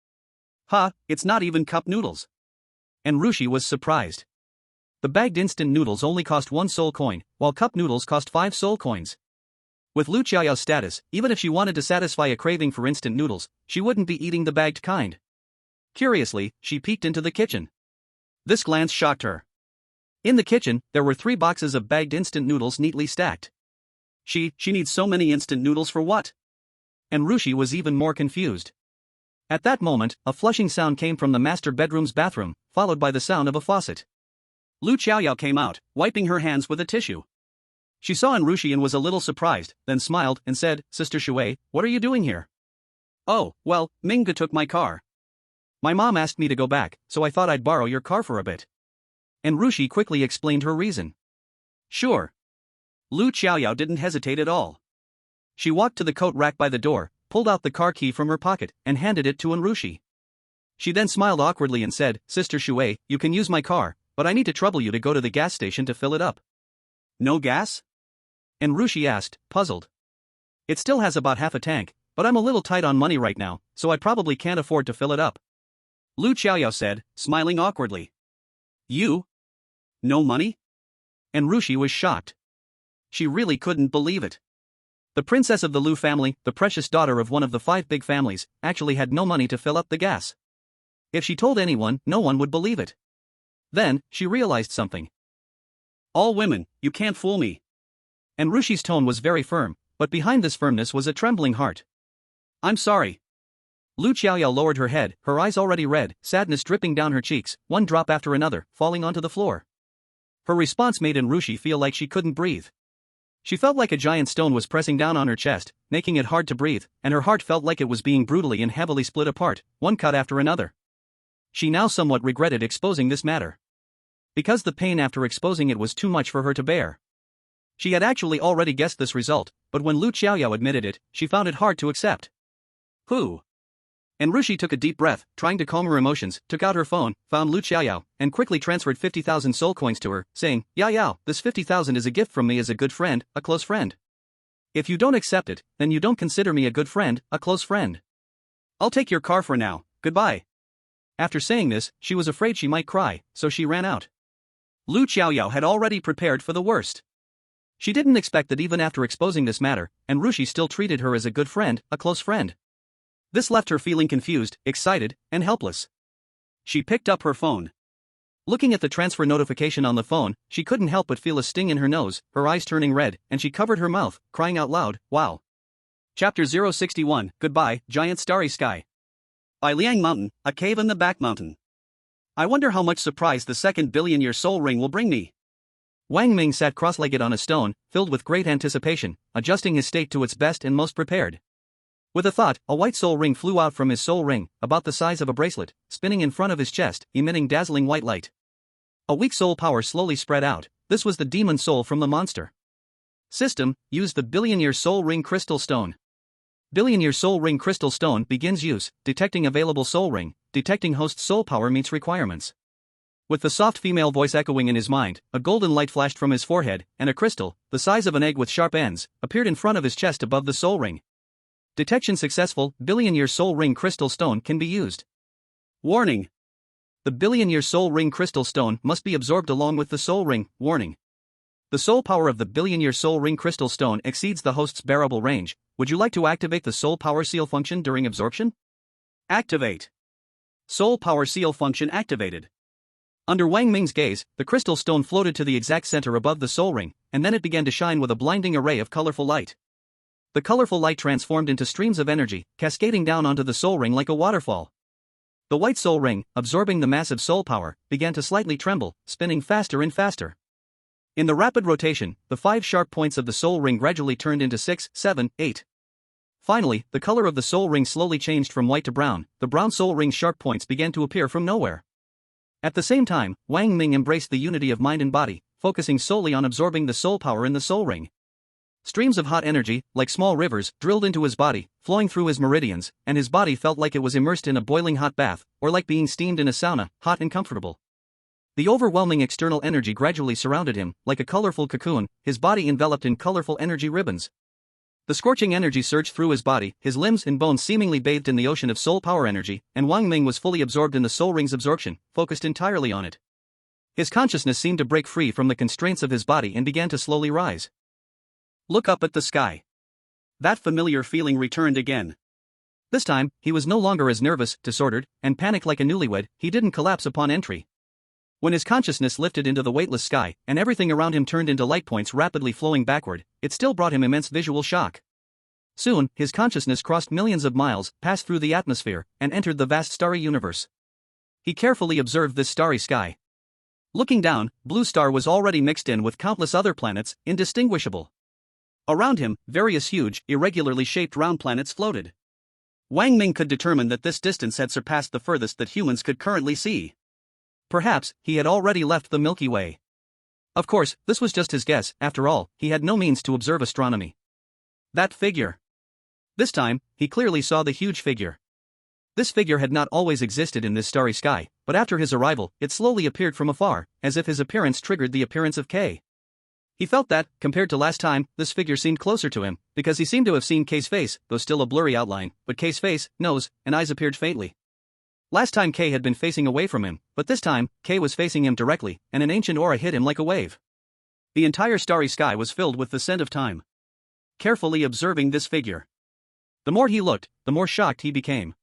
It's not even cup noodles. And Rushi was surprised. The bagged instant noodles only cost 1 soul coin, while cup noodles cost 5 soul coins. With Lu Xiaoyao's status, even if she wanted to satisfy a craving for instant noodles, she wouldn't be eating the bagged kind. Curiously, she peeked into the kitchen. This glance shocked her. In the kitchen, there were 3 boxes of bagged instant noodles neatly stacked. She needs so many instant noodles for what? And Rushi was even more confused. At that moment, a flushing sound came from the master bedroom's bathroom, followed by the sound of a faucet. Lu Xiaoyao came out, wiping her hands with a tissue. She saw Enrushi and was a little surprised, then smiled and said, "Sister Shui, what are you doing here?" "Oh, well, Manga took my car. My mom asked me to go back, so I thought I'd borrow your car for a bit." Enrushi quickly explained her reason. "Sure." Lu Xiaoyao didn't hesitate at all. She walked to the coat rack by the door, pulled out the car key from her pocket, and handed it to Enrushi. She then smiled awkwardly and said, "Sister Shui, you can use my car, but I need to trouble you to go to the gas station to fill it up." "No gas?" Enrushi asked, puzzled. "It still has about half a tank, but I'm a little tight on money right now, so I probably can't afford to fill it up." Lu Xiaoyao said, smiling awkwardly. "You? No money?" Enrushi was shocked. She really couldn't believe it. The princess of the Lu family, the precious daughter of one of the 5 big families, actually had no money to fill up the gas. If she told anyone, no one would believe it. Then, she realized something. "All women, you can't fool me." Enrushi's tone was very firm, but behind this firmness was a trembling heart. "I'm sorry." Lu Xiaoyao lowered her head, her eyes already red, sadness dripping down her cheeks, one drop after another, falling onto the floor. Her response made Enrushi feel like she couldn't breathe. She felt like a giant stone was pressing down on her chest, making it hard to breathe, and her heart felt like it was being brutally and heavily split apart, one cut after another. She now somewhat regretted exposing this matter. Because the pain after exposing it was too much for her to bear. She had actually already guessed this result, but when Lu Xiaoyao admitted it, she found it hard to accept. "Who?" Enrushi took a deep breath, trying to calm her emotions, took out her phone, found Lu Xiaoyao, and quickly transferred 50,000 soul coins to her, saying, "Yao, this 50,000 is a gift from me as a good friend, a close friend. If you don't accept it, then you don't consider me a good friend, a close friend. I'll take your car for now, goodbye." After saying this, she was afraid she might cry, so she ran out. Lu Xiaoyao had already prepared for the worst. She didn't expect that even after exposing this matter, Enrushi still treated her as a good friend, a close friend. This left her feeling confused, excited, and helpless. She picked up her phone. Looking at the transfer notification on the phone, she couldn't help but feel a sting in her nose, her eyes turning red, and she covered her mouth, crying out loud, "Wow." Chapter 061, Goodbye, Giant Starry Sky. By Liang Mountain, a cave in the back mountain. I wonder how much surprise the second billion-year soul ring will bring me. Wang Ming sat cross-legged on a stone, filled with great anticipation, adjusting his state to its best and most prepared. With a thought, a white soul ring flew out from his soul ring, about the size of a bracelet, spinning in front of his chest, emitting dazzling white light. A weak soul power slowly spread out. This was the demon soul from the monster. System: use the billion-year soul ring crystal stone. Billion-year soul ring crystal stone begins use, detecting available soul ring, detecting host soul power meets requirements. With the soft female voice echoing in his mind, a golden light flashed from his forehead, and a crystal, the size of an egg with sharp ends, appeared in front of his chest above the soul ring. Detection successful, billion-year soul ring crystal stone can be used. Warning: the billion-year soul ring crystal stone must be absorbed along with the soul ring. Warning: the soul power of the billion-year soul ring crystal stone exceeds the host's bearable range. Would you like to activate the soul power seal function during absorption? Activate. Soul power seal function activated. Under Wang Ming's gaze, the crystal stone floated to the exact center above the soul ring, and then it began to shine with a blinding array of colorful light. The colorful light transformed into streams of energy, cascading down onto the soul ring like a waterfall. The white soul ring, absorbing the massive soul power, began to slightly tremble, spinning faster and faster. In the rapid rotation, the 5 sharp points of the soul ring gradually turned into 6, 7, 8. Finally, the color of the soul ring slowly changed from white to brown. The brown soul ring's sharp points began to appear from nowhere. At the same time, Wang Ming embraced the unity of mind and body, focusing solely on absorbing the soul power in the soul ring. Streams of hot energy, like small rivers, drilled into his body, flowing through his meridians, and his body felt like it was immersed in a boiling hot bath, or like being steamed in a sauna, hot and comfortable. The overwhelming external energy gradually surrounded him, like a colorful cocoon, his body enveloped in colorful energy ribbons. The scorching energy surged through his body, his limbs and bones seemingly bathed in the ocean of soul power energy, and Wang Ming was fully absorbed in the soul ring's absorption, focused entirely on it. His consciousness seemed to break free from the constraints of his body and began to slowly rise. Look up at the sky. That familiar feeling returned again. This time, he was no longer as nervous, disordered, and panicked like a newlywed. He didn't collapse upon entry. When his consciousness lifted into the weightless sky, and everything around him turned into light points rapidly flowing backward, it still brought him immense visual shock. Soon, his consciousness crossed millions of miles, passed through the atmosphere, and entered the vast starry universe. He carefully observed this starry sky. Looking down, Blue Star was already mixed in with countless other planets, indistinguishable. Around him, various huge, irregularly shaped round planets floated. Wang Ming could determine that this distance had surpassed the furthest that humans could currently see. Perhaps, he had already left the Milky Way. Of course, this was just his guess, after all, he had no means to observe astronomy. That figure. This time, he clearly saw the huge figure. This figure had not always existed in this starry sky, but after his arrival, it slowly appeared from afar, as if his appearance triggered the appearance of K. He felt that, compared to last time, this figure seemed closer to him, because he seemed to have seen K's face, though still a blurry outline, but K's face, nose, and eyes appeared faintly. Last time K had been facing away from him, but this time, K was facing him directly, and an ancient aura hit him like a wave. The entire starry sky was filled with the scent of time. Carefully observing this figure. The more he looked, the more shocked he became.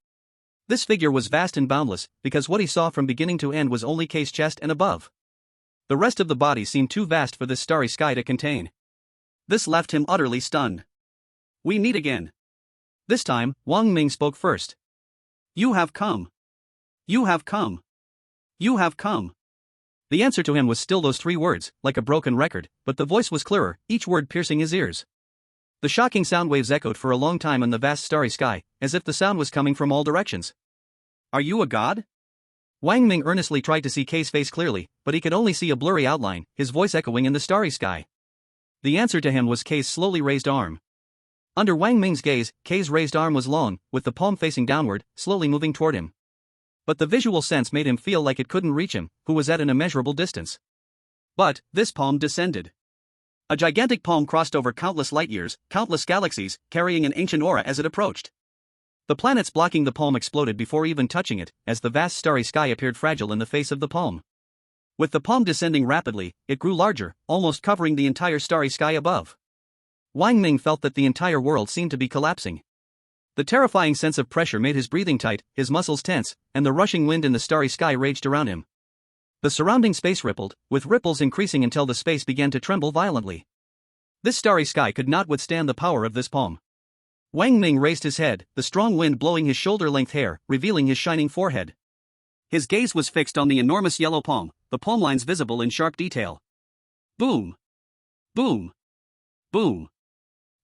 This figure was vast and boundless, because what he saw from beginning to end was only K's chest and above. The rest of the body seemed too vast for this starry sky to contain. This left him utterly stunned. "We meet again." This time, Wang Ming spoke first. "You have come. You have come. You have come." The answer to him was still those three words, like a broken record, but the voice was clearer, each word piercing his ears. The shocking sound waves echoed for a long time in the vast starry sky, as if the sound was coming from all directions. "Are you a god?" Wang Ming earnestly tried to see K's face clearly, but he could only see a blurry outline, his voice echoing in the starry sky. The answer to him was K's slowly raised arm. Under Wang Ming's gaze, K's raised arm was long, with the palm facing downward, slowly moving toward him. But the visual sense made him feel like it couldn't reach him, who was at an immeasurable distance. But, this palm descended. A gigantic palm crossed over countless light years, countless galaxies, carrying an ancient aura as it approached. The planets blocking the palm exploded before even touching it, as the vast starry sky appeared fragile in the face of the palm. With the palm descending rapidly, it grew larger, almost covering the entire starry sky above. Wang Ming felt that the entire world seemed to be collapsing. The terrifying sense of pressure made his breathing tight, his muscles tense, and the rushing wind in the starry sky raged around him. The surrounding space rippled, with ripples increasing until the space began to tremble violently. This starry sky could not withstand the power of this palm. Wang Ming raised his head, the strong wind blowing his shoulder-length hair, revealing his shining forehead. His gaze was fixed on the enormous yellow palm, the palm lines visible in sharp detail. Boom! Boom! Boom!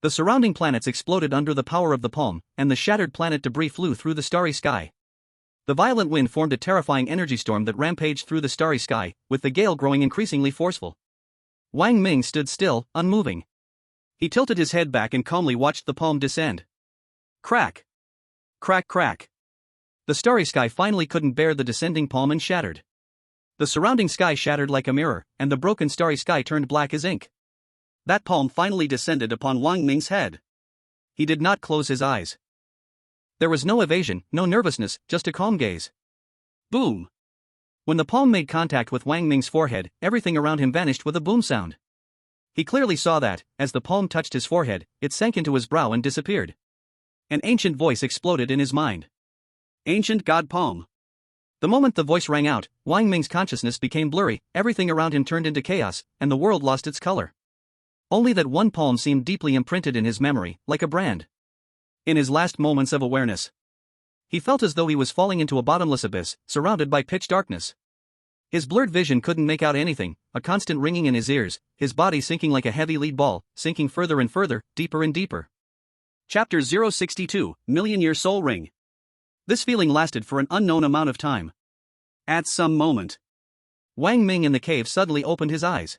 The surrounding planets exploded under the power of the palm, and the shattered planet debris flew through the starry sky. The violent wind formed a terrifying energy storm that rampaged through the starry sky, with the gale growing increasingly forceful. Wang Ming stood still, unmoving. He tilted his head back and calmly watched the palm descend. Crack! Crack crack! The starry sky finally couldn't bear the descending palm and shattered. The surrounding sky shattered like a mirror, and the broken starry sky turned black as ink. That palm finally descended upon Wang Ming's head. He did not close his eyes. There was no evasion, no nervousness, just a calm gaze. Boom! When the palm made contact with Wang Ming's forehead, everything around him vanished with a boom sound. He clearly saw that, as the palm touched his forehead, it sank into his brow and disappeared. An ancient voice exploded in his mind. Ancient God Palm. The moment the voice rang out, Wang Ming's consciousness became blurry, everything around him turned into chaos, and the world lost its color. Only that one palm seemed deeply imprinted in his memory, like a brand. In his last moments of awareness, he felt as though he was falling into a bottomless abyss, surrounded by pitch darkness. His blurred vision couldn't make out anything, a constant ringing in his ears, his body sinking like a heavy lead ball, sinking further and further, deeper and deeper. Chapter 062, Million-Year Soul Ring. This feeling lasted for an unknown amount of time. At some moment, Wang Ming in the cave suddenly opened his eyes.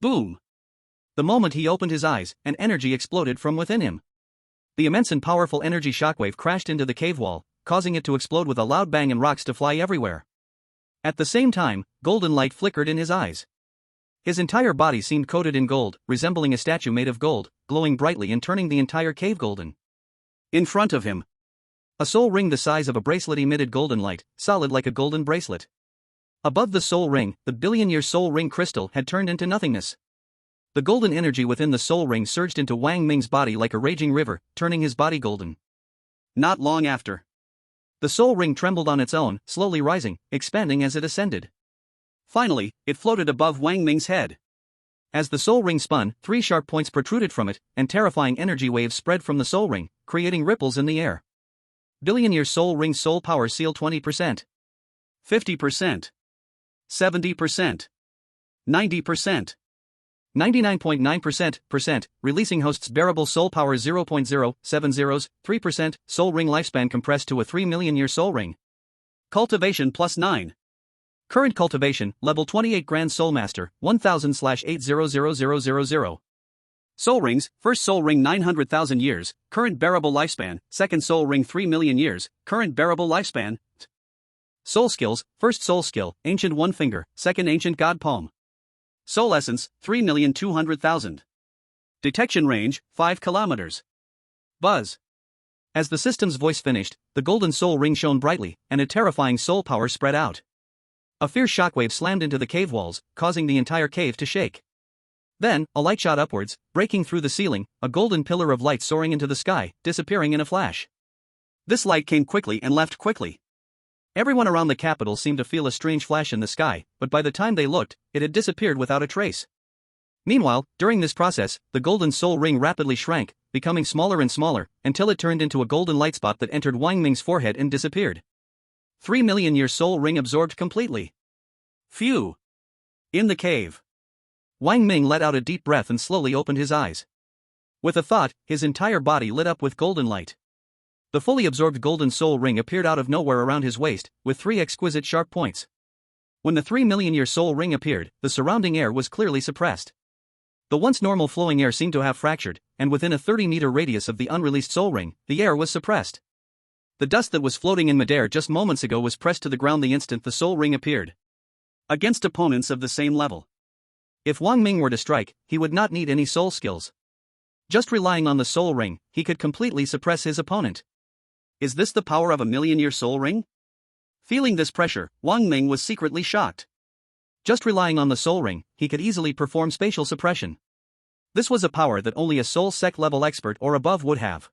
Boom! The moment he opened his eyes, an energy exploded from within him. The immense and powerful energy shockwave crashed into the cave wall, causing it to explode with a loud bang and rocks to fly everywhere. At the same time, golden light flickered in his eyes. His entire body seemed coated in gold, resembling a statue made of gold, glowing brightly and turning the entire cave golden. In front of him, a soul ring the size of a bracelet emitted golden light, solid like a golden bracelet. Above the soul ring, the billion-year soul ring crystal had turned into nothingness. The golden energy within the soul ring surged into Wang Ming's body like a raging river, turning his body golden. Not long after, the soul ring trembled on its own, slowly rising, expanding as it ascended. Finally, it floated above Wang Ming's head. As the soul ring spun, 3 sharp points protruded from it, and terrifying energy waves spread from the soul ring, creating ripples in the air. Billion-year soul ring soul power seal 20%. 50%. 70%. 90%. 99.9%, releasing host's bearable soul power 0.070, soul ring lifespan compressed to a 3 million year soul ring. Cultivation +9. Current cultivation, level 28 Grand Soul Master, 1000/800000. Soul rings, first soul ring 900,000 years, current bearable lifespan, second soul ring 3 million years, current bearable lifespan. Soul skills, first soul skill, ancient one finger, second ancient god palm. Soul essence, 3,200,000. Detection range, 5 kilometers. Buzz. As the system's voice finished, the golden soul ring shone brightly, and a terrifying soul power spread out. A fierce shockwave slammed into the cave walls, causing the entire cave to shake. Then, a light shot upwards, breaking through the ceiling, a golden pillar of light soaring into the sky, disappearing in a flash. This light came quickly and left quickly. Everyone around the capital seemed to feel a strange flash in the sky, but by the time they looked, it had disappeared without a trace. Meanwhile, during this process, the golden soul ring rapidly shrank, becoming smaller and smaller, until it turned into a golden light spot that entered Wang Ming's forehead and disappeared. 3 million year soul ring absorbed completely. Phew! In the cave. Wang Ming let out a deep breath and slowly opened his eyes. With a thought, his entire body lit up with golden light. The fully absorbed golden soul ring appeared out of nowhere around his waist, with 3 exquisite sharp points. When the 3 million year soul ring appeared, the surrounding air was clearly suppressed. The once normal flowing air seemed to have fractured, and within a 30-meter radius of the unreleased soul ring, the air was suppressed. The dust that was floating in midair just moments ago was pressed to the ground the instant the soul ring appeared. Against opponents of the same level. If Wang Ming were to strike, he would not need any soul skills. Just relying on the soul ring, he could completely suppress his opponent. Is this the power of a million-year soul ring? Feeling this pressure, Wang Ming was secretly shocked. Just relying on the soul ring, he could easily perform spatial suppression. This was a power that only a soul sec level expert or above would have.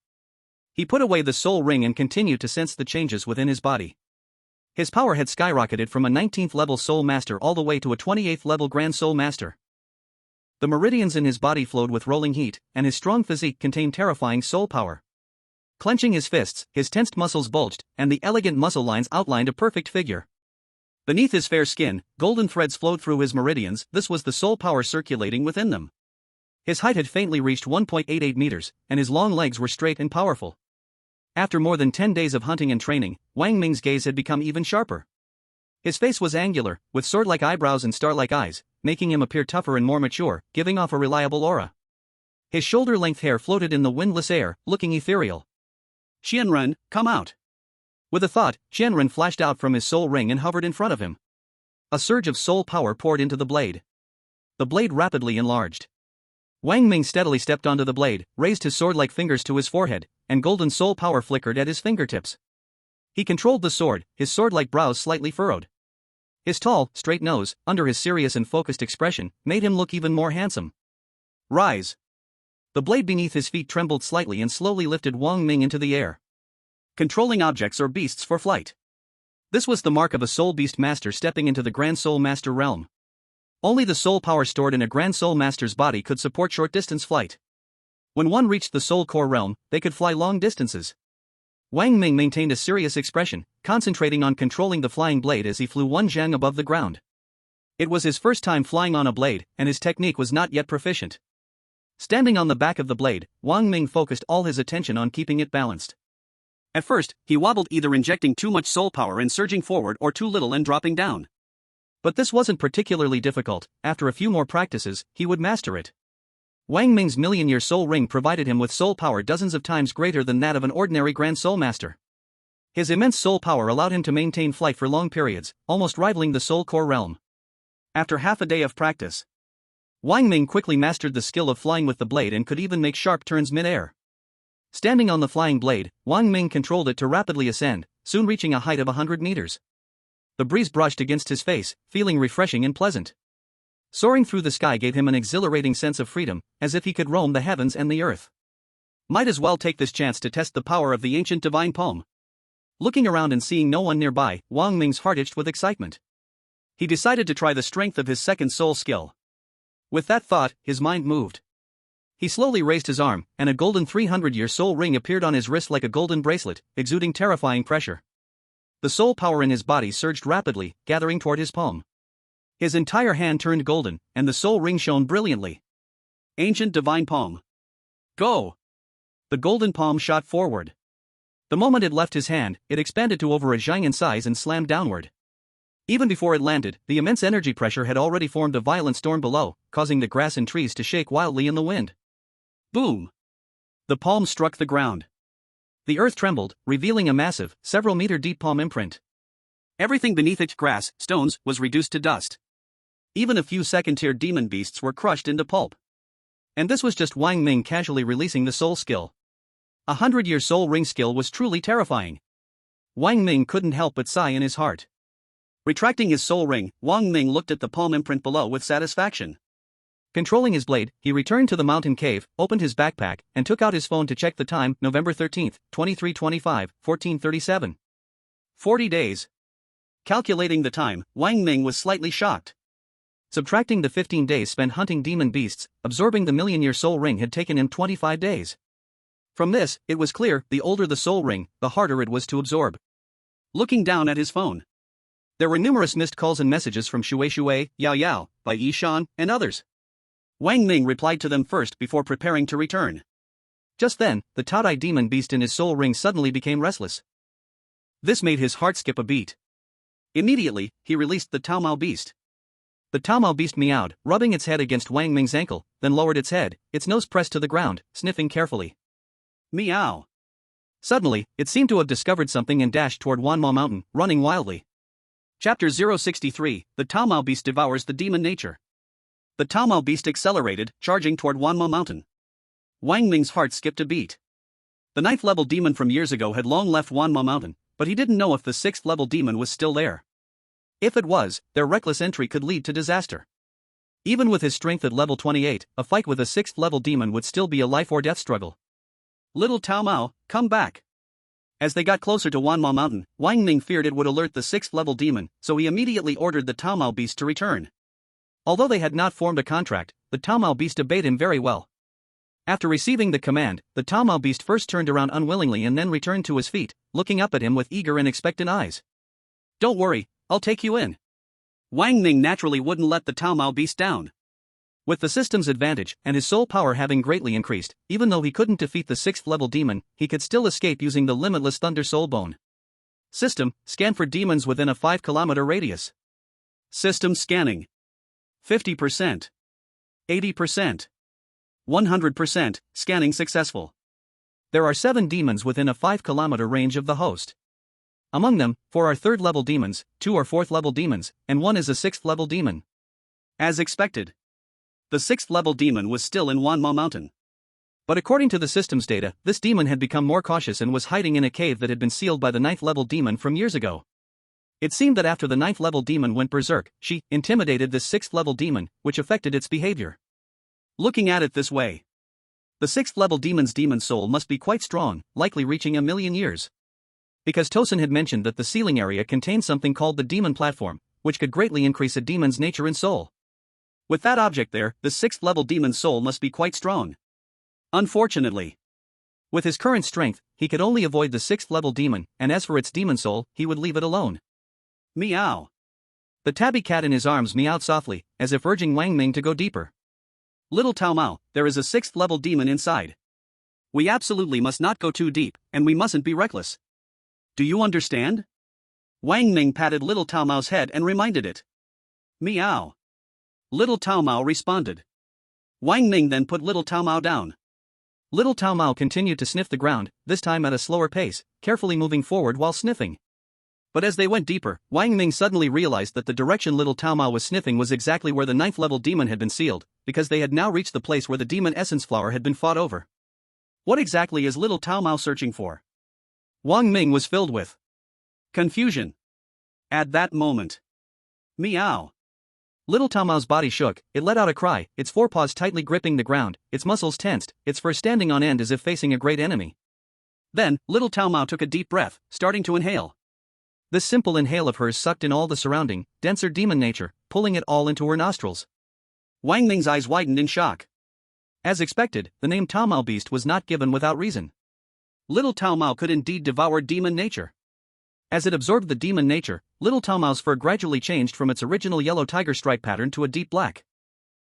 He put away the soul ring and continued to sense the changes within his body. His power had skyrocketed from a 19th level soul master all the way to a 28th level grand soul master. The meridians in his body flowed with rolling heat, and his strong physique contained terrifying soul power. Clenching his fists, his tensed muscles bulged, and the elegant muscle lines outlined a perfect figure. Beneath his fair skin, golden threads flowed through his meridians. This was the soul power circulating within them. His height had faintly reached 1.88 meters, and his long legs were straight and powerful. After more than 10 days of hunting and training, Wang Ming's gaze had become even sharper. His face was angular, with sword-like eyebrows and star-like eyes, making him appear tougher and more mature, giving off a reliable aura. His shoulder-length hair floated in the windless air, looking ethereal. Qianren, come out. With a thought, Qianren flashed out from his soul ring and hovered in front of him. A surge of soul power poured into the blade. The blade rapidly enlarged. Wang Ming steadily stepped onto the blade, raised his sword-like fingers to his forehead, and golden soul power flickered at his fingertips. He controlled the sword, his sword-like brows slightly furrowed. His tall, straight nose, under his serious and focused expression, made him look even more handsome. Rise. The blade beneath his feet trembled slightly and slowly lifted Wang Ming into the air. Controlling objects or beasts for flight. This was the mark of a soul beast master stepping into the Grand Soul Master realm. Only the soul power stored in a Grand Soul Master's body could support short-distance flight. When one reached the soul core realm, they could fly long distances. Wang Ming maintained a serious expression, concentrating on controlling the flying blade as he flew 1 zhang above the ground. It was his first time flying on a blade, and his technique was not yet proficient. Standing on the back of the blade, Wang Ming focused all his attention on keeping it balanced. At first, he wobbled, either injecting too much soul power and surging forward or too little and dropping down. But this wasn't particularly difficult. After a few more practices, he would master it. Wang Ming's million-year soul ring provided him with soul power dozens of times greater than that of an ordinary Grand Soul Master. His immense soul power allowed him to maintain flight for long periods, almost rivaling the soul core realm. After half a day of practice, Wang Ming quickly mastered the skill of flying with the blade and could even make sharp turns mid-air. Standing on the flying blade, Wang Ming controlled it to rapidly ascend, soon reaching a height of 100 meters. The breeze brushed against his face, feeling refreshing and pleasant. Soaring through the sky gave him an exhilarating sense of freedom, as if he could roam the heavens and the earth. Might as well take this chance to test the power of the ancient divine palm. Looking around and seeing no one nearby, Wang Ming's heart itched with excitement. He decided to try the strength of his second soul skill. With that thought, his mind moved. He slowly raised his arm, and a golden 300-year soul ring appeared on his wrist like a golden bracelet, exuding terrifying pressure. The soul power in his body surged rapidly, gathering toward his palm. His entire hand turned golden, and the soul ring shone brilliantly. Ancient divine palm. Go! The golden palm shot forward. The moment it left his hand, it expanded to over a zhang in size and slammed downward. Even before it landed, the immense energy pressure had already formed a violent storm below, causing the grass and trees to shake wildly in the wind. Boom! The palm struck the ground. The earth trembled, revealing a massive, several-meter-deep palm imprint. Everything beneath it, grass, stones, was reduced to dust. Even a few second-tier demon beasts were crushed into pulp. And this was just Wang Ming casually releasing the soul skill. 100-year soul ring skill was truly terrifying. Wang Ming couldn't help but sigh in his heart. Retracting his soul ring, Wang Ming looked at the palm imprint below with satisfaction. Controlling his blade, he returned to the mountain cave, opened his backpack, and took out his phone to check the time, November 13, 2325, 1437. 40 days. Calculating the time, Wang Ming was slightly shocked. Subtracting the 15 days spent hunting demon beasts, absorbing the million-year soul ring had taken him 25 days. From this, it was clear, the older the soul ring, the harder it was to absorb. Looking down at his phone, there were numerous missed calls and messages from Shui, Yao Yao, Bai Yishan, and others. Wang Ming replied to them first before preparing to return. Just then, the Taodai demon beast in his soul ring suddenly became restless. This made his heart skip a beat. Immediately, he released the Taomao beast. The Taomao beast meowed, rubbing its head against Wang Ming's ankle, then lowered its head, its nose pressed to the ground, sniffing carefully. Meow. Suddenly, it seemed to have discovered something and dashed toward Wanmo Mountain, running wildly. Chapter 063, The Taomao Beast Devours the Demon Nature. The Taomao beast accelerated, charging toward Wanmo Mountain. Wang Ming's heart skipped a beat. The 9th-level demon from years ago had long left Wanmo Mountain, but he didn't know if the 6th-level demon was still there. If it was, their reckless entry could lead to disaster. Even with his strength at level 28, a fight with a 6th-level demon would still be a life-or-death struggle. Little Taomao, come back. As they got closer to Wanmo Mountain, Wang Ming feared it would alert the 6th-level demon, so he immediately ordered the Taomao beast to return. Although they had not formed a contract, the Taomao beast obeyed him very well. After receiving the command, the Taomao beast first turned around unwillingly and then returned to his feet, looking up at him with eager and expectant eyes. Don't worry, I'll take you in. Wang Ming naturally wouldn't let the Taomao beast down. With the system's advantage and his soul power having greatly increased, even though he couldn't defeat the 6th-level demon, he could still escape using the limitless Thunder Soul Bone. System, scan for demons within a 5-kilometer radius. System scanning. 50%. 80%. 100%, scanning successful. There are 7 demons within a 5-kilometer range of the host. Among them, 4 are 3rd-level demons, 2 are 4th-level demons, and 1 is a 6th-level demon. As expected, the 6th-level demon was still in Wanmo Mountain. But according to the system's data, this demon had become more cautious and was hiding in a cave that had been sealed by the 9th-level demon from years ago. It seemed that after the 9th-level demon went berserk, she intimidated this 6th-level demon, which affected its behavior. Looking at it this way, the 6th-level demon's demon soul must be quite strong, likely reaching 1,000,000 years. Because Tosin had mentioned that the ceiling area contained something called the demon platform, which could greatly increase a demon's nature and soul. With that object there, the 6th-level demon's soul must be quite strong. Unfortunately, with his current strength, he could only avoid the 6th-level demon, and as for its demon soul, he would leave it alone. Meow. The tabby cat in his arms meowed softly, as if urging Wang Ming to go deeper. Little Taomao, there is a 6th-level demon inside. We absolutely must not go too deep, and we mustn't be reckless. Do you understand? Wang Ming patted little Taomao's head and reminded it. Meow. Little Taomao responded. Wang Ming then put little Taomao down. Little Taomao continued to sniff the ground, this time at a slower pace, carefully moving forward while sniffing. But as they went deeper, Wang Ming suddenly realized that the direction little Taomao was sniffing was exactly where the 9th-level demon had been sealed, because they had now reached the place where the demon essence flower had been fought over. What exactly is little Taomao searching for? Wang Ming was filled with confusion. At that moment, meow. Little Taomao's body shook, it let out a cry, its forepaws tightly gripping the ground, its muscles tensed, its fur standing on end as if facing a great enemy. Then, little Taomao took a deep breath, starting to inhale. This simple inhale of hers sucked in all the surrounding, denser demon nature, pulling it all into her nostrils. Wang Ming's eyes widened in shock. As expected, the name Taomao Beast was not given without reason. Little Taomao could indeed devour demon nature. As it absorbed the demon nature, little Tao Mao's fur gradually changed from its original yellow tiger stripe pattern to a deep black.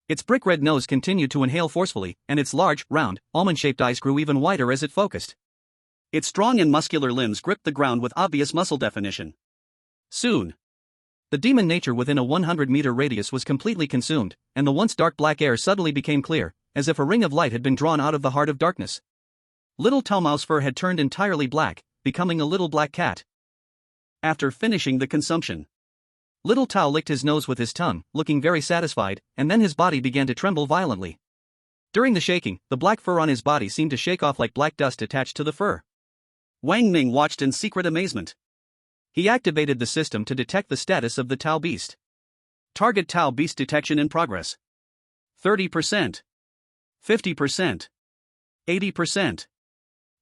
Its brick red nose continued to inhale forcefully, and its large, round, almond-shaped eyes grew even wider as it focused. Its strong and muscular limbs gripped the ground with obvious muscle definition. Soon, the demon nature within a 100-meter radius was completely consumed, and the once dark black air suddenly became clear, as if a ring of light had been drawn out of the heart of darkness. Little Tao Mao's fur had turned entirely black, becoming a little black cat. After finishing the consumption, little Tao licked his nose with his tongue, looking very satisfied, and then his body began to tremble violently. During the shaking, the black fur on his body seemed to shake off like black dust attached to the fur. Wang Ming watched in secret amazement. He activated the system to detect the status of the Tao beast. Target Tao beast detection in progress. 30%. 50%. 80%.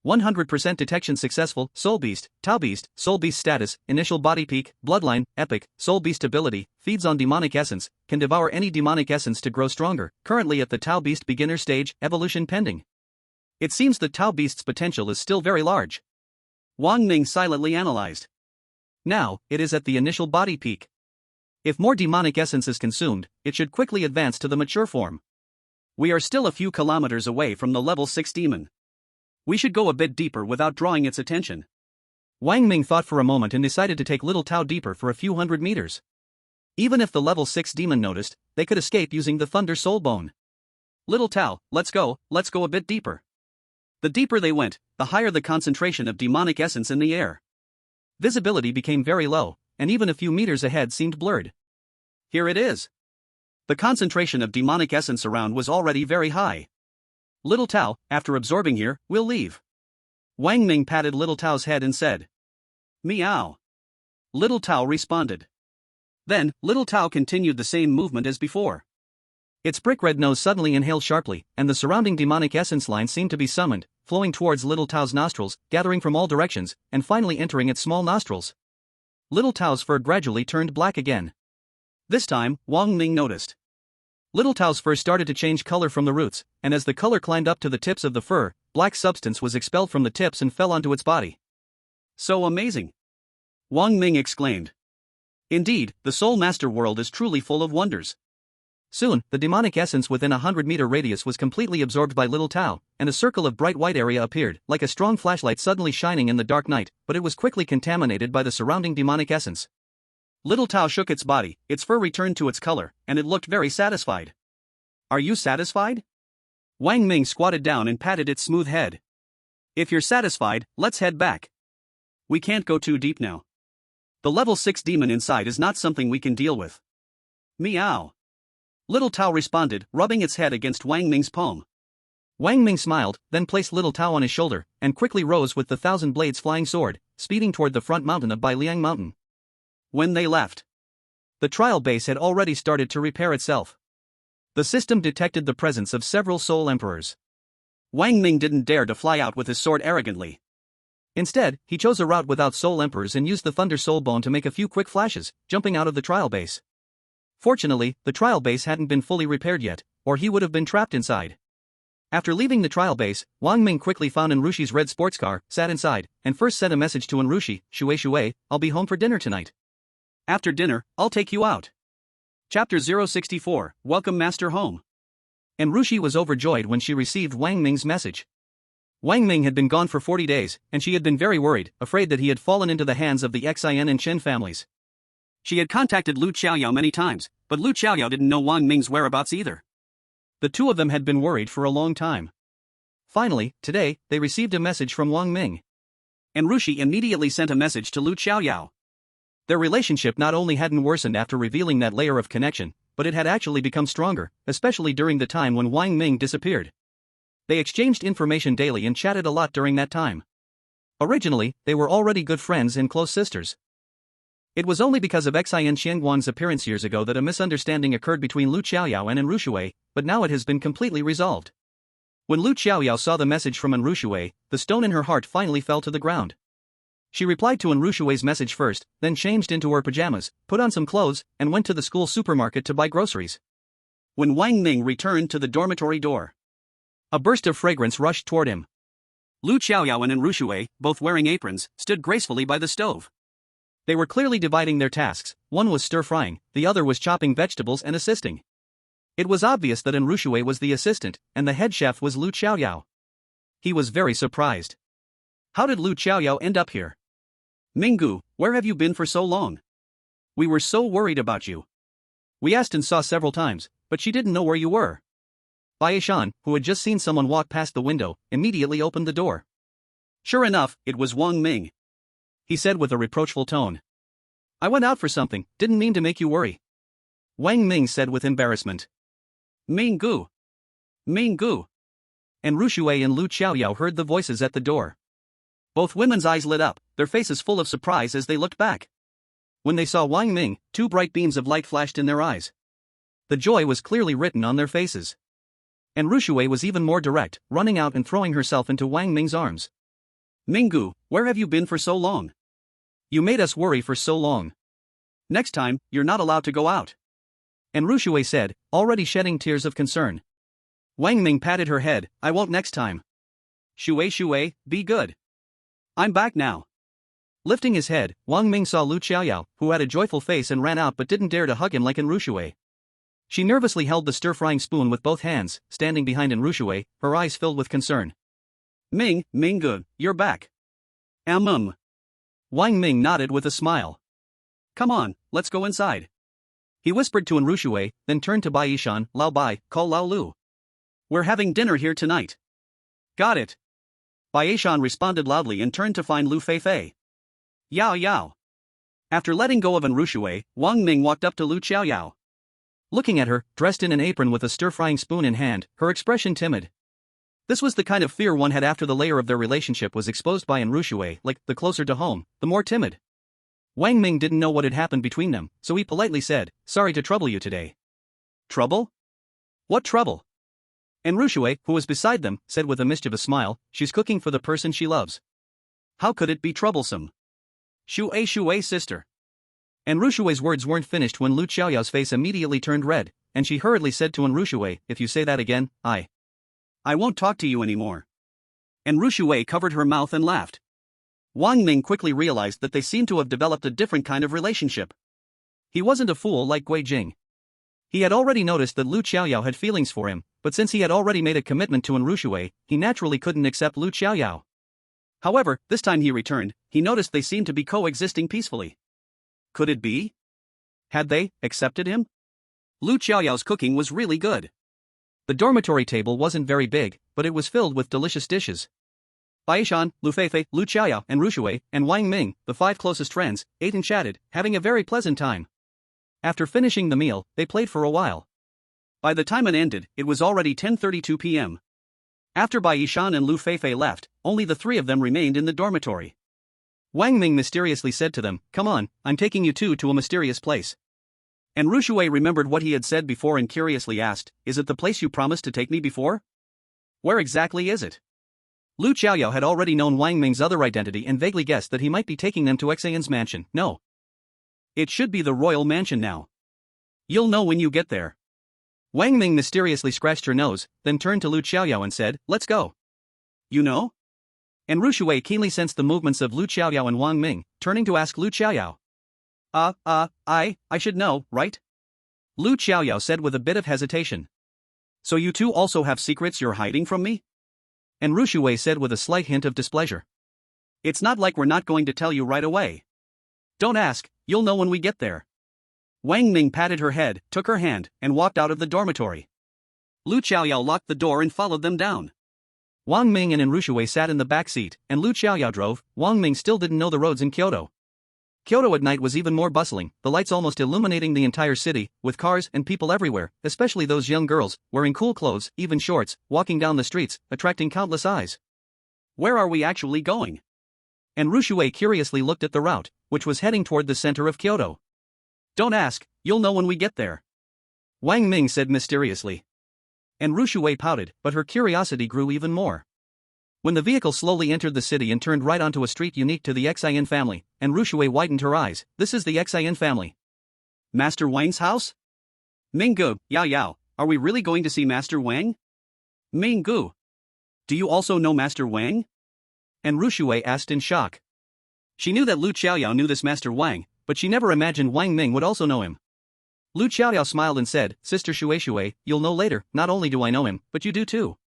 100% detection successful. Soul beast, Tao beast, soul beast status, initial body peak, bloodline, epic, soul beast ability, feeds on demonic essence, can devour any demonic essence to grow stronger, currently at the Tao beast beginner stage, evolution pending. It seems the Tao beast's potential is still very large. Wang Ming silently analyzed. Now, it is at the initial body peak. If more demonic essence is consumed, it should quickly advance to the mature form. We are still a few kilometers away from the level 6 demon. We should go a bit deeper without drawing its attention. Wang Ming thought for a moment and decided to take little Tao deeper for a few hundred meters. Even if the level 6 demon noticed, they could escape using the Thunder Soul Bone. Little Tao, let's go a bit deeper. The deeper they went, the higher the concentration of demonic essence in the air. Visibility became very low, and even a few meters ahead seemed blurred. Here it is. The concentration of demonic essence around was already very high. Little Tao, after absorbing here, we'll leave. Wang Ming patted Little Tao's head and said, "Meow." Little Tao responded. Then, Little Tao continued the same movement as before. Its brick red nose suddenly inhaled sharply, and the surrounding demonic essence line seemed to be summoned, flowing towards Little Tao's nostrils, gathering from all directions, and finally entering its small nostrils. Little Tao's fur gradually turned black again. This time, Wang Ming noticed. Little Tao's fur started to change color from the roots, and as the color climbed up to the tips of the fur, black substance was expelled from the tips and fell onto its body. So amazing! Wang Ming exclaimed. Indeed, the Soul Master world is truly full of wonders. Soon, the demonic essence within a 100-meter radius was completely absorbed by Little Tao, and a circle of bright white area appeared, like a strong flashlight suddenly shining in the dark night, but it was quickly contaminated by the surrounding demonic essence. Little Tao shook its body, its fur returned to its color, and it looked very satisfied. Are you satisfied? Wang Ming squatted down and patted its smooth head. If you're satisfied, let's head back. We can't go too deep now. The level 6 demon inside is not something we can deal with. Meow. Little Tao responded, rubbing its head against Wang Ming's palm. Wang Ming smiled, then placed Little Tao on his shoulder, and quickly rose with the 1,000 blades flying sword, speeding toward the front mountain of Bailiang Mountain. When they left, the trial base had already started to repair itself. The system detected the presence of several soul emperors. Wang Ming didn't dare to fly out with his sword arrogantly. Instead, he chose a route without soul emperors and used the Thunder Soul Bone to make a few quick flashes, jumping out of the trial base. Fortunately, the trial base hadn't been fully repaired yet, or he would have been trapped inside. After leaving the trial base, Wang Ming quickly found Enrushi's red sports car, sat inside, and first sent a message to Enrushi, "Shui, I'll be home for dinner tonight. After dinner, I'll take you out." Chapter 064, Welcome Master Home. Enrushi was overjoyed when she received Wang Ming's message. Wang Ming had been gone for 40 days, and she had been very worried, afraid that he had fallen into the hands of the Xin and Chen families. She had contacted Lu Xiaoyao many times, but Lu Xiaoyao didn't know Wang Ming's whereabouts either. The two of them had been worried for a long time. Finally, today, they received a message from Wang Ming. Enrushi immediately sent a message to Lu Xiaoyao. Their relationship not only hadn't worsened after revealing that layer of connection, but it had actually become stronger, especially during the time when Wang Ming disappeared. They exchanged information daily and chatted a lot during that time. Originally, they were already good friends and close sisters. It was only because of Xin Xiangguang's appearance years ago that a misunderstanding occurred between Lu Xiaoyao and Enrushui, but now it has been completely resolved. When Lu Xiaoyao saw the message from Enrushui, the stone in her heart finally fell to the ground. She replied to Enrushui's message first, then changed into her pajamas, put on some clothes, and went to the school supermarket to buy groceries. When Wang Ming returned to the dormitory door, a burst of fragrance rushed toward him. Lu Xiaoyao and Enrushui, both wearing aprons, stood gracefully by the stove. They were clearly dividing their tasks, one was stir-frying, the other was chopping vegetables and assisting. It was obvious that Enrushui was the assistant, and the head chef was Lu Xiaoyao. He was very surprised. How did Lu Xiaoyao end up here? Minggu, where have you been for so long? We were so worried about you. We asked and saw several times, but she didn't know where you were. Bai Shan, who had just seen someone walk past the window, immediately opened the door. Sure enough, it was Wang Ming. He said with a reproachful tone. I went out for something, didn't mean to make you worry. Wang Ming said with embarrassment. Minggu. Minggu. And Rushui and Lu Xiaoyao heard the voices at the door. Both women's eyes lit up, their faces full of surprise as they looked back. When they saw Wang Ming, two bright beams of light flashed in their eyes. The joy was clearly written on their faces. And Rushui was even more direct, running out and throwing herself into Wang Ming's arms. Minggu, where have you been for so long? You made us worry for so long. Next time, you're not allowed to go out. And Rushui said, already shedding tears of concern. Wang Ming patted her head, I won't next time. Shui, be good. I'm back now. Lifting his head, Wang Ming saw Lu Xiaoyao, who had a joyful face and ran out but didn't dare to hug him like Enrushui. She nervously held the stir-frying spoon with both hands, standing behind Enrushui, her eyes filled with concern. Minggu, you're back. Wang Ming nodded with a smile. Come on, let's go inside. He whispered to Enrushui, then turned to Bai Shan, Lao Bai, call Lao Lu. We're having dinner here tonight. Got it. Bai Shan responded loudly and turned to find Lu Feifei. Yao. After letting go of Enrushui, Wang Ming walked up to Lu Xiaoyao. Looking at her, dressed in an apron with a stir-frying spoon in hand, her expression timid. This was the kind of fear one had after the layer of their relationship was exposed by Enrushui, like, the closer to home, the more timid. Wang Ming didn't know what had happened between them, so he politely said, sorry to trouble you today. Trouble? What trouble? Enrushui, who was beside them, said with a mischievous smile, she's cooking for the person she loves. How could it be troublesome? Shui sister. Enrushui's words weren't finished when Lu Xiaoyao's face immediately turned red, and she hurriedly said to Enrushui, if you say that again, I won't talk to you anymore. Enrushui covered her mouth and laughed. Wang Ming quickly realized that they seemed to have developed a different kind of relationship. He wasn't a fool like Gui Jing. He had already noticed that Lu Xiaoyao had feelings for him, but since he had already made a commitment to Enrushui, he naturally couldn't accept Lu Xiaoyao. However, this time he returned, he noticed they seemed to be coexisting peacefully. Could it be? Had they accepted him? Lu Xiaoyao's cooking was really good. The dormitory table wasn't very big, but it was filled with delicious dishes. Bai Shan, Lu Feifei, Lu Xiaoyao, and Rushui, and Wang Ming, the five closest friends, ate and chatted, having a very pleasant time. After finishing the meal, they played for a while. By the time it ended, it was already 10:32 p.m. After Bai Shan and Lu Feifei left, only the three of them remained in the dormitory. Wang Ming mysteriously said to them, come on, I'm taking you two to a mysterious place. And Rushui remembered what he had said before and curiously asked, is it the place you promised to take me before? Where exactly is it? Lu Xiaoyao had already known Wang Ming's other identity and vaguely guessed that he might be taking them to Xayan's mansion. No. It should be the royal mansion now. You'll know when you get there. Wang Ming mysteriously scratched her nose, then turned to Lu Xiaoyao and said, let's go. You know? And Rushui keenly sensed the movements of Lu Xiaoyao and Wang Ming, turning to ask Lu Xiaoyao. I should know, right? Lu Xiaoyao said with a bit of hesitation. So you two also have secrets you're hiding from me? And Rushui said with a slight hint of displeasure. It's not like we're not going to tell you right away. Don't ask, you'll know when we get there. Wang Ming patted her head, took her hand, and walked out of the dormitory. Lu Xiaoyao locked the door and followed them down. Wang Ming and Enrushui sat in the back seat, and Lu Xiaoyao drove. Wang Ming still didn't know the roads in Kyoto. Kyoto at night was even more bustling, the lights almost illuminating the entire city, with cars and people everywhere, especially those young girls, wearing cool clothes, even shorts, walking down the streets, attracting countless eyes. Where are we actually going? And Rushui curiously looked at the route, which was heading toward the center of Kyoto. Don't ask, you'll know when we get there. Wang Ming said mysteriously. And Rushui pouted, but her curiosity grew even more. When the vehicle slowly entered the city and turned right onto a street unique to the Xian family, and Rushui widened her eyes, this is the Xian family. Master Wang's house? Minggu, Yao, are we really going to see Master Wang? Minggu. Do you also know Master Wang? And Rushui asked in shock. She knew that Lu Xiaoyao knew this Master Wang, but she never imagined Wang Ming would also know him. Lu Xiaoyao smiled and said, Sister Shui, you'll know later, not only do I know him, but you do too.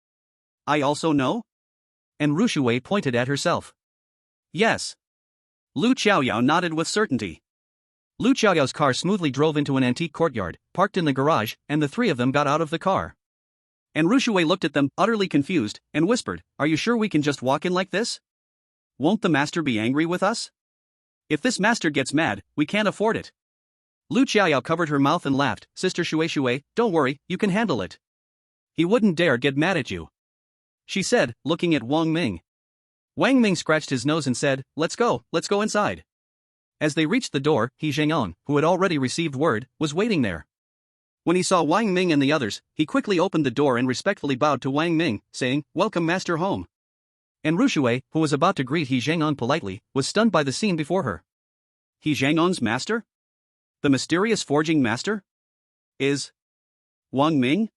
I also know? And Ru Shui pointed at herself. Yes. Lu Xiaoyao nodded with certainty. Lu Xiaoyao's car smoothly drove into an antique courtyard, parked in the garage, and the three of them got out of the car. And Ru Shui looked at them, utterly confused, and whispered, Are you sure we can just walk in like this? Won't the master be angry with us? If this master gets mad, we can't afford it. Lu Xiaoyao covered her mouth and laughed, Sister Shui, don't worry, you can handle it. He wouldn't dare get mad at you. She said, looking at Wang Ming. Wang Ming scratched his nose and said, let's go inside. As they reached the door, He Zheng'an, who had already received word, was waiting there. When he saw Wang Ming and the others, he quickly opened the door and respectfully bowed to Wang Ming, saying, Welcome Master home. And Ru Shui, who was about to greet He Zheng'an politely, was stunned by the scene before her. He Zheng'an's master? The mysterious forging master? Is Wang Ming?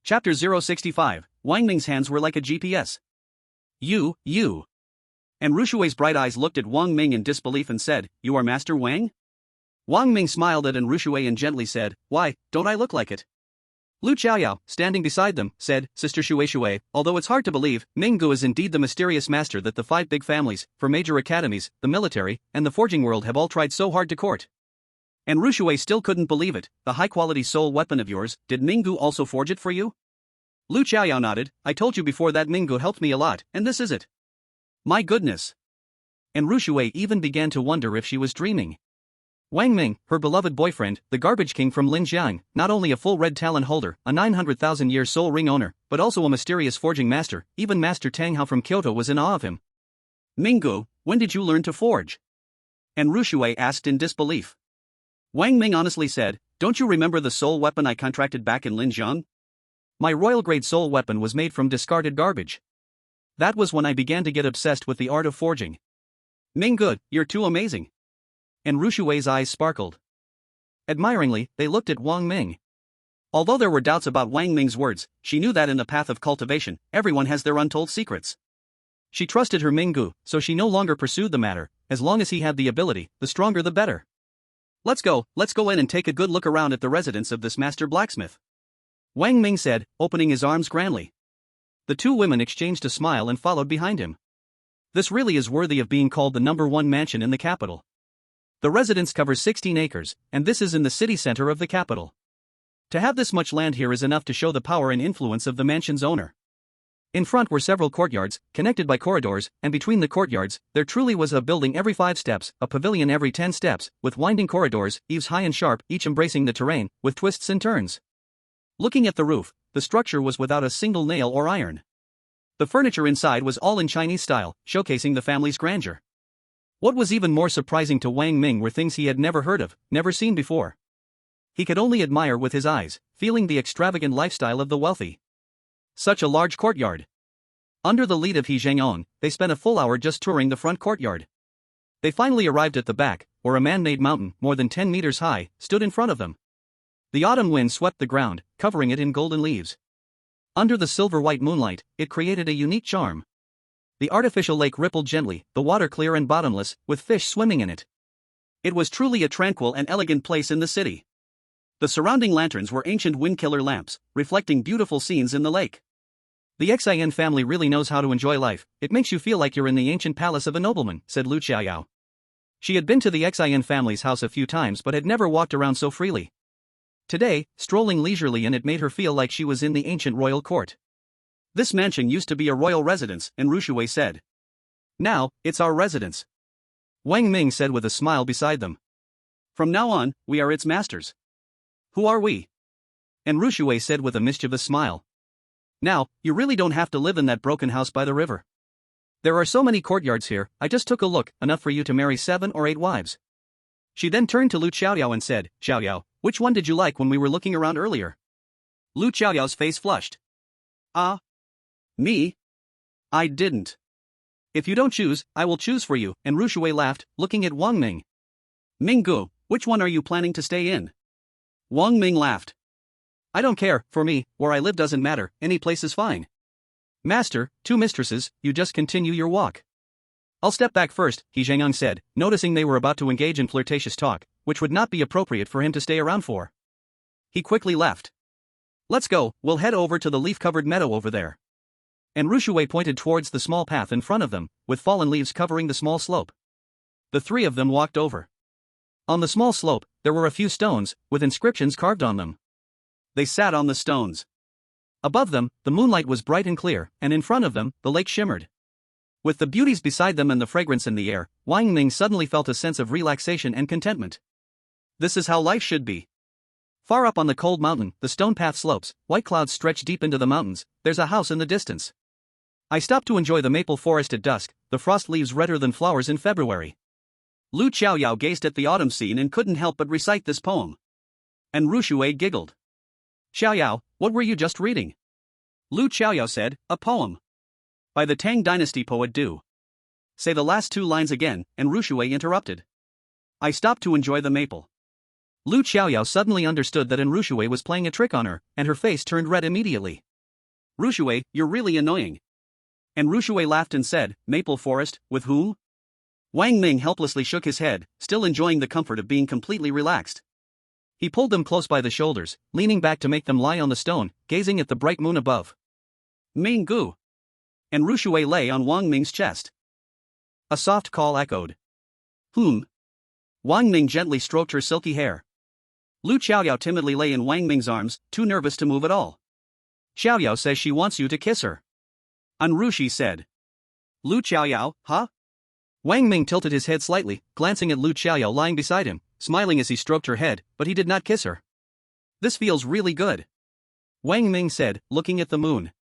Chapter 065, Wang Ming's hands were like a GPS. You. And Ru Shui's bright eyes looked at Wang Ming in disbelief and said, You are Master Wang? Wang Ming smiled at Ru Shui and gently said, Why, don't I look like it? Lu Xiaoyao, standing beside them, said, Sister Shui, although it's hard to believe, Minggu is indeed the mysterious master that the five big families, for major academies, the military, and the forging world have all tried so hard to court. And Ru Shui still couldn't believe it. The high-quality soul weapon of yours, did Minggu also forge it for you? Lu Xiaoyao nodded, I told you before that Minggu helped me a lot, and this is it. My goodness. And Ru Shui even began to wonder if she was dreaming. Wang Ming, her beloved boyfriend, the garbage king from Linjiang, not only a full red talent holder, a 900,000-year soul ring owner, but also a mysterious forging master, even Master Tang Hao from Kyoto was in awe of him. Minggu, when did you learn to forge? And Ru Shui asked in disbelief. Wang Ming honestly said, Don't you remember the soul weapon I contracted back in Linjiang? My royal-grade soul weapon was made from discarded garbage. That was when I began to get obsessed with the art of forging. Minggu, you're too amazing. And Ru Shui's eyes sparkled. Admiringly, they looked at Wang Ming. Although there were doubts about Wang Ming's words, she knew that in the path of cultivation, everyone has their untold secrets. She trusted her Minggu, so she no longer pursued the matter. As long as he had the ability, the stronger the better. Let's go in and take a good look around at the residence of this master blacksmith. Wang Ming said, opening his arms grandly. The two women exchanged a smile and followed behind him. This really is worthy of being called the #1 mansion in the capital. The residence covers 16 acres, and this is in the city center of the capital. To have this much land here is enough to show the power and influence of the mansion's owner. In front were several courtyards, connected by corridors, and between the courtyards, there truly was a building every 5 steps, a pavilion every 10 steps, with winding corridors, eaves high and sharp, each embracing the terrain, with twists and turns. Looking at the roof, the structure was without a single nail or iron. The furniture inside was all in Chinese style, showcasing the family's grandeur. What was even more surprising to Wang Ming were things he had never heard of, never seen before. He could only admire with his eyes, feeling the extravagant lifestyle of the wealthy. Such a large courtyard. Under the lead of He Zheng'an, they spent a full hour just touring the front courtyard. They finally arrived at the back, where a man-made mountain, more than 10 meters high, stood in front of them. The autumn wind swept the ground, covering it in golden leaves. Under the silver-white moonlight, it created a unique charm. The artificial lake rippled gently, the water clear and bottomless, with fish swimming in it. It was truly a tranquil and elegant place in the city. The surrounding lanterns were ancient wind-killer lamps, reflecting beautiful scenes in the lake. The Xin family really knows how to enjoy life. It makes you feel like you're in the ancient palace of a nobleman, said Lu Xiaoyao. She had been to the Xin family's house a few times but had never walked around so freely. Today, strolling leisurely in it made her feel like she was in the ancient royal court. This mansion used to be a royal residence, and Ru Shui said. Now, it's our residence. Wang Ming said with a smile beside them. From now on, we are its masters. Who are we? And Ru Shui said with a mischievous smile. Now, you really don't have to live in that broken house by the river. There are so many courtyards here, I just took a look, enough for you to marry 7 or 8 wives. She then turned to Lu Xiaoyao and said, Xiaoyao, which one did you like when we were looking around earlier? Lu Xiaoyao's face flushed. Me? I didn't. If you don't choose, I will choose for you, and Ru Shui laughed, looking at Wang Ming. Minggu, which one are you planning to stay in? Wang Ming laughed. I don't care, for me, where I live doesn't matter, any place is fine. Master, 2 mistresses, you just continue your walk. I'll step back first, He Zhengyang said, noticing they were about to engage in flirtatious talk, which would not be appropriate for him to stay around for. He quickly left. Let's go, we'll head over to the leaf-covered meadow over there. And Rushui pointed towards the small path in front of them, with fallen leaves covering the small slope. The three of them walked over. On the small slope, there were a few stones, with inscriptions carved on them. They sat on the stones. Above them, the moonlight was bright and clear, and in front of them, the lake shimmered. With the beauties beside them and the fragrance in the air, Wang Ming suddenly felt a sense of relaxation and contentment. This is how life should be. Far up on the cold mountain, the stone path slopes, white clouds stretch deep into the mountains, there's a house in the distance. I stopped to enjoy the maple forest at dusk, the frost leaves redder than flowers in February. Lu Qiaoyao gazed at the autumn scene and couldn't help but recite this poem. And Rushui giggled. Xiaoyao, what were you just reading? Lu Qiaoyao said, a poem. By the Tang Dynasty poet Du. Say the last two lines again, and Rushui interrupted. I stopped to enjoy the maple. Lu Qiaoyao suddenly understood that Rushui was playing a trick on her, and her face turned red immediately. Rushui, you're really annoying. And Rushui laughed and said, Maple Forest, with whom? Wang Ming helplessly shook his head, still enjoying the comfort of being completely relaxed. He pulled them close by the shoulders, leaning back to make them lie on the stone, gazing at the bright moon above. Ming Gu. And Rushui lay on Wang Ming's chest. A soft call echoed. Whom? Wang Ming gently stroked her silky hair. Lu Qiaoyao timidly lay in Wang Ming's arms, too nervous to move at all. Xiaoyao says she wants you to kiss her. Rushi said. Lu Qiaoyao, huh? Wang Ming tilted his head slightly, glancing at Lu Qiaoyao lying beside him, smiling as he stroked her head, but he did not kiss her. This feels really good. Wang Ming said, looking at the moon.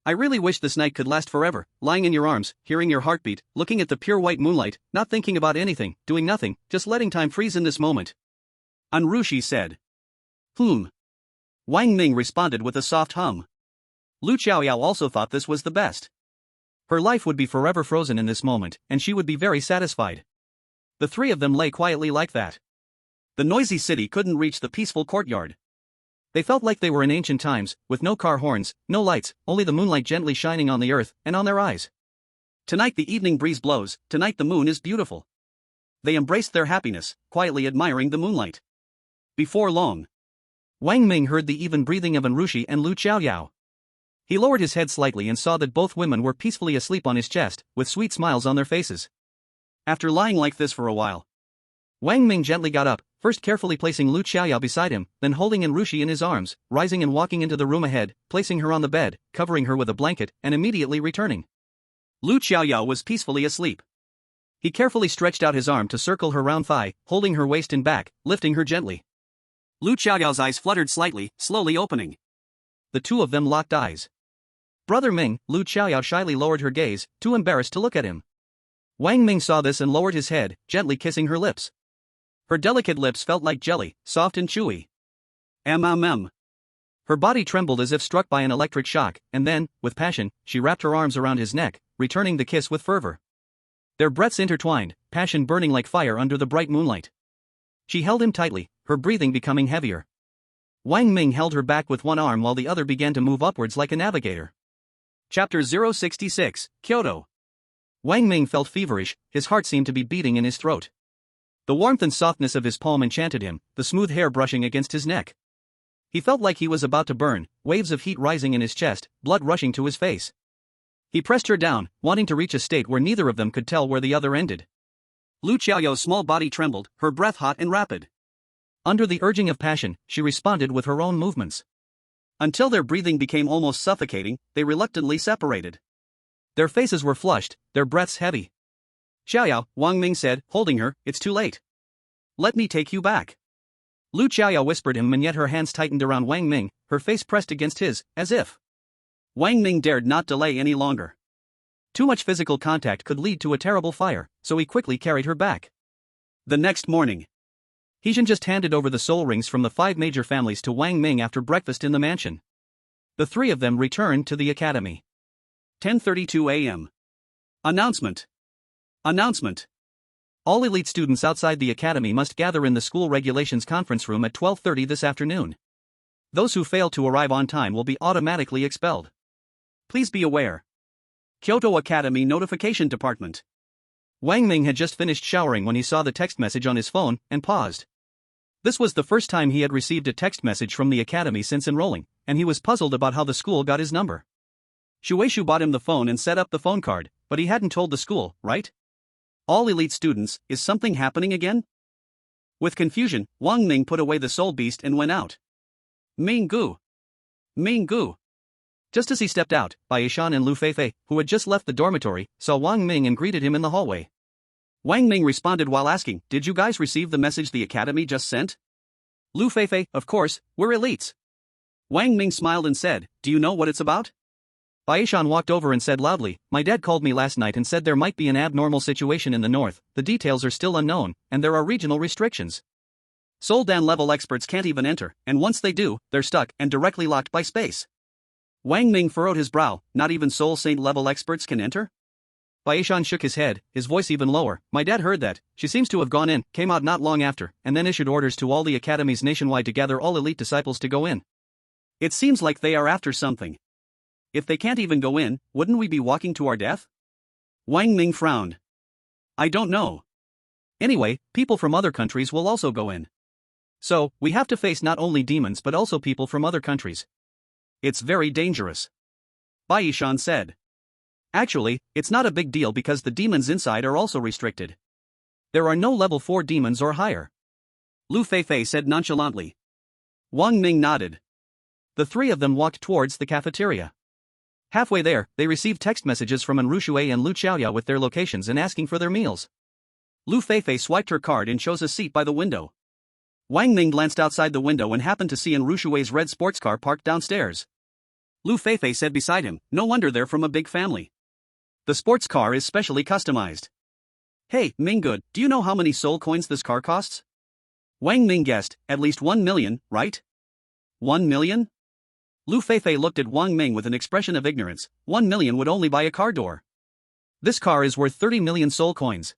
I really wish this night could last forever, lying in your arms, hearing your heartbeat, looking at the pure white moonlight, not thinking about anything, doing nothing, just letting time freeze in this moment. Rushi said. Wang Ming responded with a soft hum. Lu Qiaoyao also thought this was the best. Her life would be forever frozen in this moment, and she would be very satisfied. The three of them lay quietly like that. The noisy city couldn't reach the peaceful courtyard. They felt like they were in ancient times, with no car horns, no lights, only the moonlight gently shining on the earth and on their eyes. Tonight the evening breeze blows, tonight the moon is beautiful. They embraced their happiness, quietly admiring the moonlight. Before long, Wang Ming heard the even breathing of Rushi and Lu Qiaoyao. He lowered his head slightly and saw that both women were peacefully asleep on his chest, with sweet smiles on their faces. After lying like this for a while, Wang Ming gently got up, first carefully placing Lu Qiaoyao beside him, then holding Rushi in his arms, rising and walking into the room ahead, placing her on the bed, covering her with a blanket, and immediately returning. Lu Qiaoyao was peacefully asleep. He carefully stretched out his arm to circle her round thigh, holding her waist and back, lifting her gently. Lu Qiaoyao's eyes fluttered slightly, slowly opening. The two of them locked eyes. Brother Ming, Lu Qiaoyao shyly lowered her gaze, too embarrassed to look at him. Wang Ming saw this and lowered his head, gently kissing her lips. Her delicate lips felt like jelly, soft and chewy. Her body trembled as if struck by an electric shock, and then, with passion, she wrapped her arms around his neck, returning the kiss with fervor. Their breaths intertwined, passion burning like fire under the bright moonlight. She held him tightly, her breathing becoming heavier. Wang Ming held her back with one arm while the other began to move upwards like a navigator. Chapter 066, Kyoto. Wang Ming felt feverish, his heart seemed to be beating in his throat. The warmth and softness of his palm enchanted him, the smooth hair brushing against his neck. He felt like he was about to burn, waves of heat rising in his chest, blood rushing to his face. He pressed her down, wanting to reach a state where neither of them could tell where the other ended. Lu Qiaoyao's small body trembled, her breath hot and rapid. Under the urging of passion, she responded with her own movements. Until their breathing became almost suffocating, they reluctantly separated. Their faces were flushed, their breaths heavy. Xiaoyao, Wang Ming said, holding her, it's too late. Let me take you back. Lu Qiaoyao whispered him, and yet her hands tightened around Wang Ming, her face pressed against his, as if Wang Ming dared not delay any longer. Too much physical contact could lead to a terrible fire, so he quickly carried her back. The next morning, Heijin just handed over the soul rings from the 5 major families to Wang Ming after breakfast in the mansion. The three of them returned to the academy. 10:32 a.m. Announcement. Announcement. All elite students outside the academy must gather in the school regulations conference room at 12:30 this afternoon. Those who fail to arrive on time will be automatically expelled. Please be aware. Kyoto Academy Notification Department. Wang Ming had just finished showering when he saw the text message on his phone and paused. This was the first time he had received a text message from the academy since enrolling, and he was puzzled about how the school got his number. Shueishu bought him the phone and set up the phone card, but he hadn't told the school, right? All elite students, is something happening again? With confusion, Wang Ming put away the soul beast and went out. Ming Gu. Ming Gu. Just as he stepped out, Bai Yishan and Lu Feifei, who had just left the dormitory, saw Wang Ming and greeted him in the hallway. Wang Ming responded while asking, "Did you guys receive the message the academy just sent?" Lu Feifei, "Of course, we're elites." Wang Ming smiled and said, "Do you know what it's about?" Bai Yishan walked over and said loudly, "My dad called me last night and said there might be an abnormal situation in the north, the details are still unknown, and there are regional restrictions. Soul Dan level experts can't even enter, and once they do, they're stuck and directly locked by space." Wang Ming furrowed his brow, "Not even Soul Saint level experts can enter?" Bai Yishan shook his head, his voice even lower. "My dad heard that, she seems to have gone in, came out not long after, and then issued orders to all the academies nationwide to gather all elite disciples to go in. It seems like they are after something. If they can't even go in, wouldn't we be walking to our death?" Wang Ming frowned. "I don't know. Anyway, people from other countries will also go in. So, we have to face not only demons but also people from other countries. It's very dangerous," Bai Yishan said. "Actually, it's not a big deal because the demons inside are also restricted. There are no level 4 demons or higher," Lu Feifei said nonchalantly. Wang Ming nodded. The three of them walked towards the cafeteria. Halfway there, they received text messages from Enru Shui and Lu Xiaoyao with their locations and asking for their meals. Lu Feifei swiped her card and chose a seat by the window. Wang Ming glanced outside the window and happened to see Enru Shui's red sports car parked downstairs. Lu Feifei said beside him, "No wonder they're from a big family. The sports car is specially customized. Hey, Minggood, do you know how many soul coins this car costs?" Wang Ming guessed, "At least 1 million, right?" 1 million? Lu Feifei looked at Wang Ming with an expression of ignorance. 1 million would only buy a car door. This car is worth 30 million soul coins.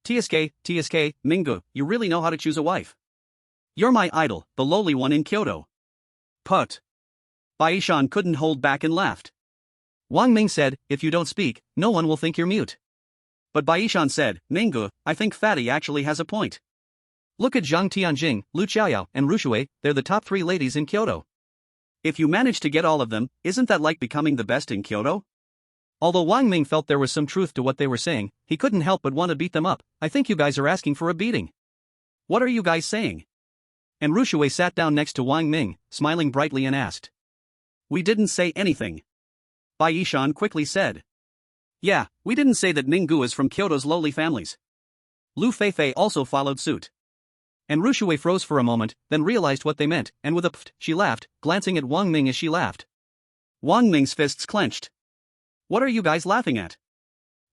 TSK, Minggu, you really know how to choose a wife. You're my idol, the lowly one in Kyoto. Put. Bai Yishan couldn't hold back and laughed. Wang Ming said, "If you don't speak, no one will think you're mute." But Bai Yishan said, "Minggu, I think Fatty actually has a point. Look at Zhang Tianjing, Lu Xiaoyao, and Rushui, they're the top 3 ladies in Kyoto. If you manage to get all of them, isn't that like becoming the best in Kyoto?" Although Wang Ming felt there was some truth to what they were saying, he couldn't help but want to beat them up. "I think you guys are asking for a beating. What are you guys saying?" And Rushui sat down next to Wang Ming, smiling brightly and asked. "We didn't say anything," Bai Yishan quickly said. "Yeah, we didn't say that Minggu is from Kyoto's lowly families." Lu Feifei also followed suit. And Rushui froze for a moment, then realized what they meant, and with a pft, she laughed, glancing at Wang Ming as she laughed. Wang Ming's fists clenched. "What are you guys laughing at?"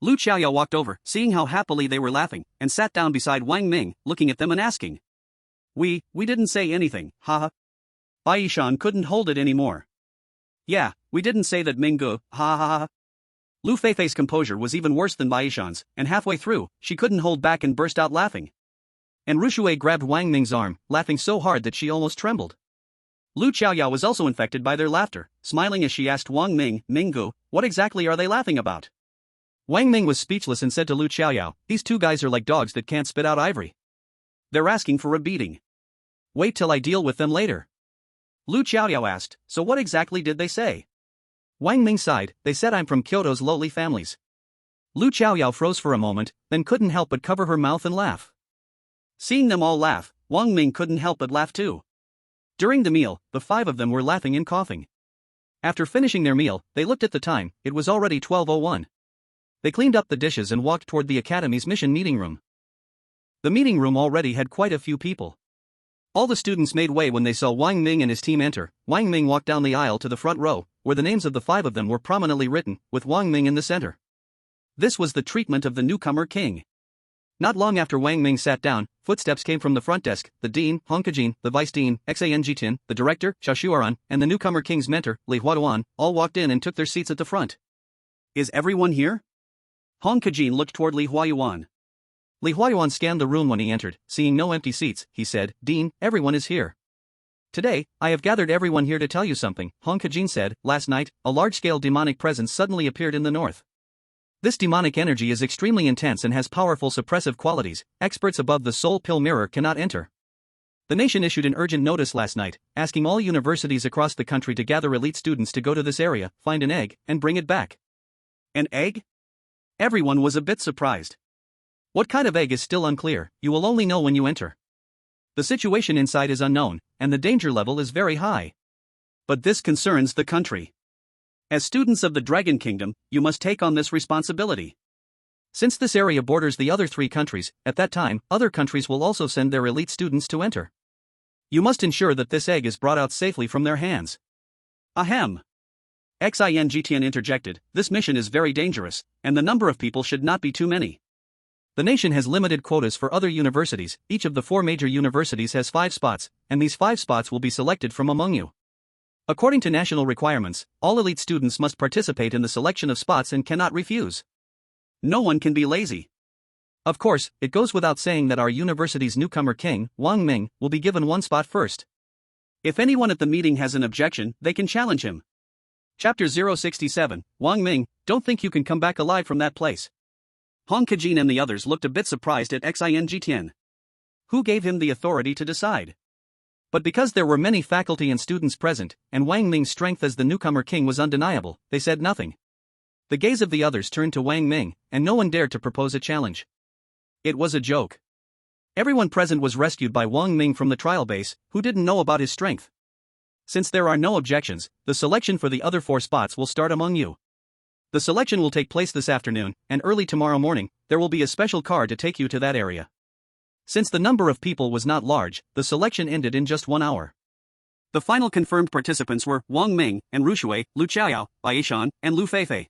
Lu Xiaoyao walked over, seeing how happily they were laughing, and sat down beside Wang Ming, looking at them and asking. We didn't say anything, haha. Bai Yishan couldn't hold it anymore. "Yeah, we didn't say that Minggu, ha ha ha." Lu Feifei's composure was even worse than Bai Yishan's, and halfway through, she couldn't hold back and burst out laughing. And Rushui grabbed Wang Ming's arm, laughing so hard that she almost trembled. Lu Xiaoyao was also infected by their laughter, smiling as she asked Wang Ming, "Minggu, what exactly are they laughing about?" Wang Ming was speechless and said to Lu Xiaoyao, "These two guys are like dogs that can't spit out ivory. They're asking for a beating. Wait till I deal with them later." Lu Xiaoyao asked, "So what exactly did they say?" Wang Ming sighed, "They said I'm from Kyoto's lowly families." Lu Xiaoyao froze for a moment, then couldn't help but cover her mouth and laugh. Seeing them all laugh, Wang Ming couldn't help but laugh too. During the meal, the 5 of them were laughing and coughing. After finishing their meal, they looked at the time, it was already 12:01. They cleaned up the dishes and walked toward the academy's mission meeting room. The meeting room already had quite a few people. All the students made way when they saw Wang Ming and his team enter. Wang Ming walked down the aisle to the front row, where the names of the 5 of them were prominently written, with Wang Ming in the center. This was the treatment of the newcomer king. Not long after Wang Ming sat down, footsteps came from the front desk. The dean, Hong Kajin, the vice dean, Xanjitin, the director, Xiao Shuaran, and the newcomer king's mentor, Li Huaduan, all walked in and took their seats at the front. "Is everyone here?" Hong Kajin looked toward Li Huayuan. Li Huayuan scanned the room when he entered. Seeing no empty seats, he said, "Dean, everyone is here. Today, I have gathered everyone here to tell you something," Hong Kajin said. "Last night, a large-scale demonic presence suddenly appeared in the north. This demonic energy is extremely intense and has powerful suppressive qualities. Experts above the soul pill mirror cannot enter. The nation issued an urgent notice last night, asking all universities across the country to gather elite students to go to this area, find an egg, and bring it back. An egg? Everyone was a bit surprised. What kind of egg is still unclear, you will only know when you enter. The situation inside is unknown, and the danger level is very high. But this concerns the country. As students of the Dragon Kingdom, you must take on this responsibility. Since this area borders the other 3 countries, at that time, other countries will also send their elite students to enter. You must ensure that this egg is brought out safely from their hands. Ahem. Xingtian interjected, this mission is very dangerous, and the number of people should not be too many. The nation has limited quotas for other universities, each of the 4 major universities has 5 spots, and these 5 spots will be selected from among you. According to national requirements, all elite students must participate in the selection of spots and cannot refuse. No one can be lazy. Of course, it goes without saying that our university's newcomer king, Wang Ming, will be given 1 spot first. If anyone at the meeting has an objection, they can challenge him. Chapter 067, Wang Ming, don't think you can come back alive from that place. Hong Kajin and the others looked a bit surprised at Xingtian. Who gave him the authority to decide? But because there were many faculty and students present, and Wang Ming's strength as the newcomer king was undeniable, they said nothing. The gaze of the others turned to Wang Ming, and no one dared to propose a challenge. It was a joke. Everyone present was rescued by Wang Ming from the trial base, who didn't know about his strength. Since there are no objections, the selection for the other 4 spots will start among you. The selection will take place this afternoon, and early tomorrow morning, there will be a special car to take you to that area. Since the number of people was not large, the selection ended in just 1 hour. The final confirmed participants were Wang Ming and Rushui, Lu Qiaoyao, Baishan, and Lu Feifei.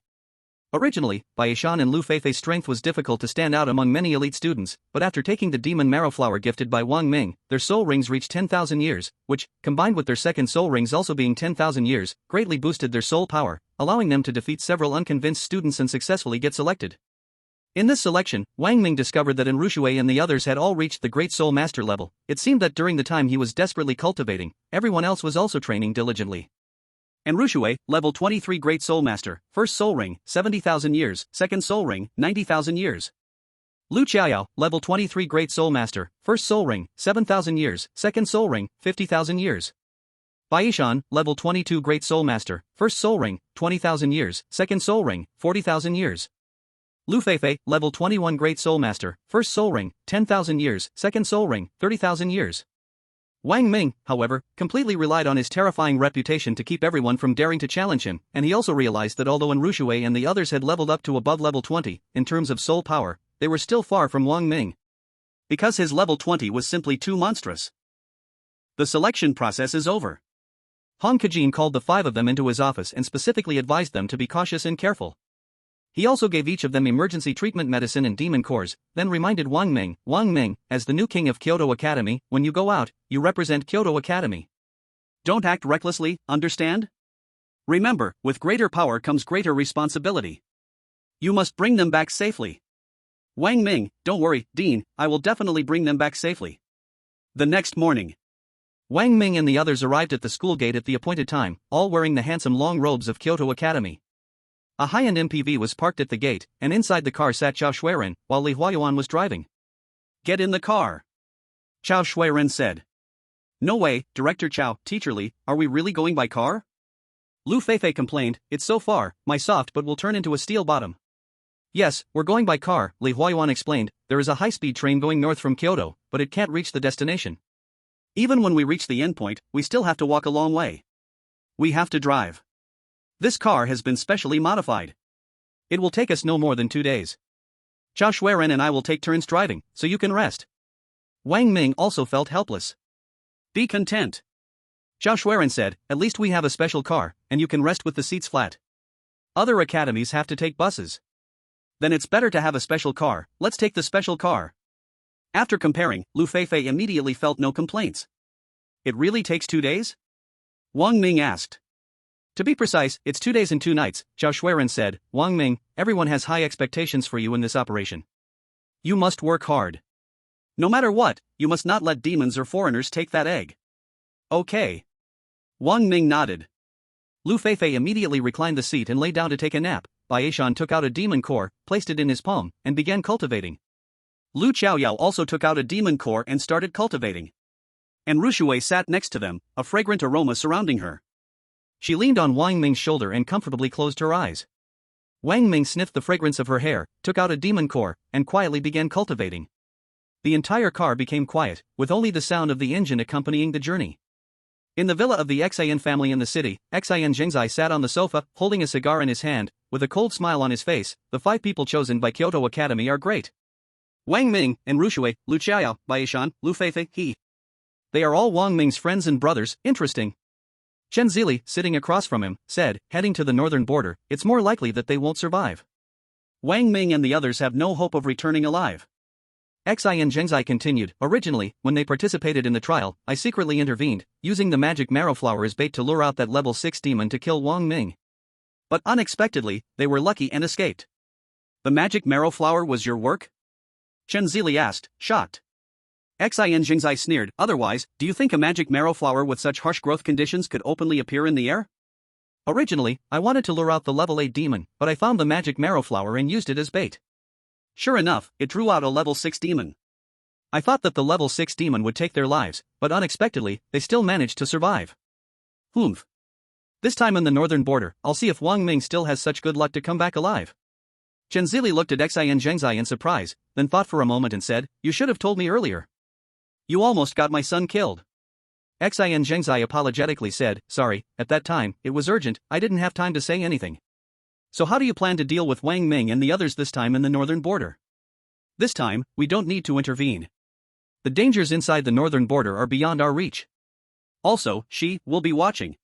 Originally, Baishan and Lu Feifei's strength was difficult to stand out among many elite students, but after taking the demon marrow flower gifted by Wang Ming, their soul rings reached 10,000 years, which, combined with their second soul rings also being 10,000 years, greatly boosted their soul power, allowing them to defeat several unconvinced students and successfully get selected. In this selection, Wang Ming discovered that Rushui and the others had all reached the Great Soul Master level. It seemed that during the time he was desperately cultivating, everyone else was also training diligently. And Rushui, level 23 Great Soul Master, first soul ring, 70,000 years, second soul ring, 90,000 years. Lu Qiaoyao, level 23 Great Soul Master, first soul ring, 7,000 years, second soul ring, 50,000 years. Baishan, level 22 Great Soul Master, first soul ring, 20,000 years, second soul ring, 40,000 years. Lu Feifei, level 21 Great Soul Master, first soul ring, 10,000 years, second soul ring, 30,000 years. Wang Ming, however, completely relied on his terrifying reputation to keep everyone from daring to challenge him, and he also realized that although Rushui and the others had leveled up to above level 20, in terms of soul power, they were still far from Wang Ming. Because his level 20 was simply too monstrous. The selection process is over. Hong Kajin called the 5 of them into his office and specifically advised them to be cautious and careful. He also gave each of them emergency treatment medicine and demon cores, then reminded Wang Ming, as the new king of Kyoto Academy, when you go out, you represent Kyoto Academy. Don't act recklessly, understand? Remember, with greater power comes greater responsibility. You must bring them back safely. Wang Ming, don't worry, Dean, I will definitely bring them back safely. The next morning, Wang Ming and the others arrived at the school gate at the appointed time, all wearing the handsome long robes of Kyoto Academy. A high-end MPV was parked at the gate, and inside the car sat Zhao Shuiren, while Li Huayuan was driving. Get in the car, Zhao Shuiren said. No way, Director Zhao, Teacher Li, are we really going by car? Lu Feifei complained, it's so far, my soft but will turn into a steel bottom. Yes, we're going by car, Li Huayuan explained, there is a high-speed train going north from Kyoto, but it can't reach the destination. Even when we reach the endpoint, we still have to walk a long way. We have to drive. This car has been specially modified. It will take us no more than 2 days. Zhao Shuiren and I will take turns driving, so you can rest. Wang Ming also felt helpless. Be content, Zhao Shuiren said, at least we have a special car, and you can rest with the seats flat. Other academies have to take buses. Then it's better to have a special car, let's take the special car. After comparing, Lu Feifei immediately felt no complaints. It really takes 2 days? Wang Ming asked. To be precise, it's 2 days and 2 nights, Zhao Shuiren said. Wang Ming, everyone has high expectations for you in this operation. You must work hard. No matter what, you must not let demons or foreigners take that egg. Okay. Wang Ming nodded. Lu Feifei immediately reclined the seat and lay down to take a nap, Baishan took out a demon core, placed it in his palm, and began cultivating. Lu Xiaoyao also took out a demon core and started cultivating. And Rushui sat next to them, a fragrant aroma surrounding her. She leaned on Wang Ming's shoulder and comfortably closed her eyes. Wang Ming sniffed the fragrance of her hair, took out a demon core, and quietly began cultivating. The entire car became quiet, with only the sound of the engine accompanying the journey. In the villa of the Xian family in the city, Xian Zhengzai sat on the sofa, holding a cigar in his hand, with a cold smile on his face. The 5 people chosen by Kyoto Academy are great. Wang Ming and Rushui, Lu Xiaoyao, Baishan, Lu Feifei, he. They are all Wang Ming's friends and brothers. Interesting. Chen Zili, sitting across from him, said, heading to the northern border, it's more likely that they won't survive. Wang Ming and the others have no hope of returning alive. Xian Zhengzai continued, originally, when they participated in the trial, I secretly intervened, using the magic marrow flower as bait to lure out that level 6 demon to kill Wang Ming. But unexpectedly, they were lucky and escaped. The magic marrow flower was your work? Chen Zili asked, shocked. Xian Zhengzai sneered, otherwise, do you think a magic marrow flower with such harsh growth conditions could openly appear in the air? Originally, I wanted to lure out the level 8 demon, but I found the magic marrow flower and used it as bait. Sure enough, it drew out a level 6 demon. I thought that the level 6 demon would take their lives, but unexpectedly, they still managed to survive. Humph. This time on the northern border, I'll see if Wang Ming still has such good luck to come back alive. Chen Zili looked at Xian Zhengzai in surprise, then thought for a moment and said, you should have told me earlier. You almost got my son killed. Xian Zhengzai apologetically said, sorry, at that time, it was urgent, I didn't have time to say anything. So how do you plan to deal with Wang Ming and the others this time in the northern border? This time, we don't need to intervene. The dangers inside the northern border are beyond our reach. Also, she will be watching.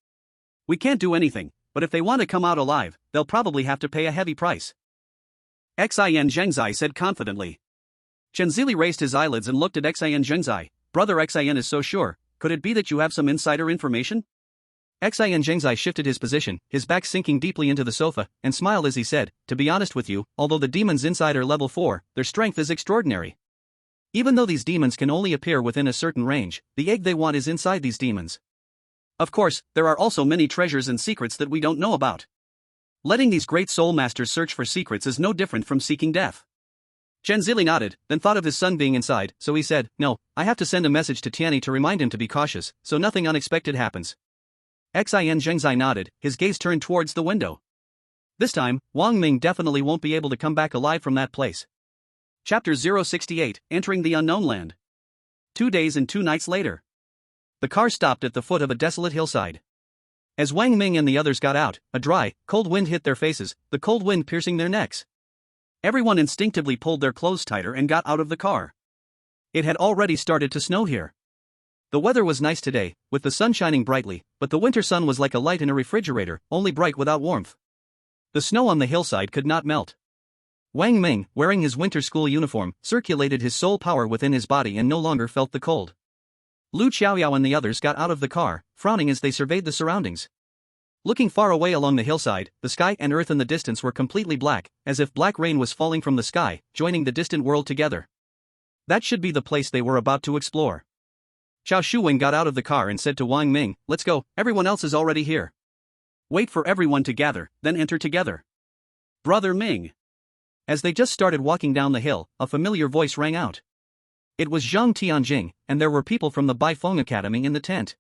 We can't do anything, but if they want to come out alive, they'll probably have to pay a heavy price. Xian Zhengzai said confidently. Chen Zili raised his eyelids and looked at Xian Zhengzai. Brother Xian is so sure, could it be that you have some insider information? Xian Zhengzai shifted his position, his back sinking deeply into the sofa, and smiled as he said, to be honest with you, although the demons inside are level 4, their strength is extraordinary. Even though these demons can only appear within a certain range, the egg they want is inside these demons. Of course, there are also many treasures and secrets that we don't know about. Letting these great soul masters search for secrets is no different from seeking death. Chen Zili nodded, then thought of his son being inside, so he said, no, I have to send a message to Tianyi to remind him to be cautious, so nothing unexpected happens. Xian Zhengzai nodded, his gaze turned towards the window. This time, Wang Ming definitely won't be able to come back alive from that place. Chapter 068, Entering the Unknown Land. 2 days and 2 nights later. The car stopped at the foot of a desolate hillside. As Wang Ming and the others got out, a dry, cold wind hit their faces, the cold wind piercing their necks. Everyone instinctively pulled their clothes tighter and got out of the car. It had already started to snow here. The weather was nice today, with the sun shining brightly, but the winter sun was like a light in a refrigerator, only bright without warmth. The snow on the hillside could not melt. Wang Ming, wearing his winter school uniform, circulated his soul power within his body and no longer felt the cold. Lu Xiaoyao and the others got out of the car, frowning as they surveyed the surroundings. Looking far away along the hillside, the sky and earth in the distance were completely black, as if black rain was falling from the sky, joining the distant world together. That should be the place they were about to explore. Xiao Shuwen got out of the car and said to Wang Ming, let's go, everyone else is already here. Wait for everyone to gather, then enter together. Brother Ming. As they just started walking down the hill, a familiar voice rang out. It was Zhang Tianjing, and there were people from the Baifeng Academy in the tent.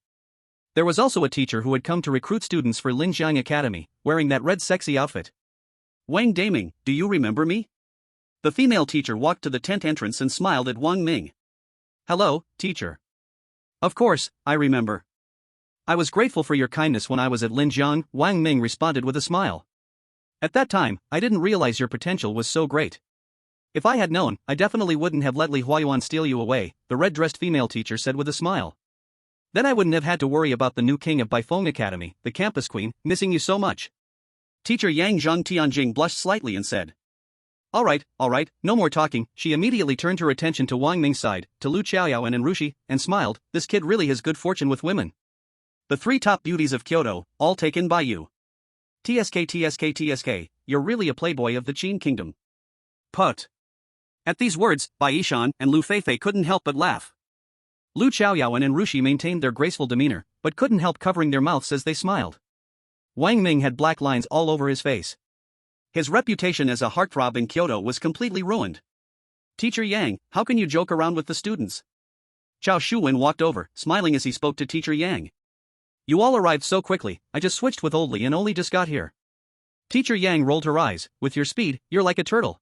There was also a teacher who had come to recruit students for Linjiang Academy, wearing that red sexy outfit. Wang Daming, do you remember me? The female teacher walked to the tent entrance and smiled at Wang Ming. Hello, teacher. Of course, I remember. I was grateful for your kindness when I was at Linjiang, Wang Ming responded with a smile. At that time, I didn't realize your potential was so great. If I had known, I definitely wouldn't have let Li Huayuan steal you away, the red-dressed female teacher said with a smile. Then I wouldn't have had to worry about the new king of Baifeng Academy, the campus queen, missing you so much. Teacher Yang Zhang Tianjing blushed slightly and said. Alright, no more talking. She immediately turned her attention to Wang Ming's side, to Lu Xiaoyao and Enrushi, and smiled, this kid really has good fortune with women. The 3 top beauties of Kyoto, all taken by you. TSK, you're really a playboy of the Qin kingdom. Put. At these words, Baishan and Lu Feifei couldn't help but laugh. Lu Xiaoyao and Enrushi maintained their graceful demeanor, but couldn't help covering their mouths as they smiled. Wang Ming had black lines all over his face. His reputation as a heartthrob in Kyoto was completely ruined. Teacher Yang, how can you joke around with the students? Zhao Shuwen walked over, smiling as he spoke to Teacher Yang. You all arrived so quickly, I just switched with Oldly and only just got here. Teacher Yang rolled her eyes. With your speed, you're like a turtle.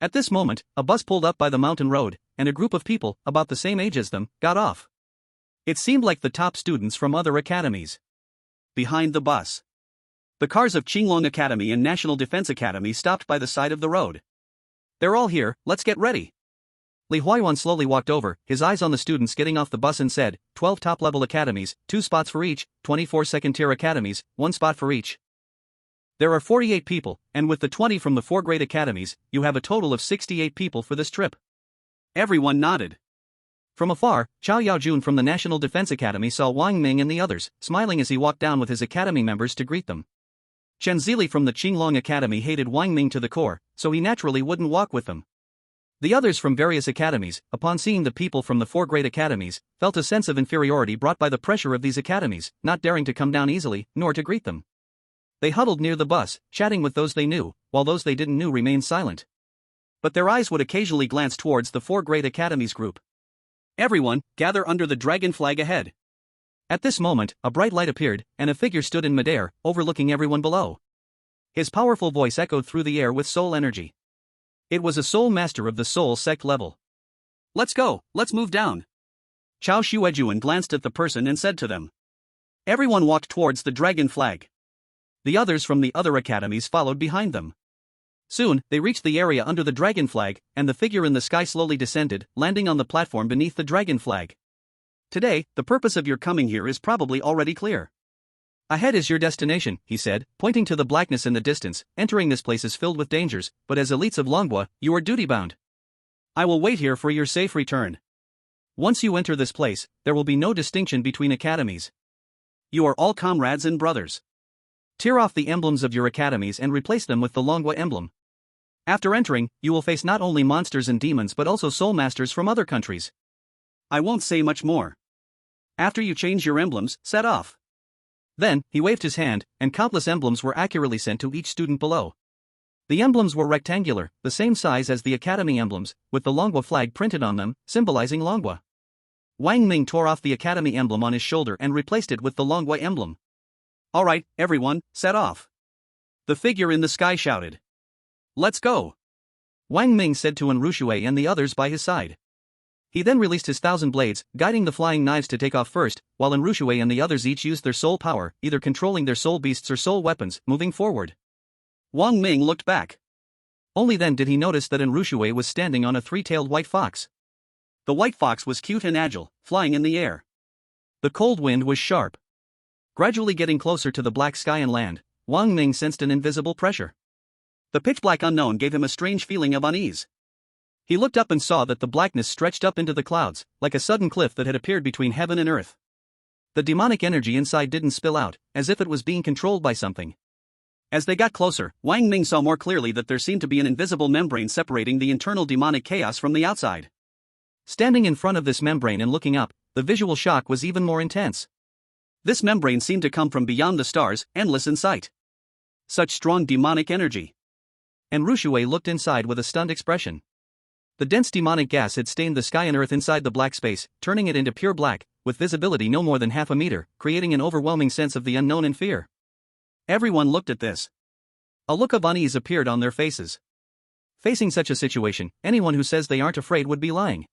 At this moment, a bus pulled up by the mountain road, and a group of people, about the same age as them, got off. It seemed like the top students from other academies. Behind the bus, the cars of Qinglong Academy and National Defense Academy stopped by the side of the road. They're all here, let's get ready. Li Huayuan slowly walked over, his eyes on the students getting off the bus and said, 12 top-level academies, 2 spots for each, 24 second-tier academies, 1 spot for each. There are 48 people, and with the 20 from the 4 grade academies, you have a total of 68 people for this trip. Everyone nodded. From afar, Chao Yaojun from the National Defense Academy saw Wang Ming and the others, smiling as he walked down with his academy members to greet them. Chen Zili from the Qinglong Academy hated Wang Ming to the core, so he naturally wouldn't walk with them. The others from various academies, upon seeing the people from the 4 grade academies, felt a sense of inferiority brought by the pressure of these academies, not daring to come down easily, nor to greet them. They huddled near the bus, chatting with those they knew, while those they didn't know remained silent. But their eyes would occasionally glance towards the 4 grade academies group. Everyone, gather under the dragon flag ahead. At this moment, a bright light appeared, and a figure stood in midair, overlooking everyone below. His powerful voice echoed through the air with soul energy. It was a soul master of the soul sect level. Let's go, let's move down. Chao Shuejuan glanced at the person and said to them. Everyone walked towards the dragon flag. The others from the other academies followed behind them. Soon, they reached the area under the dragon flag, and the figure in the sky slowly descended, landing on the platform beneath the dragon flag. Today, the purpose of your coming here is probably already clear. Ahead is your destination, he said, pointing to the blackness in the distance. Entering this place is filled with dangers, but as elites of Longhua, you are duty-bound. I will wait here for your safe return. Once you enter this place, there will be no distinction between academies. You are all comrades and brothers. Tear off the emblems of your academies and replace them with the Longhua emblem. After entering, you will face not only monsters and demons but also soul masters from other countries. I won't say much more. After you change your emblems, set off. Then, he waved his hand, and countless emblems were accurately sent to each student below. The emblems were rectangular, the same size as the academy emblems, with the Longhua flag printed on them, symbolizing Longhua. Wang Ming tore off the academy emblem on his shoulder and replaced it with the Longhua emblem. Alright, everyone, set off. The figure in the sky shouted. Let's go. Wang Ming said to Enrushui and the others by his side. He then released his 1,000 blades, guiding the flying knives to take off first, while Enrushui and the others each used their soul power, either controlling their soul beasts or soul weapons, moving forward. Wang Ming looked back. Only then did he notice that Enrushui was standing on a 3-tailed white fox. The white fox was cute and agile, flying in the air. The cold wind was sharp. Gradually getting closer to the black sky and land, Wang Ming sensed an invisible pressure. The pitch-black unknown gave him a strange feeling of unease. He looked up and saw that the blackness stretched up into the clouds, like a sudden cliff that had appeared between heaven and earth. The demonic energy inside didn't spill out, as if it was being controlled by something. As they got closer, Wang Ming saw more clearly that there seemed to be an invisible membrane separating the internal demonic chaos from the outside. Standing in front of this membrane and looking up, the visual shock was even more intense. This membrane seemed to come from beyond the stars, endless in sight. Such strong demonic energy. And Rushui looked inside with a stunned expression. The dense demonic gas had stained the sky and earth inside the black space, turning it into pure black, with visibility no more than half a meter, creating an overwhelming sense of the unknown and fear. Everyone looked at this. A look of unease appeared on their faces. Facing such a situation, anyone who says they aren't afraid would be lying.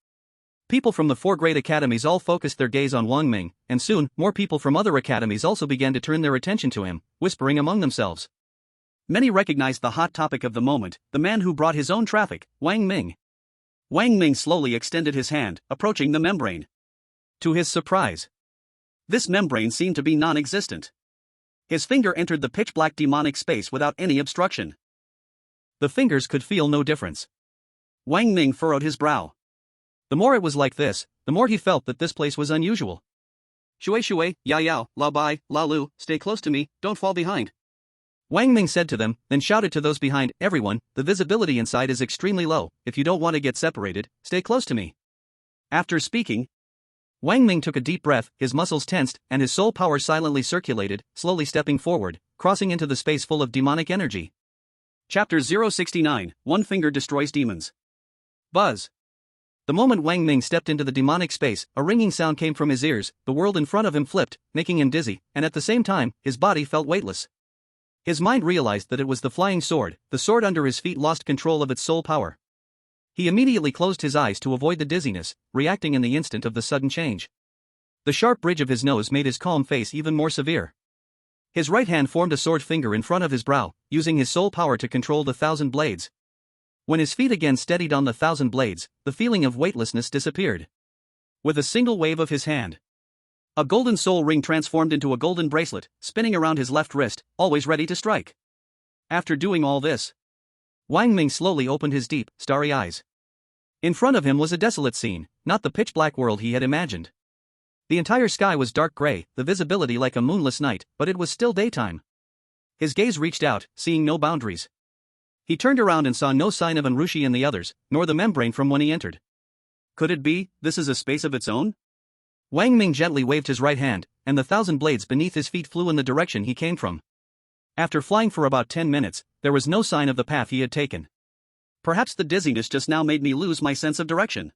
People from the 4 grade academies all focused their gaze on Wang Ming, and soon, more people from other academies also began to turn their attention to him, whispering among themselves. Many recognized the hot topic of the moment, the man who brought his own traffic, Wang Ming. Wang Ming slowly extended his hand, approaching the membrane. To his surprise, this membrane seemed to be non-existent. His finger entered the pitch-black demonic space without any obstruction. The fingers could feel no difference. Wang Ming furrowed his brow. The more it was like this, the more he felt that this place was unusual. Shui, Ya Yao, La Bai, La Lu, stay close to me, don't fall behind. Wang Ming said to them, then shouted to those behind, everyone, the visibility inside is extremely low, if you don't want to get separated, stay close to me. After speaking, Wang Ming took a deep breath, his muscles tensed, and his soul power silently circulated, slowly stepping forward, crossing into the space full of demonic energy. Chapter 069, One Finger Destroys Demons. Buzz. The moment Wang Ming stepped into the demonic space, a ringing sound came from his ears, the world in front of him flipped, making him dizzy, and at the same time, his body felt weightless. His mind realized that it was the flying sword, the sword under his feet lost control of its soul power. He immediately closed his eyes to avoid the dizziness, reacting in the instant of the sudden change. The sharp bridge of his nose made his calm face even more severe. His right hand formed a sword finger in front of his brow, using his soul power to control the 1,000 blades. When his feet again steadied on the 1,000 blades, the feeling of weightlessness disappeared. With a single wave of his hand, a golden soul ring transformed into a golden bracelet, spinning around his left wrist, always ready to strike. After doing all this, Wang Ming slowly opened his deep, starry eyes. In front of him was a desolate scene, not the pitch-black world he had imagined. The entire sky was dark gray, the visibility like a moonless night, but it was still daytime. His gaze reached out, seeing no boundaries. He turned around and saw no sign of Anrushi and the others, nor the membrane from when he entered. Could it be, this is a space of its own? Wang Ming gently waved his right hand, and the 1,000 blades beneath his feet flew in the direction he came from. After flying for about 10 minutes, there was no sign of the path he had taken. Perhaps the dizziness just now made me lose my sense of direction.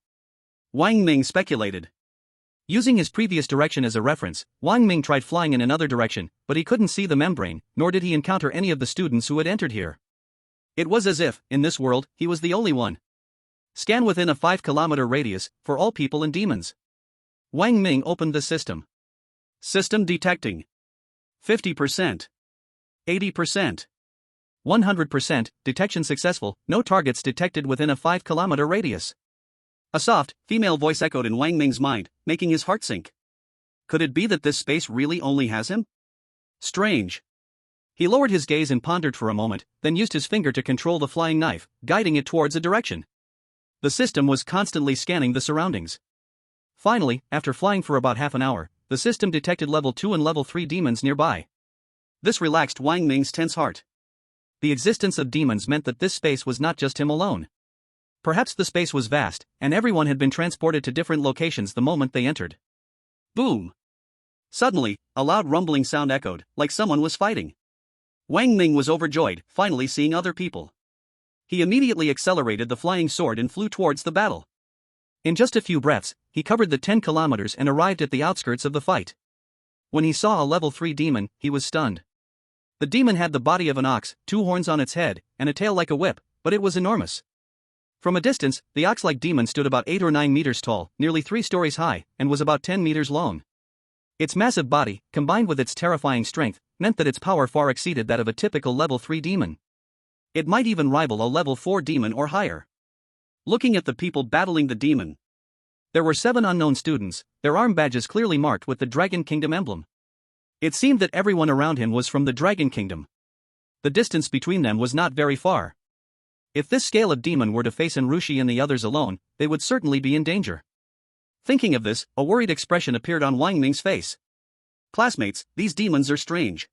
Wang Ming speculated. Using his previous direction as a reference, Wang Ming tried flying in another direction, but he couldn't see the membrane, nor did he encounter any of the students who had entered here. It was as if, in this world, he was the only one. Scan within a 5-kilometer radius, for all people and demons. Wang Ming opened the system. System detecting. 50%. 80%. 100%, detection successful, no targets detected within a 5-kilometer radius. A soft, female voice echoed in Wang Ming's mind, making his heart sink. Could it be that this space really only has him? Strange. He lowered his gaze and pondered for a moment, then used his finger to control the flying knife, guiding it towards a direction. The system was constantly scanning the surroundings. Finally, after flying for about half an hour, the system detected level 2 and level 3 demons nearby. This relaxed Wang Ming's tense heart. The existence of demons meant that this space was not just him alone. Perhaps the space was vast, and everyone had been transported to different locations the moment they entered. Boom! Suddenly, a loud rumbling sound echoed, like someone was fighting. Wang Ming was overjoyed, finally seeing other people. He immediately accelerated the flying sword and flew towards the battle. In just a few breaths, he covered the 10 kilometers and arrived at the outskirts of the fight. When he saw a level 3 demon, he was stunned. The demon had the body of an ox, 2 horns on its head, and a tail like a whip, but it was enormous. From a distance, the ox-like demon stood about 8 or 9 meters tall, nearly 3 stories high, and was about 10 meters long. Its massive body, combined with its terrifying strength, meant that its power far exceeded that of a typical level 3 demon. It might even rival a level 4 demon or higher. Looking at the people battling the demon, there were 7 unknown students, their arm badges clearly marked with the Dragon Kingdom emblem. It seemed that everyone around him was from the Dragon Kingdom. The distance between them was not very far. If this scale of demon were to face Anrushi and the others alone, they would certainly be in danger. Thinking of this, a worried expression appeared on Wang Ming's face. Classmates, these demons are strange.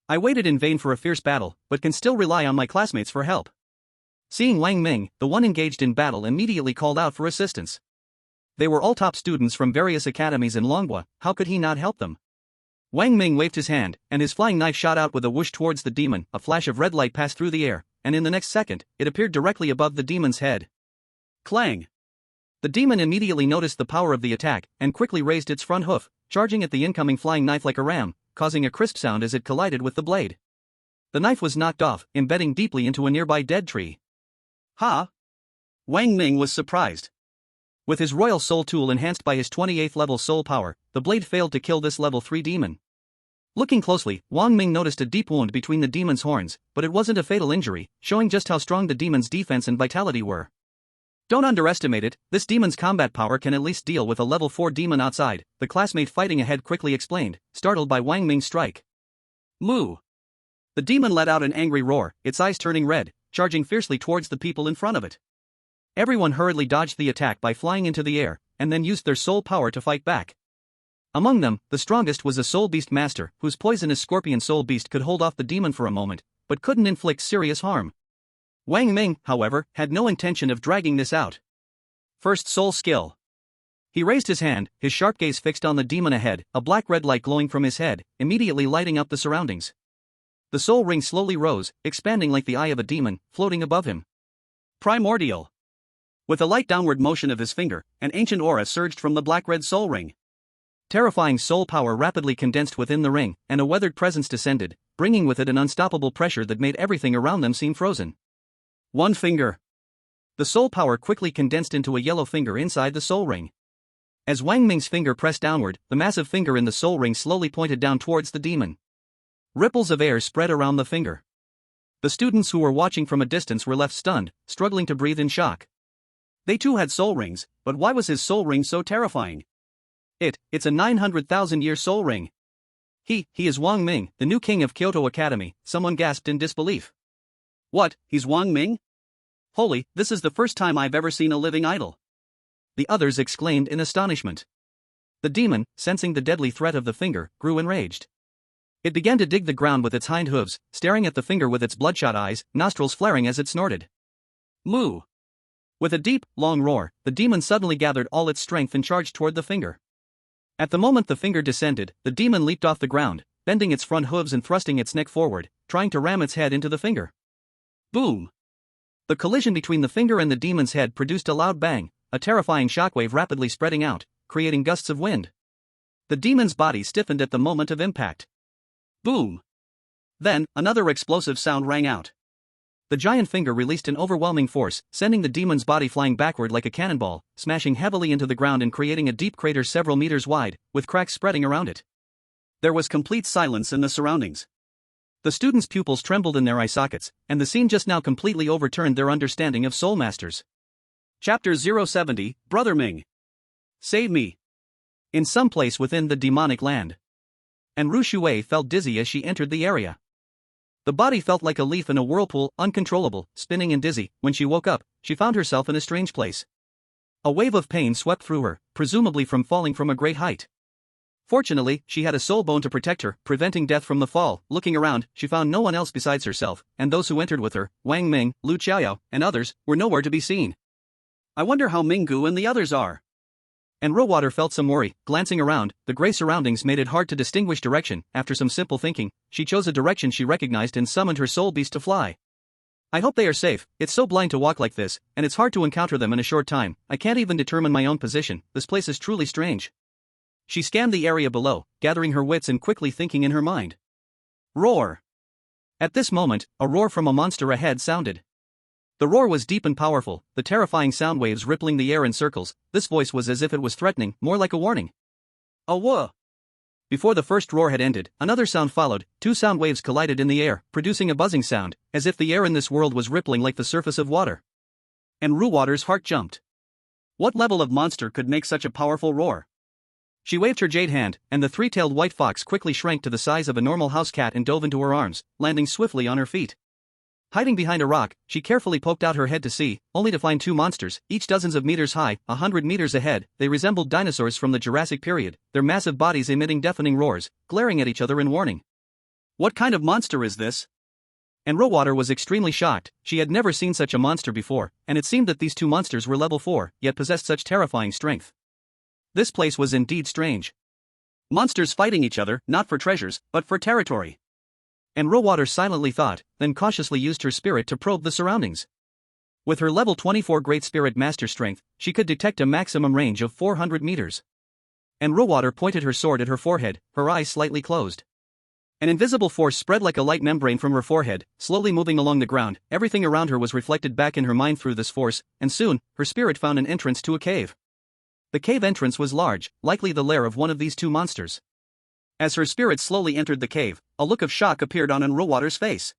I waited in vain for a fierce battle, but can still rely on my classmates for help. Seeing Wang Ming, the one engaged in battle immediately called out for assistance. They were all top students from various academies in Longhua, how could he not help them? Wang Ming waved his hand, and his flying knife shot out with a whoosh towards the demon, a flash of red light passed through the air, and in the next second, it appeared directly above the demon's head. Clang! The demon immediately noticed the power of the attack, and quickly raised its front hoof, charging at the incoming flying knife like a ram, causing a crisp sound as it collided with the blade. The knife was knocked off, embedding deeply into a nearby dead tree. Ha! Wang Ming was surprised. With his royal soul tool enhanced by his 28th level soul power, the blade failed to kill this level 3 demon. Looking closely, Wang Ming noticed a deep wound between the demon's horns, but it wasn't a fatal injury, showing just how strong the demon's defense and vitality were. Don't underestimate it, this demon's combat power can at least deal with a level 4 demon outside, the classmate fighting ahead quickly explained, startled by Wang Ming's strike. Moo! The demon let out an angry roar, its eyes turning red, charging fiercely towards the people in front of it. Everyone hurriedly dodged the attack by flying into the air, and then used their soul power to fight back. Among them, the strongest was a Soul Beast Master, whose poisonous scorpion Soul Beast could hold off the demon for a moment, but couldn't inflict serious harm. Wang Ming, however, had no intention of dragging this out. First soul skill. He raised his hand, his sharp gaze fixed on the demon ahead, a black-red light glowing from his head, immediately lighting up the surroundings. The soul ring slowly rose, expanding like the eye of a demon, floating above him. Primordial. With a light downward motion of his finger, an ancient aura surged from the black-red soul ring. Terrifying soul power rapidly condensed within the ring, and a weathered presence descended, bringing with it an unstoppable pressure that made everything around them seem frozen. One finger. The soul power quickly condensed into a yellow finger inside the soul ring. As Wang Ming's finger pressed downward, the massive finger in the soul ring slowly pointed down towards the demon. Ripples of air spread around the finger. The students who were watching from a distance were left stunned, struggling to breathe in shock. They too had soul rings, but why was his soul ring so terrifying? It's a 900,000-year soul ring. He is Wang Ming, the new king of Kyoto Academy, someone gasped in disbelief. What, he's Wang Ming? Holy, this is the first time I've ever seen a living idol. The others exclaimed in astonishment. The demon, sensing the deadly threat of the finger, grew enraged. It began to dig the ground with its hind hooves, staring at the finger with its bloodshot eyes, nostrils flaring as it snorted. Moo! With a deep, long roar, the demon suddenly gathered all its strength and charged toward the finger. At the moment the finger descended, the demon leaped off the ground, bending its front hooves and thrusting its neck forward, trying to ram its head into the finger. Boom! The collision between the finger and the demon's head produced a loud bang, a terrifying shockwave rapidly spreading out, creating gusts of wind. The demon's body stiffened at the moment of impact. Boom! Then, another explosive sound rang out. The giant finger released an overwhelming force, sending the demon's body flying backward like a cannonball, smashing heavily into the ground and creating a deep crater several meters wide, with cracks spreading around it. There was complete silence in the surroundings. The students' pupils trembled in their eye sockets, and the scene just now completely overturned their understanding of Soul Masters. Chapter 070, Brother Ming. Save me. In some place within the demonic land. And Ru Shui felt dizzy as she entered the area. The body felt like a leaf in a whirlpool, uncontrollable, spinning and dizzy. When she woke up, she found herself in a strange place. A wave of pain swept through her, presumably from falling from a great height. Fortunately, she had a soul bone to protect her, preventing death from the fall. Looking around, she found no one else besides herself, and those who entered with her, Wang Ming, Lu Qiaoyao, and others, were nowhere to be seen. I wonder how Minggu and the others are. And Rowater felt some worry. Glancing around, the gray surroundings made it hard to distinguish direction. After some simple thinking, she chose a direction she recognized and summoned her soul beast to fly. I hope they are safe. It's so blind to walk like this, and it's hard to encounter them in a short time. I can't even determine my own position. This place is truly strange. She scanned the area below, gathering her wits and quickly thinking in her mind. Roar! At this moment, a roar from a monster ahead sounded. The roar was deep and powerful, the terrifying sound waves rippling the air in circles. This voice was as if it was threatening, more like a warning. Awah! Before the first roar had ended, another sound followed. Two sound waves collided in the air, producing a buzzing sound, as if the air in this world was rippling like the surface of water. And Ruwater's heart jumped. What level of monster could make such a powerful roar? She waved her jade hand, and the three-tailed white fox quickly shrank to the size of a normal house cat and dove into her arms, landing swiftly on her feet. Hiding behind a rock, she carefully poked out her head to see, only to find two monsters, each dozens of meters high, 100 meters ahead. They resembled dinosaurs from the Jurassic period, their massive bodies emitting deafening roars, glaring at each other in warning. What kind of monster is this? And Rowater was extremely shocked. She had never seen such a monster before, and it seemed that these two monsters were level 4, yet possessed such terrifying strength. This place was indeed strange. Monsters fighting each other, not for treasures, but for territory. And Rowater silently thought, then cautiously used her spirit to probe the surroundings. With her level 24 Great Spirit Master Strength, she could detect a maximum range of 400 meters. And Rowater pointed her sword at her forehead, her eyes slightly closed. An invisible force spread like a light membrane from her forehead, slowly moving along the ground. Everything around her was reflected back in her mind through this force, and soon, her spirit found an entrance to a cave. The cave entrance was large, likely the lair of one of these two monsters. As her spirit slowly entered the cave, a look of shock appeared on Rowater's face.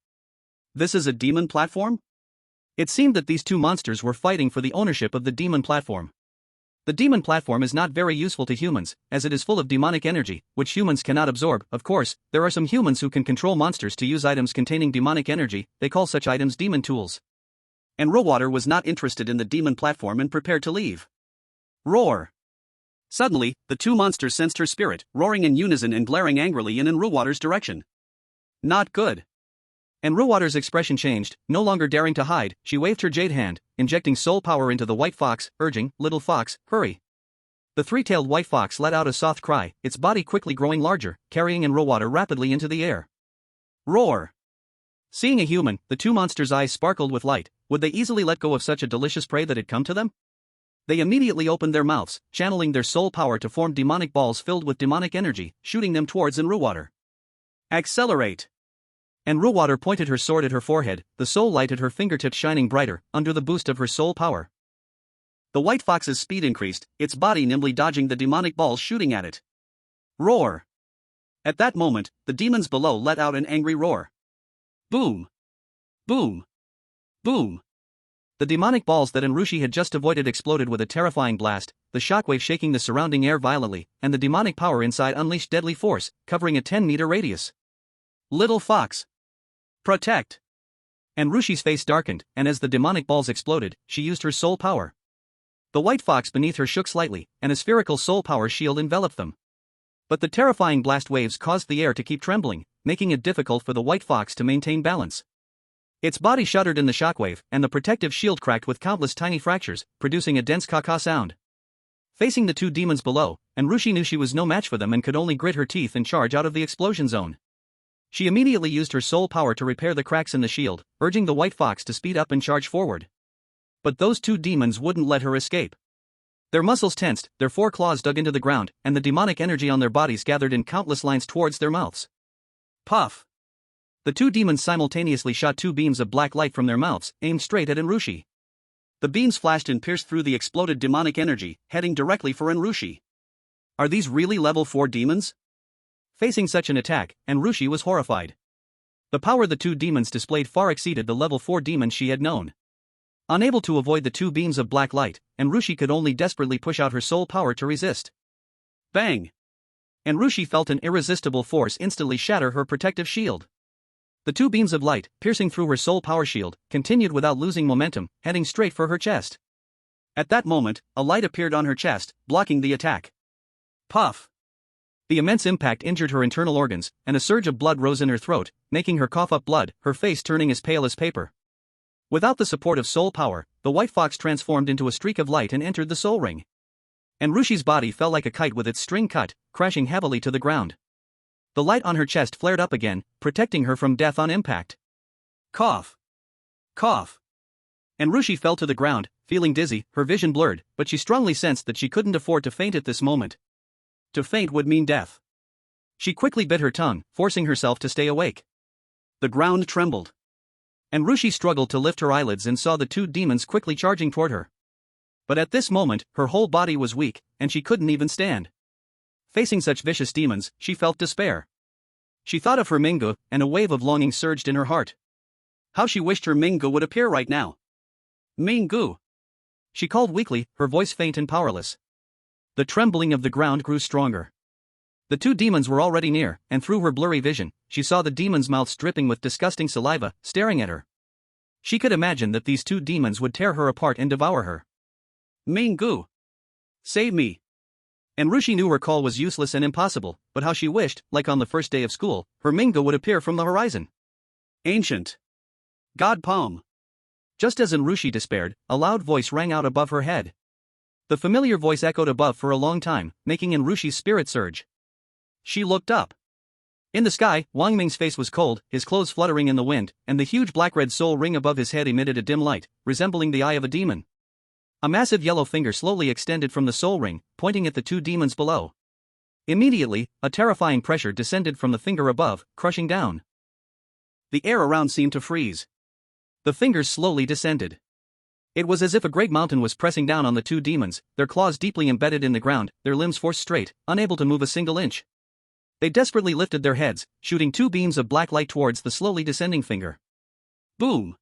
This is a demon platform? It seemed that these two monsters were fighting for the ownership of the demon platform. The demon platform is not very useful to humans, as it is full of demonic energy, which humans cannot absorb. Of course, there are some humans who can control monsters to use items containing demonic energy. They call such items demon tools. And Rowater was not interested in the demon platform and prepared to leave. Roar! Suddenly, the two monsters sensed her spirit, roaring in unison and glaring angrily in Rowater's direction. Not good. And Rowater's expression changed. No longer daring to hide, she waved her jade hand, injecting soul power into the white fox, urging, "Little fox, hurry." The three-tailed white fox let out a soft cry, its body quickly growing larger, carrying Rowater rapidly into the air. Roar! Seeing a human, the two monsters' eyes sparkled with light. Would they easily let go of such a delicious prey that had come to them? They immediately opened their mouths, channeling their soul power to form demonic balls filled with demonic energy, shooting them towards Enruwater. Accelerate! Enruwater pointed her sword at her forehead, the soul light at her fingertips shining brighter, under the boost of her soul power. The white fox's speed increased, its body nimbly dodging the demonic balls shooting at it. Roar! At that moment, the demons below let out an angry roar. Boom! Boom! Boom! The demonic balls that Enrushi had just avoided exploded with a terrifying blast, the shockwave shaking the surrounding air violently, and the demonic power inside unleashed deadly force, covering a 10-meter radius. Little fox! Protect! Enrushi's face darkened, and as the demonic balls exploded, she used her soul power. The white fox beneath her shook slightly, and a spherical soul power shield enveloped them. But the terrifying blast waves caused the air to keep trembling, making it difficult for the white fox to maintain balance. Its body shuddered in the shockwave, and the protective shield cracked with countless tiny fractures, producing a dense caw-caw sound. Facing the two demons below, Enrushi knew she was no match for them and could only grit her teeth and charge out of the explosion zone. She immediately used her soul power to repair the cracks in the shield, urging the white fox to speed up and charge forward. But those two demons wouldn't let her escape. Their muscles tensed, their foreclaws dug into the ground, and the demonic energy on their bodies gathered in countless lines towards their mouths. Puff! The two demons simultaneously shot two beams of black light from their mouths, aimed straight at Enrushi. The beams flashed and pierced through the exploded demonic energy, heading directly for Enrushi. Are these really level 4 demons? Facing such an attack, Enrushi was horrified. The power the two demons displayed far exceeded the level 4 demons she had known. Unable to avoid the two beams of black light, Enrushi could only desperately push out her soul power to resist. Bang! Enrushi felt an irresistible force instantly shatter her protective shield. The two beams of light, piercing through her soul power shield, continued without losing momentum, heading straight for her chest. At that moment, a light appeared on her chest, blocking the attack. Puff! The immense impact injured her internal organs, and a surge of blood rose in her throat, making her cough up blood, her face turning as pale as paper. Without the support of soul power, the white fox transformed into a streak of light and entered the soul ring. Enrushi's body fell like a kite with its string cut, crashing heavily to the ground. The light on her chest flared up again, protecting her from death on impact. Cough! Cough! Enrushi fell to the ground, feeling dizzy, her vision blurred, but she strongly sensed that she couldn't afford to faint at this moment. To faint would mean death. She quickly bit her tongue, forcing herself to stay awake. The ground trembled. Enrushi struggled to lift her eyelids and saw the two demons quickly charging toward her. But at this moment, her whole body was weak, and she couldn't even stand. Facing such vicious demons, she felt despair. She thought of her Manga, and a wave of longing surged in her heart. How she wished her Manga would appear right now. Minggu! She called weakly, her voice faint and powerless. The trembling of the ground grew stronger. The two demons were already near, and through her blurry vision, she saw the demons' mouths dripping with disgusting saliva, staring at her. She could imagine that these two demons would tear her apart and devour her. Minggu! Save me! Enrushi knew her call was useless and impossible, but how she wished, like on the first day of school, her Manga would appear from the horizon. Ancient! God Palm! Just as Enrushi despaired, a loud voice rang out above her head. The familiar voice echoed above for a long time, making Enrushi's spirit surge. She looked up. In the sky, Wang Ming's face was cold, his clothes fluttering in the wind, and the huge black-red soul ring above his head emitted a dim light, resembling the eye of a demon. A massive yellow finger slowly extended from the soul ring, pointing at the two demons below. Immediately, a terrifying pressure descended from the finger above, crushing down. The air around seemed to freeze. The fingers slowly descended. It was as if a great mountain was pressing down on the two demons, their claws deeply embedded in the ground, their limbs forced straight, unable to move a single inch. They desperately lifted their heads, shooting two beams of black light towards the slowly descending finger. Boom!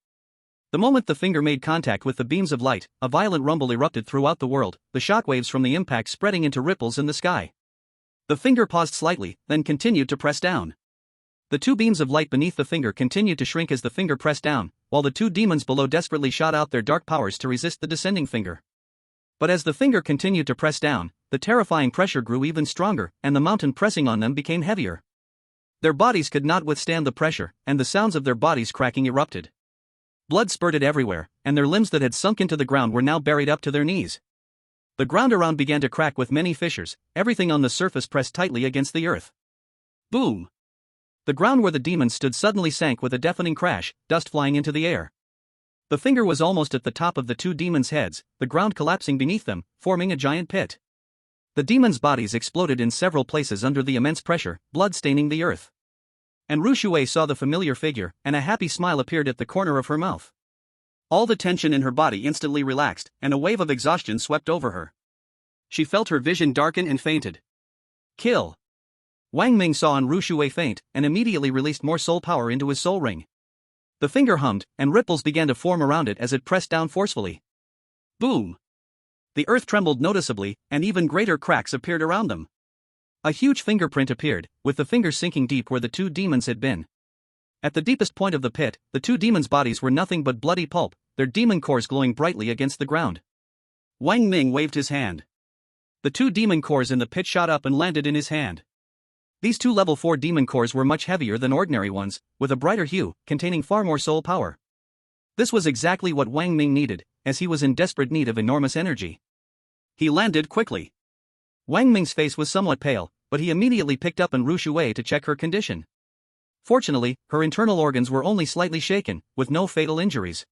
The moment the finger made contact with the beams of light, a violent rumble erupted throughout the world, the shockwaves from the impact spreading into ripples in the sky. The finger paused slightly, then continued to press down. The two beams of light beneath the finger continued to shrink as the finger pressed down, while the two demons below desperately shot out their dark powers to resist the descending finger. But as the finger continued to press down, the terrifying pressure grew even stronger, and the mountain pressing on them became heavier. Their bodies could not withstand the pressure, and the sounds of their bodies cracking erupted. Blood spurted everywhere, and their limbs that had sunk into the ground were now buried up to their knees. The ground around began to crack with many fissures, everything on the surface pressed tightly against the earth. Boom! The ground where the demon stood suddenly sank with a deafening crash, dust flying into the air. The finger was almost at the top of the two demons' heads, the ground collapsing beneath them, forming a giant pit. The demons' bodies exploded in several places under the immense pressure, blood staining the earth. And Ru Shui saw the familiar figure, and a happy smile appeared at the corner of her mouth. All the tension in her body instantly relaxed, and a wave of exhaustion swept over her. She felt her vision darken and fainted. Kill! Wang Ming saw Ru Shui faint, and immediately released more soul power into his soul ring. The finger hummed, and ripples began to form around it as it pressed down forcefully. Boom! The earth trembled noticeably, and even greater cracks appeared around them. A huge fingerprint appeared, with the finger sinking deep where the two demons had been. At the deepest point of the pit, the two demons' bodies were nothing but bloody pulp, their demon cores glowing brightly against the ground. Wang Ming waved his hand. The two demon cores in the pit shot up and landed in his hand. These two level 4 demon cores were much heavier than ordinary ones, with a brighter hue, containing far more soul power. This was exactly what Wang Ming needed, as he was in desperate need of enormous energy. He landed quickly. Wang Ming's face was somewhat pale, but he immediately picked up Ru Shui to check her condition. Fortunately, her internal organs were only slightly shaken, with no fatal injuries.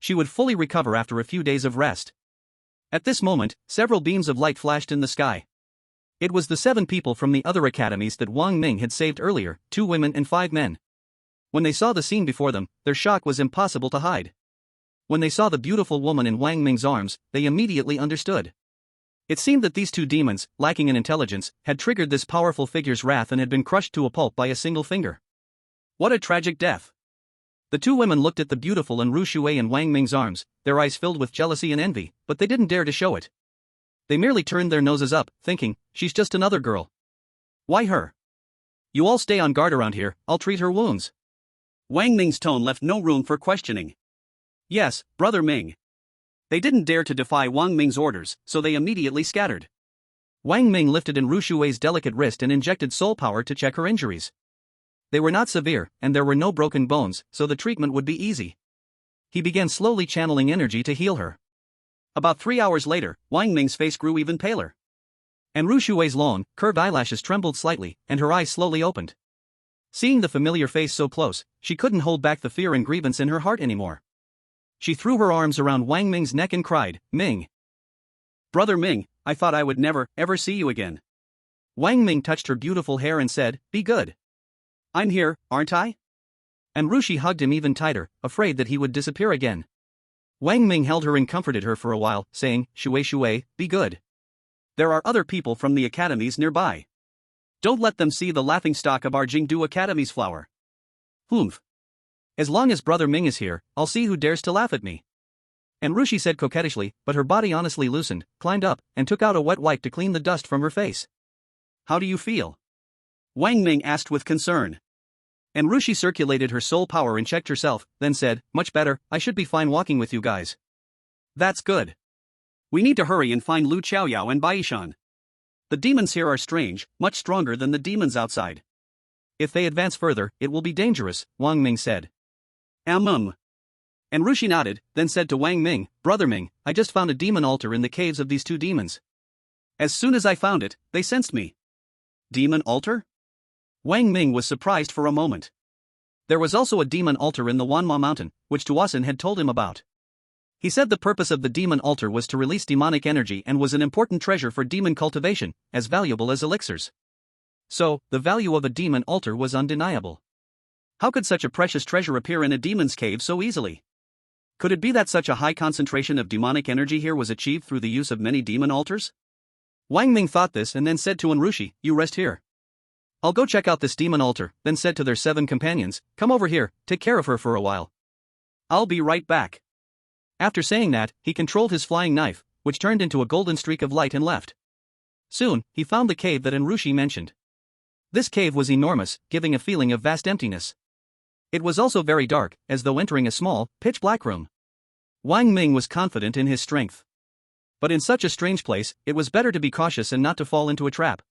She would fully recover after a few days of rest. At this moment, several beams of light flashed in the sky. It was the 7 people from the other academies that Wang Ming had saved earlier, 2 women and 5 men. When they saw the scene before them, their shock was impossible to hide. When they saw the beautiful woman in Wang Ming's arms, they immediately understood. It seemed that these 2 demons, lacking in intelligence, had triggered this powerful figure's wrath and had been crushed to a pulp by a single finger. What a tragic death! The 2 women looked at the beautiful Ru Shui in Wang Ming's arms, their eyes filled with jealousy and envy, but they didn't dare to show it. They merely turned their noses up, thinking, she's just another girl. Why her? You all stay on guard around here, I'll treat her wounds. Wang Ming's tone left no room for questioning. Yes, Brother Ming. They didn't dare to defy Wang Ming's orders, so they immediately scattered. Wang Ming lifted Ru Shui's delicate wrist and injected soul power to check her injuries. They were not severe, and there were no broken bones, so the treatment would be easy. He began slowly channeling energy to heal her. About 3 hours later, Wang Ming's face grew even paler. And Ru Shui's long, curved eyelashes trembled slightly, and her eyes slowly opened. Seeing the familiar face so close, she couldn't hold back the fear and grievance in her heart anymore. She threw her arms around Wang Ming's neck and cried, Ming! Brother Ming, I thought I would never, ever see you again. Wang Ming touched her beautiful hair and said, be good. I'm here, aren't I? And Ru Shui hugged him even tighter, afraid that he would disappear again. Wang Ming held her and comforted her for a while, saying, Shui Shui, be good. There are other people from the academies nearby. Don't let them see the laughingstock of our Jingdu Academy's flower. Humph. As long as Brother Ming is here, I'll see who dares to laugh at me. And Ru Shui said coquettishly, but her body honestly loosened, climbed up, and took out a wet wipe to clean the dust from her face. How do you feel? Wang Ming asked with concern. And Ru Shui circulated her soul power and checked herself, then said, much better, I should be fine walking with you guys. That's good. We need to hurry and find Lu Chaoyao and Baishan. The demons here are strange, much stronger than the demons outside. If they advance further, it will be dangerous, Wang Ming said. And Ru Shui nodded, then said to Wang Ming, Brother Ming, I just found a demon altar in the caves of these 2 demons. As soon as I found it, they sensed me. Demon altar? Wang Ming was surprised for a moment. There was also a demon altar in the Wanma mountain, which Tuasan had told him about. He said the purpose of the demon altar was to release demonic energy and was an important treasure for demon cultivation, as valuable as elixirs. So, the value of a demon altar was undeniable. How could such a precious treasure appear in a demon's cave so easily? Could it be that such a high concentration of demonic energy here was achieved through the use of many demon altars? Wang Ming thought this and then said to Ru Shui, you rest here. I'll go check out this demon altar, then said to their 7 companions, come over here, take care of her for a while. I'll be right back. After saying that, he controlled his flying knife, which turned into a golden streak of light and left. Soon, he found the cave that Ru Shui mentioned. This cave was enormous, giving a feeling of vast emptiness. It was also very dark, as though entering a small, pitch-black room. Wang Ming was confident in his strength. But in such a strange place, it was better to be cautious and not to fall into a trap.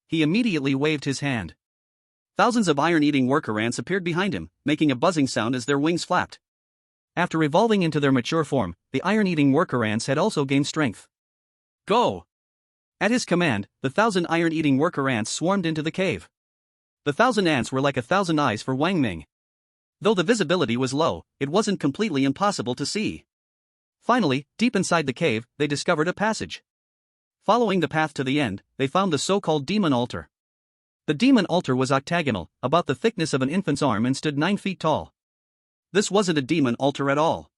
He immediately waved his hand. Thousands of iron-eating worker ants appeared behind him, making a buzzing sound as their wings flapped. After evolving into their mature form, the iron-eating worker ants had also gained strength. Go! At his command, the 1,000 iron-eating worker ants swarmed into the cave. The 1,000 ants were like 1,000 eyes for Wang Ming. Though the visibility was low, it wasn't completely impossible to see. Finally, deep inside the cave, they discovered a passage. Following the path to the end, they found the so-called demon altar. The demon altar was octagonal, about the thickness of an infant's arm, and stood 9 feet tall. This wasn't a demon altar at all.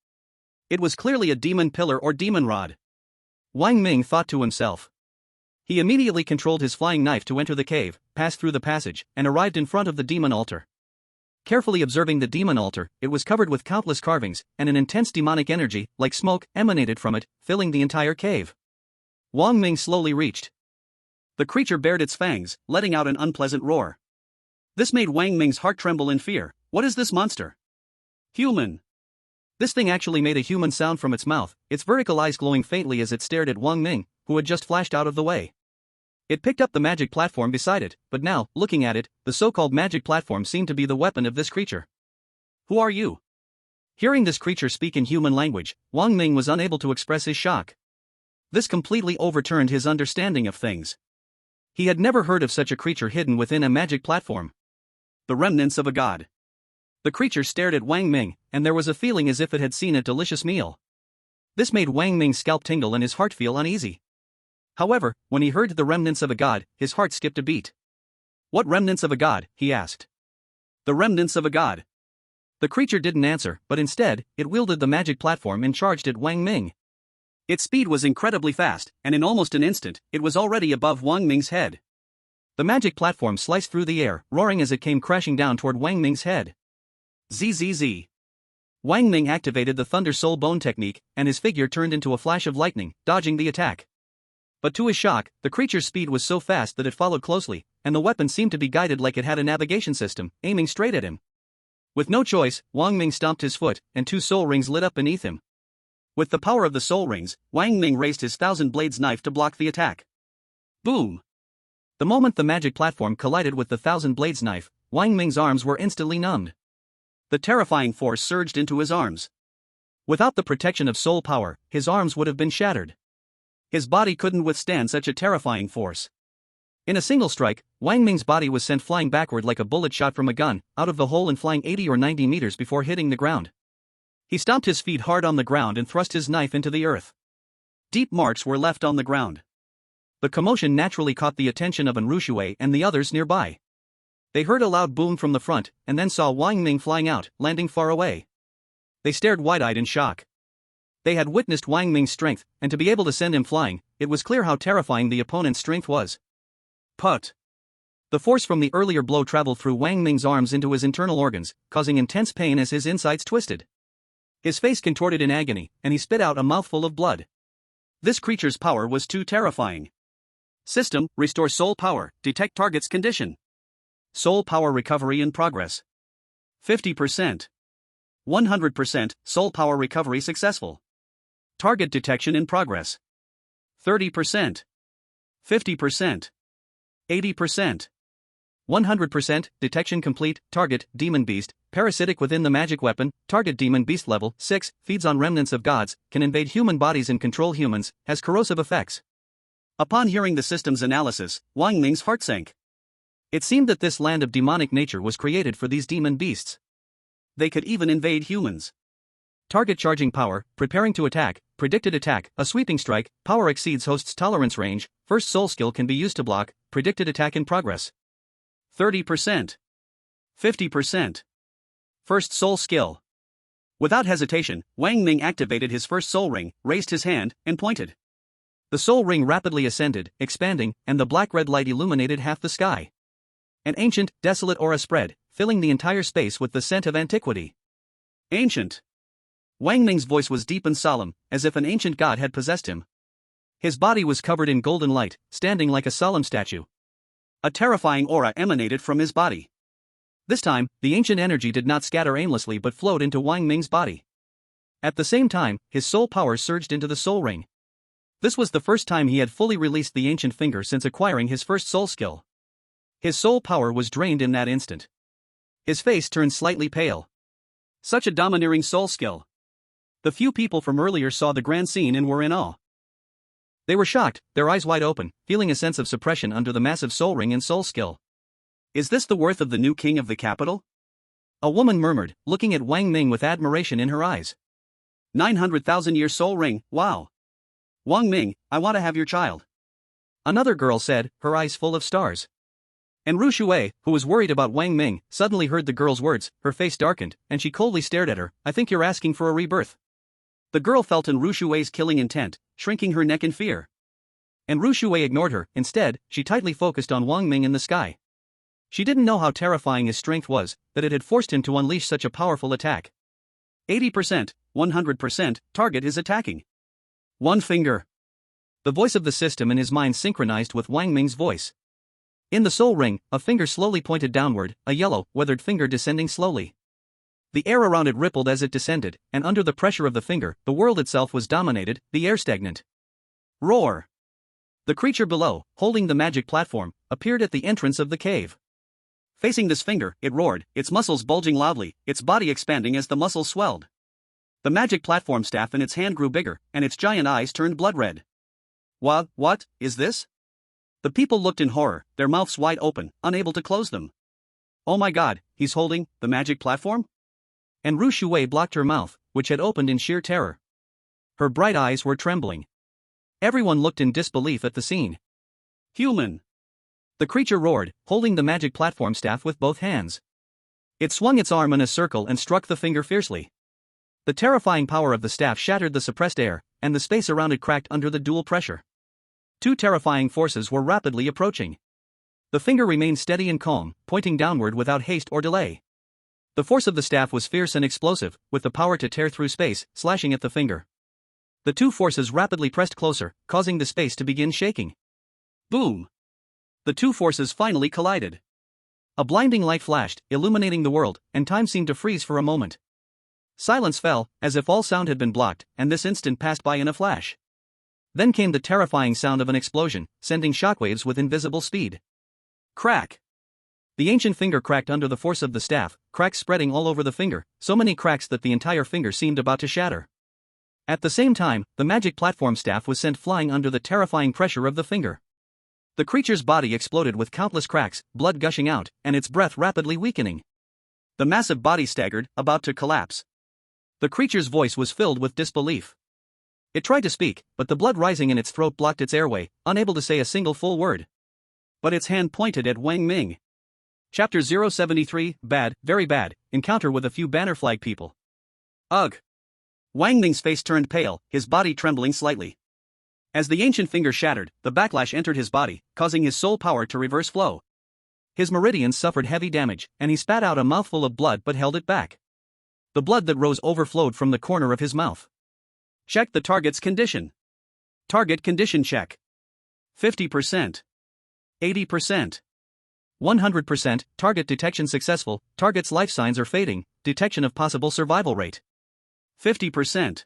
It was clearly a demon pillar or demon rod. Wang Ming thought to himself. He immediately controlled his flying knife to enter the cave, pass through the passage, and arrived in front of the demon altar. Carefully observing the demon altar, it was covered with countless carvings, and an intense demonic energy, like smoke, emanated from it, filling the entire cave. Wang Ming slowly reached. The creature bared its fangs, letting out an unpleasant roar. This made Wang Ming's heart tremble in fear. What is this monster? Human. This thing actually made a human sound from its mouth, its vertical eyes glowing faintly as it stared at Wang Ming, who had just flashed out of the way. It picked up the magic platform beside it, but now, looking at it, the so-called magic platform seemed to be the weapon of this creature. Who are you? Hearing this creature speak in human language, Wang Ming was unable to express his shock. This completely overturned his understanding of things. He had never heard of such a creature hidden within a magic platform. The remnants of a god. The creature stared at Wang Ming, and there was a feeling as if it had seen a delicious meal. This made Wang Ming's scalp tingle and his heart feel uneasy. However, when he heard the remnants of a god, his heart skipped a beat. What remnants of a god? He asked. The remnants of a god. The creature didn't answer, but instead, it wielded the magic platform and charged at Wang Ming. Its speed was incredibly fast, and in almost an instant, it was already above Wang Ming's head. The magic platform sliced through the air, roaring as it came crashing down toward Wang Ming's head. Zzz. Wang Ming activated the Thunder Soul Bone technique, and his figure turned into a flash of lightning, dodging the attack. But to his shock, the creature's speed was so fast that it followed closely, and the weapon seemed to be guided like it had a navigation system, aiming straight at him. With no choice, Wang Ming stomped his foot, and 2 soul rings lit up beneath him. With the power of the soul rings, Wang Ming raised his 1,000 blades knife to block the attack. Boom! The moment the magic platform collided with the 1,000 blades knife, Wang Ming's arms were instantly numbed. The terrifying force surged into his arms. Without the protection of soul power, his arms would have been shattered. His body couldn't withstand such a terrifying force. In a single strike, Wang Ming's body was sent flying backward like a bullet shot from a gun, out of the hole and flying 80 or 90 meters before hitting the ground. He stomped his feet hard on the ground and thrust his knife into the earth. Deep marks were left on the ground. The commotion naturally caught the attention of An Rushui and the others nearby. They heard a loud boom from the front, and then saw Wang Ming flying out, landing far away. They stared wide-eyed in shock. They had witnessed Wang Ming's strength, and to be able to send him flying, it was clear how terrifying the opponent's strength was. Put! The force from the earlier blow traveled through Wang Ming's arms into his internal organs, causing intense pain as his insides twisted. His face contorted in agony, and he spit out a mouthful of blood. This creature's power was too terrifying. System: restore soul power, detect target's condition. Soul power recovery in progress. 50%. 100% soul power recovery successful. Target detection in progress. 30%. 50%. 80%. 100% detection complete. Target: demon beast, parasitic within the magic weapon. Target: demon beast level 6, feeds on remnants of gods, can invade human bodies and control humans, has corrosive effects. Upon hearing the system's analysis, Wang Ming's heart sank. It seemed that this land of demonic nature was created for these demon beasts. They could even invade humans. Target charging power, preparing to attack, predicted attack, a sweeping strike, power exceeds host's tolerance range, first soul skill can be used to block, predicted attack in progress. 30%. 50%. First soul skill. Without hesitation, Wang Ming activated his first soul ring, raised his hand, and pointed. The soul ring rapidly ascended, expanding, and the black-red light illuminated half the sky. An ancient, desolate aura spread, filling the entire space with the scent of antiquity. Ancient. Wang Ming's voice was deep and solemn, as if an ancient god had possessed him. His body was covered in golden light, standing like a solemn statue. A terrifying aura emanated from his body. This time, the ancient energy did not scatter aimlessly but flowed into Wang Ming's body. At the same time, his soul power surged into the soul ring. This was the first time he had fully released the ancient finger since acquiring his first soul skill. His soul power was drained in that instant. His face turned slightly pale. Such a domineering soul skill. The few people from earlier saw the grand scene and were in awe. They were shocked, their eyes wide open, feeling a sense of suppression under the massive soul ring and soul skill. Is this the worth of the new king of the capital? A woman murmured, looking at Wang Ming with admiration in her eyes. 900,000-year soul ring, wow. Wang Ming, I want to have your child. Another girl said, her eyes full of stars. And Ru Shui, who was worried about Wang Ming, suddenly heard the girl's words, her face darkened, and she coldly stared at her. I think you're asking for a rebirth. The girl felt in Ru Shui's killing intent, shrinking her neck in fear. And Ru Shui ignored her. Instead, she tightly focused on Wang Ming in the sky. She didn't know how terrifying his strength was, that it had forced him to unleash such a powerful attack. 80%, 100%, target is attacking. One finger. The voice of the system in his mind synchronized with Wang Ming's voice. In the soul ring, a finger slowly pointed downward, a yellow, weathered finger descending slowly. The air around it rippled as it descended, and under the pressure of the finger, the world itself was dominated, the air stagnant. Roar! The creature below, holding the magic platform, appeared at the entrance of the cave. Facing this finger, it roared, its muscles bulging loudly, its body expanding as the muscles swelled. The magic platform staff in its hand grew bigger, and its giant eyes turned blood red. What is this? The people looked in horror, their mouths wide open, unable to close them. Oh my god, he's holding the magic platform? And Ru Shui blocked her mouth, which had opened in sheer terror. Her bright eyes were trembling. Everyone looked in disbelief at the scene. Human! The creature roared, holding the magic platform staff with both hands. It swung its arm in a circle and struck the finger fiercely. The terrifying power of the staff shattered the suppressed air, and the space around it cracked under the dual pressure. Two terrifying forces were rapidly approaching. The finger remained steady and calm, pointing downward without haste or delay. The force of the staff was fierce and explosive, with the power to tear through space, slashing at the finger. The two forces rapidly pressed closer, causing the space to begin shaking. Boom! The two forces finally collided. A blinding light flashed, illuminating the world, and time seemed to freeze for a moment. Silence fell, as if all sound had been blocked, and this instant passed by in a flash. Then came the terrifying sound of an explosion, sending shockwaves with invisible speed. Crack! The ancient finger cracked under the force of the staff, cracks spreading all over the finger, so many cracks that the entire finger seemed about to shatter. At the same time, the magic platform staff was sent flying under the terrifying pressure of the finger. The creature's body exploded with countless cracks, blood gushing out, and its breath rapidly weakening. The massive body staggered, about to collapse. The creature's voice was filled with disbelief. It tried to speak, but the blood rising in its throat blocked its airway, unable to say a single full word. But its hand pointed at Wang Ming. Chapter 073, Bad, Very Bad, Encounter with a Few Banner Flag People. Ugh! Wang Ming's face turned pale, his body trembling slightly. As the ancient finger shattered, the backlash entered his body, causing his soul power to reverse flow. His meridians suffered heavy damage, and he spat out a mouthful of blood but held it back. The blood that rose overflowed from the corner of his mouth. Check the target's condition. Target condition check. 50%. 80%. 100%, target detection successful, target's life signs are fading, detection of possible survival rate. 50%.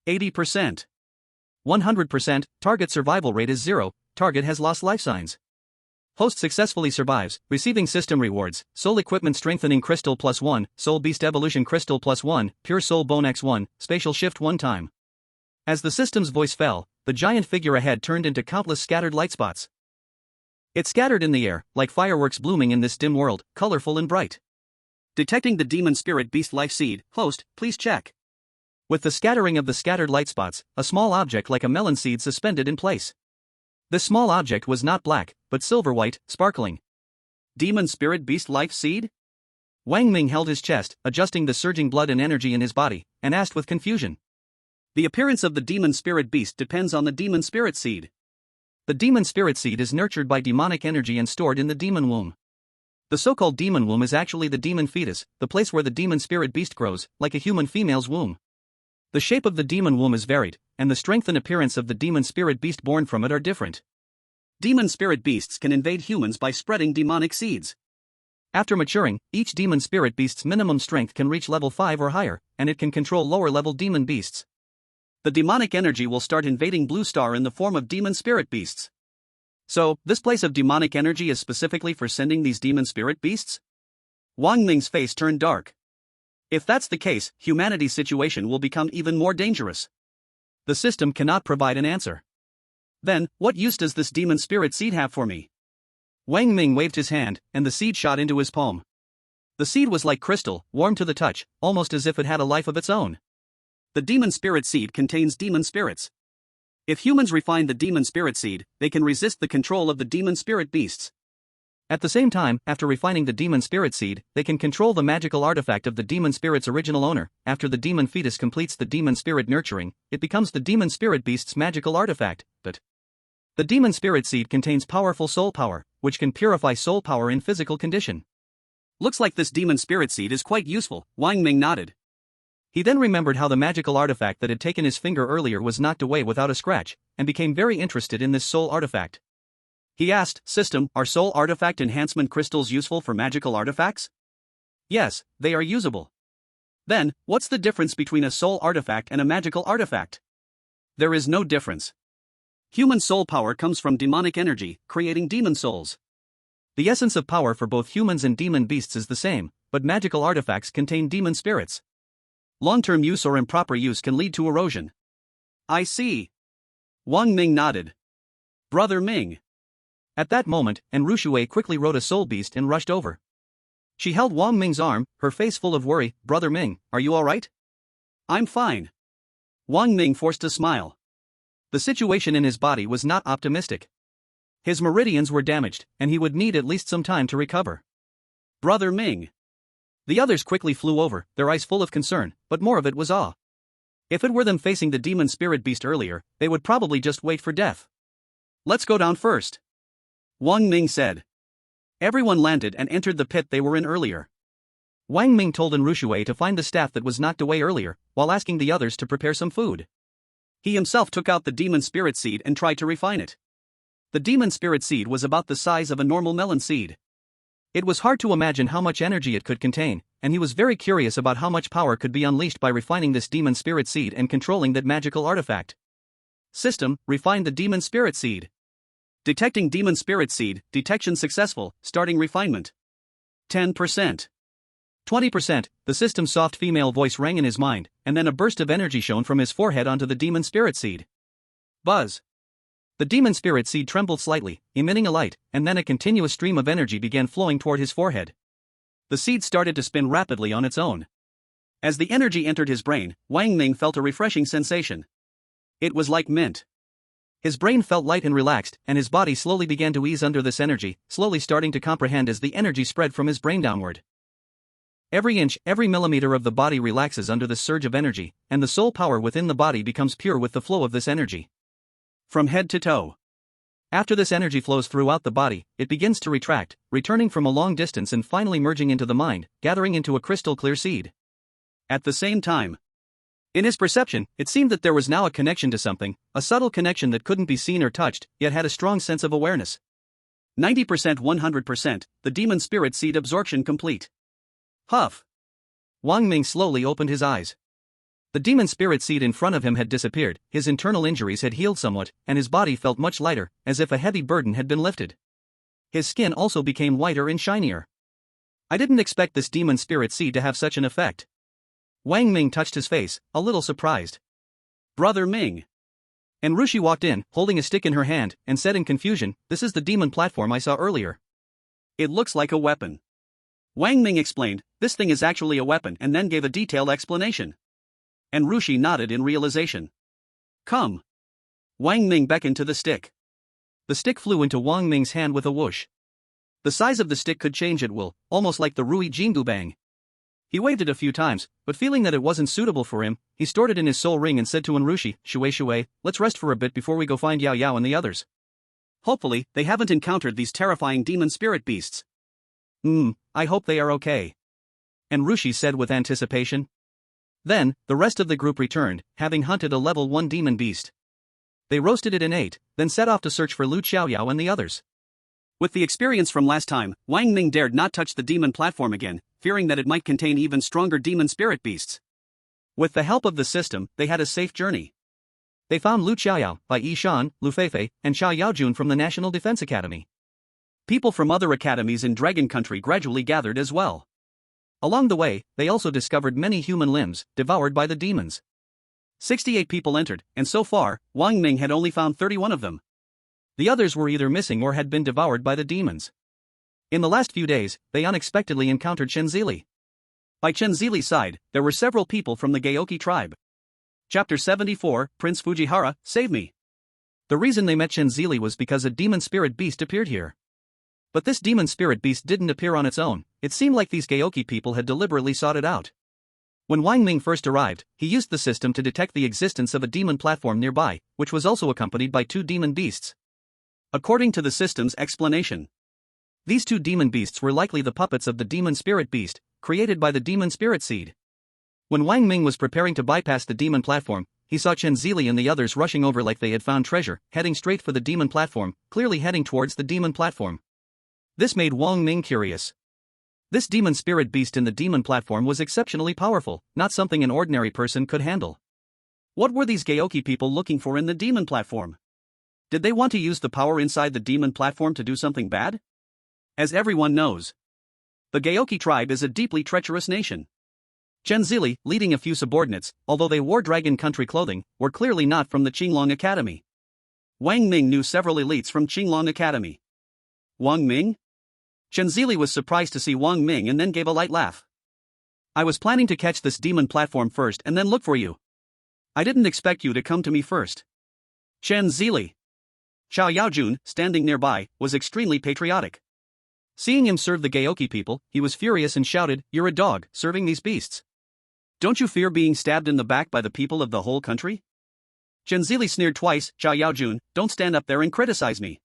80%. 100%, target survival rate is 0, target has lost life signs. Host successfully survives, receiving system rewards, Soul Equipment Strengthening Crystal +1, Soul Beast Evolution Crystal +1, Pure Soul Bone X1, Spatial Shift 1 time. As the system's voice fell, the giant figure ahead turned into countless scattered light spots. It scattered in the air, like fireworks blooming in this dim world, colorful and bright. Detecting the Demon Spirit Beast Life Seed, host, please check. With the scattering of the scattered light spots, a small object like a melon seed suspended in place. This small object was not black, but silver-white, sparkling. Demon Spirit Beast Life Seed? Wang Ming held his chest, adjusting the surging blood and energy in his body, and asked with confusion. The appearance of the Demon Spirit Beast depends on the Demon Spirit Seed. The Demon Spirit Seed is nurtured by demonic energy and stored in the demon womb. The so-called demon womb is actually the demon fetus, the place where the demon spirit beast grows, like a human female's womb. The shape of the demon womb is varied, and the strength and appearance of the demon spirit beast born from it are different. Demon spirit beasts can invade humans by spreading demonic seeds. After maturing, each demon spirit beast's minimum strength can reach level 5 or higher, and it can control lower-level demon beasts. The demonic energy will start invading Blue Star in the form of demon spirit beasts. So, this place of demonic energy is specifically for sending these demon spirit beasts? Wang Ming's face turned dark. If that's the case, humanity's situation will become even more dangerous. The system cannot provide an answer. Then, what use does this demon spirit seed have for me? Wang Ming waved his hand, and the seed shot into his palm. The seed was like crystal, warm to the touch, almost as if it had a life of its own. The demon spirit seed contains demon spirits. If humans refine the demon spirit seed, they can resist the control of the demon spirit beasts. At the same time, after refining the demon spirit seed, they can control the magical artifact of the demon spirit's original owner. After the demon fetus completes the demon spirit nurturing, it becomes the demon spirit beast's magical artifact. But the demon spirit seed contains powerful soul power, which can purify soul power in physical condition. Looks like this demon spirit seed is quite useful, Wang Ming nodded. He then remembered how the magical artifact that had taken his finger earlier was knocked away without a scratch, and became very interested in this soul artifact. He asked, System, are soul artifact enhancement crystals useful for magical artifacts? Yes, they are usable. Then, what's the difference between a soul artifact and a magical artifact? There is no difference. Human soul power comes from demonic energy, creating demon souls. The essence of power for both humans and demon beasts is the same, but magical artifacts contain demon spirits. Long-term use or improper use can lead to erosion. I see. Wang Ming nodded. Brother Ming. At that moment, Rushui quickly rode a soul beast and rushed over. She held Wang Ming's arm, her face full of worry. Brother Ming, are you alright? I'm fine. Wang Ming forced a smile. The situation in his body was not optimistic. His meridians were damaged, and he would need at least some time to recover. Brother Ming. The others quickly flew over, their eyes full of concern, but more of it was awe. If it were them facing the demon spirit beast earlier, they would probably just wait for death. Let's go down first. Wang Ming said. Everyone landed and entered the pit they were in earlier. Wang Ming told Rushui to find the staff that was knocked away earlier, while asking the others to prepare some food. He himself took out the demon spirit seed and tried to refine it. The demon spirit seed was about the size of a normal melon seed. It was hard to imagine how much energy it could contain, and he was very curious about how much power could be unleashed by refining this demon spirit seed and controlling that magical artifact. System, refine the demon spirit seed. Detecting demon spirit seed, detection successful, starting refinement. 10%. 20%, the system's soft female voice rang in his mind, and then a burst of energy shone from his forehead onto the demon spirit seed. Buzz. The demon spirit seed trembled slightly, emitting a light, and then a continuous stream of energy began flowing toward his forehead. The seed started to spin rapidly on its own. As the energy entered his brain, Wang Ming felt a refreshing sensation. It was like mint. His brain felt light and relaxed, and his body slowly began to ease under this energy, slowly starting to comprehend as the energy spread from his brain downward. Every inch, every millimeter of the body relaxes under this surge of energy, and the soul power within the body becomes pure with the flow of this energy. From head to toe. After this energy flows throughout the body, it begins to retract, returning from a long distance and finally merging into the mind, gathering into a crystal clear seed. At the same time, in his perception, it seemed that there was now a connection to something, a subtle connection that couldn't be seen or touched, yet had a strong sense of awareness. 90% 100%, the demon spirit seed absorption complete. Huff. Wang Ming slowly opened his eyes. The demon spirit seed in front of him had disappeared, his internal injuries had healed somewhat, and his body felt much lighter, as if a heavy burden had been lifted. His skin also became whiter and shinier. I didn't expect this demon spirit seed to have such an effect. Wang Ming touched his face, a little surprised. Brother Ming. Rushui walked in, holding a stick in her hand, and said in confusion, This is the demon platform I saw earlier. It looks like a weapon. Wang Ming explained, This thing is actually a weapon, and then gave a detailed explanation. Rushui nodded in realization. Come. Wang Ming beckoned to the stick. The stick flew into Wang Ming's hand with a whoosh. The size of the stick could change at will, almost like the Rui Jingu Bang. He waved it a few times, but feeling that it wasn't suitable for him, he stored it in his soul ring and said to Rushui, Shui, let's rest for a bit before we go find Yao Yao and the others. Hopefully, they haven't encountered these terrifying demon spirit beasts. I hope they are okay. Rushui said with anticipation. Then, the rest of the group returned, having hunted a level 1 demon beast. They roasted it and ate, then set off to search for Lu Xiaoyao and the others. With the experience from last time, Wang Ming dared not touch the demon platform again, fearing that it might contain even stronger demon spirit beasts. With the help of the system, they had a safe journey. They found Lu Xiaoyao, Bai Yishan, Lu Feifei, and Xiao Yaojun from the National Defense Academy. People from other academies in Dragon Country gradually gathered as well. Along the way, they also discovered many human limbs, devoured by the demons. 68 people entered, and so far, Wang Ming had only found 31 of them. The others were either missing or had been devoured by the demons. In the last few days, they unexpectedly encountered Chen Zili. By Chen Zili's side, there were several people from the Gaoki tribe. Chapter 74, Prince Fujihara, save me. The reason they met Chen Zili was because a demon spirit beast appeared here. But this demon spirit beast didn't appear on its own, it seemed like these Gaoki people had deliberately sought it out. When Wang Ming first arrived, he used the system to detect the existence of a demon platform nearby, which was also accompanied by 2 demon beasts. According to the system's explanation, these 2 demon beasts were likely the puppets of the demon spirit beast, created by the demon spirit seed. When Wang Ming was preparing to bypass the demon platform, he saw Chen Zili and the others rushing over like they had found treasure, heading straight for the demon platform, clearly heading towards the demon platform. This made Wang Ming curious. This demon spirit beast in the demon platform was exceptionally powerful, not something an ordinary person could handle. What were these Gaoki people looking for in the demon platform? Did they want to use the power inside the demon platform to do something bad? As everyone knows, the Gaoki tribe is a deeply treacherous nation. Chen Zili, leading a few subordinates, although they wore dragon country clothing, were clearly not from the Qinglong Academy. Wang Ming knew several elites from Qinglong Academy. Wang Ming? Chen Zili was surprised to see Wang Ming and then gave a light laugh. I was planning to catch this demon platform first and then look for you. I didn't expect you to come to me first. Chen Zili. Xiao Yaojun, standing nearby, was extremely patriotic. Seeing him serve the Gaoki people, he was furious and shouted, "You're a dog, serving these beasts. Don't you fear being stabbed in the back by the people of the whole country?" Chen Zili sneered twice. "Xiao Yaojun, don't stand up there and criticize me.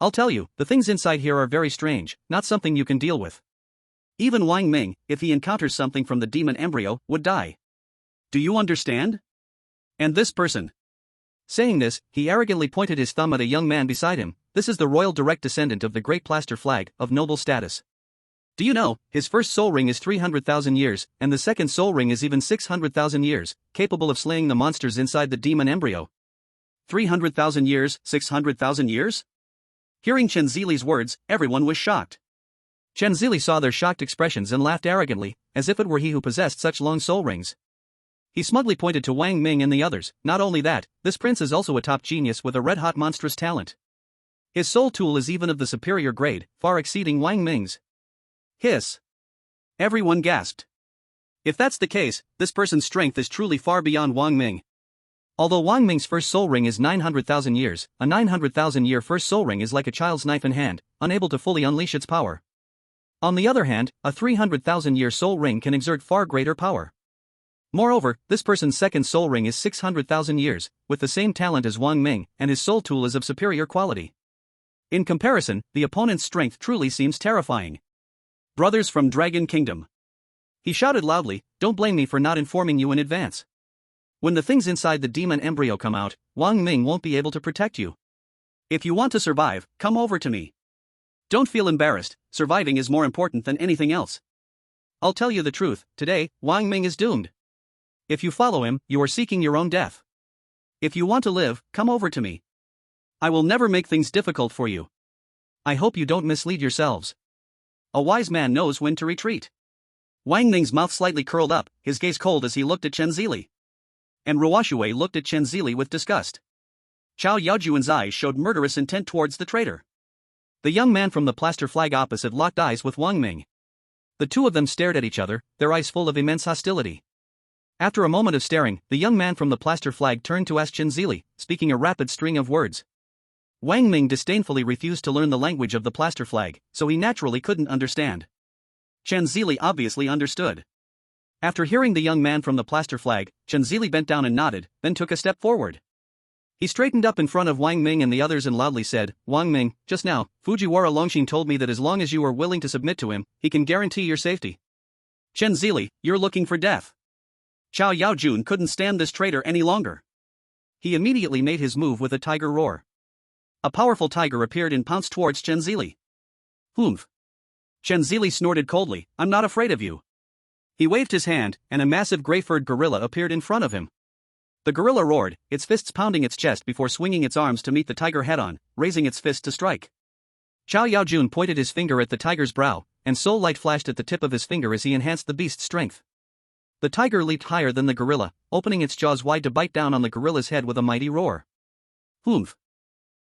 I'll tell you, the things inside here are very strange, not something you can deal with. Even Wang Ming, if he encounters something from the demon embryo, would die. Do you understand? And this person." Saying this, he arrogantly pointed his thumb at a young man beside him. "This is the royal direct descendant of the Great Plaster Flag, of noble status. Do you know, his first soul ring is 300,000 years, and the second soul ring is even 600,000 years, capable of slaying the monsters inside the demon embryo." 300,000 years, 600,000 years? Hearing Chen Zili's words, everyone was shocked. Chen Zili saw their shocked expressions and laughed arrogantly, as if it were he who possessed such long soul rings. He smugly pointed to Wang Ming and the others. "Not only that, this prince is also a top genius with a red-hot monstrous talent. His soul tool is even of the superior grade, far exceeding Wang Ming's." Hiss. Everyone gasped. If that's the case, this person's strength is truly far beyond Wang Ming. Although Wang Ming's first soul ring is 900,000 years, a 900,000-year first soul ring is like a child's knife in hand, unable to fully unleash its power. On the other hand, a 300,000-year soul ring can exert far greater power. Moreover, this person's second soul ring is 600,000 years, with the same talent as Wang Ming, and his soul tool is of superior quality. In comparison, the opponent's strength truly seems terrifying. "Brothers from Dragon Kingdom," he shouted loudly, "don't blame me for not informing you in advance. When the things inside the demon embryo come out, Wang Ming won't be able to protect you. If you want to survive, come over to me. Don't feel embarrassed, surviving is more important than anything else. I'll tell you the truth, today, Wang Ming is doomed. If you follow him, you are seeking your own death. If you want to live, come over to me. I will never make things difficult for you. I hope you don't mislead yourselves. A wise man knows when to retreat." Wang Ming's mouth slightly curled up, his gaze cold as he looked at Chen Zili. And Ruoshui looked at Chen Zili with disgust. Xiao Yaojuan's eyes showed murderous intent towards the traitor. The young man from the plaster flag opposite locked eyes with Wang Ming. The two of them stared at each other, their eyes full of immense hostility. After a moment of staring, the young man from the plaster flag turned to ask Chen Zili, speaking a rapid string of words. Wang Ming disdainfully refused to learn the language of the plaster flag, so he naturally couldn't understand. Chen Zili obviously understood. After hearing the young man from the plaster flag, Chen Zili bent down and nodded, then took a step forward. He straightened up in front of Wang Ming and the others and loudly said, "Wang Ming, just now, Fujiwara Longxin told me that as long as you are willing to submit to him, he can guarantee your safety. Chen Zili, you're looking for death." Xiao Yaojun couldn't stand this traitor any longer. He immediately made his move with a tiger roar. A powerful tiger appeared and pounced towards Chen Zili. "Humph." Chen Zili snorted coldly, "I'm not afraid of you." He waved his hand, and a massive gray-furred gorilla appeared in front of him. The gorilla roared, its fists pounding its chest before swinging its arms to meet the tiger head-on, raising its fist to strike. Xiao Yaojun pointed his finger at the tiger's brow, and soul light flashed at the tip of his finger as he enhanced the beast's strength. The tiger leaped higher than the gorilla, opening its jaws wide to bite down on the gorilla's head with a mighty roar. "Humph."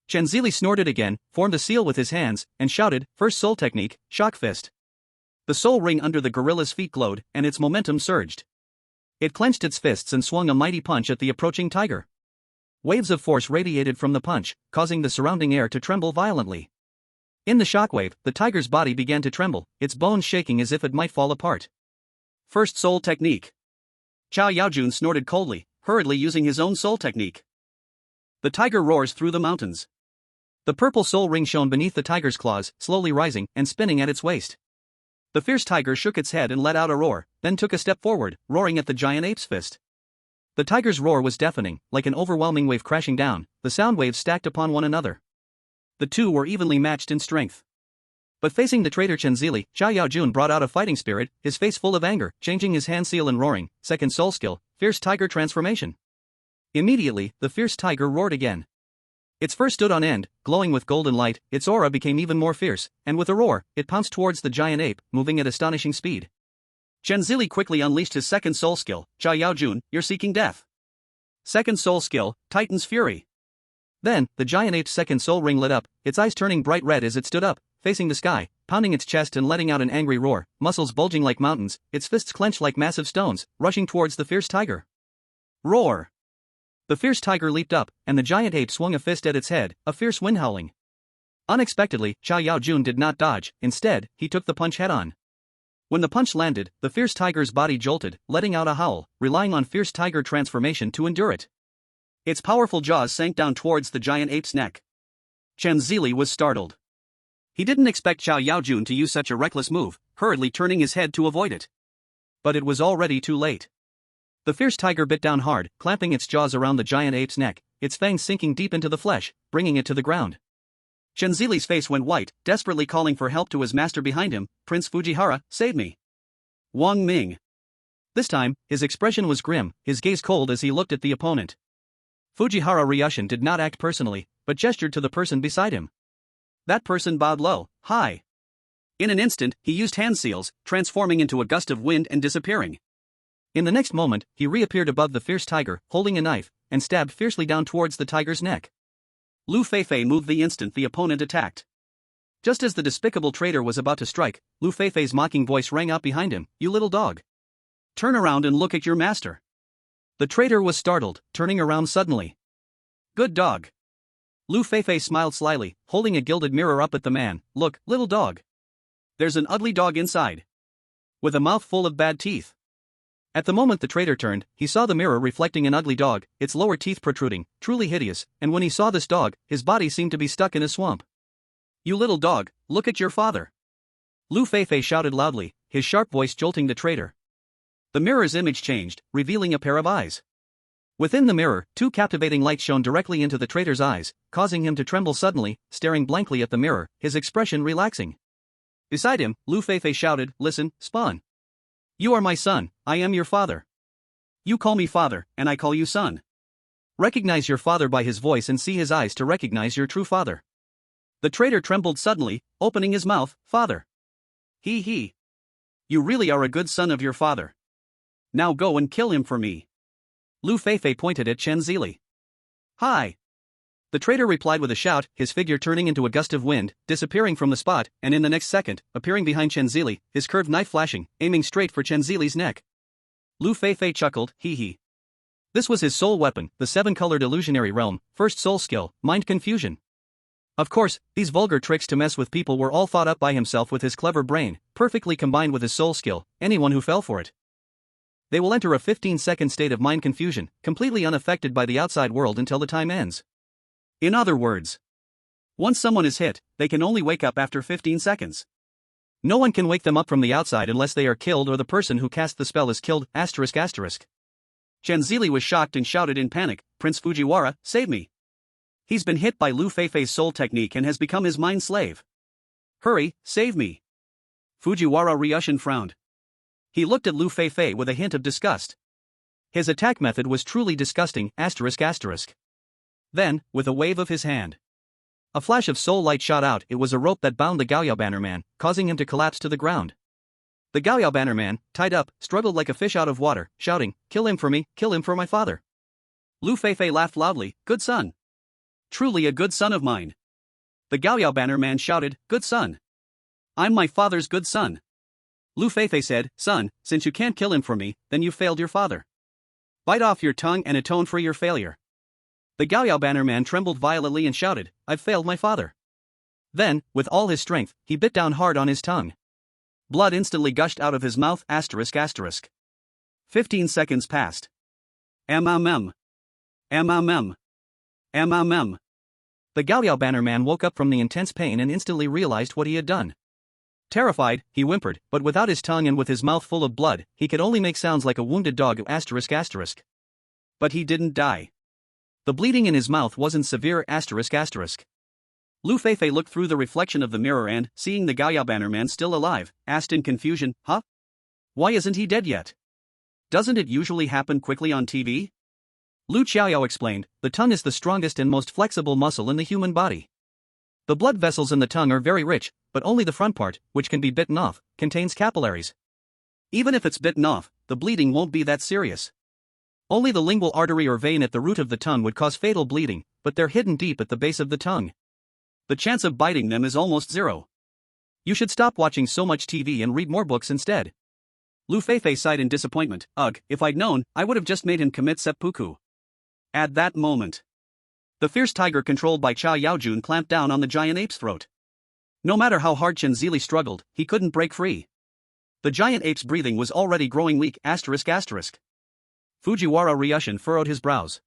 Chen Zili snorted again, formed a seal with his hands, and shouted, "First soul technique, shock fist." The soul ring under the gorilla's feet glowed, and its momentum surged. It clenched its fists and swung a mighty punch at the approaching tiger. Waves of force radiated from the punch, causing the surrounding air to tremble violently. In the shockwave, the tiger's body began to tremble, its bones shaking as if it might fall apart. First soul technique. Chao Yaojun snorted coldly, hurriedly using his own soul technique. The tiger roars through the mountains. The purple soul ring shone beneath the tiger's claws, slowly rising and spinning at its waist. The fierce tiger shook its head and let out a roar, then took a step forward, roaring at the giant ape's fist. The tiger's roar was deafening, like an overwhelming wave crashing down, the sound waves stacked upon one another. The two were evenly matched in strength. But facing the traitor Chen Zili, Chao Yaojun brought out a fighting spirit, his face full of anger, changing his hand seal and roaring, second soul skill, fierce tiger transformation. Immediately, the fierce tiger roared again. Its fur stood on end, glowing with golden light, its aura became even more fierce, and with a roar, it pounced towards the giant ape, moving at astonishing speed. Chen Zili quickly unleashed his second soul skill, Chao Yaojun, you're seeking death. Second soul skill, Titan's Fury. Then, the giant ape's second soul ring lit up, its eyes turning bright red as it stood up, facing the sky, pounding its chest and letting out an angry roar, muscles bulging like mountains, its fists clenched like massive stones, rushing towards the fierce tiger. Roar! The fierce tiger leaped up, and the giant ape swung a fist at its head, a fierce wind howling. Unexpectedly, Chao Yaojun did not dodge, instead, he took the punch head-on. When the punch landed, the fierce tiger's body jolted, letting out a howl, relying on fierce tiger transformation to endure it. Its powerful jaws sank down towards the giant ape's neck. Chen Zili was startled. He didn't expect Chao Yaojun to use such a reckless move, hurriedly turning his head to avoid it. But it was already too late. The fierce tiger bit down hard, clamping its jaws around the giant ape's neck, its fangs sinking deep into the flesh, bringing it to the ground. Chen Zili's face went white, desperately calling for help to his master behind him, "Prince Fujiwara, save me." Wang Ming. This time, his expression was grim, his gaze cold as he looked at the opponent. Fujiwara Ryushin did not act personally, but gestured to the person beside him. That person bowed low, "Hi." In an instant, he used hand seals, transforming into a gust of wind and disappearing. In the next moment, he reappeared above the fierce tiger, holding a knife, and stabbed fiercely down towards the tiger's neck. Lu Feifei moved the instant the opponent attacked. Just as the despicable traitor was about to strike, Lu Feifei's mocking voice rang out behind him, "You little dog. Turn around and look at your master." The traitor was startled, turning around suddenly. "Good dog." Lu Feifei smiled slyly, holding a gilded mirror up at the man, "Look, little dog. There's an ugly dog inside. With a mouth full of bad teeth." At the moment the traitor turned, he saw the mirror reflecting an ugly dog, its lower teeth protruding, truly hideous, and when he saw this dog, his body seemed to be stuck in a swamp. "You little dog, look at your father." Lu Feifei shouted loudly, his sharp voice jolting the traitor. The mirror's image changed, revealing a pair of eyes. Within the mirror, two captivating lights shone directly into the traitor's eyes, causing him to tremble suddenly, staring blankly at the mirror, his expression relaxing. Beside him, Lu Feifei shouted, "Listen, Spawn. You are my son, I am your father. You call me father, and I call you son. Recognize your father by his voice and see his eyes to recognize your true father." The traitor trembled suddenly, opening his mouth, "Father. He. You really are a good son of your father. Now go and kill him for me." Lu Feifei pointed at Chen Zili. "Hi." The traitor replied with a shout, his figure turning into a gust of wind, disappearing from the spot, and in the next second, appearing behind Chen Zili, his curved knife flashing, aiming straight for Chen Zili's neck. Lu Feifei chuckled, "He. This was his soul weapon, the seven-colored illusionary realm, first soul skill, mind confusion. Of course, these vulgar tricks to mess with people were all thought up by himself with his clever brain, perfectly combined with his soul skill, anyone who fell for it. They will enter a 15-second state of mind confusion, completely unaffected by the outside world until the time ends. In other words, once someone is hit, they can only wake up after 15 seconds. No one can wake them up from the outside unless they are killed or the person who cast the spell is killed, ****. Chen Zili was shocked and shouted in panic, "Prince Fujiwara, save me. He's been hit by Lu Feifei's soul technique and has become his mind slave. Hurry, save me." Fujiwara Ryushin frowned. He looked at Lu Feifei with a hint of disgust. His attack method was truly disgusting, ***. Then, with a wave of his hand, a flash of soul light shot out. It was a rope that bound the Gaoyao Bannerman, causing him to collapse to the ground. The Gaoyao Bannerman, tied up, struggled like a fish out of water, shouting, "Kill him for me, kill him for my father." Lu Feifei laughed loudly, "Good son. Truly a good son of mine. The Gaoyao Banner Man shouted, good son. I'm my father's good son. Lu Feifei said, son, since you can't kill him for me, then you failed your father. Bite off your tongue and atone for your failure. The Gaoyao Banner Man trembled violently and shouted, I've failed my father. Then, with all his strength, he bit down hard on his tongue. Blood instantly gushed out of his mouth. 15 seconds passed. MMM. MMM. MMM. The Gaoyao Banner Man woke up from the intense pain and instantly realized what he had done. Terrified, he whimpered, but without his tongue and with his mouth full of blood, he could only make sounds like a wounded dog. But he didn't die. The bleeding in his mouth wasn't severe. Lu Feifei looked through the reflection of the mirror and, seeing the Gaoyao Banner Man still alive, asked in confusion, huh? Why isn't he dead yet? Doesn't it usually happen quickly on TV? Lu Qiaoyao explained, the tongue is the strongest and most flexible muscle in the human body. The blood vessels in the tongue are very rich, but only the front part, which can be bitten off, contains capillaries. Even if it's bitten off, the bleeding won't be that serious. Only the lingual artery or vein at the root of the tongue would cause fatal bleeding, but they're hidden deep at the base of the tongue. The chance of biting them is almost zero. You should stop watching so much TV and read more books instead. Lu Feifei sighed in disappointment. Ugh, if I'd known, I would have just made him commit seppuku. At that moment, the fierce tiger controlled by Cha Yaojun clamped down on the giant ape's throat. No matter how hard Chen Zili struggled, he couldn't break free. The giant ape's breathing was already growing weak. Fujiwara Ryushin furrowed his brows.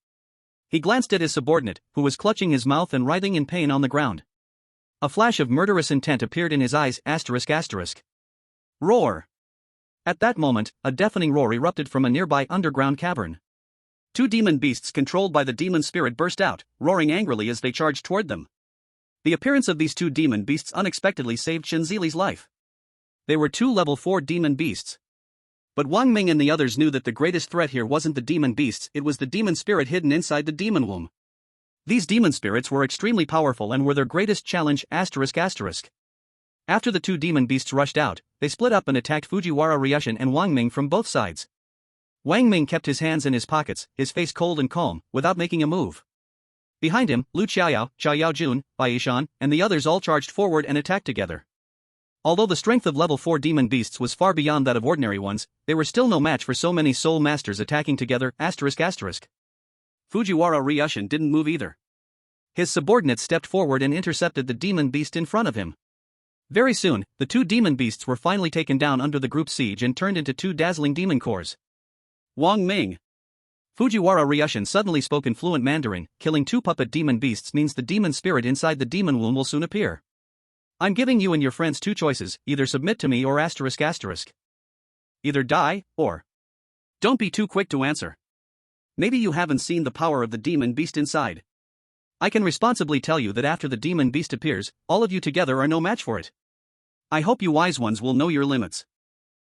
He glanced at his subordinate, who was clutching his mouth and writhing in pain on the ground. A flash of murderous intent appeared in his eyes. Roar! At that moment, a deafening roar erupted from a nearby underground cavern. Two demon beasts controlled by the demon spirit burst out, roaring angrily as they charged toward them. The appearance of these two demon beasts unexpectedly saved Shinzili's life. They were two level 4 demon beasts. But Wang Ming and the others knew that the greatest threat here wasn't the demon beasts, it was the demon spirit hidden inside the demon womb. These demon spirits were extremely powerful and were their greatest challenge. After the two demon beasts rushed out, they split up and attacked Fujiwara Ryushin and Wang Ming from both sides. Wang Ming kept his hands in his pockets, his face cold and calm, without making a move. Behind him, Lu Qiaoyao, Cha Yaojun, Bai Yishan, and the others all charged forward and attacked together. Although the strength of level 4 demon beasts was far beyond that of ordinary ones, they were still no match for so many soul masters attacking together. Fujiwara Ryushin didn't move either. His subordinate stepped forward and intercepted the demon beast in front of him. Very soon, the two demon beasts were finally taken down under the group siege and turned into two dazzling demon cores. Wang Ming. Fujiwara Ryushin suddenly spoke in fluent Mandarin. Killing two puppet demon beasts means the demon spirit inside the demon womb will soon appear. I'm giving you and your friends two choices, either submit to me or Either die, or... Don't be too quick to answer. Maybe you haven't seen the power of the demon beast inside. I can responsibly tell you that after the demon beast appears, all of you together are no match for it. I hope you wise ones will know your limits.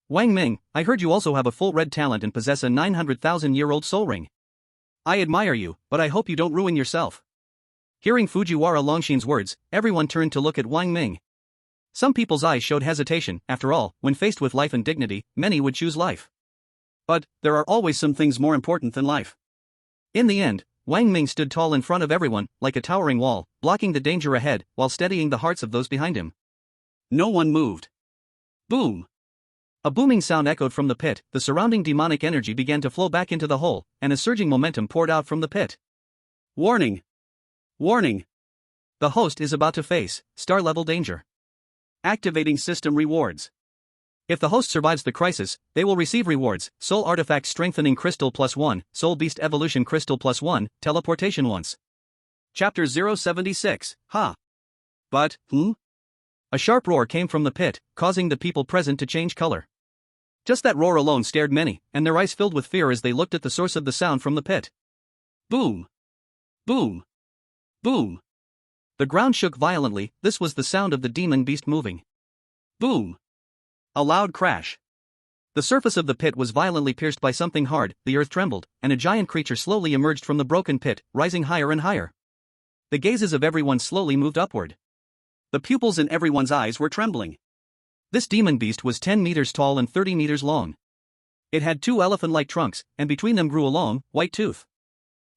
Wang Ming, I heard you also have a full red talent and possess a 900,000-year-old soul ring. I admire you, but I hope you don't ruin yourself. Hearing Fujiwara Longshin's words, everyone turned to look at Wang Ming. Some people's eyes showed hesitation. After all, when faced with life and dignity, many would choose life. But there are always some things more important than life. In the end, Wang Ming stood tall in front of everyone, like a towering wall, blocking the danger ahead, while steadying the hearts of those behind him. No one moved. Boom! A booming sound echoed from the pit, the surrounding demonic energy began to flow back into the hole, and a surging momentum poured out from the pit. Warning! Warning! The host is about to face star-level danger. Activating system rewards. If the host survives the crisis, they will receive rewards: Soul Artifact Strengthening Crystal +1, Soul Beast Evolution Crystal +1, Teleportation once. Chapter 076, Ha! But, A sharp roar came from the pit, causing the people present to change color. Just that roar alone scared many, and their eyes filled with fear as they looked at the source of the sound from the pit. Boom! Boom! Boom! The ground shook violently. This was the sound of the demon beast moving. Boom! A loud crash. The surface of the pit was violently pierced by something hard, the earth trembled, and a giant creature slowly emerged from the broken pit, rising higher and higher. The gazes of everyone slowly moved upward. The pupils in everyone's eyes were trembling. This demon beast was 10 meters tall and 30 meters long. It had two elephant-like trunks, and between them grew a long, white tooth.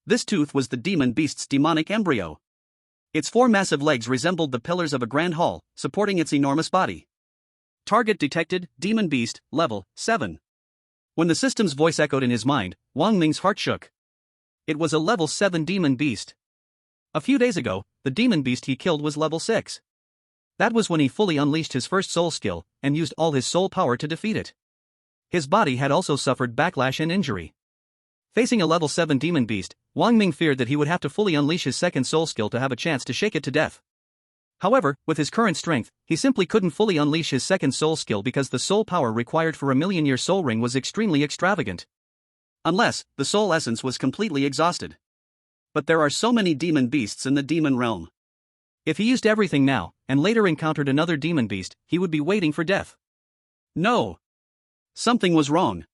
This tooth was the demon beast's demonic embryo. Its four massive legs resembled the pillars of a grand hall, supporting its enormous body. Target detected, Demon Beast, level 7. When the system's voice echoed in his mind, Wang Ming's heart shook. It was a level 7 Demon Beast. A few days ago, the Demon Beast he killed was level 6. That was when he fully unleashed his first soul skill, and used all his soul power to defeat it. His body had also suffered backlash and injury. Facing a level 7 Demon Beast, Wang Ming feared that he would have to fully unleash his second soul skill to have a chance to shake it to death. However, with his current strength, he simply couldn't fully unleash his second soul skill because the soul power required for a million-year soul ring was extremely extravagant. Unless, the soul essence was completely exhausted. But there are so many demon beasts in the demon realm. If he used everything now, and later encountered another demon beast, he would be waiting for death. No. Something was wrong.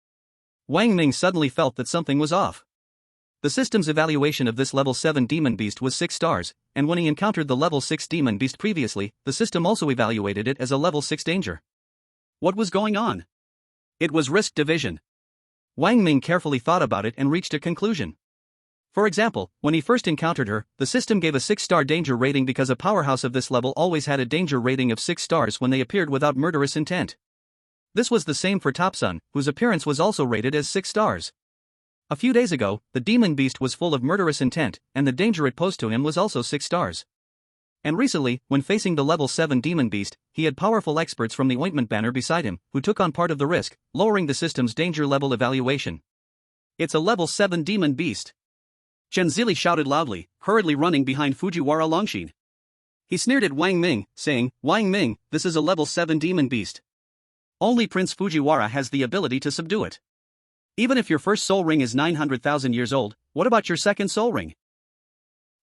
Wang Ming suddenly felt that something was off. The system's evaluation of this level 7 demon beast was 6 stars, and when he encountered the level 6 demon beast previously, the system also evaluated it as a level 6 danger. What was going on? It was risk division. Wang Ming carefully thought about it and reached a conclusion. For example, when he first encountered her, the system gave a 6-star danger rating because a powerhouse of this level always had a danger rating of 6 stars when they appeared without murderous intent. This was the same for Top Sun, whose appearance was also rated as 6 stars. A few days ago, the demon beast was full of murderous intent, and the danger it posed to him was also 6 stars. And recently, when facing the level 7 demon beast, he had powerful experts from the ointment banner beside him, who took on part of the risk, lowering the system's danger level evaluation. It's a level 7 demon beast. Chen Zili shouted loudly, hurriedly running behind Fujiwara Longshin. He sneered at Wang Ming, saying, "Wang Ming, this is a level 7 demon beast. Only Prince Fujiwara has the ability to subdue it. Even if your first soul ring is 900,000 years old, what about your second soul ring?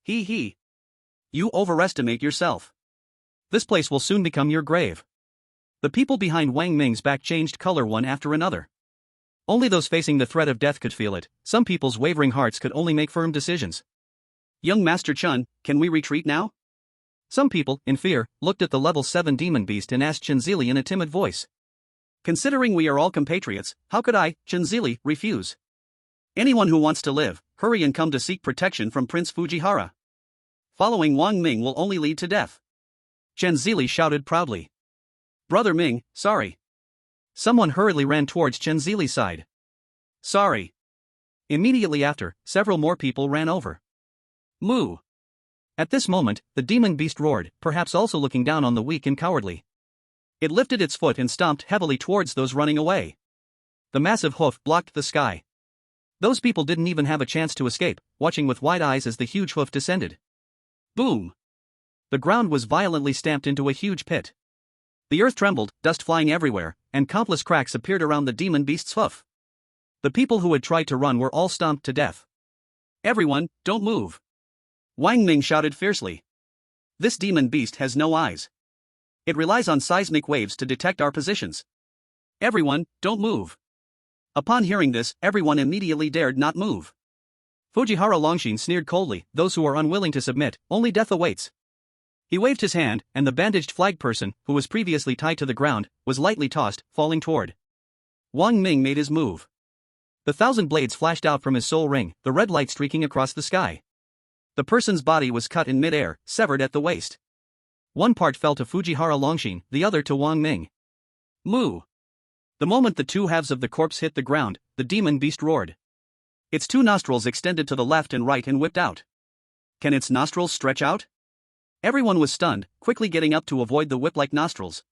He. You overestimate yourself. This place will soon become your grave." The people behind Wang Ming's back changed color one after another. Only those facing the threat of death could feel it. Some people's wavering hearts could only make firm decisions. "Young Master Chun, can we retreat now?" Some people, in fear, looked at the level 7 demon beast and asked Chen Zili in a timid voice. "Considering we are all compatriots, how could I, Chen Zili, refuse? Anyone who wants to live, hurry and come to seek protection from Prince Fujiwara. Following Wang Ming will only lead to death." Chen Zili shouted proudly. "Brother Ming, sorry." Someone hurriedly ran towards Chen Zili's side. "Sorry." Immediately after, several more people ran over. "Moo." At this moment, the demon beast roared, perhaps also looking down on the weak and cowardly. It lifted its foot and stomped heavily towards those running away. The massive hoof blocked the sky. Those people didn't even have a chance to escape, watching with wide eyes as the huge hoof descended. Boom! The ground was violently stamped into a huge pit. The earth trembled, dust flying everywhere, and countless cracks appeared around the demon beast's hoof. The people who had tried to run were all stomped to death. "Everyone, don't move!" Wang Ming shouted fiercely. "This demon beast has no eyes. It relies on seismic waves to detect our positions. Everyone, don't move." Upon hearing this, everyone immediately dared not move. Fujiwara Longshin sneered coldly, "Those who are unwilling to submit, only death awaits." He waved his hand, and the bandaged flag person, who was previously tied to the ground, was lightly tossed, falling toward. Wang Ming made his move. The 1,000 blades flashed out from his soul ring, the red light streaking across the sky. The person's body was cut in mid-air, severed at the waist. One part fell to Fujiwara Longshin, the other to Wang Ming. Moo! The moment the two halves of the corpse hit the ground, the demon beast roared. Its two nostrils extended to the left and right and whipped out. Can its nostrils stretch out? Everyone was stunned, quickly getting up to avoid the whip-like nostrils.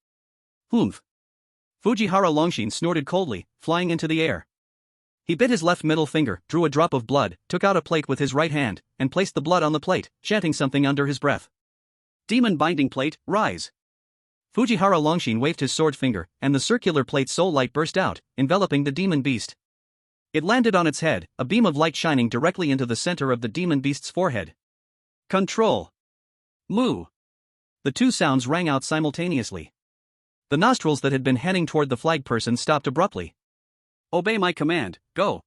Humph! Fujiwara Longshin snorted coldly, flying into the air. He bit his left middle finger, drew a drop of blood, took out a plate with his right hand, and placed the blood on the plate, chanting something under his breath. "Demon binding plate, rise!" Fujiwara Longshin waved his sword finger, and the circular plate soul light burst out, enveloping the demon beast. It landed on its head, a beam of light shining directly into the center of the demon beast's forehead. Control! Moo! The two sounds rang out simultaneously. The nostrils that had been heading toward the flag person stopped abruptly. "Obey my command, go!"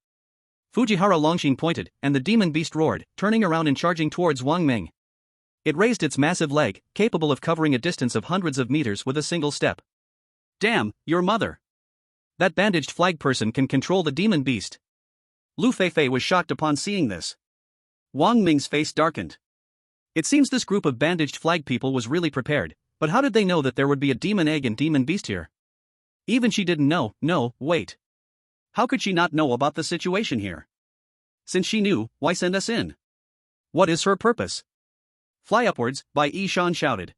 Fujiwara Longshin pointed, and the demon beast roared, turning around and charging towards Wang Ming. It raised its massive leg, capable of covering a distance of hundreds of meters with a single step. "Damn, your mother! That bandaged flag person can control the demon beast." Lu Feifei was shocked upon seeing this. Wang Ming's face darkened. It seems this group of bandaged flag people was really prepared, but how did they know that there would be a demon egg and demon beast here? Even she didn't know. No, wait. How could she not know about the situation here? Since she knew, why send us in? What is her purpose? Fly upwards, Bai Yishan shouted.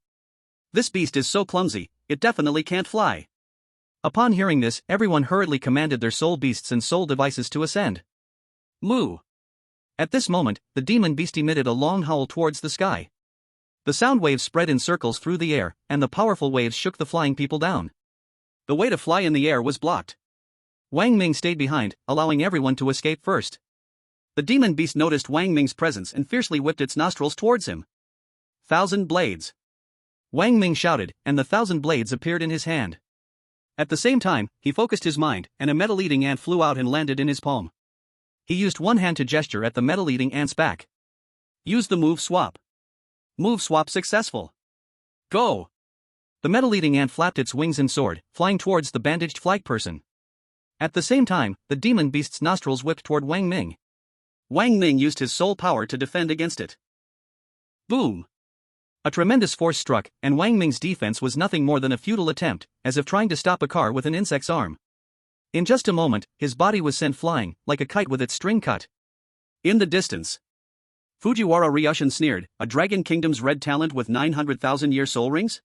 This beast is so clumsy, it definitely can't fly. Upon hearing this, everyone hurriedly commanded their soul beasts and soul devices to ascend. Moo! At this moment, the demon beast emitted a long howl towards the sky. The sound waves spread in circles through the air, and the powerful waves shook the flying people down. The way to fly in the air was blocked. Wang Ming stayed behind, allowing everyone to escape first. The demon beast noticed Wang Ming's presence and fiercely whipped its nostrils towards him. 1,000 blades! Wang Ming shouted, and the 1,000 blades appeared in his hand. At the same time, he focused his mind, and a metal-eating ant flew out and landed in his palm. He used one hand to gesture at the metal-eating ant's back. Use the move swap. Move swap successful. Go! The metal-eating ant flapped its wings and soared, flying towards the bandaged flag person. At the same time, the demon beast's nostrils whipped toward Wang Ming. Wang Ming used his soul power to defend against it. Boom! A tremendous force struck, and Wang Ming's defense was nothing more than a futile attempt, as if trying to stop a car with an insect's arm. In just a moment, his body was sent flying, like a kite with its string cut. In the distance, Fujiwara Ryushin sneered, a Dragon Kingdom's red talent with 900,000-year soul rings?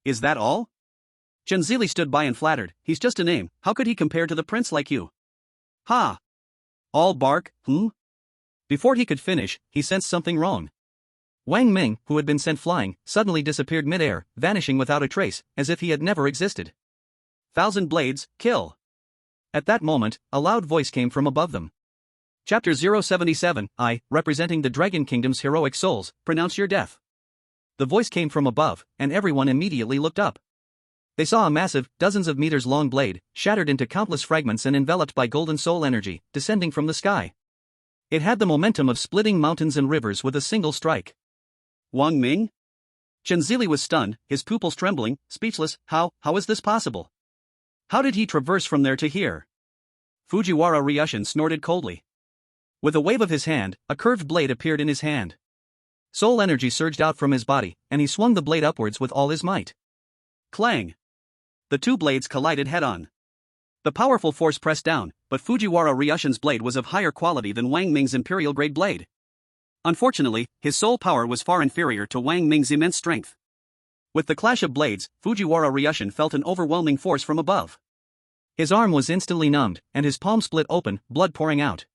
Is that all? Chenzili stood by and flattered, he's just a name, how could he compare to the prince like you? Ha! All bark, Before he could finish, he sensed something wrong. Wang Ming, who had been sent flying, suddenly disappeared mid-air, vanishing without a trace, as if he had never existed. 1,000 blades, kill! At that moment, a loud voice came from above them. Chapter 077, I, representing the Dragon Kingdom's heroic souls, pronounce your death. The voice came from above, and everyone immediately looked up. They saw a massive, dozens of meters long blade, shattered into countless fragments and enveloped by golden soul energy, descending from the sky. It had the momentum of splitting mountains and rivers with a single strike. Wang Ming? Chenzili was stunned, his pupils trembling, speechless. How is this possible? How did he traverse from there to here? Fujiwara Ryushin snorted coldly. With a wave of his hand, a curved blade appeared in his hand. Soul energy surged out from his body, and he swung the blade upwards with all his might. Clang! The two blades collided head-on. The powerful force pressed down, but Fujiwara Ryushin's blade was of higher quality than Wang Ming's imperial-grade blade. Unfortunately, his soul power was far inferior to Wang Ming's immense strength. With the clash of blades, Fujiwara Ryushin felt an overwhelming force from above. His arm was instantly numbed, and his palm split open, blood pouring out.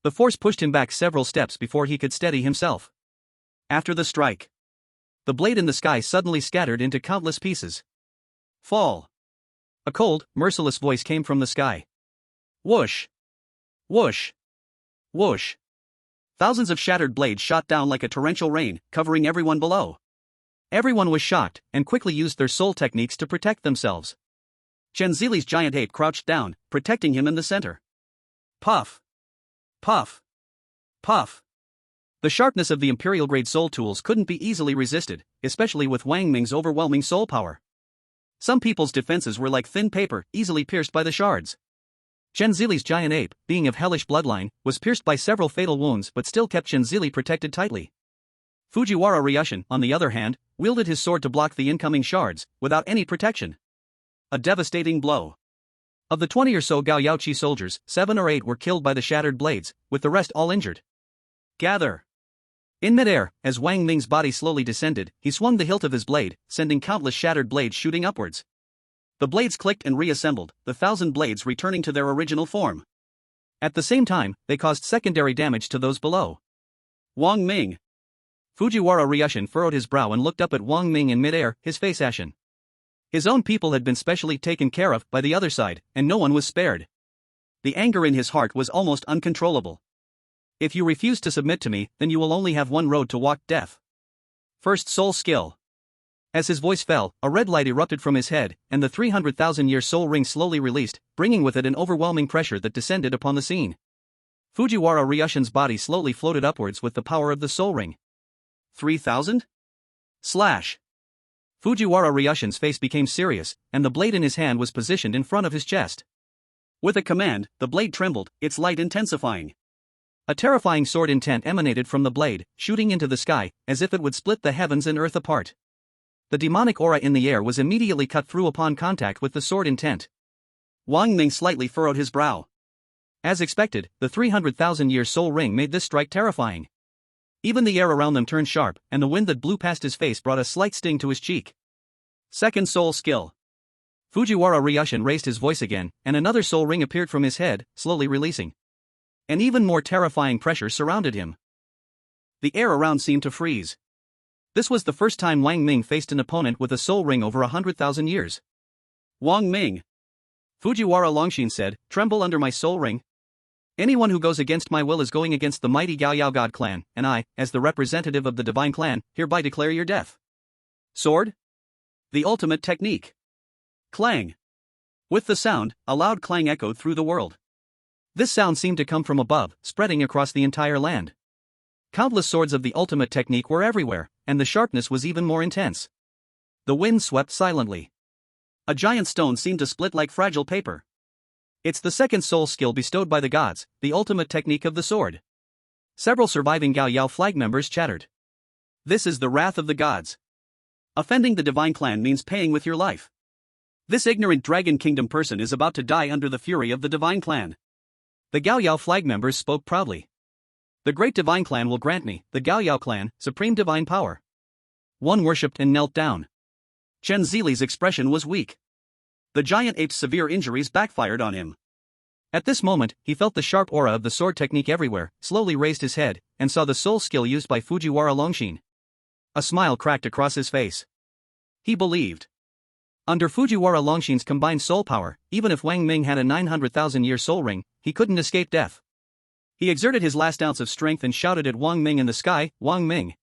The force pushed him back several steps before he could steady himself. After the strike, the blade in the sky suddenly scattered into countless pieces. Fall! A cold, merciless voice came from the sky. Whoosh! Whoosh! Whoosh! Thousands of shattered blades shot down like a torrential rain, covering everyone below. Everyone was shocked, and quickly used their soul techniques to protect themselves. Chenzili's giant ape crouched down, protecting him in the center. Puff! Puff! Puff! The sharpness of the imperial-grade soul tools couldn't be easily resisted, especially with Wang Ming's overwhelming soul power. Some people's defenses were like thin paper, easily pierced by the shards. Chenzili's giant ape, being of hellish bloodline, was pierced by several fatal wounds but still kept Chenzili protected tightly. Fujiwara Ryushin, on the other hand, wielded his sword to block the incoming shards, without any protection. A devastating blow. Of the 20 or so Gao Yaoqi soldiers, 7 or 8 were killed by the shattered blades, with the rest all injured. Gather! In midair, as Wang Ming's body slowly descended, he swung the hilt of his blade, sending countless shattered blades shooting upwards. The blades clicked and reassembled, the 1,000 blades returning to their original form. At the same time, they caused secondary damage to those below. Wang Ming! Fujiwara Ryushin furrowed his brow and looked up at Wang Ming in midair, his face ashen. His own people had been specially taken care of by the other side, and no one was spared. The anger in his heart was almost uncontrollable. If you refuse to submit to me, then you will only have one road to walk: death. First soul skill. As his voice fell, a red light erupted from his head, and the 300,000-year soul ring slowly released, bringing with it an overwhelming pressure that descended upon the scene. Fujiwara Ryushin's body slowly floated upwards with the power of the soul ring. 3,000? Slash! Fujiwara Ryushin's face became serious, and the blade in his hand was positioned in front of his chest. With a command, the blade trembled, its light intensifying. A terrifying sword intent emanated from the blade, shooting into the sky, as if it would split the heavens and earth apart. The demonic aura in the air was immediately cut through upon contact with the sword intent. Wang Ming slightly furrowed his brow. As expected, the 300,000-year soul ring made this strike terrifying. Even the air around them turned sharp, and the wind that blew past his face brought a slight sting to his cheek. Second soul skill. Fujiwara Ryushin raised his voice again, and another soul ring appeared from his head, slowly releasing. An even more terrifying pressure surrounded him. The air around seemed to freeze. This was the first time Wang Ming faced an opponent with a soul ring over 100,000 years. Wang Ming, Fujiwara Longshin said, tremble under my soul ring. Anyone who goes against my will is going against the mighty Gaoyao God clan, and I, as the representative of the divine clan, hereby declare your death. Sword? The ultimate technique. Clang. With the sound, a loud clang echoed through the world. This sound seemed to come from above, spreading across the entire land. Countless swords of the ultimate technique were everywhere, and the sharpness was even more intense. The wind swept silently. A giant stone seemed to split like fragile paper. It's the second soul skill bestowed by the gods, the ultimate technique of the sword. Several surviving Gaoyao flag members chattered. This is the wrath of the gods. Offending the divine clan means paying with your life. This ignorant Dragon Kingdom person is about to die under the fury of the divine clan. The Gaoyao flag members spoke proudly. The great divine clan will grant me, the Gaoyao clan, supreme divine power. One worshipped and knelt down. Chen Zili's expression was weak. The giant ape's severe injuries backfired on him. At this moment, he felt the sharp aura of the sword technique everywhere, slowly raised his head, and saw the soul skill used by Fujiwara Longshin. A smile cracked across his face. He believed. Under Fujiwara Longshin's combined soul power, even if Wang Ming had a 900,000-year soul ring, he couldn't escape death. He exerted his last ounce of strength and shouted at Wang Ming in the sky, Wang Ming.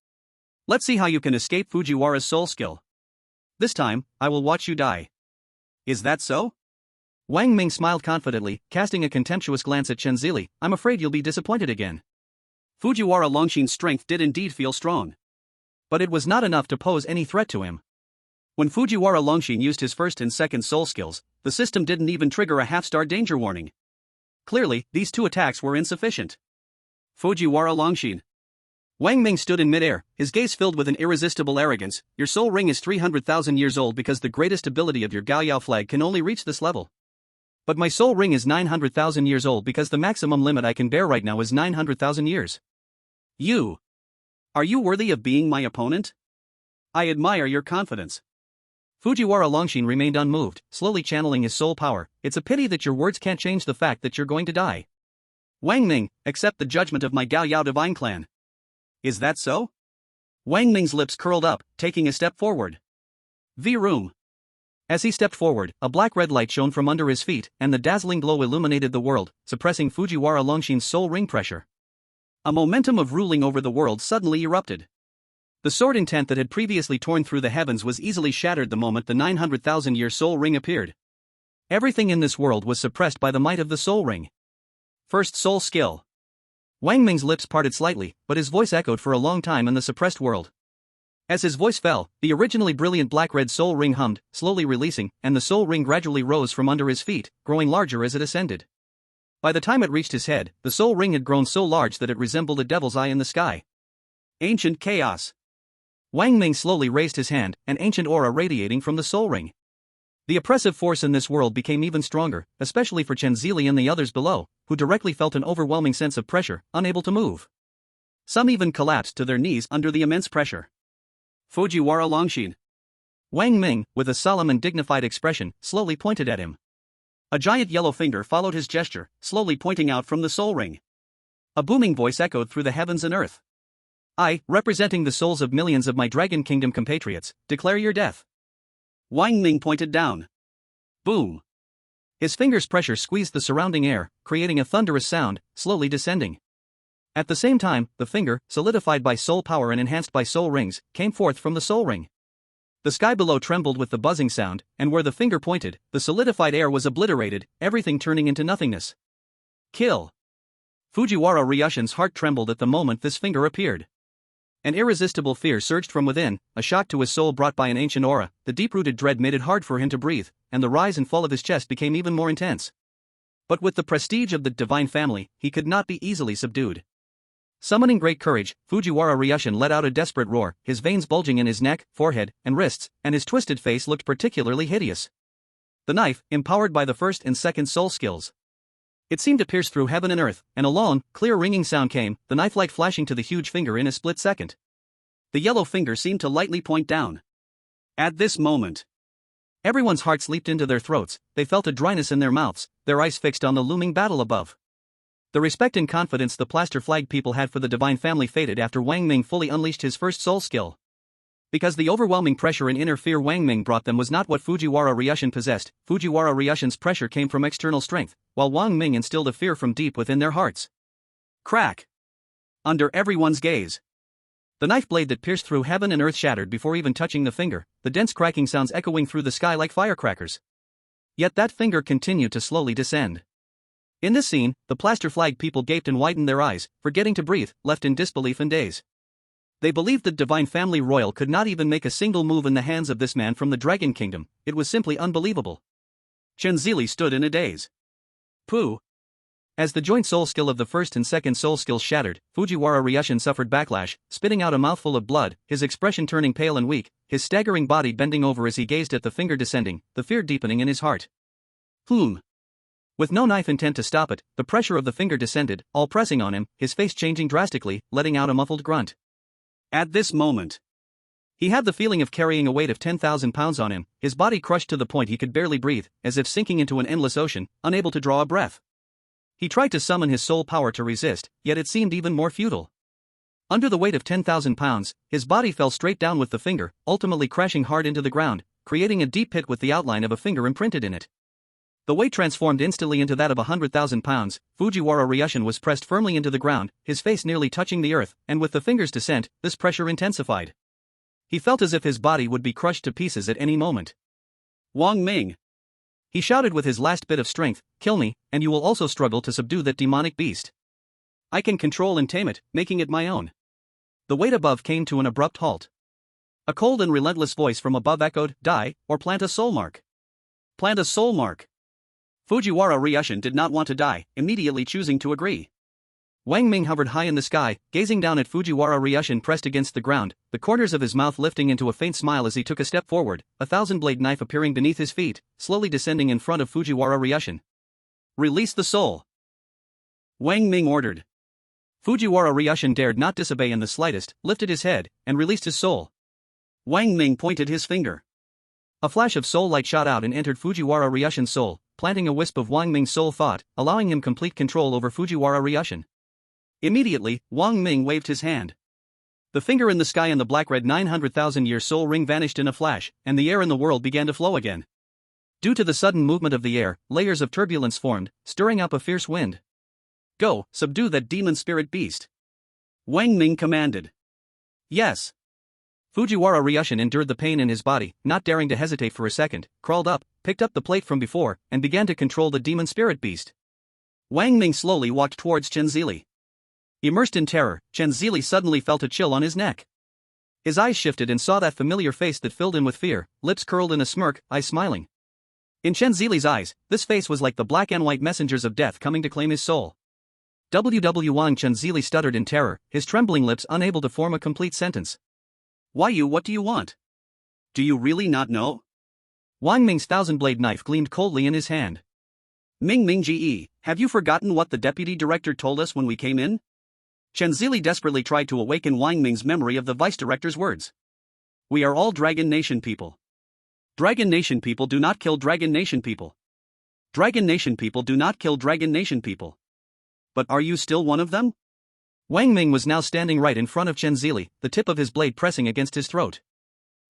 Let's see how you can escape Fujiwara's soul skill. This time, I will watch you die. Is that so? Wang Ming smiled confidently, casting a contemptuous glance at Chen Zili. I'm afraid you'll be disappointed again. Fujiwara Longshin's strength did indeed feel strong. But it was not enough to pose any threat to him. When Fujiwara Longshin used his first and second soul skills, the system didn't even trigger a half-star danger warning. Clearly, these two attacks were insufficient. Fujiwara Longshin. Wang Ming stood in midair, his gaze filled with an irresistible arrogance. Your soul ring is 300,000 years old because the greatest ability of your Gaoyao flag can only reach this level. But my soul ring is 900,000 years old because the maximum limit I can bear right now is 900,000 years. You. Are you worthy of being my opponent? I admire your confidence. Fujiwara Longshin remained unmoved, slowly channeling his soul power. It's a pity that your words can't change the fact that you're going to die. Wang Ming, accept the judgment of my Gaoyao divine clan. Is that so? Wang Ming's lips curled up, taking a step forward. V-Room. As he stepped forward, a black-red light shone from under his feet, and the dazzling glow illuminated the world, suppressing Fujiwara Longshin's soul ring pressure. A momentum of ruling over the world suddenly erupted. The sword intent that had previously torn through the heavens was easily shattered the moment the 900,000-year soul ring appeared. Everything in this world was suppressed by the might of the soul ring. First soul skill. Wang Ming's lips parted slightly, but his voice echoed for a long time in the suppressed world. As his voice fell, the originally brilliant black-red soul ring hummed, slowly releasing, and the soul ring gradually rose from under his feet, growing larger as it ascended. By the time it reached his head, the soul ring had grown so large that it resembled a devil's eye in the sky. Ancient chaos. Wang Ming slowly raised his hand, an ancient aura radiating from the soul ring. The oppressive force in this world became even stronger, especially for Chen Zili and the others below, who directly felt an overwhelming sense of pressure, unable to move. Some even collapsed to their knees under the immense pressure. Fujiwara Longshin. Wang Ming, with a solemn and dignified expression, slowly pointed at him. A giant yellow finger followed his gesture, slowly pointing out from the soul ring. A booming voice echoed through the heavens and earth. I, representing the souls of millions of my Dragon Kingdom compatriots, declare your death. Wang Ming pointed down. Boom. His finger's pressure squeezed the surrounding air, creating a thunderous sound, slowly descending. At the same time, the finger, solidified by soul power and enhanced by soul rings, came forth from the soul ring. The sky below trembled with the buzzing sound, and where the finger pointed, the solidified air was obliterated, everything turning into nothingness. Kill. Fujiwara Ryushin's heart trembled at the moment this finger appeared. An irresistible fear surged from within, a shock to his soul brought by an ancient aura. The deep-rooted dread made it hard for him to breathe, and the rise and fall of his chest became even more intense. But with the prestige of the divine family, he could not be easily subdued. Summoning great courage, Fujiwara Ryushin let out a desperate roar, his veins bulging in his neck, forehead, and wrists, and his twisted face looked particularly hideous. The knife, empowered by the first and second soul skills. It seemed to pierce through heaven and earth, and a long, clear ringing sound came, the knife light flashing to the huge finger in a split second. The yellow finger seemed to lightly point down. At this moment, everyone's hearts leaped into their throats, they felt a dryness in their mouths, their eyes fixed on the looming battle above. The respect and confidence the plaster flag people had for the divine family faded after Wang Ming fully unleashed his first soul skill. Because the overwhelming pressure and inner fear Wang Ming brought them was not what Fujiwara Ryushin possessed. Fujiwara Ryushin's pressure came from external strength, while Wang Ming instilled a fear from deep within their hearts. Crack! Under everyone's gaze, the knife blade that pierced through heaven and earth shattered before even touching the finger, the dense cracking sounds echoing through the sky like firecrackers. Yet that finger continued to slowly descend. In this scene, the plaster flag people gaped and widened their eyes, forgetting to breathe, left in disbelief and daze. They believed that Divine Family Royal could not even make a single move in the hands of this man from the Dragon Kingdom. It was simply unbelievable. Chen Zili stood in a daze. Pooh! As the joint soul skill of the first and second soul skills shattered, Fujiwara Ryushin suffered backlash, spitting out a mouthful of blood, his expression turning pale and weak, his staggering body bending over as he gazed at the finger descending, the fear deepening in his heart. With no knife intent to stop it, the pressure of the finger descended, all pressing on him, his face changing drastically, letting out a muffled grunt. At this moment, he had the feeling of carrying a weight of 10,000 pounds on him, his body crushed to the point he could barely breathe, as if sinking into an endless ocean, unable to draw a breath. He tried to summon his soul power to resist, yet it seemed even more futile. Under the weight of 10,000 pounds, his body fell straight down with the finger, ultimately crashing hard into the ground, creating a deep pit with the outline of a finger imprinted in it. The weight transformed instantly into that of 100,000 pounds. Fujiwara Ryushin was pressed firmly into the ground, his face nearly touching the earth, and with the finger's descent, this pressure intensified. He felt as if his body would be crushed to pieces at any moment. Wang Ming! He shouted with his last bit of strength, "Kill me, and you will also struggle to subdue that demonic beast. I can control and tame it, making it my own." The weight above came to an abrupt halt. A cold and relentless voice from above echoed, "Die, or plant a soul mark." Plant a soul mark. Fujiwara Ryushin did not want to die, immediately choosing to agree. Wang Ming hovered high in the sky, gazing down at Fujiwara Ryushin pressed against the ground, the corners of his mouth lifting into a faint smile as he took a step forward, a thousand-blade knife appearing beneath his feet, slowly descending in front of Fujiwara Ryushin. "Release the soul," Wang Ming ordered. Fujiwara Ryushin dared not disobey in the slightest, lifted his head, and released his soul. Wang Ming pointed his finger. A flash of soul light shot out and entered Fujiwara Ryushin's soul, planting a wisp of Wang Ming's soul thought, allowing him complete control over Fujiwara Ryushin. Immediately, Wang Ming waved his hand. The finger in the sky and the black-red 900,000-year soul ring vanished in a flash, and the air in the world began to flow again. Due to the sudden movement of the air, layers of turbulence formed, stirring up a fierce wind. "Go, subdue that demon spirit beast," Wang Ming commanded. "Yes." Fujiwara Ryushin endured the pain in his body, not daring to hesitate for a second, crawled up, picked up the plate from before, and began to control the demon spirit beast. Wang Ming slowly walked towards Chen Zili. Immersed in terror, Chen Zili suddenly felt a chill on his neck. His eyes shifted and saw that familiar face that filled him with fear, lips curled in a smirk, eyes smiling. In Chen Zili's eyes, this face was like the black and white messengers of death coming to claim his soul. Wang Chen Zili stuttered in terror, his trembling lips unable to form a complete sentence. What do you want? Do you really not know?" Wang Ming's thousand-blade knife gleamed coldly in his hand. Ming Ge, have you forgotten what the deputy director told us when we came in?" Chen Zili desperately tried to awaken Wang Ming's memory of the vice director's words. "We are all Dragon Nation people. Dragon Nation people do not kill Dragon Nation people. Dragon Nation people do not kill Dragon Nation people. But are you still one of them?" Wang Ming was now standing right in front of Chen Zili, the tip of his blade pressing against his throat.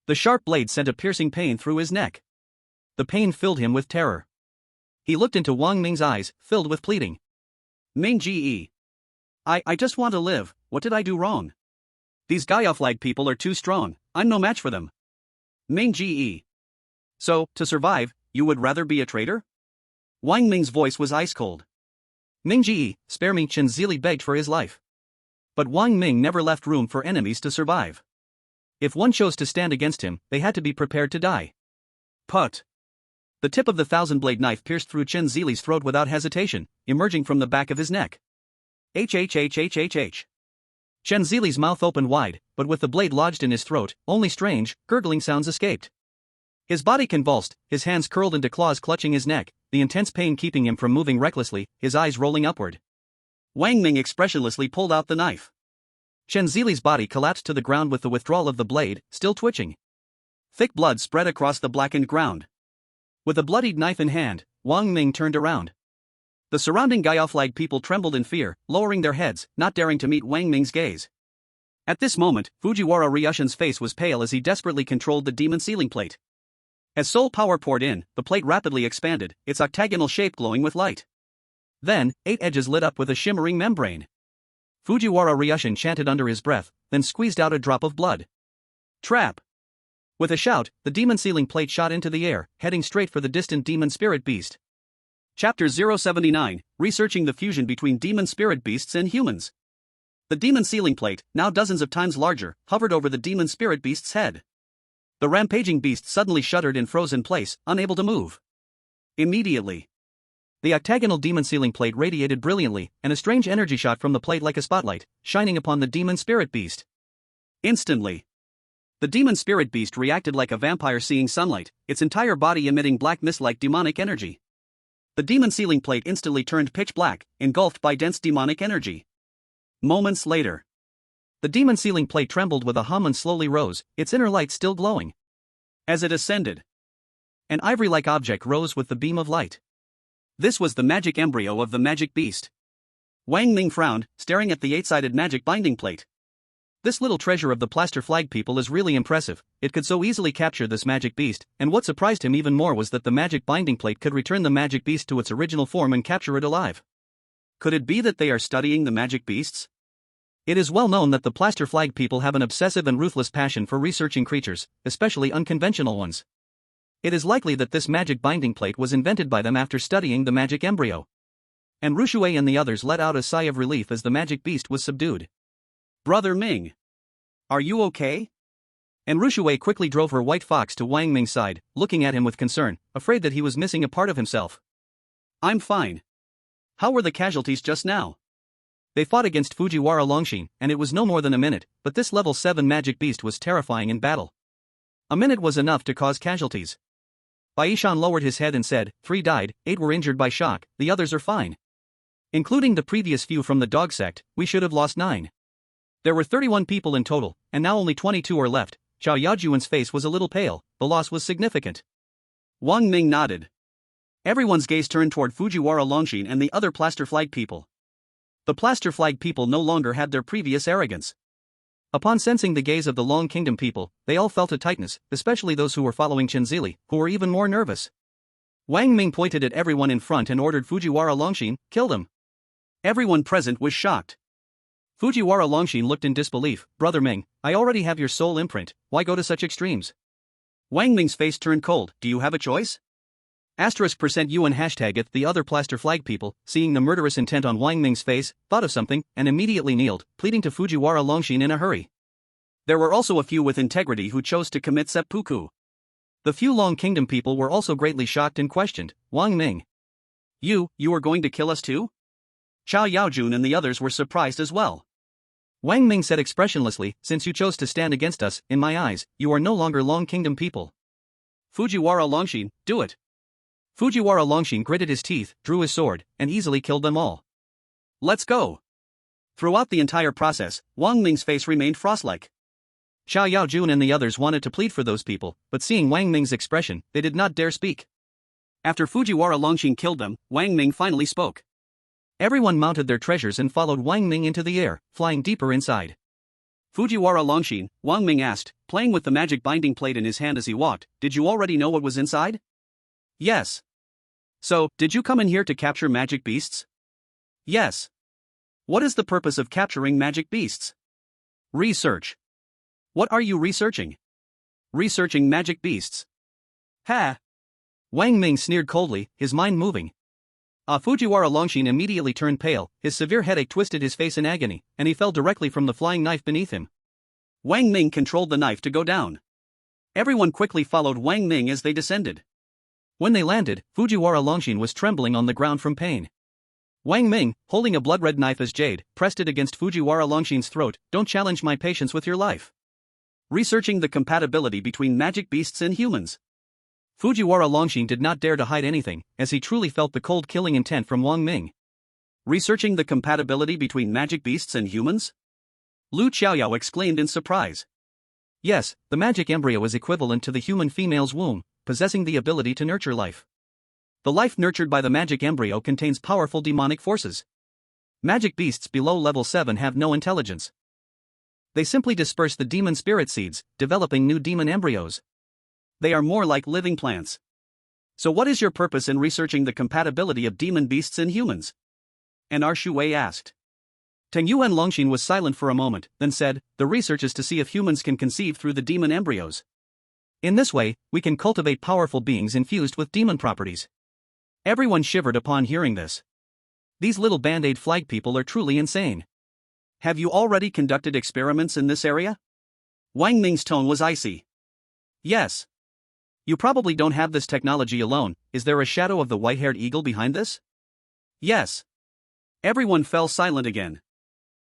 The sharp blade sent a piercing pain through his neck. The pain filled him with terror. He looked into Wang Ming's eyes, filled with pleading. "Ming Ge, I just want to live. What did I do wrong? These Gaia flag people are too strong, I'm no match for them. Ming Ge. So, to survive, you would rather be a traitor?" Wang Ming's voice was ice cold. "Ming Ge, spare me," Chen Zili begged for his life. But Wang Ming never left room for enemies to survive. If one chose to stand against him, they had to be prepared to die. Put! The tip of the thousand-blade knife pierced through Chen Zili's throat without hesitation, emerging from the back of his neck. H. Chen Zili's mouth opened wide, but with the blade lodged in his throat, only strange, gurgling sounds escaped. His body convulsed, his hands curled into claws clutching his neck, the intense pain keeping him from moving recklessly, his eyes rolling upward. Wang Ming expressionlessly pulled out the knife. Chen Zili's body collapsed to the ground with the withdrawal of the blade, still twitching. Thick blood spread across the blackened ground. With a bloodied knife in hand, Wang Ming turned around. The surrounding Gaia-flag people trembled in fear, lowering their heads, not daring to meet Wang Ming's gaze. At this moment, Fujiwara Ryushin's face was pale as he desperately controlled the demon sealing plate. As soul power poured in, the plate rapidly expanded, its octagonal shape glowing with light. Then, 8 edges lit up with a shimmering membrane. Fujiwara Ryushin chanted under his breath, then squeezed out a drop of blood. Trap! With a shout, the demon sealing plate shot into the air, heading straight for the distant demon spirit beast. Chapter 079, Researching the Fusion Between Demon Spirit Beasts and Humans. The demon sealing plate, now dozens of times larger, hovered over the demon spirit beast's head. The rampaging beast suddenly shuddered and froze in place, unable to move. Immediately, the octagonal demon sealing plate radiated brilliantly, and a strange energy shot from the plate like a spotlight, shining upon the demon spirit beast. Instantly, the demon spirit beast reacted like a vampire seeing sunlight, its entire body emitting black mist-like demonic energy. The demon sealing plate instantly turned pitch black, engulfed by dense demonic energy. Moments later, the demon sealing plate trembled with a hum and slowly rose, its inner light still glowing. As it ascended, an ivory-like object rose with the beam of light. This was the magic embryo of the magic beast. Wang Ming frowned, staring at the 8-sided magic binding plate. This little treasure of the plaster flag people is really impressive, it could so easily capture this magic beast, and what surprised him even more was that the magic binding plate could return the magic beast to its original form and capture it alive. Could it be that they are studying the magic beasts? It is well known that the plaster flag people have an obsessive and ruthless passion for researching creatures, especially unconventional ones. It is likely that this magic binding plate was invented by them after studying the magic embryo. And Rushue and the others let out a sigh of relief as the magic beast was subdued. Brother Ming, are you okay? And Rushue quickly drove her white fox to Wang Ming's side, looking at him with concern, afraid that he was missing a part of himself. I'm fine. How were the casualties just now? They fought against Fujiwara Longshin, and it was no more than a minute, but this level 7 magic beast was terrifying in battle. A minute was enough to cause casualties. Baishan lowered his head and said, 3 died, 8 were injured by shock, the others are fine. Including the previous few from the dog sect, we should have lost 9. There were 31 people in total, and now only 22 are left. Xiao Yaojuan's face was a little pale, the loss was significant. Wang Ming nodded. Everyone's gaze turned toward Fujiwara Longshin and the other plaster flag people. The plaster flag people no longer had their previous arrogance. Upon sensing the gaze of the Long Kingdom people, they all felt a tightness, especially those who were following Chen Zili, who were even more nervous. Wang Ming pointed at everyone in front and ordered Fujiwara Longshin, kill them. Everyone present was shocked. Fujiwara Longshin looked in disbelief. Brother Ming, I already have your soul imprint, why go to such extremes? Wang Ming's face turned cold. Do you have a choice? *U and hashtag it. The other plaster flag people, seeing the murderous intent on Wang Ming's face, thought of something, and immediately kneeled, pleading to Fujiwara Longshin in a hurry. There were also a few with integrity who chose to commit seppuku. The few Long Kingdom people were also greatly shocked and questioned, Wang Ming. You are going to kill us too? Xiao Yaojun and the others were surprised as well. Wang Ming said expressionlessly, since you chose to stand against us, in my eyes, you are no longer Long Kingdom people. Fujiwara Longshin, do it. Fujiwara Longshin gritted his teeth, drew his sword, and easily killed them all. Let's go. Throughout the entire process, Wang Ming's face remained frost-like. Xiao Yaojun and the others wanted to plead for those people, but seeing Wang Ming's expression, they did not dare speak. After Fujiwara Longshin killed them, Wang Ming finally spoke. Everyone mounted their treasures and followed Wang Ming into the air, flying deeper inside. Fujiwara Longshin, Wang Ming asked, playing with the magic binding plate in his hand as he walked, did you already know what was inside? Yes. So, did you come in here to capture magic beasts? Yes. What is the purpose of capturing magic beasts? Research. What are you researching? Researching magic beasts. Ha! Wang Ming sneered coldly, his mind moving. Fujiwara Longshin immediately turned pale, his severe headache twisted his face in agony, and he fell directly from the flying knife beneath him. Wang Ming controlled the knife to go down. Everyone quickly followed Wang Ming as they descended. When they landed, Fujiwara Longshin was trembling on the ground from pain. Wang Ming, holding a blood-red knife as jade, pressed it against Fujiwara Longshin's throat. Don't challenge my patience with your life. Researching the compatibility between magic beasts and humans. Fujiwara Longshin did not dare to hide anything, as he truly felt the cold killing intent from Wang Ming. Researching the compatibility between magic beasts and humans? Lu Qiaoyao exclaimed in surprise. Yes, the magic embryo is equivalent to the human female's womb, possessing the ability to nurture life. The life nurtured by the magic embryo contains powerful demonic forces. Magic beasts below level 7 have no intelligence. They simply disperse the demon spirit seeds, developing new demon embryos. They are more like living plants. So what is your purpose in researching the compatibility of demon beasts and humans? An Shui asked. Teng Yuan Longshin was silent for a moment, then said, the research is to see if humans can conceive through the demon embryos. In this way, we can cultivate powerful beings infused with demon properties. Everyone shivered upon hearing this. These little band-aid flag people are truly insane. Have you already conducted experiments in this area? Wang Ming's tone was icy. Yes. You probably don't have this technology alone. Is there a shadow of the white-haired eagle behind this? Yes. Everyone fell silent again.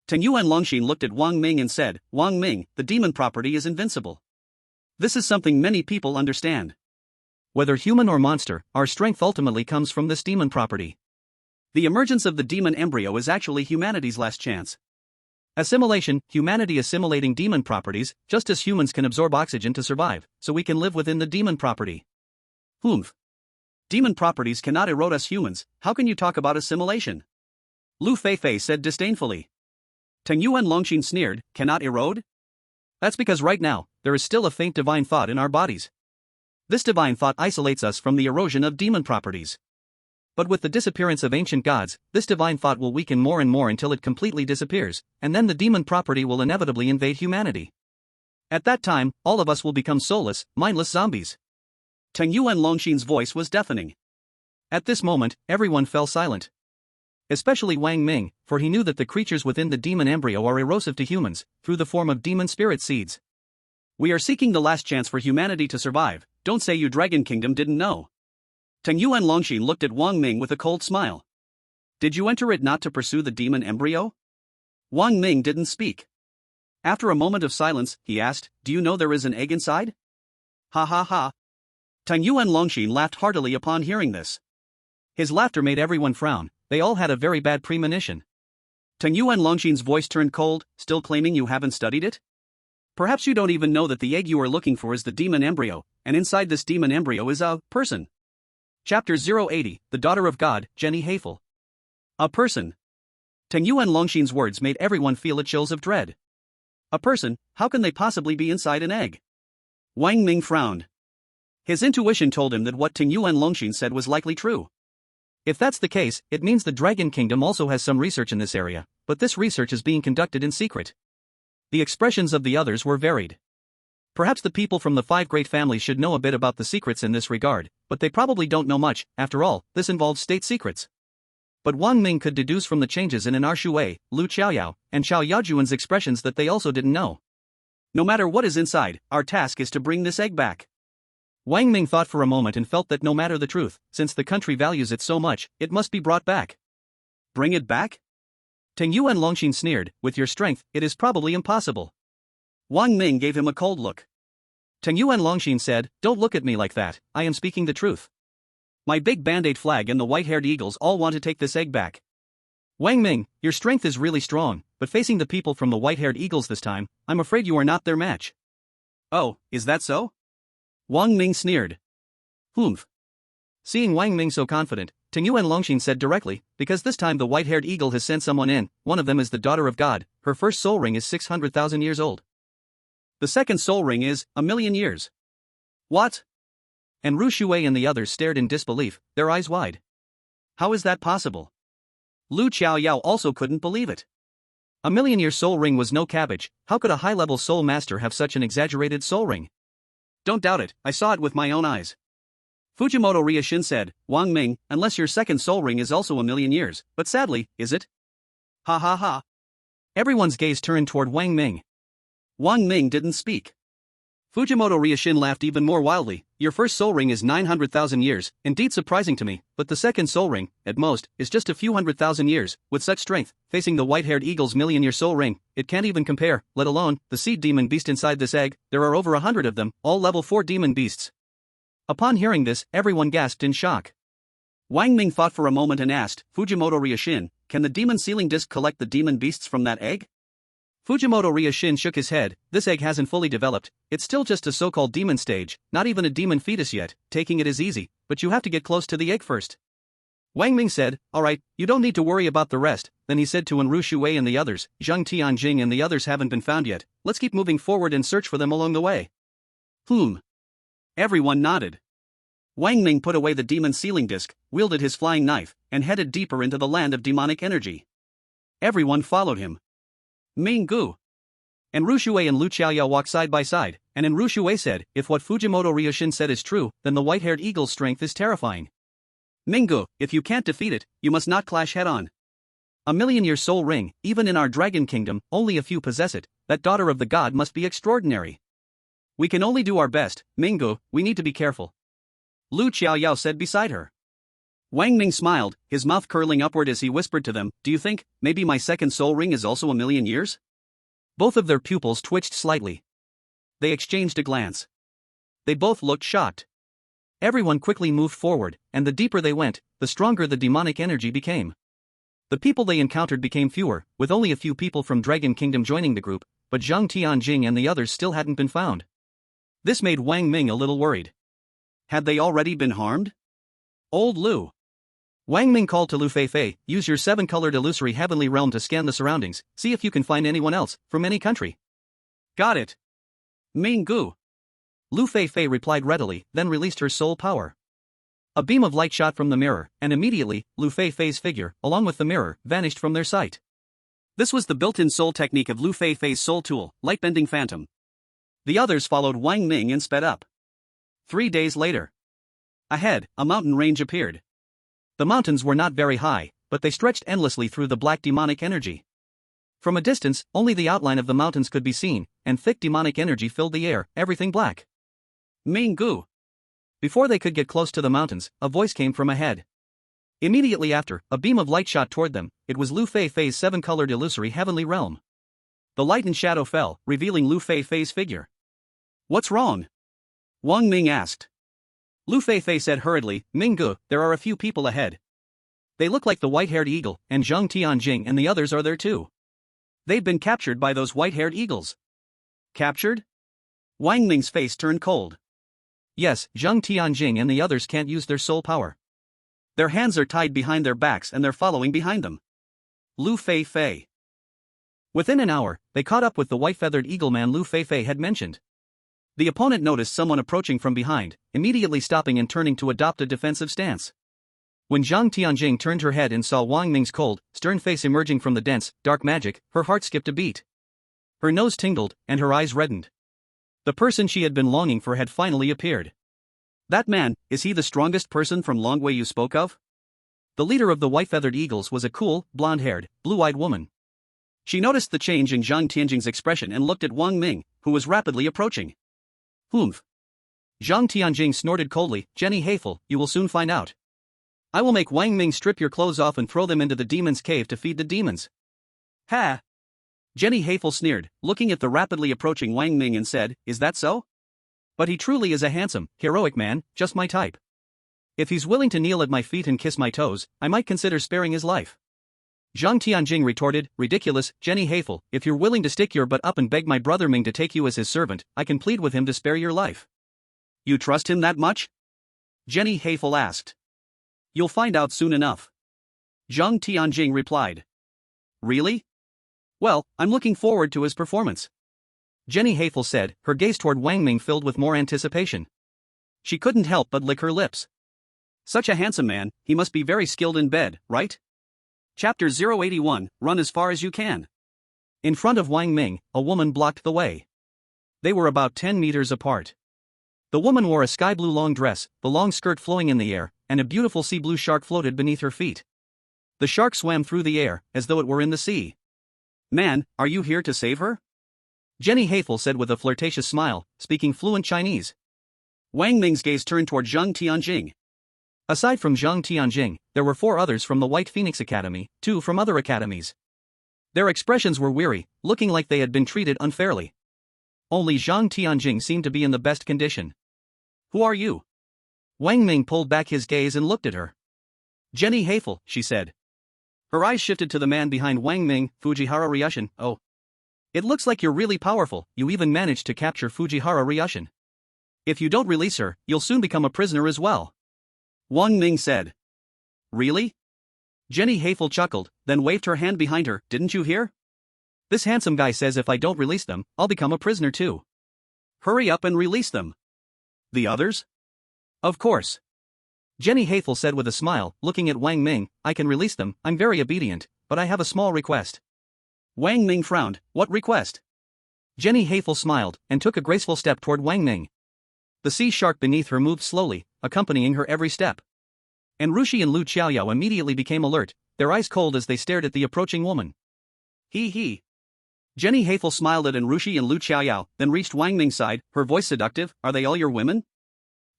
Teng Yuan Longshin looked at Wang Ming and said, Wang Ming, the demon property is invincible. This is something many people understand. Whether human or monster, our strength ultimately comes from this demon property. The emergence of the demon embryo is actually humanity's last chance. Assimilation, humanity assimilating demon properties, just as humans can absorb oxygen to survive, so we can live within the demon property. Humph. Demon properties cannot erode us humans, how can you talk about assimilation? Lu Feifei said disdainfully. Teng Yuan Longshin sneered, cannot erode? That's because right now, there is still a faint divine thought in our bodies. This divine thought isolates us from the erosion of demon properties. But with the disappearance of ancient gods, this divine thought will weaken more and more until it completely disappears, and then the demon property will inevitably invade humanity. At that time, all of us will become soulless, mindless zombies. Teng Yuan Longshin's voice was deafening. At this moment, everyone fell silent. Especially Wang Ming, for he knew that the creatures within the demon embryo are erosive to humans, through the form of demon spirit seeds. We are seeking the last chance for humanity to survive, don't say you Dragon Kingdom didn't know. Teng Yuan Longshin looked at Wang Ming with a cold smile. Did you enter it not to pursue the demon embryo? Wang Ming didn't speak. After a moment of silence, he asked, do you know there is an egg inside? Ha ha ha. Teng Yuan Longshin laughed heartily upon hearing this. His laughter made everyone frown, they all had a very bad premonition. Teng Yuan Longshin's voice turned cold, still claiming you haven't studied it? Perhaps you don't even know that the egg you are looking for is the demon embryo, and inside this demon embryo is a person. Chapter 080, The Daughter of God, Jenny Haefel. A person. Teng Yuan Longshin's words made everyone feel a chills of dread. A person, how can they possibly be inside an egg? Wang Ming frowned. His intuition told him that what Teng Yuan Longshin said was likely true. If that's the case, it means the Dragon Kingdom also has some research in this area, but this research is being conducted in secret. The expressions of the others were varied. Perhaps the people from the 5 great families should know a bit about the secrets in this regard, but they probably don't know much, after all, this involves state secrets. But Wang Ming could deduce from the changes in An Shui, Lu Qiaoyao, and Xiao Yaojuan's expressions that they also didn't know. No matter what is inside, our task is to bring this egg back. Wang Ming thought for a moment and felt that no matter the truth, since the country values it so much, it must be brought back. Bring it back? Teng Yuan Longshin sneered, with your strength, it is probably impossible. Wang Ming gave him a cold look. Teng Yuan Longshin said, don't look at me like that, I am speaking the truth. My big band-aid flag and the white-haired eagles all want to take this egg back. Wang Ming, your strength is really strong, but facing the people from the white-haired eagles this time, I'm afraid you are not their match. Oh, is that so? Wang Ming sneered. Humph. Seeing Wang Ming so confident, Teng Yuan Longshin said directly, because this time the white-haired eagle has sent someone in, one of them is the daughter of God, her first soul ring is 600,000 years old. The second soul ring is 1,000,000 years. What? And Ru Shui and the others stared in disbelief, their eyes wide. How is that possible? Lu Qiaoyao also couldn't believe it. 1,000,000-year soul ring was no cabbage, how could a high-level soul master have such an exaggerated soul ring? Don't doubt it, I saw it with my own eyes. Fujimoto Ryushin said, Wang Ming, unless your second soul ring is also 1,000,000 years, but sadly, is it? Ha ha ha. Everyone's gaze turned toward Wang Ming. Wang Ming didn't speak. Fujimoto Ryushin laughed even more wildly. Your first soul ring is 900,000 years, indeed surprising to me, but the second soul ring, at most, is just a few 100,000 years. With such strength, facing the white-haired eagle's million-year soul ring, it can't even compare, let alone the seed demon beast inside this egg. There are over 100 of them, all level 4 demon beasts. Upon hearing this, everyone gasped in shock. Wang Ming thought for a moment and asked, Fujimoto Ryushin, can the demon sealing disc collect the demon beasts from that egg? Fujimoto Ryushin shook his head. This egg hasn't fully developed, it's still just a so-called demon stage, not even a demon fetus yet. Taking it is easy, but you have to get close to the egg first. Wang Ming said, alright, you don't need to worry about the rest. Then he said to Enru Shuwei and the others, Zhang Tianjing and the others haven't been found yet, let's keep moving forward and search for them along the way. Everyone nodded. Wang Ming put away the demon sealing disc, wielded his flying knife, and headed deeper into the land of demonic energy. Everyone followed him. Ming Gu. Enru Shuwei and Lu Qiaoyao walked side by side, and Enru Shuwei said, if what Fujimoto Ryushin said is true, then the white-haired eagle's strength is terrifying. Ming Gu, if you can't defeat it, you must not clash head-on. A million-year soul ring, even in our dragon kingdom, only a few possess it. That daughter of the god must be extraordinary. We can only do our best, Ming Gu, we need to be careful. Lu Qiaoyao said beside her. Wang Ming smiled, his mouth curling upward as he whispered to them, do you think, maybe my second soul ring is also a million years? Both of their pupils twitched slightly. They exchanged a glance. They both looked shocked. Everyone quickly moved forward, and the deeper they went, the stronger the demonic energy became. The people they encountered became fewer, with only a few people from Dragon Kingdom joining the group, but Zhang Tianjing and the others still hadn't been found. This made Wang Ming a little worried. Had they already been harmed? Old Lu. Wang Ming called to Lu Feifei, use your 7-colored illusory heavenly realm to scan the surroundings, see if you can find anyone else, from any country. Got it. Ming Gu. Lu Feifei replied readily, then released her soul power. A beam of light shot from the mirror, and immediately, Lu Feifei's figure, along with the mirror, vanished from their sight. This was the built-in soul technique of Lu Feifei's soul tool, Light-Bending Phantom. The others followed Wang Ming and sped up. 3 days later. Ahead, a mountain range appeared. The mountains were not very high, but they stretched endlessly through the black demonic energy. From a distance, only the outline of the mountains could be seen, and thick demonic energy filled the air, everything black. Ming Gu. Before they could get close to the mountains, a voice came from ahead. Immediately after, a beam of light shot toward them. It was Lu Feifei's 7-colored illusory heavenly realm. The light and shadow fell, revealing Lu Feifei's figure. What's wrong? Wang Ming asked. Lu Feifei said hurriedly, Ming Gu, there are a few people ahead. They look like the white-haired eagle, and Zhang Tianjing and the others are there too. They've been captured by those white-haired eagles. Captured? Wang Ming's face turned cold. Yes, Zhang Tianjing and the others can't use their soul power. Their hands are tied behind their backs and they're following behind them. Lu Feifei. Within an hour, they caught up with the white-feathered eagle man Lu Feifei had mentioned. The opponent noticed someone approaching from behind, immediately stopping and turning to adopt a defensive stance. When Zhang Tianjing turned her head and saw Wang Ming's cold, stern face emerging from the dense, dark magic, her heart skipped a beat. Her nose tingled, and her eyes reddened. The person she had been longing for had finally appeared. That man, is he the strongest person from Longwei you spoke of? The leader of the white-feathered eagles was a cool, blonde-haired, blue-eyed woman. She noticed the change in Zhang Tianjing's expression and looked at Wang Ming, who was rapidly approaching. Zhang Tianjing snorted coldly, Jenny Haefel, you will soon find out. I will make Wang Ming strip your clothes off and throw them into the demon's cave to feed the demons. Ha! Jenny Haefel sneered, looking at the rapidly approaching Wang Ming and said, is that so? But he truly is a handsome, heroic man, just my type. If he's willing to kneel at my feet and kiss my toes, I might consider sparing his life. Zhang Tianjing retorted, ridiculous, Jenny Haefel, if you're willing to stick your butt up and beg my brother Ming to take you as his servant, I can plead with him to spare your life. You trust him that much? Jenny Haefel asked. You'll find out soon enough. Zhang Tianjing replied. Really? Well, I'm looking forward to his performance. Jenny Haefel said, her gaze toward Wang Ming filled with more anticipation. She couldn't help but lick her lips. Such a handsome man, he must be very skilled in bed, right? Chapter 081, Run as far as you can. In front of Wang Ming, a woman blocked the way. They were about 10 meters apart. The woman wore a sky-blue long dress, the long skirt flowing in the air, and a beautiful sea-blue shark floated beneath her feet. The shark swam through the air, as though it were in the sea. Man, are you here to save her? Jenny Haefel said with a flirtatious smile, speaking fluent Chinese. Wang Ming's gaze turned toward Zhang Tianjing. Aside from Zhang Tianjing, there were 4 others from the White Phoenix Academy, 2 from other academies. Their expressions were weary, looking like they had been treated unfairly. Only Zhang Tianjing seemed to be in the best condition. Who are you? Wang Ming pulled back his gaze and looked at her. Jenny Haefel, she said. Her eyes shifted to the man behind Wang Ming, Fujihara Ryushin. Oh. It looks like you're really powerful, you even managed to capture Fujihara Ryushin. If you don't release her, you'll soon become a prisoner as well. Wang Ming said. Really? Jenny Haefel chuckled, then waved her hand behind her. Didn't you hear? This handsome guy says if I don't release them, I'll become a prisoner too. Hurry up and release them. The others? Of course. Jenny Haefel said with a smile, looking at Wang Ming. I can release them, I'm very obedient, but I have a small request. Wang Ming frowned. What request? Jenny Haefel smiled, and took a graceful step toward Wang Ming. The sea shark beneath her moved slowly, accompanying her every step. And Rushi and Lu Qiaoyao immediately became alert, their eyes cold as they stared at the approaching woman. He. Jenny Haefel smiled at Rushi and Lu Qiaoyao, then reached Wang Ming's side, her voice seductive. Are they all your women?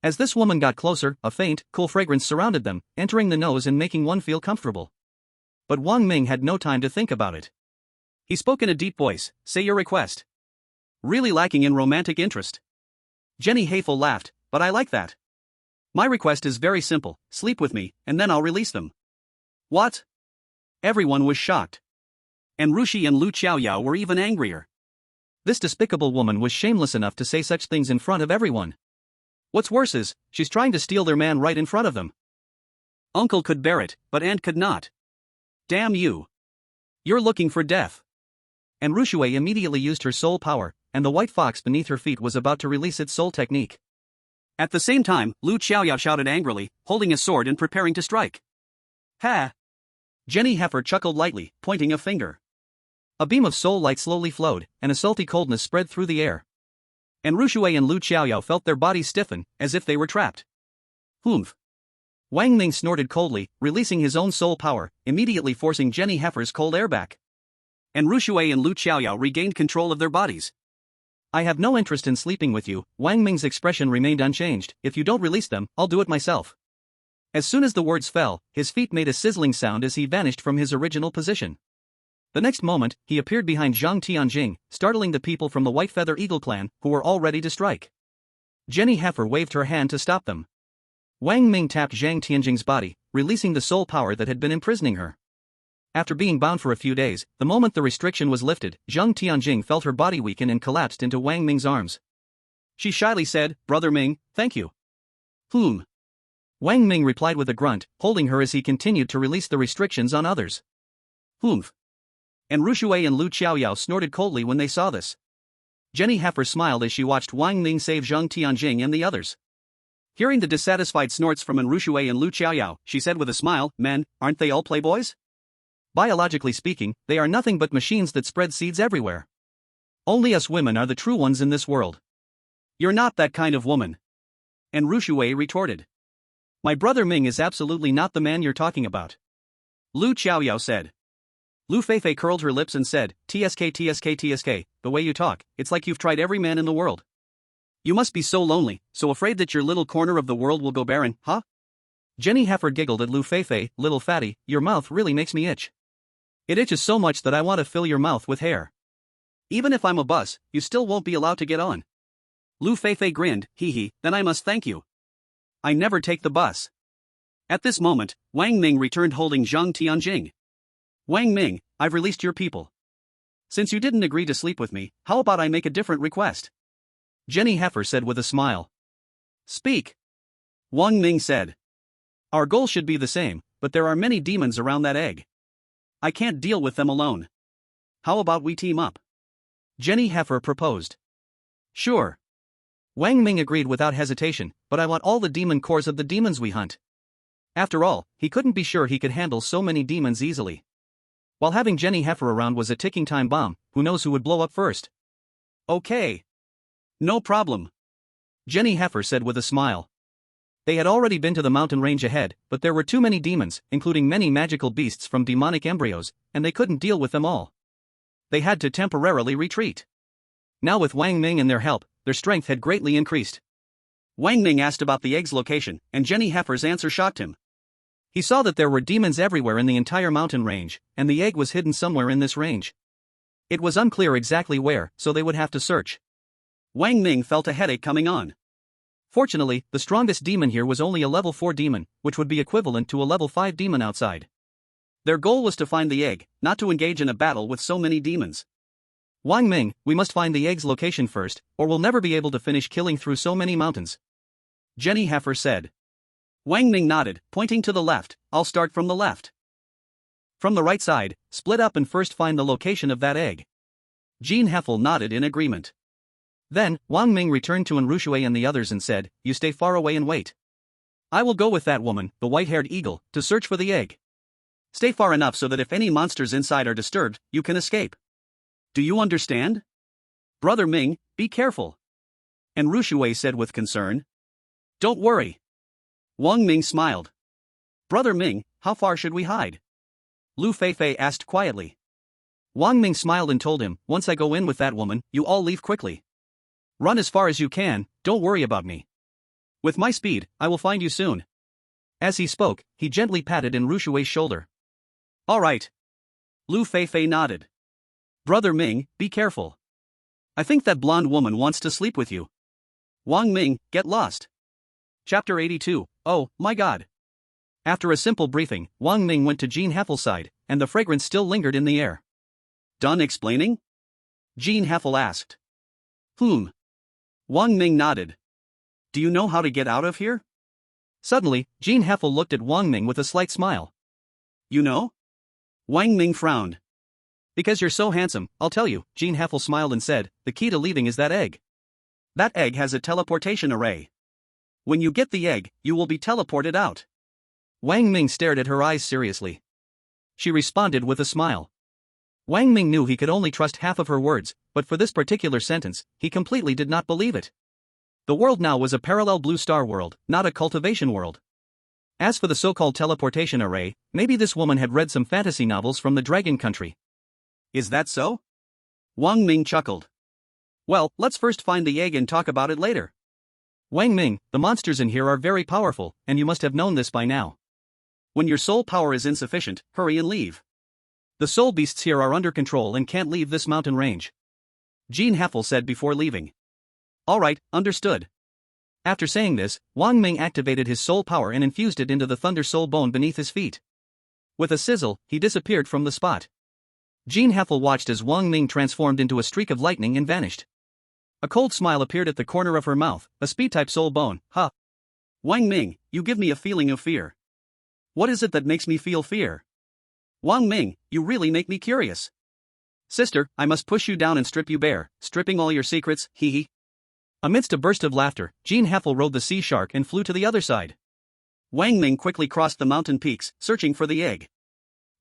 As this woman got closer, a faint, cool fragrance surrounded them, entering the nose and making one feel comfortable. But Wang Ming had no time to think about it. He spoke in a deep voice. Say your request. Really lacking in romantic interest. Jenny Haefel laughed, but I like that. My request is very simple, sleep with me, and then I'll release them. What? Everyone was shocked. And Rushi and Lu Qiaoyao were even angrier. This despicable woman was shameless enough to say such things in front of everyone. What's worse is, she's trying to steal their man right in front of them. Uncle could bear it, but Aunt could not. Damn you. You're looking for death. And Rushue immediately used her soul power, and the white fox beneath her feet was about to release its soul technique. At the same time, Lu Qiaoyao shouted angrily, holding a sword and preparing to strike. Ha! Jenny Heifer chuckled lightly, pointing a finger. A beam of soul light slowly flowed, and a salty coldness spread through the air. And Rushue and Lu Qiaoyao felt their bodies stiffen, as if they were trapped. Humph! Wang Ming snorted coldly, releasing his own soul power, immediately forcing Jenny Heifer's cold air back. And Rushue and Lu Qiaoyao regained control of their bodies. I have no interest in sleeping with you. Wang Ming's expression remained unchanged. If you don't release them, I'll do it myself. As soon as the words fell, his feet made a sizzling sound as he vanished from his original position. The next moment, he appeared behind Zhang Tianjing, startling the people from the White Feather Eagle clan, who were all ready to strike. Jenny Heifer waved her hand to stop them. Wang Ming tapped Zhang Tianjing's body, releasing the soul power that had been imprisoning her. After being bound for a few days, the moment the restriction was lifted, Zhang Tianjing felt her body weaken and collapsed into Wang Ming's arms. She shyly said, Brother Ming, thank you. Wang Ming replied with a grunt, holding her as he continued to release the restrictions on others. Humph. And Rushue and Lu Qiaoyao snorted coldly when they saw this. Jenny Heifer smiled as she watched Wang Ming save Zhang Tianjing and the others. Hearing the dissatisfied snorts from Rushue and Lu Qiaoyao, she said with a smile, Men, aren't they all playboys? Biologically speaking, they are nothing but machines that spread seeds everywhere. Only us women are the true ones in this world. You're not that kind of woman. And Rushue retorted. My brother Ming is absolutely not the man you're talking about. Lu Qiaoyao said. Lu Feifei curled her lips and said, TSK, the way you talk, it's like you've tried every man in the world. You must be so lonely, so afraid that your little corner of the world will go barren, huh? Jenny Heifer giggled at Lu Feifei, little fatty, your mouth really makes me itch. It itches so much that I want to fill your mouth with hair. Even if I'm a bus, you still won't be allowed to get on. Lu Feifei grinned, then I must thank you. I never take the bus. At this moment, Wang Ming returned holding Zhang Tianjing. Wang Ming, I've released your people. Since you didn't agree to sleep with me, how about I make a different request? Jenny Heifer said with a smile. Speak. Wang Ming said. Our goal should be the same, but there are many demons around that egg. I can't deal with them alone. How about we team up? Jenny Heifer proposed. Sure. Wang Ming agreed without hesitation, but I want all the demon cores of the demons we hunt. After all, he couldn't be sure he could handle so many demons easily. While having Jenny Heifer around was a ticking time bomb, who knows who would blow up first? Okay. No problem. Jenny Heifer said with a smile. They had already been to the mountain range ahead, but there were too many demons, including many magical beasts from demonic embryos, and they couldn't deal with them all. They had to temporarily retreat. Now with Wang Ming and their help, their strength had greatly increased. Wang Ming asked about the egg's location, and Jenny Heifer's answer shocked him. He saw that there were demons everywhere in the entire mountain range, and the egg was hidden somewhere in this range. It was unclear exactly where, so they would have to search. Wang Ming felt a headache coming on. Fortunately, the strongest demon here was only a level 4 demon, which would be equivalent to a level 5 demon outside. Their goal was to find the egg, not to engage in a battle with so many demons. Wang Ming, we must find the egg's location first, or we'll never be able to finish killing through so many mountains. Jenny Heifer said. Wang Ming nodded, pointing to the left. I'll start from the left. From the right side, split up and first find the location of that egg. Jean Heffel nodded in agreement. Then, Wang Ming returned to Enrushui and the others and said, you stay far away and wait. I will go with that woman, the white-haired eagle, to search for the egg. Stay far enough so that if any monsters inside are disturbed, you can escape. Do you understand? Brother Ming, be careful. Enrushui said with concern. Don't worry. Wang Ming smiled. Brother Ming, how far should we hide? Lu Feifei asked quietly. Wang Ming smiled and told him, once I go in with that woman, you all leave quickly. Run as far as you can, don't worry about me. With my speed, I will find you soon. As he spoke, he gently patted Enrushui's shoulder. All right. Lu Feifei nodded. Brother Ming, be careful. I think that blonde woman wants to sleep with you. Wang Ming, get lost. Chapter 82, oh, my god. After a simple briefing, Wang Ming went to Jean Heffel's side, and the fragrance still lingered in the air. Done explaining? Jean Heffel asked. Wang Ming nodded. Do you know how to get out of here? Suddenly, Jean Heffel looked at Wang Ming with a slight smile. You know? Wang Ming frowned. Because you're so handsome, I'll tell you, Jean Heffel smiled and said, the key to leaving is that egg. That egg has a teleportation array. When you get the egg, you will be teleported out. Wang Ming stared at her eyes seriously. She responded with a smile. Wang Ming knew he could only trust half of her words, but for this particular sentence, he completely did not believe it. The world now was a parallel blue star world, not a cultivation world. As for the so-called teleportation array, maybe this woman had read some fantasy novels from the Dragon Country. Is that so? Wang Ming chuckled. Well, let's first find the egg and talk about it later. Wang Ming, the monsters in here are very powerful, and you must have known this by now. When your soul power is insufficient, hurry and leave. The soul beasts here are under control and can't leave this mountain range. Jean Heffel said before leaving. All right, understood. After saying this, Wang Ming activated his soul power and infused it into the thunder soul bone beneath his feet. With a sizzle, he disappeared from the spot. Jean Heffel watched as Wang Ming transformed into a streak of lightning and vanished. A cold smile appeared at the corner of her mouth, a speed-type soul bone, huh? Wang Ming, you give me a feeling of fear. What is it that makes me feel fear? Wang Ming, you really make me curious. Sister, I must push you down and strip you bare, stripping all your secrets, hee hee. Amidst a burst of laughter, Jean Heffel rode the sea shark and flew to the other side. Wang Ming quickly crossed the mountain peaks, searching for the egg.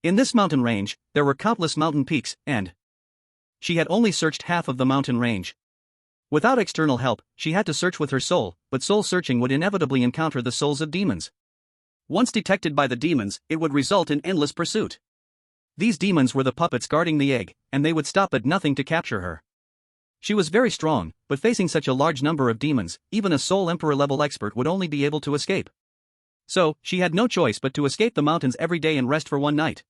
In this mountain range, there were countless mountain peaks, and she had only searched half of the mountain range. Without external help, she had to search with her soul, but soul searching would inevitably encounter the souls of demons. Once detected by the demons, it would result in endless pursuit. These demons were the puppets guarding the egg, and they would stop at nothing to capture her. She was very strong, but facing such a large number of demons, even a Soul Emperor level expert would only be able to escape. So, she had no choice but to escape the mountains every day and rest for one night.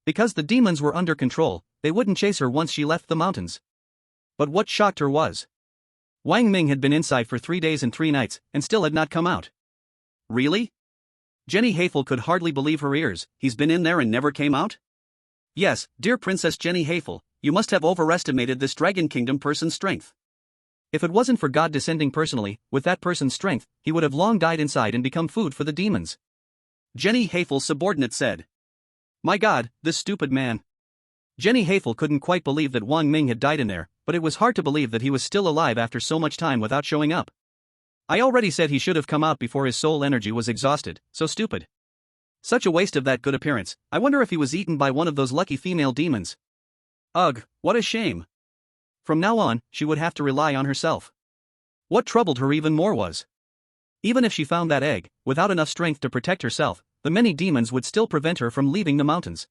Because the demons were under control, they wouldn't chase her once she left the mountains. But what shocked her was Wang Ming had been inside for 3 days and 3 nights, and still had not come out. Really? Jenny Heiffel could hardly believe her ears. He's been in there and never came out? Yes, dear Princess Jenny Heiffel, you must have overestimated this Dragon Kingdom person's strength. If it wasn't for God descending personally, with that person's strength, he would have long died inside and become food for the demons. Jenny Heiffel's subordinate said. My God, this stupid man. Jenny Heiffel couldn't quite believe that Wang Ming had died in there, but it was hard to believe that he was still alive after so much time without showing up. I already said he should have come out before his soul energy was exhausted, so stupid. Such a waste of that good appearance. I wonder if he was eaten by one of those lucky female demons. Ugh, what a shame. From now on, she would have to rely on herself. What troubled her even more was, even if she found that egg, without enough strength to protect herself, the many demons would still prevent her from leaving the mountains.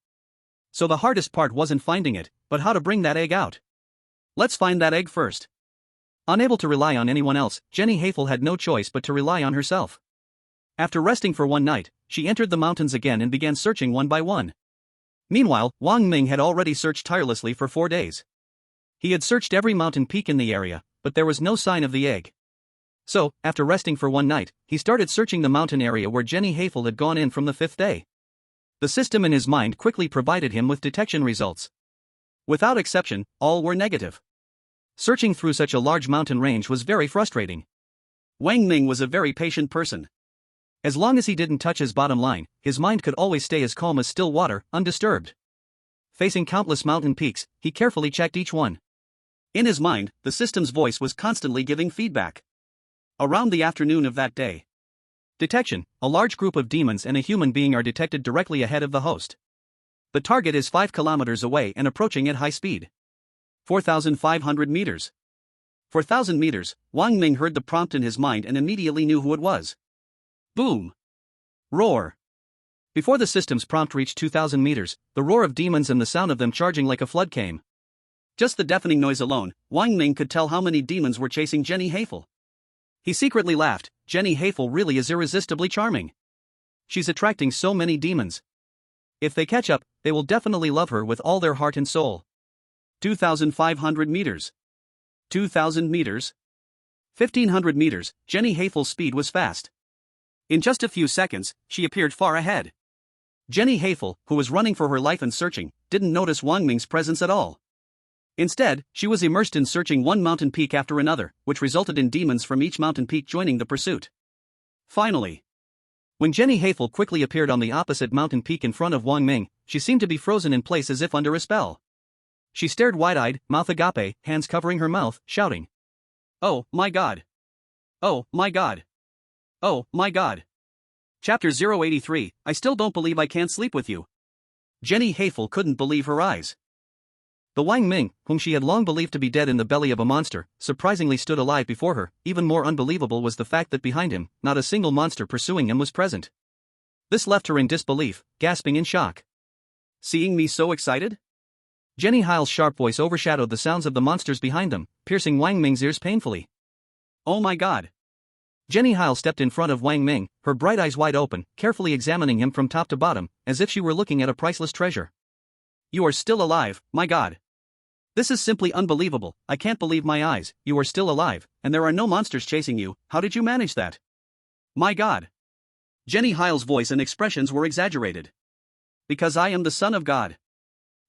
So the hardest part wasn't finding it, but how to bring that egg out. Let's find that egg first. Unable to rely on anyone else, Jenny Haefel had no choice but to rely on herself. After resting for one night, she entered the mountains again and began searching one by one. Meanwhile, Wang Ming had already searched tirelessly for 4 days. He had searched every mountain peak in the area, but there was no sign of the egg. So, after resting for one night, he started searching the mountain area where Jenny Haefel had gone in from the 5th day. The system in his mind quickly provided him with detection results. Without exception, all were negative. Searching through such a large mountain range was very frustrating. Wang Ming was a very patient person. As long as he didn't touch his bottom line, his mind could always stay as calm as still water, undisturbed. Facing countless mountain peaks, he carefully checked each one. In his mind, the system's voice was constantly giving feedback. Around the afternoon of that day. Detection: a large group of demons and a human being are detected directly ahead of the host. The target is 5 kilometers away and approaching at high speed. 4,500 meters. 4,000 meters, Wang Ming heard the prompt in his mind and immediately knew who it was. Boom! Roar! Before the system's prompt reached 2,000 meters, the roar of demons and the sound of them charging like a flood came. Just the deafening noise alone, Wang Ming could tell how many demons were chasing Jenny Haefel. He secretly laughed. Jenny Haefel really is irresistibly charming. She's attracting so many demons. If they catch up, they will definitely love her with all their heart and soul. 2,500 meters. 2,000 meters. 1,500 meters, Jenny Haefel's speed was fast. In just a few seconds, she appeared far ahead. Jenny Haefel, who was running for her life and searching, didn't notice Wang Ming's presence at all. Instead, she was immersed in searching one mountain peak after another, which resulted in demons from each mountain peak joining the pursuit. Finally, when Jenny Haefel quickly appeared on the opposite mountain peak in front of Wang Ming, she seemed to be frozen in place as if under a spell. She stared wide-eyed, mouth agape, hands covering her mouth, shouting, "Oh, my God! Oh, my God! Oh, my God!" Chapter 083, I still don't believe I can't sleep with you. Jenny Haefel couldn't believe her eyes. The Wang Ming, whom she had long believed to be dead in the belly of a monster, surprisingly stood alive before her. Even more unbelievable was the fact that behind him, not a single monster pursuing him was present. This left her in disbelief, gasping in shock. Seeing me so excited? Jenny Haeffel's sharp voice overshadowed the sounds of the monsters behind them, piercing Wang Ming's ears painfully. Oh my God! Jenny Haefel stepped in front of Wang Ming, her bright eyes wide open, carefully examining him from top to bottom, as if she were looking at a priceless treasure. You are still alive, my God! This is simply unbelievable. I can't believe my eyes. You are still alive, and there are no monsters chasing you. How did you manage that? My God! Jenny Haeffel's voice and expressions were exaggerated. Because I am the son of God.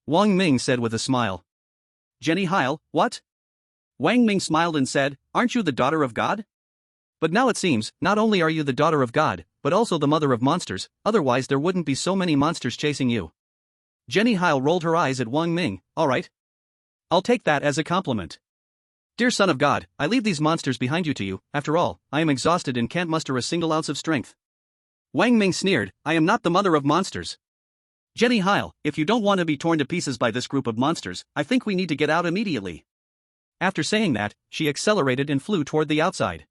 Wang Ming said with a smile. Jenny Haefel, what? Wang Ming smiled and said, aren't you the daughter of God? But now it seems, not only are you the daughter of God, but also the mother of monsters, otherwise there wouldn't be so many monsters chasing you. Jenny Haefel rolled her eyes at Wang Ming. All right. I'll take that as a compliment. Dear son of God, I leave these monsters behind you to you. After all, I am exhausted and can't muster a single ounce of strength. Wang Ming sneered, I am not the mother of monsters. Jenny Haefel, if you don't want to be torn to pieces by this group of monsters, I think we need to get out immediately. After saying that, she accelerated and flew toward the outside.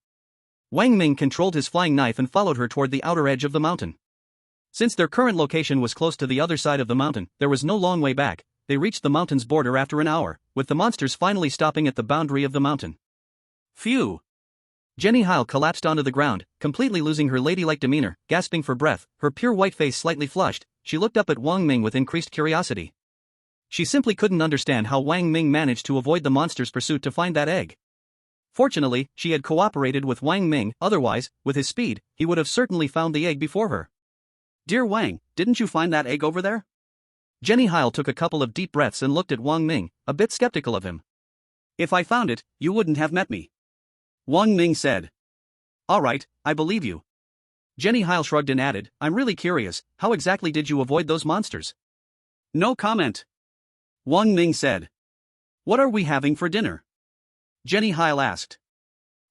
Wang Ming controlled his flying knife and followed her toward the outer edge of the mountain. Since their current location was close to the other side of the mountain, there was no long way back. They reached the mountain's border after an hour, with the monsters finally stopping at the boundary of the mountain. Phew! Jenny Haefel collapsed onto the ground, completely losing her ladylike demeanor, gasping for breath, her pure white face slightly flushed. She looked up at Wang Ming with increased curiosity. She simply couldn't understand how Wang Ming managed to avoid the monster's pursuit to find that egg. Fortunately, she had cooperated with Wang Ming, otherwise, with his speed, he would have certainly found the egg before her. Dear Wang, didn't you find that egg over there? Jenny Haefel took a couple of deep breaths and looked at Wang Ming, a bit skeptical of him. If I found it, you wouldn't have met me. Wang Ming said. All right, I believe you. Jenny Haefel shrugged and added, I'm really curious, how exactly did you avoid those monsters? No comment. Wang Ming said. What are we having for dinner? Jenny Haefel asked.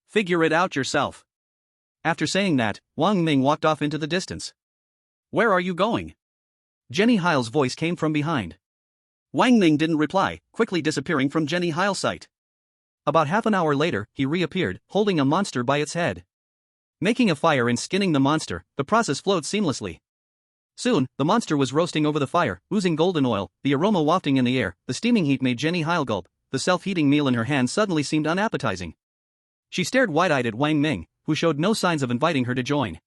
Figure it out yourself. After saying that, Wang Ming walked off into the distance. Where are you going? Jenny Haeffel's voice came from behind. Wang Ming didn't reply, quickly disappearing from Jenny Haeffel's sight. About half an hour later, he reappeared, holding a monster by its head. Making a fire and skinning the monster, the process flowed seamlessly. Soon, the monster was roasting over the fire, oozing golden oil, the aroma wafting in the air. The steaming heat made Jenny Haefel gulp. the self-heating meal in her hand suddenly seemed unappetizing. She stared wide-eyed at Wang Ming, who showed no signs of inviting her to join.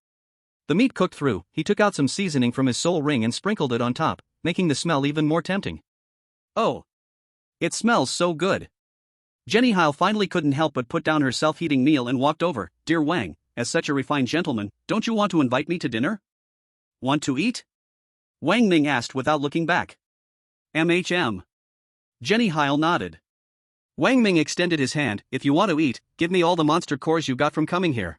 The meat cooked through, he took out some seasoning from his soul ring and sprinkled it on top, making the smell even more tempting. Oh! It smells so good. Jenny Heil finally couldn't help but put down her self-heating meal and walked over. Dear Wang, as such a refined gentleman, don't you want to invite me to dinner? Want to eat? Wang Ming asked without looking back. MHM. Jenny Heil nodded. Wang Ming extended his hand. If you want to eat, give me all the monster cores you got from coming here.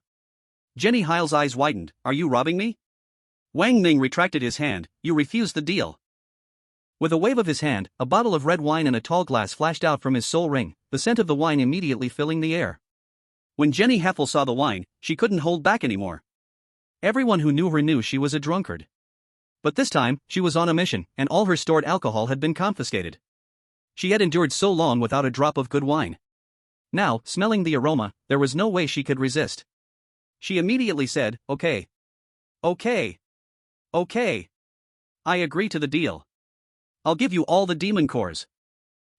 Jenny Heil's eyes widened. Are you robbing me? Wang Ming retracted his hand. You refused the deal. With a wave of his hand, a bottle of red wine and a tall glass flashed out from his soul ring, the scent of the wine immediately filling the air. When Jenny Heffel saw the wine, she couldn't hold back anymore. Everyone who knew her knew she was a drunkard. But this time, she was on a mission, and all her stored alcohol had been confiscated. She had endured so long without a drop of good wine. Now, smelling the aroma, there was no way she could resist. She immediately said, Okay. Okay. Okay. I agree to the deal. I'll give you all the demon cores.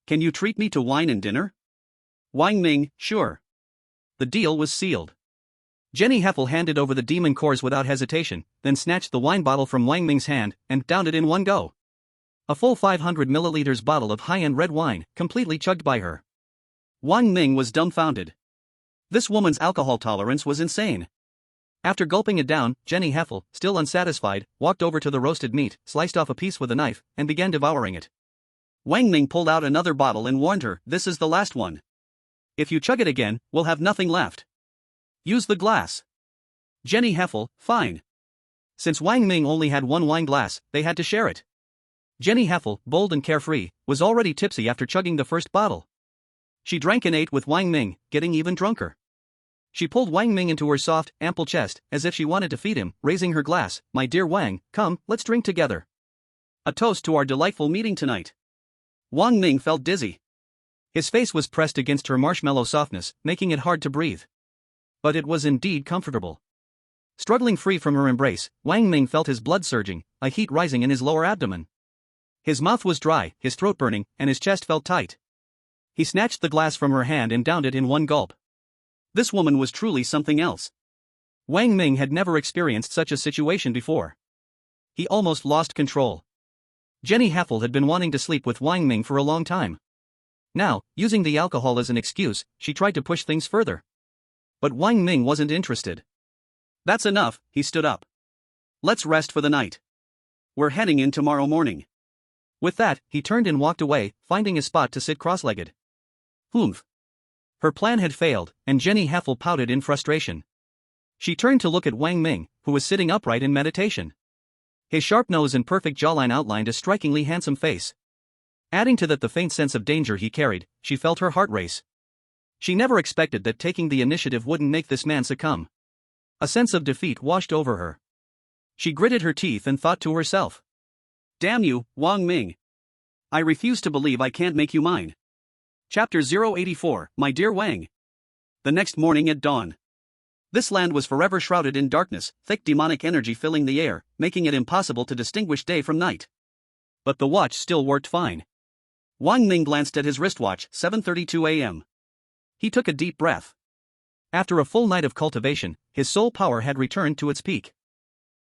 Can you treat me to wine and dinner? Wang Ming, sure. The deal was sealed. Jenny Heffel handed over the demon cores without hesitation, then snatched the wine bottle from Wang Ming's hand and downed it in one go. A full 500 milliliters bottle of high-end red wine, completely chugged by her. Wang Ming was dumbfounded. This woman's alcohol tolerance was insane. After gulping it down, Jenny Heffel, still unsatisfied, walked over to the roasted meat, sliced off a piece with a knife, and began devouring it. Wang Ming pulled out another bottle and warned her, this is the last one. If you chug it again, we'll have nothing left. Use the glass. Jenny Heffel, fine. Since Wang Ming only had one wine glass, they had to share it. Jenny Heffel, bold and carefree, was already tipsy after chugging the first bottle. She drank and ate with Wang Ming, getting even drunker. She pulled Wang Ming into her soft, ample chest, as if she wanted to feed him, raising her glass. My dear Wang, come, let's drink together. A toast to our delightful meeting tonight. Wang Ming felt dizzy. His face was pressed against her marshmallow softness, making it hard to breathe. But it was indeed comfortable. Struggling free from her embrace, Wang Ming felt his blood surging, a heat rising in his lower abdomen. His mouth was dry, his throat burning, and his chest felt tight. He snatched the glass from her hand and downed it in one gulp. This woman was truly something else. Wang Ming had never experienced such a situation before. He almost lost control. Jenny Heffel had been wanting to sleep with Wang Ming for a long time. Now, using the alcohol as an excuse, she tried to push things further. But Wang Ming wasn't interested. That's enough, he stood up. Let's rest for the night. We're heading in tomorrow morning. With that, he turned and walked away, finding a spot to sit cross-legged. Humph. Her plan had failed, and Jenny Heffel pouted in frustration. She turned to look at Wang Ming, who was sitting upright in meditation. His sharp nose and perfect jawline outlined a strikingly handsome face. Adding to that the faint sense of danger he carried, she felt her heart race. She never expected that taking the initiative wouldn't make this man succumb. A sense of defeat washed over her. She gritted her teeth and thought to herself. Damn you, Wang Ming. I refuse to believe I can't make you mine. Chapter 084, My Dear Wang. The next morning at dawn. This land was forever shrouded in darkness, thick demonic energy filling the air, making it impossible to distinguish day from night. But the watch still worked fine. Wang Ming glanced at his wristwatch, 7:32 a.m. He took a deep breath. After a full night of cultivation, his soul power had returned to its peak.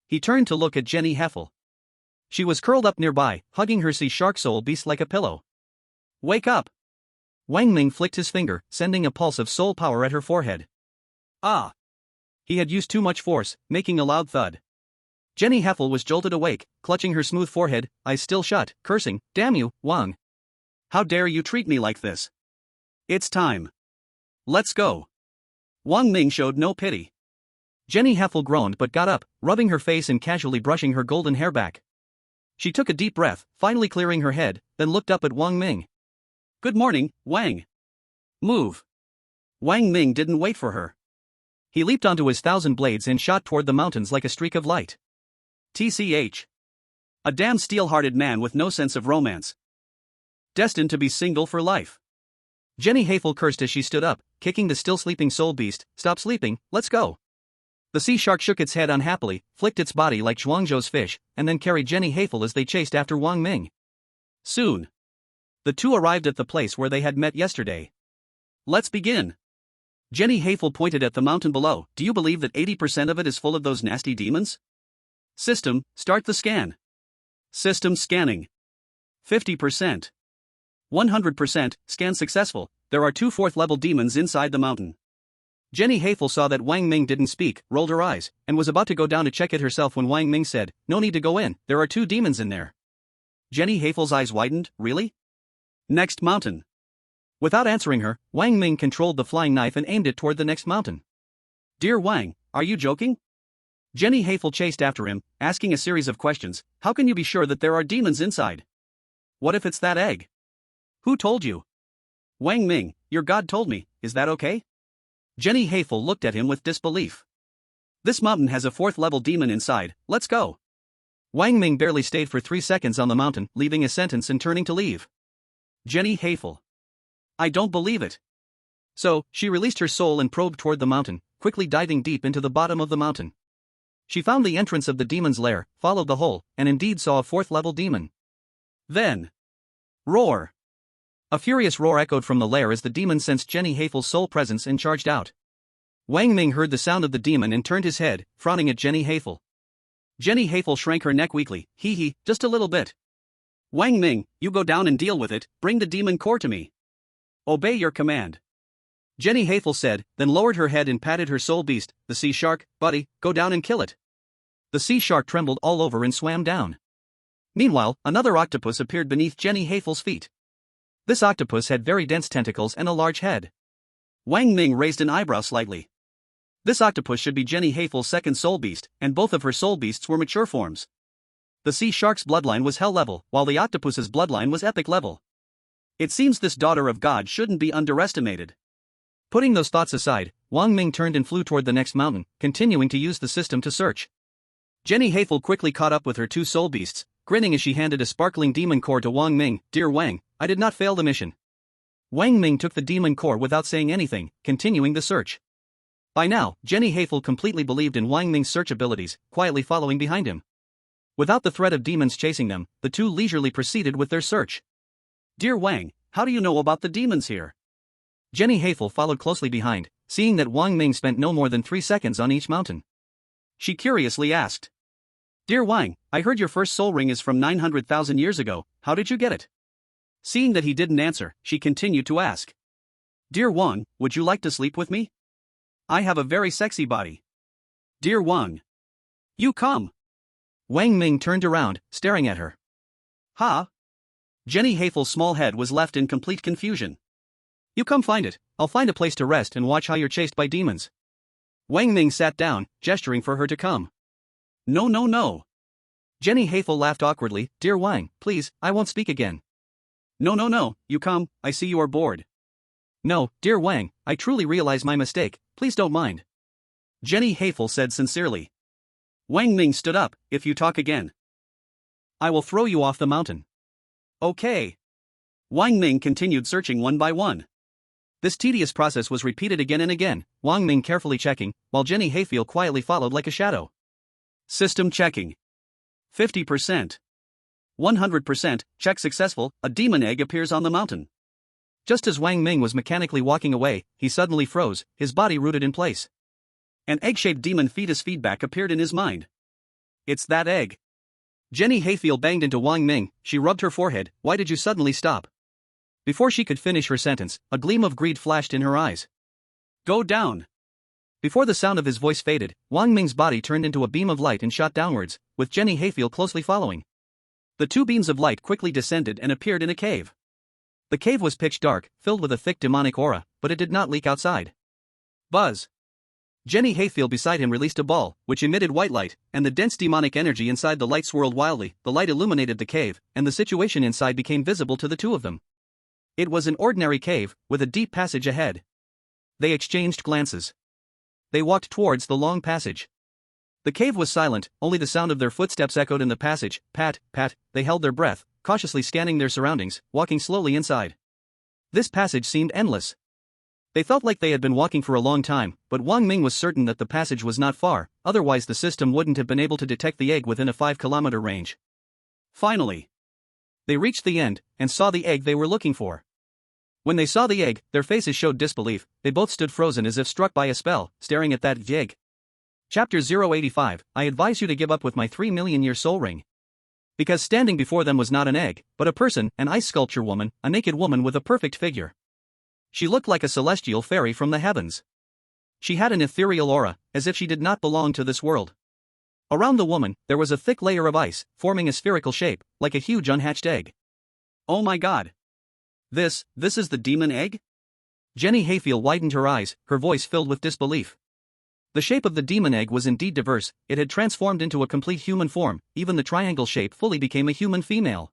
He turned to look at Jenny Heffel. She was curled up nearby, hugging her sea shark soul beast like a pillow. Wake up! Wang Ming flicked his finger, sending a pulse of soul power at her forehead. Ah! He had used too much force, making a loud thud. Jenny Heffel was jolted awake, clutching her smooth forehead, eyes still shut, cursing, Damn you, Wang! How dare you treat me like this? It's time. Let's go. Wang Ming showed no pity. Jenny Heffel groaned but got up, rubbing her face and casually brushing her golden hair back. She took a deep breath, finally clearing her head, then looked up at Wang Ming. Good morning, Wang. Move. Wang Ming didn't wait for her. He leaped onto his 1,000 blades and shot toward the mountains like a streak of light. TCH. A damn steel-hearted man with no sense of romance. Destined to be single for life. Jenny Heffel cursed as she stood up, kicking the still-sleeping soul beast. Stop sleeping, let's go. The sea shark shook its head unhappily, flicked its body like Zhuangzhou's fish, and then carried Jenny Heffel as they chased after Wang Ming. Soon. The two arrived at the place where they had met yesterday. Let's begin. Jenny Hayfel pointed at the mountain below. Do you believe that 80% of it is full of those nasty demons? System, start the scan. System scanning. 50%. 100%, scan successful. There are two 4th level demons inside the mountain. Jenny Hayfel saw that Wang Ming didn't speak, rolled her eyes, and was about to go down to check it herself when Wang Ming said, "No need to go in, there are 2 demons in there." Jenny Hayfel's eyes widened. Really? Next mountain. Without answering her, Wang Ming controlled the flying knife and aimed it toward the next mountain. Dear Wang, are you joking? Jenny Hayfel chased after him, asking a series of questions. How can you be sure that there are demons inside? What if it's that egg? Who told you? Wang Ming, your god told me, is that okay? Jenny Hayfel looked at him with disbelief. This mountain has a 4th level demon inside, let's go. Wang Ming barely stayed for 3 seconds on the mountain, leaving a sentence and turning to leave. Jenny Hayfel. I don't believe it. So, she released her soul and probed toward the mountain, quickly diving deep into the bottom of the mountain. She found the entrance of the demon's lair, followed the hole, and indeed saw a 4th level demon. Then. Roar. A furious roar echoed from the lair as the demon sensed Jenny Hayfel's soul presence and charged out. Wang Ming heard the sound of the demon and turned his head, frowning at Jenny Hayfel. Jenny Hayfel shrank her neck weakly. Hee, just a little bit. Wang Ming, you go down and deal with it, bring the demon core to me. Obey your command. Jenny Hayfel said, then lowered her head and patted her soul beast, the sea shark. Buddy, go down and kill it. The sea shark trembled all over and swam down. Meanwhile, another octopus appeared beneath Jenny Hayfel's feet. This octopus had very dense tentacles and a large head. Wang Ming raised an eyebrow slightly. This octopus should be Jenny Hayfel's second soul beast, and both of her soul beasts were mature forms. The sea shark's bloodline was hell level, while the octopus's bloodline was epic level. It seems this daughter of God shouldn't be underestimated. Putting those thoughts aside, Wang Ming turned and flew toward the next mountain, continuing to use the system to search. Jenny Hayfel quickly caught up with her 2 soul beasts, grinning as she handed a sparkling demon core to Wang Ming. Dear Wang, I did not fail the mission. Wang Ming took the demon core without saying anything, continuing the search. By now, Jenny Hayfel completely believed in Wang Ming's search abilities, quietly following behind him. Without the threat of demons chasing them, the two leisurely proceeded with their search. Dear Wang, how do you know about the demons here? Jenny Hayfel followed closely behind, seeing that Wang Ming spent no more than 3 seconds on each mountain. She curiously asked. Dear Wang, I heard your first soul ring is from 900,000 years ago, how did you get it? Seeing that he didn't answer, she continued to ask. Dear Wang, would you like to sleep with me? I have a very sexy body. Dear Wang. You come. Wang Ming turned around, staring at her. Ha? Jenny Hayfel's small head was left in complete confusion. You come find it, I'll find a place to rest and watch how you're chased by demons. Wang Ming sat down, gesturing for her to come. No, no, no. Jenny Hayfel laughed awkwardly. Dear Wang, please, I won't speak again. No, no, no, you come, I see you are bored. No, dear Wang, I truly realize my mistake, please don't mind. Jenny Hayfel said sincerely. Wang Ming stood up. If you talk again, I will throw you off the mountain. Okay. Wang Ming continued searching one by one. This tedious process was repeated again and again, Wang Ming carefully checking, while Jenny Hayfel quietly followed like a shadow. System checking. 50%. 100%, check successful, a demon egg appears on the mountain. Just as Wang Ming was mechanically walking away, he suddenly froze, his body rooted in place. An egg-shaped demon fetus feedback appeared in his mind. It's that egg. Jenny Hayfel banged into Wang Ming, she rubbed her forehead. Why did you suddenly stop? Before she could finish her sentence, a gleam of greed flashed in her eyes. Go down. Before the sound of his voice faded, Wang Ming's body turned into a beam of light and shot downwards, with Jenny Hayfel closely following. The 2 beams of light quickly descended and appeared in a cave. The cave was pitch dark, filled with a thick demonic aura, but it did not leak outside. Buzz. Jenny Hayfel beside him released a ball, which emitted white light, and the dense demonic energy inside the light swirled wildly. The light illuminated the cave, and the situation inside became visible to the 2 of them. It was an ordinary cave, with a deep passage ahead. They exchanged glances. They walked towards the long passage. The cave was silent, only the sound of their footsteps echoed in the passage. Pat, pat, they held their breath, cautiously scanning their surroundings, walking slowly inside. This passage seemed endless. They felt like they had been walking for a long time, but Wang Ming was certain that the passage was not far, otherwise the system wouldn't have been able to detect the egg within a 5-kilometer range. Finally. They reached the end, and saw the egg they were looking for. When they saw the egg, their faces showed disbelief. They both stood frozen as if struck by a spell, staring at that egg. Chapter 085, I advise you to give up with my 3 million-year soul ring. Because standing before them was not an egg, but a person, an ice sculpture woman, a naked woman with a perfect figure. She looked like a celestial fairy from the heavens. She had an ethereal aura, as if she did not belong to this world. Around the woman, there was a thick layer of ice, forming a spherical shape, like a huge unhatched egg. Oh my god! This is the demon egg? Jenny Hayfield widened her eyes, her voice filled with disbelief. The shape of the demon egg was indeed diverse, it had transformed into a complete human form, even the triangle shape fully became a human female.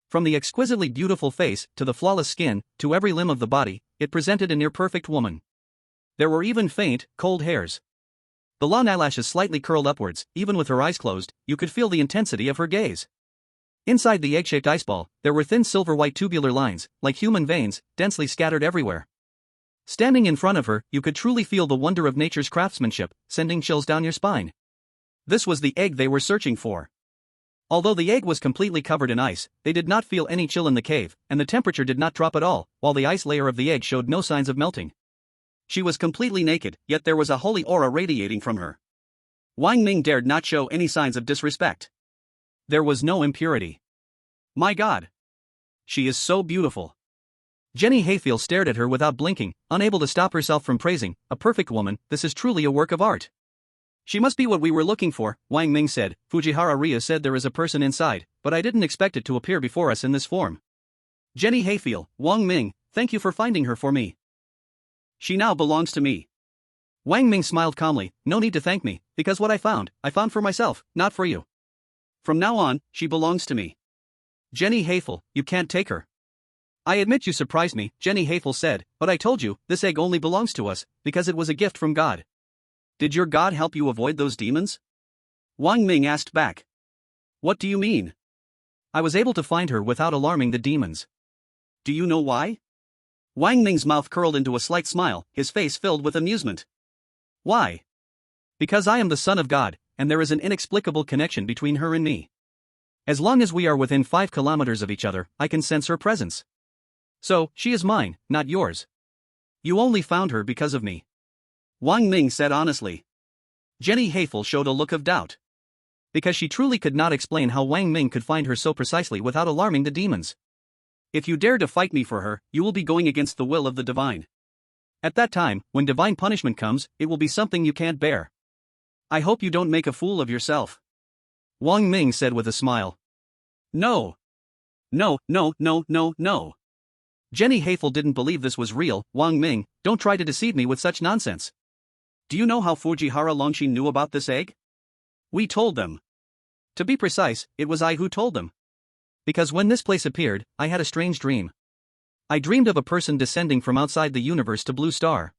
From the exquisitely beautiful face, to the flawless skin, to every limb of the body, it presented a near-perfect woman. There were even faint, cold hairs. The long eyelashes slightly curled upwards, even with her eyes closed, you could feel the intensity of her gaze. Inside the egg-shaped ice ball, there were thin silver-white tubular lines, like human veins, densely scattered everywhere. Standing in front of her, you could truly feel the wonder of nature's craftsmanship, sending chills down your spine. This was the egg they were searching for. Although the egg was completely covered in ice, they did not feel any chill in the cave, and the temperature did not drop at all, while the ice layer of the egg showed no signs of melting. She was completely naked, yet there was a holy aura radiating from her. Wang Ming dared not show any signs of disrespect. There was no impurity. My god! She is so beautiful. Jenny Hayfield stared at her without blinking, unable to stop herself from praising, a perfect woman, this is truly a work of art. She must be what we were looking for, Wang Ming said. Fujihara Rhea said there is a person inside, but I didn't expect it to appear before us in this form. Jenny Hayfield, Wang Ming, thank you for finding her for me. She now belongs to me. Wang Ming smiled calmly, no need to thank me, because what I found for myself, not for you. From now on, she belongs to me. Jenny Hayfield, you can't take her. I admit you surprised me, Jenny Hayfield said, but I told you, this egg only belongs to us, because it was a gift from God. Did your God help you avoid those demons? Wang Ming asked back. What do you mean? I was able to find her without alarming the demons. Do you know why? Wang Ming's mouth curled into a slight smile, his face filled with amusement. Why? Because I am the son of God, and there is an inexplicable connection between her and me. As long as we are within 5 kilometers of each other, I can sense her presence. So, she is mine, not yours. You only found her because of me. Wang Ming said honestly. Jenny Hayfield showed a look of doubt. Because she truly could not explain how Wang Ming could find her so precisely without alarming the demons. If you dare to fight me for her, you will be going against the will of the divine. At that time, when divine punishment comes, it will be something you can't bear. I hope you don't make a fool of yourself. Wang Ming said with a smile. No. No. Jenny Hayfield didn't believe this was real. Wang Ming, don't try to deceive me with such nonsense. Do you know how Fujihara Longshin knew about this egg? We told them. To be precise, it was I who told them. Because when this place appeared, I had a strange dream. I dreamed of a person descending from outside the universe to Blue Star.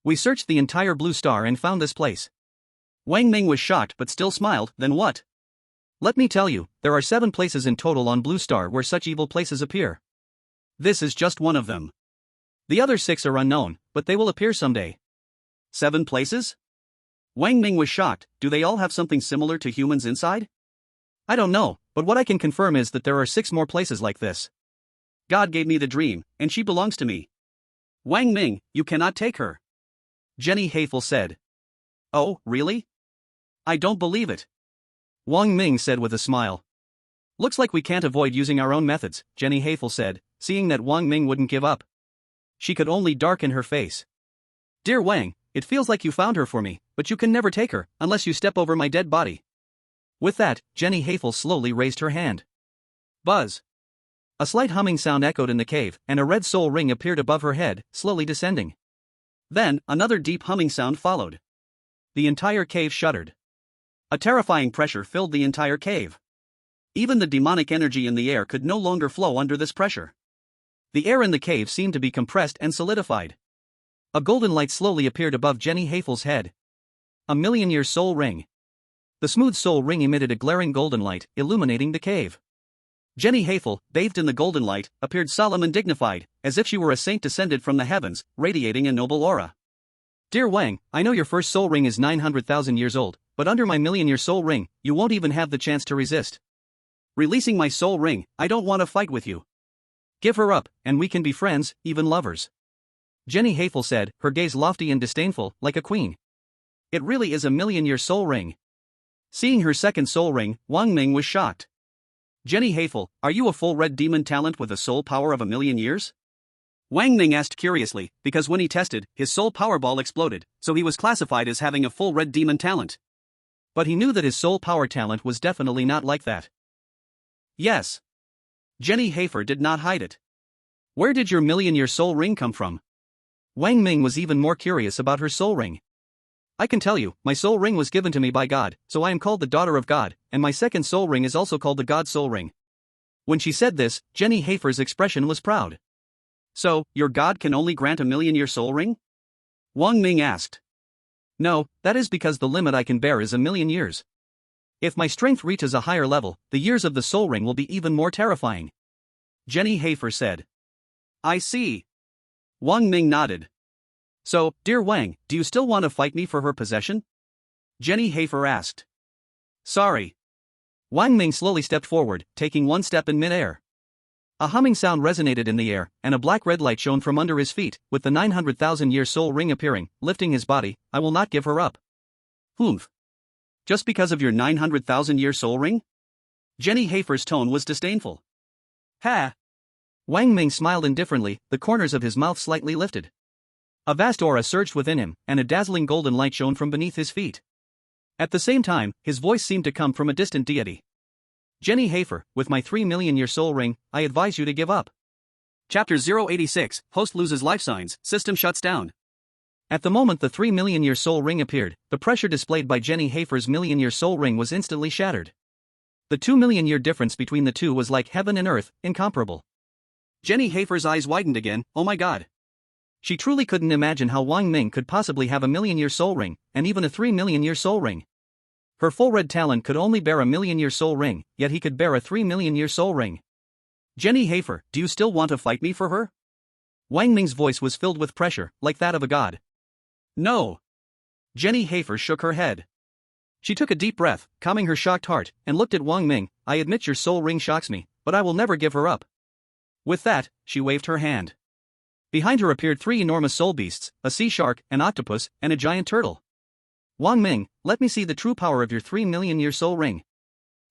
We searched the entire Blue Star and found this place. Wang Ming was shocked but still smiled. Then what? Let me tell you, there are 7 places in total on Blue Star where such evil places appear. This is just one of them. The other 6 are unknown, but they will appear someday. 7 places? Wang Ming was shocked. Do they all have something similar to humans inside? I don't know, but what I can confirm is that there are 6 more places like this. God gave me the dream, and she belongs to me. Wang Ming, you cannot take her. Jenny Hayfield said. Oh, really? I don't believe it. Wang Ming said with a smile. Looks like we can't avoid using our own methods, Jenny Hayfield said, seeing that Wang Ming wouldn't give up. She could only darken her face. Dear Wang, it feels like you found her for me, but you can never take her, unless you step over my dead body. With that, Jenny Hayfield slowly raised her hand. Buzz. A slight humming sound echoed in the cave, and a red soul ring appeared above her head, slowly descending. Then, another deep humming sound followed. The entire cave shuddered. A terrifying pressure filled the entire cave. Even the demonic energy in the air could no longer flow under this pressure. The air in the cave seemed to be compressed and solidified. A golden light slowly appeared above Jenny Hayfield's head. A million-year soul ring. The smooth soul ring emitted a glaring golden light, illuminating the cave. Jenny Hayfield, bathed in the golden light, appeared solemn and dignified, as if she were a saint descended from the heavens, radiating a noble aura. Dear Wang, I know your first soul ring is 900,000 years old, but under my million-year soul ring, you won't even have the chance to resist. Releasing my soul ring, I don't want to fight with you. Give her up, and we can be friends, even lovers. Jenny Haefel said, her gaze lofty and disdainful, like a queen. It really is a million-year soul ring. Seeing her second soul ring, Wang Ming was shocked. Jenny Haefel, are you a full red demon talent with a soul power of 1,000,000 years? Wang Ming asked curiously, because when he tested, his soul power ball exploded, so he was classified as having a full red demon talent. But he knew that his soul power talent was definitely not like that. Yes. Jenny Haefel did not hide it. Where did your million-year soul ring come from? Wang Ming was even more curious about her soul ring. I can tell you, my soul ring was given to me by God, so I am called the daughter of God, and my second soul ring is also called the God soul ring. When she said this, Jenny Haefel's expression was proud. So, your God can only grant a million-year soul ring? Wang Ming asked. No, that is because the limit I can bear is 1,000,000 years. If my strength reaches a higher level, the years of the soul ring will be even more terrifying. Jenny Haefel said. I see. Wang Ming nodded. So, dear Wang, do you still want to fight me for her possession? Jenny Haefel asked. Sorry. Wang Ming slowly stepped forward, taking one step in midair. A humming sound resonated in the air, and a black-red light shone from under his feet, with the 900,000-year soul ring appearing, lifting his body. I will not give her up. Humph. Just because of your 900,000-year soul ring? Jenny Haefel's tone was disdainful. Ha! Wang Ming smiled indifferently, the corners of his mouth slightly lifted. A vast aura surged within him, and a dazzling golden light shone from beneath his feet. At the same time, his voice seemed to come from a distant deity. Jenny Haefel, with my 3,000,000-year soul ring, I advise you to give up. Chapter 086, Host loses life signs, system shuts down. At the moment the 3,000,000-year soul ring appeared, the pressure displayed by Jenny Haefel's million-year soul ring was instantly shattered. The 2,000,000-year difference between the two was like heaven and earth, incomparable. Jenny Haefel's eyes widened again. Oh my god. She truly couldn't imagine how Wang Ming could possibly have a million-year soul ring, and even a 3,000,000-year soul ring. Her full red talent could only bear a million-year soul ring, yet he could bear a 3,000,000-year soul ring. Jenny Haefel, do you still want to fight me for her? Wang Ming's voice was filled with pressure, like that of a god. No. Jenny Haefel shook her head. She took a deep breath, calming her shocked heart, and looked at Wang Ming. I admit your soul ring shocks me, but I will never give her up. With that, she waved her hand. Behind her appeared three enormous soul beasts, a sea shark, an octopus, and a giant turtle. Wang Ming, let me see the true power of your 3,000,000-year soul ring.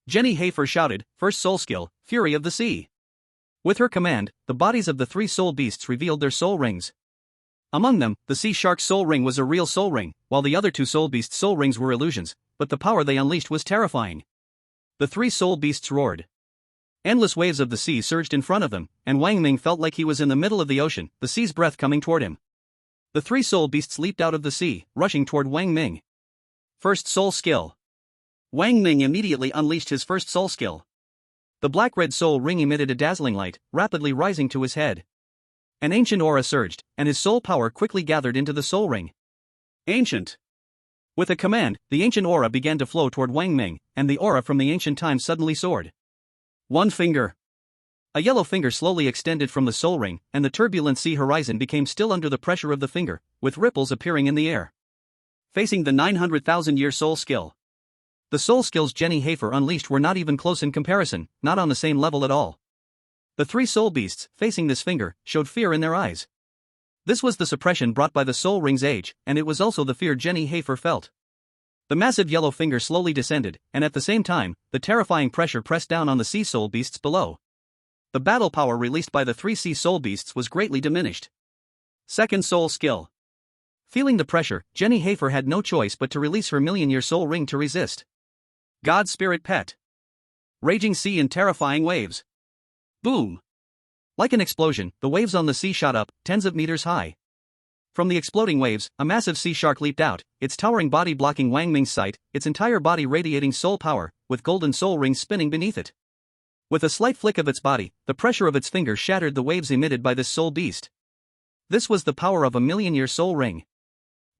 Jenny Haefel shouted, first soul skill, Fury of the Sea. With her command, the bodies of the three soul beasts revealed their soul rings. Among them, the sea shark's soul ring was a real soul ring, while the other two soul beasts' soul rings were illusions, but the power they unleashed was terrifying. The three soul beasts roared. Endless waves of the sea surged in front of them, and Wang Ming felt like he was in the middle of the ocean, the sea's breath coming toward him. The three soul beasts leaped out of the sea, rushing toward Wang Ming. First soul skill. Wang Ming immediately unleashed his first soul skill. The black-red soul ring emitted a dazzling light, rapidly rising to his head. An ancient aura surged, and his soul power quickly gathered into the soul ring. Ancient. With a command, the ancient aura began to flow toward Wang Ming, and the aura from the ancient time suddenly soared. One finger. A yellow finger slowly extended from the soul ring, and the turbulent sea horizon became still under the pressure of the finger, with ripples appearing in the air. Facing the 900,000-year soul skill. The soul skills Jenny Haefel unleashed were not even close in comparison, not on the same level at all. The three soul beasts, facing this finger, showed fear in their eyes. This was the suppression brought by the soul ring's age, and it was also the fear Jenny Haefel felt. The massive yellow finger slowly descended, and at the same time, the terrifying pressure pressed down on the sea soul beasts below. The battle power released by the three sea soul beasts was greatly diminished. Second soul skill. Feeling the pressure, Jenny Haefel had no choice but to release her million-year soul ring to resist. God Spirit Pet. Raging sea and terrifying waves. Boom. Like an explosion, the waves on the sea shot up, tens of meters high. From the exploding waves, a massive sea shark leaped out, its towering body blocking Wang Ming's sight, its entire body radiating soul power, with golden soul rings spinning beneath it. With a slight flick of its body, the pressure of its fingers shattered the waves emitted by this soul beast. This was the power of a million-year soul ring.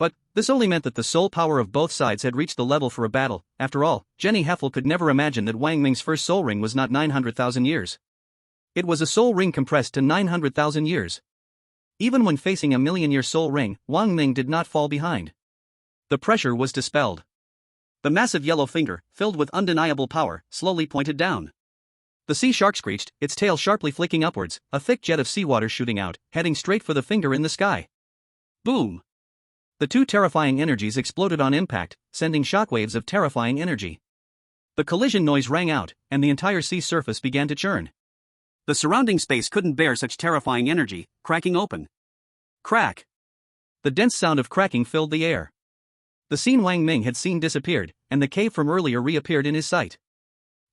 But, this only meant that the soul power of both sides had reached the level for a battle. After all, Jenny Haefel could never imagine that Wang Ming's first soul ring was not 900,000 years. It was a soul ring compressed to 900,000 years. Even when facing a million-year soul ring, Wang Ming did not fall behind. The pressure was dispelled. The massive yellow finger, filled with undeniable power, slowly pointed down. The sea shark screeched, its tail sharply flicking upwards, a thick jet of seawater shooting out, heading straight for the finger in the sky. Boom! The two terrifying energies exploded on impact, sending shockwaves of terrifying energy. The collision noise rang out, and the entire sea surface began to churn. The surrounding space couldn't bear such terrifying energy, cracking open. Crack! The dense sound of cracking filled the air. The scene Wang Ming had seen disappeared, and the cave from earlier reappeared in his sight.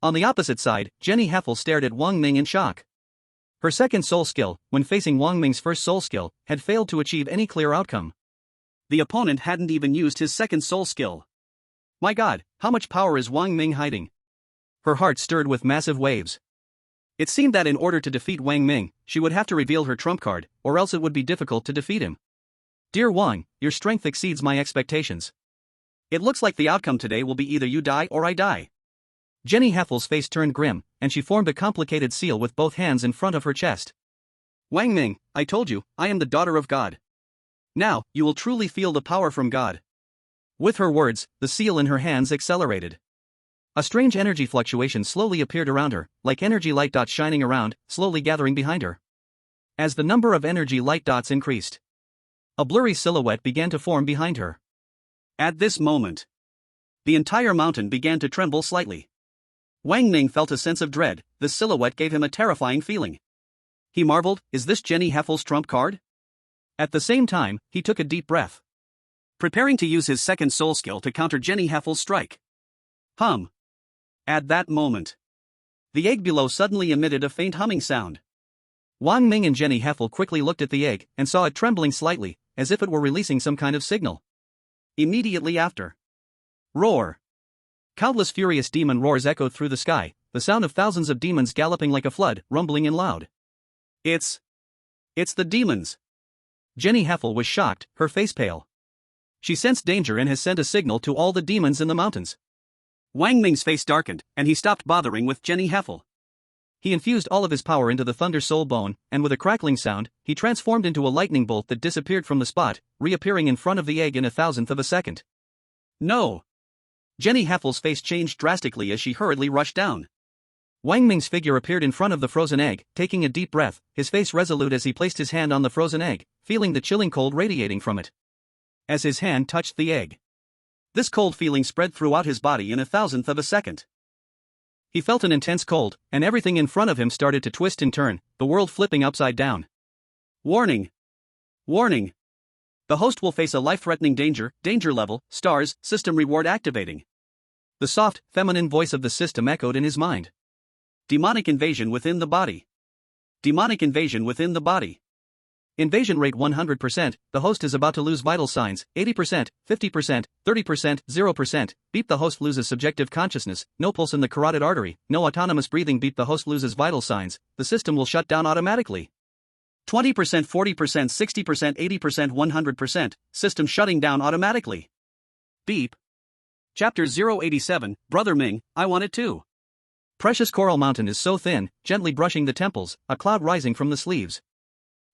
On the opposite side, Jenny Heffel stared at Wang Ming in shock. Her second soul skill, when facing Wang Ming's first soul skill, had failed to achieve any clear outcome. The opponent hadn't even used his second soul skill. My god, how much power is Wang Ming hiding? Her heart stirred with massive waves. It seemed that in order to defeat Wang Ming, she would have to reveal her trump card, or else it would be difficult to defeat him. Dear Wang, your strength exceeds my expectations. It looks like the outcome today will be either you die or I die. Jenny Heffel's face turned grim, and she formed a complicated seal with both hands in front of her chest. Wang Ming, I told you, I am the daughter of God. Now, you will truly feel the power from God. With her words, the seal in her hands accelerated. A strange energy fluctuation slowly appeared around her, like energy light dots shining around, slowly gathering behind her. As the number of energy light dots increased, a blurry silhouette began to form behind her. At this moment, the entire mountain began to tremble slightly. Wang Ming felt a sense of dread. The silhouette gave him a terrifying feeling. He marveled, is this Jenny Heffel's trump card? At the same time, he took a deep breath, preparing to use his second soul skill to counter Jenny Heffel's strike. At that moment, the egg below suddenly emitted a faint humming sound. Wang Ming and Jenny Heffel quickly looked at the egg and saw it trembling slightly, as if it were releasing some kind of signal. Immediately after, roar! Countless furious demon roars echoed through the sky, the sound of thousands of demons galloping like a flood, rumbling and loud. It's the demons! Jenny Heffel was shocked, her face pale. She sensed danger and has sent a signal to all the demons in the mountains. Wang Ming's face darkened, and he stopped bothering with Jenny Heffel. He infused all of his power into the Thunder Soul Bone, and with a crackling sound, he transformed into a lightning bolt that disappeared from the spot, reappearing in front of the egg in a thousandth of a second. No! Jenny Heffel's face changed drastically as she hurriedly rushed down. Wang Ming's figure appeared in front of the frozen egg, taking a deep breath, his face resolute as he placed his hand on the frozen egg, feeling the chilling cold radiating from it. As his hand touched the egg, this cold feeling spread throughout his body in a thousandth of a second. He felt an intense cold, and everything in front of him started to twist and turn, the world flipping upside down. Warning! Warning! The host will face a life-threatening danger, danger level, stars, system reward activating. The soft, feminine voice of the system echoed in his mind. Demonic invasion within the body. Demonic invasion within the body. Invasion rate 100%, the host is about to lose vital signs, 80%, 50%, 30%, 0%, beep the host loses subjective consciousness, no pulse in the carotid artery, no autonomous breathing beep the host loses vital signs, the system will shut down automatically. 20%, 40%, 60%, 80%, 100%, system shutting down automatically. Beep. Chapter 087, Brother Ming, I want it too. Precious Coral Mountain is so thin, gently brushing the temples, a cloud rising from the sleeves.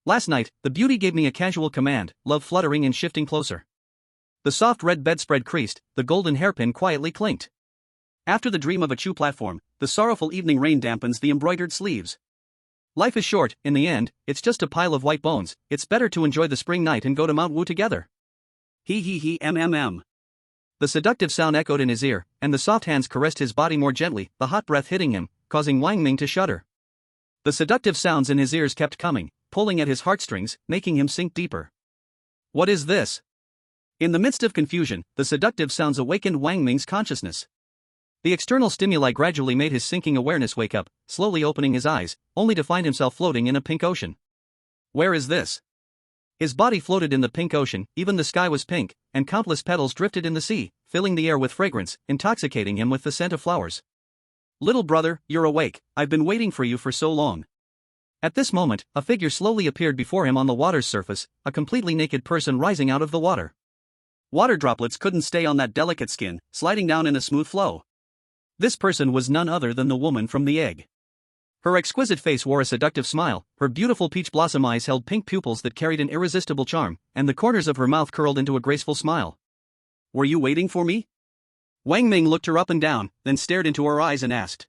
Last night, the beauty gave me a casual command, love fluttering and shifting closer. The soft red bedspread creased, the golden hairpin quietly clinked. After the dream of a chew platform, the sorrowful evening rain dampens the embroidered sleeves. Life is short, in the end, it's just a pile of white bones, it's better to enjoy the spring night and go to Mount Wu together. He mmm. The seductive sound echoed in his ear, and the soft hands caressed his body more gently, the hot breath hitting him, causing Wang Ming to shudder. The seductive sounds in his ears kept coming, pulling at his heartstrings, making him sink deeper. What is this? In the midst of confusion, the seductive sounds awakened Wang Ming's consciousness. The external stimuli gradually made his sinking awareness wake up, slowly opening his eyes, only to find himself floating in a pink ocean. Where is this? His body floated in the pink ocean, even the sky was pink, and countless petals drifted in the sea, filling the air with fragrance, intoxicating him with the scent of flowers. Little brother, you're awake, I've been waiting for you for so long. At this moment, a figure slowly appeared before him on the water's surface, a completely naked person rising out of the water. Water droplets couldn't stay on that delicate skin, sliding down in a smooth flow. This person was none other than the woman from the egg. Her exquisite face wore a seductive smile, her beautiful peach blossom eyes held pink pupils that carried an irresistible charm, and the corners of her mouth curled into a graceful smile. Were you waiting for me? Wang Ming looked her up and down, then stared into her eyes and asked.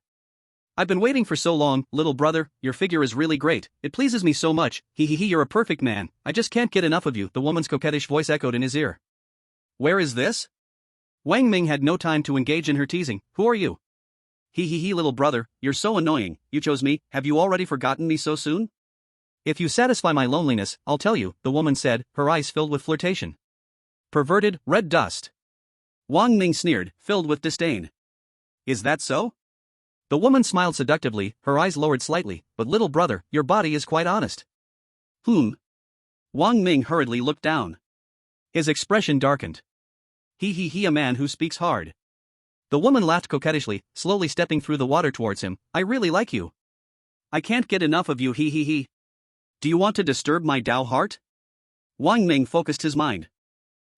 I've been waiting for so long, little brother, your figure is really great, it pleases me so much, you're a perfect man, I just can't get enough of you, the woman's coquettish voice echoed in his ear. Where is this? Wang Ming had no time to engage in her teasing, who are you? Little brother, you're so annoying, you chose me, have you already forgotten me so soon? If you satisfy my loneliness, I'll tell you, the woman said, her eyes filled with flirtation. Perverted, red dust. Wang Ming sneered, filled with disdain. Is that so? The woman smiled seductively, her eyes lowered slightly, but little brother, your body is quite honest. Wang Ming hurriedly looked down. His expression darkened. A man who speaks hard. The woman laughed coquettishly, slowly stepping through the water towards him, I really like you. I can't get enough of you Do you want to disturb my Tao heart? Wang Ming focused his mind.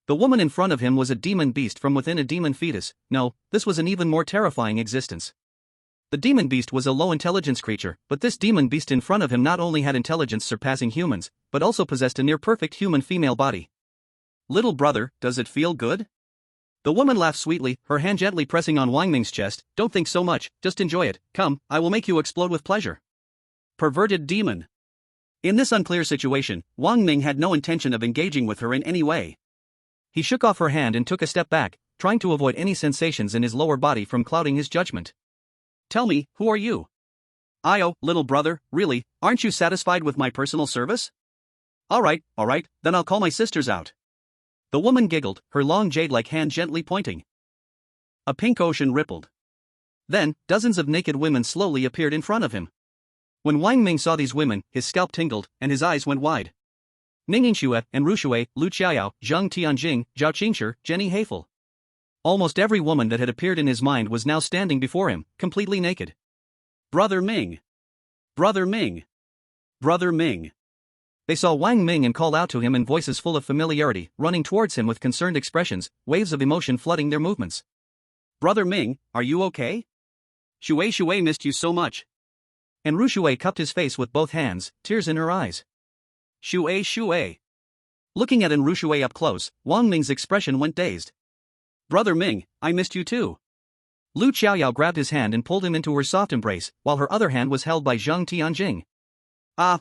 The woman in front of him was a demon beast from within a demon fetus, no, this was an even more terrifying existence. The demon beast was a low-intelligence creature, but this demon beast in front of him not only had intelligence surpassing humans, but also possessed a near-perfect human female body. Little brother, does it feel good? The woman laughed sweetly, her hand gently pressing on Wang Ming's chest, don't think so much, just enjoy it, come, I will make you explode with pleasure. Perverted demon. In this unclear situation, Wang Ming had no intention of engaging with her in any way. He shook off her hand and took a step back, trying to avoid any sensations in his lower body from clouding his judgment. Tell me, who are you? Little brother, really, aren't you satisfied with my personal service? Alright, then I'll call my sisters out. The woman giggled, her long jade-like hand gently pointing. A pink ocean rippled. Then, dozens of naked women slowly appeared in front of him. When Wang Ming saw these women, his scalp tingled, and his eyes went wide. Ning Yingxue, and Rushui, Lu Qiaoyao, Zheng Tianjing, Zhao Qingshi, Jenny Haifel. Almost every woman that had appeared in his mind was now standing before him, completely naked. Brother Ming! Brother Ming! Brother Ming! They saw Wang Ming and called out to him in voices full of familiarity, running towards him with concerned expressions, waves of emotion flooding their movements. Brother Ming, are you okay? Shui missed you so much. And Rushui cupped his face with both hands, tears in her eyes. Shui. Looking at Rushui up close, Wang Ming's expression went dazed. Brother Ming, I missed you too. Lu Qiaoyao grabbed his hand and pulled him into her soft embrace, while her other hand was held by Zheng Tianjing.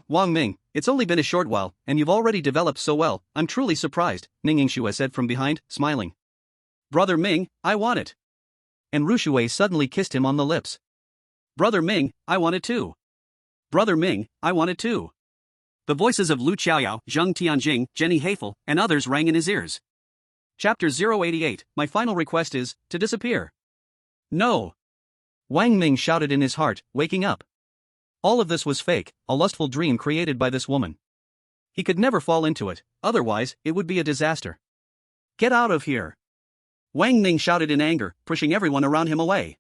Wang Ming, it's only been a short while, and you've already developed so well, I'm truly surprised, Ning Yingxue said from behind, smiling. Brother Ming, I want it. And Rushui suddenly kissed him on the lips. Brother Ming, I want it too. Brother Ming, I want it too. The voices of Lu Qiaoyao, Zheng Tianjing, Jenny Haifel, and others rang in his ears. Chapter 088, my final request is, to disappear. No. Wang Ming shouted in his heart, waking up. All of this was fake, a lustful dream created by this woman. He could never fall into it, otherwise, it would be a disaster. Get out of here. Wang Ming shouted in anger, pushing everyone around him away.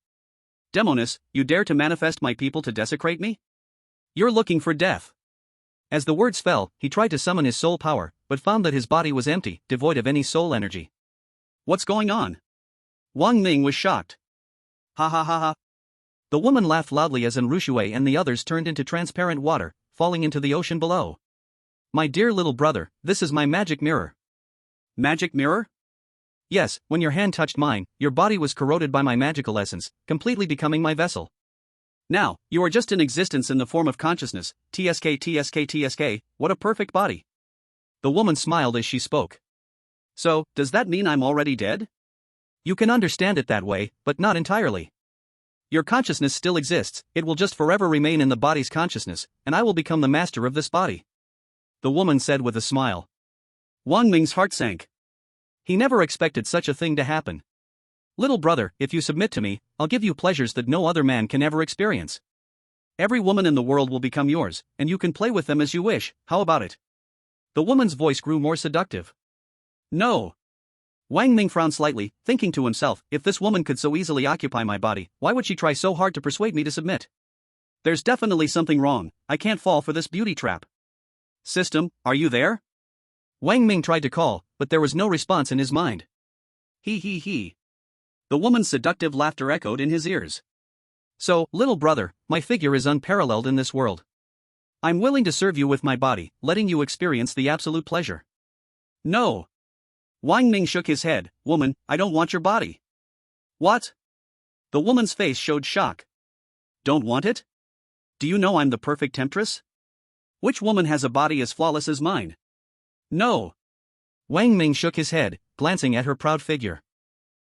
Demoness, you dare to manifest my people to desecrate me? You're looking for death. As the words fell, he tried to summon his soul power, but found that his body was empty, devoid of any soul energy. What's going on? Wang Ming was shocked. Ha. The woman laughed loudly as Rushui and the others turned into transparent water, falling into the ocean below. My dear little brother, this is my magic mirror. Magic mirror? Yes, when your hand touched mine, your body was corroded by my magical essence, completely becoming my vessel. Now, you are just in existence in the form of consciousness, TSK, what a perfect body. The woman smiled as she spoke. So, does that mean I'm already dead? You can understand it that way, but not entirely. Your consciousness still exists, it will just forever remain in the body's consciousness, and I will become the master of this body. The woman said with a smile. Wang Ming's heart sank. He never expected such a thing to happen. Little brother, if you submit to me, I'll give you pleasures that no other man can ever experience. Every woman in the world will become yours, and you can play with them as you wish, how about it? The woman's voice grew more seductive. No. Wang Ming frowned slightly, thinking to himself, if this woman could so easily occupy my body, why would she try so hard to persuade me to submit? There's definitely something wrong, I can't fall for this beauty trap. System, are you there? Wang Ming tried to call, but there was no response in his mind. He. The woman's seductive laughter echoed in his ears. So, little brother, my figure is unparalleled in this world. I'm willing to serve you with my body, letting you experience the absolute pleasure. No. Wang Ming shook his head, woman, I don't want your body. What? The woman's face showed shock. Don't want it? Do you know I'm the perfect temptress? Which woman has a body as flawless as mine? No. Wang Ming shook his head, glancing at her proud figure.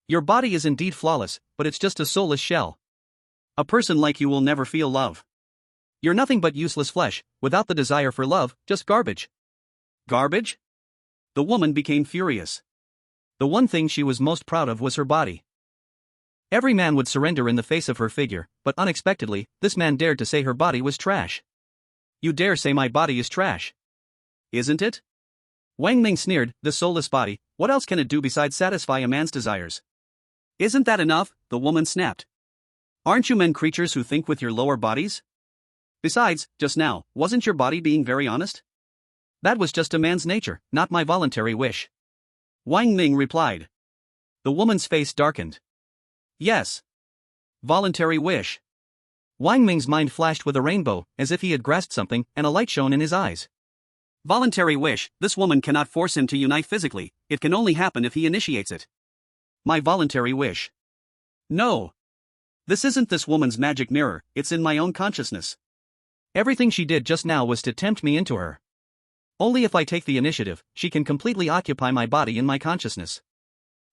Your body is indeed flawless, but it's just a soulless shell. A person like you will never feel love. You're nothing but useless flesh, without the desire for love, just garbage. Garbage? The woman became furious. The one thing she was most proud of was her body. Every man would surrender in the face of her figure, but unexpectedly, this man dared to say her body was trash. You dare say my body is trash? Isn't it? Wang Ming sneered, this soulless body, what else can it do besides satisfy a man's desires? Isn't that enough? The woman snapped. Aren't you men creatures who think with your lower bodies? Besides, just now, wasn't your body being very honest? That was just a man's nature, not my voluntary wish. Wang Ming replied. The woman's face darkened. Yes. Voluntary wish. Wang Ming's mind flashed with a rainbow, as if he had grasped something, and a light shone in his eyes. Voluntary wish, this woman cannot force him to unite physically, it can only happen if he initiates it. My voluntary wish. No. This isn't this woman's magic mirror, it's in my own consciousness. Everything she did just now was to tempt me into her. Only if I take the initiative, she can completely occupy my body in my consciousness.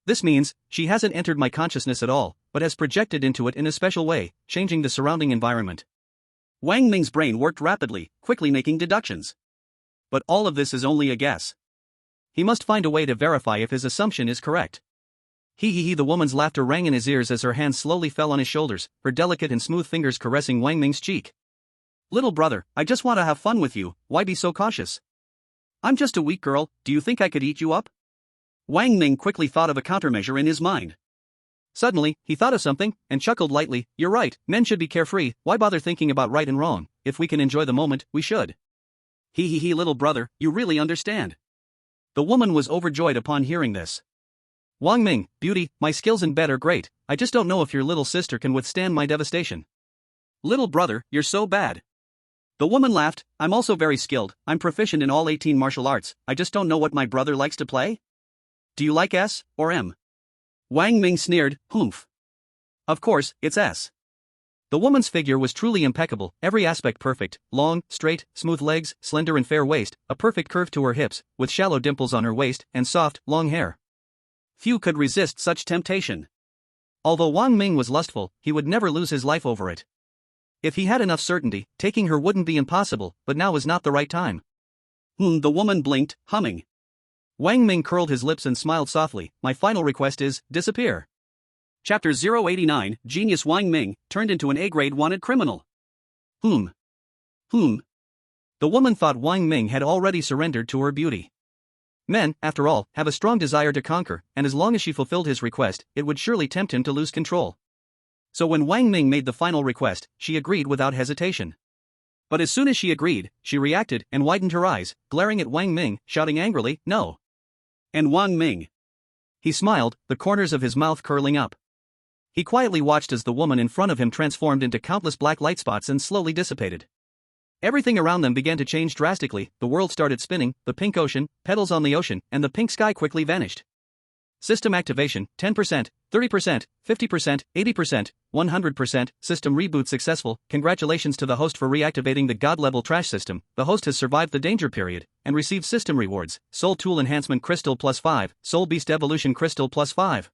This means, she hasn't entered my consciousness at all, but has projected into it in a special way, changing the surrounding environment. Wang Ming's brain worked rapidly, quickly making deductions. But all of this is only a guess. He must find a way to verify if his assumption is correct. He, the woman's laughter rang in his ears as her hands slowly fell on his shoulders, her delicate and smooth fingers caressing Wang Ming's cheek. Little brother, I just want to have fun with you, why be so cautious? I'm just a weak girl, do you think I could eat you up? Wang Ming quickly thought of a countermeasure in his mind. Suddenly, he thought of something, and chuckled lightly, you're right, men should be carefree, why bother thinking about right and wrong, if we can enjoy the moment, we should. He, little brother, you really understand. The woman was overjoyed upon hearing this. Wang Ming, beauty, my skills in bed are great, I just don't know if your little sister can withstand my devastation. Little brother, you're so bad. The woman laughed, I'm also very skilled, I'm proficient in all 18 martial arts, I just don't know what my brother likes to play? Do you like S, or M? Wang Ming sneered, humph. Of course, it's S. The woman's figure was truly impeccable, every aspect perfect, long, straight, smooth legs, slender and fair waist, a perfect curve to her hips, with shallow dimples on her waist, and soft, long hair. Few could resist such temptation. Although Wang Ming was lustful, he would never lose his life over it. If he had enough certainty, taking her wouldn't be impossible, but now was not the right time. The woman blinked, humming. Wang Ming curled his lips and smiled softly, my final request is, disappear. Chapter 089, Genius Wang Ming, turned into an A-grade wanted criminal. The woman thought Wang Ming had already surrendered to her beauty. Men, after all, have a strong desire to conquer, and as long as she fulfilled his request, it would surely tempt him to lose control. So when Wang Ming made the final request, she agreed without hesitation. But as soon as she agreed, she reacted and widened her eyes, glaring at Wang Ming, shouting angrily, no. And Wang Ming. He smiled, the corners of his mouth curling up. He quietly watched as the woman in front of him transformed into countless black light spots and slowly dissipated. Everything around them began to change drastically, the world started spinning, the pink ocean, petals on the ocean, and the pink sky quickly vanished. System activation, 10%, 30%, 50%, 80%, 100%, system reboot successful, congratulations to the host for reactivating the God-level trash system, the host has survived the danger period, and received system rewards, Soul Tool Enhancement Crystal +5, Soul Beast Evolution Crystal +5.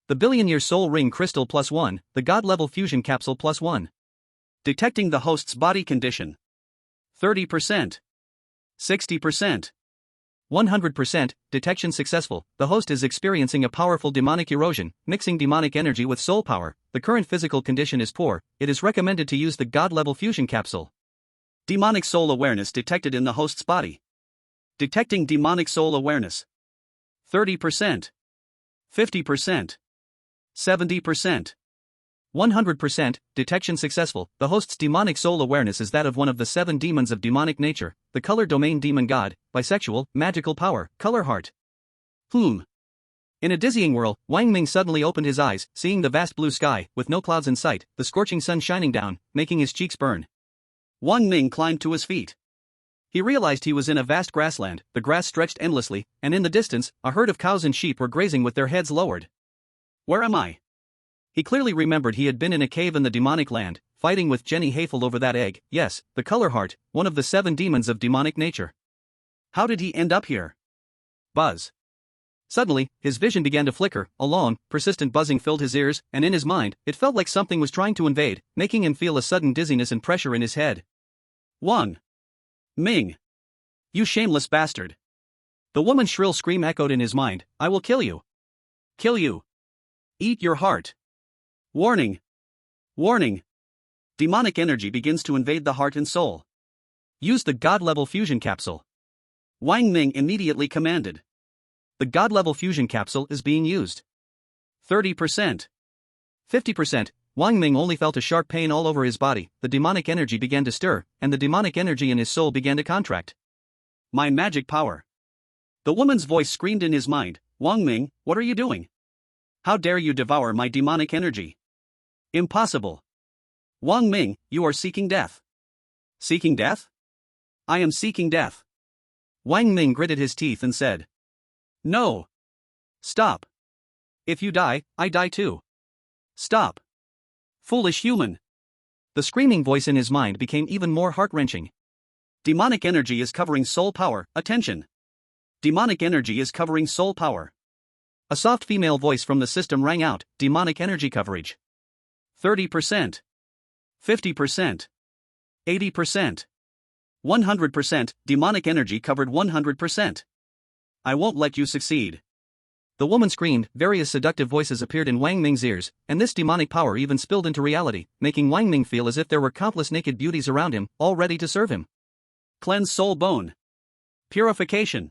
The Billion-Year Soul Ring Crystal +1, the God-level Fusion Capsule +1. Detecting the host's body condition. 30%. 60%. 100%, detection successful, the host is experiencing a powerful demonic erosion, mixing demonic energy with soul power, the current physical condition is poor, it is recommended to use the God-level fusion capsule. Demonic soul awareness detected in the host's body. Detecting demonic soul awareness. 30%. 50%. 70%. 100%, detection successful, the host's demonic soul awareness is that of one of the 7 demons of demonic nature, the color domain demon god, bisexual, magical power, color heart. In a dizzying whirl, Wang Ming suddenly opened his eyes, seeing the vast blue sky, with no clouds in sight, the scorching sun shining down, making his cheeks burn. Wang Ming climbed to his feet. He realized he was in a vast grassland, the grass stretched endlessly, and in the distance, a herd of cows and sheep were grazing with their heads lowered. Where am I? He clearly remembered he had been in a cave in the demonic land, fighting with Jenny Hayfel over that egg. Yes, the color heart, one of the 7 demons of demonic nature. How did he end up here? Buzz. Suddenly, his vision began to flicker, a long, persistent buzzing filled his ears, and in his mind, it felt like something was trying to invade, making him feel a sudden dizziness and pressure in his head. Wang Ming. You shameless bastard. The woman's shrill scream echoed in his mind, I will kill you. Kill you. Eat your heart. Warning. Warning. Demonic energy begins to invade the heart and soul. Use the God-level fusion capsule. Wang Ming immediately commanded. The God-level fusion capsule is being used. 30%. 50%. Wang Ming only felt a sharp pain all over his body, the demonic energy began to stir, and the demonic energy in his soul began to contract. My magic power. The woman's voice screamed in his mind, Wang Ming, what are you doing? How dare you devour my demonic energy? Impossible. Wang Ming, you are seeking death. Seeking death? I am seeking death. Wang Ming gritted his teeth and said. No. Stop. If you die, I die too. Stop. Foolish human. The screaming voice in his mind became even more heart-wrenching. Demonic energy is covering soul power, attention. Demonic energy is covering soul power. A soft female voice from the system rang out, demonic energy coverage. 30%. 50%. 80%. 100%, demonic energy covered 100%. I won't let you succeed. The woman screamed, various seductive voices appeared in Wang Ming's ears, and this demonic power even spilled into reality, making Wang Ming feel as if there were countless naked beauties around him, all ready to serve him. Cleanse soul bone. Purification.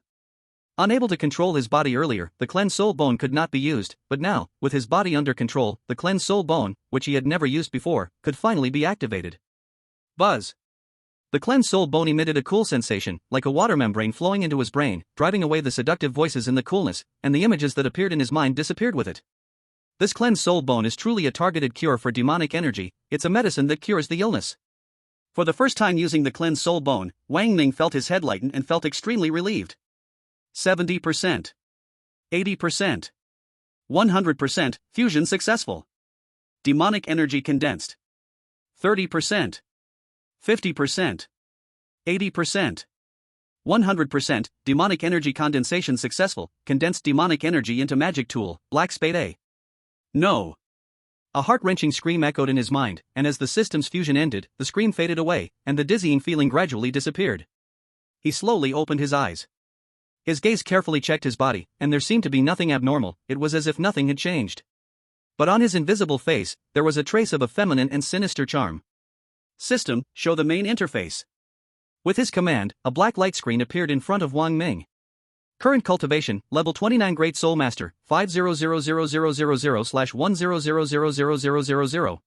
Unable to control his body earlier, the cleansed soul bone could not be used, but now, with his body under control, the cleansed soul bone, which he had never used before, could finally be activated. Buzz. The cleansed soul bone emitted a cool sensation, like a water membrane flowing into his brain, driving away the seductive voices in the coolness, and the images that appeared in his mind disappeared with it. This cleansed soul bone is truly a targeted cure for demonic energy, it's a medicine that cures the illness. For the first time using the cleansed soul bone, Wang Ming felt his head lighten and felt extremely relieved. 70%. 80%. 100%, fusion successful. Demonic energy condensed. 30%. 50%. 80%. 100%, demonic energy condensation successful, condensed demonic energy into magic tool, Black Spade A. No. A heart-wrenching scream echoed in his mind, and as the system's fusion ended, the scream faded away, and the dizzying feeling gradually disappeared. He slowly opened his eyes. His gaze carefully checked his body, and there seemed to be nothing abnormal, it was as if nothing had changed. But on his invisible face, there was a trace of a feminine and sinister charm. System, show the main interface. With his command, a black light screen appeared in front of Wang Ming. Current cultivation, level 29 Great Soul Master, 5000000/100000000.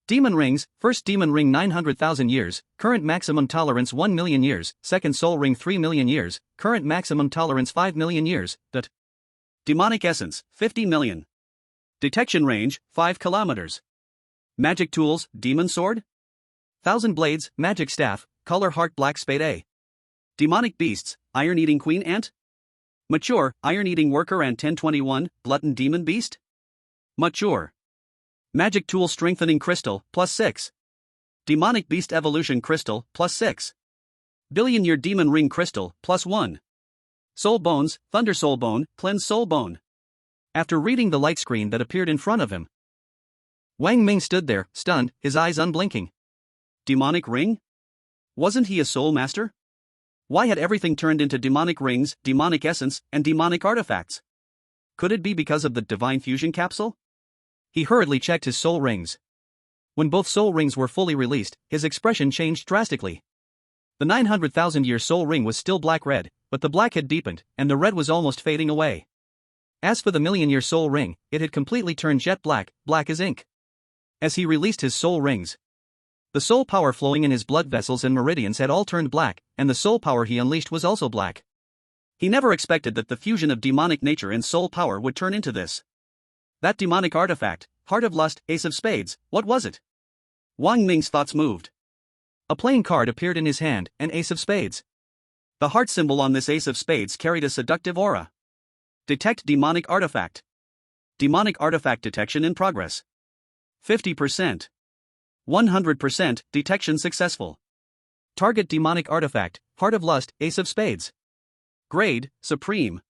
Demon rings, first demon ring 900,000 years, current maximum tolerance 1 million years, second soul ring 3 million years, current maximum tolerance 5 million years, Demonic essence, 50 million. Detection range, 5 kilometers. Magic tools, demon sword? 1,000 blades, magic staff, color heart Black Spade A. Demonic beasts, iron-eating queen ant? Mature, iron-eating worker and 1021, glutton demon beast? Mature. Magic tool strengthening crystal, +6. Demonic beast evolution crystal, +6. Billion-year demon ring crystal, +1. Soul bones, thunder soul bone, cleanse soul bone. After reading the light screen that appeared in front of him, Wang Ming stood there, stunned, his eyes unblinking. Demonic ring? Wasn't he a soul master? Why had everything turned into demonic rings, demonic essence, and demonic artifacts? Could it be because of the divine fusion capsule? He hurriedly checked his soul rings. When both soul rings were fully released, his expression changed drastically. The 900,000-year soul ring was still black-red, but the black had deepened, and the red was almost fading away. As for the million-year soul ring, it had completely turned jet black, black as ink. As he released his soul rings, the soul power flowing in his blood vessels and meridians had all turned black, and the soul power he unleashed was also black. He never expected that the fusion of demonic nature and soul power would turn into this. That demonic artifact, Heart of Lust, Ace of Spades, what was it? Wang Ming's thoughts moved. A playing card appeared in his hand, an Ace of Spades. The heart symbol on this Ace of Spades carried a seductive aura. Detect demonic artifact. Demonic artifact detection in progress. 50%. 100% detection successful. Target demonic artifact, Heart of Lust, Ace of Spades. Grade, Supreme.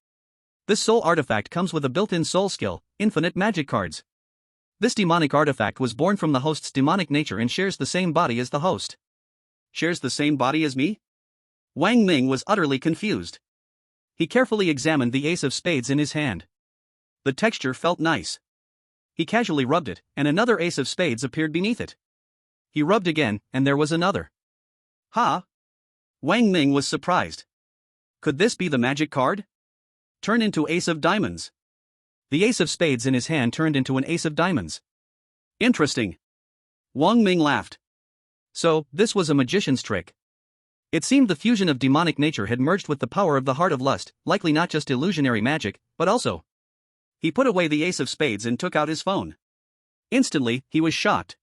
This soul artifact comes with a built-in soul skill, infinite magic cards. This demonic artifact was born from the host's demonic nature and shares the same body as the host. Shares the same body as me? Wang Ming was utterly confused. He carefully examined the Ace of Spades in his hand. The texture felt nice. He casually rubbed it, and another Ace of Spades appeared beneath it. He rubbed again, and there was another. Ha! Wang Ming was surprised. Could this be the magic card? Turn into Ace of Diamonds. The Ace of Spades in his hand turned into an Ace of Diamonds. Interesting. Wang Ming laughed. So, this was a magician's trick. It seemed the fusion of demonic nature had merged with the power of the Heart of Lust, likely not just illusionary magic, but also. He put away the Ace of Spades and took out his phone. Instantly, he was shocked.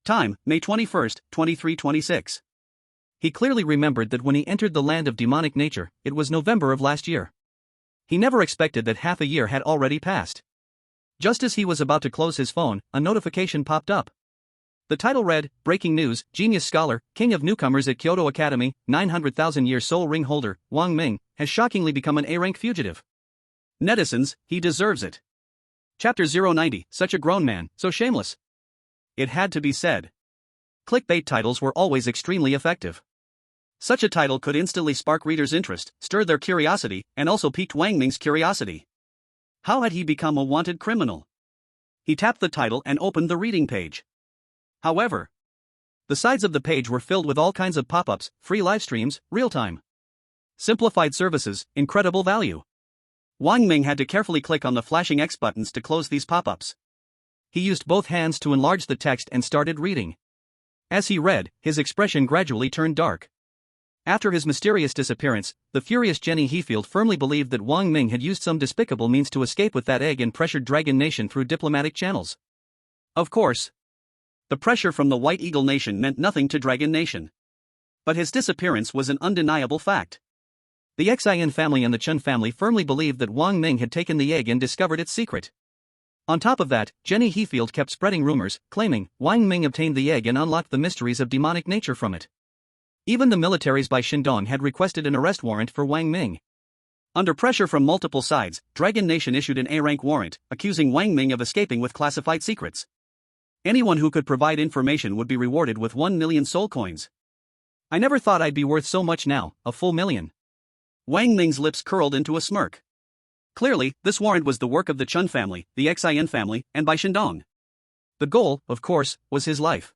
Time, May 21, 2326. He clearly remembered that when he entered the land of demonic nature, it was November of last year. He never expected that half a year had already passed. Just as he was about to close his phone, a notification popped up. The title read, Breaking News, Genius Scholar, King of Newcomers at Kyoto Academy, 900,000-year soul ring holder, Wang Ming, has shockingly become an A-rank fugitive. Netizens, he deserves it. Chapter 090, such a grown man, so shameless. It had to be said. Clickbait titles were always extremely effective. Such a title could instantly spark readers' interest, stir their curiosity, and also piqued Wang Ming's curiosity. How had he become a wanted criminal? He tapped the title and opened the reading page. However, the sides of the page were filled with all kinds of pop-ups, free live streams, real-time. Simplified services, incredible value. Wang Ming had to carefully click on the flashing X buttons to close these pop-ups. He used both hands to enlarge the text and started reading. As he read, his expression gradually turned dark. After his mysterious disappearance, the furious Jenny Heafield firmly believed that Wang Ming had used some despicable means to escape with that egg and pressured Dragon Nation through diplomatic channels. Of course, the pressure from the White Eagle Nation meant nothing to Dragon Nation. But his disappearance was an undeniable fact. The Xin family and the Chun family firmly believed that Wang Ming had taken the egg and discovered its secret. On top of that, Jenny Heafield kept spreading rumors, claiming Wang Ming obtained the egg and unlocked the mysteries of demonic nature from it. Even the militaries by Shindong had requested an arrest warrant for Wang Ming. Under pressure from multiple sides, Dragon Nation issued an A-rank warrant, accusing Wang Ming of escaping with classified secrets. Anyone who could provide information would be rewarded with 1 million soul coins. I never thought I'd be worth so much now, a full million. Wang Ming's lips curled into a smirk. Clearly, this warrant was the work of the Chun family, the Xin family, and by Shindong. The goal, of course, was his life.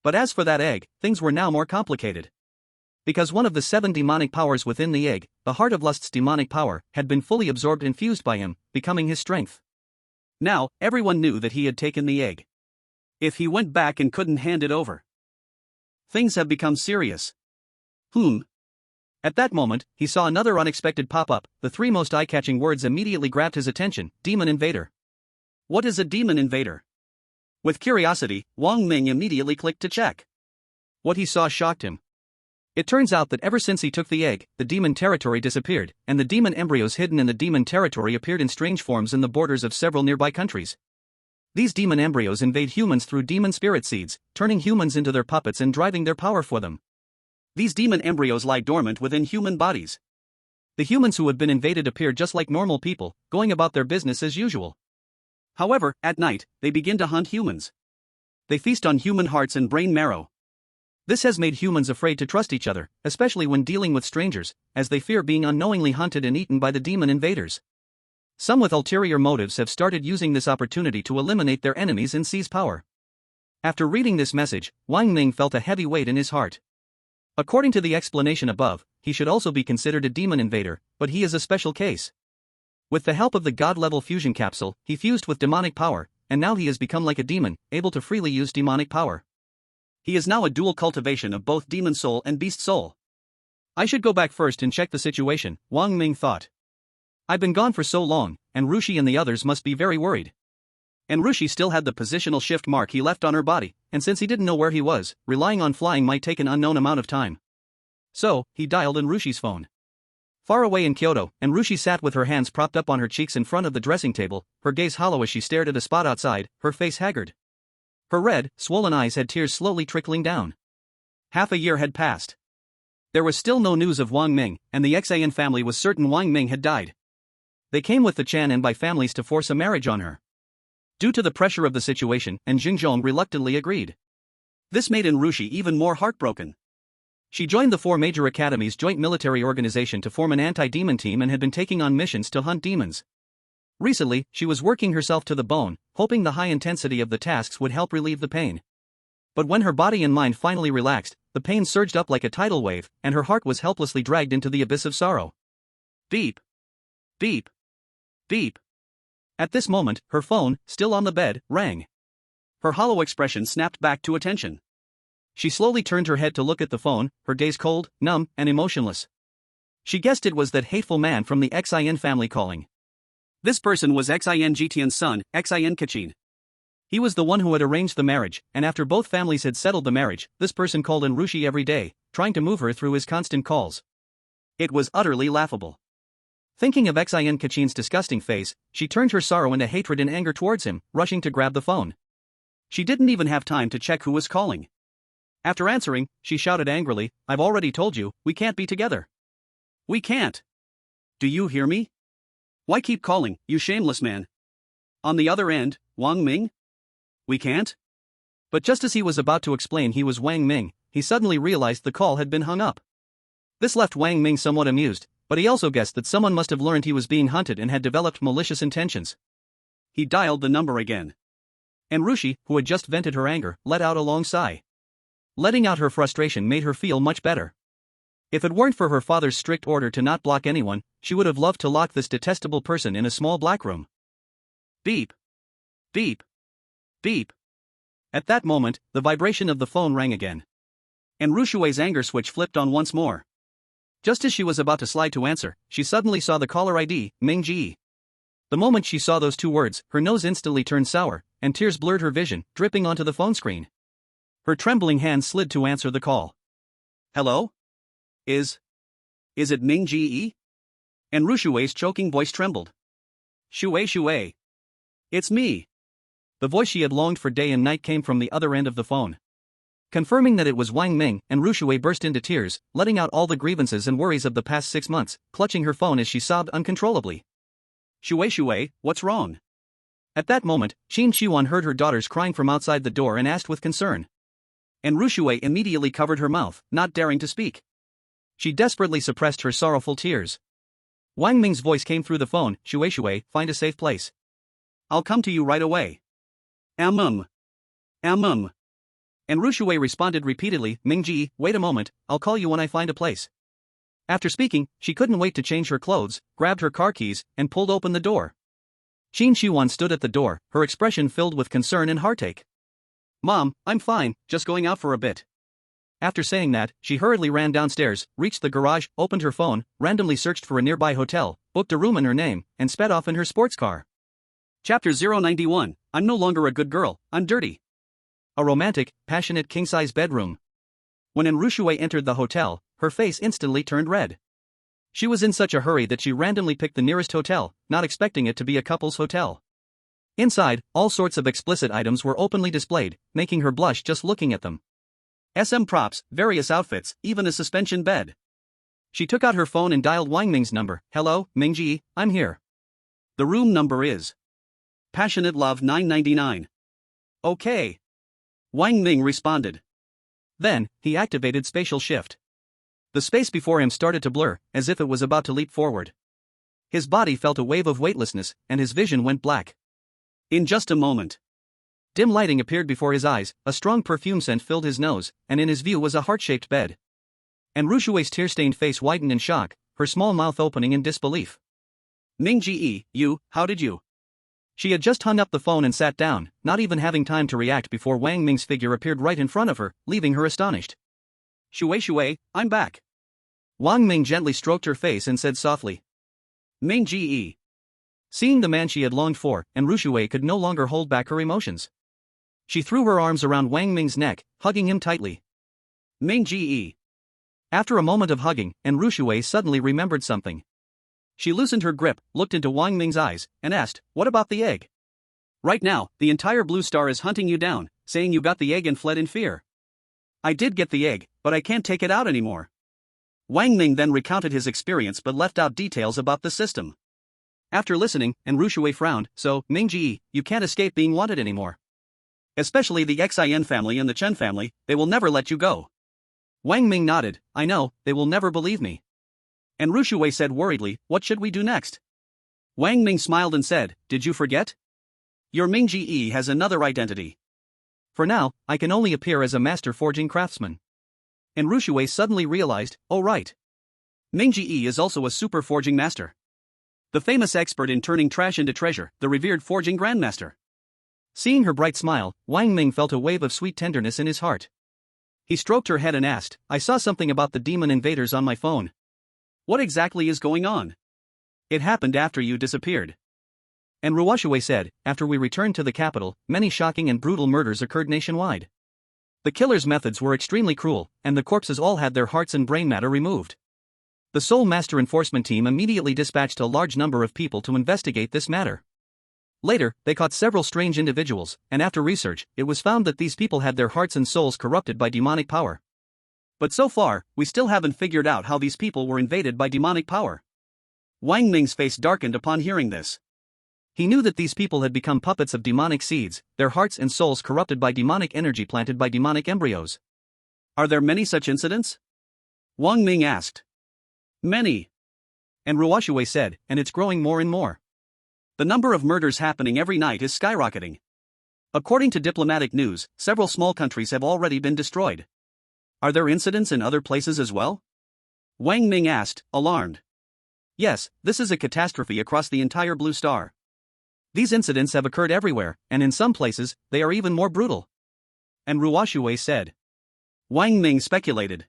But as for that egg, things were now more complicated. Because one of the 7 demonic powers within the egg, the Heart of Lust's demonic power, had been fully absorbed and fused by him, becoming his strength. Now, everyone knew that he had taken the egg. If he went back and couldn't hand it over, things have become serious. At that moment, he saw another unexpected pop-up. The 3 most eye-catching words immediately grabbed his attention: Demon Invader. What is a Demon Invader? With curiosity, Wang Ming immediately clicked to check. What he saw shocked him. It turns out that ever since he took the egg, the demon territory disappeared, and the demon embryos hidden in the demon territory appeared in strange forms in the borders of several nearby countries. These demon embryos invade humans through demon spirit seeds, turning humans into their puppets and driving their power for them. These demon embryos lie dormant within human bodies. The humans who have been invaded appear just like normal people, going about their business as usual. However, at night, they begin to hunt humans. They feast on human hearts and brain marrow. This has made humans afraid to trust each other, especially when dealing with strangers, as they fear being unknowingly hunted and eaten by the demon invaders. Some with ulterior motives have started using this opportunity to eliminate their enemies and seize power. After reading this message, Wang Ming felt a heavy weight in his heart. According to the explanation above, he should also be considered a demon invader, but he is a special case. With the help of the god-level fusion capsule, he fused with demonic power, and now he has become like a demon, able to freely use demonic power. He is now a dual cultivation of both demon soul and beast soul. I should go back first and check the situation, Wang Ming thought. I've been gone for so long, and Rushi and the others must be very worried. And Rushi still had the positional shift mark he left on her body, and since he didn't know where he was, relying on flying might take an unknown amount of time. So, he dialed in Rushi's phone. Far away in Kyoto, and Rushi sat with her hands propped up on her cheeks in front of the dressing table, her gaze hollow as she stared at a spot outside, her face haggard. Her red, swollen eyes had tears slowly trickling down. Half a year had passed. There was still no news of Wang Ming, and the Xian family was certain Wang Ming had died. They came with the Chan and Bai families to force a marriage on her. Due to the pressure of the situation, and Jingzhong reluctantly agreed. This made Enrushi even more heartbroken. She joined the 4 major academies' joint military organization to form an anti-demon team and had been taking on missions to hunt demons. Recently, she was working herself to the bone, hoping the high intensity of the tasks would help relieve the pain. But when her body and mind finally relaxed, the pain surged up like a tidal wave, and her heart was helplessly dragged into the abyss of sorrow. Beep. Beep. Beep. At this moment, her phone, still on the bed, rang. Her hollow expression snapped back to attention. She slowly turned her head to look at the phone, her gaze cold, numb, and emotionless. She guessed it was that hateful man from the Xin family calling. This person was Xin Jitian's son, Xin Kachin. He was the one who had arranged the marriage, and after both families had settled the marriage, this person called Enrushi every day, trying to move her through his constant calls. It was utterly laughable. Thinking of Xin Kachin's disgusting face, she turned her sorrow into hatred and anger towards him, rushing to grab the phone. She didn't even have time to check who was calling. After answering, she shouted angrily, "I've already told you, we can't be together. We can't. Do you hear me? Why keep calling, you shameless man?" On the other end, Wang Ming? We can't? But just as he was about to explain he was Wang Ming, he suddenly realized the call had been hung up. This left Wang Ming somewhat amused, but he also guessed that someone must have learned he was being hunted and had developed malicious intentions. He dialed the number again. Enrushi, who had just vented her anger, let out a long sigh. Letting out her frustration made her feel much better. If it weren't for her father's strict order to not block anyone, she would have loved to lock this detestable person in a small black room. Beep. Beep. Beep. At that moment, the vibration of the phone rang again. Enrushue's anger switch flipped on once more. Just as she was about to slide to answer, she suddenly saw the caller ID, Ming Ji. The moment she saw those 2 words, her nose instantly turned sour, and tears blurred her vision, dripping onto the phone screen. Her trembling hand slid to answer the call. Hello? Is it Ming Ji? Enrushue's choking voice trembled. Shui. It's me. The voice she had longed for day and night came from the other end of the phone. Confirming that it was Wang Ming, Enrushue burst into tears, letting out all the grievances and worries of the past 6 months, clutching her phone as she sobbed uncontrollably. Shui, what's wrong? At that moment, Qin Qiwan heard her daughters crying from outside the door and asked with concern. Enrushue immediately covered her mouth, not daring to speak. She desperately suppressed her sorrowful tears. Wang Ming's voice came through the phone, Shui, find a safe place. I'll come to you right away. Enrushue responded repeatedly, Ming Ji, wait a moment, I'll call you when I find a place. After speaking, she couldn't wait to change her clothes, grabbed her car keys, and pulled open the door. Qin Qiwan stood at the door, her expression filled with concern and heartache. Mom, I'm fine, just going out for a bit. After saying that, she hurriedly ran downstairs, reached the garage, opened her phone, randomly searched for a nearby hotel, booked a room in her name, and sped off in her sports car. Chapter 091, I'm no longer a good girl, I'm dirty. A romantic, passionate king-size bedroom. When Enrushue entered the hotel, her face instantly turned red. She was in such a hurry that she randomly picked the nearest hotel, not expecting it to be a couple's hotel. Inside, all sorts of explicit items were openly displayed, making her blush just looking at them. SM props, various outfits, even a suspension bed. She took out her phone and dialed Wang Ming's number. Hello, Ming Ji, I'm here. The room number is Passionate Love 999. Okay. Wang Ming responded. Then, he activated spatial shift. The space before him started to blur, as if it was about to leap forward. His body felt a wave of weightlessness, and his vision went black. In just a moment. Dim lighting appeared before his eyes, a strong perfume scent filled his nose, and in his view was a heart-shaped bed. Enrushue's tear-stained face widened in shock, her small mouth opening in disbelief. Ming Ji, how did you? She had just hung up the phone and sat down, not even having time to react before Wang Ming's figure appeared right in front of her, leaving her astonished. Shui, I'm back. Wang Ming gently stroked her face and said softly. Ming Ji. Seeing the man she had longed for, Enrushue could no longer hold back her emotions. She threw her arms around Wang Ming's neck, hugging him tightly. Ming Ji. After a moment of hugging, Enrushue suddenly remembered something. She loosened her grip, looked into Wang Ming's eyes, and asked, what about the egg? Right now, the entire blue star is hunting you down, saying you got the egg and fled in fear. I did get the egg, but I can't take it out anymore. Wang Ming then recounted his experience but left out details about the system. After listening, and Rushui frowned, so, Mingji, you can't escape being wanted anymore. Especially the Xin family and the Chen family, they will never let you go. Wang Ming nodded, I know, they will never believe me. And Rushui said worriedly, what should we do next? Wang Ming smiled and said, did you forget? Your Mingji has another identity. For now, I can only appear as a master forging craftsman. And Rushui suddenly realized, oh right. Mingji is also a super forging master. The famous expert in turning trash into treasure, the revered forging grandmaster. Seeing her bright smile, Wang Ming felt a wave of sweet tenderness in his heart. He stroked her head and asked, I saw something about the demon invaders on my phone. What exactly is going on? It happened after you disappeared. And Ruoshui said, after we returned to the capital, many shocking and brutal murders occurred nationwide. The killers' methods were extremely cruel, and the corpses all had their hearts and brain matter removed. The Soul Master Enforcement Team immediately dispatched a large number of people to investigate this matter. Later, they caught several strange individuals, and after research, it was found that these people had their hearts and souls corrupted by demonic power. But so far, we still haven't figured out how these people were invaded by demonic power. Wang Ming's face darkened upon hearing this. He knew that these people had become puppets of demonic seeds, their hearts and souls corrupted by demonic energy planted by demonic embryos. Are there many such incidents? Wang Ming asked. Many. And Ruoshui said, and it's growing more and more. The number of murders happening every night is skyrocketing. According to diplomatic news, several small countries have already been destroyed. Are there incidents in other places as well? Wang Ming asked, alarmed. Yes, this is a catastrophe across the entire Blue Star. These incidents have occurred everywhere, and in some places, they are even more brutal. And Ruoshui said. Wang Ming speculated.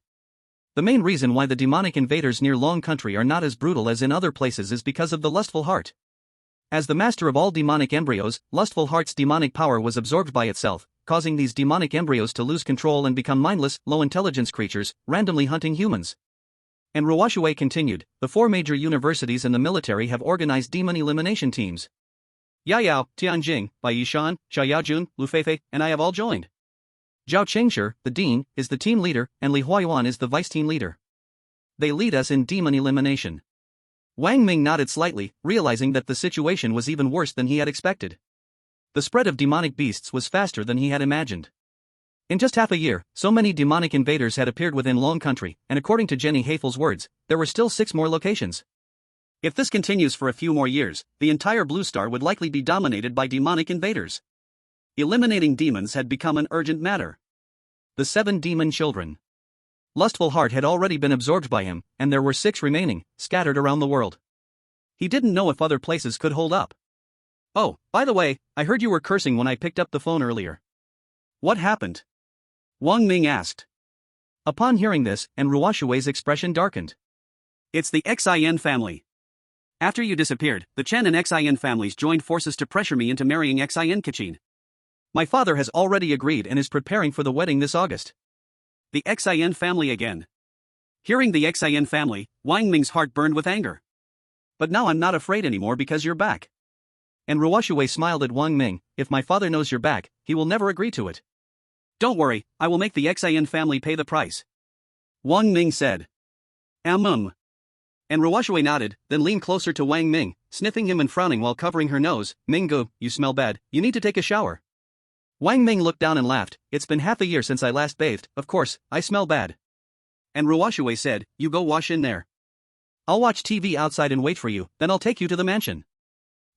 The main reason why the demonic invaders near Long Country are not as brutal as in other places is because of the lustful heart. As the master of all demonic embryos, Lustful Heart's demonic power was absorbed by itself, causing these demonic embryos to lose control and become mindless, low-intelligence creatures, randomly hunting humans. And Ruoshui continued, the 4 major universities and the military have organized demon elimination teams. Yayao, Tianjing, Baishan, Xiaoyajun, Lufeifei, and I have all joined. Zhao Chengshi, the dean, is the team leader, and Li Huayuan is the vice-team leader. They lead us in demon elimination. Wang Ming nodded slightly, realizing that the situation was even worse than he had expected. The spread of demonic beasts was faster than he had imagined. In just half a year, so many demonic invaders had appeared within Long Country, and according to Jenny Hafel's words, there were still 6 more locations. If this continues for a few more years, the entire Blue Star would likely be dominated by demonic invaders. Eliminating demons had become an urgent matter. The 7 demon children. Lustful Heart had already been absorbed by him, and there were 6 remaining, scattered around the world. He didn't know if other places could hold up. Oh, by the way, I heard you were cursing when I picked up the phone earlier. What happened? Wang Ming asked. Upon hearing this, and Ruoshui's expression darkened. It's the Xin family. After you disappeared, the Chen and Xin families joined forces to pressure me into marrying Xin Kichin. My father has already agreed and is preparing for the wedding this August. The Xin family again. Hearing the Xin family, Wang Ming's heart burned with anger. But now I'm not afraid anymore because you're back. And Ruoshui smiled at Wang Ming, if my father knows you're back, he will never agree to it. Don't worry, I will make the Xin family pay the price. Wang Ming said. And Ruoshui nodded, then leaned closer to Wang Ming, sniffing him and frowning while covering her nose. Minggu, you smell bad, you need to take a shower. Wang Ming looked down and laughed, it's been half a year since I last bathed, of course, I smell bad. And Ruoshui said, you go wash in there. I'll watch TV outside and wait for you, then I'll take you to the mansion.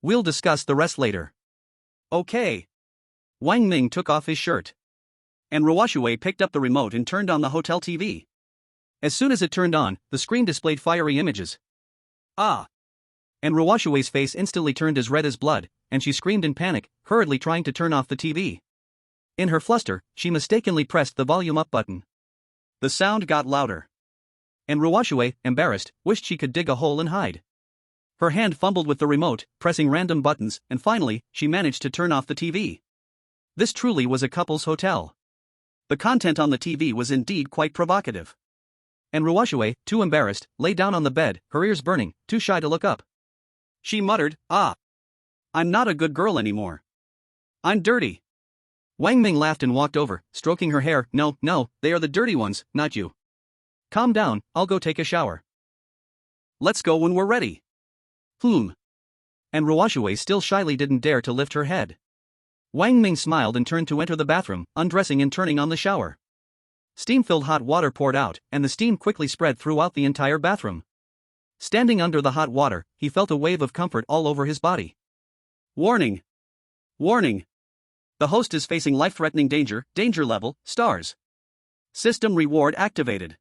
We'll discuss the rest later. Okay. Wang Ming took off his shirt. And Ruoshui picked up the remote and turned on the hotel TV. As soon as it turned on, the screen displayed fiery images. Ah! And Ruoshui's face instantly turned as red as blood, and she screamed in panic, hurriedly trying to turn off the TV. In her fluster, she mistakenly pressed the volume up button. The sound got louder. And Ruoshui, embarrassed, wished she could dig a hole and hide. Her hand fumbled with the remote, pressing random buttons, and finally, she managed to turn off the TV. This truly was a couple's hotel. The content on the TV was indeed quite provocative. And Ruoshui, too embarrassed, lay down on the bed, her ears burning, too shy to look up. She muttered, I'm not a good girl anymore. I'm dirty. Wang Ming laughed and walked over, stroking her hair. No, no, they are the dirty ones, not you. Calm down, I'll go take a shower. Let's go when we're ready. And Ruoshui still shyly didn't dare to lift her head. Wang Ming smiled and turned to enter the bathroom, undressing and turning on the shower. Steam-filled hot water poured out, and the steam quickly spread throughout the entire bathroom. Standing under the hot water, he felt a wave of comfort all over his body. Warning! Warning! The host is facing life-threatening danger, danger level, stars. System reward activated.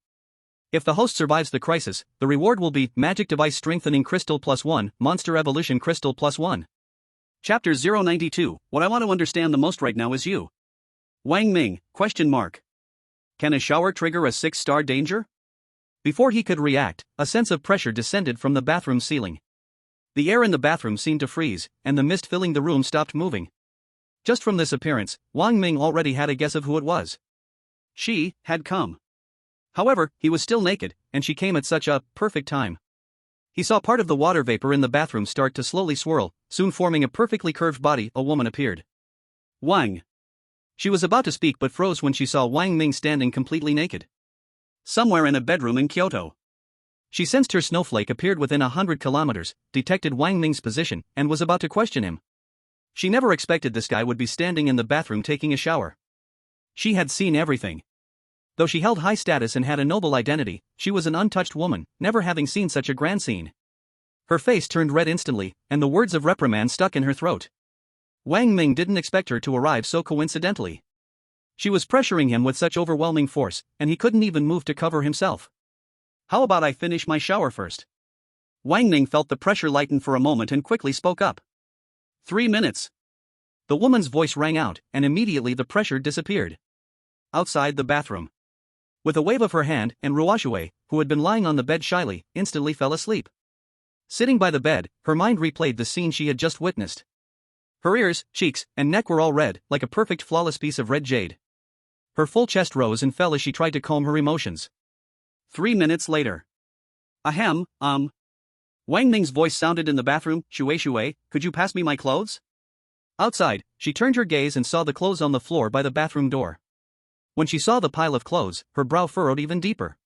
If the host survives the crisis, the reward will be Magic Device Strengthening Crystal +1, Monster Evolution Crystal +1. Chapter 092, what I want to understand the most right now is you. Wang Ming, ? Can a shower trigger a 6-star danger? Before he could react, a sense of pressure descended from the bathroom ceiling. The air in the bathroom seemed to freeze, and the mist filling the room stopped moving. Just from this appearance, Wang Ming already had a guess of who it was. She had come. However, he was still naked, and she came at such a perfect time. He saw part of the water vapor in the bathroom start to slowly swirl, soon forming a perfectly curved body. A woman appeared. Wang. She was about to speak but froze when she saw Wang Ming standing completely naked. Somewhere in a bedroom in Kyoto. She sensed her snowflake appeared within 100 kilometers, detected Wang Ming's position, and was about to question him. She never expected this guy would be standing in the bathroom taking a shower. She had seen everything. Though she held high status and had a noble identity, she was an untouched woman, never having seen such a grand scene. Her face turned red instantly, and the words of reprimand stuck in her throat. Wang Ming didn't expect her to arrive so coincidentally. She was pressuring him with such overwhelming force, and he couldn't even move to cover himself. How about I finish my shower first? Wang Ming felt the pressure lighten for a moment and quickly spoke up. 3 minutes. The woman's voice rang out, and immediately the pressure disappeared. Outside the bathroom. With a wave of her hand, and Ruoshui, who had been lying on the bed shyly, instantly fell asleep. Sitting by the bed, her mind replayed the scene she had just witnessed. Her ears, cheeks, and neck were all red, like a perfect flawless piece of red jade. Her full chest rose and fell as she tried to calm her emotions. 3 minutes later. Ahem, Wang Ming's voice sounded in the bathroom. Shui, could you pass me my clothes? Outside, she turned her gaze and saw the clothes on the floor by the bathroom door. When she saw the pile of clothes, her brow furrowed even deeper.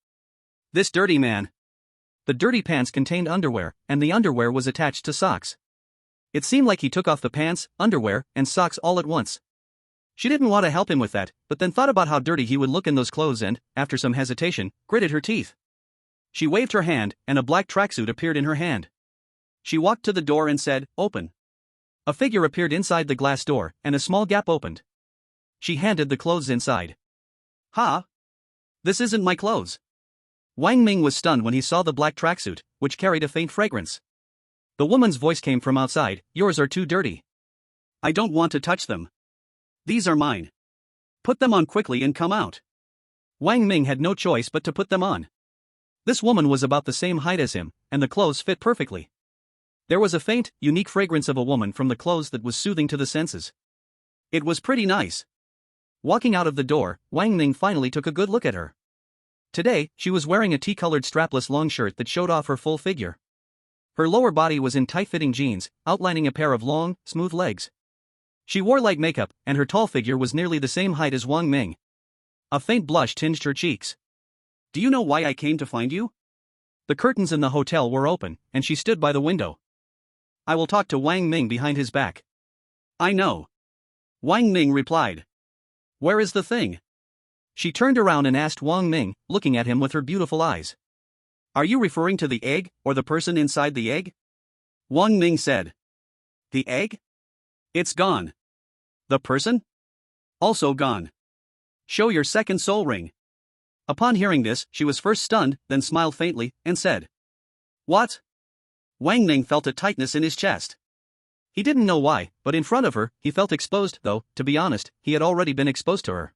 This dirty man. The dirty pants contained underwear, and the underwear was attached to socks. It seemed like he took off the pants, underwear, and socks all at once. She didn't want to help him with that, but then thought about how dirty he would look in those clothes and, after some hesitation, gritted her teeth. She waved her hand, and a black tracksuit appeared in her hand. She walked to the door and said, "Open." A figure appeared inside the glass door, and a small gap opened. She handed the clothes inside. Ha! This isn't my clothes. Wang Ming was stunned when he saw the black tracksuit, which carried a faint fragrance. The woman's voice came from outside. Yours are too dirty. I don't want to touch them. These are mine. Put them on quickly and come out. Wang Ming had no choice but to put them on. This woman was about the same height as him, and the clothes fit perfectly. There was a faint, unique fragrance of a woman from the clothes that was soothing to the senses. It was pretty nice. Walking out of the door, Wang Ming finally took a good look at her. Today, she was wearing a tea-colored strapless long shirt that showed off her full figure. Her lower body was in tight-fitting jeans, outlining a pair of long, smooth legs. She wore light makeup, and her tall figure was nearly the same height as Wang Ming. A faint blush tinged her cheeks. Do you know why I came to find you? The curtains in the hotel were open, and she stood by the window. I will talk to Wang Ming behind his back. I know. Wang Ming replied. Where is the thing? She turned around and asked Wang Ming, looking at him with her beautiful eyes. Are you referring to the egg, or the person inside the egg? Wang Ming said. The egg? It's gone. The person? Also gone. Show your second soul ring. Upon hearing this, she was first stunned, then smiled faintly, and said. What? Wang Ming felt a tightness in his chest. He didn't know why, but in front of her, he felt exposed, though, to be honest, he had already been exposed to her.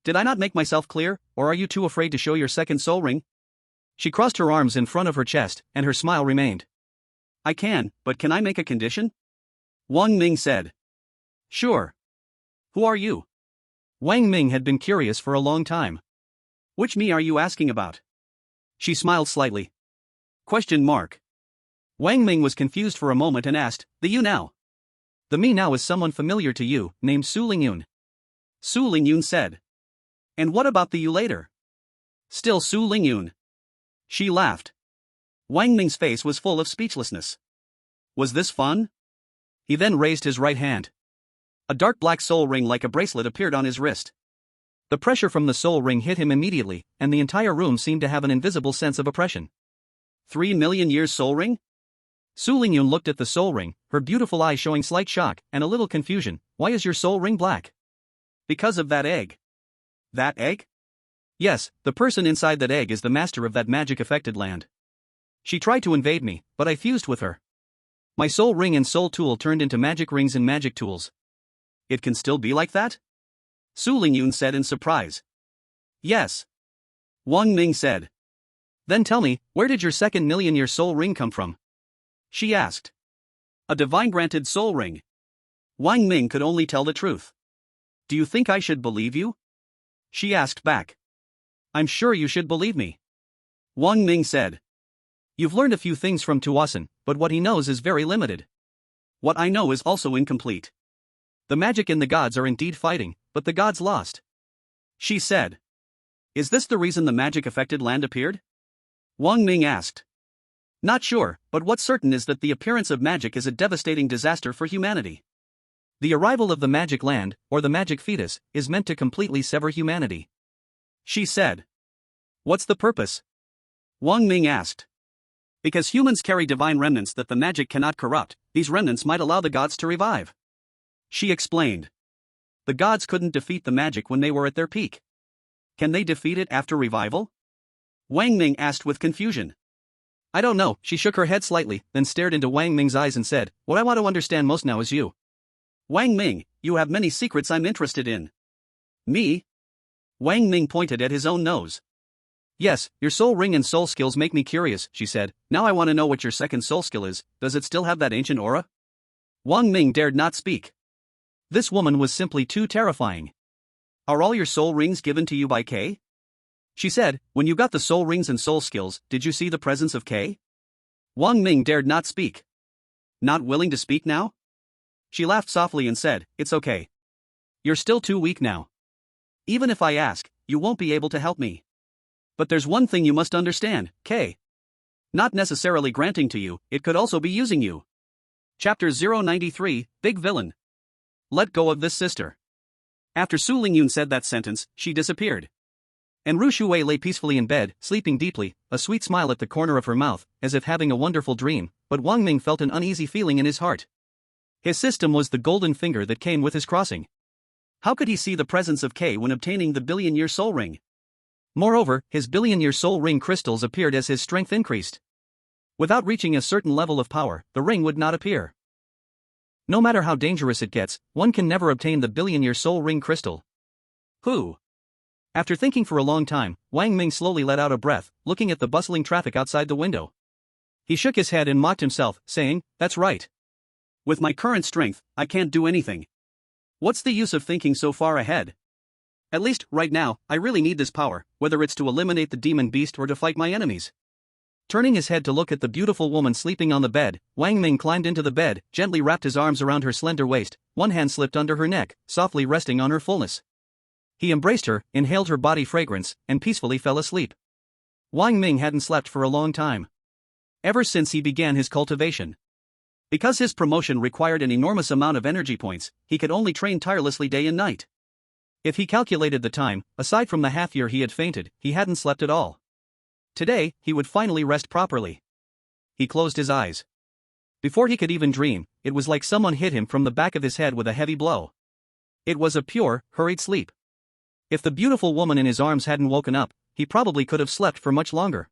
Did I not make myself clear, or are you too afraid to show your second soul ring? She crossed her arms in front of her chest, and her smile remained. I can, but can I make a condition? Wang Ming said. Sure. Who are you? Wang Ming had been curious for a long time. Which me are you asking about? She smiled slightly. Question mark. Wang Ming was confused for a moment and asked, the you now? The me now is someone familiar to you, named Su Lingyun. Su Lingyun said. And what about the you later? Still Su Lingyun. She laughed. Wang Ming's face was full of speechlessness. Was this fun? He then raised his right hand. A dark black soul ring like a bracelet appeared on his wrist. The pressure from the soul ring hit him immediately, and the entire room seemed to have an invisible sense of oppression. 3,000,000 years soul ring? Su Lingyun looked at the soul ring, her beautiful eyes showing slight shock and a little confusion. Why is your soul ring black? Because of that egg. That egg? Yes, the person inside that egg is the master of that magic-affected land. She tried to invade me, but I fused with her. My soul ring and soul tool turned into magic rings and magic tools. It can still be like that? Su Lingyun said in surprise. Yes. Wang Ming said. Then tell me, where did your second million-year soul ring come from? She asked. A divine-granted soul ring. Wang Ming could only tell the truth. Do you think I should believe you? She asked back. I'm sure you should believe me. Wang Ming said. You've learned a few things from Tuasan, but what he knows is very limited. What I know is also incomplete. The magic and the gods are indeed fighting, but the gods lost. She said. Is this the reason the magic-affected land appeared? Wang Ming asked. Not sure, but what's certain is that the appearance of magic is a devastating disaster for humanity. The arrival of the magic land, or the magic fetus, is meant to completely sever humanity. She said. What's the purpose? Wang Ming asked. Because humans carry divine remnants that the magic cannot corrupt, these remnants might allow the gods to revive. She explained. The gods couldn't defeat the magic when they were at their peak. Can they defeat it after revival? Wang Ming asked with confusion. I don't know, she shook her head slightly, then stared into Wang Ming's eyes and said, what I want to understand most now is you. Wang Ming, you have many secrets I'm interested in. Me? Wang Ming pointed at his own nose. Yes, your soul ring and soul skills make me curious, she said. Now I want to know what your second soul skill is. Does it still have that ancient aura? Wang Ming dared not speak. This woman was simply too terrifying. Are all your soul rings given to you by K? She said, when you got the soul rings and soul skills, did you see the presence of K? Wang Ming dared not speak. Not willing to speak now? She laughed softly and said, it's okay. You're still too weak now. Even if I ask, you won't be able to help me. But there's one thing you must understand, K. Not necessarily granting to you, it could also be using you. Chapter 093, Big Villain. Let go of this sister. After Su Lingyun said that sentence, she disappeared. And Ru Shuwei lay peacefully in bed, sleeping deeply, a sweet smile at the corner of her mouth, as if having a wonderful dream, but Wang Ming felt an uneasy feeling in his heart. His system was the golden finger that came with his crossing. How could he see the presence of K when obtaining the billion-year soul ring? Moreover, his billion-year soul ring crystals appeared as his strength increased. Without reaching a certain level of power, the ring would not appear. No matter how dangerous it gets, one can never obtain the billion-year soul ring crystal. Who? After thinking for a long time, Wang Ming slowly let out a breath, looking at the bustling traffic outside the window. He shook his head and mocked himself, saying, that's right. With my current strength, I can't do anything. What's the use of thinking so far ahead? At least, right now, I really need this power, whether it's to eliminate the demon beast or to fight my enemies. Turning his head to look at the beautiful woman sleeping on the bed, Wang Ming climbed into the bed, gently wrapped his arms around her slender waist, one hand slipped under her neck, softly resting on her fullness. He embraced her, inhaled her body fragrance, and peacefully fell asleep. Wang Ming hadn't slept for a long time. Ever since he began his cultivation. Because his promotion required an enormous amount of energy points, he could only train tirelessly day and night. If he calculated the time, aside from the half-year he had fainted, he hadn't slept at all. Today, he would finally rest properly. He closed his eyes. Before he could even dream, it was like someone hit him from the back of his head with a heavy blow. It was a pure, hurried sleep. If the beautiful woman in his arms hadn't woken up, he probably could have slept for much longer.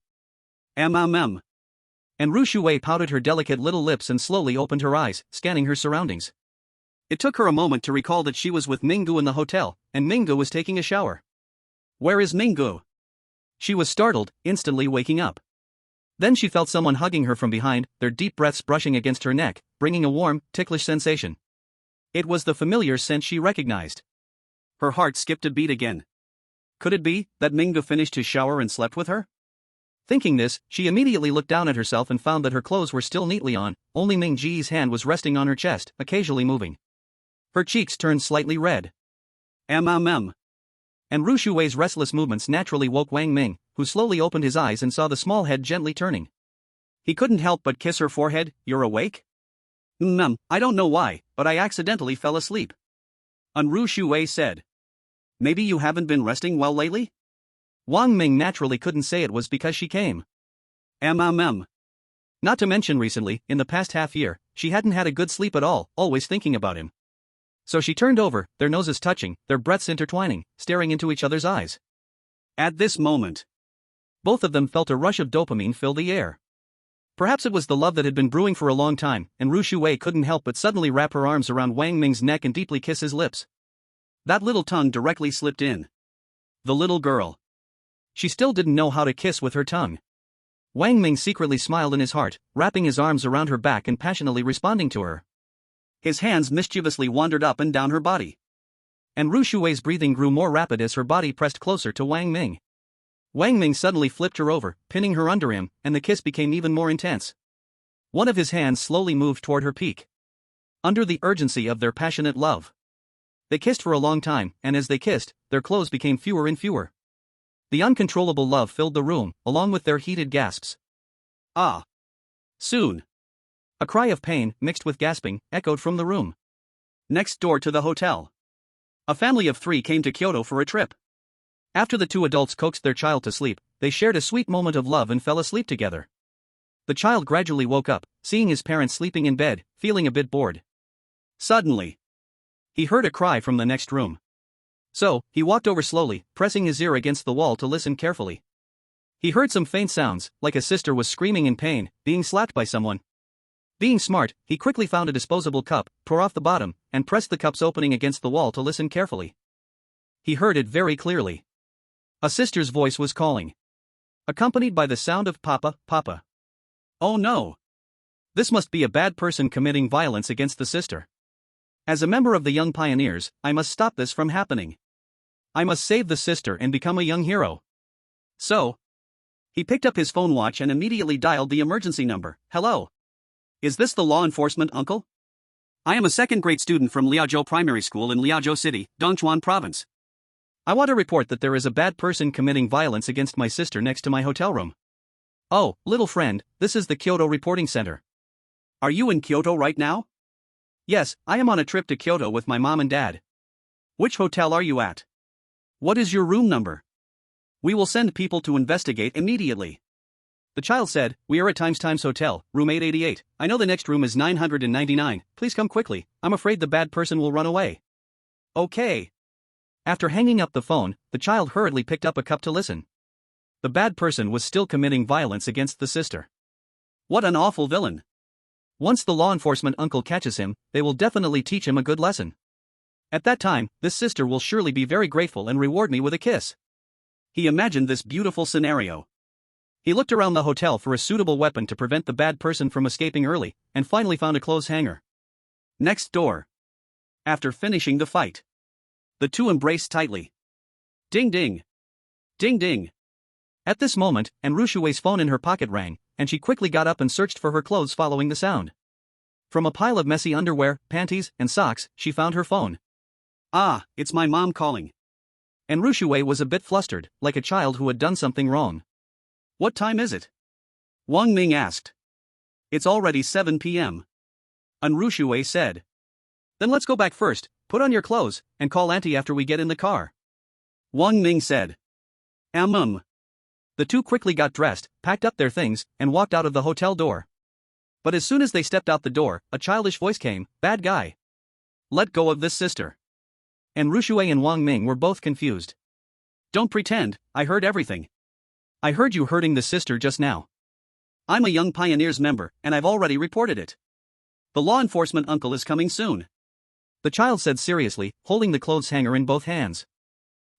And Ru Shuwei pouted her delicate little lips and slowly opened her eyes, scanning her surroundings. It took her a moment to recall that she was with Minggu in the hotel, and Minggu was taking a shower. Where is Minggu? She was startled, instantly waking up. Then she felt someone hugging her from behind, their deep breaths brushing against her neck, bringing a warm, ticklish sensation. It was the familiar scent she recognized. Her heart skipped a beat again. Could it be that Minggu finished his shower and slept with her? Thinking this, she immediately looked down at herself and found that her clothes were still neatly on, only Ming Ji's hand was resting on her chest, occasionally moving. Her cheeks turned slightly red. Mm. And Ru Shui's restless movements naturally woke Wang Ming, who slowly opened his eyes and saw the small head gently turning. He couldn't help but kiss her forehead. You're awake? I don't know why, but I accidentally fell asleep. Ru Shui said. Maybe you haven't been resting well lately? Wang Ming naturally couldn't say it was because she came. Not to mention recently, in the past half year, she hadn't had a good sleep at all, always thinking about him. So she turned over, their noses touching, their breaths intertwining, staring into each other's eyes. At this moment, both of them felt a rush of dopamine fill the air. Perhaps it was the love that had been brewing for a long time, and Ru Shui couldn't help but suddenly wrap her arms around Wang Ming's neck and deeply kiss his lips. That little tongue directly slipped in. The little girl. She still didn't know how to kiss with her tongue. Wang Ming secretly smiled in his heart, wrapping his arms around her back and passionately responding to her. His hands mischievously wandered up and down her body. And Ru Shui's breathing grew more rapid as her body pressed closer to Wang Ming. Wang Ming suddenly flipped her over, pinning her under him, and the kiss became even more intense. One of his hands slowly moved toward her peak. Under the urgency of their passionate love, they kissed for a long time, and as they kissed, their clothes became fewer and fewer. The uncontrollable love filled the room, along with their heated gasps. Ah! Soon! A cry of pain, mixed with gasping, echoed from the room. Next door to the hotel, a family of 3 came to Kyoto for a trip. After the 2 adults coaxed their child to sleep, they shared a sweet moment of love and fell asleep together. The child gradually woke up, seeing his parents sleeping in bed, feeling a bit bored. Suddenly, he heard a cry from the next room. So, he walked over slowly, pressing his ear against the wall to listen carefully. He heard some faint sounds, like a sister was screaming in pain, being slapped by someone. Being smart, he quickly found a disposable cup, tore off the bottom, and pressed the cup's opening against the wall to listen carefully. He heard it very clearly. A sister's voice was calling, accompanied by the sound of Papa, Papa. Oh no! This must be a bad person committing violence against the sister. As a member of the Young Pioneers, I must stop this from happening. I must save the sister and become a young hero. So, he picked up his phone watch and immediately dialed the emergency number. Hello? Is this the law enforcement, uncle? I am a second-grade student from Liaozhou Primary School in Liaozhou City, Dongchuan Province. I want to report that there is a bad person committing violence against my sister next to my hotel room. Oh, little friend, this is the Kyoto Reporting Center. Are you in Kyoto right now? Yes, I am on a trip to Kyoto with my mom and dad. Which hotel are you at? What is your room number? We will send people to investigate immediately. The child said, we are at Times Hotel, room 888. I know the next room is 999. Please come quickly. I'm afraid the bad person will run away. Okay. After hanging up the phone, the child hurriedly picked up a cup to listen. The bad person was still committing violence against the sister. What an awful villain. Once the law enforcement uncle catches him, they will definitely teach him a good lesson. At that time, this sister will surely be very grateful and reward me with a kiss. He imagined this beautiful scenario. He looked around the hotel for a suitable weapon to prevent the bad person from escaping early, and finally found a clothes hanger. Next door. After finishing the fight, the 2 embraced tightly. Ding ding. Ding ding. At this moment, Ru Shui's phone in her pocket rang, and she quickly got up and searched for her clothes following the sound. From a pile of messy underwear, panties, and socks, she found her phone. Ah, it's my mom calling. And Ru Shui was a bit flustered, like a child who had done something wrong. What time is it? Wang Ming asked. It's already 7 p.m. Ru Shui said. Then let's go back first, put on your clothes, and call auntie after we get in the car. Wang Ming said. The 2 quickly got dressed, packed up their things, and walked out of the hotel door. But as soon as they stepped out the door, a childish voice came, bad guy. Let go of this sister. And Ru Shui and Wang Ming were both confused. Don't pretend, I heard everything. I heard you hurting the sister just now. I'm a Young Pioneers member, and I've already reported it. The law enforcement uncle is coming soon. The child said seriously, holding the clothes hanger in both hands.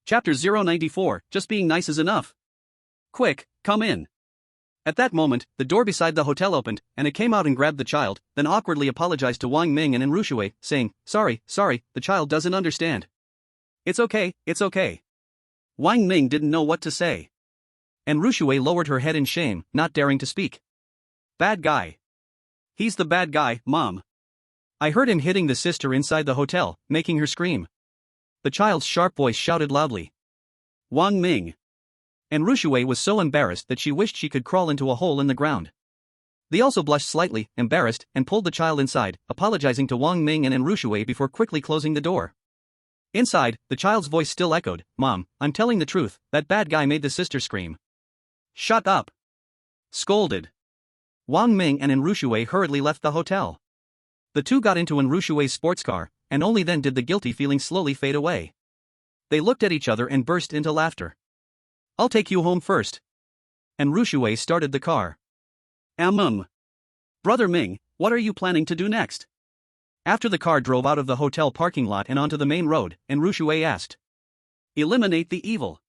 Chapter 094, Just being nice is enough. Quick, come in. At that moment, the door beside the hotel opened, and it came out and grabbed the child, then awkwardly apologized to Wang Ming and Ru Shui, saying, sorry, the child doesn't understand. It's okay. Wang Ming didn't know what to say. And Ru Shui lowered her head in shame, not daring to speak. Bad guy. He's the bad guy, Mom. I heard him hitting the sister inside the hotel, making her scream. The child's sharp voice shouted loudly. Wang Ming. And Rushui was so embarrassed that she wished she could crawl into a hole in the ground. They also blushed slightly, embarrassed, and pulled the child inside, apologizing to Wang Ming and Rushui before quickly closing the door. Inside, the child's voice still echoed, Mom, I'm telling the truth, that bad guy made the sister scream. Shut up. Scolded. Wang Ming and Rushui hurriedly left the hotel. The two got into Rushui's sports car, and only then did the guilty feeling slowly fade away. They looked at each other and burst into laughter. I'll take you home first. And Rushui started the car. Brother Ming, what are you planning to do next? After the car drove out of the hotel parking lot and onto the main road, and Rushui asked. Eliminate the evil.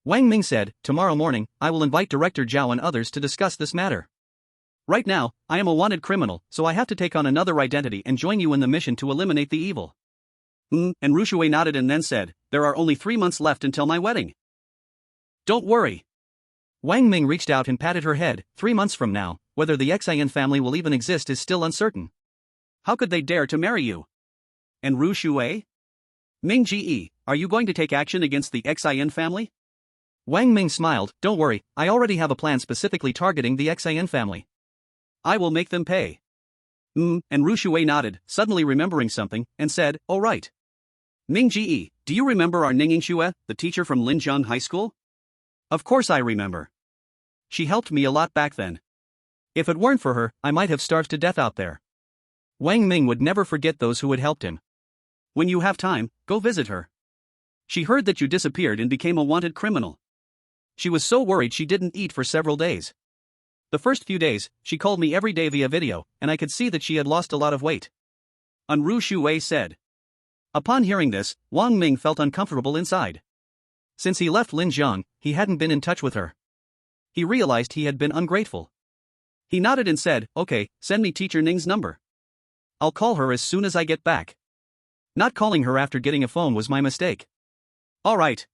Wang Ming said, tomorrow morning, I will invite Director Zhao and others to discuss this matter. Right now, I am a wanted criminal, so I have to take on another identity and join you in the mission to eliminate the evil. And Rushui nodded and then said, there are only 3 months left until my wedding. Don't worry. Wang Ming reached out and patted her head. 3 months from now, whether the Xian family will even exist is still uncertain. How could they dare to marry you? And Rushui? Ming Ge, are you going to take action against the Xian family? Wang Ming smiled, don't worry, I already have a plan specifically targeting the Xian family. I will make them pay. And Rushui nodded, suddenly remembering something, and said, oh right. Ming Ge, do you remember our Ninging Xue, the teacher from Linjiang High School? Of course I remember. She helped me a lot back then. If it weren't for her, I might have starved to death out there. Wang Ming would never forget those who had helped him. When you have time, go visit her. She heard that you disappeared and became a wanted criminal. She was so worried she didn't eat for several days. The first few days, she called me every day via video, and I could see that she had lost a lot of weight. Rushui said. Upon hearing this, Wang Ming felt uncomfortable inside. Since he left Linjiang, he hadn't been in touch with her. He realized he had been ungrateful. He nodded and said, okay, send me Teacher Ning's number. I'll call her as soon as I get back. Not calling her after getting a phone was my mistake. Alright.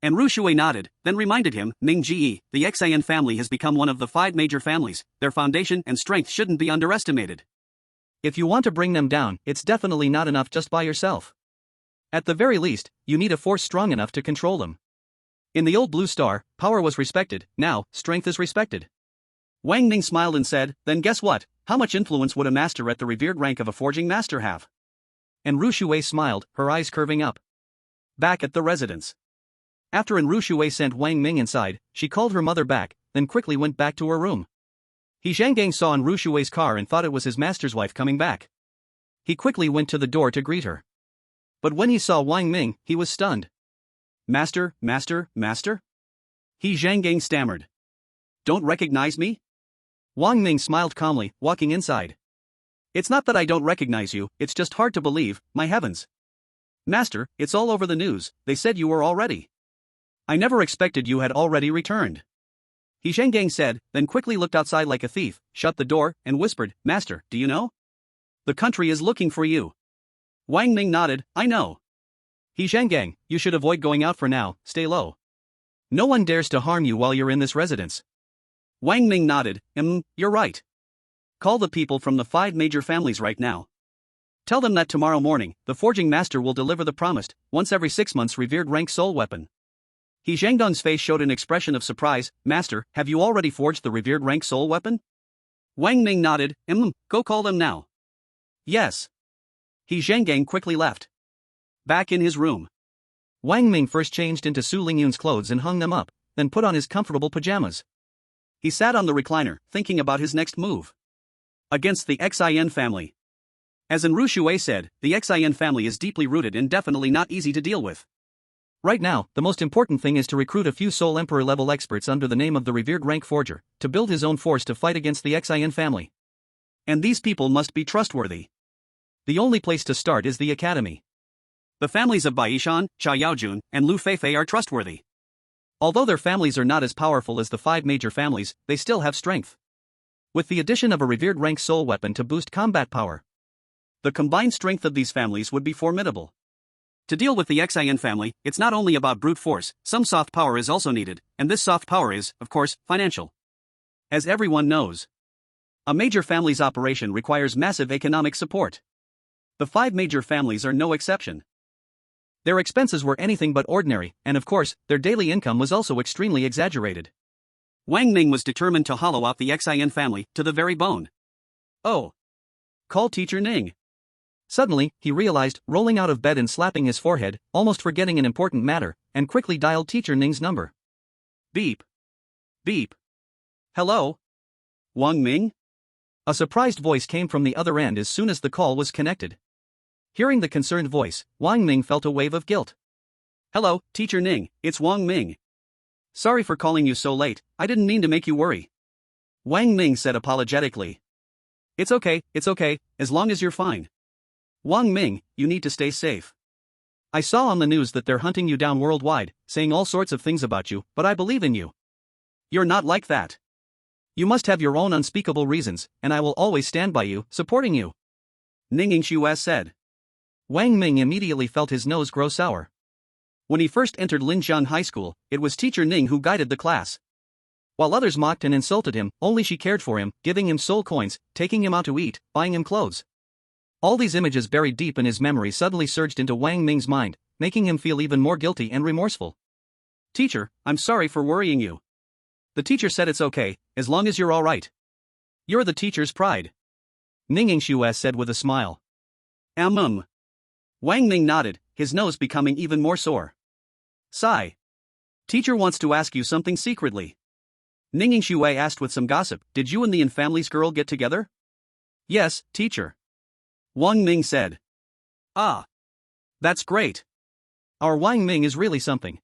And Rushui nodded, then reminded him, Ming Ge, the Xian family has become one of the 5 major families, their foundation and strength shouldn't be underestimated. If you want to bring them down, it's definitely not enough just by yourself. At the very least, you need a force strong enough to control them. In the old Blue Star, power was respected, now, strength is respected. Wang Ning smiled and said, then guess what, how much influence would a master at the revered rank of a forging master have? And Rushui smiled, her eyes curving up. Back at the residence. After Rushui sent Wang Ming inside, she called her mother back, then quickly went back to her room. He Zhanggang saw Rushui's car and thought it was his master's wife coming back. He quickly went to the door to greet her. But when he saw Wang Ming, he was stunned. Master? He Zhanggang stammered. Don't recognize me? Wang Ming smiled calmly, walking inside. It's not that I don't recognize you, it's just hard to believe, my heavens. Master, it's all over the news, they said you were already. I never expected you had already returned. He Zhanggang said, then quickly looked outside like a thief, shut the door, and whispered, Master, do you know? The country is looking for you. Wang Ming nodded, I know. He Zhanggang, you should avoid going out for now, stay low. No one dares to harm you while you're in this residence. Wang Ming nodded, you're right. Call the people from the 5 major families right now. Tell them that tomorrow morning, the forging master will deliver the promised, once every 6 months revered rank soul weapon. He Zhangdong's face showed an expression of surprise, Master, have you already forged the revered rank soul weapon? Wang Ming nodded, go call them now. Yes. He Zhanggang quickly left. Back in his room. Wang Ming first changed into Su Lingyun's clothes and hung them up, then put on his comfortable pajamas. He sat on the recliner, thinking about his next move. Against the Xian family. As Rushui said, the Xian family is deeply rooted and definitely not easy to deal with. Right now, the most important thing is to recruit a few Soul Emperor level experts under the name of the revered rank forger, to build his own force to fight against the Xian family. And these people must be trustworthy. The only place to start is the academy. The families of Baishan, Xia Yaojun, and Lu Feifei are trustworthy. Although their families are not as powerful as the 5 major families, they still have strength. With the addition of a revered rank soul weapon to boost combat power, the combined strength of these families would be formidable. To deal with the Xian family, it's not only about brute force, some soft power is also needed, and this soft power is, of course, financial. As everyone knows, a major family's operation requires massive economic support. The 5 major families are no exception. Their expenses were anything but ordinary, and of course, their daily income was also extremely exaggerated. Wang Ming was determined to hollow out the Xin family to the very bone. Oh! Call Teacher Ning. Suddenly, he realized, rolling out of bed and slapping his forehead, almost forgetting an important matter, and quickly dialed Teacher Ning's number. Beep. Beep. Hello? Wang Ming? A surprised voice came from the other end as soon as the call was connected. Hearing the concerned voice, Wang Ming felt a wave of guilt. Hello, Teacher Ning, it's Wang Ming. Sorry for calling you so late, I didn't mean to make you worry. Wang Ming said apologetically. It's okay, as long as you're fine. Wang Ming, you need to stay safe. I saw on the news that they're hunting you down worldwide, saying all sorts of things about you, but I believe in you. You're not like that. You must have your own unspeakable reasons, and I will always stand by you, supporting you. Ning Yingshu said. Wang Ming immediately felt his nose grow sour. When he first entered Linxian High School, it was Teacher Ning who guided the class. While others mocked and insulted him, only she cared for him, giving him soul coins, taking him out to eat, buying him clothes. All these images buried deep in his memory suddenly surged into Wang Ming's mind, making him feel even more guilty and remorseful. Teacher, I'm sorry for worrying you. The teacher said it's okay, as long as you're alright. You're the teacher's pride. Ning Yingshu said with a smile. Wang Ming nodded, his nose becoming even more sore. Sigh. Teacher wants to ask you something secretly. Ning Yingshu asked with some gossip, did you and the family's girl get together? Yes, teacher. Wang Ming said. Ah. That's great. Our Wang Ming is really something.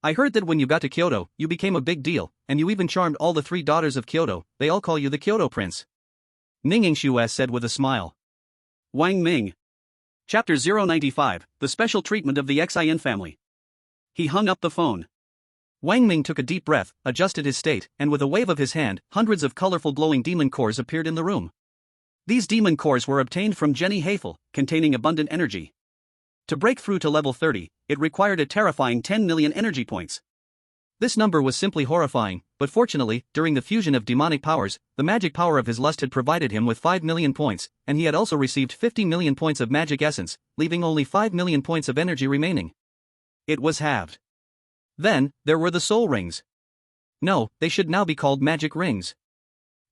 I heard that when you got to Kyoto, you became a big deal, and you even charmed all the 3 daughters of Kyoto, they all call you the Kyoto Prince. Ning Yingshu said with a smile. Wang Ming. Chapter 095, The Special Treatment of the Xin Family. He hung up the phone. Wang Ming took a deep breath, adjusted his state, and with a wave of his hand, hundreds of colorful glowing demon cores appeared in the room. These demon cores were obtained from Jenny Heifel, containing abundant energy. To break through to level 30, it required a terrifying 10 million energy points. This number was simply horrifying, but fortunately, during the fusion of demonic powers, the magic power of his lust had provided him with 5 million points, and he had also received 50 million points of magic essence, leaving only 5 million points of energy remaining. It was halved. Then, there were the soul rings. No, they should now be called magic rings.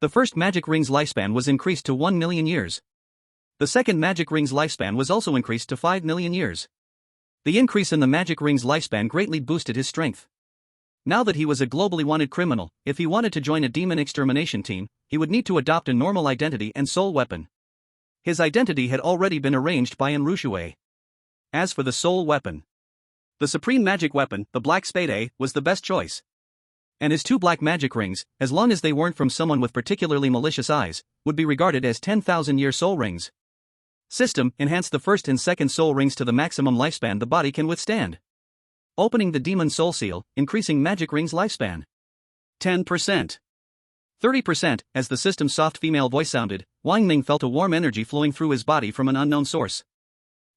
The first magic ring's lifespan was increased to 1 million years. The second magic ring's lifespan was also increased to 5 million years. The increase in the magic ring's lifespan greatly boosted his strength. Now that he was a globally wanted criminal, if he wanted to join a demon extermination team, he would need to adopt a normal identity and soul weapon. His identity had already been arranged by Enrushue. As for the soul weapon, the supreme magic weapon, the Black Spade A, was the best choice. And his 2 black magic rings, as long as they weren't from someone with particularly malicious eyes, would be regarded as 10,000-year soul rings. System, enhance the first and second soul rings to the maximum lifespan the body can withstand. Opening the demon soul seal, increasing magic ring's lifespan. 10%. 30%, as the system's soft female voice sounded, Wang Ming felt a warm energy flowing through his body from an unknown source.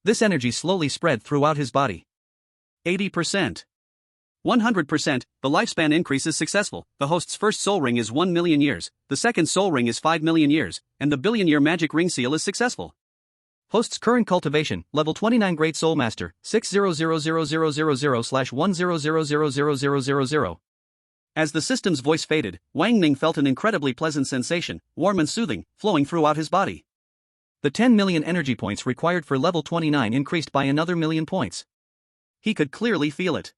This energy slowly spread throughout his body. 80%. 100%, the lifespan increase is successful. The host's first soul ring is 1 million years, the second soul ring is 5 million years, and the billion-year magic ring seal is successful. Host's current cultivation, level 29 Great Soul Master, 6000000/100000000. As the system's voice faded, Wang Ming felt an incredibly pleasant sensation, warm and soothing, flowing throughout his body. The 10 million energy points required for level 29 increased by another million points. He could clearly feel it.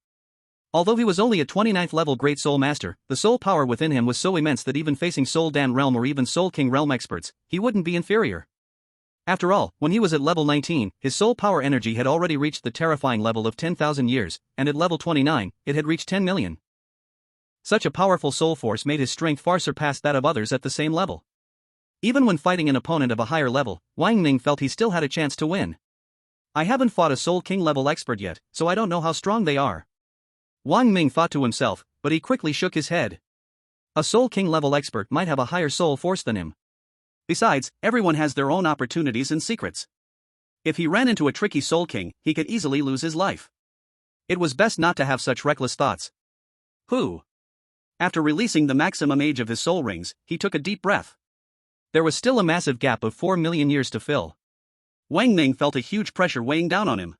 Although he was only a 29th level Great Soul Master, the soul power within him was so immense that even facing Soul Dan Realm or even Soul King Realm experts, he wouldn't be inferior. After all, when he was at level 19, his soul power energy had already reached the terrifying level of 10,000 years, and at level 29, it had reached 10 million. Such a powerful soul force made his strength far surpass that of others at the same level. Even when fighting an opponent of a higher level, Wang Ming felt he still had a chance to win. I haven't fought a Soul King level expert yet, so I don't know how strong they are. Wang Ming thought to himself, but he quickly shook his head. A Soul King level expert might have a higher soul force than him. Besides, everyone has their own opportunities and secrets. If he ran into a tricky Soul King, he could easily lose his life. It was best not to have such reckless thoughts. After releasing the maximum age of his soul rings, he took a deep breath. There was still a massive gap of 4 million years to fill. Wang Ming felt a huge pressure weighing down on him.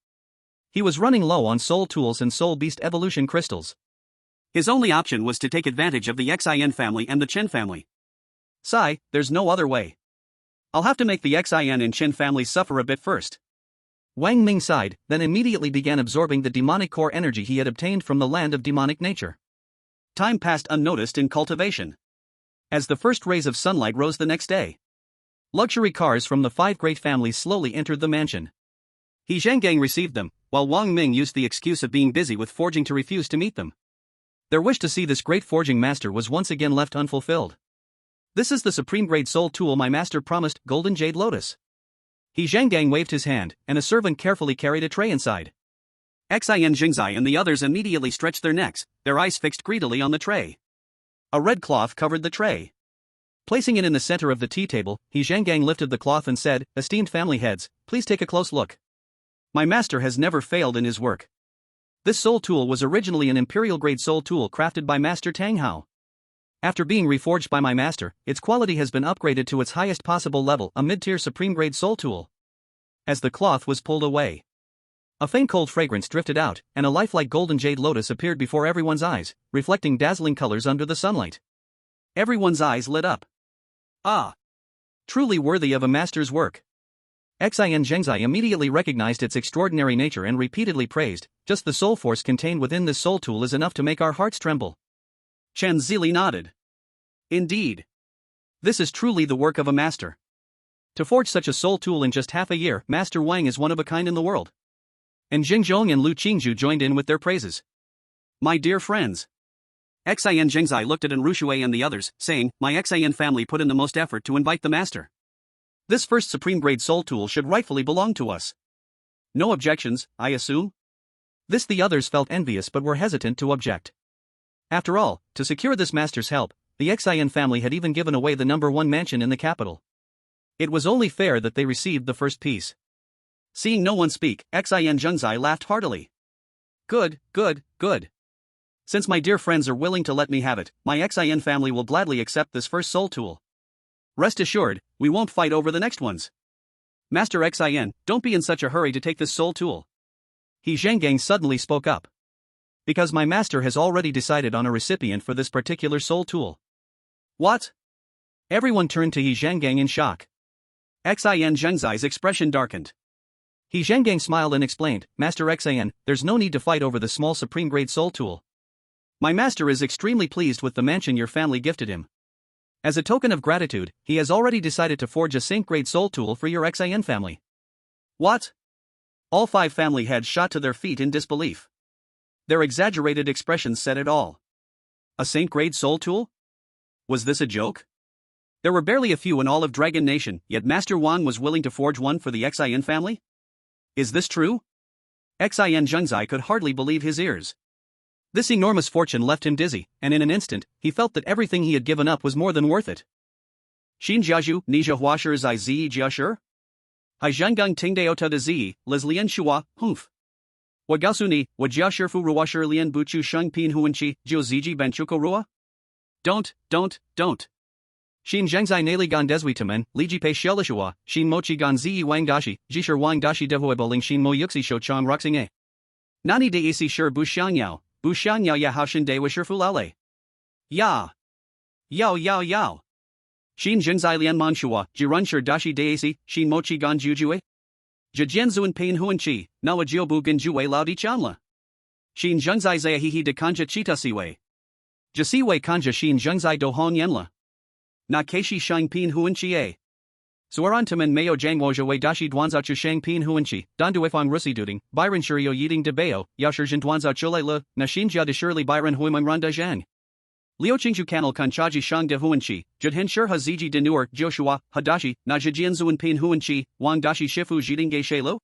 He was running low on soul tools and soul beast evolution crystals. His only option was to take advantage of the Xin family and the Chen family. Sigh, there's no other way. I'll have to make the Xin and Chen families suffer a bit first. Wang Ming sighed, then immediately began absorbing the demonic core energy he had obtained from the land of demonic nature. Time passed unnoticed in cultivation. As the first rays of sunlight rose the next day, luxury cars from the 5 great families slowly entered the mansion. He Zhanggang received them, while Wang Ming used the excuse of being busy with forging to refuse to meet them. Their wish to see this great forging master was once again left unfulfilled. This is the supreme grade soul tool my master promised, Golden Jade Lotus. He Zhanggang waved his hand, and a servant carefully carried a tray inside. Xin Jingzai and the others immediately stretched their necks, their eyes fixed greedily on the tray. A red cloth covered the tray. Placing it in the center of the tea table, He Zhanggang lifted the cloth and said, "Esteemed family heads, please take a close look. My master has never failed in his work. This soul tool was originally an imperial-grade soul tool crafted by Master Tang Hao. After being reforged by my master, its quality has been upgraded to its highest possible level, a mid-tier supreme-grade soul tool." As the cloth was pulled away, a faint cold fragrance drifted out, and a lifelike golden jade lotus appeared before everyone's eyes, reflecting dazzling colors under the sunlight. Everyone's eyes lit up. Ah! Truly worthy of a master's work. Xin Zhengzai immediately recognized its extraordinary nature and repeatedly praised, "Just the soul force contained within this soul tool is enough to make our hearts tremble." Chen Zili nodded. Indeed. This is truly the work of a master. To forge such a soul tool in just half a year, Master Wang is one of a kind in the world. And Jingzhong and Lu Qingzhu joined in with their praises. My dear friends. Xin Zhengzai looked at Enrushui and the others, saying, "My Xin family put in the most effort to invite the master. This first supreme grade soul tool should rightfully belong to us. No objections, I assume?" This the others felt envious but were hesitant to object. After all, to secure this master's help, the Xin family had even given away the #1 mansion in the capital. It was only fair that they received the first piece. Seeing no one speak, Xin Zhengzai laughed heartily. Good, good, good. Since my dear friends are willing to let me have it, my Xin family will gladly accept this first soul tool. Rest assured, we won't fight over the next ones. Master Xin, don't be in such a hurry to take this soul tool. He Zhanggang suddenly spoke up. Because my master has already decided on a recipient for this particular soul tool. What? Everyone turned to He Zhanggang in shock. Xin Zhengzai's expression darkened. He Zhanggang smiled and explained, "Master Xin, there's no need to fight over the small supreme grade soul tool. My master is extremely pleased with the mansion your family gifted him. As a token of gratitude, he has already decided to forge a Saint-grade soul tool for your Xin family." What? All 5 family heads shot to their feet in disbelief. Their exaggerated expressions said it all. A Saint-grade soul tool? Was this a joke? There were barely a few in all of Dragon Nation, yet Master Wang was willing to forge one for the Xin family? Is this true? Xin Zhengzai could hardly believe his ears. This enormous fortune left him dizzy, and in an instant, he felt that everything he had given up was more than worth it. Xin jiaju, ni zhe huashir zai zi jia shir? Hai zhanggang tingdeota de zi, les lian shua, humph. Wagasu ni, wajia shirfu ruashir lian buchu sheng pin huanchi, jiu ziji benchuko rua? Don't. Xin zhengzai nali gan deswitamen, liji pe shelishua, xin mochi gan zi wang dashi, jishir wang dashi devoeboling xin mo yuxi shou chang roxing. Nani de isi shir bu xiang yao. Bu xiang yao ya haoshin de wisher fulale. Ya. Yao. Xin zhengzai lian manshua, jirun shir dashi deasi, xin mochi gan jujue? Jijian zuan pain huan chi, nawa jiobu gan jue lao di chanla. Xin zhengzai zaya hihi de kanja chita siwe. Jasiwe kanja xin zhengzai do hon yenla. Na keishi shang pin huan chi e. Suaran tamen mayo jangwoja wei dashi duanza chu shang pin huanchi, dandu ifang rusi duding, byron shirio yiding de bao, yashir jin duanza chule le, na shinjia de shirley byron huiman randa zhang. Liu qingju kanal kanchaji shang de huanchi, judhen shir ha ziji de nuer, joshua, hadashi, na jijian zuan pin huanchi, wang dashi shifu jiding ge shelo?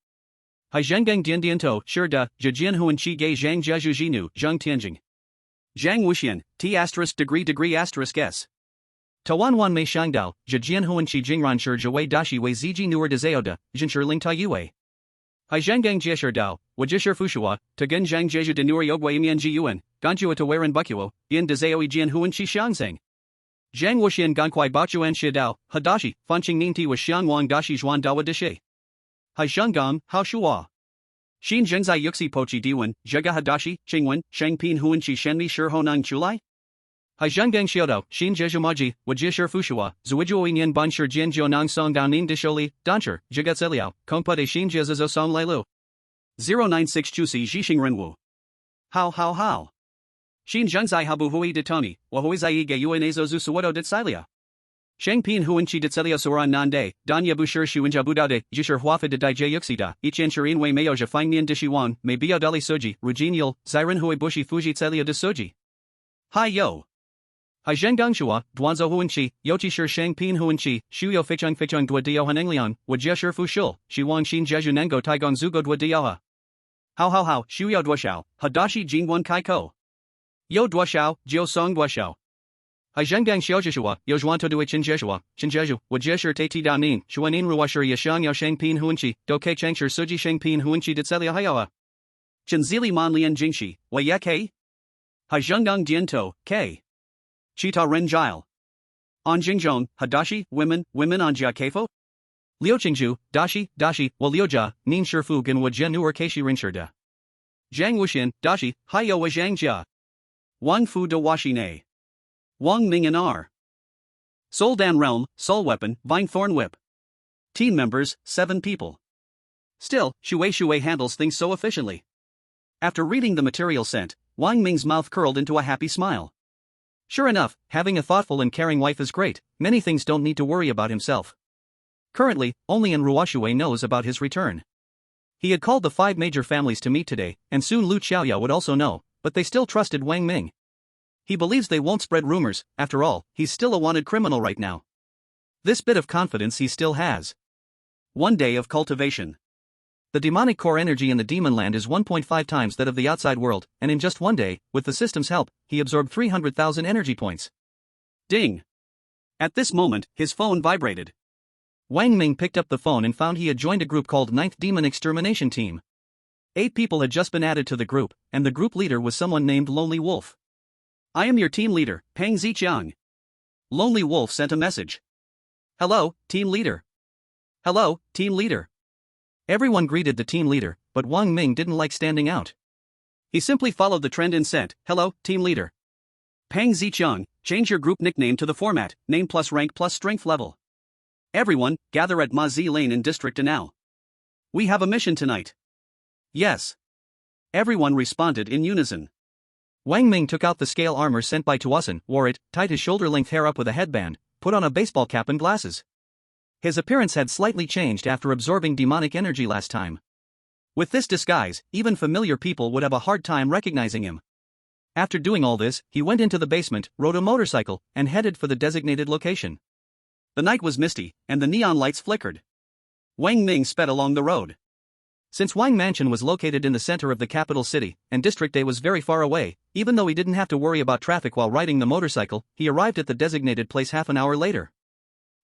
Hai zhenggang dian dian to, shir da, jijian huanchi ge zhang jiaju jinu, zhang tianjing. Zhang wuxian, t asterisk degree asterisk s. Tawanwan mei shangdao, jijian huanchi jingran shir jawei dashi wei ziji nuer de zaoda, jinshir ling ta yue. Hai zhanggang jieshir dao, wajishir fushua, tagen zhang jeju de nuer yogwei imian ji yuan, ganjua to weran bukuo, yin de zao jian huanchi xiangzeng. Zhang wuxian ganquai bachuan shi dao, hadashi, fanqing ninti was xiang wang dashi zhuan dawa de shi. Hai zhenggong, hao shua. Xin zhengzai yuxi pochi diwen, zhega hadashi, qingwen, shangpin huanchi shenmi shirhonang chulai? Hai zhenggang xiaodao, xin zhejumaji, wajie shir fushua, zuijuo nian ban shir jian jiao nang song dao ning disholi, dancher, jigatseliao, kongpade xin jiazazo song leilu. 096 chusi zhixing renwu. How? Xin zhengzai habu hui de toni, wahuizai ge yuanezo zu suwodo dit silia. Shangpin huanchi ditselio suran nande, danya bushir shuinja budade, jishir huafa de dai yuxida, ichan shirin wei meoja fangnian dishi wang, me biodali soji, rujinil, ziren hui bushi fuji tselio de soji. Hi yo. Hai zhenggang shua, duanzo huanchi, yochi shir shangpin huanchi, shuyo fichung dua dio hanengliang, wajia shir fushul, shi wang xin jeju nengo taigong zugo dua dioha. How, shuyo duashao, hadashi jingwan kai ko. Yo duashao, jio song duashao. Hai zhenggang xiaojishua, yo zhuanto dui chinjeju, wajeshir te ti danin, shuanin ruashir yashang yao shangpin huanchi, do ke changshir suji shangpin huanchi ditselia hayoa. Chinzili man lian jingshi, wei ye ke? Hai zhenggang diento, ke. Chita ren jile. On jingjong, hadashi, women on jia kefo? Liu qingju, dashi, wa liuja, nin shifu gan wa jian nuer keishi rinshirda. Zhang wuxian, dashi, hai yo wa zhang jia. Wang fu de washi ne. Wang Ming and R. Soul Dan Realm, Soul Weapon, Vine Thorn Whip. Team members, 7 people. Still, Shui handles things so efficiently. After reading the material sent, Wang Ming's mouth curled into a happy smile. Sure enough, having a thoughtful and caring wife is great, many things don't need to worry about himself. Currently, only Ruoshui knows about his return. He had called the 5 major families to meet today, and soon Lu Qiaoyao would also know, but they still trusted Wang Ming. He believes they won't spread rumors, after all, he's still a wanted criminal right now. This bit of confidence he still has. 1 day of cultivation. The demonic core energy in the demon land is 1.5 times that of the outside world, and in just 1 day, with the system's help, he absorbed 300,000 energy points. Ding! At this moment, his phone vibrated. Wang Ming picked up the phone and found he had joined a group called 9th Demon Extermination Team. 8 people had just been added to the group, and the group leader was someone named Lonely Wolf. I am your team leader, Peng Ziqiang. Lonely Wolf sent a message. Hello, team leader. Hello, team leader. Everyone greeted the team leader, but Wang Ming didn't like standing out. He simply followed the trend and sent, hello, team leader. Peng Ziqiang, change your group nickname to the format, name plus rank plus strength level. Everyone, gather at Ma Zi Lane in District Anao. We have a mission tonight. Yes. Everyone responded in unison. Wang Ming took out the scale armor sent by Tuasan, wore it, tied his shoulder-length hair up with a headband, put on a baseball cap and glasses. His appearance had slightly changed after absorbing demonic energy last time. With this disguise, even familiar people would have a hard time recognizing him. After doing all this, he went into the basement, rode a motorcycle, and headed for the designated location. The night was misty, and the neon lights flickered. Wang Ming sped along the road. Since Wang Mansion was located in the center of the capital city, and District A was very far away, even though he didn't have to worry about traffic while riding the motorcycle, he arrived at the designated place half an hour later.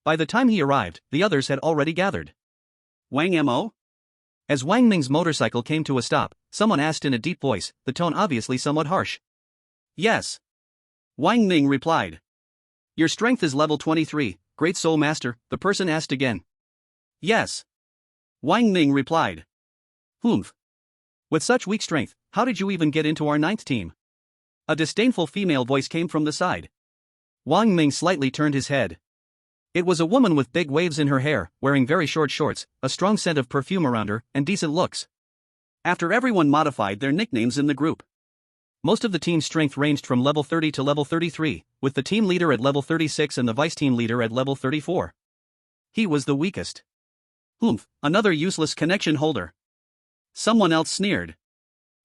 By the time he arrived, the others had already gathered. Wang Mo? As Wang Ming's motorcycle came to a stop, someone asked in a deep voice, the tone obviously somewhat harsh. Yes. Wang Ming replied. Your strength is level 23, Great Soul Master, the person asked again. Yes. Wang Ming replied. Humph. With such weak strength, how did you even get into our 9th team? A disdainful female voice came from the side. Wang Ming slightly turned his head. It was a woman with big waves in her hair, wearing very short shorts, a strong scent of perfume around her, and decent looks. After everyone modified their nicknames in the group. Most of the team's strength ranged from level 30 to level 33, with the team leader at level 36 and the vice team leader at level 34. He was the weakest. Humph, another useless connection holder. Someone else sneered.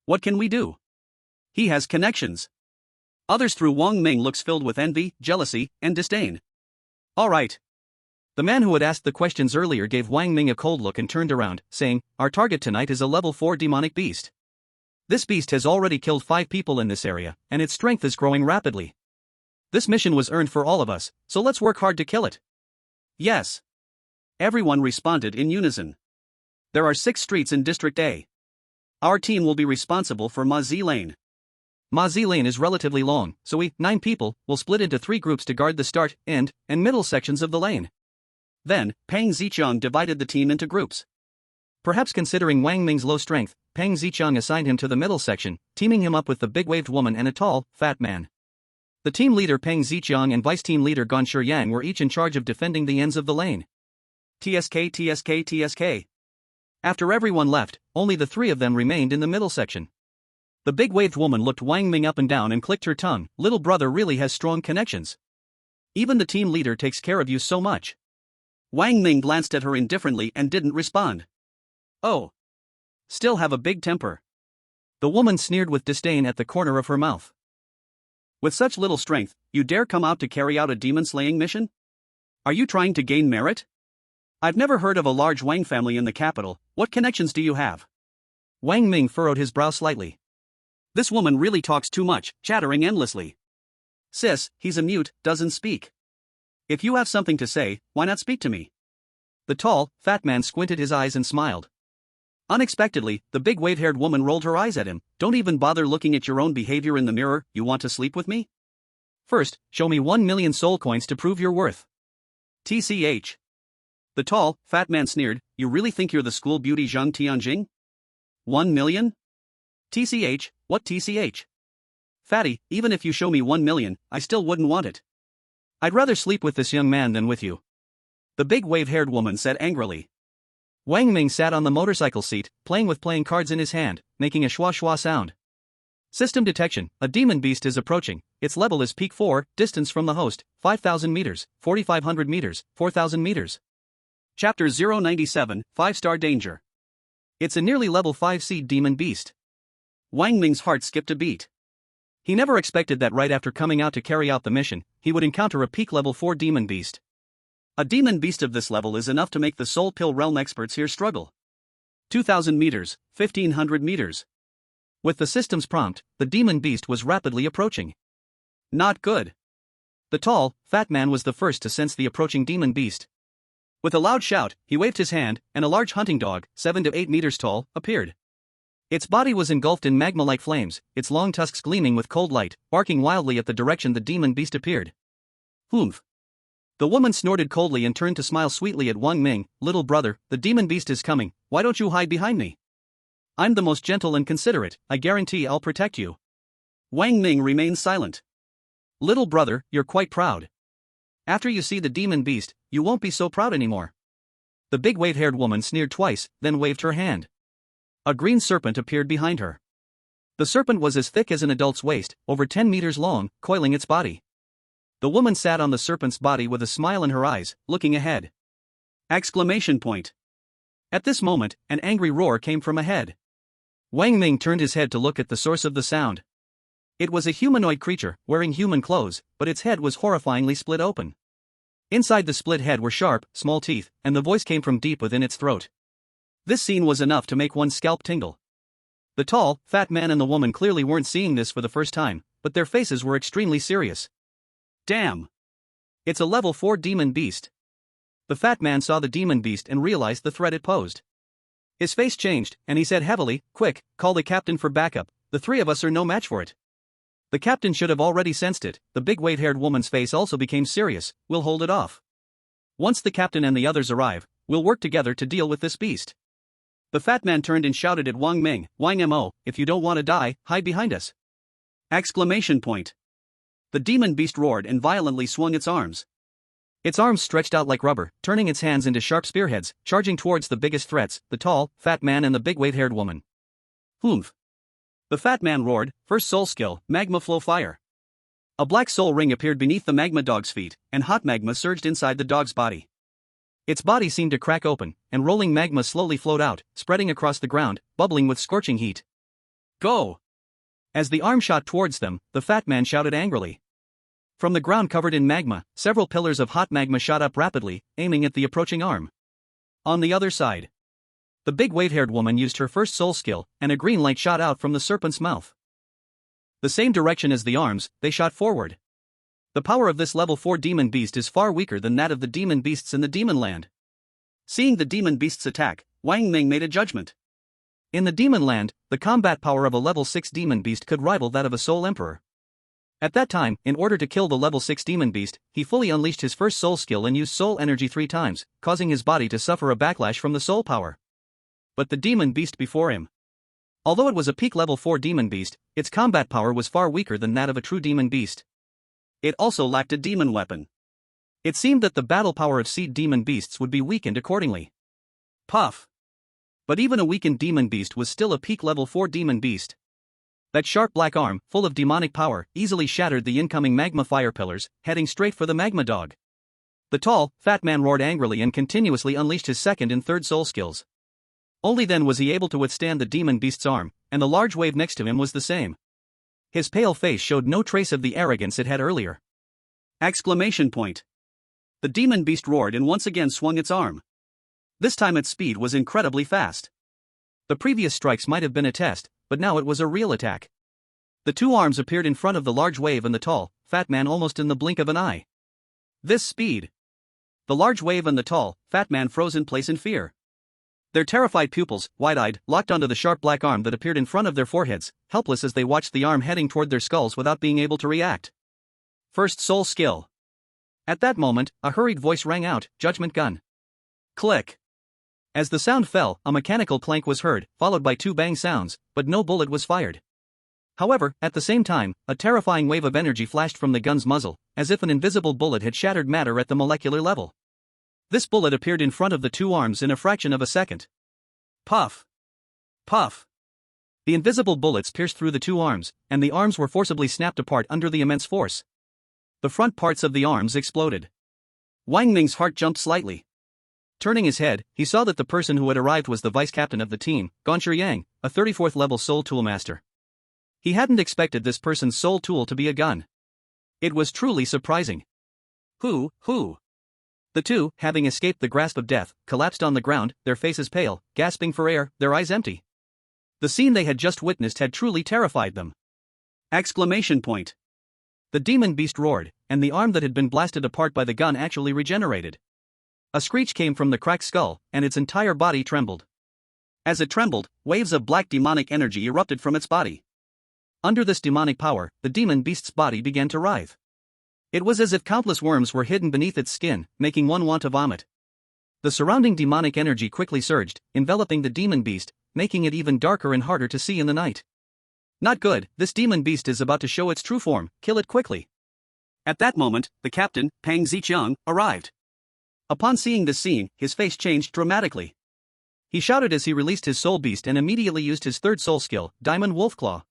What can we do? He has connections. Others threw Wang Ming looks filled with envy, jealousy, and disdain. Alright. The man who had asked the questions earlier gave Wang Ming a cold look and turned around, saying, Our target tonight is a level 4 demonic beast. This beast has already killed 5 people in this area, and its strength is growing rapidly. This mission was earned for all of us, so let's work hard to kill it. Yes. Everyone responded in unison. There are 6 streets in District A. Our team will be responsible for Ma Zi Lane. Ma Zi Lane is relatively long, so we, 9 people, will split into 3 groups to guard the start, end, and middle sections of the lane. Then, Peng Ziqiang divided the team into groups. Perhaps considering Wang Ming's low strength, Peng Zicheng assigned him to the middle section, teaming him up with the big-waved woman and a tall, fat man. The team leader Peng Zicheng and vice-team leader Gan Shiyang were each in charge of defending the ends of the lane. TSK, TSK, TSK. After everyone left, only the three of them remained in the middle section. The big-waved woman looked Wang Ming up and down and clicked her tongue. Little brother really has strong connections. Even the team leader takes care of you so much. Wang Ming glanced at her indifferently and didn't respond. Oh. Still have a big temper. The woman sneered with disdain at the corner of her mouth. With such little strength, you dare come out to carry out a demon-slaying mission? Are you trying to gain merit? I've never heard of a large Wang family in the capital. What connections do you have? Wang Ming furrowed his brow slightly. This woman really talks too much, chattering endlessly. Sis, he's a mute, doesn't speak. If you have something to say, why not speak to me? The tall, fat man squinted his eyes and smiled. Unexpectedly, the big wave-haired woman rolled her eyes at him. Don't even bother looking at your own behavior in the mirror. You want to sleep with me? First, show me 1 million soul coins to prove your worth. TCH. The tall, fat man sneered. You really think you're the school beauty Zhang Tianjing? 1 million? TCH, what TCH? Fatty, even if you show me 1 million, I still wouldn't want it. I'd rather sleep with this young man than with you. The big wave-haired woman said angrily. Wang Ming sat on the motorcycle seat, playing with playing cards in his hand, making a schwa-schwa sound. System detection, a demon beast is approaching. Its level is peak 4, distance from the host, 5,000 meters, 4,500 meters, 4,000 meters. Chapter 097, 5-star danger. It's a nearly level 5 seed demon beast. Wang Ming's heart skipped a beat. He never expected that right after coming out to carry out the mission, he would encounter a peak level 4 demon beast. A demon beast of this level is enough to make the Soul Pill Realm experts here struggle. 2,000 meters, 1,500 meters. With the system's prompt, the demon beast was rapidly approaching. Not good. The tall, fat man was the first to sense the approaching demon beast. With a loud shout, he waved his hand, and a large hunting dog, 7 to 8 meters tall, appeared. Its body was engulfed in magma-like flames, its long tusks gleaming with cold light, barking wildly at the direction the demon beast appeared. Humph. The woman snorted coldly and turned to smile sweetly at Wang Ming. Little brother, the demon beast is coming, why don't you hide behind me? I'm the most gentle and considerate, I guarantee I'll protect you. Wang Ming remained silent. Little brother, you're quite proud. After you see the demon beast, you won't be so proud anymore. The big wave-haired woman sneered twice, then waved her hand. A green serpent appeared behind her. The serpent was as thick as an adult's waist, over 10 meters long, coiling its body. The woman sat on the serpent's body with a smile in her eyes, looking ahead. Exclamation point. At this moment, an angry roar came from ahead. Wang Ming turned his head to look at the source of the sound. It was a humanoid creature, wearing human clothes, but its head was horrifyingly split open. Inside the split head were sharp, small teeth, and the voice came from deep within its throat. This scene was enough to make one's scalp tingle. The tall, fat man and the woman clearly weren't seeing this for the first time, but their faces were extremely serious. Damn! It's a level 4 demon beast. The fat man saw the demon beast and realized the threat it posed. His face changed, and he said heavily, Quick, call the captain for backup, the three of us are no match for it. The captain should have already sensed it. The big wave-haired woman's face also became serious. We'll hold it off. Once the captain and the others arrive, we'll work together to deal with this beast. The fat man turned and shouted at Wang Ming, Wang Mo, if you don't want to die, hide behind us. Exclamation point. The demon beast roared and violently swung its arms. Its arms stretched out like rubber, turning its hands into sharp spearheads, charging towards the biggest threats, the tall, fat man and the big wave-haired woman. Humph. The fat man roared, first soul skill, magma flow fire. A black soul ring appeared beneath the magma dog's feet, and hot magma surged inside the dog's body. Its body seemed to crack open, and rolling magma slowly flowed out, spreading across the ground, bubbling with scorching heat. Go! As the arm shot towards them, the fat man shouted angrily. From the ground covered in magma, several pillars of hot magma shot up rapidly, aiming at the approaching arm. On the other side, the big wave-haired woman used her first soul skill, and a green light shot out from the serpent's mouth. The same direction as the arms, they shot forward. The power of this level 4 demon beast is far weaker than that of the demon beasts in the demon land. Seeing the demon beast's attack, Wang Ming made a judgment. In the demon land, the combat power of a level 6 demon beast could rival that of a soul emperor. At that time, in order to kill the level 6 demon beast, he fully unleashed his first soul skill and used soul energy 3 times, causing his body to suffer a backlash from the soul power. but the demon beast before him. Although it was a peak level 4 demon beast, its combat power was far weaker than that of a true demon beast. It also lacked a demon weapon. It seemed that the battle power of seed demon beasts would be weakened accordingly. Puff! But even a weakened demon beast was still a peak level 4 demon beast. That sharp black arm, full of demonic power, easily shattered the incoming magma fire pillars, heading straight for the magma dog. The tall, fat man roared angrily and continuously unleashed his second and third soul skills. Only then was he able to withstand the demon beast's arm, and the large wave next to him was the same. His pale face showed no trace of the arrogance it had earlier. Exclamation point. The demon beast roared and once again swung its arm. This time its speed was incredibly fast. The previous strikes might have been a test, but now it was a real attack. The two arms appeared in front of the large wave and the tall, fat man almost in the blink of an eye. This speed! The large wave and the tall, fat man froze in place in fear. Their terrified pupils, wide-eyed, locked onto the sharp black arm that appeared in front of their foreheads, helpless as they watched the arm heading toward their skulls without being able to react. First soul skill. At that moment, a hurried voice rang out, "Judgment gun." Click. As the sound fell, a mechanical clank was heard, followed by two bang sounds, but no bullet was fired. However, at the same time, a terrifying wave of energy flashed from the gun's muzzle, as if an invisible bullet had shattered matter at the molecular level. This bullet appeared in front of the two arms in a fraction of a second. Puff! Puff! The invisible bullets pierced through the two arms, and the arms were forcibly snapped apart under the immense force. The front parts of the arms exploded. Wang Ming's heart jumped slightly. Turning his head, he saw that the person who had arrived was the vice-captain of the team, Gongshi Yang, a 34th level soul tool master. He hadn't expected this person's soul tool to be a gun. It was truly surprising. Who? The two, having escaped the grasp of death, collapsed on the ground, their faces pale, gasping for air, their eyes empty. The scene they had just witnessed had truly terrified them. Exclamation point. The demon beast roared, and the arm that had been blasted apart by the gun actually regenerated. A screech came from the cracked skull, and its entire body trembled. As it trembled, waves of black demonic energy erupted from its body. Under this demonic power, the demon beast's body began to writhe. It was as if countless worms were hidden beneath its skin, making one want to vomit. The surrounding demonic energy quickly surged, enveloping the demon beast, making it even darker and harder to see in the night. Not good, this demon beast is about to show its true form, kill it quickly. At that moment, the captain, Pang Ziqiang, arrived. Upon seeing this scene, his face changed dramatically. He shouted as he released his soul beast and immediately used his third soul skill, Diamond Wolf Claw.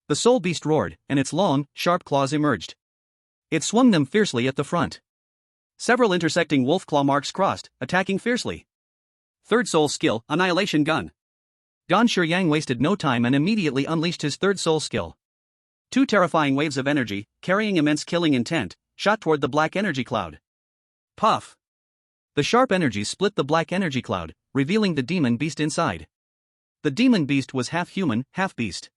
The soul beast roared, and its long, sharp claws emerged. It swung them fiercely at the front. Several intersecting wolf claw marks crossed, attacking fiercely. Third soul skill, Annihilation Gun. Gongshi Yang wasted no time and immediately unleashed his third soul skill. Two terrifying waves of energy, carrying immense killing intent, shot toward the black energy cloud. Puff! The sharp energies split the black energy cloud, revealing the demon beast inside. The demon beast was half human, half beast.